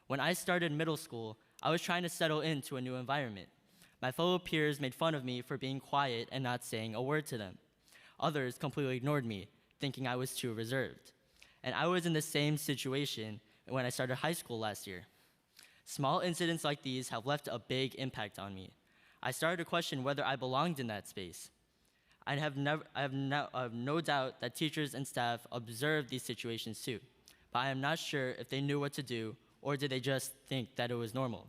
[SPEAKER 21] When I started middle school, I was trying to settle into a new environment. My fellow peers made fun of me for being quiet and not saying a word to them. Others completely ignored me, thinking I was too reserved. And I was in the same situation when I started high school last year. Small incidents like these have left a big impact on me. I started to question whether I belonged in that space. I have no doubt that teachers and staff observed these situations too, but I am not sure if they knew what to do or did they just think that it was normal.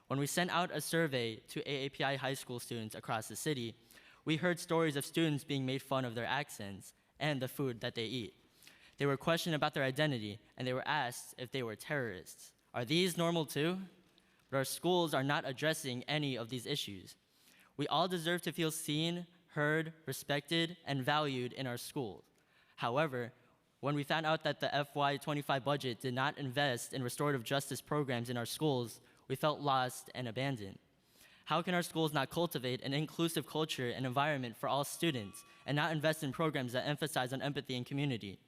[SPEAKER 21] When we sent out a survey to AAPI high school students across the city, we heard stories of students being made fun of their accents and the food that they eat. They were questioned about their identity, and they were asked if they were terrorists. Are these normal too? But our schools are not addressing any of these issues. We all deserve to feel seen, heard, respected, and valued in our schools. However, when we found out that the FY25 budget did not invest in restorative justice programs in our schools, we felt lost and abandoned. How can our schools not cultivate an inclusive culture and environment for all students and not invest in programs that emphasize on empathy and community?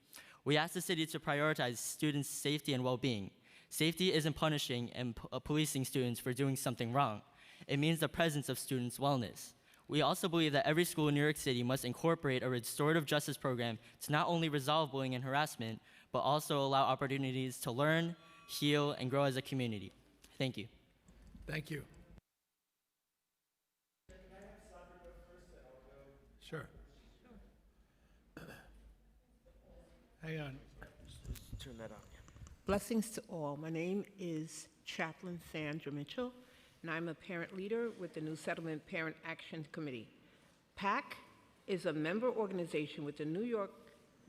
[SPEAKER 21] We ask the city to prioritize students' safety and well-being. Safety isn't punishing and policing students for doing something wrong. It means the presence of students' wellness. We also believe that every school in New York City must incorporate a restorative justice program to not only resolve bullying and harassment, but also allow opportunities to learn, heal, and grow as a community. Thank you.
[SPEAKER 2] Thank you. Sure. Hang on.
[SPEAKER 8] Just turn that on. Blessings to all. My name is Chaplain Sandra Mitchell, and I'm a parent leader with the New Settlement Parent Action Committee. PAC is a member organization with the New York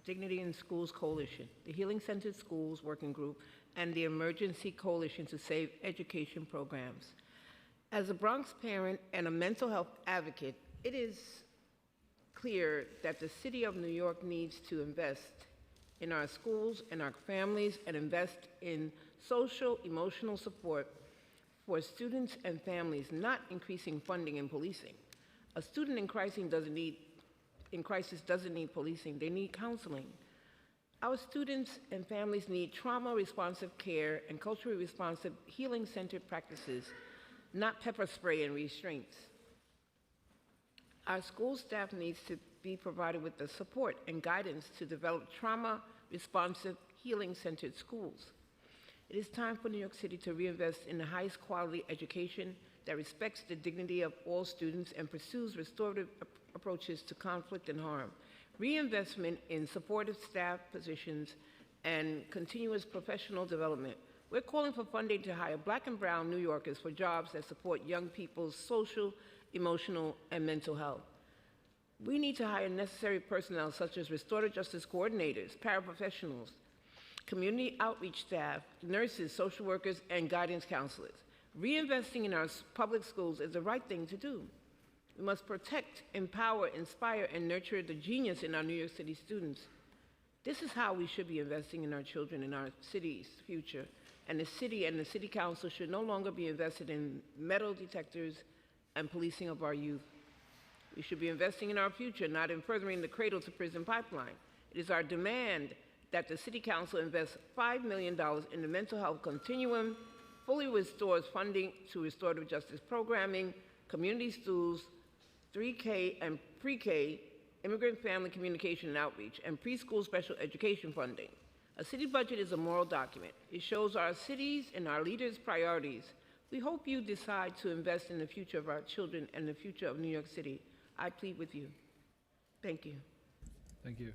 [SPEAKER 8] Dignity in Schools Coalition, the Healing Centered Schools Working Group, and the Emergency Coalition to Save Education Programs. As a Bronx parent and a mental health advocate, it is clear that the city of New York needs to invest in our schools and our families and invest in social, emotional support for students and families, not increasing funding and policing. A student in crisis doesn't need policing, they need counseling. Our students and families need trauma-responsive care and culturally responsive healing-centered practices, not pepper spray and restraints. Our school staff needs to be provided with the support and guidance to develop trauma-responsive healing-centered schools. It is time for New York City to reinvest in the highest quality education that respects the dignity of all students and pursues restorative approaches to conflict and harm. Reinvestment in supportive staff positions and continuous professional development. We're calling for funding to hire Black and brown New Yorkers for jobs that support young people's social, emotional, and mental health. We need to hire necessary personnel such as restorative justice coordinators, paraprofessionals, community outreach staff, nurses, social workers, and guidance counselors. Reinvesting in our public schools is the right thing to do. We must protect, empower, inspire, and nurture the genius in our New York City students. This is how we should be investing in our children and our city's future. And the city and the city council should no longer be invested in metal detectors and policing of our youth. We should be investing in our future, not in furthering the cradle-to-prison pipeline. It is our demand that the City Council invest $5 million in the mental health continuum, fully restores funding to restorative justice programming, community schools, 3K and pre-K, immigrant family communication and outreach, and preschool special education funding. A city budget is a moral document. It shows our cities and our leaders' priorities. We hope you decide to invest in the future of our children and the future of New York City. I plead with you. Thank you.
[SPEAKER 2] Thank you.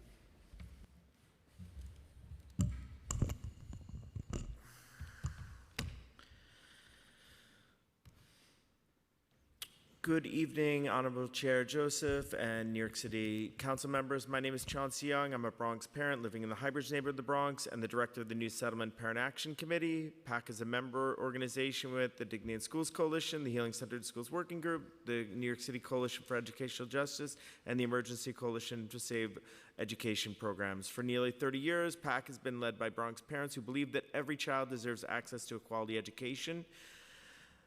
[SPEAKER 22] Good evening, Honorable Chair Joseph and New York City Council members. My name is Chauncey Young. I'm a Bronx parent living in the Highbridge neighborhood of the Bronx and the director of the New Settlement Parent Action Committee. PAC is a member organization with the Dignity in Schools Coalition, the Healing Centered Schools Working Group, the New York City Coalition for Educational Justice, and the Emergency Coalition to Save Education Programs. For nearly 30 years, PAC has been led by Bronx parents who believe that every child deserves access to a quality education.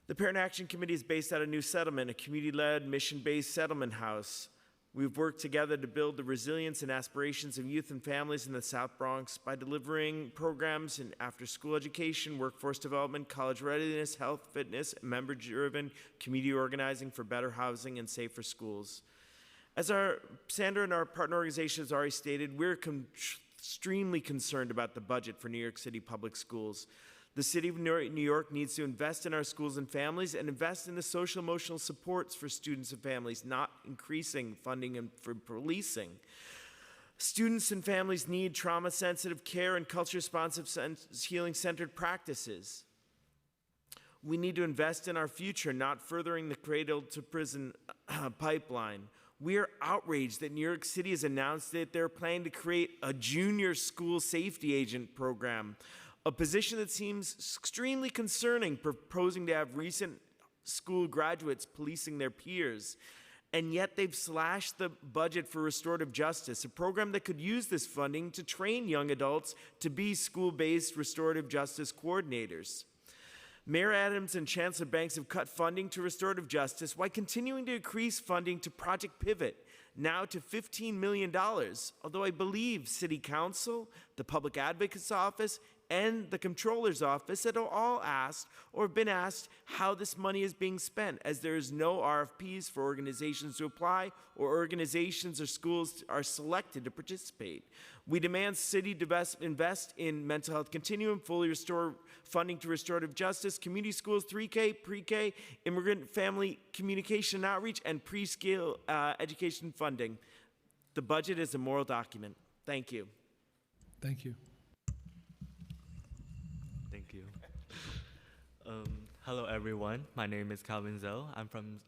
[SPEAKER 22] The Parent Action Committee is based out of New Settlement, a community-led, mission-based settlement house. We've worked together to build the resilience and aspirations of youth and families in the South Bronx by delivering programs in after-school education, workforce development, college readiness, health, fitness, and member-driven community organizing for better housing and safer schools. As Sandra and our partner organization has already stated, we're extremely concerned about the budget for New York City public schools. The city of New York needs to invest in our schools and families and invest in the social emotional supports for students and families, not increasing funding for policing. Students and families need trauma-sensitive care and culture-responsive healing-centered practices. We need to invest in our future, not furthering the cradle-to-prison pipeline. We are outraged that New York City has announced that they're planning to create a junior school safety agent program, a position that seems extremely concerning, proposing to have recent school graduates policing their peers. And yet they've slashed the budget for restorative justice, a program that could use this funding to train young adults to be school-based restorative justice coordinators. Mayor Adams and Chancellor Banks have cut funding to restorative justice while continuing to increase funding to Project Pivot, now to $15 million, although I believe City Council, the Public Advocate's Office, and the Comptroller's Office had all asked or been asked how this money is being spent, as there is no RFPs for organizations to apply or organizations or schools are selected to participate. We demand city invest in mental health continuum, fully restore funding to restorative justice, community schools, 3K, pre-K, immigrant family communication and outreach, and pre-scale education funding. The budget is a moral document. Thank you.
[SPEAKER 2] Thank you.
[SPEAKER 9] Thank you. Hello, everyone. My name is Calvin Zoe.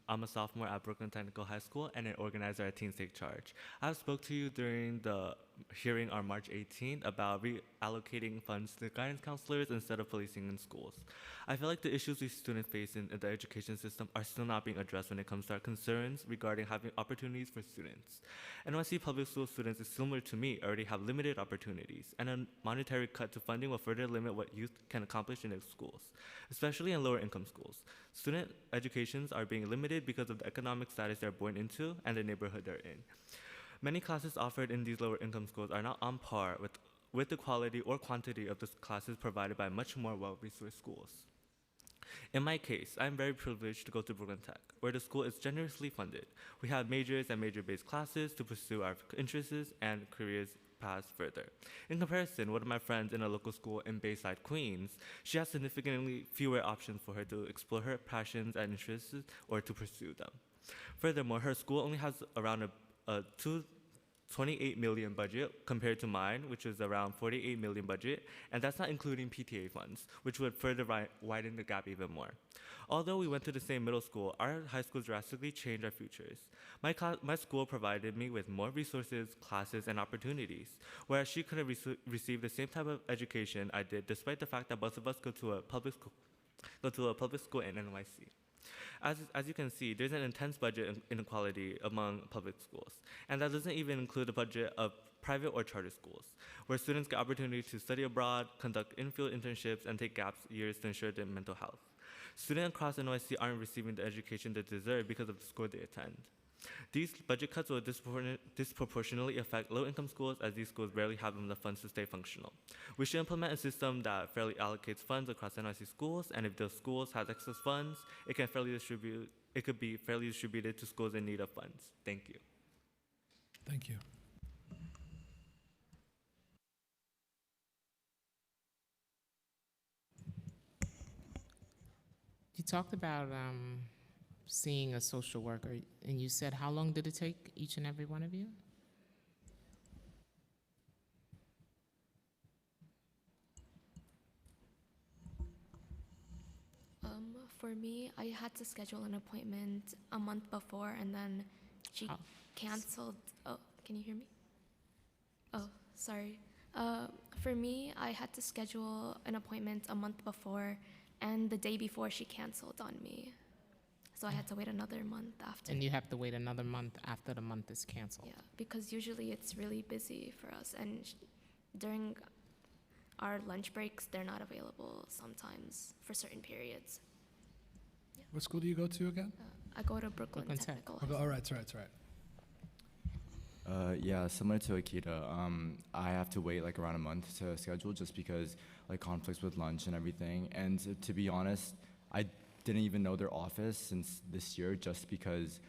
[SPEAKER 9] I'm a sophomore at Brooklyn Technical High School and an organizer at Teens Take Charge. I spoke to you during the hearing on March 18th about reallocating funds to guidance counselors instead of policing in schools. I feel like the issues these students face in the education system are still not being addressed when it comes to our concerns regarding having opportunities for students. NYC public school students is similar to me, already have limited opportunities, and a monetary cut to funding will further limit what youth can accomplish in their schools, especially in lower income schools. Student educations are being limited because of the economic status they're born into and the neighborhood they're in. Many classes offered in these lower income schools are not on par with the quality or quantity of the classes provided by much more well-resourced schools. In my case, I'm very privileged to go to Brooklyn Tech, where the school is generously funded. We have majors and major-based classes to pursue our interests and careers paths further. In comparison, one of my friends in a local school in Bayside, Queens, she has significantly fewer options for her to explore her passions and interests or to pursue them. Furthermore, her school only has around a 28 million budget compared to mine, which is around 48 million budget, and that's not including PTA funds, which would further widen the gap even more. Although we went to the same middle school, our high school drastically changed our futures. My school provided me with more resources, classes, and opportunities, whereas she couldn't receive the same type of education I did, despite the fact that both of us go to a public school in NYC. As you can see, there's an intense budget inequality among public schools, and that doesn't even include the budget of private or charter schools, where students get opportunity to study abroad, conduct in-field internships, and take gap years to ensure their mental health. Students across NYC aren't receiving the education they deserve because of the school they attend. These budget cuts will disproportionately affect low-income schools, as these schools barely have enough funds to stay functional. We should implement a system that fairly allocates funds across NYC schools, and if those schools have excess funds, it could be fairly distributed to schools in need of funds. Thank you.
[SPEAKER 2] Thank you.
[SPEAKER 20] You talked about seeing a social worker, and you said how long did it take each and every one of you?
[SPEAKER 3] For me, I had to schedule an appointment a month before, and then she canceled. Oh, can you hear me? Oh, sorry. For me, I had to schedule an appointment a month before, and the day before she canceled on me. So I had to wait another month after.
[SPEAKER 20] And you have to wait another month after the month is canceled.
[SPEAKER 3] Yeah, because usually it's really busy for us, and during our lunch breaks, they're not available sometimes for certain periods.
[SPEAKER 2] What school do you go to again?
[SPEAKER 3] I go to Brooklyn Technical.
[SPEAKER 2] All right, that's right.
[SPEAKER 19] Yeah, similar to Akita, I have to wait like around a month to schedule just because like conflicts with lunch and everything. And to be honest, I didn't even know their office since this year just because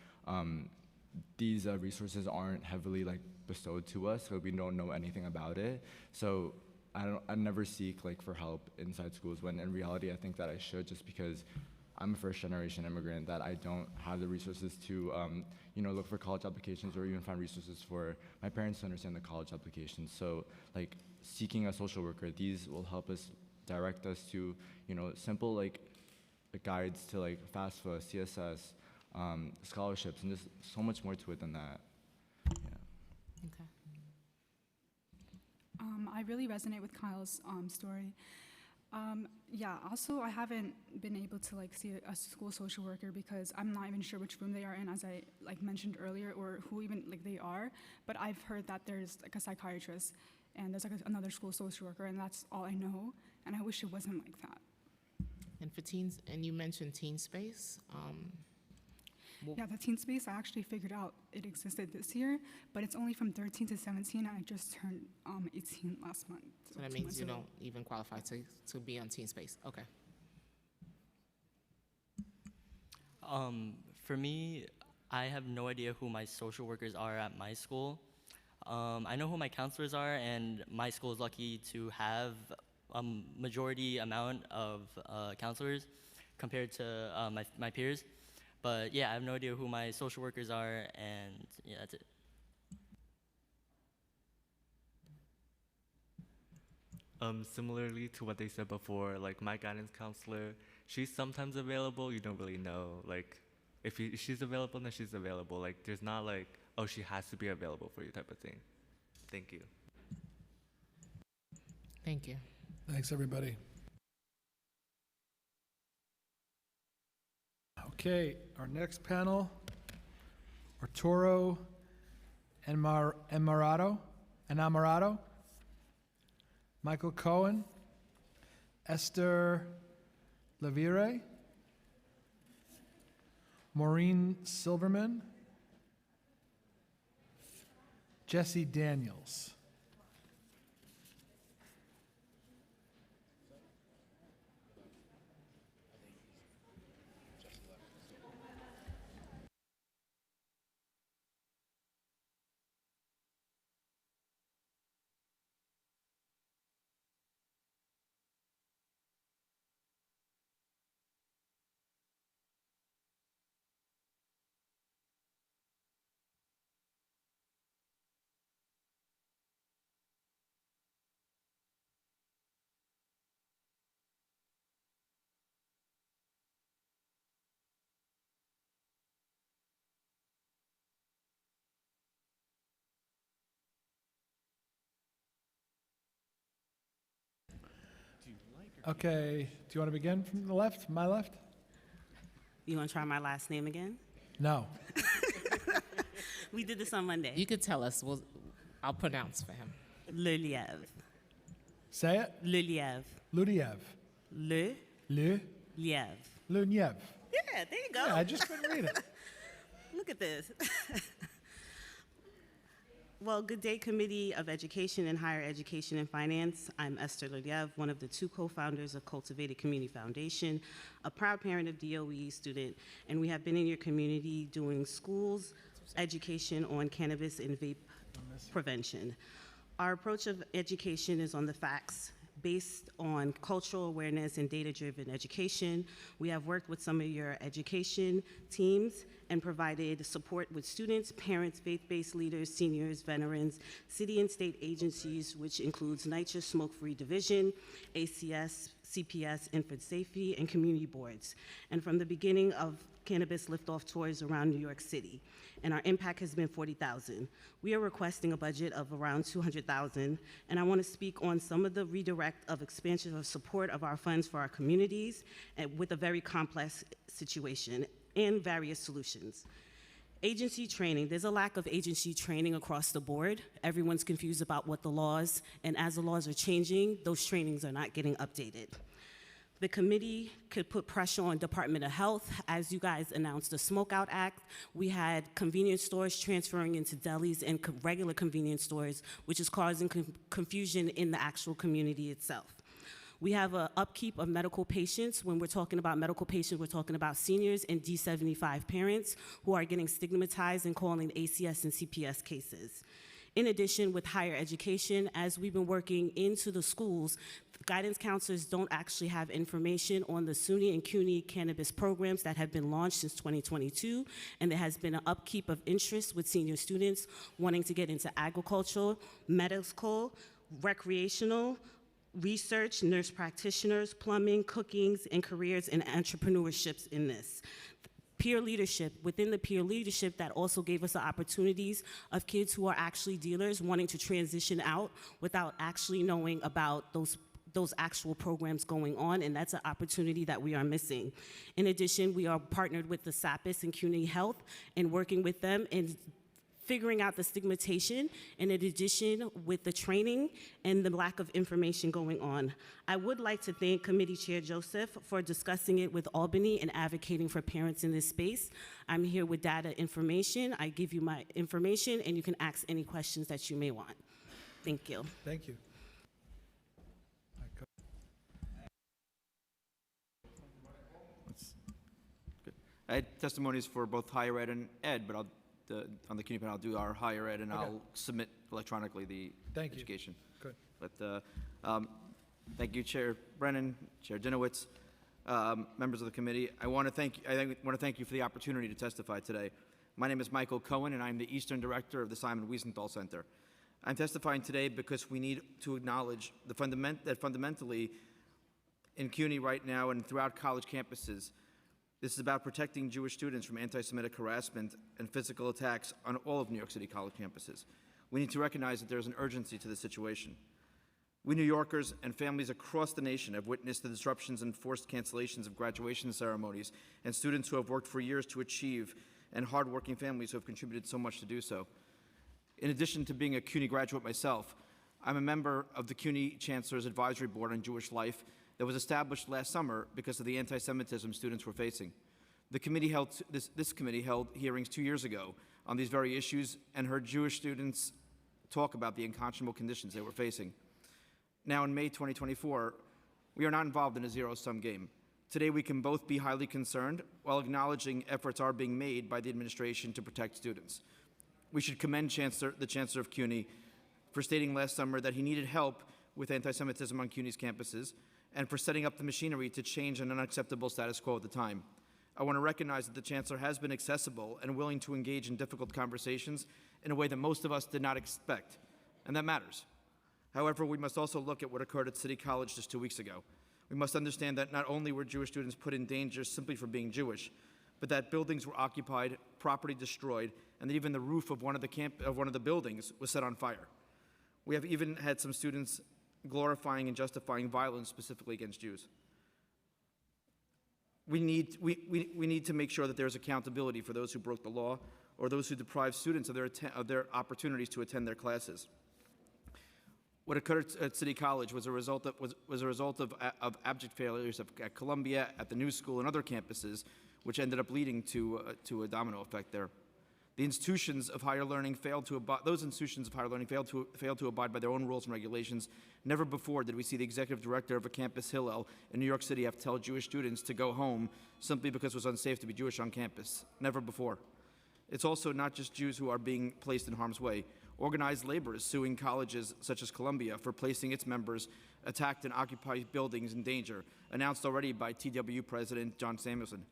[SPEAKER 19] these resources aren't heavily like bestowed to us, so we don't know anything about it. So I never seek like for help inside schools when in reality I think that I should just because I'm a first-generation immigrant that I don't have the resources to, look for college applications or even find resources for my parents to understand the college applications. So, like, seeking a social worker, these will help us direct us to, simple, like, guides to, like, FAFSA, CSS, scholarships, and there's so much more to it than that. Yeah.
[SPEAKER 20] Okay.
[SPEAKER 10] I really resonate with Kyle's story. Also, I haven't been able to like see a school social worker because I'm not even sure which room they are in, as I like mentioned earlier, or who even like they are. But I've heard that there's like a psychiatrist and there's like another school social worker, and that's all I know. And I wish it wasn't like that.
[SPEAKER 20] And for teens, and you mentioned Teen Space.
[SPEAKER 10] Yeah, the Teen Space, I actually figured out it existed this year, but it's only from 13 to 17, and I just turned 18 last month.
[SPEAKER 20] So that means you don't even qualify to be on Teen Space. Okay.
[SPEAKER 21] For me, I have no idea who my social workers are at my school. I know who my counselors are, and my school is lucky to have a majority amount of counselors compared to my peers. But yeah, I have no idea who my social workers are, and yeah, that's it.
[SPEAKER 9] Similarly to what they said before, like my guidance counselor, she's sometimes available. You don't really know, like, if she's available, then she's available. Like, there's not like, oh, she has to be available for you type of thing. Thank you.
[SPEAKER 20] Thank you.
[SPEAKER 2] Thanks, everybody. Okay, our next panel, Arturo Enamorado, Michael Cohen, Esther Levire, Maureen Silverman, Jesse Daniels. Okay, do you want to begin from the left, my left?
[SPEAKER 13] You want to try my last name again?
[SPEAKER 2] No.
[SPEAKER 13] We did this on Monday.
[SPEAKER 20] You could tell us. I'll pronounce for him.
[SPEAKER 13] Luliev.
[SPEAKER 2] Say it.
[SPEAKER 13] Luliev.
[SPEAKER 2] Ludiev.
[SPEAKER 13] Le.
[SPEAKER 2] Le.
[SPEAKER 13] Liev.
[SPEAKER 2] Luniev.
[SPEAKER 13] Yeah, there you go.
[SPEAKER 2] Yeah, I just couldn't read it.
[SPEAKER 13] Look at this. Well, good day, Committee of Education and Higher Education and Finance. I'm Esther Luliev, one of the two co-founders of Cultivated Community Foundation, a proud parent of DOE student, and we have been in your community doing schools, education on cannabis and vape prevention. Our approach of education is on the facts, based on cultural awareness and data-driven education. We have worked with some of your education teams and provided support with students, parents, faith-based leaders, seniors, veterans, city and state agencies, which includes NYCHA Smoke-Free Division, ACS, CPS, Infant Safety, and community boards. And from the beginning of cannabis liftoff tours around New York City, and our impact has been 40,000. We are requesting a budget of around 200,000, and I want to speak on some of the redirect of expansion of support of our funds for our communities and with a very complex situation and various solutions. Agency training, there's a lack of agency training across the board. Everyone's confused about what the laws, and as the laws are changing, those trainings are not getting updated. The committee could put pressure on Department of Health. As you guys announced the Smokeout Act, we had convenience stores transferring into delis and regular convenience stores, which is causing confusion in the actual community itself. We have an upkeep of medical patients. When we're talking about medical patients, we're talking about seniors and D75 parents who are getting stigmatized and calling ACS and CPS cases. In addition, with higher education, as we've been working into the schools, guidance counselors don't actually have information on the SUNY and CUNY cannabis programs that have been launched since 2022, and there has been an upkeep of interest with senior students wanting to get into agriculture, medical, recreational, research, nurse practitioners, plumbing, cookings, and careers and entrepreneurships in this. Peer leadership, within the peer leadership, that also gave us the opportunities of kids who are actually dealers wanting to transition out without actually knowing about those actual programs going on, and that's an opportunity that we are missing. In addition, we are partnered with the SAPIS and CUNY Health and working with them in figuring out the stigmatization, and in addition with the training and the lack of information going on. I would like to thank Committee Chair Joseph for discussing it with Albany and advocating for parents in this space. I'm here with data information. I give you my information, and you can ask any questions that you may want. Thank you.
[SPEAKER 2] Thank you.
[SPEAKER 5] I had testimonies for both higher ed and ed, but on the CUNY panel, I'll do our higher ed, and
[SPEAKER 2] Okay.
[SPEAKER 5] I'll submit electronically the
[SPEAKER 2] Thank you.
[SPEAKER 5] education.
[SPEAKER 2] Good.
[SPEAKER 5] But thank you, Chair Brennan, Chair Dinowitz, members of the committee. I want to thank you for the opportunity to testify today. My name is Michael Cohen, and I'm the Eastern Director of the Simon Wiesenthal Center. I'm testifying today because we need to acknowledge that fundamentally in CUNY right now and throughout college campuses, this is about protecting Jewish students from anti-Semitic harassment and physical attacks on all of New York City college campuses. We need to recognize that there's an urgency to the situation. We New Yorkers and families across the nation have witnessed the disruptions and forced cancellations of graduation ceremonies and students who have worked for years to achieve and hardworking families who have contributed so much to do so. In addition to being a CUNY graduate myself, I'm a member of the CUNY Chancellor's Advisory Board on Jewish Life that was established last summer because of the anti-Semitism students were facing. This committee held hearings 2 years ago on these very issues and heard Jewish students talk about the unconscionable conditions they were facing. Now in May 2024, we are not involved in a zero-sum game. Today we can both be highly concerned while acknowledging efforts are being made by the administration to protect students. We should commend the Chancellor of CUNY for stating last summer that he needed help with anti-Semitism on CUNY's campuses and for setting up the machinery to change an unacceptable status quo at the time. I want to recognize that the Chancellor has been accessible and willing to engage in difficult conversations in a way that most of us did not expect, and that matters. However, we must also look at what occurred at City College just 2 weeks ago. We must understand that not only were Jewish students put in danger simply for being Jewish, but that buildings were occupied, property destroyed, and that even the roof of one of the buildings was set on fire. We have even had some students glorifying and justifying violence specifically against Jews. We need to make sure that there's accountability for those who broke the law or those who deprived students of their opportunities to attend their classes. What occurred at City College was a result of abject failures at Columbia, at the New School, and other campuses, which ended up leading to a domino effect there. The institutions of higher learning failed to abide by their own rules and regulations. Never before did we see the executive director of a campus, Hillel, in New York City have to tell Jewish students to go home simply because it was unsafe to be Jewish on campus. Never before. It's also not just Jews who are being placed in harm's way. Organized labor is suing colleges such as Columbia for placing its members attacked and occupied buildings in danger, announced already by TWU President John Samuelson.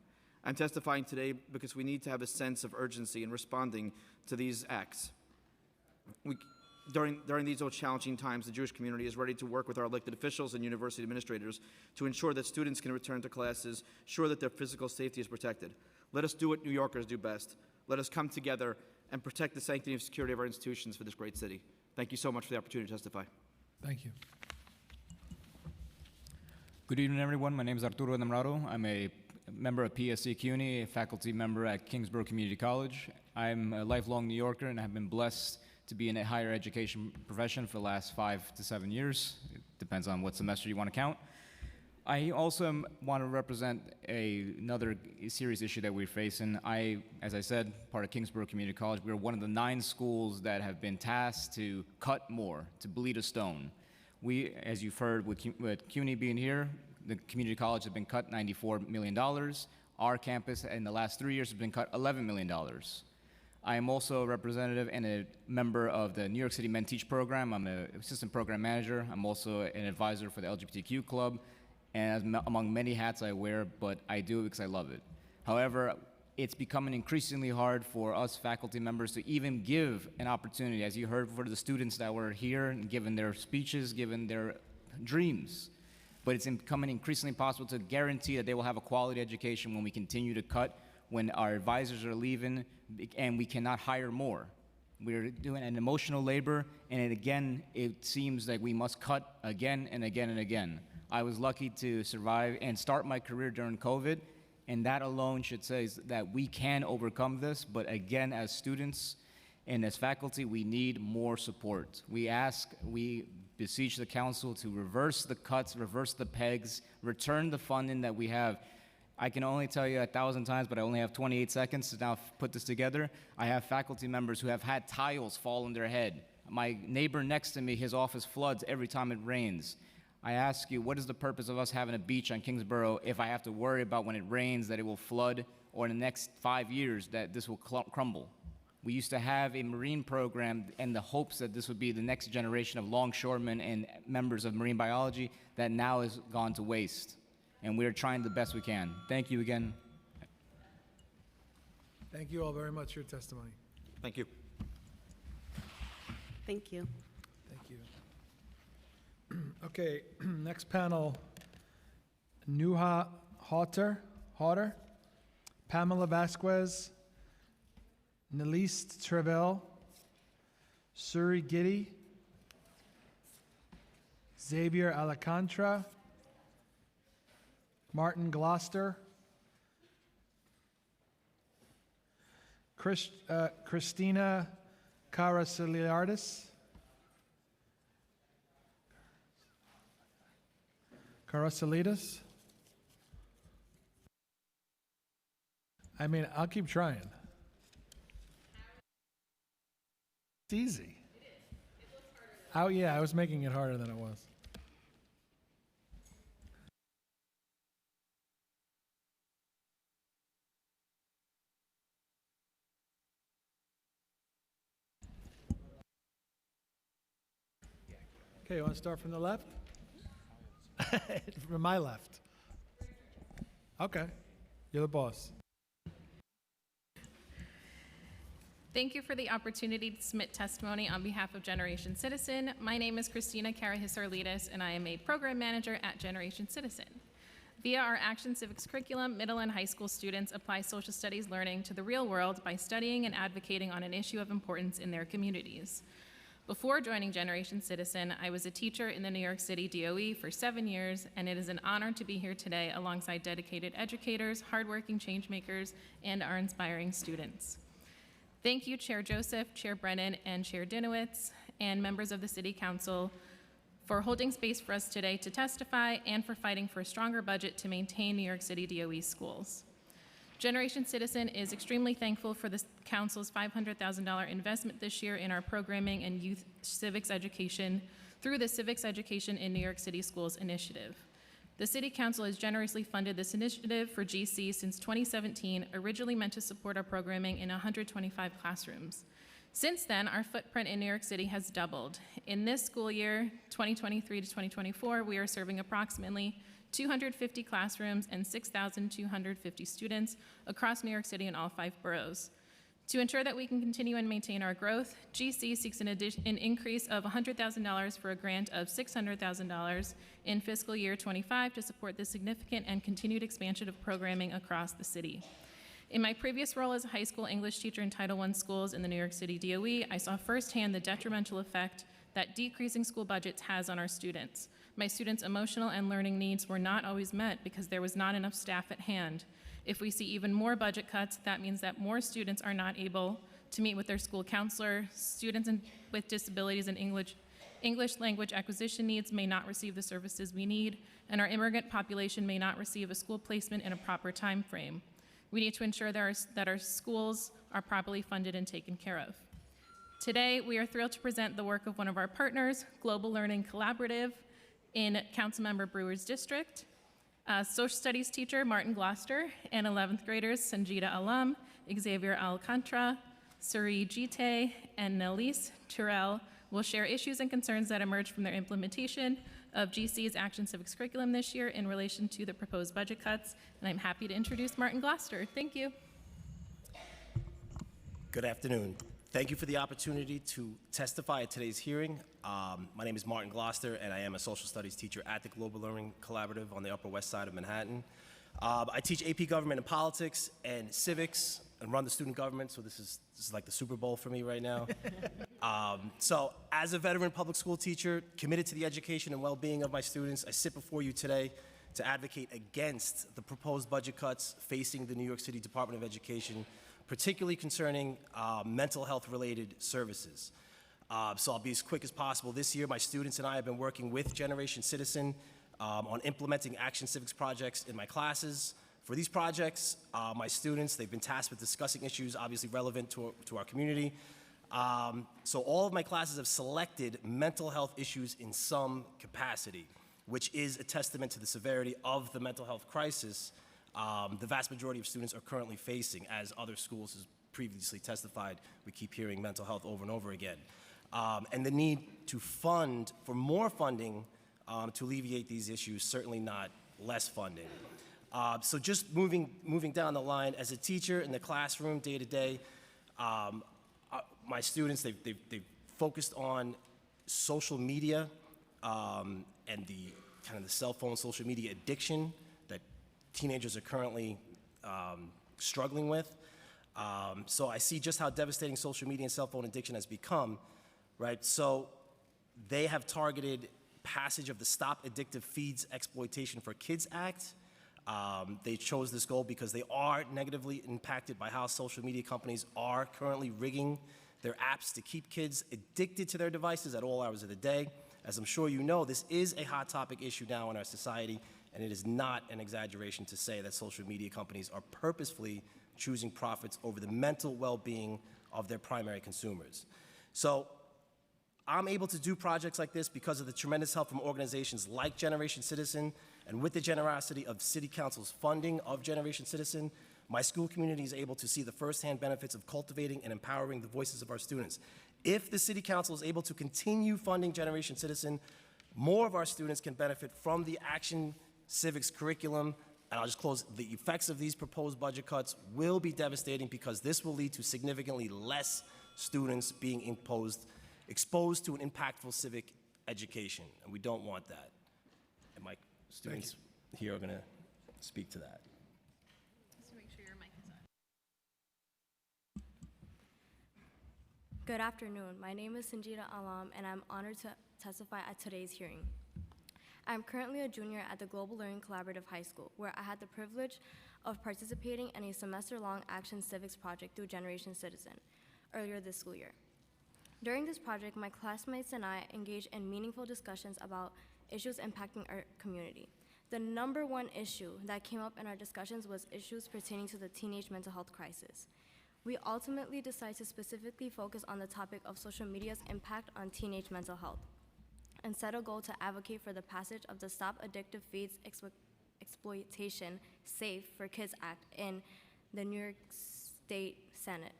[SPEAKER 5] I'm testifying today because we need to have a sense of urgency in responding to these acts. During these challenging times, the Jewish community is ready to work with our elected officials and university administrators to ensure that students can return to classes, ensure that their physical safety is protected. Let us do what New Yorkers do best. Let us come together and protect the sanctity and security of our institutions for this great city. Thank you so much for the opportunity to testify.
[SPEAKER 2] Thank you.
[SPEAKER 14] Good evening, everyone. My name is Arturo Namrado. I'm a member of PSC CUNY, a faculty member at Kingsborough Community College. I'm a lifelong New Yorker and have been blessed to be in a higher education profession for the last 5 to 7 years. It depends on what semester you want to count. I also want to represent another serious issue that we're facing. As I said, part of Kingsborough Community College, we're one of the 9 schools that have been tasked to cut more, to bleed a stone. We, as you've heard, with CUNY being here, the community college has been cut $94 million. Our campus in the last 3 years has been cut $11 million. I am also a representative and a member of the New York City Men Teach program. I'm an assistant program manager. I'm also an advisor for the LGBTQ club. And among many hats I wear, but I do it because I love it. However, it's becoming increasingly hard for us faculty members to even give an opportunity, as you heard, for the students that were here and given their speeches, given their dreams. But it's becoming increasingly possible to guarantee that they will have a quality education when we continue to cut, when our advisors are leaving, and we cannot hire more. We're doing an emotional labor, and again, it seems like we must cut again and again and again. I was lucky to survive and start my career during COVID, and that alone should say that we can overcome this, but again, as students and as faculty, we need more support. We beseech the council to reverse the cuts, reverse the pegs, return the funding that we have. I can only tell you 1,000 times, but I only have 28 seconds to now put this together. I have faculty members who have had tiles fall on their head. My neighbor next to me, his office floods every time it rains. I ask you, what is the purpose of us having a beach on Kingsborough if I have to worry about when it rains that it will flood, or in the next 5 years that this will crumble? We used to have a marine program in the hopes that this would be the next generation of longshoremen and members of marine biology that now has gone to waste. And we're trying the best we can. Thank you again.
[SPEAKER 2] Thank you all very much for your testimony.
[SPEAKER 5] Thank you.
[SPEAKER 13] Thank you.
[SPEAKER 2] Thank you. Okay, next panel, Nuha Hauter, Pamela Vasquez, Nelise Trevell, Suri Giddy, Xavier Alcantara, Martin Gloucester, Christina Karasiliadis, I mean, I'll keep trying. It's easy. Oh, yeah, I was making it harder than it was. Okay, you want to start from the left? From my left. Okay, you're the boss.
[SPEAKER 6] Thank you for the opportunity to submit testimony on behalf of Generation Citizen. My name is Christina Karahisarlidis, and I am a program manager at Generation Citizen. Via our Action Civics curriculum, middle and high school students apply social studies learning to the real world by studying and advocating on an issue of importance in their communities. Before joining Generation Citizen, I was a teacher in the New York City DOE for 7 years, and it is an honor to be here today alongside dedicated educators, hardworking changemakers, and our inspiring students. Thank you, Chair Joseph, Chair Brennan, and Chair Dinowitz, and members of the City Council for holding space for us today to testify and for fighting for a stronger budget to maintain New York City DOE schools. Generation Citizen is extremely thankful for the Council's $500,000 investment this year in our programming and youth civics education through the Civics Education in New York City Schools initiative. The City Council has generously funded this initiative for GC since 2017, originally meant to support our programming in 125 classrooms. Since then, our footprint in New York City has doubled. In this school year, 2023 to 2024, we are serving approximately 250 classrooms and 6,250 students across New York City in all 5 boroughs. To ensure that we can continue and maintain our growth, GC seeks an increase of $100,000 for a grant of $600,000 in fiscal year 25 to support the significant and continued expansion of programming across the city. In my previous role as a high school English teacher in Title I schools in the New York City DOE, I saw firsthand the detrimental effect that decreasing school budgets has on our students. My students' emotional and learning needs were not always met because there was not enough staff at hand. If we see even more budget cuts, that means that more students are not able to meet with their school counselor, students with disabilities and English language acquisition needs may not receive the services we need, and our immigrant population may not receive a school placement in a proper time frame. We need to ensure that our schools are properly funded and taken care of. Today, we are thrilled to present the work of one of our partners, Global Learning Collaborative, in Councilmember Brewer's district. Social studies teacher Martin Gloucester and 11th graders Sanjita Alam, Xavier Alcantara, Suri Jite, and Nelise Turrell will share issues and concerns that emerged from their implementation of GC's Action Civics curriculum this year in relation to the proposed budget cuts. And I'm happy to introduce Martin Gloucester. Thank you.
[SPEAKER 4] Good afternoon. Thank you for the opportunity to testify at today's hearing. My name is Martin Gloucester, and I am a social studies teacher at the Global Learning Collaborative on the Upper West Side of Manhattan. I teach AP Government and Politics and Civics and run the student government, so this is like the Super Bowl for me right now. So as a veteran public school teacher committed to the education and well-being of my students, I sit before you today to advocate against the proposed budget cuts facing the New York City Department of Education, particularly concerning mental health-related services. So I'll be as quick as possible. This year, my students and I have been working with Generation Citizen on implementing Action Civics projects in my classes. For these projects, my students, they've been tasked with discussing issues obviously relevant to our community. So all of my classes have selected mental health issues in some capacity, which is a testament to the severity of the mental health crisis the vast majority of students are currently facing. As other schools has previously testified, we keep hearing mental health over and over again. And the need to fund, for more funding to alleviate these issues, certainly not less funding. So just moving down the line, as a teacher in the classroom day to day, my students, they've focused on social media and the kind of the cell phone social media addiction that teenagers are currently struggling with. So I see just how devastating social media and cell phone addiction has become, right? So they have targeted passage of the Stop Addictive Feeds Exploitation for Kids Act. They chose this goal because they are negatively impacted by how social media companies are currently rigging their apps to keep kids addicted to their devices at all hours of the day. As I'm sure you know, this is a hot topic issue now in our society, and it is not an exaggeration to say that social media companies are purposefully choosing profits over the mental well-being of their primary consumers. So I'm able to do projects like this because of the tremendous help from organizations like Generation Citizen, and with the generosity of City Council's funding of Generation Citizen, my school community is able to see the firsthand benefits of cultivating and empowering the voices of our students. If the City Council is able to continue funding Generation Citizen, more of our students can benefit from the Action Civics curriculum. And I'll just close. The effects of these proposed budget cuts will be devastating because this will lead to significantly less students being exposed to an impactful civic education, and we don't want that. And my students here are going to speak to that.
[SPEAKER 6] Just make sure your mic is on.
[SPEAKER 12] Good afternoon. My name is Sanjita Alam, and I'm honored to testify at today's hearing. I'm currently a junior at the Global Learning Collaborative High School, where I had the privilege of participating in a semester-long Action Civics project through Generation Citizen earlier this school year. During this project, my classmates and I engaged in meaningful discussions about issues impacting our community. The number one issue that came up in our discussions was issues pertaining to the teenage mental health crisis. We ultimately decided to specifically focus on the topic of social media's impact on teenage mental health, and set a goal to advocate for the passage of the Stop Addictive Feeds Exploitation Safe for Kids Act in the New York State Senate.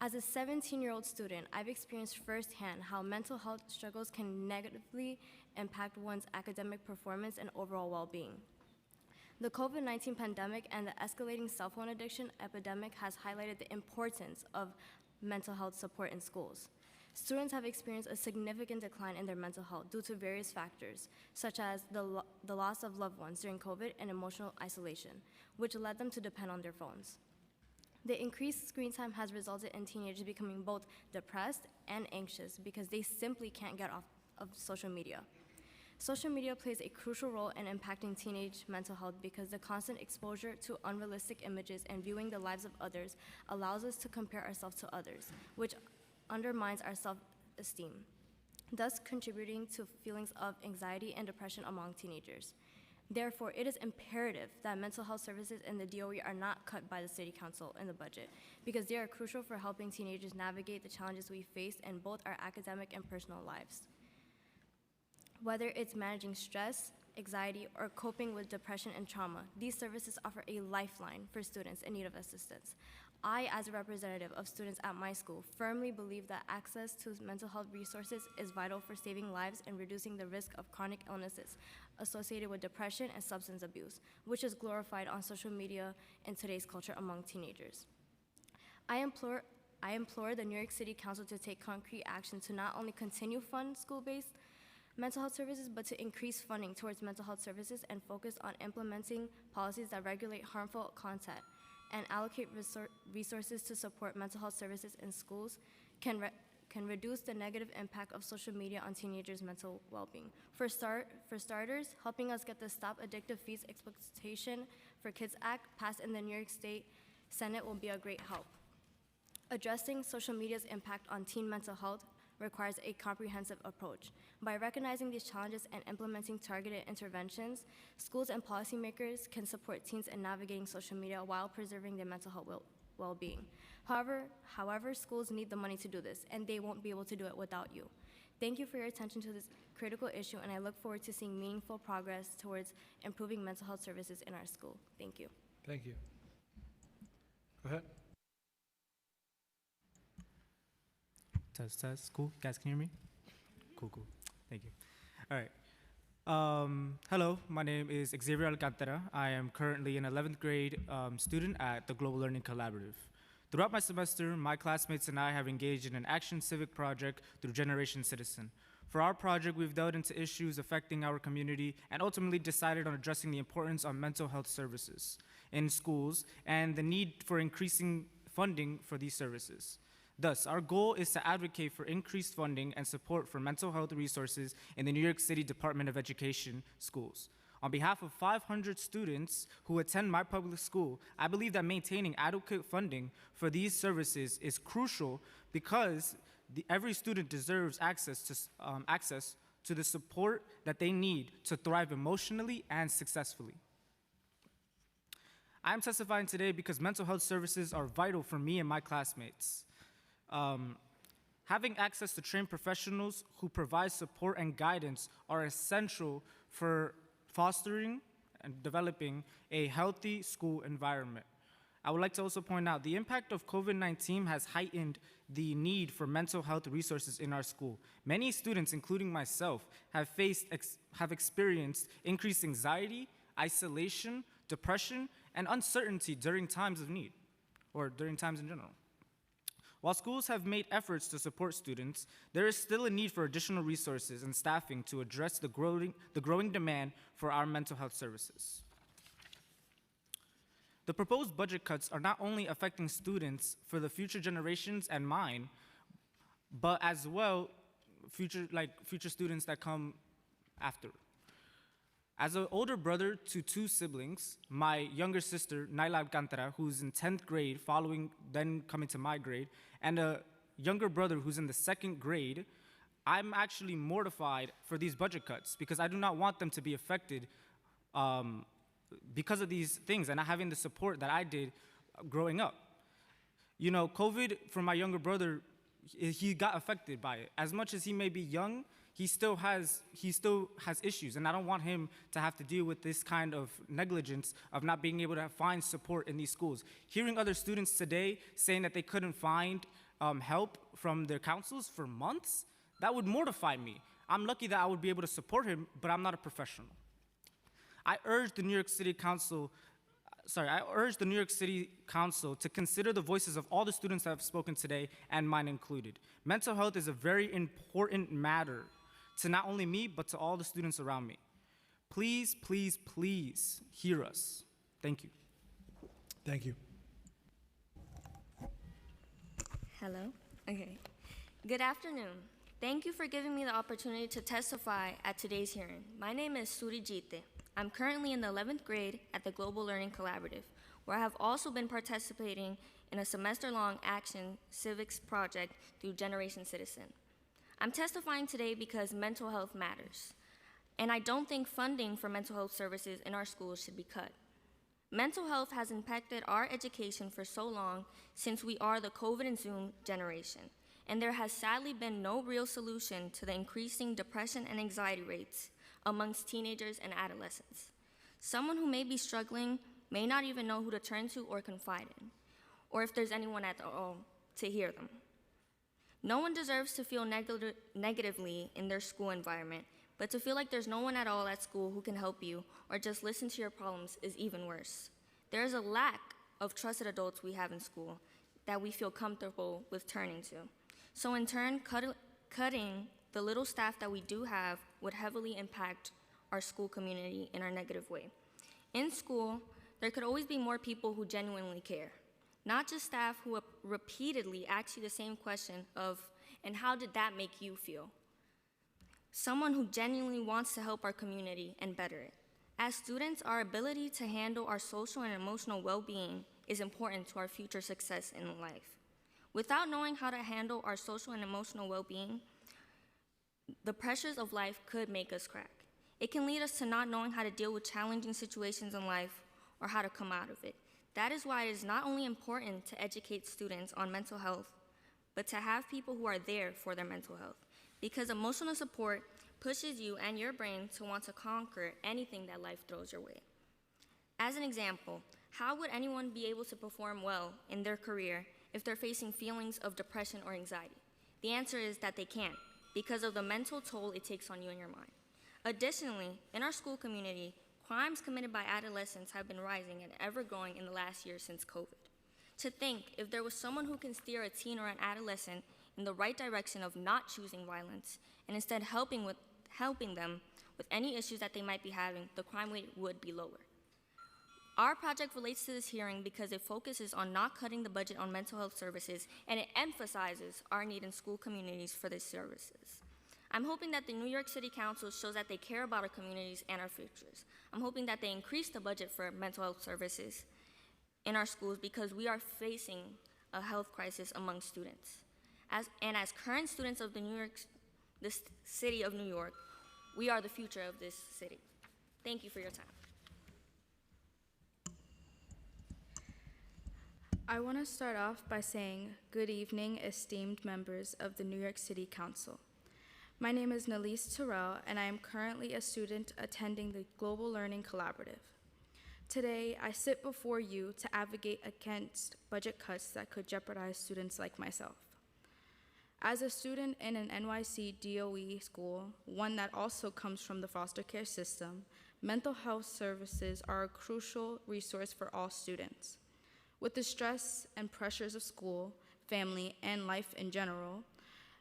[SPEAKER 12] As a 17-year-old student, I've experienced firsthand how mental health struggles can negatively impact one's academic performance and overall well-being. The COVID-19 pandemic and the escalating cell phone addiction epidemic has highlighted the importance of mental health support in schools. Students have experienced a significant decline in their mental health due to various factors, such as the loss of loved ones during COVID and emotional isolation, which led them to depend on their phones. The increased screen time has resulted in teenagers becoming both depressed and anxious because they simply can't get off of social media. Social media plays a crucial role in impacting teenage mental health because the constant exposure to unrealistic images and viewing the lives of others allows us to compare ourselves to others, which undermines our self-esteem. thus contributing to feelings of anxiety and depression among teenagers. Therefore, it is imperative that mental health services in the DOE are not cut by the City Council in the budget, because they are crucial for helping teenagers navigate the challenges we face in both our academic and personal lives. Whether it's managing stress, anxiety, or coping with depression and trauma, these services offer a lifeline for students in need of assistance. I, as a representative of students at my school, firmly believe that access to mental health resources is vital for saving lives and reducing the risk of chronic illnesses associated with depression and substance abuse, which is glorified on social media in today's culture among teenagers. I implore the New York City Council to take concrete action to not only continue fund school-based mental health services, but to increase funding towards mental health services and focus on implementing policies that regulate harmful content and allocate resources to support mental health services in schools can reduce the negative impact of social media on teenagers' mental well-being. For starters, helping us get the Stop Addictive Fees Exploitation for Kids Act passed in the New York State Senate will be a great help. Addressing social media's impact on teen mental health requires a comprehensive approach. By recognizing these challenges and implementing targeted interventions, schools and policymakers can support teens in navigating social media while preserving their mental health well-being. However, schools need the money to do this, and they won't be able to do it without you. Thank you for your attention to this critical issue, and I look forward to seeing meaningful progress towards improving mental health services in our school. Thank you.
[SPEAKER 2] Thank you. Go ahead.
[SPEAKER 15] Test. Cool. Guys can hear me? Cool. Thank you. All right. Hello, my name is Xavier Alcantara. I am currently an 11th grade student at the Global Learning Collaborative. Throughout my semester, my classmates and I have engaged in an action civic project through Generation Citizen. For our project, we've delved into issues affecting our community and ultimately decided on addressing the importance of mental health services in schools and the need for increasing funding for these services. Thus, our goal is to advocate for increased funding and support for mental health resources in the New York City Department of Education schools. On behalf of 500 students who attend my public school, I believe that maintaining adequate funding for these services is crucial because every student deserves access to the support that they need to thrive emotionally and successfully. I am testifying today because mental health services are vital for me and my classmates. Having access to trained professionals who provide support and guidance are essential for fostering and developing a healthy school environment. I would like to also point out the impact of COVID-19 has heightened the need for mental health resources in our school. Many students, including myself, have experienced increased anxiety, isolation, depression, and uncertainty during times of need, or during times in general. While schools have made efforts to support students, there is still a need for additional resources and staffing to address the growing demand for our mental health services. The proposed budget cuts are not only affecting students for the future generations and mine, but as well future students that come after. As an older brother to two siblings, my younger sister, Naila Alcantara, who's in 10th grade, then coming to my grade, and a younger brother who's in the 2nd grade, I'm actually mortified for these budget cuts because I do not want them to be affected because of these things and not having the support that I did growing up. You know, COVID, for my younger brother, he got affected by it. As much as he may be young, he still has issues, and I don't want him to have to deal with this kind of negligence of not being able to find support in these schools. Hearing other students today saying that they couldn't find help from their counselors for months, that would mortify me. I'm lucky that I would be able to support him, but I'm not a professional. I urge the New York City Council to consider the voices of all the students that have spoken today, and mine included. Mental health is a very important matter to not only me, but to all the students around me. Please, please, please hear us. Thank you.
[SPEAKER 2] Thank you.
[SPEAKER 16] Hello? Okay. Good afternoon. Thank you for giving me the opportunity to testify at today's hearing. My name is Suri Jite. I'm currently in the 11th grade at the Global Learning Collaborative, where I have also been participating in a semester-long action civics project through Generation Citizen. I'm testifying today because mental health matters, and I don't think funding for mental health services in our schools should be cut. Mental health has impacted our education for so long since we are the COVID and Zoom generation, and there has sadly been no real solution to the increasing depression and anxiety rates amongst teenagers and adolescents. Someone who may be struggling may not even know who to turn to or confide in, or if there's anyone at all to hear them. No one deserves to feel negatively in their school environment, but to feel like there's no one at all at school who can help you or just listen to your problems is even worse. There is a lack of trusted adults we have in school that we feel comfortable with turning to. So in turn, cutting the little staff that we do have would heavily impact our school community in a negative way. In school, there could always be more people who genuinely care, not just staff who repeatedly ask you the same question of, and how did that make you feel? Someone who genuinely wants to help our community and better it. As students, our ability to handle our social and emotional well-being is important to our future success in life. Without knowing how to handle our social and emotional well-being, the pressures of life could make us crack. It can lead us to not knowing how to deal with challenging situations in life or how to come out of it. That is why it is not only important to educate students on mental health, but to have people who are there for their mental health. Because emotional support pushes you and your brain to want to conquer anything that life throws your way. As an example, how would anyone be able to perform well in their career if they're facing feelings of depression or anxiety? The answer is that they can't, because of the mental toll it takes on you and your mind. Additionally, in our school community, crimes committed by adolescents have been rising and ever growing in the last year since COVID. To think, if there was someone who can steer a teen or an adolescent in the right direction of not choosing violence, and instead helping them with any issues that they might be having, the crime rate would be lower. Our project relates to this hearing because it focuses on not cutting the budget on mental health services, and it emphasizes our need in school communities for these services. I'm hoping that the New York City Council shows that they care about our communities and our futures. I'm hoping that they increase the budget for mental health services in our schools because we are facing a health crisis among students. As current students of the city of New York, we are the future of this city. Thank you for your time.
[SPEAKER 17] I want to start off by saying good evening, esteemed members of the New York City Council. My name is Nalise Terrell, and I am currently a student attending the Global Learning Collaborative. Today, I sit before you to advocate against budget cuts that could jeopardize students like myself. As a student in an NYC DOE school, one that also comes from the foster care system, mental health services are a crucial resource for all students. With the stress and pressures of school, family, and life in general,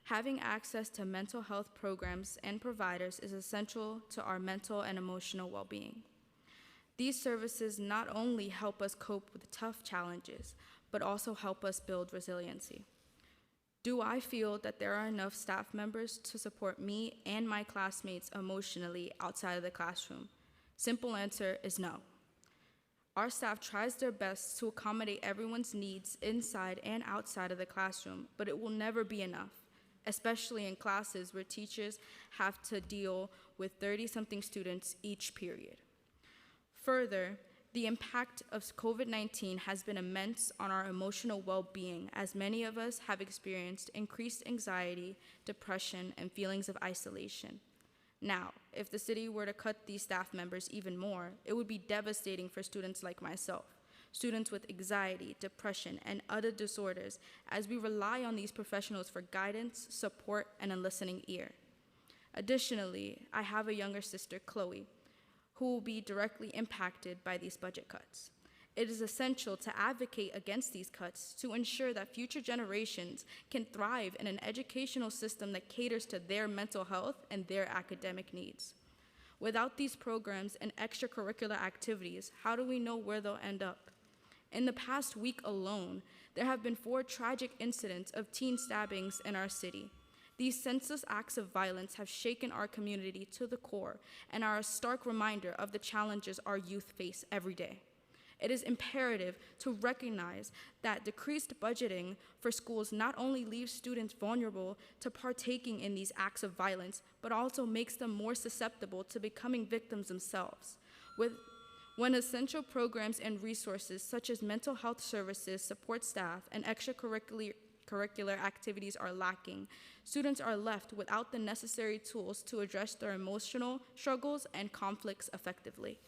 [SPEAKER 17] having access to mental health programs and providers is essential to our mental and emotional well-being. These services not only help us cope with tough challenges, but also help us build resiliency. Do I feel that there are enough staff members to support me and my classmates emotionally outside of the classroom? Simple answer is no. Our staff tries their best to accommodate everyone's needs inside and outside of the classroom, but it will never be enough, especially in classes where teachers have to deal with 30-something students each period. Further, the impact of COVID-19 has been immense on our emotional well-being, as many of us have experienced increased anxiety, depression, and feelings of isolation. Now, if the city were to cut these staff members even more, it would be devastating for students like myself, students with anxiety, depression, and other disorders, as we rely on these professionals for guidance, support, and a listening ear. Additionally, I have a younger sister, Chloe, who will be directly impacted by these budget cuts. It is essential to advocate against these cuts to ensure that future generations can thrive in an educational system that caters to their mental health and their academic needs. Without these programs and extracurricular activities, how do we know where they'll end up? In the past week alone, there have been 4 tragic incidents of teen stabbings in our city. These senseless acts of violence have shaken our community to the core and are a stark reminder of the challenges our youth face every day. It is imperative to recognize that decreased budgeting for schools not only leaves students vulnerable to partaking in these acts of violence, but also makes them more susceptible to becoming victims themselves. When essential programs and resources such as mental health services, support staff, and extracurricular activities are lacking, students are left without the necessary tools to address their emotional struggles and conflicts effectively.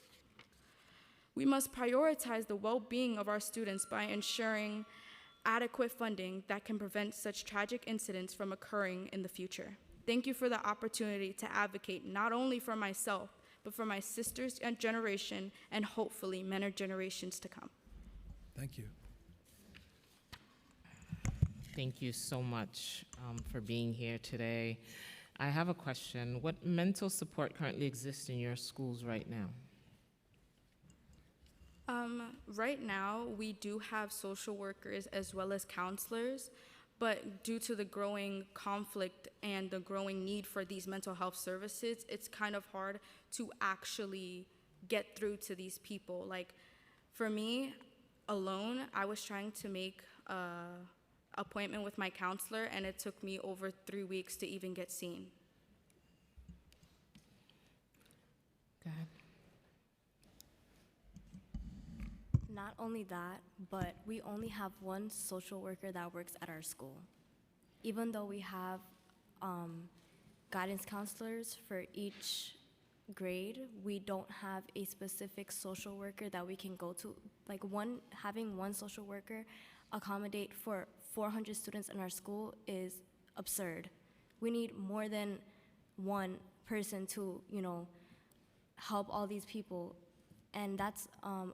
[SPEAKER 17] We must prioritize the well-being of our students by ensuring adequate funding that can prevent such tragic incidents from occurring in the future. Thank you for the opportunity to advocate not only for myself, but for my sisters and generation, and hopefully many generations to come.
[SPEAKER 2] Thank you.
[SPEAKER 20] Thank you so much for being here today. I have a question. What mental support currently exists in your schools right now?
[SPEAKER 17] Right now, we do have social workers as well as counselors, but due to the growing conflict and the growing need for these mental health services, it's kind of hard to actually get through to these people. Like, for me, alone, I was trying to make an appointment with my counselor, and it took me over 3 weeks to even get seen.
[SPEAKER 20] Go ahead.
[SPEAKER 12] Not only that, but we only have one social worker that works at our school. Even though we have guidance counselors for each grade, we don't have a specific social worker that we can go to. Like having one social worker accommodate for 400 students in our school is absurd. We need more than one person to, help all these people. And that's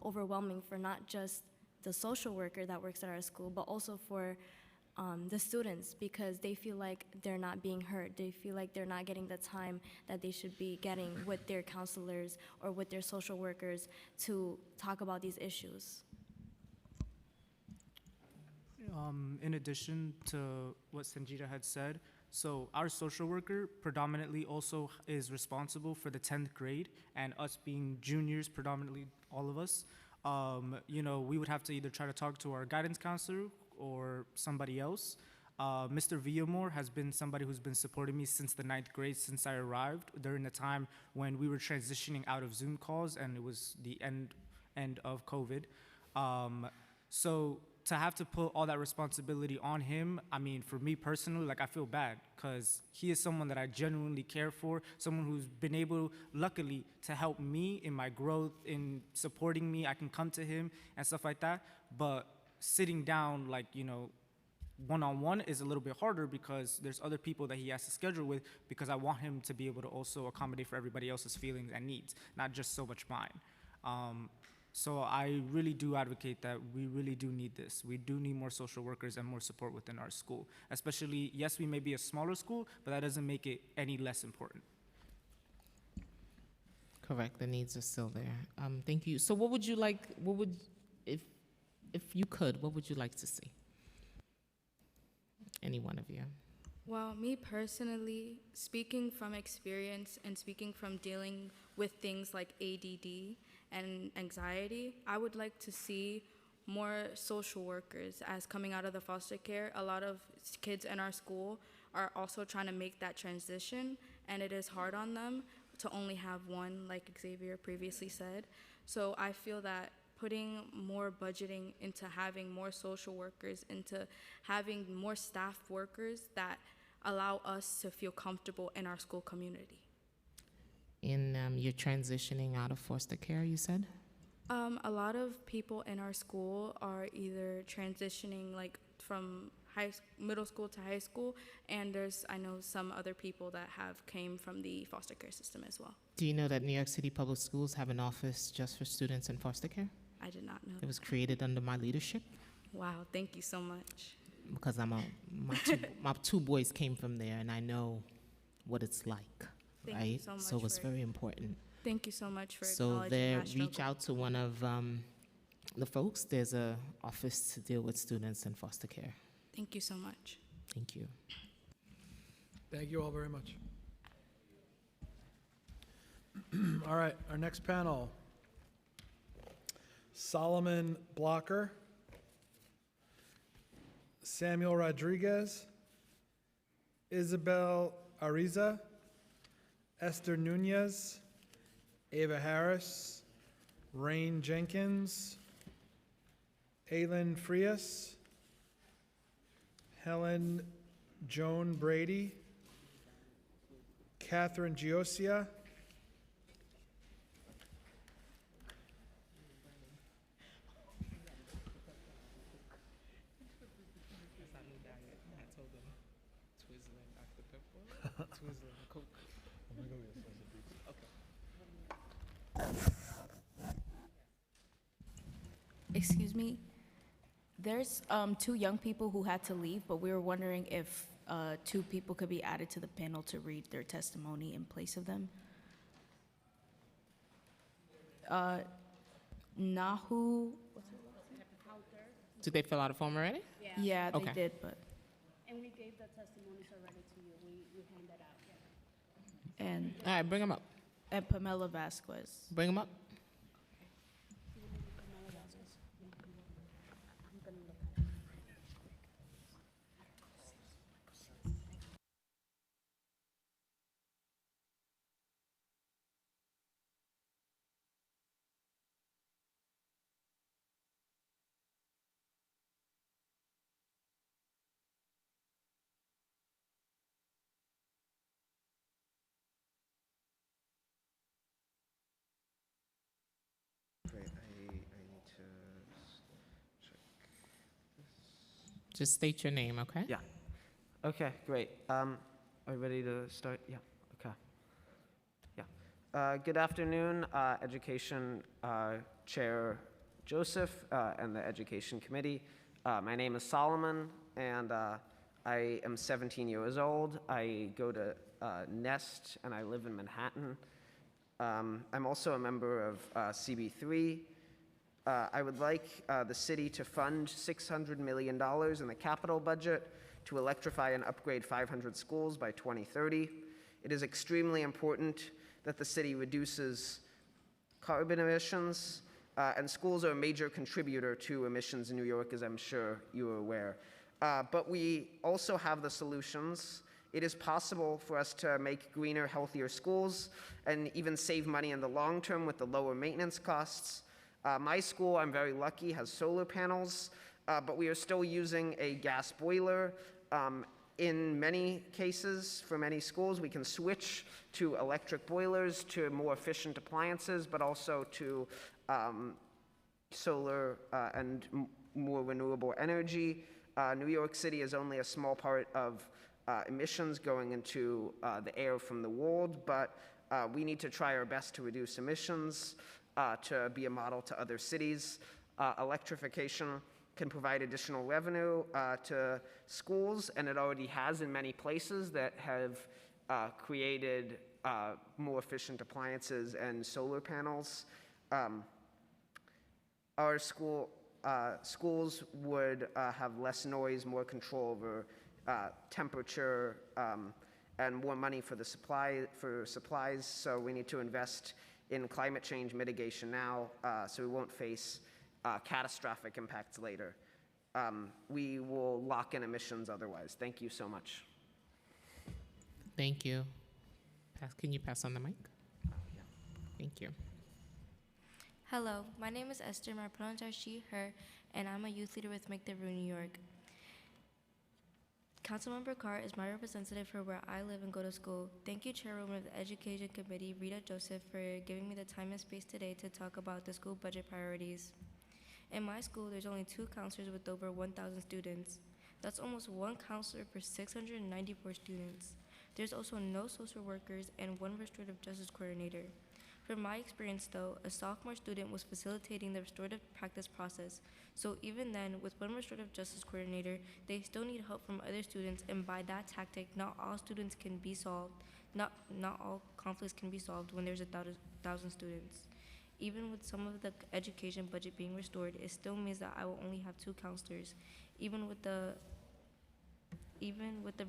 [SPEAKER 12] overwhelming for not just the social worker that works at our school, but also for the students, because they feel like they're not being heard. They feel like they're not getting the time that they should be getting with their counselors or with their social workers to talk about these issues.
[SPEAKER 15] In addition to what Sanjita had said, so our social worker predominantly also is responsible for the 10th grade, and us being juniors, predominantly all of us, we would have to either try to talk to our guidance counselor or somebody else. Mr. Villamore has been somebody who's been supporting me since the 9th grade, since I arrived, during the time when we were transitioning out of Zoom calls and it was the end of COVID. So to have to put all that responsibility on him, I mean, for me personally, I feel bad, because he is someone that I genuinely care for, someone who's been able, luckily, to help me in my growth, in supporting me. I can come to him and stuff like that, but sitting down, one-on-one is a little bit harder because there's other people that he has to schedule with, because I want him to be able to also accommodate for everybody else's feelings and needs, not just so much mine. So I really do advocate that we really do need this. We do need more social workers and more support within our school. Especially, yes, we may be a smaller school, but that doesn't make it any less important.
[SPEAKER 20] Correct, the needs are still there. Thank you. So what would you like, if you could, what would you like to see? Any one of you.
[SPEAKER 17] Well, me personally, speaking from experience and speaking from dealing with things like ADD and anxiety, I would like to see more social workers as coming out of the foster care. A lot of kids in our school are also trying to make that transition, and it is hard on them to only have one, like Xavier previously said. So I feel that putting more budgeting into having more social workers, into having more staff workers that allow us to feel comfortable in our school community.
[SPEAKER 20] You're transitioning out of foster care, you said?
[SPEAKER 17] A lot of people in our school are either transitioning from middle school to high school, and I know some other people that have came from the foster care system as well.
[SPEAKER 20] Do you know that New York City Public Schools have an office just for students in foster care?
[SPEAKER 17] I did not know.
[SPEAKER 20] It was created under my leadership.
[SPEAKER 17] Wow, thank you so much.
[SPEAKER 20] Because my two boys came from there, and I know what it's like.
[SPEAKER 17] Thank
[SPEAKER 20] right?
[SPEAKER 17] you so much.
[SPEAKER 20] So it's very important.
[SPEAKER 17] Thank you so much for
[SPEAKER 20] so
[SPEAKER 17] acknowledging that
[SPEAKER 20] reach out to one of the folks. There's a office to deal with students in foster care.
[SPEAKER 17] Thank you so much.
[SPEAKER 20] Thank you.
[SPEAKER 2] Thank you all very much. All right, our next panel. Solomon Blocker, Samuel Rodriguez, Isabel Ariza, Esther Nunez, Ava Harris, Rain Jenkins, Aylin Frias, Helen Joan Brady, Catherine Giosia,
[SPEAKER 11] Excuse me, there's two young people who had to leave, but we were wondering if two people could be added to the panel to read their testimony in place of them. Nahu,
[SPEAKER 20] Did they fill out a form already?
[SPEAKER 11] yeah, they
[SPEAKER 20] Okay.
[SPEAKER 11] did, but,
[SPEAKER 18] And we gave the testimonies already to you. We handed out.
[SPEAKER 11] and,
[SPEAKER 20] All right, bring them up.
[SPEAKER 11] and Pamela Vasquez.
[SPEAKER 20] Bring them up.
[SPEAKER 23] Great, I need to check this.
[SPEAKER 20] Just state your name, okay?
[SPEAKER 23] Yeah. Okay, great. Are we ready to start? Yeah, okay. Yeah. Good afternoon, Education Chair Joseph and the Education Committee. My name is Solomon, and I am 17 years old. I go to Nest, and I live in Manhattan. I'm also a member of CB3. I would like the city to fund $600 million in the capital budget to electrify and upgrade 500 schools by 2030. It is extremely important that the city reduces carbon emissions, and schools are a major contributor to emissions in New York, as I'm sure you are aware. But we also have the solutions. It is possible for us to make greener, healthier schools and even save money in the long term with the lower maintenance costs. My school, I'm very lucky, has solar panels, but we are still using a gas boiler. In many cases, for many schools, we can switch to electric boilers, to more efficient appliances, but also to solar and more renewable energy. New York City is only a small part of emissions going into the air from the world, but we need to try our best to reduce emissions, to be a model to other cities. Electrification can provide additional revenue to schools, and it already has in many places that have created more efficient appliances and solar panels. Our schools would have less noise, more control over temperature, and more money for supplies. So we need to invest in climate change mitigation now, so we won't face catastrophic impacts later. We will lock in emissions otherwise. Thank you so much.
[SPEAKER 20] Thank you. Can you pass on the mic? Thank you.
[SPEAKER 12] Hello, my name is Esther. My pronouns are she, her, and I'm a youth leader with Make the Room New York. Councilmember Carr is my representative for where I live and go to school. Thank you, Chairwoman of the Education Committee, Rita Joseph, for giving me the time and space today to talk about the school budget priorities. In my school, there's only 2 counselors with over 1,000 students. That's almost 1 counselor per 694 students. There's also no social workers and 1 restorative justice coordinator. From my experience, though, a sophomore student was facilitating the restorative practice process. So even then, with 1 restorative justice coordinator, they still need help from other students, and by that tactic, not all students can be solved. Not all conflicts can be solved when there's 1,000 students. Even with some of the education budget being restored, it still means that I will only have 2 counselors. Even with the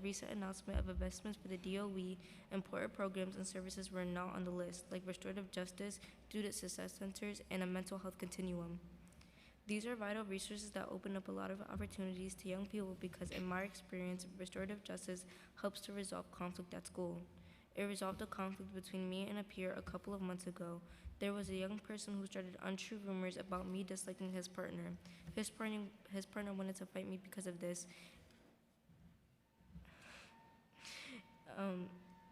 [SPEAKER 12] recent announcement of investments for the DOE, important programs and services were not on the list, like restorative justice, student success centers, and a mental health continuum. These are vital resources that open up a lot of opportunities to young people because, in my experience, restorative justice helps to resolve conflict at school. It resolved a conflict between me and a peer a couple of months ago. There was a young person who started untrue rumors about me disliking his partner. His partner wanted to fight me because of this.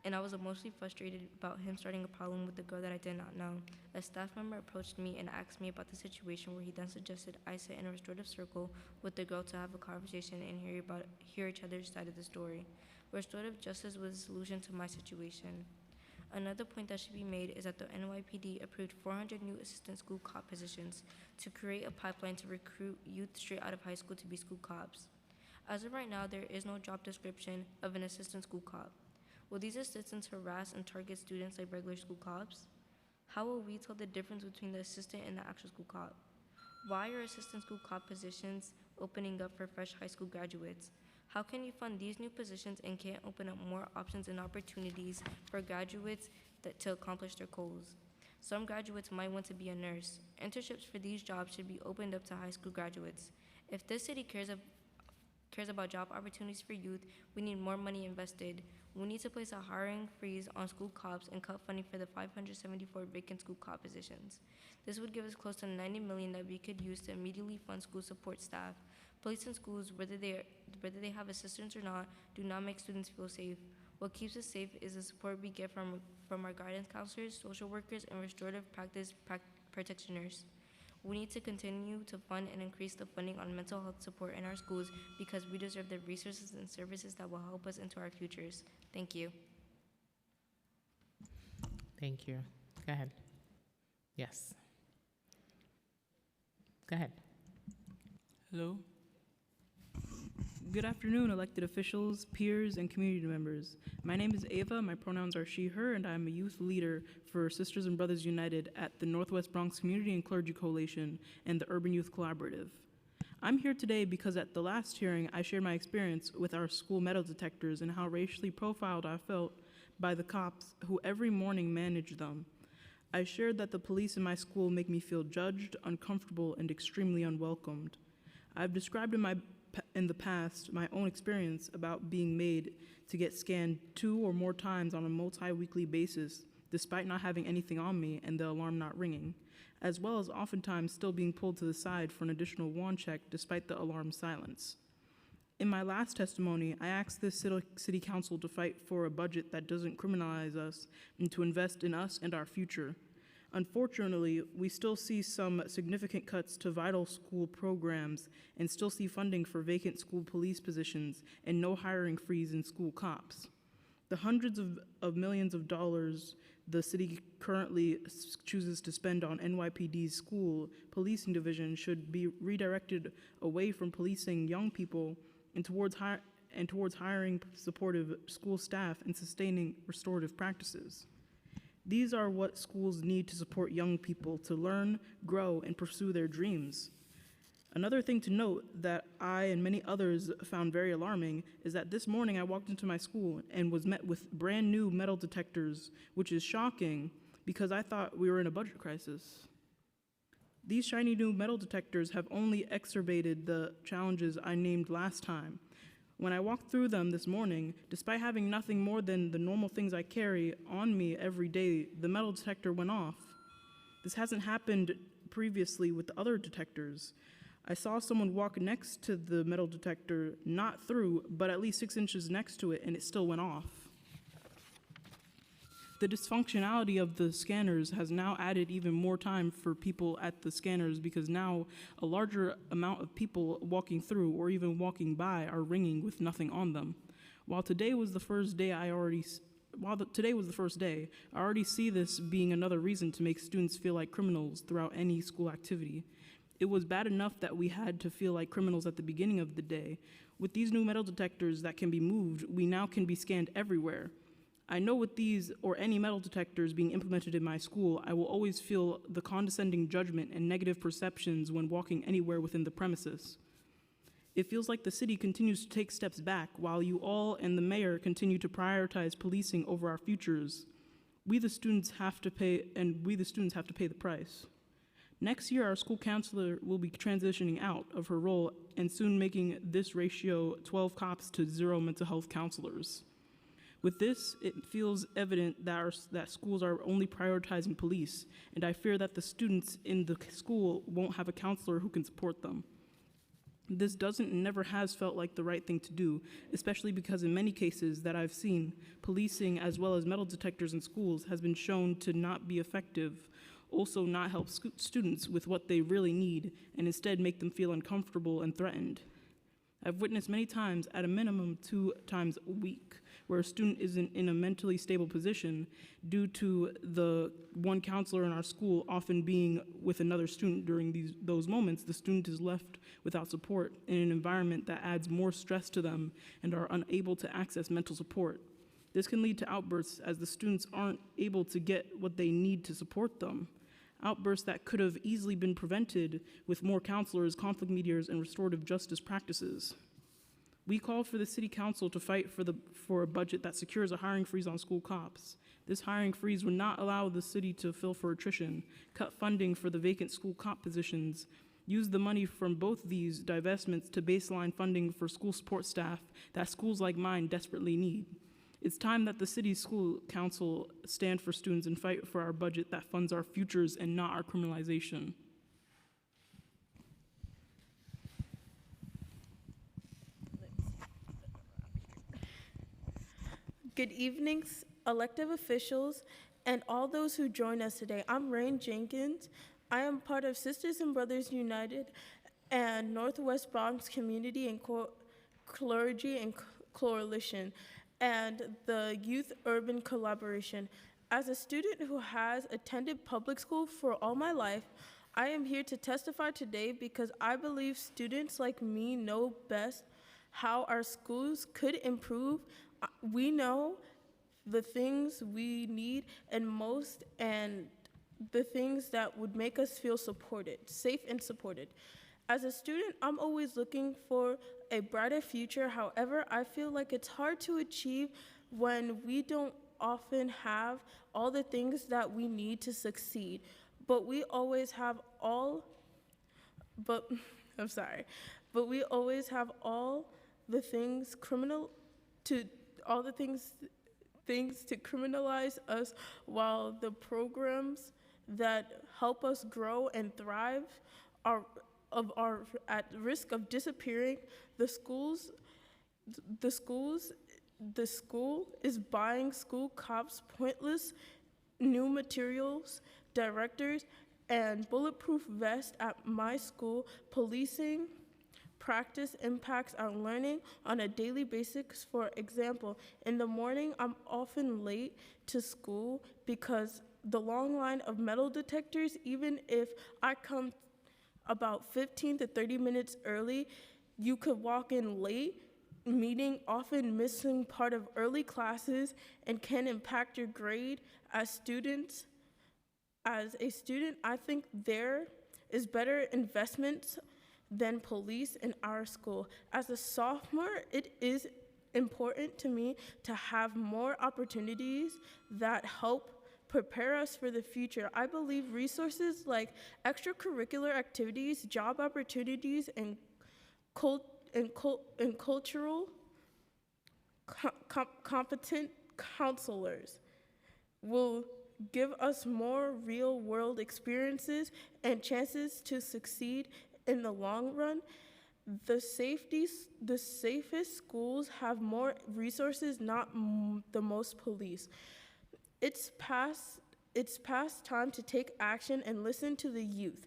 [SPEAKER 12] And I was emotionally frustrated about him starting a problem with the girl that I did not know. A staff member approached me and asked me about the situation, where he then suggested I sit in a restorative circle with the girl to have a conversation and hear each other's side of the story. Restorative justice was the solution to my situation. Another point that should be made is that the NYPD approved 400 new assistant school cop positions to create a pipeline to recruit youth straight out of high school to be school cops. As of right now, there is no job description of an assistant school cop. Will these assistants harass and target students like regular school cops? How will we tell the difference between the assistant and the actual school cop? Why are assistant school cop positions opening up for fresh high school graduates? How can you fund these new positions and can't open up more options and opportunities for graduates to accomplish their goals? Some graduates might want to be a nurse. Internships for these jobs should be opened up to high school graduates. If this city cares about job opportunities for youth, we need more money invested. We need to place a hiring freeze on school cops and cut funding for the 574 vacant school cop positions. This would give us close to $90 million that we could use to immediately fund school support staff. Police in schools, whether they have assistants or not, do not make students feel safe. What keeps us safe is the support we get from our guidance counselors, social workers, and restorative practice practitioners. We need to continue to fund and increase the funding on mental health support in our schools because we deserve the resources and services that will help us into our futures. Thank you.
[SPEAKER 20] Thank you. Go ahead. Yes. Go ahead.
[SPEAKER 1] Hello. Good afternoon, elected officials, peers, and community members. My name is Ava, my pronouns are she, her, and I'm a youth leader for Sisters and Brothers United at the Northwest Bronx Community and Clergy Coalition and the Urban Youth Collaborative. I'm here today because at the last hearing, I shared my experience with our school metal detectors and how racially profiled I felt by the cops who every morning manage them. I shared that the police in my school make me feel judged, uncomfortable, and extremely unwelcomed. I've described in the past my own experience about being made to get scanned 2 or more times on a multi-weekly basis despite not having anything on me and the alarm not ringing, as well as oftentimes still being pulled to the side for an additional wand check despite the alarm silence. In my last testimony, I asked this city council to fight for a budget that doesn't criminalize us and to invest in us and our future. Unfortunately, we still see some significant cuts to vital school programs and still see funding for vacant school police positions and no hiring freeze in school cops. The hundreds of millions of dollars the city currently chooses to spend on NYPD's school policing division should be redirected away from policing young people and towards hiring supportive school staff and sustaining restorative practices. These are what schools need to support young people to learn, grow, and pursue their dreams. Another thing to note that I and many others found very alarming is that this morning I walked into my school and was met with brand new metal detectors, which is shocking because I thought we were in a budget crisis. These shiny new metal detectors have only exacerbated the challenges I named last time. When I walked through them this morning, despite having nothing more than the normal things I carry on me every day, the metal detector went off. This hasn't happened previously with the other detectors. I saw someone walk next to the metal detector, not through, but at least 6 inches next to it, and it still went off. The dysfunctionality of the scanners has now added even more time for people at the scanners because now a larger amount of people walking through or even walking by are ringing with nothing on them. While today was the first day, I already see this being another reason to make students feel like criminals throughout any school activity. It was bad enough that we had to feel like criminals at the beginning of the day. With these new metal detectors that can be moved, we now can be scanned everywhere. I know with these or any metal detectors being implemented in my school, I will always feel the condescending judgment and negative perceptions when walking anywhere within the premises. It feels like the city continues to take steps back while you all and the mayor continue to prioritize policing over our futures. We the students have to pay the price. Next year, our school counselor will be transitioning out of her role and soon making this ratio 12 cops to 0 mental health counselors. With this, it feels evident that schools are only prioritizing police, and I fear that the students in the school won't have a counselor who can support them. This doesn't and never has felt like the right thing to do, especially because in many cases that I've seen, policing as well as metal detectors in schools has been shown to not be effective, also not help students with what they really need, and instead make them feel uncomfortable and threatened. I've witnessed many times, at a minimum 2 times a week, where a student isn't in a mentally stable position due to the one counselor in our school often being with another student during those moments. The student is left without support in an environment that adds more stress to them and are unable to access mental support. This can lead to outbursts as the students aren't able to get what they need to support them. Outbursts that could have easily been prevented with more counselors, conflict mediators, and restorative justice practices. We call for the city council to fight for a budget that secures a hiring freeze on school cops. This hiring freeze would not allow the city to fill for attrition, cut funding for the vacant school cop positions, use the money from both these divestments to baseline funding for school support staff that schools like mine desperately need. It's time that the city's school council stand for students and fight for our budget that funds our futures and not our criminalization.
[SPEAKER 7] Good evening, elected officials, and all those who join us today. I'm Rain Jenkins. I am part of Sisters and Brothers United and Northwest Bronx Community and Clergy and Coalition and the Youth Urban Collaboration. As a student who has attended public school for all my life, I am here to testify today because I believe students like me know best how our schools could improve. We know the things we need and most, and the things that would make us feel supported, safe and supported. As a student, I'm always looking for a brighter future. However, I feel like it's hard to achieve when we don't often have all the things that we need to succeed. But we always have all the things things to criminalize us, while the programs that help us grow and thrive are at risk of disappearing. The school is buying school cops pointless new materials, directors, and bulletproof vests at my school. Policing practice impacts our learning on a daily basis. For example, in the morning, I'm often late to school because the long line of metal detectors. Even if I come about 15 to 30 minutes early, you could walk in late, meeting often missing part of early classes, and can impact your grade. As a student, I think there is better investments than police in our school. As a sophomore, it is important to me to have more opportunities that help prepare us for the future. I believe resources like extracurricular activities, job opportunities, and cultural competent counselors will give us more real-world experiences and chances to succeed in the long run. The safest schools have more resources, not the most police. It's past time to take action and listen to the youth.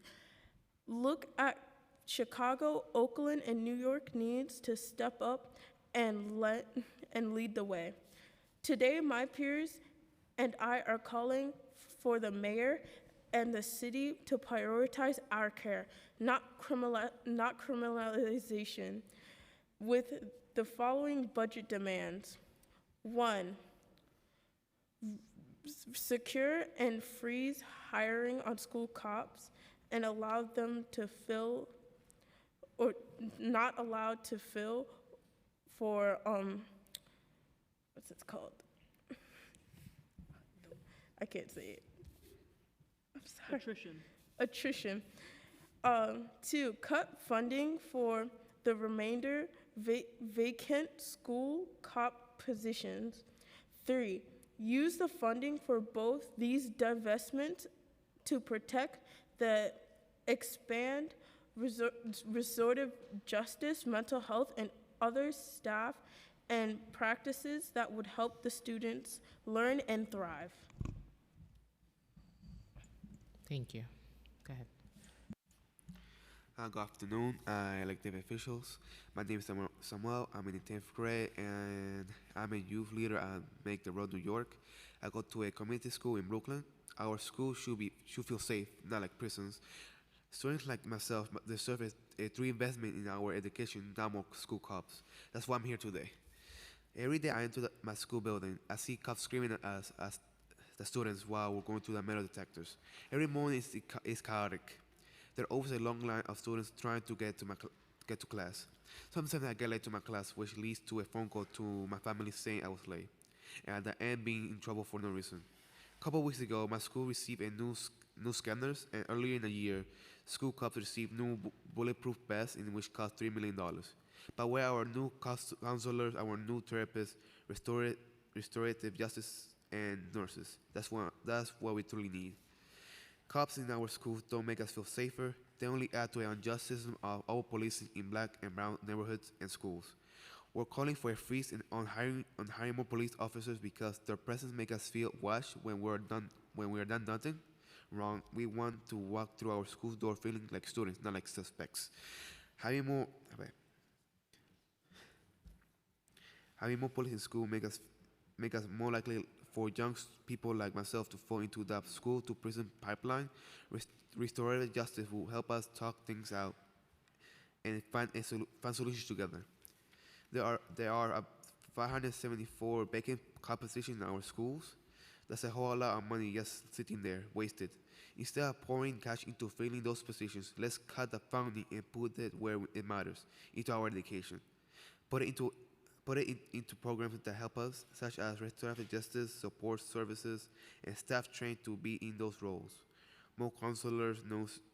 [SPEAKER 7] Look at Chicago, Oakland, and New York needs to step up and lead the way. Today, my peers and I are calling for the mayor and the city to prioritize our care, not criminalization, with the following budget demands. 1, secure and freeze hiring on school cops and allow them to fill, or not allowed to fill for, what's it called? I can't say it. I'm sorry.
[SPEAKER 1] Attrition.
[SPEAKER 7] attrition. 2, cut funding for the remainder vacant school cop positions. 3, use the funding for both these divestments to protect the expand restorative justice, mental health, and other staff and practices that would help the students learn and thrive.
[SPEAKER 20] Thank you. Go ahead.
[SPEAKER 3] Good afternoon, elected officials. My name is Samuel. I'm in the 10th grade, and I'm a youth leader at Make the Road New York. I go to a community school in Brooklyn. Our school should feel safe, not like prisons. Students like myself deserve a true investment in our education, not more school cops. That's why I'm here today. Every day I enter my school building, I see cops screaming at us, as the students, while we're going through the metal detectors. Every morning is chaotic. There's always a long line of students trying to get to class. Sometimes I get late to my class, which leads to a phone call to my family saying I was late, and at the end being in trouble for no reason. A couple weeks ago, my school received a new scanners, and earlier in the year, school cops received new bulletproof vests, in which cost $3 million. But where our new counselors, our new therapists, restorative justice, and nurses, that's what we truly need. Cops in our schools don't make us feel safer. They only add to the injustice of our policing in black and brown neighborhoods and schools. We're calling for a freeze on hiring more police officers because their presence makes us feel watched when we're done nothing wrong. We want to walk through our school door feeling like students, not like suspects. Having more police in school make us more likely for young people like myself to fall into the school to prison pipeline. Restorative justice will help us talk things out and find solutions together. There are 574 vacant cop positions in our schools. That's a whole lot of money just sitting there, wasted. Instead of pouring cash into filling those positions, let's cut the funding and put it where it matters, into our education. Put it into programs that help us, such as restorative justice, support services, and staff trained to be in those roles. More counselors,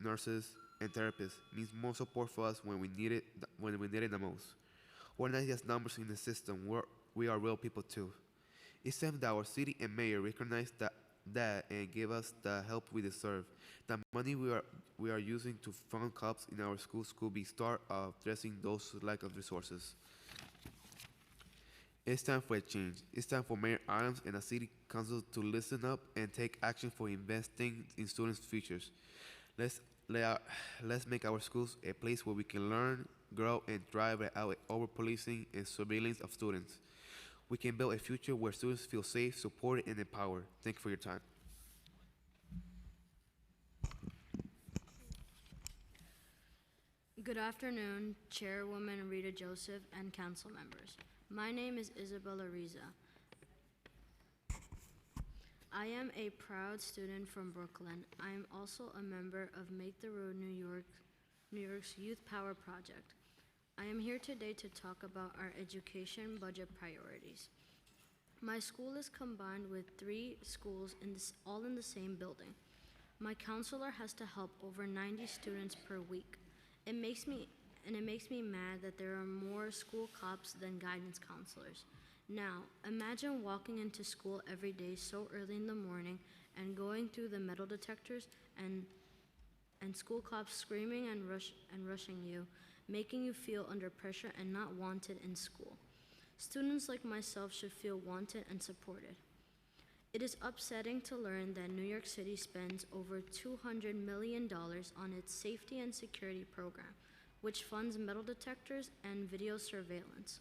[SPEAKER 3] nurses, and therapists means more support for us when we need it the most. We're not just numbers in the system, we are real people too. It's time that our city and mayor recognize that and give us the help we deserve. The money we are using to fund cops in our schools could be start of addressing those lack of resources. It's time for a change. It's time for Mayor Adams and the City Council to listen up and take action for investing in students' futures. Let's make our schools a place where we can learn, grow, and thrive without over-policing and surveillance of students. We can build a future where students feel safe, supported, and empowered. Thank you for your time.
[SPEAKER 8] Good afternoon, Chairwoman Rita Joseph and council members. My name is Isabella Riza. I am a proud student from Brooklyn. I am also a member of Make the Road New York's Youth Power Project. I am here today to talk about our education budget priorities. My school is combined with 3 schools all in the same building. My counselor has to help over 90 students per week. It makes me mad that there are more school cops than guidance counselors. Now, imagine walking into school every day so early in the morning and going through the metal detectors and school cops screaming and rushing you, making you feel under pressure and not wanted in school. Students like myself should feel wanted and supported. It is upsetting to learn that New York City spends over $200 million on its safety and security program, which funds metal detectors and video surveillance.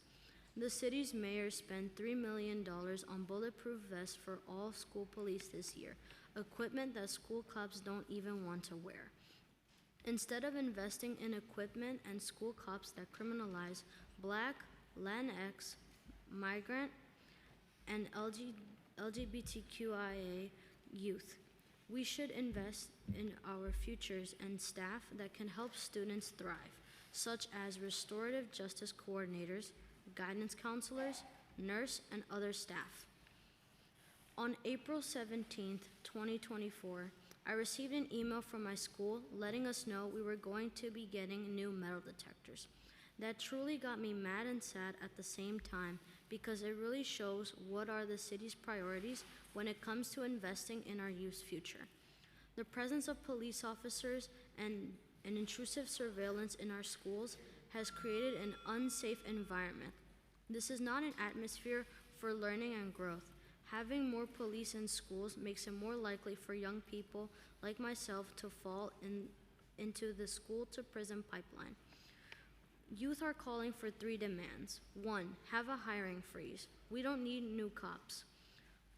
[SPEAKER 8] The city's mayor spent $3 million on bulletproof vests for all school police this year, equipment that school cops don't even want to wear. Instead of investing in equipment and school cops that criminalize Black, Latinx, migrant, and LGBTQIA youth, we should invest in our futures and staff that can help students thrive, such as restorative justice coordinators, guidance counselors, nurse, and other staff. On April 17, 2024, I received an email from my school letting us know we were going to be getting new metal detectors. That truly got me mad and sad at the same time because it really shows what are the city's priorities when it comes to investing in our youth's future. The presence of police officers and intrusive surveillance in our schools has created an unsafe environment. This is not an atmosphere for learning and growth. Having more police in schools makes it more likely for young people like myself to fall into the school to prison pipeline. Youth are calling for 3 demands. 1, have a hiring freeze. We don't need new cops.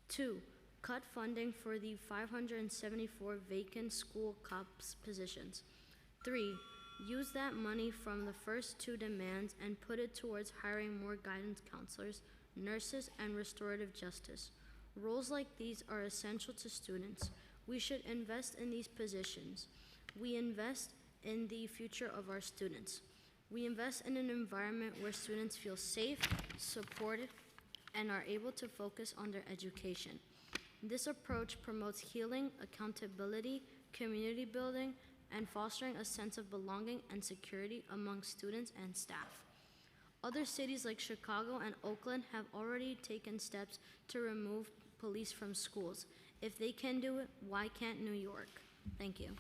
[SPEAKER 8] 2, cut funding for the 574 vacant school cops positions. 3, use that money from the first 2 demands and put it towards hiring more guidance counselors, nurses, and restorative justice. Roles like these are essential to students. We should invest in these positions. We invest in the future of our students. We invest in an environment where students feel safe, supported, and are able to focus on their education. This approach promotes healing, accountability, community building, and fostering a sense of belonging and security among students and staff. Other cities like Chicago and Oakland have already taken steps to remove police from schools. If they can do it, why can't New York? Thank you.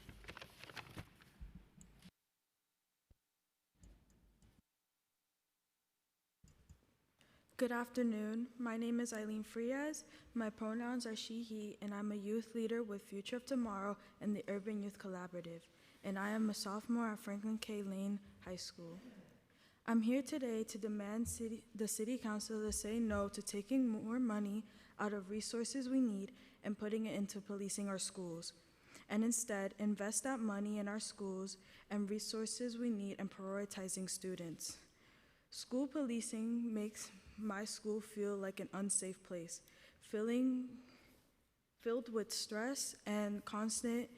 [SPEAKER 10] Good afternoon. My name is Eileen Frias. My pronouns are she, he, and I'm a youth leader with Future of Tomorrow and the Urban Youth Collaborative, and I am a sophomore at Franklin K. Lane High School. I'm here today to demand the City Council to say no to taking more money out of resources we need and putting it into policing our schools, and instead invest that money in our schools and resources we need and prioritizing students. School policing makes my school feel like an unsafe place, filled with stress and constant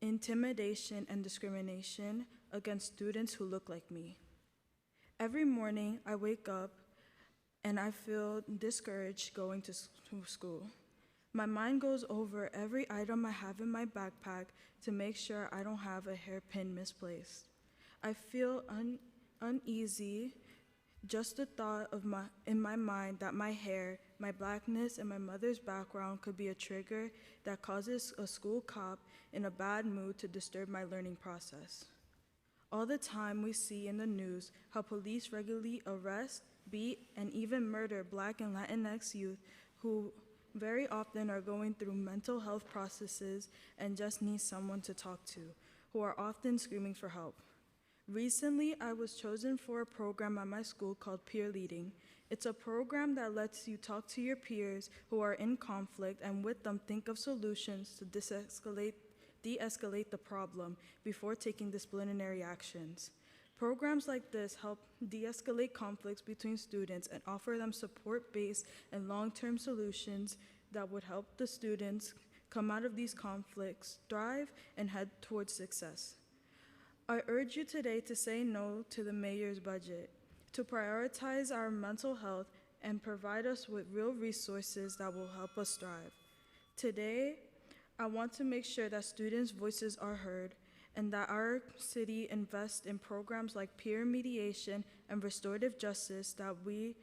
[SPEAKER 10] intimidation and discrimination against students who look like me. Every morning I wake up and I feel discouraged going to school. My mind goes over every item I have in my backpack to make sure I don't have a hairpin misplaced. I feel uneasy. Just the thought in my mind that my hair, my blackness, and my mother's background could be a trigger that causes a school cop in a bad mood to disturb my learning process. All the time we see in the news how police regularly arrest, beat, and even murder Black and Latinx youth who very often are going through mental health processes and just need someone to talk to, who are often screaming for help. Recently, I was chosen for a program at my school called Peer Leading. It's a program that lets you talk to your peers who are in conflict and with them think of solutions to de-escalate the problem before taking disciplinary actions. Programs like this help de-escalate conflicts between students and offer them support-based and long-term solutions that would help the students come out of these conflicts, thrive, and head towards success. I urge you today to say no to the mayor's budget, to prioritize our mental health and provide us with real resources that will help us thrive. Today, I want to make sure that students' voices are heard and that our city invests in programs like peer mediation and restorative justice that we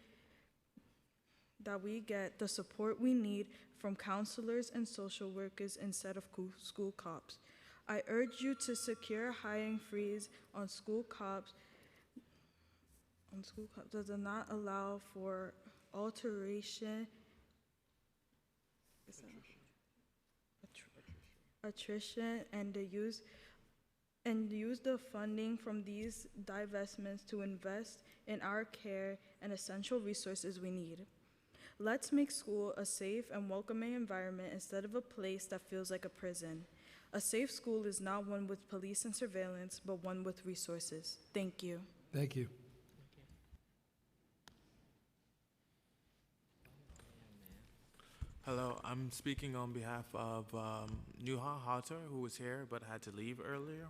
[SPEAKER 10] get the support we need from counselors and social workers instead of school cops. I urge you to secure a hiring freeze on school cops that does not allow for attrition and use the funding from these divestments to invest in our care and essential resources we need. Let's make school a safe and welcoming environment instead of a place that feels like a prison. A safe school is not one with police and surveillance, but one with resources. Thank you.
[SPEAKER 2] Thank you.
[SPEAKER 19] Hello, I'm speaking on behalf of Nuha Hatter, who was here but had to leave earlier.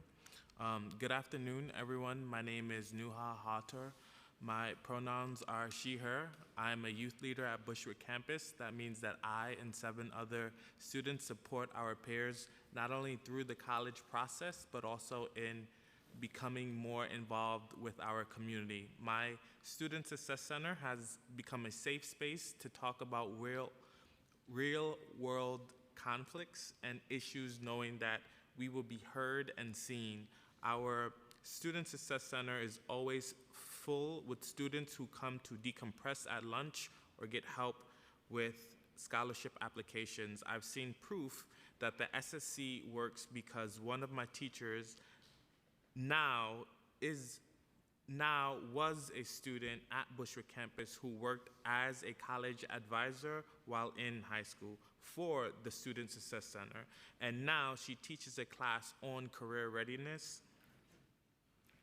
[SPEAKER 19] Good afternoon, everyone. My name is Nuha Hatter. My pronouns are she, her. I'm a youth leader at Bushwick campus. That means that I and 7 other students support our peers not only through the college process, but also in becoming more involved with our community. My Student Success Center has become a safe space to talk about real world conflicts and issues, knowing that we will be heard and seen. Our Student Success Center is always full with students who come to decompress at lunch or get help with scholarship applications. I've seen proof that the SSC works because one of my teachers was a student at Bushwick campus who worked as a college advisor while in high school for the Student Success Center. And now she teaches a class on career readiness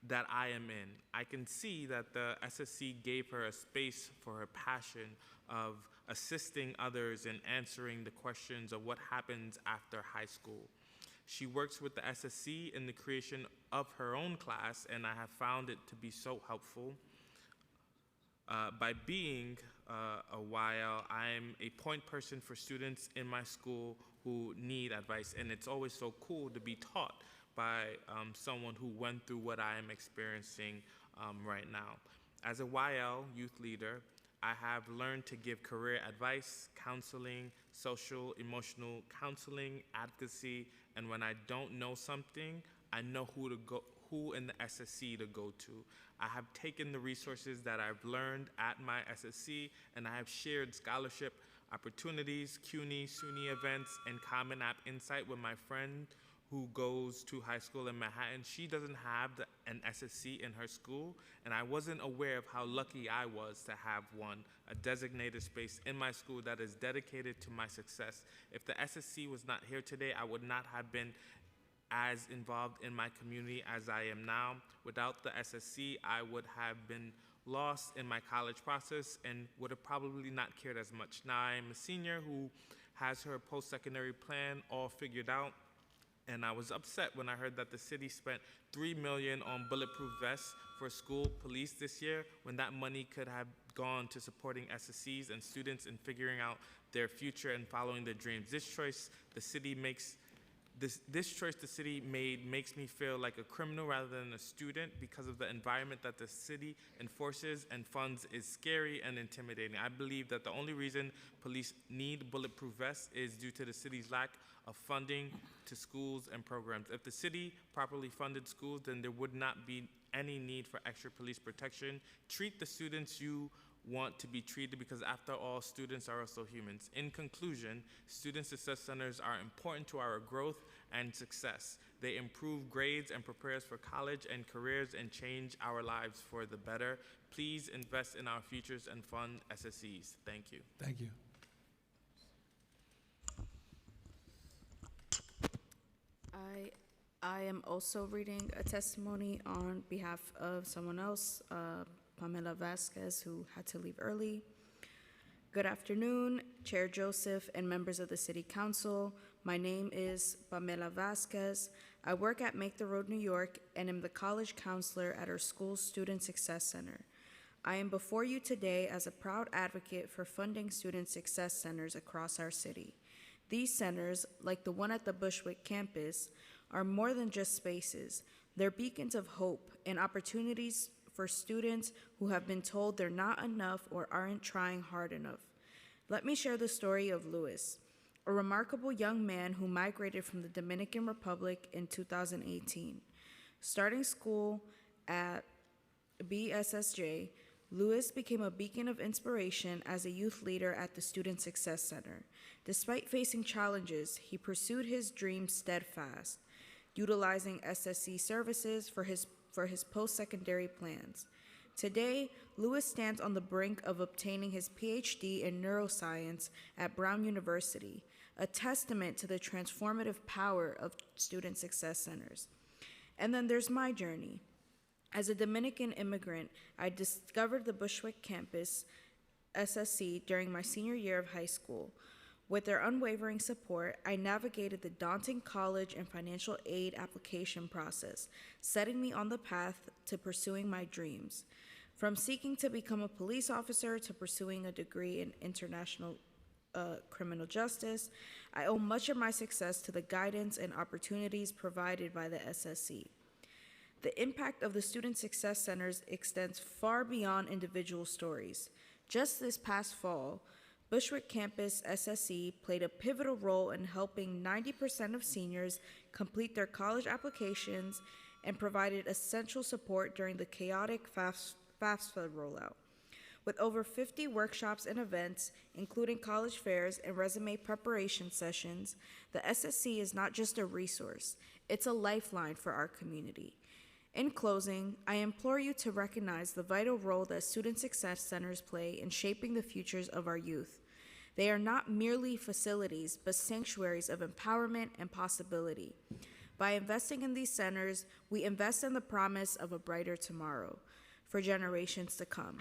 [SPEAKER 19] that I am in. I can see that the SSC gave her a space for her passion of assisting others in answering the questions of what happens after high school. She works with the SSC in the creation of her own class, and I have found it to be so helpful. By being a while, I'm a point person for students in my school who need advice, and it's always so cool to be taught by someone who went through what I am experiencing right now. As a YL youth leader, I have learned to give career advice, counseling, social, emotional counseling, advocacy, and when I don't know something, I know who in the SSC to go to. I have taken the resources that I've learned at my SSC, and I have shared scholarship opportunities, CUNY, SUNY events, and Common App Insight with my friend who goes to high school in Manhattan. She doesn't have an SSC in her school, and I wasn't aware of how lucky I was to have one, a designated space in my school that is dedicated to my success. If the SSC was not here today, I would not have been as involved in my community as I am now. Without the SSC, I would have been lost in my college process and would have probably not cared as much. Now I'm a senior who has her post-secondary plan all figured out, and I was upset when I heard that the city spent $3 million on bulletproof vests for school police this year, when that money could have gone to supporting SSCs and students in figuring out their future and following their dreams. This choice the city made makes me feel like a criminal rather than a student, because of the environment that the city enforces and funds is scary and intimidating. I believe that the only reason police need bulletproof vests is due to the city's lack of funding to schools and programs. If the city properly funded schools, then there would not be any need for extra police protection. Treat the students you want to be treated, because after all, students are also humans. In conclusion, Student Success Centers are important to our growth and success. They improve grades and prepare us for college and careers and change our lives for the better. Please invest in our futures and fund SSCs. Thank you.
[SPEAKER 2] Thank you.
[SPEAKER 11] I am also reading a testimony on behalf of someone else, Pamela Vasquez, who had to leave early. Good afternoon, Chair Joseph and members of the City Council. My name is Pamela Vasquez. I work at Make the Road New York and am the college counselor at our school's Student Success Center. I am before you today as a proud advocate for funding Student Success Centers across our city. These centers, like the one at the Bushwick campus, are more than just spaces. They're beacons of hope and opportunities for students who have been told they're not enough or aren't trying hard enough. Let me share the story of Luis, a remarkable young man who migrated from the Dominican Republic in 2018. Starting school at BSSJ, Luis became a beacon of inspiration as a youth leader at the Student Success Center. Despite facing challenges, he pursued his dreams steadfast, utilizing SSC services for his post-secondary plans. Today, Luis stands on the brink of obtaining his PhD in neuroscience at Brown University, a testament to the transformative power of Student Success Centers. And then there's my journey. As a Dominican immigrant, I discovered the Bushwick campus SSC during my senior year of high school. With their unwavering support, I navigated the daunting college and financial aid application process, setting me on the path to pursuing my dreams. From seeking to become a police officer to pursuing a degree in international criminal justice, I owe much of my success to the guidance and opportunities provided by the SSC. The impact of the Student Success Centers extends far beyond individual stories. Just this past fall, Bushwick Campus SSC played a pivotal role in helping 90% of seniors complete their college applications and provided essential support during the chaotic FAFSA rollout. With over 50 workshops and events, including college fairs and resume preparation sessions, the SSC is not just a resource, it's a lifeline for our community. In closing, I implore you to recognize the vital role that Student Success Centers play in shaping the futures of our youth. They are not merely facilities, but sanctuaries of empowerment and possibility. By investing in these centers, we invest in the promise of a brighter tomorrow for generations to come.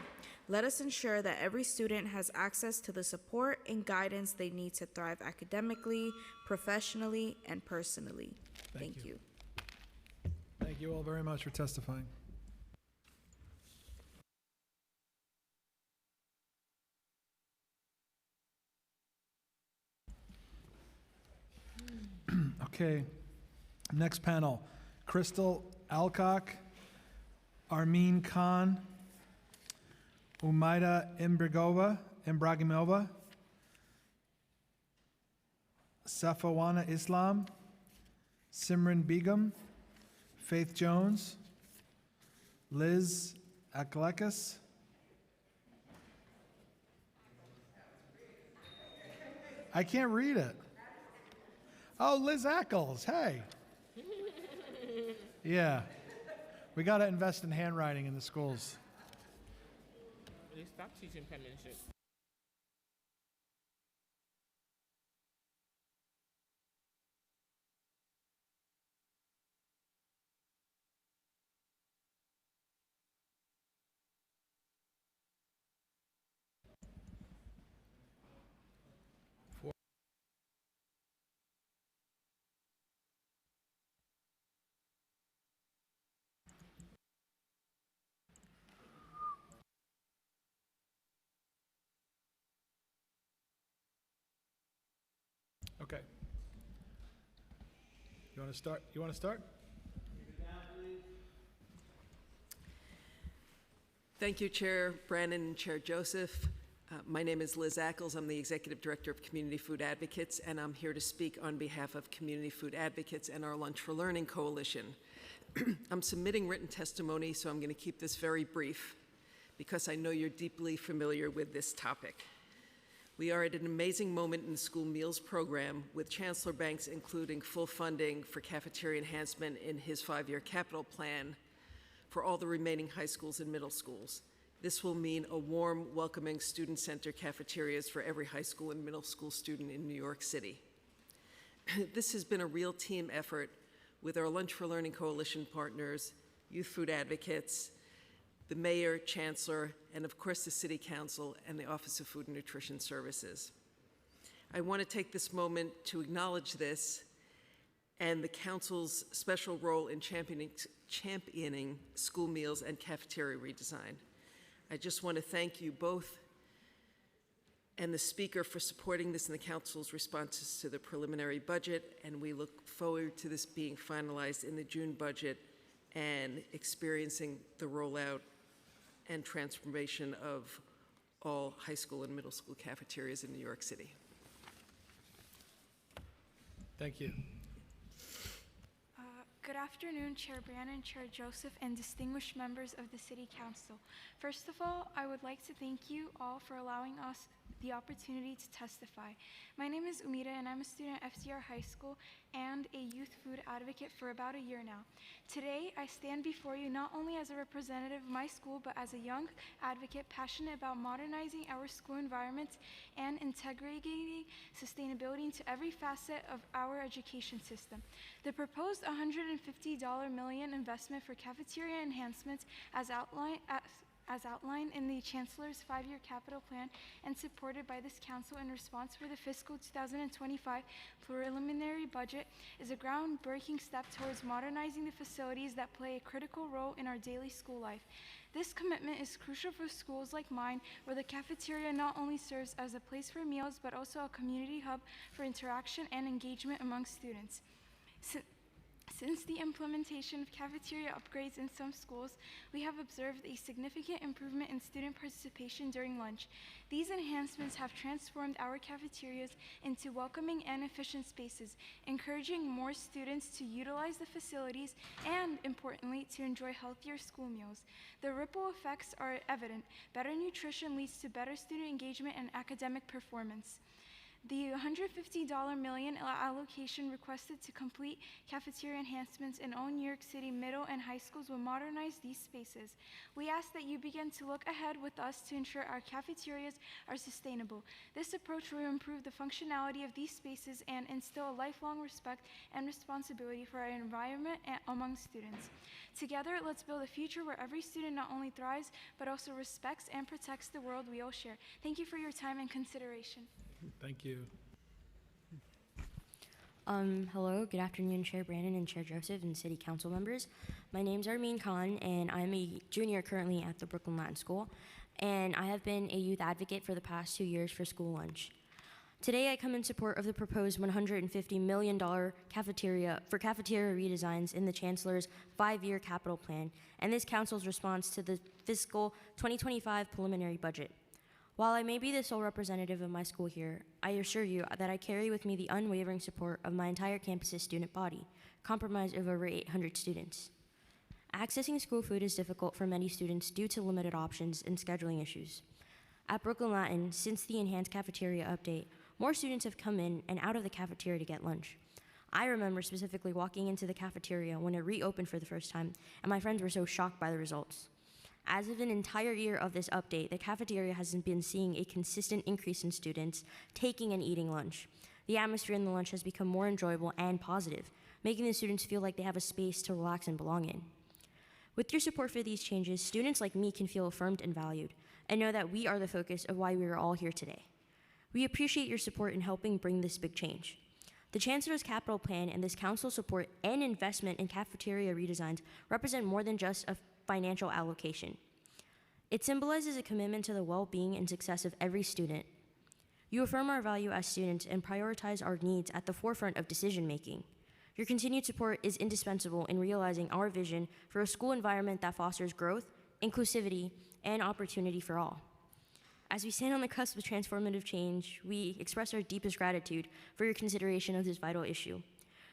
[SPEAKER 11] Let us ensure that every student has access to the support and guidance they need to thrive academically, professionally, and personally. Thank you.
[SPEAKER 2] Thank you all very much for testifying. Okay, next panel, Crystal Alcock, Armin Khan, Umaida Ibragimova, Safawana Islam, Simran Begum, Faith Jones, Liz Akalekis, I can't read it. Oh, Liz Ackles, hey. Yeah, we got to invest in handwriting in the schools.
[SPEAKER 20] They stopped teaching penmanship.
[SPEAKER 2] Okay. You want to start? You want to start?
[SPEAKER 9] Thank you, Chair Brannon and Chair Joseph. My name is Liz Ackles. I'm the Executive Director of Community Food Advocates, and I'm here to speak on behalf of Community Food Advocates and our Lunch for Learning Coalition. I'm submitting written testimony, so I'm going to keep this very brief because I know you're deeply familiar with this topic. We are at an amazing moment in the school meals program, with Chancellor Banks including full funding for cafeteria enhancement in his 5-year capital plan for all the remaining high schools and middle schools. This will mean a warm, welcoming student center cafeterias for every high school and middle school student in New York City. This has been a real team effort with our Lunch for Learning Coalition partners, Youth Food Advocates, the Mayor, Chancellor, and of course the City Council and the Office of Food and Nutrition Services. I want to take this moment to acknowledge this and the Council's special role in championing school meals and cafeteria redesign. I just want to thank you both and the Speaker for supporting this in the Council's responses to the preliminary budget, and we look forward to this being finalized in the June budget and experiencing the rollout and transformation of all high school and middle school cafeterias in New York City.
[SPEAKER 2] Thank you.
[SPEAKER 21] Good afternoon, Chair Brannon, Chair Joseph, and distinguished members of the City Council. First of all, I would like to thank you all for allowing us the opportunity to testify. My name is Umida, and I'm a student at FDR High School and a youth food advocate for about a year now. Today, I stand before you not only as a representative of my school, but as a young advocate passionate about modernizing our school environments and integrating sustainability into every facet of our education system. The proposed $150 million investment for cafeteria enhancements, as as outlined in the Chancellor's 5-year capital plan and supported by this council in response for the fiscal 2025 preliminary budget, is a groundbreaking step towards modernizing the facilities that play a critical role in our daily school life. This commitment is crucial for schools like mine, where the cafeteria not only serves as a place for meals, but also a community hub for interaction and engagement among students. Since the implementation of cafeteria upgrades in some schools, we have observed a significant improvement in student participation during lunch. These enhancements have transformed our cafeterias into welcoming and efficient spaces, encouraging more students to utilize the facilities and, importantly, to enjoy healthier school meals. The ripple effects are evident. Better nutrition leads to better student engagement and academic performance. The $150 million allocation requested to complete cafeteria enhancements in all New York City middle and high schools will modernize these spaces. We ask that you begin to look ahead with us to ensure our cafeterias are sustainable. This approach will improve the functionality of these spaces and instill a lifelong respect and responsibility for our environment among students. Together, let's build a future where every student not only thrives, but also respects and protects the world we all share. Thank you for your time and consideration.
[SPEAKER 2] Thank you.
[SPEAKER 5] Hello, good afternoon, Chair Brandon and Chair Joseph and City Council members. My name's Armin Khan, and I'm a junior currently at the Brooklyn Latin School, and I have been a youth advocate for the past 2 years for school lunch. Today, I come in support of the proposed $150 million cafeteria redesigns in the Chancellor's 5-year capital plan, and this Council's response to the fiscal 2025 preliminary budget. While I may be the sole representative of my school here, I assure you that I carry with me the unwavering support of my entire campus's student body, comprised of over 800 students. Accessing school food is difficult for many students due to limited options and scheduling issues. At Brooklyn Latin, since the enhanced cafeteria update, more students have come in and out of the cafeteria to get lunch. I remember specifically walking into the cafeteria when it reopened for the first time, and my friends were so shocked by the results. As of an entire year of this update, the cafeteria has been seeing a consistent increase in students taking and eating lunch. The atmosphere in the lunch has become more enjoyable and positive, making the students feel like they have a space to relax and belong in. With your support for these changes, students like me can feel affirmed and valued, and know that we are the focus of why we are all here today. We appreciate your support in helping bring this big change. The Chancellor's capital plan and this Council's support and investment in cafeteria redesigns represent more than just a financial allocation. It symbolizes a commitment to the well-being and success of every student. You affirm our value as students and prioritize our needs at the forefront of decision-making. Your continued support is indispensable in realizing our vision for a school environment that fosters growth, inclusivity, and opportunity for all. As we stand on the cusp of transformative change, we express our deepest gratitude for your consideration of this vital issue.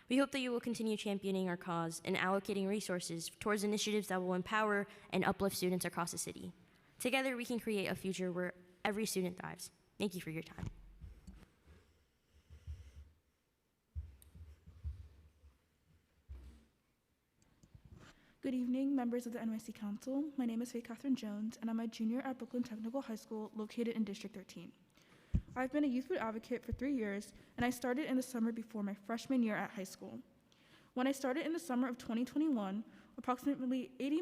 [SPEAKER 5] We hope that you will continue championing our cause and allocating resources towards initiatives that will empower and uplift students across the city. Together, we can create a future where every student thrives. Thank you for your time.
[SPEAKER 14] Good evening, members of the NYC Council. My name is Faye Catherine Jones, and I'm a junior at Brooklyn Technical High School located in District 13. I've been a youth food advocate for 3 years, and I started in the summer before my freshman year at high school. When I started in the summer of 2021, approximately 80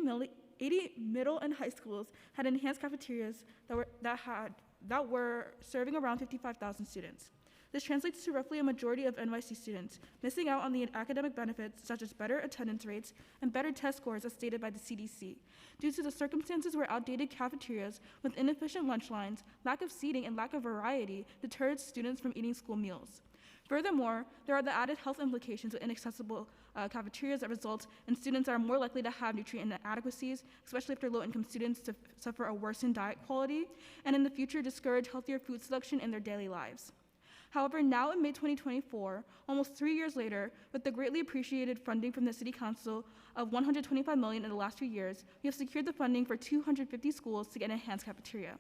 [SPEAKER 14] middle and high schools had enhanced cafeterias that were serving around 55,000 students. This translates to roughly a majority of NYC students missing out on the academic benefits such as better attendance rates and better test scores as stated by the CDC, due to the circumstances where outdated cafeterias with inefficient lunch lines, lack of seating, and lack of variety deterred students from eating school meals. Furthermore, there are the added health implications of inaccessible cafeterias that result in students that are more likely to have nutrient inadequacies, especially if they're low-income students, to suffer a worsened diet quality, and in the future discourage healthier food selection in their daily lives. However, now in mid-2024, almost 3 years later, with the greatly appreciated funding from the City Council of $125 million in the last few years, we have secured the funding for 250 schools to get an enhanced cafeteria.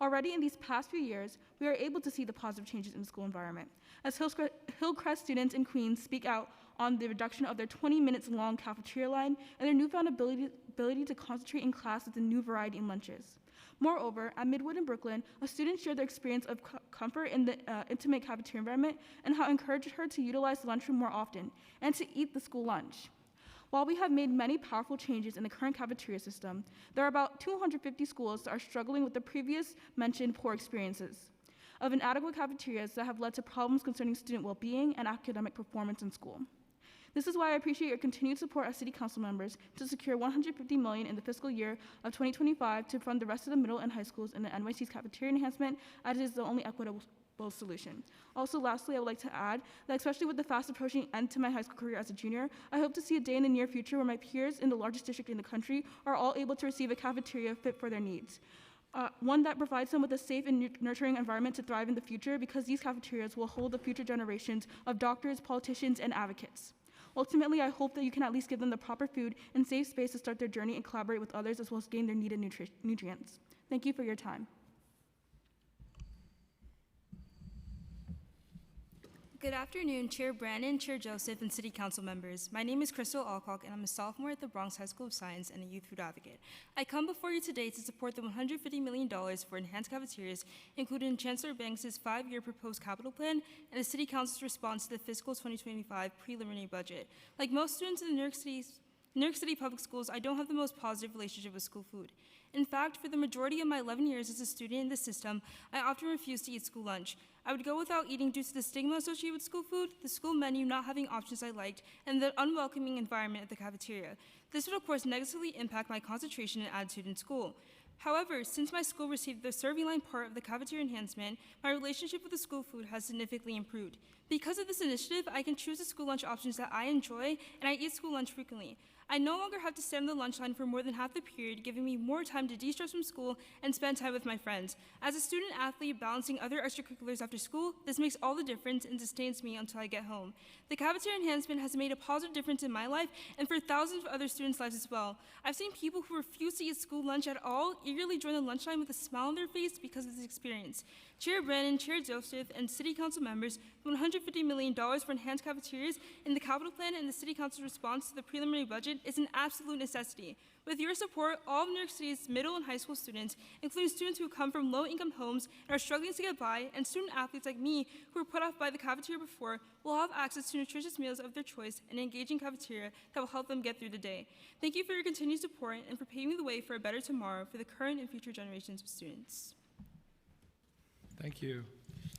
[SPEAKER 14] Already in these past few years, we are able to see the positive changes in the school environment, as Hillcrest students in Queens speak out on the reduction of their 20 minutes long cafeteria line and their newfound ability to concentrate in class with a new variety in lunches. Moreover, at Midwood in Brooklyn, a student shared their experience of comfort in the intimate cafeteria environment and how it encouraged her to utilize the lunchroom more often and to eat the school lunch. While we have made many powerful changes in the current cafeteria system, there are about 250 schools that are struggling with the previous mentioned poor experiences of inadequate cafeterias that have led to problems concerning student well-being and academic performance in school. This is why I appreciate your continued support as City Council members to secure $150 million in the fiscal year of 2025 to fund the rest of the middle and high schools in the NYC's cafeteria enhancement, as it is the only equitable solution. Also, lastly, I would like to add that especially with the fast approaching end to my high school career as a junior, I hope to see a day in the near future where my peers in the largest district in the country are all able to receive a cafeteria fit for their needs. One that provides them with a safe and nurturing environment to thrive in the future, because these cafeterias will hold the future generations of doctors, politicians, and advocates. Ultimately, I hope that you can at least give them the proper food and safe space to start their journey and collaborate with others, as well as gain their needed nutrients. Thank you for your time.
[SPEAKER 4] Good afternoon, Chair Brandon, Chair Joseph, and City Council members. My name is Crystal Alcock, and I'm a sophomore at the Bronx High School of Science and a youth food advocate. I come before you today to support the $150 million for enhanced cafeterias, including Chancellor Banks' 5-year proposed capital plan and the City Council's response to the fiscal 2025 preliminary budget. Like most students in the New York City public schools, I don't have the most positive relationship with school food. In fact, for the majority of my 11 years as a student in the system, I often refused to eat school lunch. I would go without eating due to the stigma associated with school food, the school menu not having options I liked, and the unwelcoming environment at the cafeteria. This would, of course, negatively impact my concentration and attitude in school. However, since my school received the serving line part of the cafeteria enhancement, my relationship with the school food has significantly improved. Because of this initiative, I can choose the school lunch options that I enjoy, and I eat school lunch frequently. I no longer have to stand in the lunch line for more than half the period, giving me more time to de-stress from school and spend time with my friends. As a student athlete balancing other extracurriculars after school, this makes all the difference and sustains me until I get home. The cafeteria enhancement has made a positive difference in my life and for thousands of other students' lives as well. I've seen people who refuse to eat school lunch at all eagerly join the lunch line with a smile on their face because of this experience. Chair Brandon, Chair Joseph, and City Council members, the $150 million for enhanced cafeterias in the capital plan and the City Council's response to the preliminary budget is an absolute necessity. With your support, all of New York City's middle and high school students, including students who come from low-income homes and are struggling to get by, and student athletes like me who were put off by the cafeteria before, will have access to nutritious meals of their choice and an engaging cafeteria that will help them get through the day. Thank you for your continued support and for paving the way for a better tomorrow for the current and future generations of students.
[SPEAKER 2] Thank you.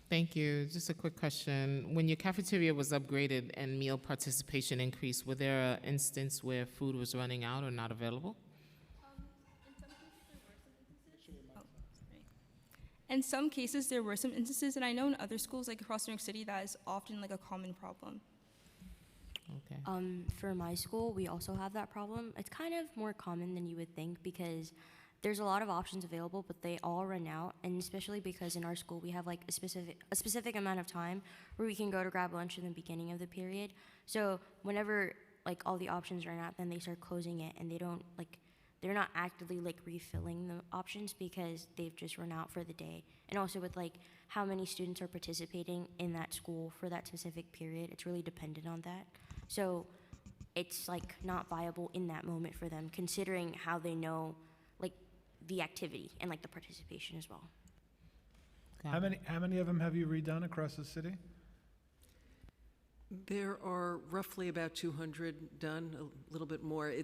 [SPEAKER 20] Thank you. Just a quick question. When your cafeteria was upgraded and meal participation increased, were there an instance where food was running out or not available?
[SPEAKER 4] In some cases, there were some instances, and I know in other schools, like across New York City, that is often like a common problem.
[SPEAKER 20] Okay.
[SPEAKER 5] For my school, we also have that problem. It's kind of more common than you would think because there's a lot of options available, but they all run out, and especially because in our school we have like a specific amount of time where we can go to grab lunch in the beginning of the period. So whenever like all the options run out, then they start closing it, and they're not actively like refilling the options because they've just run out for the day. And also with like how many students are participating in that school for that specific period, it's really dependent on that. So it's like not viable in that moment for them, considering how they know like the activity and like the participation as well.
[SPEAKER 2] How many of them have you redone across the city?
[SPEAKER 9] There are roughly about 200 done, a little bit more.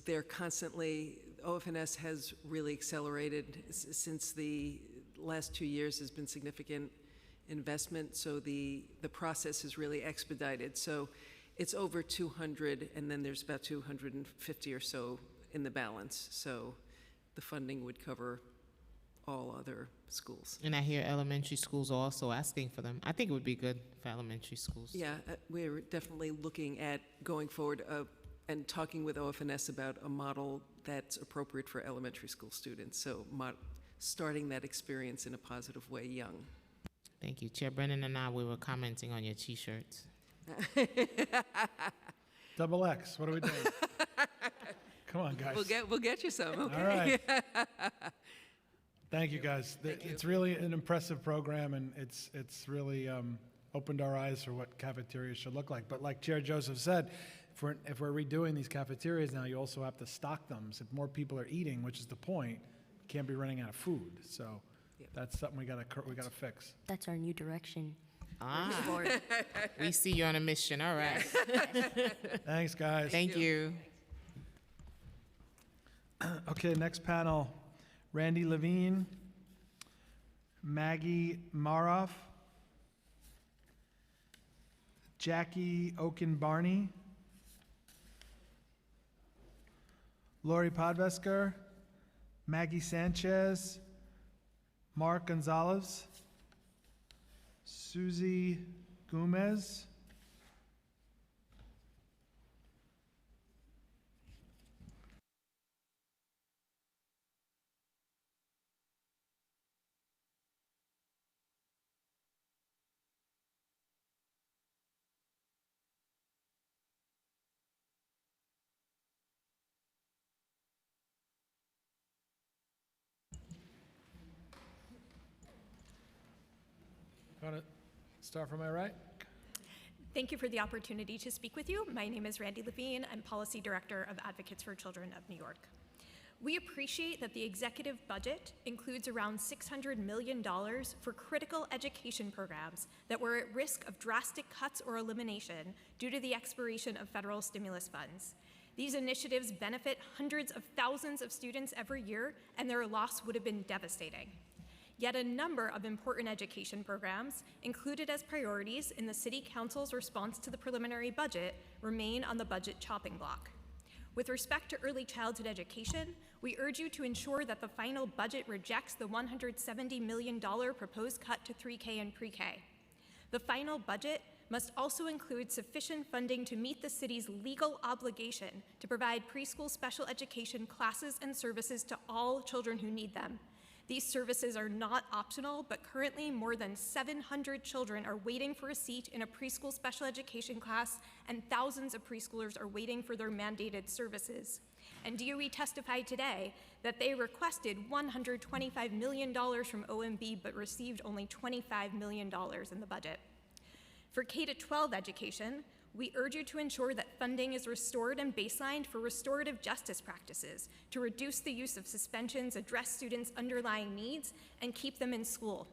[SPEAKER 9] They're constantly, OFNS has really accelerated since the last 2 years has been significant investment, so the process is really expedited. So it's over 200, and then there's about 250 or so in the balance. So the funding would cover all other schools.
[SPEAKER 20] And I hear elementary schools are also asking for them. I think it would be good for elementary schools.
[SPEAKER 9] Yeah, we're definitely looking at going forward and talking with OFNS about a model that's appropriate for elementary school students. So starting that experience in a positive way young.
[SPEAKER 20] Thank you. Chair Brennan and I, we were commenting on your T-shirts.
[SPEAKER 2] Double X, what are we doing? Come on, guys.
[SPEAKER 9] We'll get you some. Okay.
[SPEAKER 2] All right. Thank you, guys. It's really an impressive program, and it's really opened our eyes for what cafeterias should look like. But like Chair Joseph said, if we're redoing these cafeterias now, you also have to stock them. So if more people are eating, which is the point, you can't be running out of food. So that's something we gotta fix.
[SPEAKER 5] That's our new direction.
[SPEAKER 20] We see you on a mission. All right.
[SPEAKER 2] Thanks, guys.
[SPEAKER 20] Thank you.
[SPEAKER 2] Okay, next panel, Randy Levine, Maggie Maroff, Jackie Oken-Barney, Lori Podvesker, Maggie Sanchez, Mark Gonzalez, Susie Gomez, want to start from my right?
[SPEAKER 6] Thank you for the opportunity to speak with you. My name is Randy Levine. I'm Policy Director of Advocates for Children of New York. We appreciate that the executive budget includes around $600 million for critical education programs that were at risk of drastic cuts or elimination due to the expiration of federal stimulus funds. These initiatives benefit hundreds of thousands of students every year, and their loss would have been devastating. Yet a number of important education programs included as priorities in the City Council's response to the preliminary budget remain on the budget chopping block. With respect to early childhood education, we urge you to ensure that the final budget rejects the $170 million proposed cut to 3K and pre-K. The final budget must also include sufficient funding to meet the city's legal obligation to provide preschool special education classes and services to all children who need them. These services are not optional, but currently more than 700 children are waiting for a seat in a preschool special education class, and thousands of preschoolers are waiting for their mandated services. And DOE testified today that they requested $125 million from OMB, but received only $25 million in the budget. For K-12 education, we urge you to ensure that funding is restored and baselined for restorative justice practices to reduce the use of suspensions, address students' underlying needs, and keep them in school.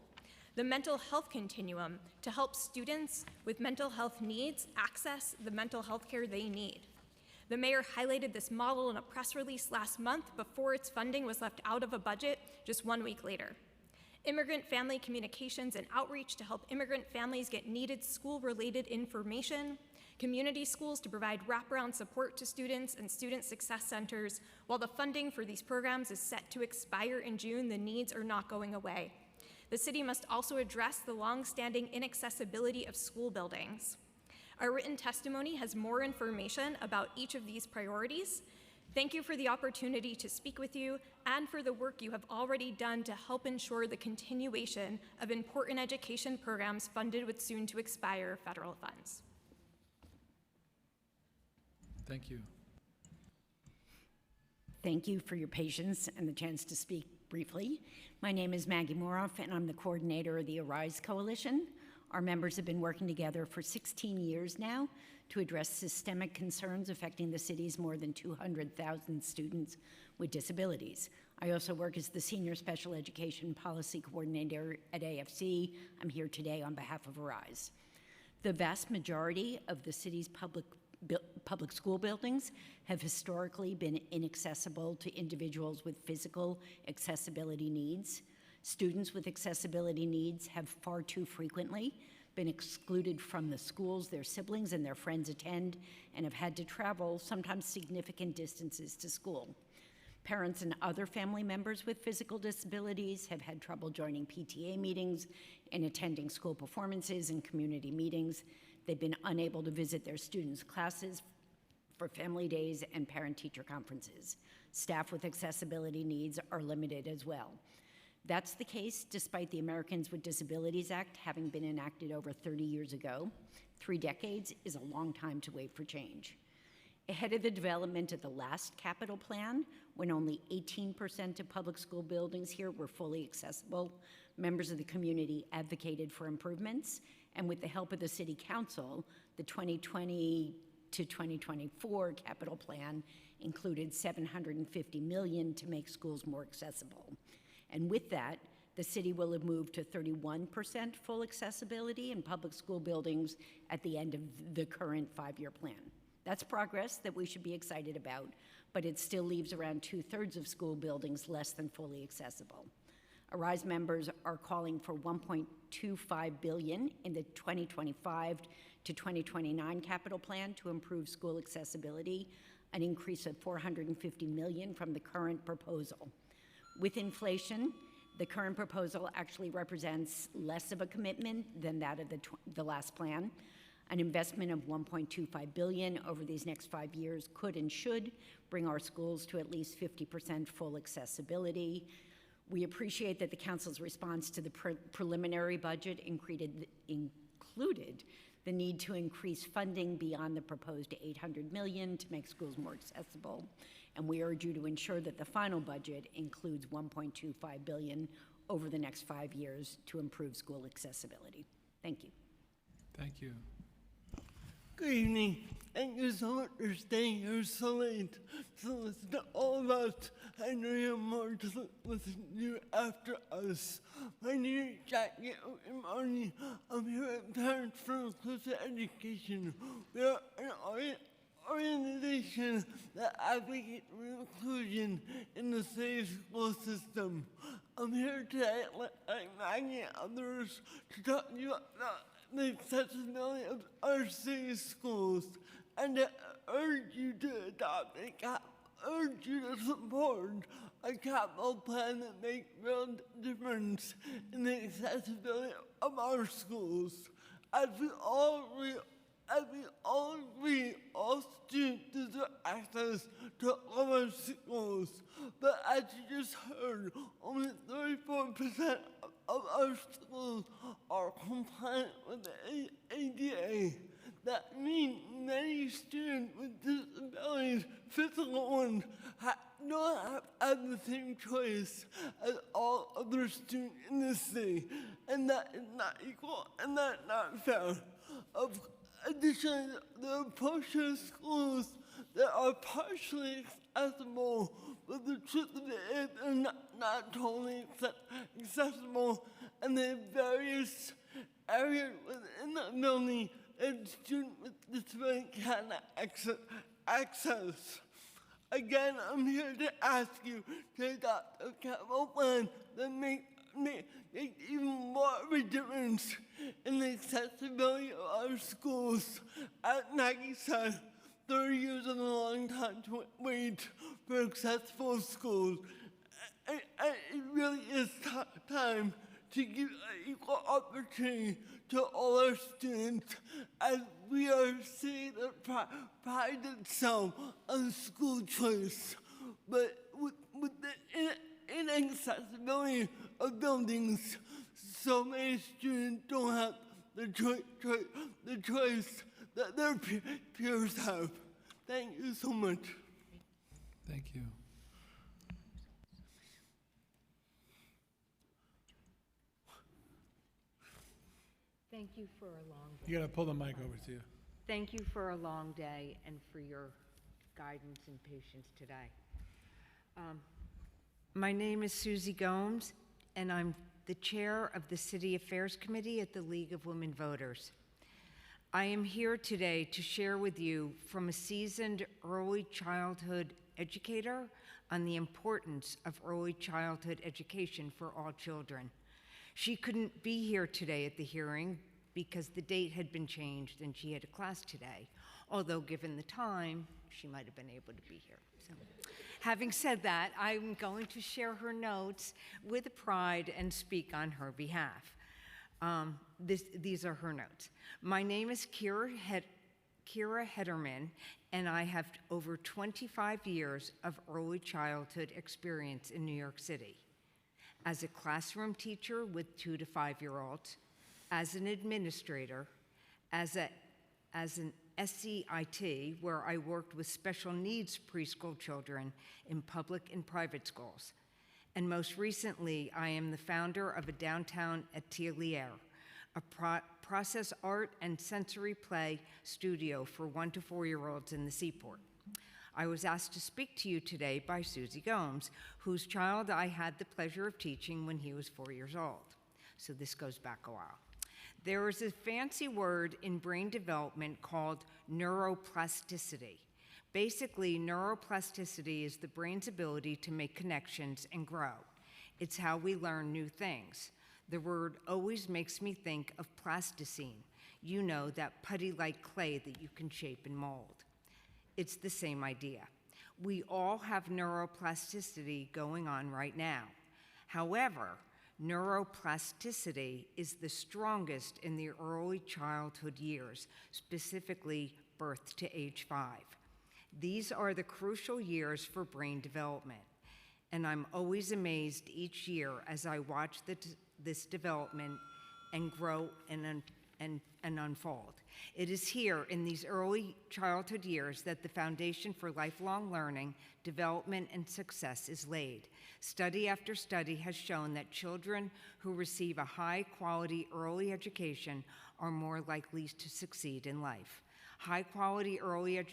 [SPEAKER 6] The mental health continuum to help students with mental health needs access the mental health care they need. The mayor highlighted this model in a press release last month before its funding was left out of a budget just 1 week later. Immigrant family communications and outreach to help immigrant families get needed school-related information, community schools to provide wraparound support to students, and student success centers. While the funding for these programs is set to expire in June, the needs are not going away. The city must also address the long-standing inaccessibility of school buildings. Our written testimony has more information about each of these priorities. Thank you for the opportunity to speak with you and for the work you have already done to help ensure the continuation of important education programs funded with soon-to-expire federal funds.
[SPEAKER 2] Thank you.
[SPEAKER 13] Thank you for your patience and the chance to speak briefly. My name is Maggie Moroff, and I'm the coordinator of the Arise Coalition. Our members have been working together for 16 years now to address systemic concerns affecting the city's more than 200,000 students with disabilities. I also work as the Senior Special Education Policy Coordinator at AFC. I'm here today on behalf of Arise. The vast majority of the city's public school buildings have historically been inaccessible to individuals with physical accessibility needs. Students with accessibility needs have far too frequently been excluded from the schools their siblings and their friends attend and have had to travel sometimes significant distances to school. Parents and other family members with physical disabilities have had trouble joining PTA meetings and attending school performances and community meetings. They've been unable to visit their students' classes for family days and parent-teacher conferences. Staff with accessibility needs are limited as well. That's the case despite the Americans with Disabilities Act having been enacted over 30 years ago. 3 decades is a long time to wait for change. Ahead of the development of the last capital plan, when only 18% of public school buildings here were fully accessible, members of the community advocated for improvements, and with the help of the City Council, the 2020 to 2024 capital plan included $750 million to make schools more accessible. And with that, the city will have moved to 31% full accessibility in public school buildings at the end of the current 5-year plan. That's progress that we should be excited about, but it still leaves around 2/3 of school buildings less than fully accessible. Arise members are calling for $1.25 billion in the 2025 to 2029 capital plan to improve school accessibility, an increase of $450 million from the current proposal. With inflation, the current proposal actually represents less of a commitment than that of the last plan. An investment of $1.25 billion over these next 5 years could and should bring our schools to at least 50% full accessibility. We appreciate that the council's response to the preliminary budget included the need to increase funding beyond the proposed $800 million to make schools more accessible. And we urge you to ensure that the final budget includes $1.25 billion over the next 5 years to improve school accessibility. Thank you.
[SPEAKER 2] Thank you.
[SPEAKER 15] Good evening. Thank you so much for staying here so late to listen to all of us. I know you have more to listen to after us. My name is Jackie Marnie. I'm here at Parents for Inclusive Education. We are an organization that advocates for inclusion in the city school system. I'm here today, like Maggie and others, to talk to you about the accessibility of our city schools, and to urge you to support a capital plan that makes real difference in the accessibility of our schools. As we all agree, all students deserve access to all our schools, but as you just heard, only 34% of our schools are compliant with the ADA. That means many students with disabilities, physical ones, don't have the same choice as all other students in the city, and that is not equal and that is not fair. Additionally, the approach to schools that are partially accessible, but the truth of it is they're not totally accessible, and there are various areas within the building that students with disabilities cannot access. Again, I'm here to ask you to adopt a capital plan that makes even more of a difference in the accessibility of our schools. As Maggie said, 30 years is a long time to wait for accessible schools. It really is time to give equal opportunity to all our students, as we are seeing that pride itself on school choice. But with the inaccessibility of buildings, so many students don't have the choice that their peers have. Thank you so much.
[SPEAKER 2] Thank you.
[SPEAKER 16] Thank you for a long day.
[SPEAKER 2] You gotta pull the mic over to you.
[SPEAKER 16] Thank you for a long day and for your guidance and patience today. My name is Susie Gomes, and I'm the chair of the City Affairs Committee at the League of Women Voters. I am here today to share with you from a seasoned early childhood educator on the importance of early childhood education for all children. She couldn't be here today at the hearing because the date had been changed and she had a class today, although given the time, she might have been able to be here. So, having said that, I'm going to share her notes with pride and speak on her behalf. These are her notes. My name is Kira Hederman, and I have over 25 years of early childhood experience in New York City. As a classroom teacher with 2 to 5-year-olds, as an administrator, as an SCIT, where I worked with special needs preschool children in public and private schools. And most recently, I am the founder of a downtown atelier, a process art and sensory play studio for 1 to 4-year-olds in the Seaport. I was asked to speak to you today by Susie Gomes, whose child I had the pleasure of teaching when he was 4 years old. So this goes back a while. There is a fancy word in brain development called neuroplasticity. Basically, neuroplasticity is the brain's ability to make connections and grow. It's how we learn new things. The word always makes me think of plasticine. You know, that putty-like clay that you can shape and mold. It's the same idea. We all have neuroplasticity going on right now. However, neuroplasticity is the strongest in the early childhood years, specifically birth to age 5. These are the crucial years for brain development, and I'm always amazed each year as I watch this development and grow and unfold. It is here in these early childhood years that the foundation for lifelong learning, development, and success is laid. Study after study has shown that children who receive a high-quality early education are more likely to succeed in life. High-quality early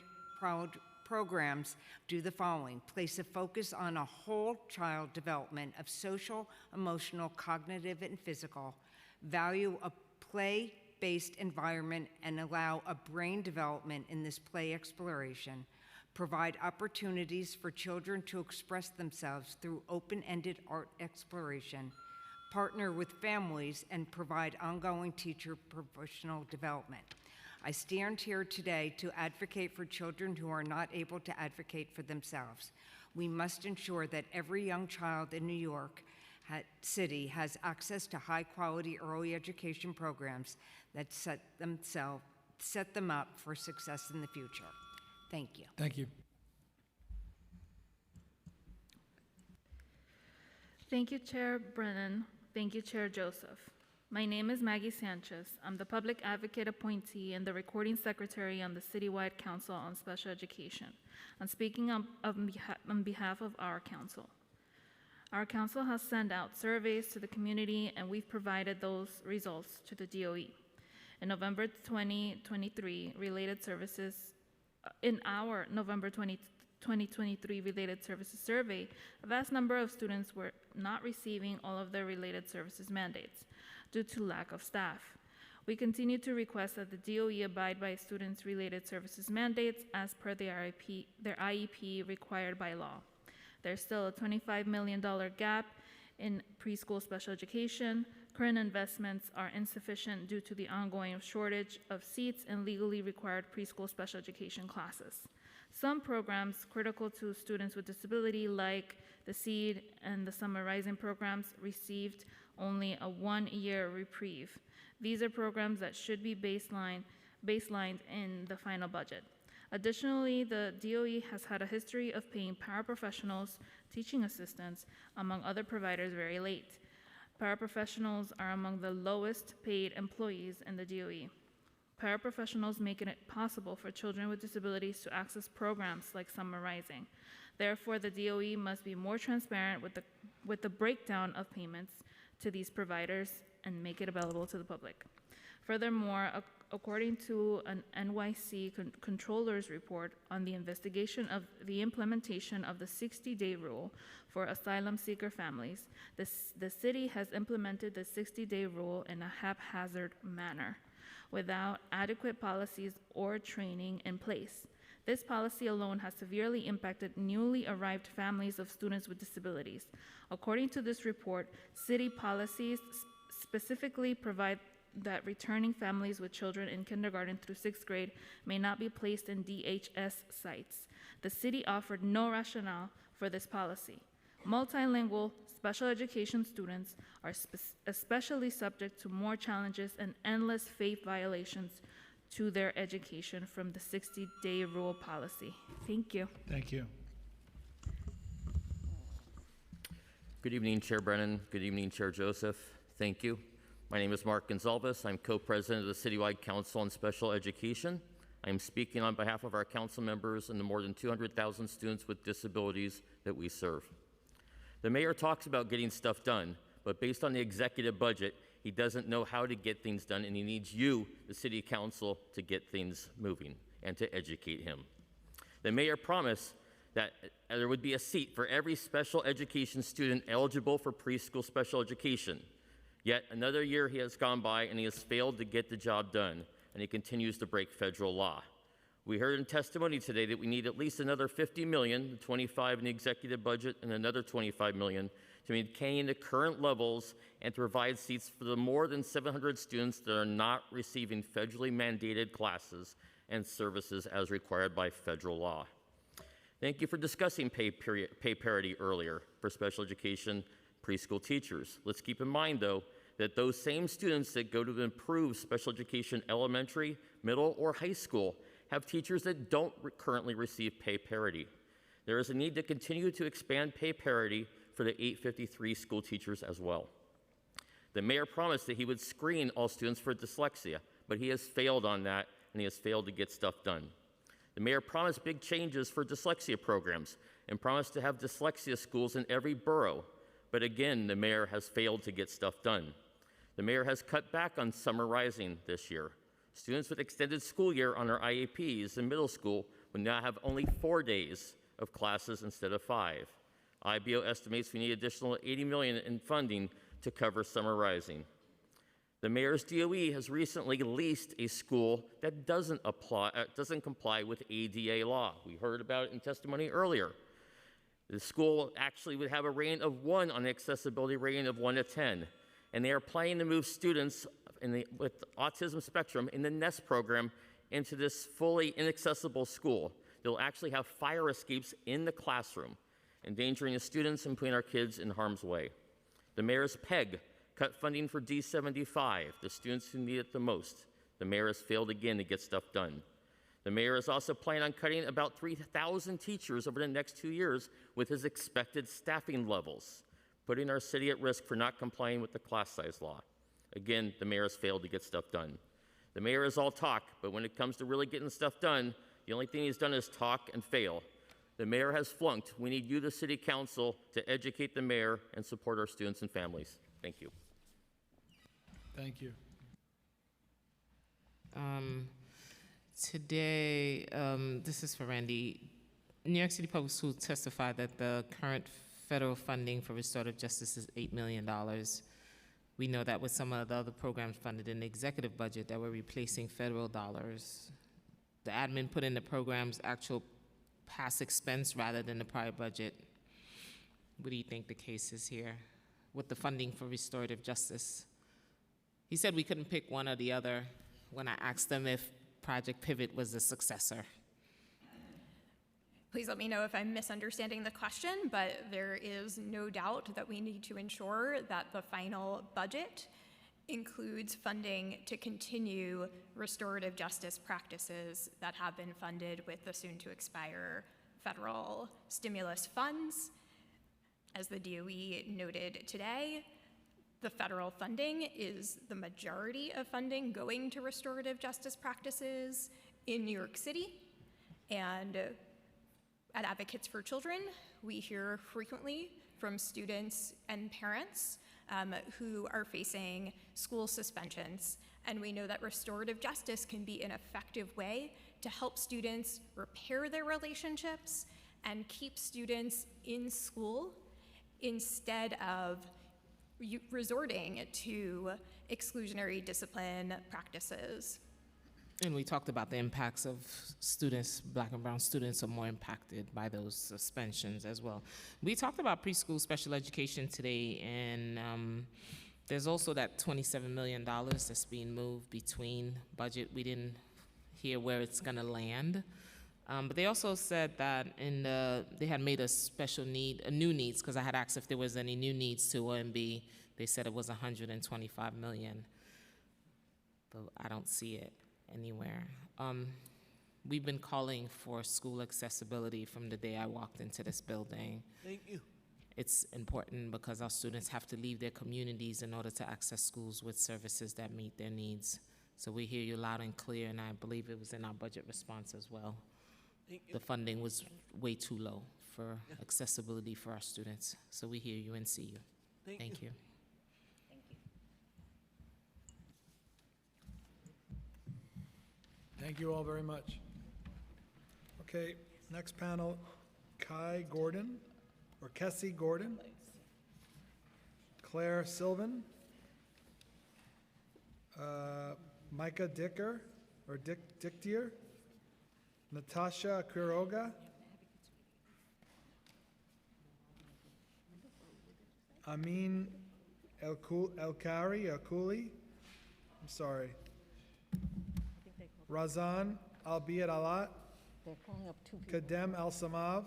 [SPEAKER 16] programs do the following: place a focus on a whole child development of social, emotional, cognitive, and physical, value a play-based environment and allow a brain development in this play exploration, provide opportunities for children to express themselves through open-ended art exploration, partner with families, and provide ongoing teacher professional development. I stand here today to advocate for children who are not able to advocate for themselves. We must ensure that every young child in New York City has access to high-quality early education programs that set them up for success in the future. Thank you.
[SPEAKER 2] Thank you.
[SPEAKER 17] Thank you, Chair Brennan. Thank you, Chair Joseph. My name is Maggie Sanchez. I'm the Public Advocate appointee and the Recording Secretary on the Citywide Council on Special Education. I'm speaking on behalf of our council. Our council has sent out surveys to the community, and we've provided those results to the DOE. In November 2023, in our November 2023 related services survey, a vast number of students were not receiving all of their related services mandates due to lack of staff. We continue to request that the DOE abide by students' related services mandates as per their IEP required by law. There's still a $25 million gap in preschool special education. Current investments are insufficient due to the ongoing shortage of seats in legally required preschool special education classes. Some programs critical to students with disability, like the SEED and the Summer Rising programs, received only a 1-year reprieve. These are programs that should be baselined in the final budget. Additionally, the DOE has had a history of paying paraprofessionals, teaching assistants, among other providers very late. Paraprofessionals are among the lowest paid employees in the DOE. Paraprofessionals make it possible for children with disabilities to access programs like Summer Rising. Therefore, the DOE must be more transparent with the breakdown of payments to these providers and make it available to the public. Furthermore, according to an NYC Controller's report on the investigation of the implementation of the 60-day rule for asylum seeker families, the city has implemented the 60-day rule in a haphazard manner without adequate policies or training in place. This policy alone has severely impacted newly arrived families of students with disabilities. According to this report, city policies specifically provide that returning families with children in kindergarten through 6th grade may not be placed in DHS sites. The city offered no rationale for this policy. Multilingual special education students are especially subject to more challenges and endless FAPE violations to their education from the 60-day rule policy. Thank you.
[SPEAKER 2] Thank you.
[SPEAKER 18] Good evening, Chair Brennan. Good evening, Chair Joseph. Thank you. My name is Mark Gonzalez. I'm co-president of the Citywide Council on Special Education. I am speaking on behalf of our council members and the more than 200,000 students with disabilities that we serve. The mayor talks about getting stuff done, but based on the executive budget, he doesn't know how to get things done, and he needs you, the city council, to get things moving and to educate him. The mayor promised that there would be a seat for every special education student eligible for preschool special education. Yet another year he has gone by and he has failed to get the job done, and he continues to break federal law. We heard in testimony today that we need at least another $50 million, 25 in the executive budget, and another $25 million to maintain the current levels and to provide seats for the more than 700 students that are not receiving federally mandated classes and services as required by federal law. Thank you for discussing pay parity earlier for special education preschool teachers. Let's keep in mind, though, that those same students that go to improve special education elementary, middle, or high school have teachers that don't currently receive pay parity. There is a need to continue to expand pay parity for the 853 school teachers as well. The mayor promised that he would screen all students for dyslexia, but he has failed on that, and he has failed to get stuff done. The mayor promised big changes for dyslexia programs and promised to have dyslexia schools in every borough, but again, the mayor has failed to get stuff done. The mayor has cut back on Summer Rising this year. Students with extended school year on their IEPs in middle school will now have only 4 days of classes instead of 5. IBO estimates we need additional $80 million in funding to cover Summer Rising. The mayor's DOE has recently leased a school that doesn't comply with ADA law. We heard about it in testimony earlier. The school actually would have a rating of 1 on the accessibility rating of 1 to 10, and they are planning to move students with autism spectrum in the NEST program into this fully inaccessible school. They'll actually have fire escapes in the classroom, endangering the students and putting our kids in harm's way. The mayor's PEG cut funding for D75, the students who need it the most. The mayor has failed again to get stuff done. The mayor is also planning on cutting about 3,000 teachers over the next 2 years with his expected staffing levels, putting our city at risk for not complying with the class size law. Again, the mayor has failed to get stuff done. The mayor is all talk, but when it comes to really getting stuff done, the only thing he's done is talk and fail. The mayor has flunked. We need you, the city council, to educate the mayor and support our students and families. Thank you.
[SPEAKER 2] Thank you.
[SPEAKER 20] Today, this is for Randy. New York City Public Schools testified that the current federal funding for restorative justice is $8 million. We know that with some of the other programs funded in the executive budget that we're replacing federal dollars. The admin put in the program's actual past expense rather than the prior budget. What do you think the case is here with the funding for restorative justice? He said we couldn't pick one or the other when I asked him if Project Pivot was the successor.
[SPEAKER 6] Please let me know if I'm misunderstanding the question, but there is no doubt that we need to ensure that the final budget includes funding to continue restorative justice practices that have been funded with the soon-to-expire federal stimulus funds. As the DOE noted today, the federal funding is the majority of funding going to restorative justice practices in New York City. And at Advocates for Children, we hear frequently from students and parents who are facing school suspensions. And we know that restorative justice can be an effective way to help students repair their relationships and keep students in school instead of resorting to exclusionary discipline practices.
[SPEAKER 20] And we talked about the impacts of students, Black and brown students are more impacted by those suspensions as well. We talked about preschool special education today, and there's also that $27 million that's being moved between budget. We didn't hear where it's gonna land. But they also said that they had made a new needs, because I had asked if there was any new needs to OMB. They said it was $125 million, but I don't see it anywhere. We've been calling for school accessibility from the day I walked into this building.
[SPEAKER 15] Thank you.
[SPEAKER 20] It's important because our students have to leave their communities in order to access schools with services that meet their needs. So we hear you loud and clear, and I believe it was in our budget response as well. The funding was way too low for accessibility for our students. So we hear you and see you. Thank you.
[SPEAKER 2] Thank you all very much. Okay, next panel, Kai Gordon, or Kessie Gordon, Claire Sylvan, Micah Dicker, or Dictier, Natasha Quiroga, Amin Elkuli, I'm sorry, Razan Albiyat Alat,
[SPEAKER 12] They're calling up two people.
[SPEAKER 2] Kadem El Samav,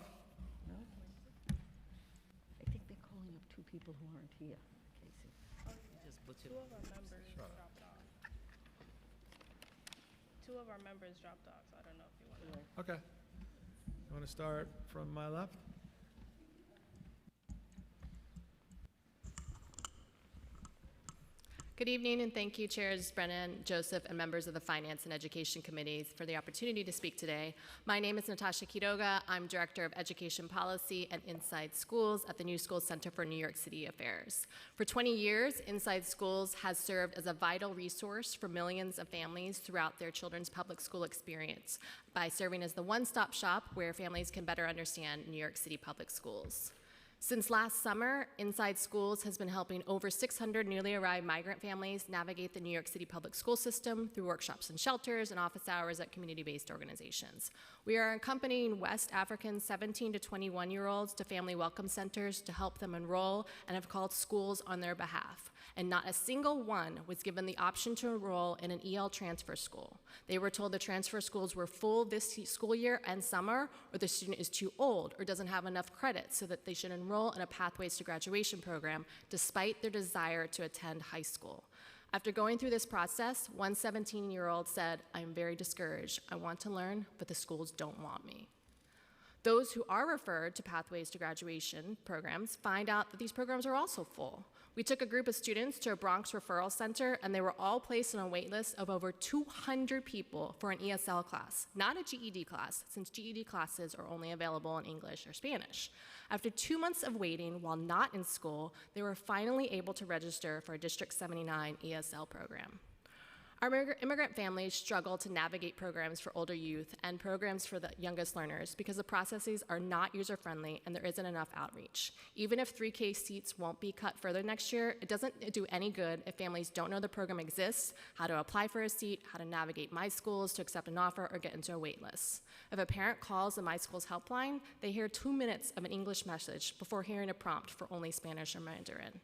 [SPEAKER 12] No? I think they're calling up two people who aren't here, Casey.
[SPEAKER 1] Two of our members dropped off. Two of our members dropped off, so I don't know if you want to.
[SPEAKER 2] Okay. You want to start from my left?
[SPEAKER 22] Good evening, and thank you, Chairs Brennan, Joseph, and members of the Finance and Education Committees for the opportunity to speak today. My name is Natasha Quiroga. I'm Director of Education Policy and Inside Schools at the New Schools Center for New York City Affairs. For 20 years, Inside Schools has served as a vital resource for millions of families throughout their children's public school experience by serving as the one-stop shop where families can better understand New York City public schools. Since last summer, Inside Schools has been helping over 600 newly arrived migrant families navigate the New York City public school system through workshops and shelters and office hours at community-based organizations. We are accompanying West African 17 to 21-year-olds to family welcome centers to help them enroll and have called schools on their behalf. And not a single one was given the option to enroll in an EL transfer school. They were told the transfer schools were full this school year and summer, or the student is too old or doesn't have enough credits so that they should enroll in a Pathways to Graduation program despite their desire to attend high school. After going through this process, one 17-year-old said, "I'm very discouraged. I want to learn, but the schools don't want me." Those who are referred to Pathways to Graduation programs find out that these programs are also full. We took a group of students to a Bronx referral center, and they were all placed on a wait list of over 200 people for an ESL class, not a GED class, since GED classes are only available in English or Spanish. After 2 months of waiting while not in school, they were finally able to register for a District 79 ESL program. Our immigrant families struggle to navigate programs for older youth and programs for the youngest learners because the processes are not user-friendly and there isn't enough outreach. Even if 3K seats won't be cut further next year, it doesn't do any good if families don't know the program exists, how to apply for a seat, how to navigate My Schools to accept an offer or get into a wait list. If a parent calls the My Schools helpline, they hear 2 minutes of an English message before hearing a prompt for only Spanish or Mandarin.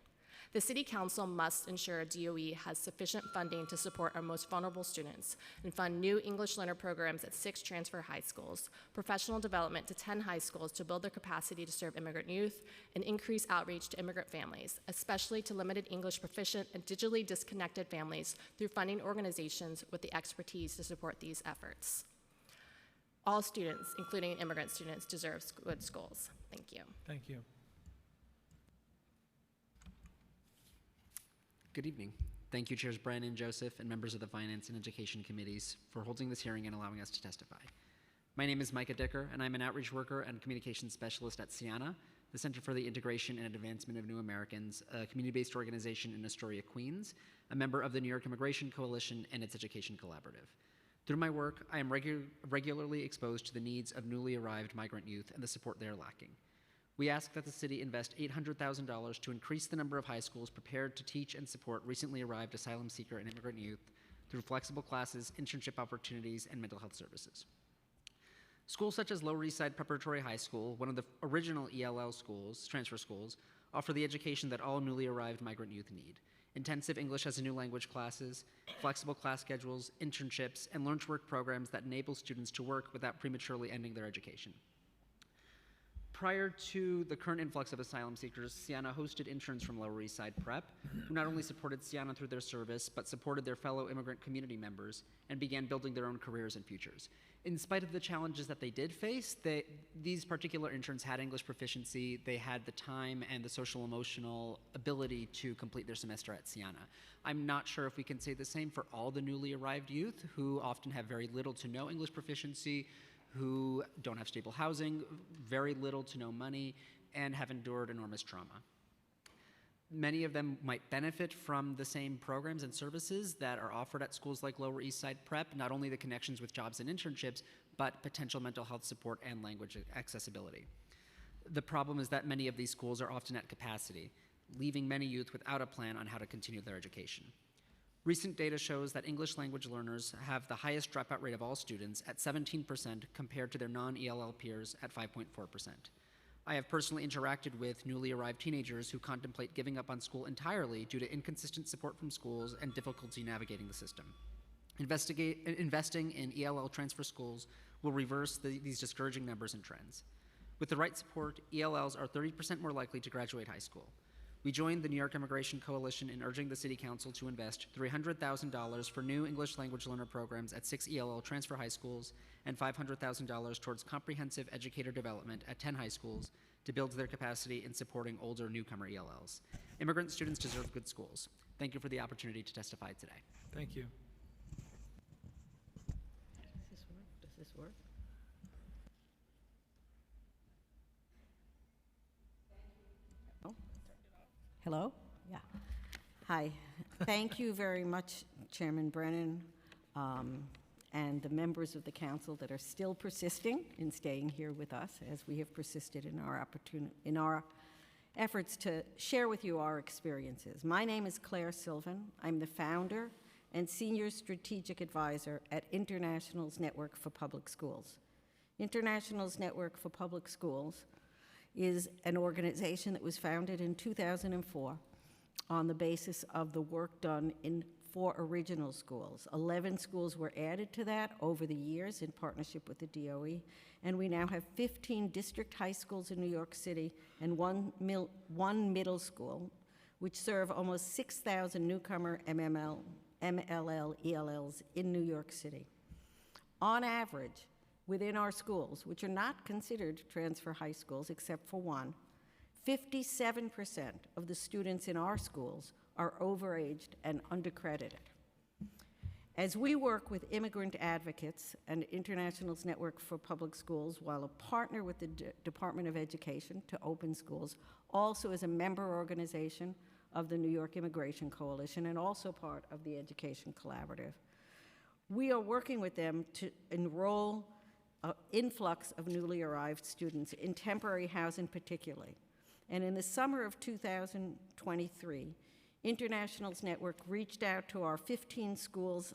[SPEAKER 22] The City Council must ensure DOE has sufficient funding to support our most vulnerable students and fund new English learner programs at 6 transfer high schools, professional development to 10 high schools to build their capacity to serve immigrant youth, and increase outreach to immigrant families, especially to limited English proficient and digitally disconnected families through funding organizations with the expertise to support these efforts. All students, including immigrant students, deserve good schools. Thank you.
[SPEAKER 2] Thank you.
[SPEAKER 23] Good evening. Thank you, Chairs Brennan, Joseph, and members of the Finance and Education Committees for holding this hearing and allowing us to testify. My name is Micah Dicker, and I'm an outreach worker and communications specialist at Siana, the Center for the Integration and Advancement of New Americans, a community-based organization in Astoria, Queens, a member of the New York Immigration Coalition and its Education Collaborative. Through my work, I am regularly exposed to the needs of newly arrived migrant youth and the support they are lacking. We ask that the city invest $800,000 to increase the number of high schools prepared to teach and support recently arrived asylum seeker and immigrant youth through flexible classes, internship opportunities, and mental health services. Schools such as Lower East Side Preparatory High School, one of the original ELL schools, transfer schools, offer the education that all newly arrived migrant youth need. Intensive English as a new language classes, flexible class schedules, internships, and learn-to-work programs that enable students to work without prematurely ending their education. Prior to the current influx of asylum seekers, Siana hosted interns from Lower East Side Prep, who not only supported Siana through their service, but supported their fellow immigrant community members and began building their own careers and futures. In spite of the challenges that they did face, these particular interns had English proficiency, they had the time and the social emotional ability to complete their semester at Siana. I'm not sure if we can say the same for all the newly arrived youth who often have very little to no English proficiency, who don't have stable housing, very little to no money, and have endured enormous trauma. Many of them might benefit from the same programs and services that are offered at schools like Lower East Side Prep, not only the connections with jobs and internships, but potential mental health support and language accessibility. The problem is that many of these schools are often at capacity, leaving many youth without a plan on how to continue their education. Recent data shows that English language learners have the highest dropout rate of all students at 17% compared to their non-ELL peers at 5.4%. I have personally interacted with newly arrived teenagers who contemplate giving up on school entirely due to inconsistent support from schools and difficulty navigating the system. Investing in ELL transfer schools will reverse these discouraging numbers and trends. With the right support, ELLs are 30% more likely to graduate high school. We joined the New York Immigration Coalition in urging the City Council to invest $300,000 for new English language learner programs at 6 ELL transfer high schools and $500,000 towards comprehensive educator development at 10 high schools to build their capacity in supporting older newcomer ELLs. Immigrant students deserve good schools. Thank you for the opportunity to testify today.
[SPEAKER 2] Thank you.
[SPEAKER 12] Does this work? Oh. Hello? Yeah. Hi. Thank you very much, Chairman Brennan, and the members of the council that are still persisting in staying here with us as we have persisted in our efforts to share with you our experiences. My name is Claire Sylvan. I'm the founder and senior strategic advisor at Internationals Network for Public Schools. Internationals Network for Public Schools is an organization that was founded in 2004 on the basis of the work done in 4 original schools. 11 schools were added to that over the years in partnership with the DOE, and we now have 15 district high schools in New York City and one middle school, which serve almost 6,000 newcomer MLL, ELLs in New York City. On average, within our schools, which are not considered transfer high schools except for one, 57% of the students in our schools are overaged and undercredited. As we work with immigrant advocates and Internationals Network for Public Schools, while a partner with the Department of Education to open schools, also as a member organization of the New York Immigration Coalition and also part of the Education Collaborative, we are working with them to enroll an influx of newly arrived students in temporary housing particularly. And in the summer of 2023, Internationals Network reached out to our 15 schools,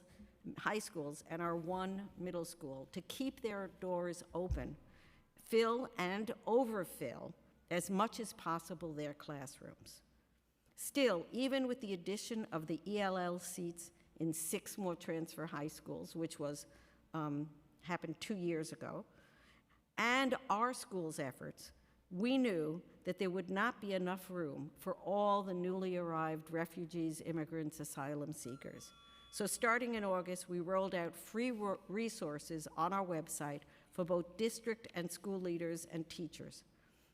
[SPEAKER 12] high schools, and our 1 middle school to keep their doors open, fill and overfill as much as possible their classrooms. Still, even with the addition of the ELL seats in 6 more transfer high schools, which was happened 2 years ago, and our school's efforts, we knew that there would not be enough room for all the newly arrived refugees, immigrants, asylum seekers. So starting in August, we rolled out free resources on our website for both district and school leaders and teachers.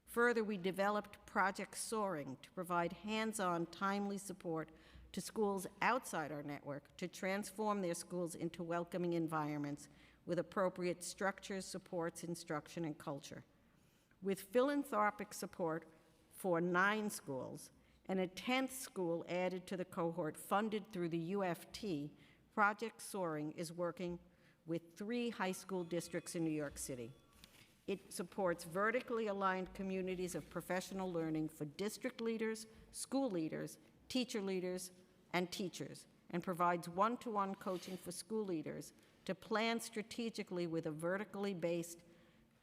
[SPEAKER 12] Further, we developed Project Soaring to provide hands-on, timely support to schools outside our network to transform their schools into welcoming environments with appropriate structures, supports, instruction, and culture. With philanthropic support for 9 schools and a 10th school added to the cohort funded through the UFT, Project Soaring is working with 3 high school districts in New York City. It supports vertically aligned communities of professional learning for district leaders, school leaders, teacher leaders, and teachers, and provides one-to-one coaching for school leaders to plan strategically with a vertically based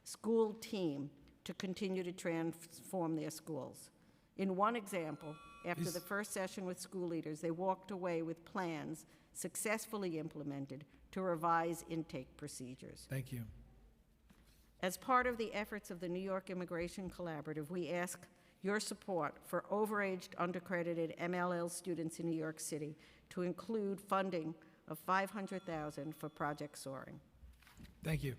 [SPEAKER 12] school team to continue to transform their schools. In one example, after the first session with school leaders, they walked away with plans successfully implemented to revise intake procedures.
[SPEAKER 2] Thank you.
[SPEAKER 12] As part of the efforts of the New York Immigration Collaborative, we ask your support for overaged, undercredited MLL students in New York City to include funding of $500,000 for Project Soaring.
[SPEAKER 2] Thank you.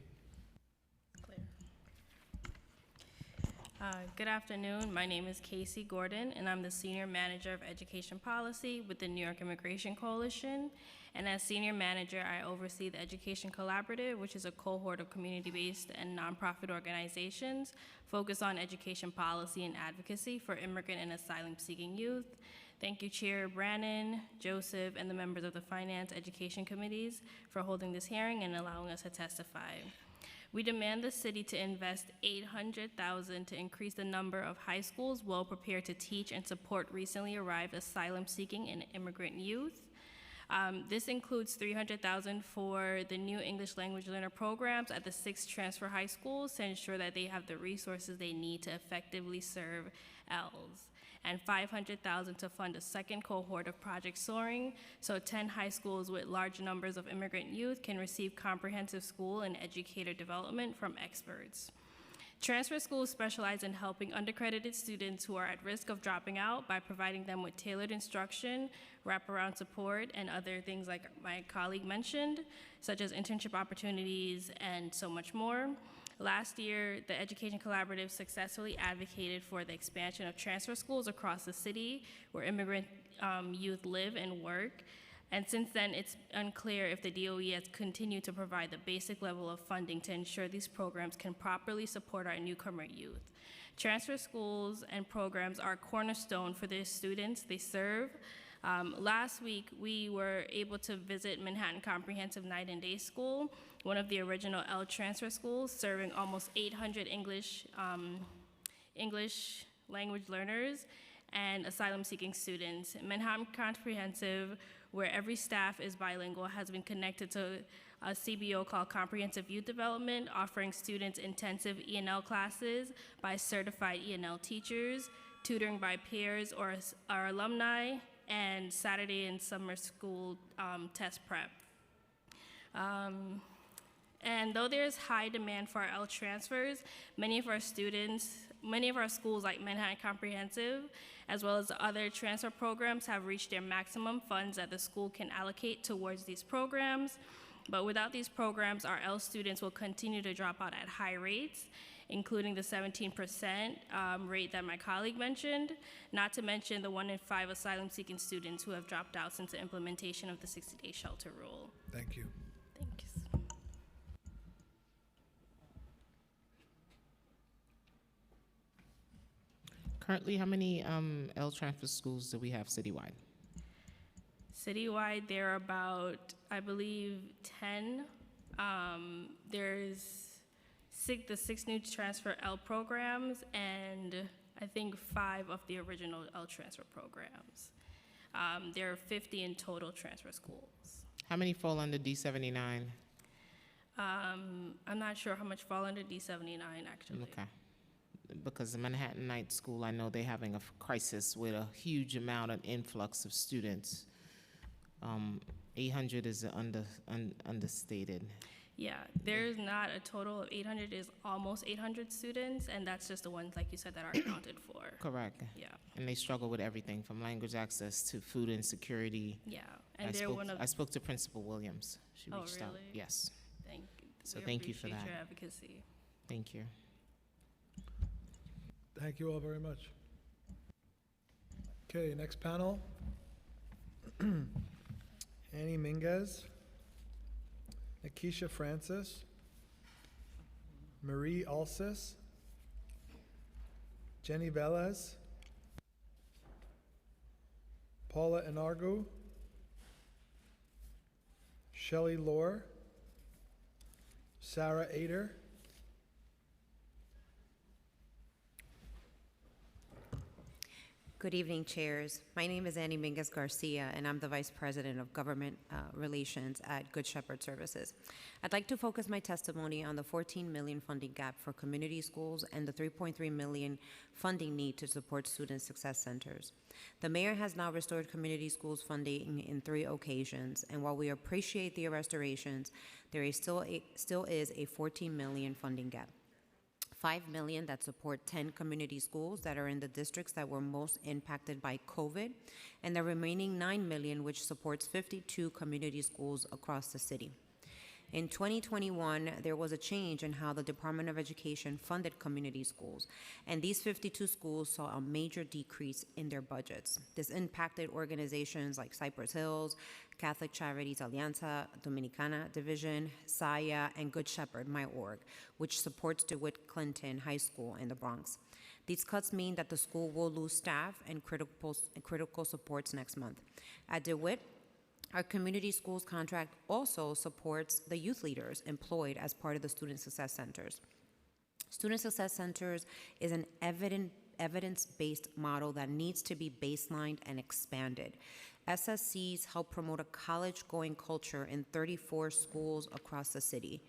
[SPEAKER 3] Good afternoon. My name is Casey Gordon, and I'm the Senior Manager of Education Policy with the New York Immigration Coalition. And as Senior Manager, I oversee the Education Collaborative, which is a cohort of community-based and nonprofit organizations focused on education policy and advocacy for immigrant and asylum-seeking youth. Thank you, Chair Brannon, Joseph, and the members of the Finance Education Committees for holding this hearing and allowing us to testify. We demand the city to invest $800,000 to increase the number of high schools well prepared to teach and support recently arrived asylum-seeking and immigrant youth. This includes $300,000 for the new English language learner programs at the 6 transfer high schools to ensure that they have the resources they need to effectively serve ELs, and $500,000 to fund a second cohort of Project Soaring, so 10 high schools with large numbers of immigrant youth can receive comprehensive school and educator development from experts. Transfer schools specialize in helping undercredited students who are at risk of dropping out by providing them with tailored instruction, wraparound support, and other things like my colleague mentioned, such as internship opportunities and so much more. Last year, the Education Collaborative successfully advocated for the expansion of transfer schools across the city where immigrant youth live and work. And since then, it's unclear if the DOE has continued to provide the basic level of funding to ensure these programs can properly support our newcomer youth. Transfer schools and programs are a cornerstone for the students they serve. Last week, we were able to visit Manhattan Comprehensive Night and Day School, one of the original L transfer schools, serving almost 800 English language learners and asylum-seeking students. Manhattan Comprehensive, where every staff is bilingual, has been connected to a CBO called Comprehensive Youth Development, offering students intensive ENL classes by certified ENL teachers, tutoring by peers or our alumni, and Saturday and summer school test prep. And though there's high demand for our L transfers, many of our schools like Manhattan Comprehensive, as well as other transfer programs, have reached their maximum funds that the school can allocate towards these programs. But without these programs, our L students will continue to drop out at high rates, including the 17% rate that my colleague mentioned, not to mention the 1 in 5 asylum-seeking students who have dropped out since the implementation of the 60-day shelter rule.
[SPEAKER 2] Thank you.
[SPEAKER 3] Thanks.
[SPEAKER 20] Currently, how many L transfer schools do we have citywide?
[SPEAKER 3] Citywide, there are about, I believe, 10. There's the 6 new transfer L programs, and I think 5 of the original L transfer programs. There are 50 in total transfer schools.
[SPEAKER 20] How many fall under D79?
[SPEAKER 3] I'm not sure how much fall under D79, actually.
[SPEAKER 20] Okay. Because the Manhattan Night School, I know they're having a crisis with a huge amount of influx of students. 800 is understated.
[SPEAKER 3] Yeah, there's not a total of 800, there's almost 800 students, and that's just the ones, like you said, that are accounted for.
[SPEAKER 20] Correct.
[SPEAKER 3] Yeah.
[SPEAKER 20] And they struggle with everything from language access to food insecurity.
[SPEAKER 3] Yeah, and they're one of...
[SPEAKER 20] I spoke to Principal Williams. She reached out. Yes.
[SPEAKER 3] Thank you.
[SPEAKER 20] So thank you for that.
[SPEAKER 3] We appreciate your advocacy.
[SPEAKER 20] Thank you.
[SPEAKER 2] Thank you all very much. Okay, next panel. Annie Minguez, Nikisha Francis, Marie Alsis, Jenny Velez, Paula Enargu, Shelley Lohr, Sarah Ader,
[SPEAKER 7] Good evening, chairs. My name is Annie Minguez Garcia, and I'm the Vice President of Government Relations at Good Shepherd Services. I'd like to focus my testimony on the $14 million funding gap for community schools and the $3.3 million funding need to support student success centers. The mayor has now restored community schools funding in 3 occasions, and while we appreciate the restorations, there is still is a $14 million funding gap. $5 million that support 10 community schools that are in the districts that were most impacted by COVID, and the remaining $9 million which supports 52 community schools across the city. In 2021, there was a change in how the Department of Education funded community schools, and these 52 schools saw a major decrease in their budgets. This impacted organizations like Cypress Hills, Catholic Charities Alianza Dominicana Division, SAYA, and Good Shepherd, my org, which supports DeWitt Clinton High School in the Bronx. These cuts mean that the school will lose staff and critical supports next month. At DeWitt, our community schools contract also supports the youth leaders employed as part of the Student Success Centers. Student Success Centers is an evidence-based model that needs to be baselined and expanded. SSCs help promote a college-going culture in 34 schools across the city.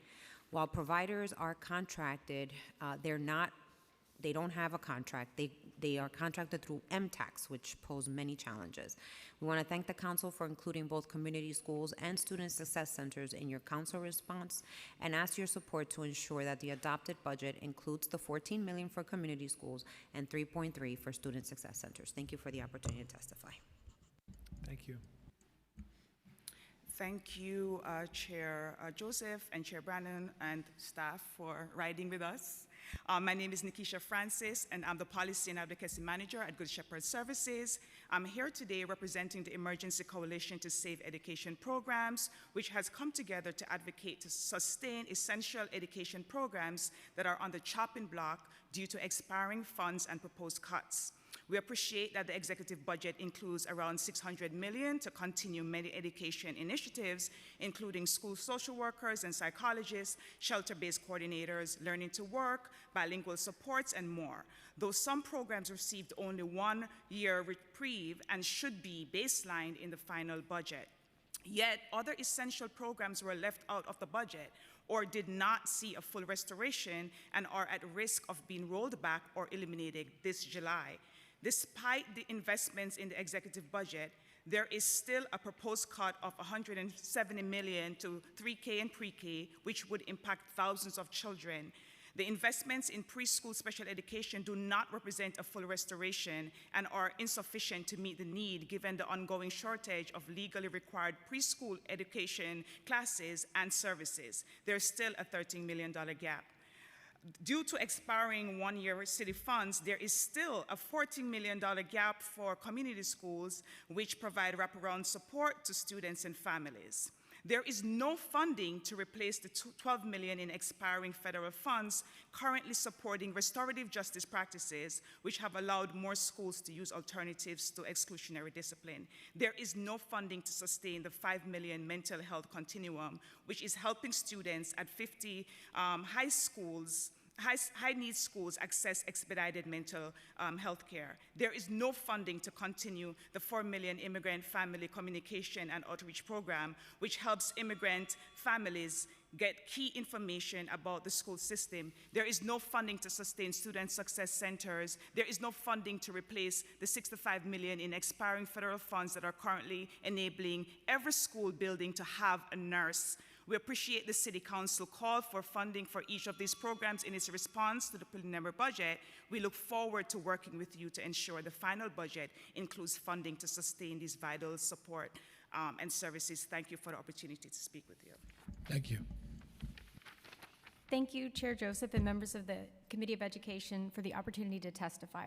[SPEAKER 7] While providers are contracted, they don't have a contract. They are contracted through MTACs, which pose many challenges. We want to thank the council for including both community schools and student success centers in your council response and ask your support to ensure that the adopted budget includes the $14 million for community schools and $3.3 million for student success centers. Thank you for the opportunity to testify.
[SPEAKER 2] Thank you.
[SPEAKER 8] Thank you, Chair Joseph and Chair Brannon and staff for riding with us. My name is Nikisha Francis, and I'm the Policy and Advocacy Manager at Good Shepherd Services. I'm here today representing the Emergency Coalition to Save Education Programs, which has come together to advocate to sustain essential education programs that are on the chopping block due to expiring funds and proposed cuts. We appreciate that the executive budget includes around $600 million to continue many education initiatives, including school social workers and psychologists, shelter-based coordinators, learning to work, bilingual supports, and more. Though some programs received only 1 year reprieve and should be baselined in the final budget. Yet, other essential programs were left out of the budget or did not see a full restoration and are at risk of being rolled back or eliminated this July. Despite the investments in the executive budget, there is still a proposed cut of $170 million to 3K and pre-K, which would impact thousands of children. The investments in preschool special education do not represent a full restoration and are insufficient to meet the need given the ongoing shortage of legally required preschool education classes and services. There's still a $13 million gap. Due to expiring 1 year city funds, there is still a $14 million gap for community schools, which provide wraparound support to students and families. There is no funding to replace the $12 million in expiring federal funds currently supporting restorative justice practices, which have allowed more schools to use alternatives to exclusionary discipline. There is no funding to sustain the $5 million mental health continuum, which is helping students at 50 high-need schools access expedited mental health care. There is no funding to continue the $4 million immigrant family communication and outreach program, which helps immigrant families get key information about the school system. There is no funding to sustain student success centers. There is no funding to replace the $65 million in expiring federal funds that are currently enabling every school building to have a nurse. We appreciate the City Council call for funding for each of these programs in its response to the preliminary budget. We look forward to working with you to ensure the final budget includes funding to sustain these vital support and services. Thank you for the opportunity to speak with you.
[SPEAKER 2] Thank you.
[SPEAKER 10] Thank you, Chair Joseph and members of the Committee of Education for the opportunity to testify.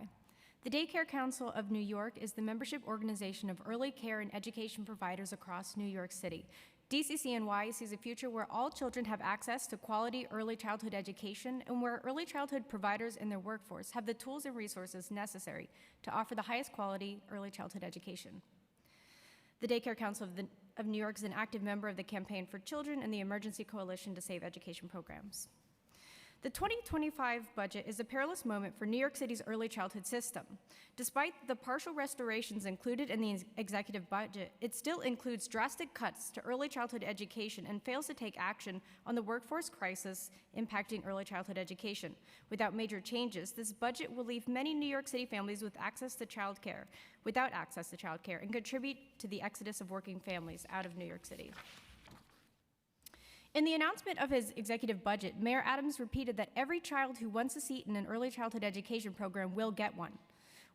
[SPEAKER 10] The Daycare Council of New York is the membership organization of early care and education providers across New York City. DCCNY sees a future where all children have access to quality early childhood education and where early childhood providers and their workforce have the tools and resources necessary to offer the highest quality early childhood education. The Daycare Council of New York is an active member of the Campaign for Children and the Emergency Coalition to Save Education Programs. The 2025 budget is a perilous moment for New York City's early childhood system. Despite the partial restorations included in the executive budget, it still includes drastic cuts to early childhood education and fails to take action on the workforce crisis impacting early childhood education. Without major changes, this budget will leave many New York City families without access to childcare and contribute to the exodus of working families out of New York City. In the announcement of his executive budget, Mayor Adams repeated that every child who wants a seat in an early childhood education program will get one.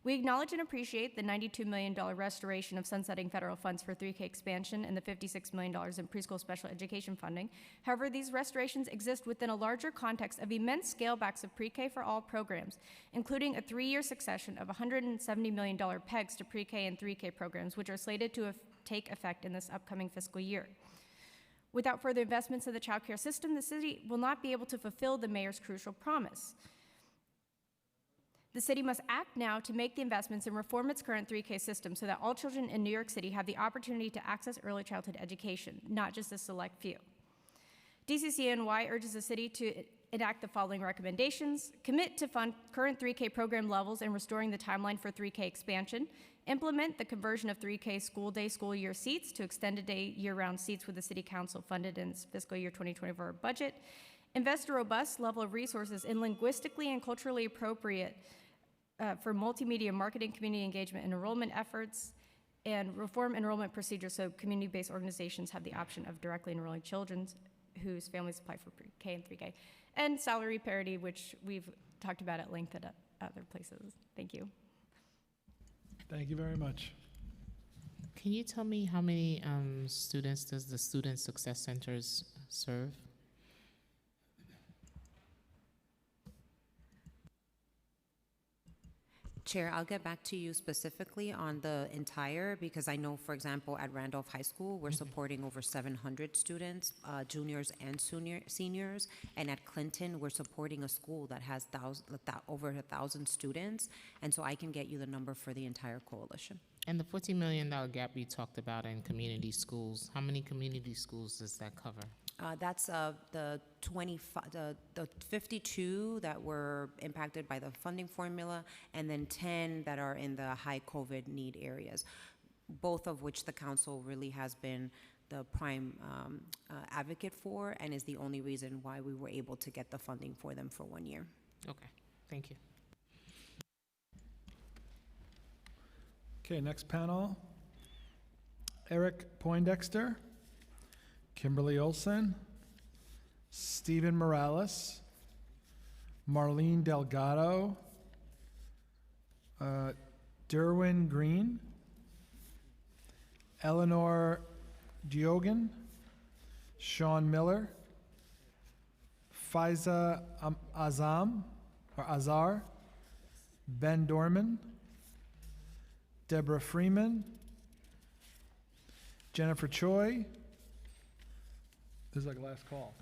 [SPEAKER 10] We acknowledge and appreciate the $92 million restoration of sunsetting federal funds for 3K expansion and the $56 million in preschool special education funding. However, these restorations exist within a larger context of immense scalebacks of pre-K for all programs, including a 3-year succession of $170 million pegs to pre-K and 3K programs, which are slated to take effect in this upcoming fiscal year. Without further investments in the child care system, the city will not be able to fulfill the mayor's crucial promise. The city must act now to make the investments and reform its current 3K system so that all children in New York City have the opportunity to access early childhood education, not just a select few. DCCNY urges the city to enact the following recommendations. Commit to fund current 3K program levels and restoring the timeline for 3K expansion. Implement the conversion of 3K school day, school year seats to extended day, year-round seats with the City Council funded in its fiscal year 2024 budget. Invest a robust level of resources in linguistically and culturally appropriate for multimedia marketing, community engagement, and enrollment efforts, and reform enrollment procedures so community-based organizations have the option of directly enrolling children whose families apply for pre-K and 3K. And salary parity, which we've talked about at length at other places. Thank you.
[SPEAKER 2] Thank you very much.
[SPEAKER 20] Can you tell me how many students does the Student Success Centers serve?
[SPEAKER 7] Chair, I'll get back to you specifically on the entire, because I know, for example, at Randolph High School, we're supporting over 700 students, juniors and seniors, and at Clinton, we're supporting a school that has over 1,000 students, and so I can get you the number for the entire coalition.
[SPEAKER 20] And the $40 million gap you talked about in community schools, how many community schools does that cover?
[SPEAKER 7] That's the 52 that were impacted by the funding formula, and then 10 that are in the high COVID need areas, both of which the council really has been the prime advocate for, and is the only reason why we were able to get the funding for them for 1 year.
[SPEAKER 20] Okay, thank you.
[SPEAKER 2] Okay, next panel. Eric Poindexter, Kimberly Olson, Stephen Morales, Marlene Delgado, Derwin Green, Eleanor Diogan, Sean Miller, Faiza Azar, Ben Dorman, Deborah Freeman, Jennifer Choi. This is like a last call.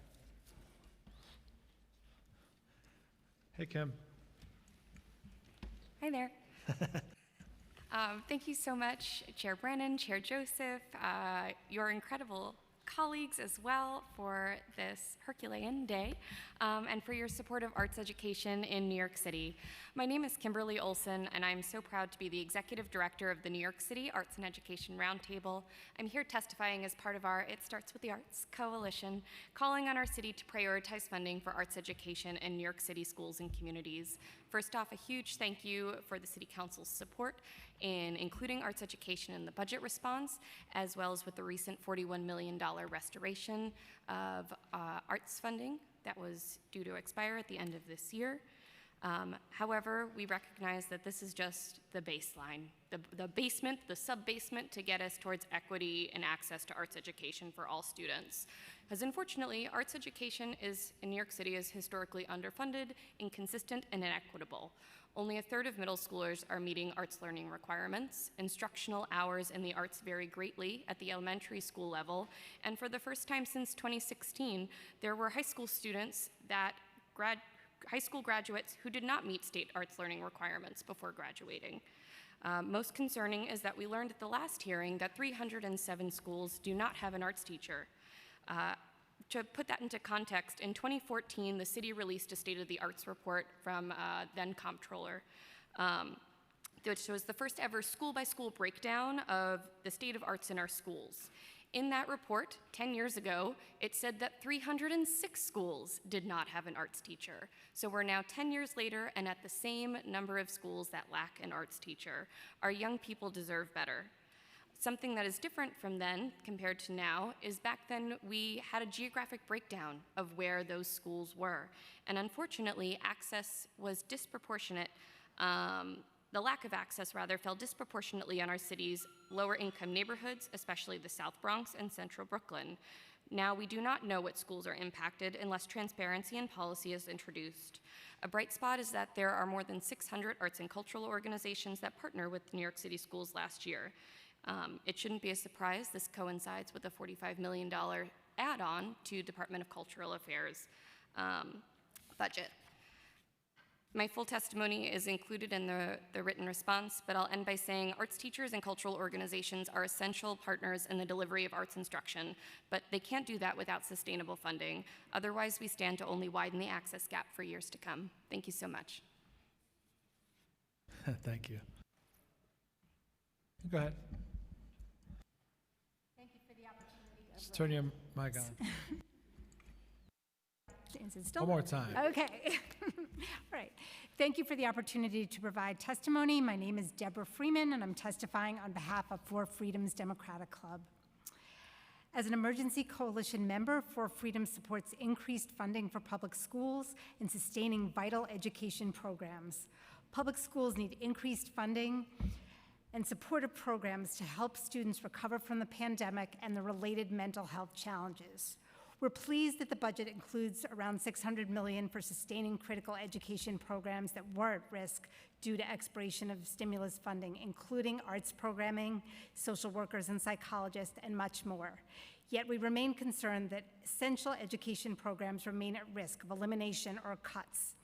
[SPEAKER 2] Hey, Kim.
[SPEAKER 11] Hi there. Thank you so much, Chair Brannon, Chair Joseph, your incredible colleagues as well for this Herculean day, and for your support of arts education in New York City. My name is Kimberly Olson, and I'm so proud to be the Executive Director of the New York City Arts and Education Roundtable. I'm here testifying as part of our It Starts with the Arts coalition, calling on our city to prioritize funding for arts education in New York City schools and communities. First off, a huge thank you for the City Council's support in including arts education in the budget response, as well as with the recent $41 million restoration of arts funding that was due to expire at the end of this year. However, we recognize that this is just the baseline, the basement, the sub-basement to get us towards equity and access to arts education for all students. Because unfortunately, arts education in New York City is historically underfunded, inconsistent, and inequitable. Only a third of middle schoolers are meeting arts learning requirements. Instructional hours in the arts vary greatly at the elementary school level, and for the first time since 2016, there were high school students high school graduates who did not meet state arts learning requirements before graduating. Most concerning is that we learned at the last hearing that 307 schools do not have an arts teacher. To put that into context, in 2014, the city released a State of the Arts report from then Comptroller, which was the first ever school-by-school breakdown of the state of arts in our schools. In that report, 10 years ago, it said that 306 schools did not have an arts teacher. So we're now 10 years later and at the same number of schools that lack an arts teacher. Our young people deserve better. Something that is different from then compared to now is back then we had a geographic breakdown of where those schools were. And unfortunately, access was disproportionate. The lack of access, rather, fell disproportionately on our city's lower income neighborhoods, especially the South Bronx and Central Brooklyn. Now, we do not know what schools are impacted unless transparency in policy is introduced. A bright spot is that there are more than 600 arts and cultural organizations that partner with New York City schools last year. It shouldn't be a surprise, this coincides with a $45 million add-on to Department of Cultural Affairs budget. My full testimony is included in the written response, but I'll end by saying arts teachers and cultural organizations are essential partners in the delivery of arts instruction, but they can't do that without sustainable funding. Otherwise, we stand to only widen the access gap for years to come. Thank you so much.
[SPEAKER 2] Thank you. Go ahead.
[SPEAKER 10] Thank you for the opportunity.
[SPEAKER 2] Just turn your mic on. One more time.
[SPEAKER 10] Okay. All right. Thank you for the opportunity to provide testimony. My name is Deborah Freeman, and I'm testifying on behalf of For Freedom's Democratic Club. As an emergency coalition member, For Freedom supports increased funding for public schools and sustaining vital education programs. Public schools need increased funding and supportive programs to help students recover from the pandemic and the related mental health challenges. We're pleased that the budget includes around $600 million for sustaining critical education programs that were at risk due to expiration of stimulus funding, including arts programming, social workers and psychologists, and much more. Yet we remain concerned that essential education programs remain at risk of elimination or cuts,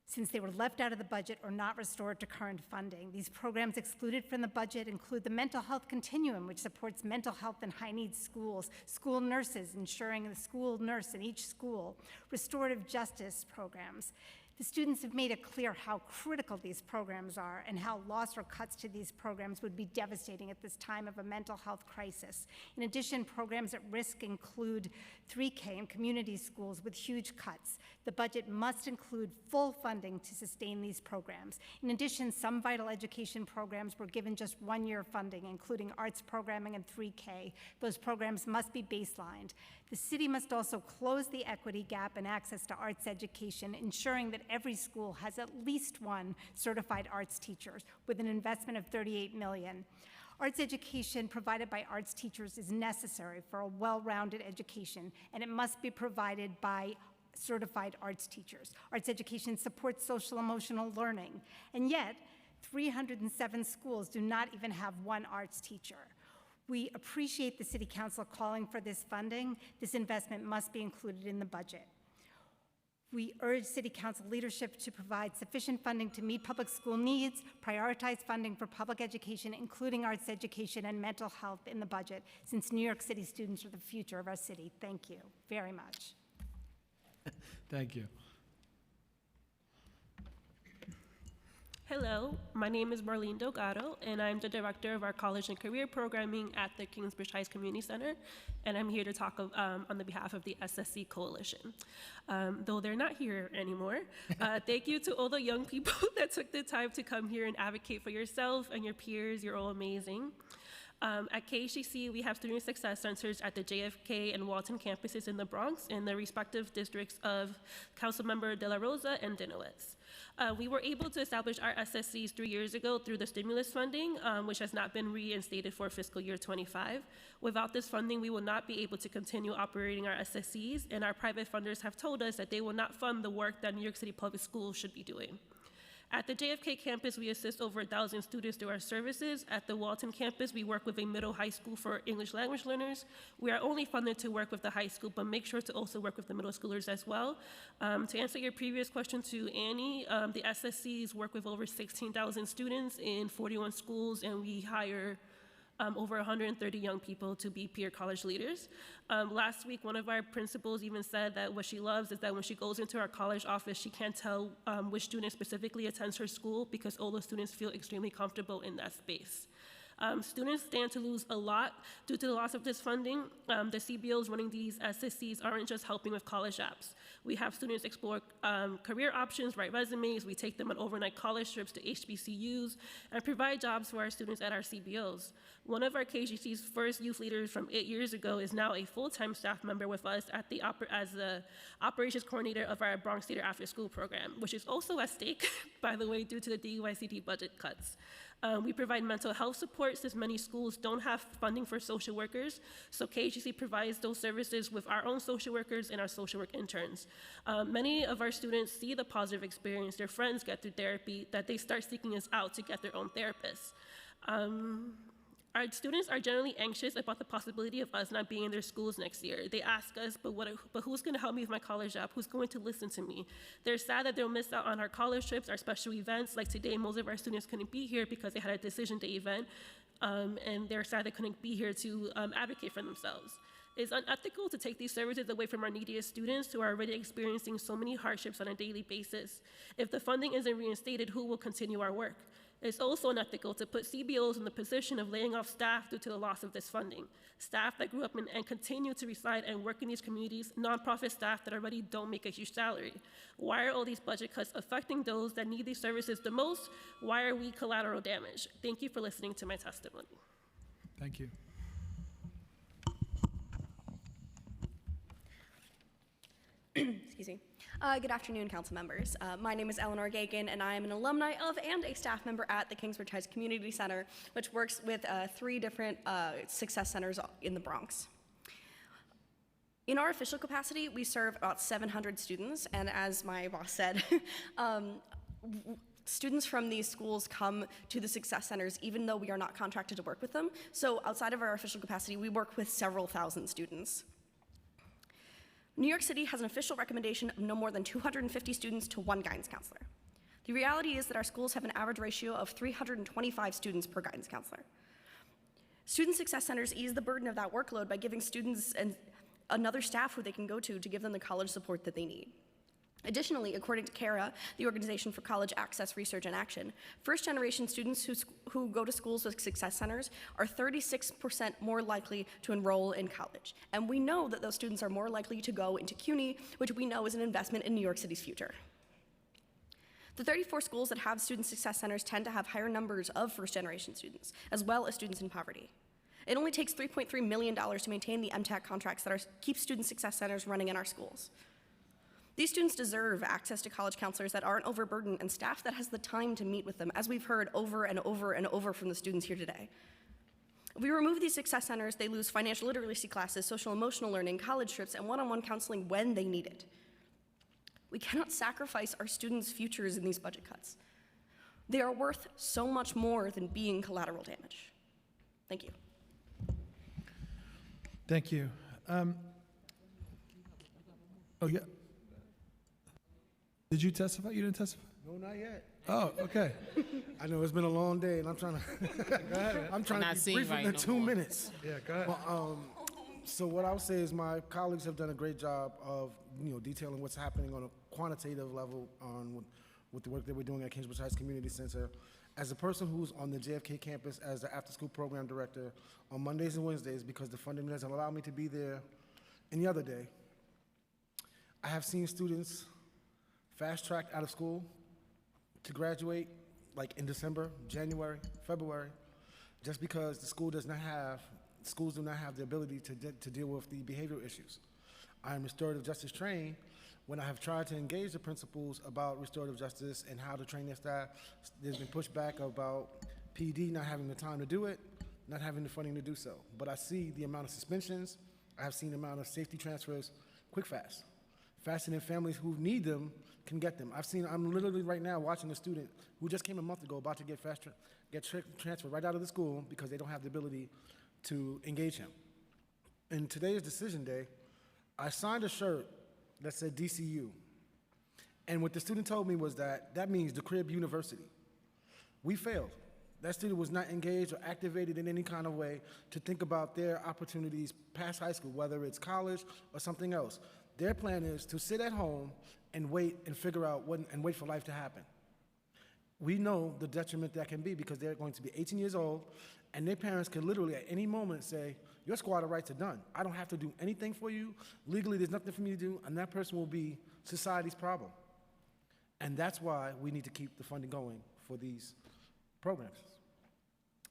[SPEAKER 10] since they were left out of the budget or not restored to current funding. These programs excluded from the budget include the Mental Health Continuum, which supports mental health in high-needs schools, school nurses, ensuring the school nurse in each school, restorative justice programs. The students have made it clear how critical these programs are and how loss or cuts to these programs would be devastating at this time of a mental health crisis. In addition, programs at risk include 3K and community schools with huge cuts. The budget must include full funding to sustain these programs. In addition, some vital education programs were given just one-year funding, including arts programming and 3K. Those programs must be baselined. The city must also close the equity gap in access to arts education, ensuring that every school has at least one certified arts teacher with an investment of $38 million. Arts education provided by arts teachers is necessary for a well-rounded education, and it must be provided by certified arts teachers. Arts education supports social emotional learning, and yet 307 schools do not even have one arts teacher. We appreciate the City Council calling for this funding. This investment must be included in the budget. We urge City Council leadership to provide sufficient funding to meet public school needs, prioritize funding for public education, including arts education and mental health in the budget, since New York City students are the future of our city. Thank you very much.
[SPEAKER 2] Thank you.
[SPEAKER 14] Hello, my name is Marlene Delgado, and I'm the director of our college and career programming at the Kingsbridge Heights Community Center, and I'm here to talk on the behalf of the SSC Coalition. Though they're not here anymore, thank you to all the young people that took the time to come here and advocate for yourself and your peers. You're all amazing. At KHCC, we have student success centers at the JFK and Walton campuses in the Bronx in the respective districts of Councilmember De La Rosa and Dinowitz. We were able to establish our SSCs 3 years ago through the stimulus funding, which has not been reinstated for fiscal year 25. Without this funding, we will not be able to continue operating our SSCs, and our private funders have told us that they will not fund the work that New York City Public Schools should be doing. At the JFK campus, we assist over 1,000 students through our services. At the Walton campus, we work with a middle high school for English language learners. We are only funded to work with the high school, but make sure to also work with the middle schoolers as well. To answer your previous question to Annie, the SSCs work with over 16,000 students in 41 schools, and we hire over 130 young people to be peer college leaders. Last week, one of our principals even said that what she loves is that when she goes into our college office, she can't tell which student specifically attends her school because all the students feel extremely comfortable in that space. Students stand to lose a lot due to the loss of this funding. The CBOs running these SSCs aren't just helping with college apps. We have students explore career options, write resumes, we take them on overnight college trips to HBCUs, and provide jobs for our students at our CBOs. One of our KGC's first youth leaders from 8 years ago is now a full-time staff member with us at as the operations coordinator of our Bronx Theater After School program, which is also at stake, by the way, due to the DUICD budget cuts. We provide mental health support since many schools don't have funding for social workers, so KHCC provides those services with our own social workers and our social work interns. Many of our students see the positive experience their friends get through therapy that they start seeking us out to get their own therapists. Our students are generally anxious about the possibility of us not being in their schools next year. They ask us, but who's going to help me with my college job? Who's going to listen to me? They're sad that they'll miss out on our college trips, our special events. Like today, most of our students couldn't be here because they had a decision day event, and they're sad they couldn't be here to advocate for themselves. It's unethical to take these services away from our neediest students who are already experiencing so many hardships on a daily basis. If the funding isn't reinstated, who will continue our work? It's also unethical to put CBOs in the position of laying off staff due to the loss of this funding. Staff that grew up in and continue to reside and work in these communities, nonprofit staff that already don't make a huge salary. Why are all these budget cuts affecting those that need these services the most? Why are we collateral damage? Thank you for listening to my testimony.
[SPEAKER 2] Thank you.
[SPEAKER 4] Excuse me. Good afternoon, council members. My name is Eleanor Gagan, and I am an alumni of and a staff member at the Kingsbridge Heights Community Center, which works with 3 different success centers in the Bronx. In our official capacity, we serve about 700 students, and as my boss said, students from these schools come to the success centers even though we are not contracted to work with them. So outside of our official capacity, we work with several thousand students. New York City has an official recommendation of no more than 250 students to 1 guidance counselor. The reality is that our schools have an average ratio of 325 students per guidance counselor. Student success centers ease the burden of that workload by giving students another staff who they can go to give them the college support that they need. Additionally, according to CARA, the Organization for College Access, Research, and Action, first-generation students who go to schools with success centers are 36% more likely to enroll in college. And we know that those students are more likely to go into CUNY, which we know is an investment in New York City's future. The 34 schools that have student success centers tend to have higher numbers of first-generation students, as well as students in poverty. It only takes $3.3 million to maintain the MTAC contracts that keep student success centers running in our schools. These students deserve access to college counselors that aren't overburdened and staff that has the time to meet with them, as we've heard over and over and over from the students here today. If we remove these success centers, they lose financial literacy classes, social emotional learning, college trips, and one-on-one counseling when they need it. We cannot sacrifice our students' futures in these budget cuts. They are worth so much more than being collateral damage. Thank you.
[SPEAKER 2] Thank you. Oh, yeah. Did you testify? You didn't testify?
[SPEAKER 19] No, not yet.
[SPEAKER 2] Oh, okay.
[SPEAKER 19] I know it's been a long day, and I'm trying to.
[SPEAKER 2] Go ahead.
[SPEAKER 19] I'm trying to be brief in 2 minutes.
[SPEAKER 2] Yeah, go ahead.
[SPEAKER 19] Well, so what I would say is my colleagues have done a great job of detailing what's happening on a quantitative level with the work that we're doing at Kingsbridge Heights Community Center. As a person who's on the JFK campus as the after-school program director on Mondays and Wednesdays, because the funding doesn't allow me to be there any other day, I have seen students fast-tracked out of school to graduate like in December, January, February, just because the schools do not have the ability to deal with the behavioral issues. I am restorative justice trained. When I have tried to engage the principals about restorative justice and how to train their staff, there's been pushback about PD not having the time to do it, not having the funding to do so. But I see the amount of suspensions, I have seen the amount of safety transfers quick, fast. Faster than families who need them can get them. I'm literally right now watching a student who just came a month ago about to get transferred right out of the school because they don't have the ability to engage him. And today is decision day. I signed a shirt that said DCU. And what the student told me was that means DeCrib University. We failed. That student was not engaged or activated in any kind of way to think about their opportunities past high school, whether it's college or something else. Their plan is to sit at home and wait and figure out and wait for life to happen. We know the detriment that can be because they're going to be 18 years old and their parents can literally at any moment say, your squatter rights are done. I don't have to do anything for you. Legally, there's nothing for me to do, and that person will be society's problem. And that's why we need to keep the funding going for these programs.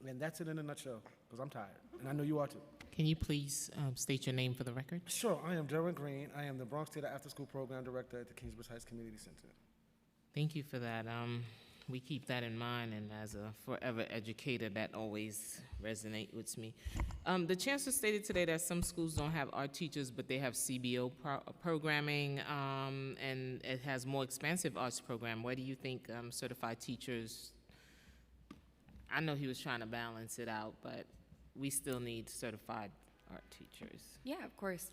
[SPEAKER 19] And that's it in a nutshell, because I'm tired, and I know you are too.
[SPEAKER 20] Can you please state your name for the record?
[SPEAKER 19] Sure, I am Derwin Green. I am the Bronx Theater After School Program Director at the Kingsbridge Heights Community Center.
[SPEAKER 20] Thank you for that. We keep that in mind, and as a forever educator, that always resonates with me. The chancellor stated today that some schools don't have art teachers, but they have CBO programming, and it has more expansive arts program. Where do you think certified teachers, I know he was trying to balance it out, but we still need certified art teachers.
[SPEAKER 11] Yeah, of course.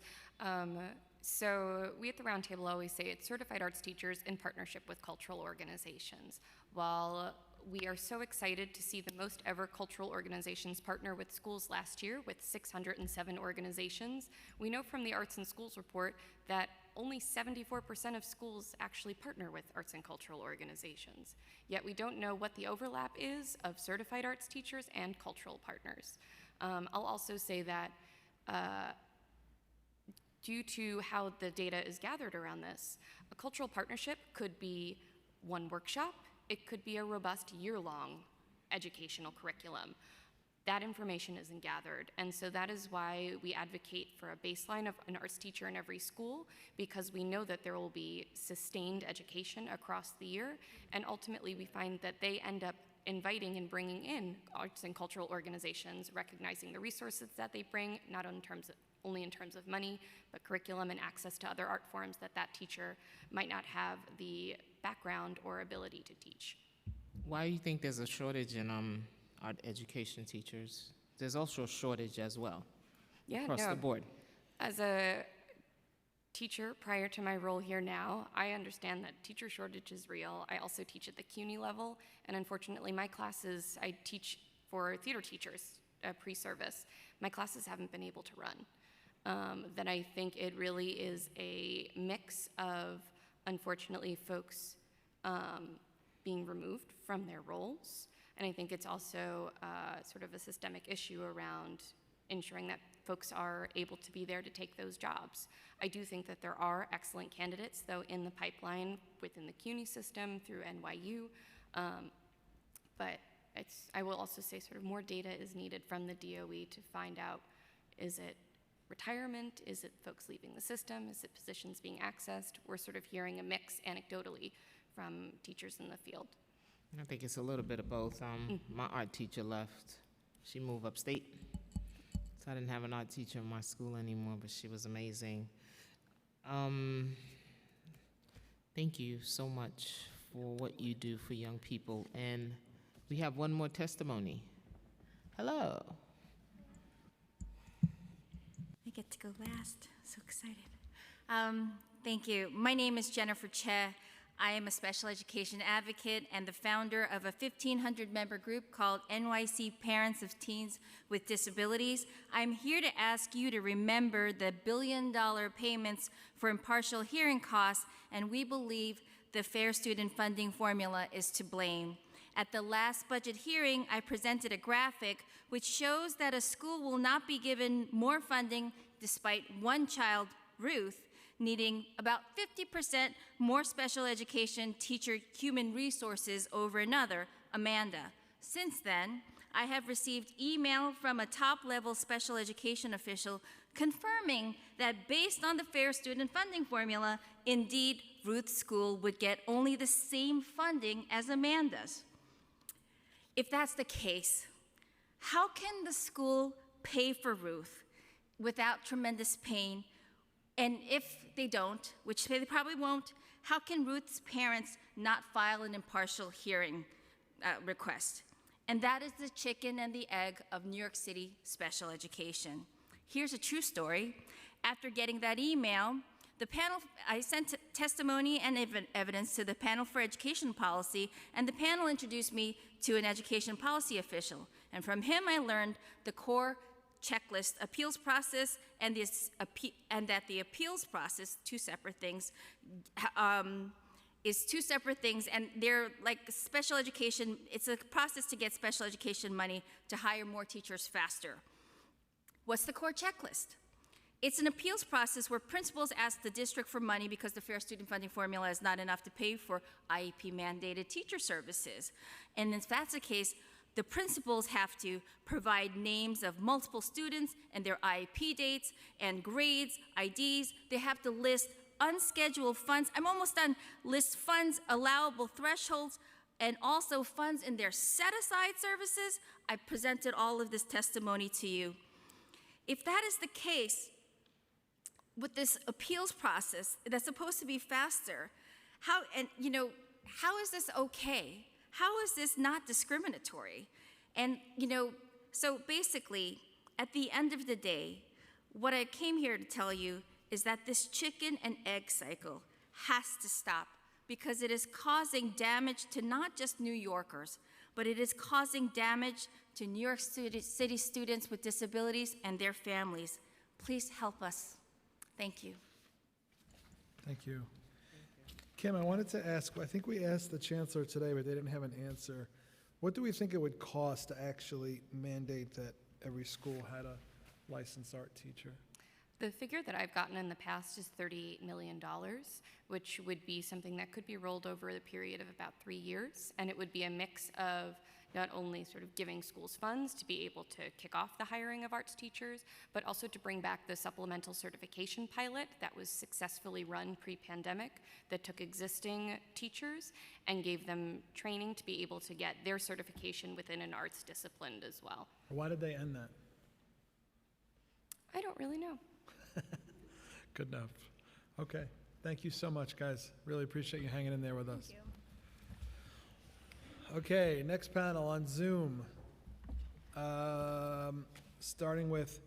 [SPEAKER 11] So we at the Roundtable always say it's certified arts teachers in partnership with cultural organizations. While we are so excited to see the most ever cultural organizations partner with schools last year with 607 organizations, we know from the Arts and Schools report that only 74% of schools actually partner with arts and cultural organizations. Yet we don't know what the overlap is of certified arts teachers and cultural partners. I'll also say that due to how the data is gathered around this, a cultural partnership could be one workshop, it could be a robust year-long educational curriculum. That information isn't gathered, and so that is why we advocate for a baseline of an arts teacher in every school, because we know that there will be sustained education across the year, and ultimately we find that they end up inviting and bringing in arts and cultural organizations, recognizing the resources that they bring, not only in terms of money, but curriculum and access to other art forms that that teacher might not have the background or ability to teach.
[SPEAKER 20] Why do you think there's a shortage in art education teachers? There's also a shortage as well, across the board.
[SPEAKER 11] As a teacher prior to my role here now, I understand that teacher shortage is real. I also teach at the CUNY level, and unfortunately my classes, I teach for theater teachers pre-service. My classes haven't been able to run. That I think it really is a mix of, unfortunately, folks being removed from their roles, and I think it's also sort of a systemic issue around ensuring that folks are able to be there to take those jobs. I do think that there are excellent candidates, though, in the pipeline within the CUNY system through NYU, but I will also say sort of more data is needed from the DOE to find out, is it retirement? Is it folks leaving the system? Is it positions being accessed? We're sort of hearing a mix anecdotally from teachers in the field.
[SPEAKER 20] I think it's a little bit of both. My art teacher left. She moved upstate. So I didn't have an art teacher in my school anymore, but she was amazing. Thank you so much for what you do for young people. And we have one more testimony. Hello.
[SPEAKER 5] I get to go last. So excited. Thank you. My name is Jennifer Che. I am a special education advocate and the founder of a 1,500-member group called NYC Parents of Teens with Disabilities. I'm here to ask you to remember the billion-dollar payments for impartial hearing costs, and we believe the Fair Student Funding Formula is to blame. At the last budget hearing, I presented a graphic which shows that a school will not be given more funding despite one child, Ruth, needing about 50% more special education teacher human resources over another, Amanda. Since then, I have received email from a top-level special education official confirming that based on the Fair Student Funding Formula, indeed, Ruth's school would get only the same funding as Amanda's. If that's the case, how can the school pay for Ruth without tremendous pain? And if they don't, which they probably won't, how can Ruth's parents not file an impartial hearing request? And that is the chicken and the egg of New York City special education. Here's a true story. After getting that email, the panel, I sent testimony and evidence to the panel for education policy, and the panel introduced me to an education policy official. And from him, I learned the core checklist appeals process and that the appeals process, two separate things, is two separate things, and they're like special education. It's a process to get special education money to hire more teachers faster. What's the core checklist? It's an appeals process where principals ask the district for money because the Fair Student Funding Formula is not enough to pay for IEP-mandated teacher services. And if that's the case, the principals have to provide names of multiple students and their IEP dates and grades, IDs. They have to list unscheduled funds. I'm almost done. List funds, allowable thresholds, and also funds in their set-aside services. I presented all of this testimony to you. If that is the case, with this appeals process that's supposed to be faster, how is this okay? How is this not discriminatory? And, so basically, At the end of the day, what I came here to tell you is that this chicken and egg cycle has to stop because it is causing damage to not just New Yorkers, but it is causing damage to New York City students with disabilities and their families. Please help us. Thank you.
[SPEAKER 2] Thank you. Kim, I wanted to ask, I think we asked the chancellor today, but they didn't have an answer. What do we think it would cost to actually mandate that every school had a licensed art teacher?
[SPEAKER 11] The figure that I've gotten in the past is $38 million, which would be something that could be rolled over the period of about 3 years. And it would be a mix of not only sort of giving schools funds to be able to kick off the hiring of arts teachers, but also to bring back the supplemental certification pilot that was successfully run pre-pandemic that took existing teachers and gave them training to be able to get their certification within an arts discipline as well.
[SPEAKER 2] Why did they end that?
[SPEAKER 11] I don't really know.
[SPEAKER 2] Good enough. Okay. Thank you so much, guys. Really appreciate you hanging in there with us.
[SPEAKER 6] Thank you.
[SPEAKER 2] Okay, next panel on Zoom. Starting with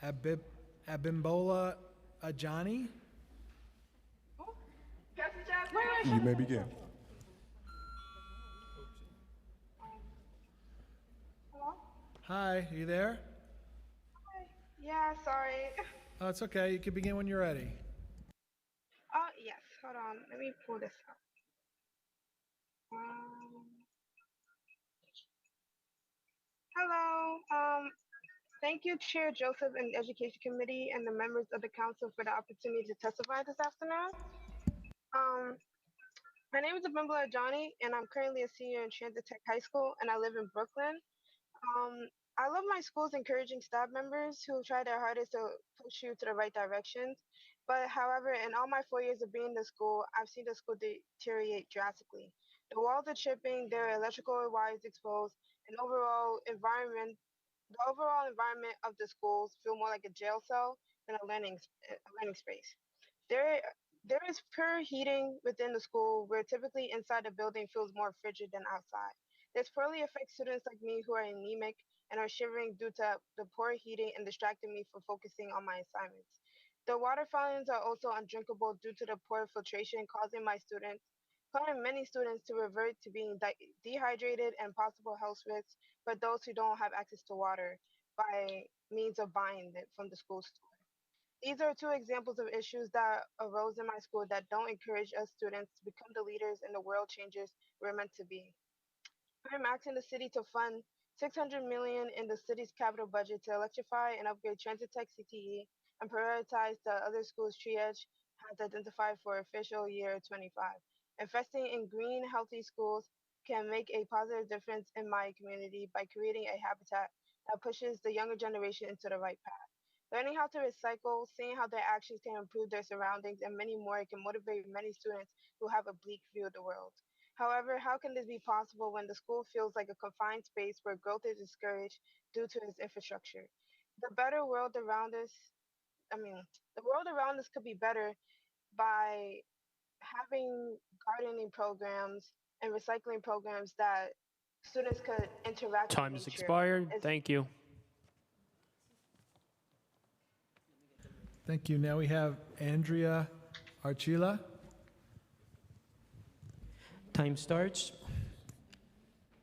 [SPEAKER 2] Abimbola Ajani.
[SPEAKER 9] You may begin.
[SPEAKER 13] Hello?
[SPEAKER 2] Hi, are you there?
[SPEAKER 13] Yeah, sorry.
[SPEAKER 2] Oh, it's okay. You can begin when you're ready.
[SPEAKER 13] Oh, yes. Hold on. Let me pull this up. Hello. Thank you, Chair Joseph and the Education Committee and the members of the council for the opportunity to testify this afternoon. My name is Abimbola Ajani, and I'm currently a senior in Transit Tech High School, and I live in Brooklyn. I love my school's encouraging staff members who try their hardest to push you to the right directions. But however, in all my 4 years of being in the school, I've seen the school deteriorate drastically. The walls are chipping, there are electrical wires exposed, and the overall environment of the schools feel more like a jail cell than a learning space. There is poor heating within the school, where typically inside the building feels more frigid than outside. This poorly affects students like me who are anemic and are shivering due to the poor heating and distracting me from focusing on my assignments. The water fountains are also undrinkable due to the poor filtration, causing many students to revert to being dehydrated and possible health risks for those who don't have access to water by means of buying it from the school store. These are two examples of issues that arose in my school that don't encourage us students to become the leaders and the world changers we're meant to be. I'm asking the city to fund $600 million in the city's capital budget to electrify and upgrade Transit Tech CTE and prioritize the other schools Triage has identified for official year 25. Investing in green, healthy schools can make a positive difference in my community by creating a habitat that pushes the younger generation into the right path. Learning how to recycle, seeing how their actions can improve their surroundings, and many more can motivate many students who have a bleak view of the world. However, how can this be possible when the school feels like a confined space where growth is discouraged due to its infrastructure? The world around us could be better by having gardening programs and recycling programs that students could interact with
[SPEAKER 21] Time has
[SPEAKER 13] nature.
[SPEAKER 21] expired. Thank you.
[SPEAKER 2] Thank you. Now we have Andrea Archila.
[SPEAKER 21] Time starts.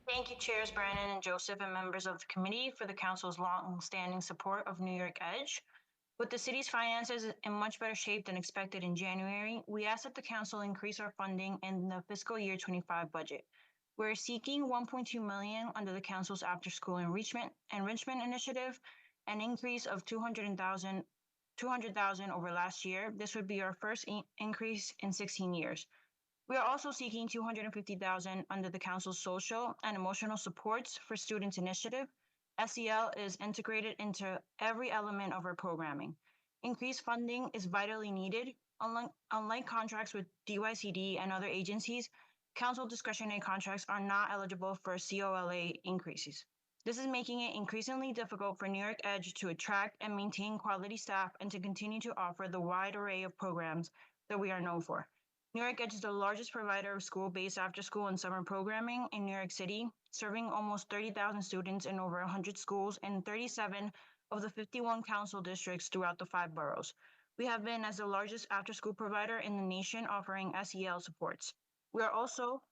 [SPEAKER 24] Thank you, Chairs Brandon and Joseph and members of the committee for the council's long-standing support of New York Edge. With the city's finances in much better shape than expected in January, we ask that the council increase our funding in the fiscal year 25 budget. We're seeking $1.2 million under the council's after-school enrichment initiative, an increase of $200,000 over last year. This would be our first increase in 16 years. We are also seeking $250,000 under the council's social and emotional supports for students initiative. SEL is integrated into every element of our programming. Increased funding is vitally needed. Unlike contracts with DYCD and other agencies, council discretionary contracts are not eligible for COLA increases. This is making it increasingly difficult for New York Edge to attract and maintain quality staff and to continue to offer the wide array of programs that we are known for. New York Edge is the largest provider of school-based after-school and summer programming in New York City, serving almost 30,000 students in over 100 schools and 37 of the 51 council districts throughout the 5 boroughs. We have been as the largest after-school provider in the nation offering SEL supports. We are also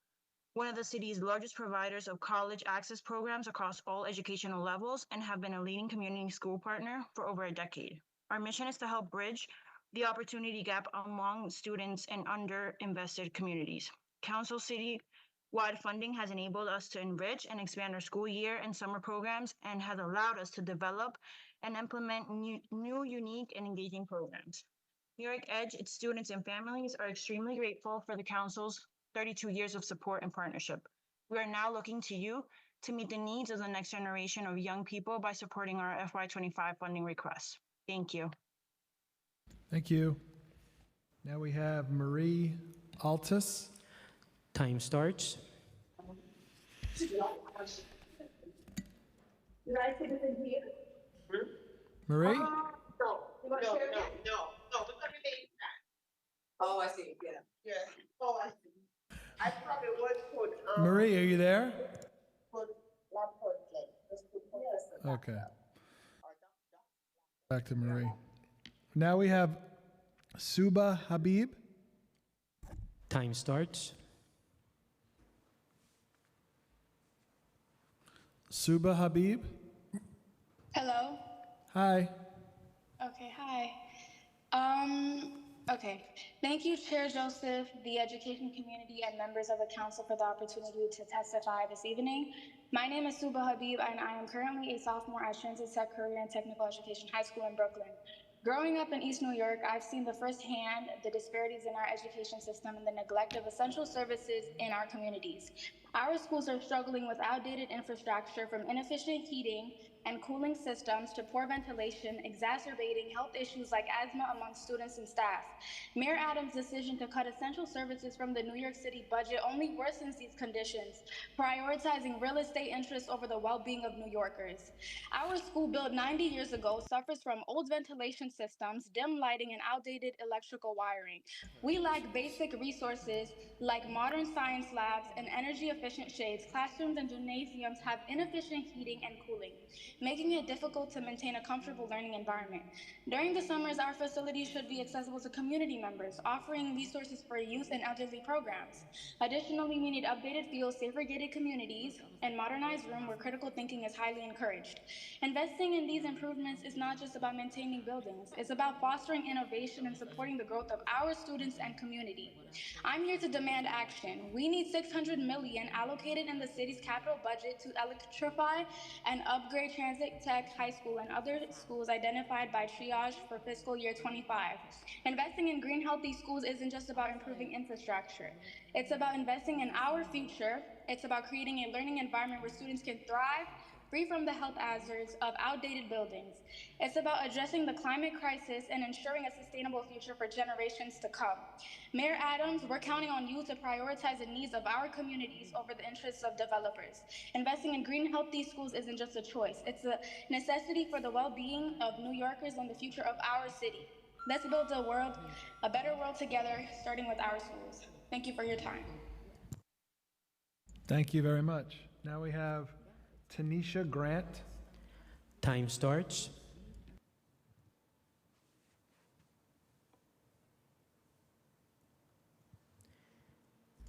[SPEAKER 24] one of the city's largest providers of college access programs across all educational levels and have been a leading community school partner for over a decade. Our mission is to help bridge the opportunity gap among students in underinvested communities. Council city-wide funding has enabled us to enrich and expand our school year and summer programs and has allowed us to develop and implement new unique, and engaging programs. New York Edge, its students and families are extremely grateful for the Council's 32 years of support and partnership. We are now looking to you to meet the needs of the next generation of young people by supporting our FY25 funding requests. Thank you.
[SPEAKER 2] Thank you. Now we have Marie Altus.
[SPEAKER 21] Time starts.
[SPEAKER 15] Did I say this in here?
[SPEAKER 2] Marie?
[SPEAKER 15] No. You want to share again? No, but everything is fine. Oh, I see, yeah. Yeah. Oh, I see. I probably would put,
[SPEAKER 2] Marie, are you there?
[SPEAKER 15] not put, like, just put yes.
[SPEAKER 2] Okay. Back to Marie. Now we have Suba Habib.
[SPEAKER 21] Time starts.
[SPEAKER 2] Suba Habib.
[SPEAKER 16] Hello.
[SPEAKER 2] Hi.
[SPEAKER 16] Okay, hi. Okay. Thank you, Chair Joseph, the education community, and members of the council for the opportunity to testify this evening. My name is Suba Habib, and I am currently a sophomore at Transit Tech Career and Technical Education High School in Brooklyn. Growing up in East New York, I've seen firsthand the disparities in our education system and the neglect of essential services in our communities. Our schools are struggling with outdated infrastructure, from inefficient heating and cooling systems to poor ventilation, exacerbating health issues like asthma among students and staff. Mayor Adams' decision to cut essential services from the New York City budget only worsens these conditions, prioritizing real estate interests over the well-being of New Yorkers. Our school, built 90 years ago, suffers from old ventilation systems, dim lighting, and outdated electrical wiring. We lack basic resources like modern science labs and energy-efficient shades. Classrooms and gymnasiums have inefficient heating and cooling, making it difficult to maintain a comfortable learning environment. During the summers, our facilities should be accessible to community members, offering resources for youth and elderly programs. Additionally, we need updated fields, safer gated communities, and modernized room where critical thinking is highly encouraged. Investing in these improvements is not just about maintaining buildings, it's about fostering innovation and supporting the growth of our students and community. I'm here to demand action. We need $600 million allocated in the city's capital budget to electrify and upgrade Transit Tech High School and other schools identified by Triage for fiscal year 25. Investing in green, healthy schools isn't just about improving infrastructure. It's about investing in our future. It's about creating a learning environment where students can thrive, free from the health hazards of outdated buildings. It's about addressing the climate crisis and ensuring a sustainable future for generations to come. Mayor Adams, we're counting on you to prioritize the needs of our communities over the interests of developers. Investing in green, healthy schools isn't just a choice. It's a necessity for the well-being of New Yorkers and the future of our city. Let's build a better world together, starting with our schools. Thank you for your time.
[SPEAKER 2] Thank you very much. Now we have Tanisha Grant.
[SPEAKER 21] Time starts.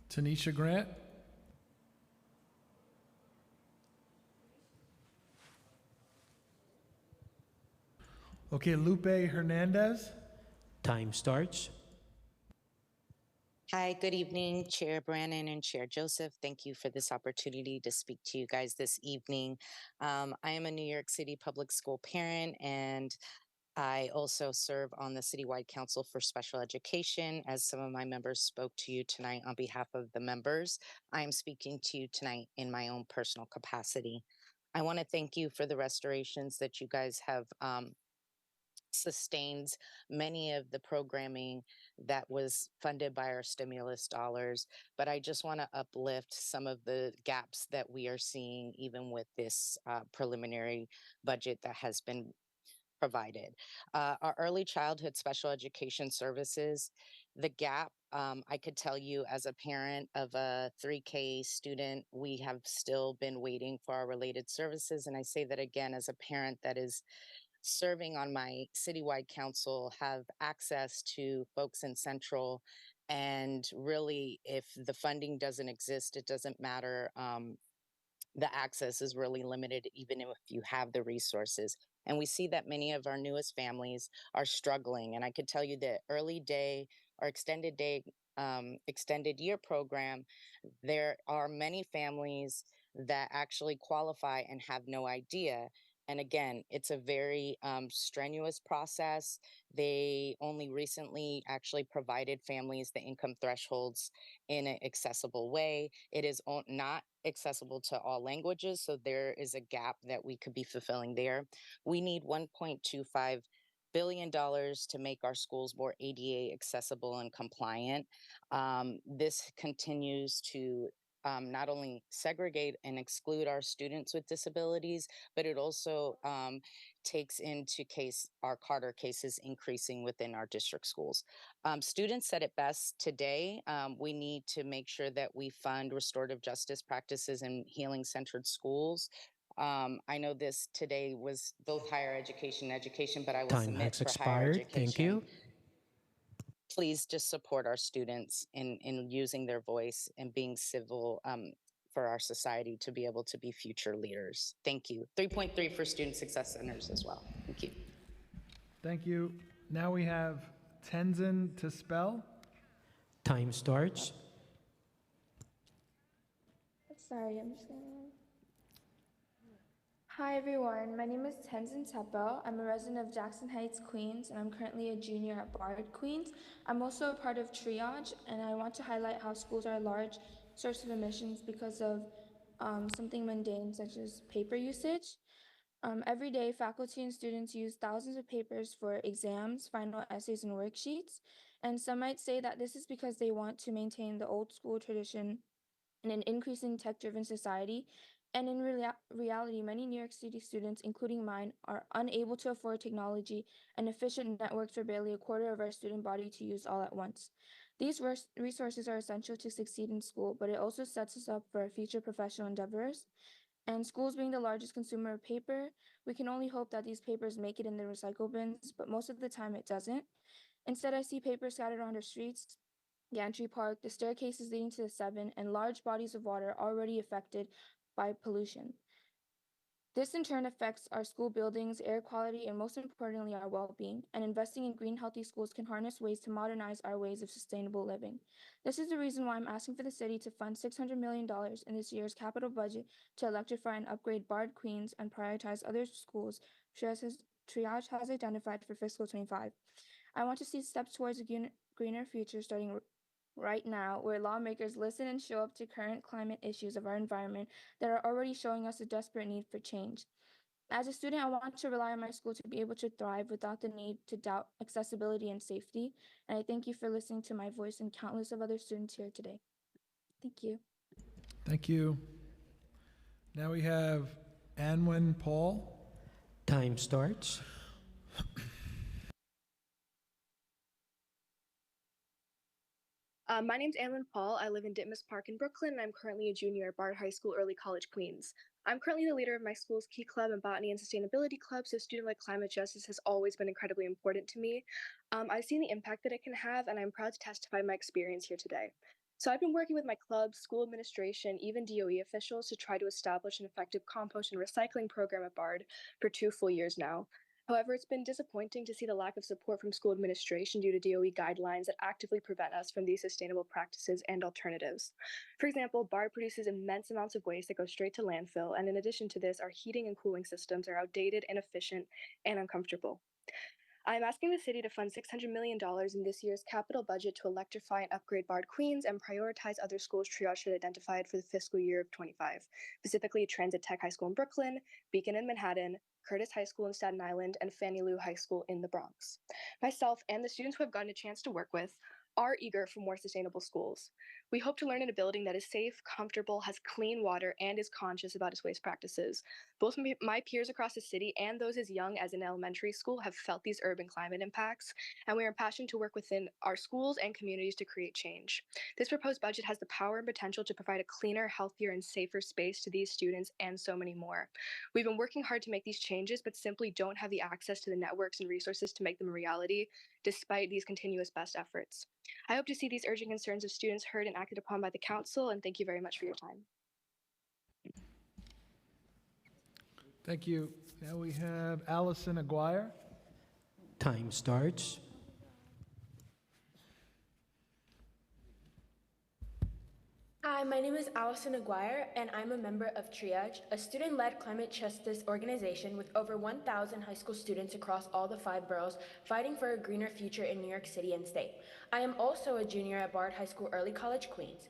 [SPEAKER 2] Tanisha Grant. Okay, Lupe Hernandez.
[SPEAKER 21] Time starts.
[SPEAKER 17] Hi, good evening, Chair Brannon and Chair Joseph. Thank you for this opportunity to speak to you guys this evening. I am a New York City public school parent, and I also serve on the Citywide Council for Special Education. As some of my members spoke to you tonight on behalf of the members, I am speaking to you tonight in my own personal capacity. I want to thank you for the restorations that you guys have sustains many of the programming that was funded by our stimulus dollars, but I just want to uplift some of the gaps that we are seeing even with this preliminary budget that has been provided. Our early childhood special education services, the gap, I could tell you as a parent of a 3K student, we have still been waiting for our related services. And I say that again as a parent that is serving on my citywide council have access to folks in Central. And really, if the funding doesn't exist, it doesn't matter. The access is really limited, even if you have the resources. And we see that many of our newest families are struggling. And I could tell you that early day or extended day, extended year program, there are many families that actually qualify and have no idea. And again, it's a very strenuous process. They only recently actually provided families the income thresholds in an accessible way. It is not accessible to all languages, so there is a gap that we could be fulfilling there. We need $1.25 billion to make our schools more ADA accessible and compliant. This continues to not only segregate and exclude our students with disabilities, but it also takes into case our Carter cases increasing within our district schools. Students said it best today. We need to make sure that we fund restorative justice practices and healing-centered schools. I know this today was both higher education and education, but I will
[SPEAKER 21] Time
[SPEAKER 17] submit
[SPEAKER 21] has
[SPEAKER 17] for higher
[SPEAKER 21] expired.
[SPEAKER 17] education.
[SPEAKER 21] Thank you.
[SPEAKER 17] Please just support our students in using their voice and being civil for our society to be able to be future leaders. Thank you. 3.3 for student success centers as well. Thank you.
[SPEAKER 2] Thank you. Now we have Tenzin Tispel.
[SPEAKER 21] Time starts.
[SPEAKER 16] Sorry, I'm just gonna. Hi everyone, my name is Tenzin Teppo. I'm a resident of Jackson Heights, Queens, and I'm currently a junior at Bard, Queens. I'm also a part of Triage, and I want to highlight how schools are a large source of emissions because of something mundane such as paper usage. Every day, faculty and students use thousands of papers for exams, final essays, and worksheets. And some might say that this is because they want to maintain the old school tradition in an increasing tech-driven society. And in reality, many New York City students, including mine, are unable to afford technology and efficient networks for barely a quarter of our student body to use all at once. These resources are essential to succeed in school, but it also sets us up for our future professional endeavors. And schools being the largest consumer of paper, we can only hope that these papers make it in the recycle bins, but most of the time it doesn't. Instead, I see paper scattered on our streets, Gantry Park, the staircases leading to the 7, and large bodies of water already affected by pollution. This in turn affects our school buildings, air quality, and most importantly, our well-being. And investing in green, healthy schools can harness ways to modernize our ways of sustainable living. This is the reason why I'm asking for the city to fund $600 million in this year's capital budget to electrify and upgrade Bard, Queens, and prioritize other schools Triage has identified for fiscal 25. I want to see steps towards a greener future starting right now, where lawmakers listen and show up to current climate issues of our environment that are already showing us a desperate need for change. As a student, I want to rely on my school to be able to thrive without the need to doubt accessibility and safety. And I thank you for listening to my voice and countless of other students here today. Thank you.
[SPEAKER 2] Thank you. Now we have Anwen Paul.
[SPEAKER 21] Time starts.
[SPEAKER 1] My name's Anlyn Paul. I live in Ditmas Park in Brooklyn, and I'm currently a junior at Bard High School, Early College, Queens. I'm currently the leader of my school's Key Club and Botany and Sustainability Club, so student-led climate justice has always been incredibly important to me. I've seen the impact that it can have, and I'm proud to testify my experience here today. So I've been working with my club, school administration, even DOE officials to try to establish an effective compost and recycling program at Bard for 2 full years now. However, it's been disappointing to see the lack of support from school administration due to DOE guidelines that actively prevent us from these sustainable practices and alternatives. For example, Bard produces immense amounts of waste that go straight to landfill, and in addition to this, our heating and cooling systems are outdated, inefficient, and uncomfortable. I'm asking the city to fund $600 million in this year's capital budget to electrify and upgrade Bard Queens and prioritize other schools Triage had identified for the fiscal year of 25, specifically Transit Tech High School in Brooklyn, Beacon in Manhattan, Curtis High School in Staten Island, and Fannie Lou High School in the Bronx. Myself and the students who have gotten a chance to work with are eager for more sustainable schools. We hope to learn in a building that is safe, comfortable, has clean water, and is conscious about its waste practices. Both my peers across the city and those as young as in elementary school have felt these urban climate impacts, and we are passionate to work within our schools and communities to create change. This proposed budget has the power and potential to provide a cleaner, healthier, and safer space to these students and so many more. We've been working hard to make these changes, but simply don't have the access to the networks and resources to make them a reality, despite these continuous best efforts. I hope to see these urgent concerns of students heard and acted upon by the council, and thank you very much for your time.
[SPEAKER 2] Thank you. Now we have Allison Aguirre.
[SPEAKER 21] Time starts.
[SPEAKER 12] Hi, my name is Allison Aguirre, and I'm a member of Triage, a student-led climate justice organization with over 1,000 high school students across all the 5 boroughs fighting for a greener future in New York City and state. I am also a junior at Bard High School Early College, Queens.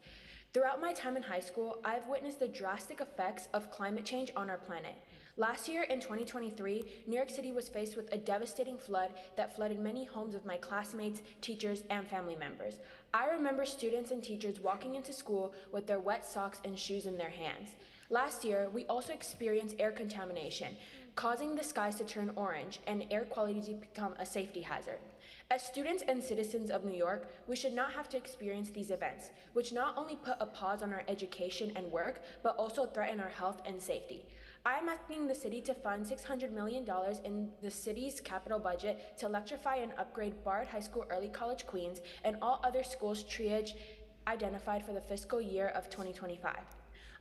[SPEAKER 12] Throughout my time in high school, I've witnessed the drastic effects of climate change on our planet. Last year, in 2023, New York City was faced with a devastating flood that flooded many homes of my classmates, teachers, and family members. I remember students and teachers walking into school with their wet socks and shoes in their hands. Last year, we also experienced air contamination, causing the skies to turn orange and air quality to become a safety hazard. As students and citizens of New York, we should not have to experience these events, which not only put a pause on our education and work, but also threaten our health and safety. I'm asking the city to fund $600 million in the city's capital budget to electrify and upgrade Bard High School Early College, Queens, and all other schools Triage identified for the fiscal year of 2025.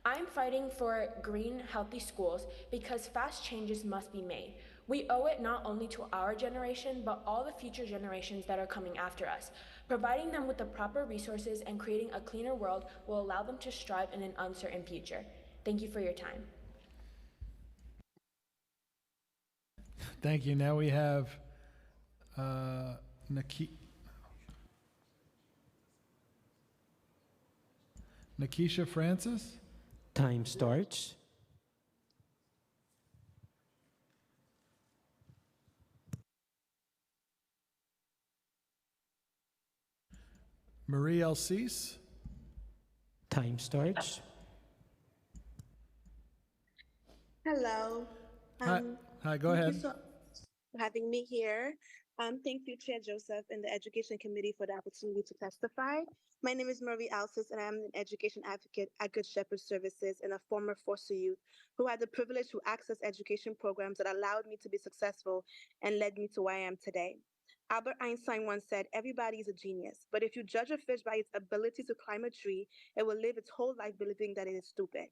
[SPEAKER 12] I'm fighting for green, healthy schools because fast changes must be made. We owe it not only to our generation, but all the future generations that are coming after us. Providing them with the proper resources and creating a cleaner world will allow them to strive in an uncertain future. Thank you for your time.
[SPEAKER 2] Thank you. Now we have Nikisha Francis.
[SPEAKER 21] Time starts.
[SPEAKER 2] Marie Elsis.
[SPEAKER 21] Time starts.
[SPEAKER 18] Hello.
[SPEAKER 2] Hi, go ahead.
[SPEAKER 18] Thank you so for having me here. Thank you, Chair Joseph and the Education Committee for the opportunity to testify. My name is Marie Alsis, and I'm an education advocate at Good Shepherd Services and a former foster youth who had the privilege to access education programs that allowed me to be successful and led me to where I am today. Albert Einstein once said, "Everybody is a genius, but if you judge a fish by its ability to climb a tree, it will live its whole life believing that it is stupid."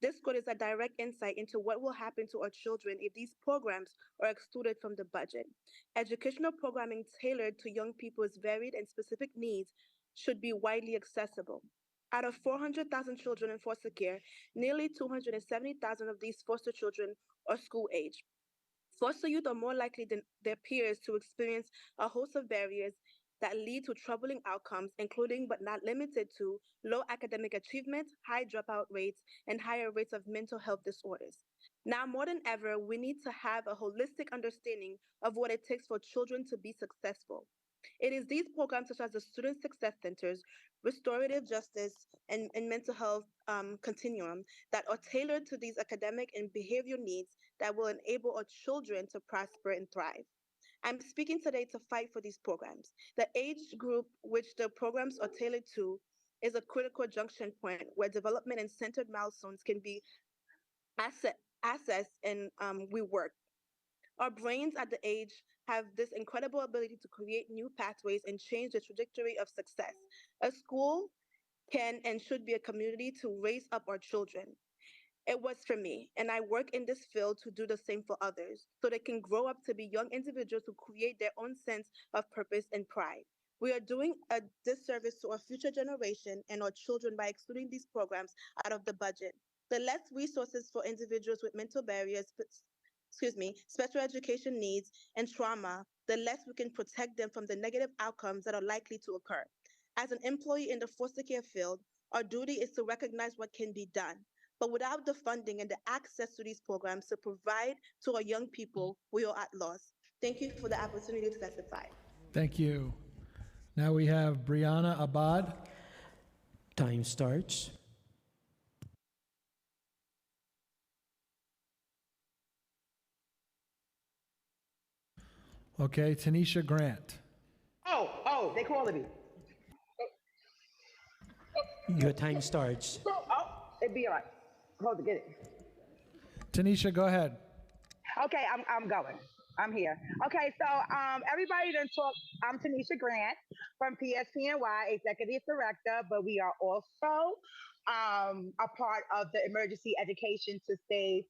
[SPEAKER 18] This quote is a direct insight into what will happen to our children if these programs are excluded from the budget. Educational programming tailored to young people's varied and specific needs should be widely accessible. Out of 400,000 children in foster care, nearly 270,000 of these foster children are school age. Foster youth are more likely than their peers to experience a host of barriers that lead to troubling outcomes, including but not limited to low academic achievement, high dropout rates, and higher rates of mental health disorders. Now more than ever, we need to have a holistic understanding of what it takes for children to be successful. It is these programs such as the Student Success Centers, Restorative Justice, and Mental Health Continuum that are tailored to these academic and behavioral needs that will enable our children to prosper and thrive. I'm speaking today to fight for these programs. The age group which the programs are tailored to is a critical junction point where development and centered milestones can be assessed and we work. Our brains at the age have this incredible ability to create new pathways and change the trajectory of success. A school can and should be a community to raise up our children. It was for me, and I work in this field to do the same for others, so they can grow up to be young individuals who create their own sense of purpose and pride. We are doing a disservice to our future generation and our children by excluding these programs out of the budget. The less resources for individuals with mental barriers, special education needs, and trauma, the less we can protect them from the negative outcomes that are likely to occur. As an employee in the foster care field, our duty is to recognize what can be done. But without the funding and the access to these programs to provide to our young people, we are at loss. Thank you for the opportunity to testify.
[SPEAKER 2] Thank you. Now we have Brianna Abad.
[SPEAKER 21] Time starts.
[SPEAKER 2] Okay, Tanisha Grant.
[SPEAKER 15] Oh, they calling me.
[SPEAKER 21] Your time starts.
[SPEAKER 15] Oh, it'd be all right. Hold it, get it.
[SPEAKER 2] Tanisha, go ahead.
[SPEAKER 15] Okay, I'm going. I'm here. Okay, so everybody done talk. I'm Tanisha Grant from PSPNY, Executive Director, but we are also a part of the Emergency Education to Save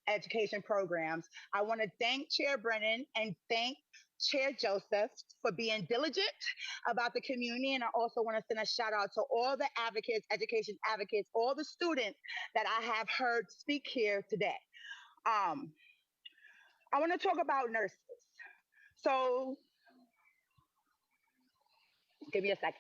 [SPEAKER 15] education programs. I want to thank Chair Brennan and thank Chair Joseph for being diligent about the community. And I also want to send a shout out to all the advocates, education advocates, all the students that I have heard speak here today. I want to talk about nurses. So, give me a second.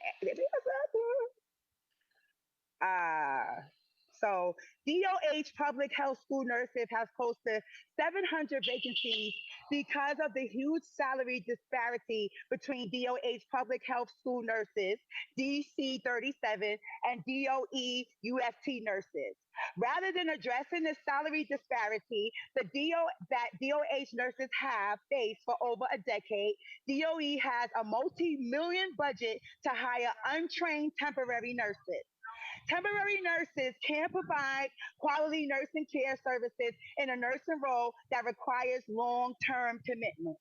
[SPEAKER 15] So DOH Public Health School Nurses has close to 700 vacancies because of the huge salary disparity between DOH Public Health School Nurses, DC 37, and DOE UFT nurses. Rather than addressing the salary disparity that DOH nurses have faced for over a decade, DOE has a multi-million budget to hire untrained temporary nurses. Temporary nurses can provide quality nursing care services in a nursing role that requires long-term commitment.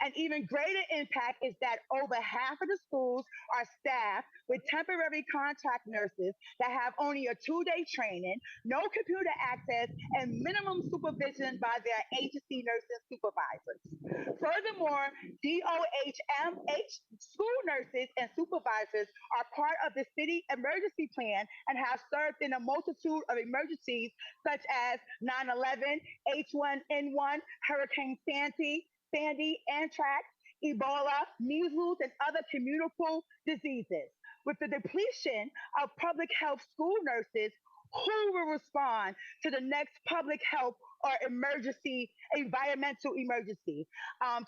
[SPEAKER 15] An even greater impact is that over half of the schools are staffed with temporary contract nurses that have only a 2-day training, no computer access, and minimum supervision by their agency nursing supervisors. Furthermore, DOHMH school nurses and supervisors are part of the city emergency plan and have served in a multitude of emergencies such as 9/11, H1N1, Hurricane Sandy, anthrax, Ebola, measles, and other communicable diseases. With the depletion of public health school nurses, who will respond to the next public health or environmental emergency?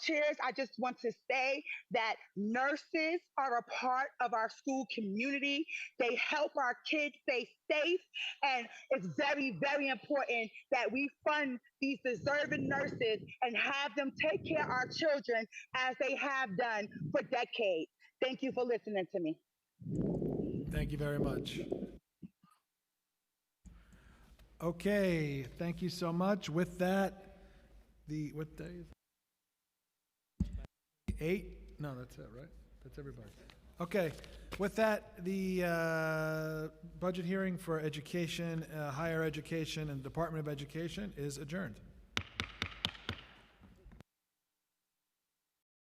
[SPEAKER 15] Chairs, I just want to say that nurses are a part of our school community. They help our kids stay safe, and it's very, very important that we fund these deserving nurses and have them take care of our children as they have done for decades. Thank you for listening to me.
[SPEAKER 2] Thank you very much. Okay, thank you so much. With that, what day is it? 8? No, that's it, right? That's everybody. Okay, with that, the budget hearing for education, higher education, and Department of Education is adjourned.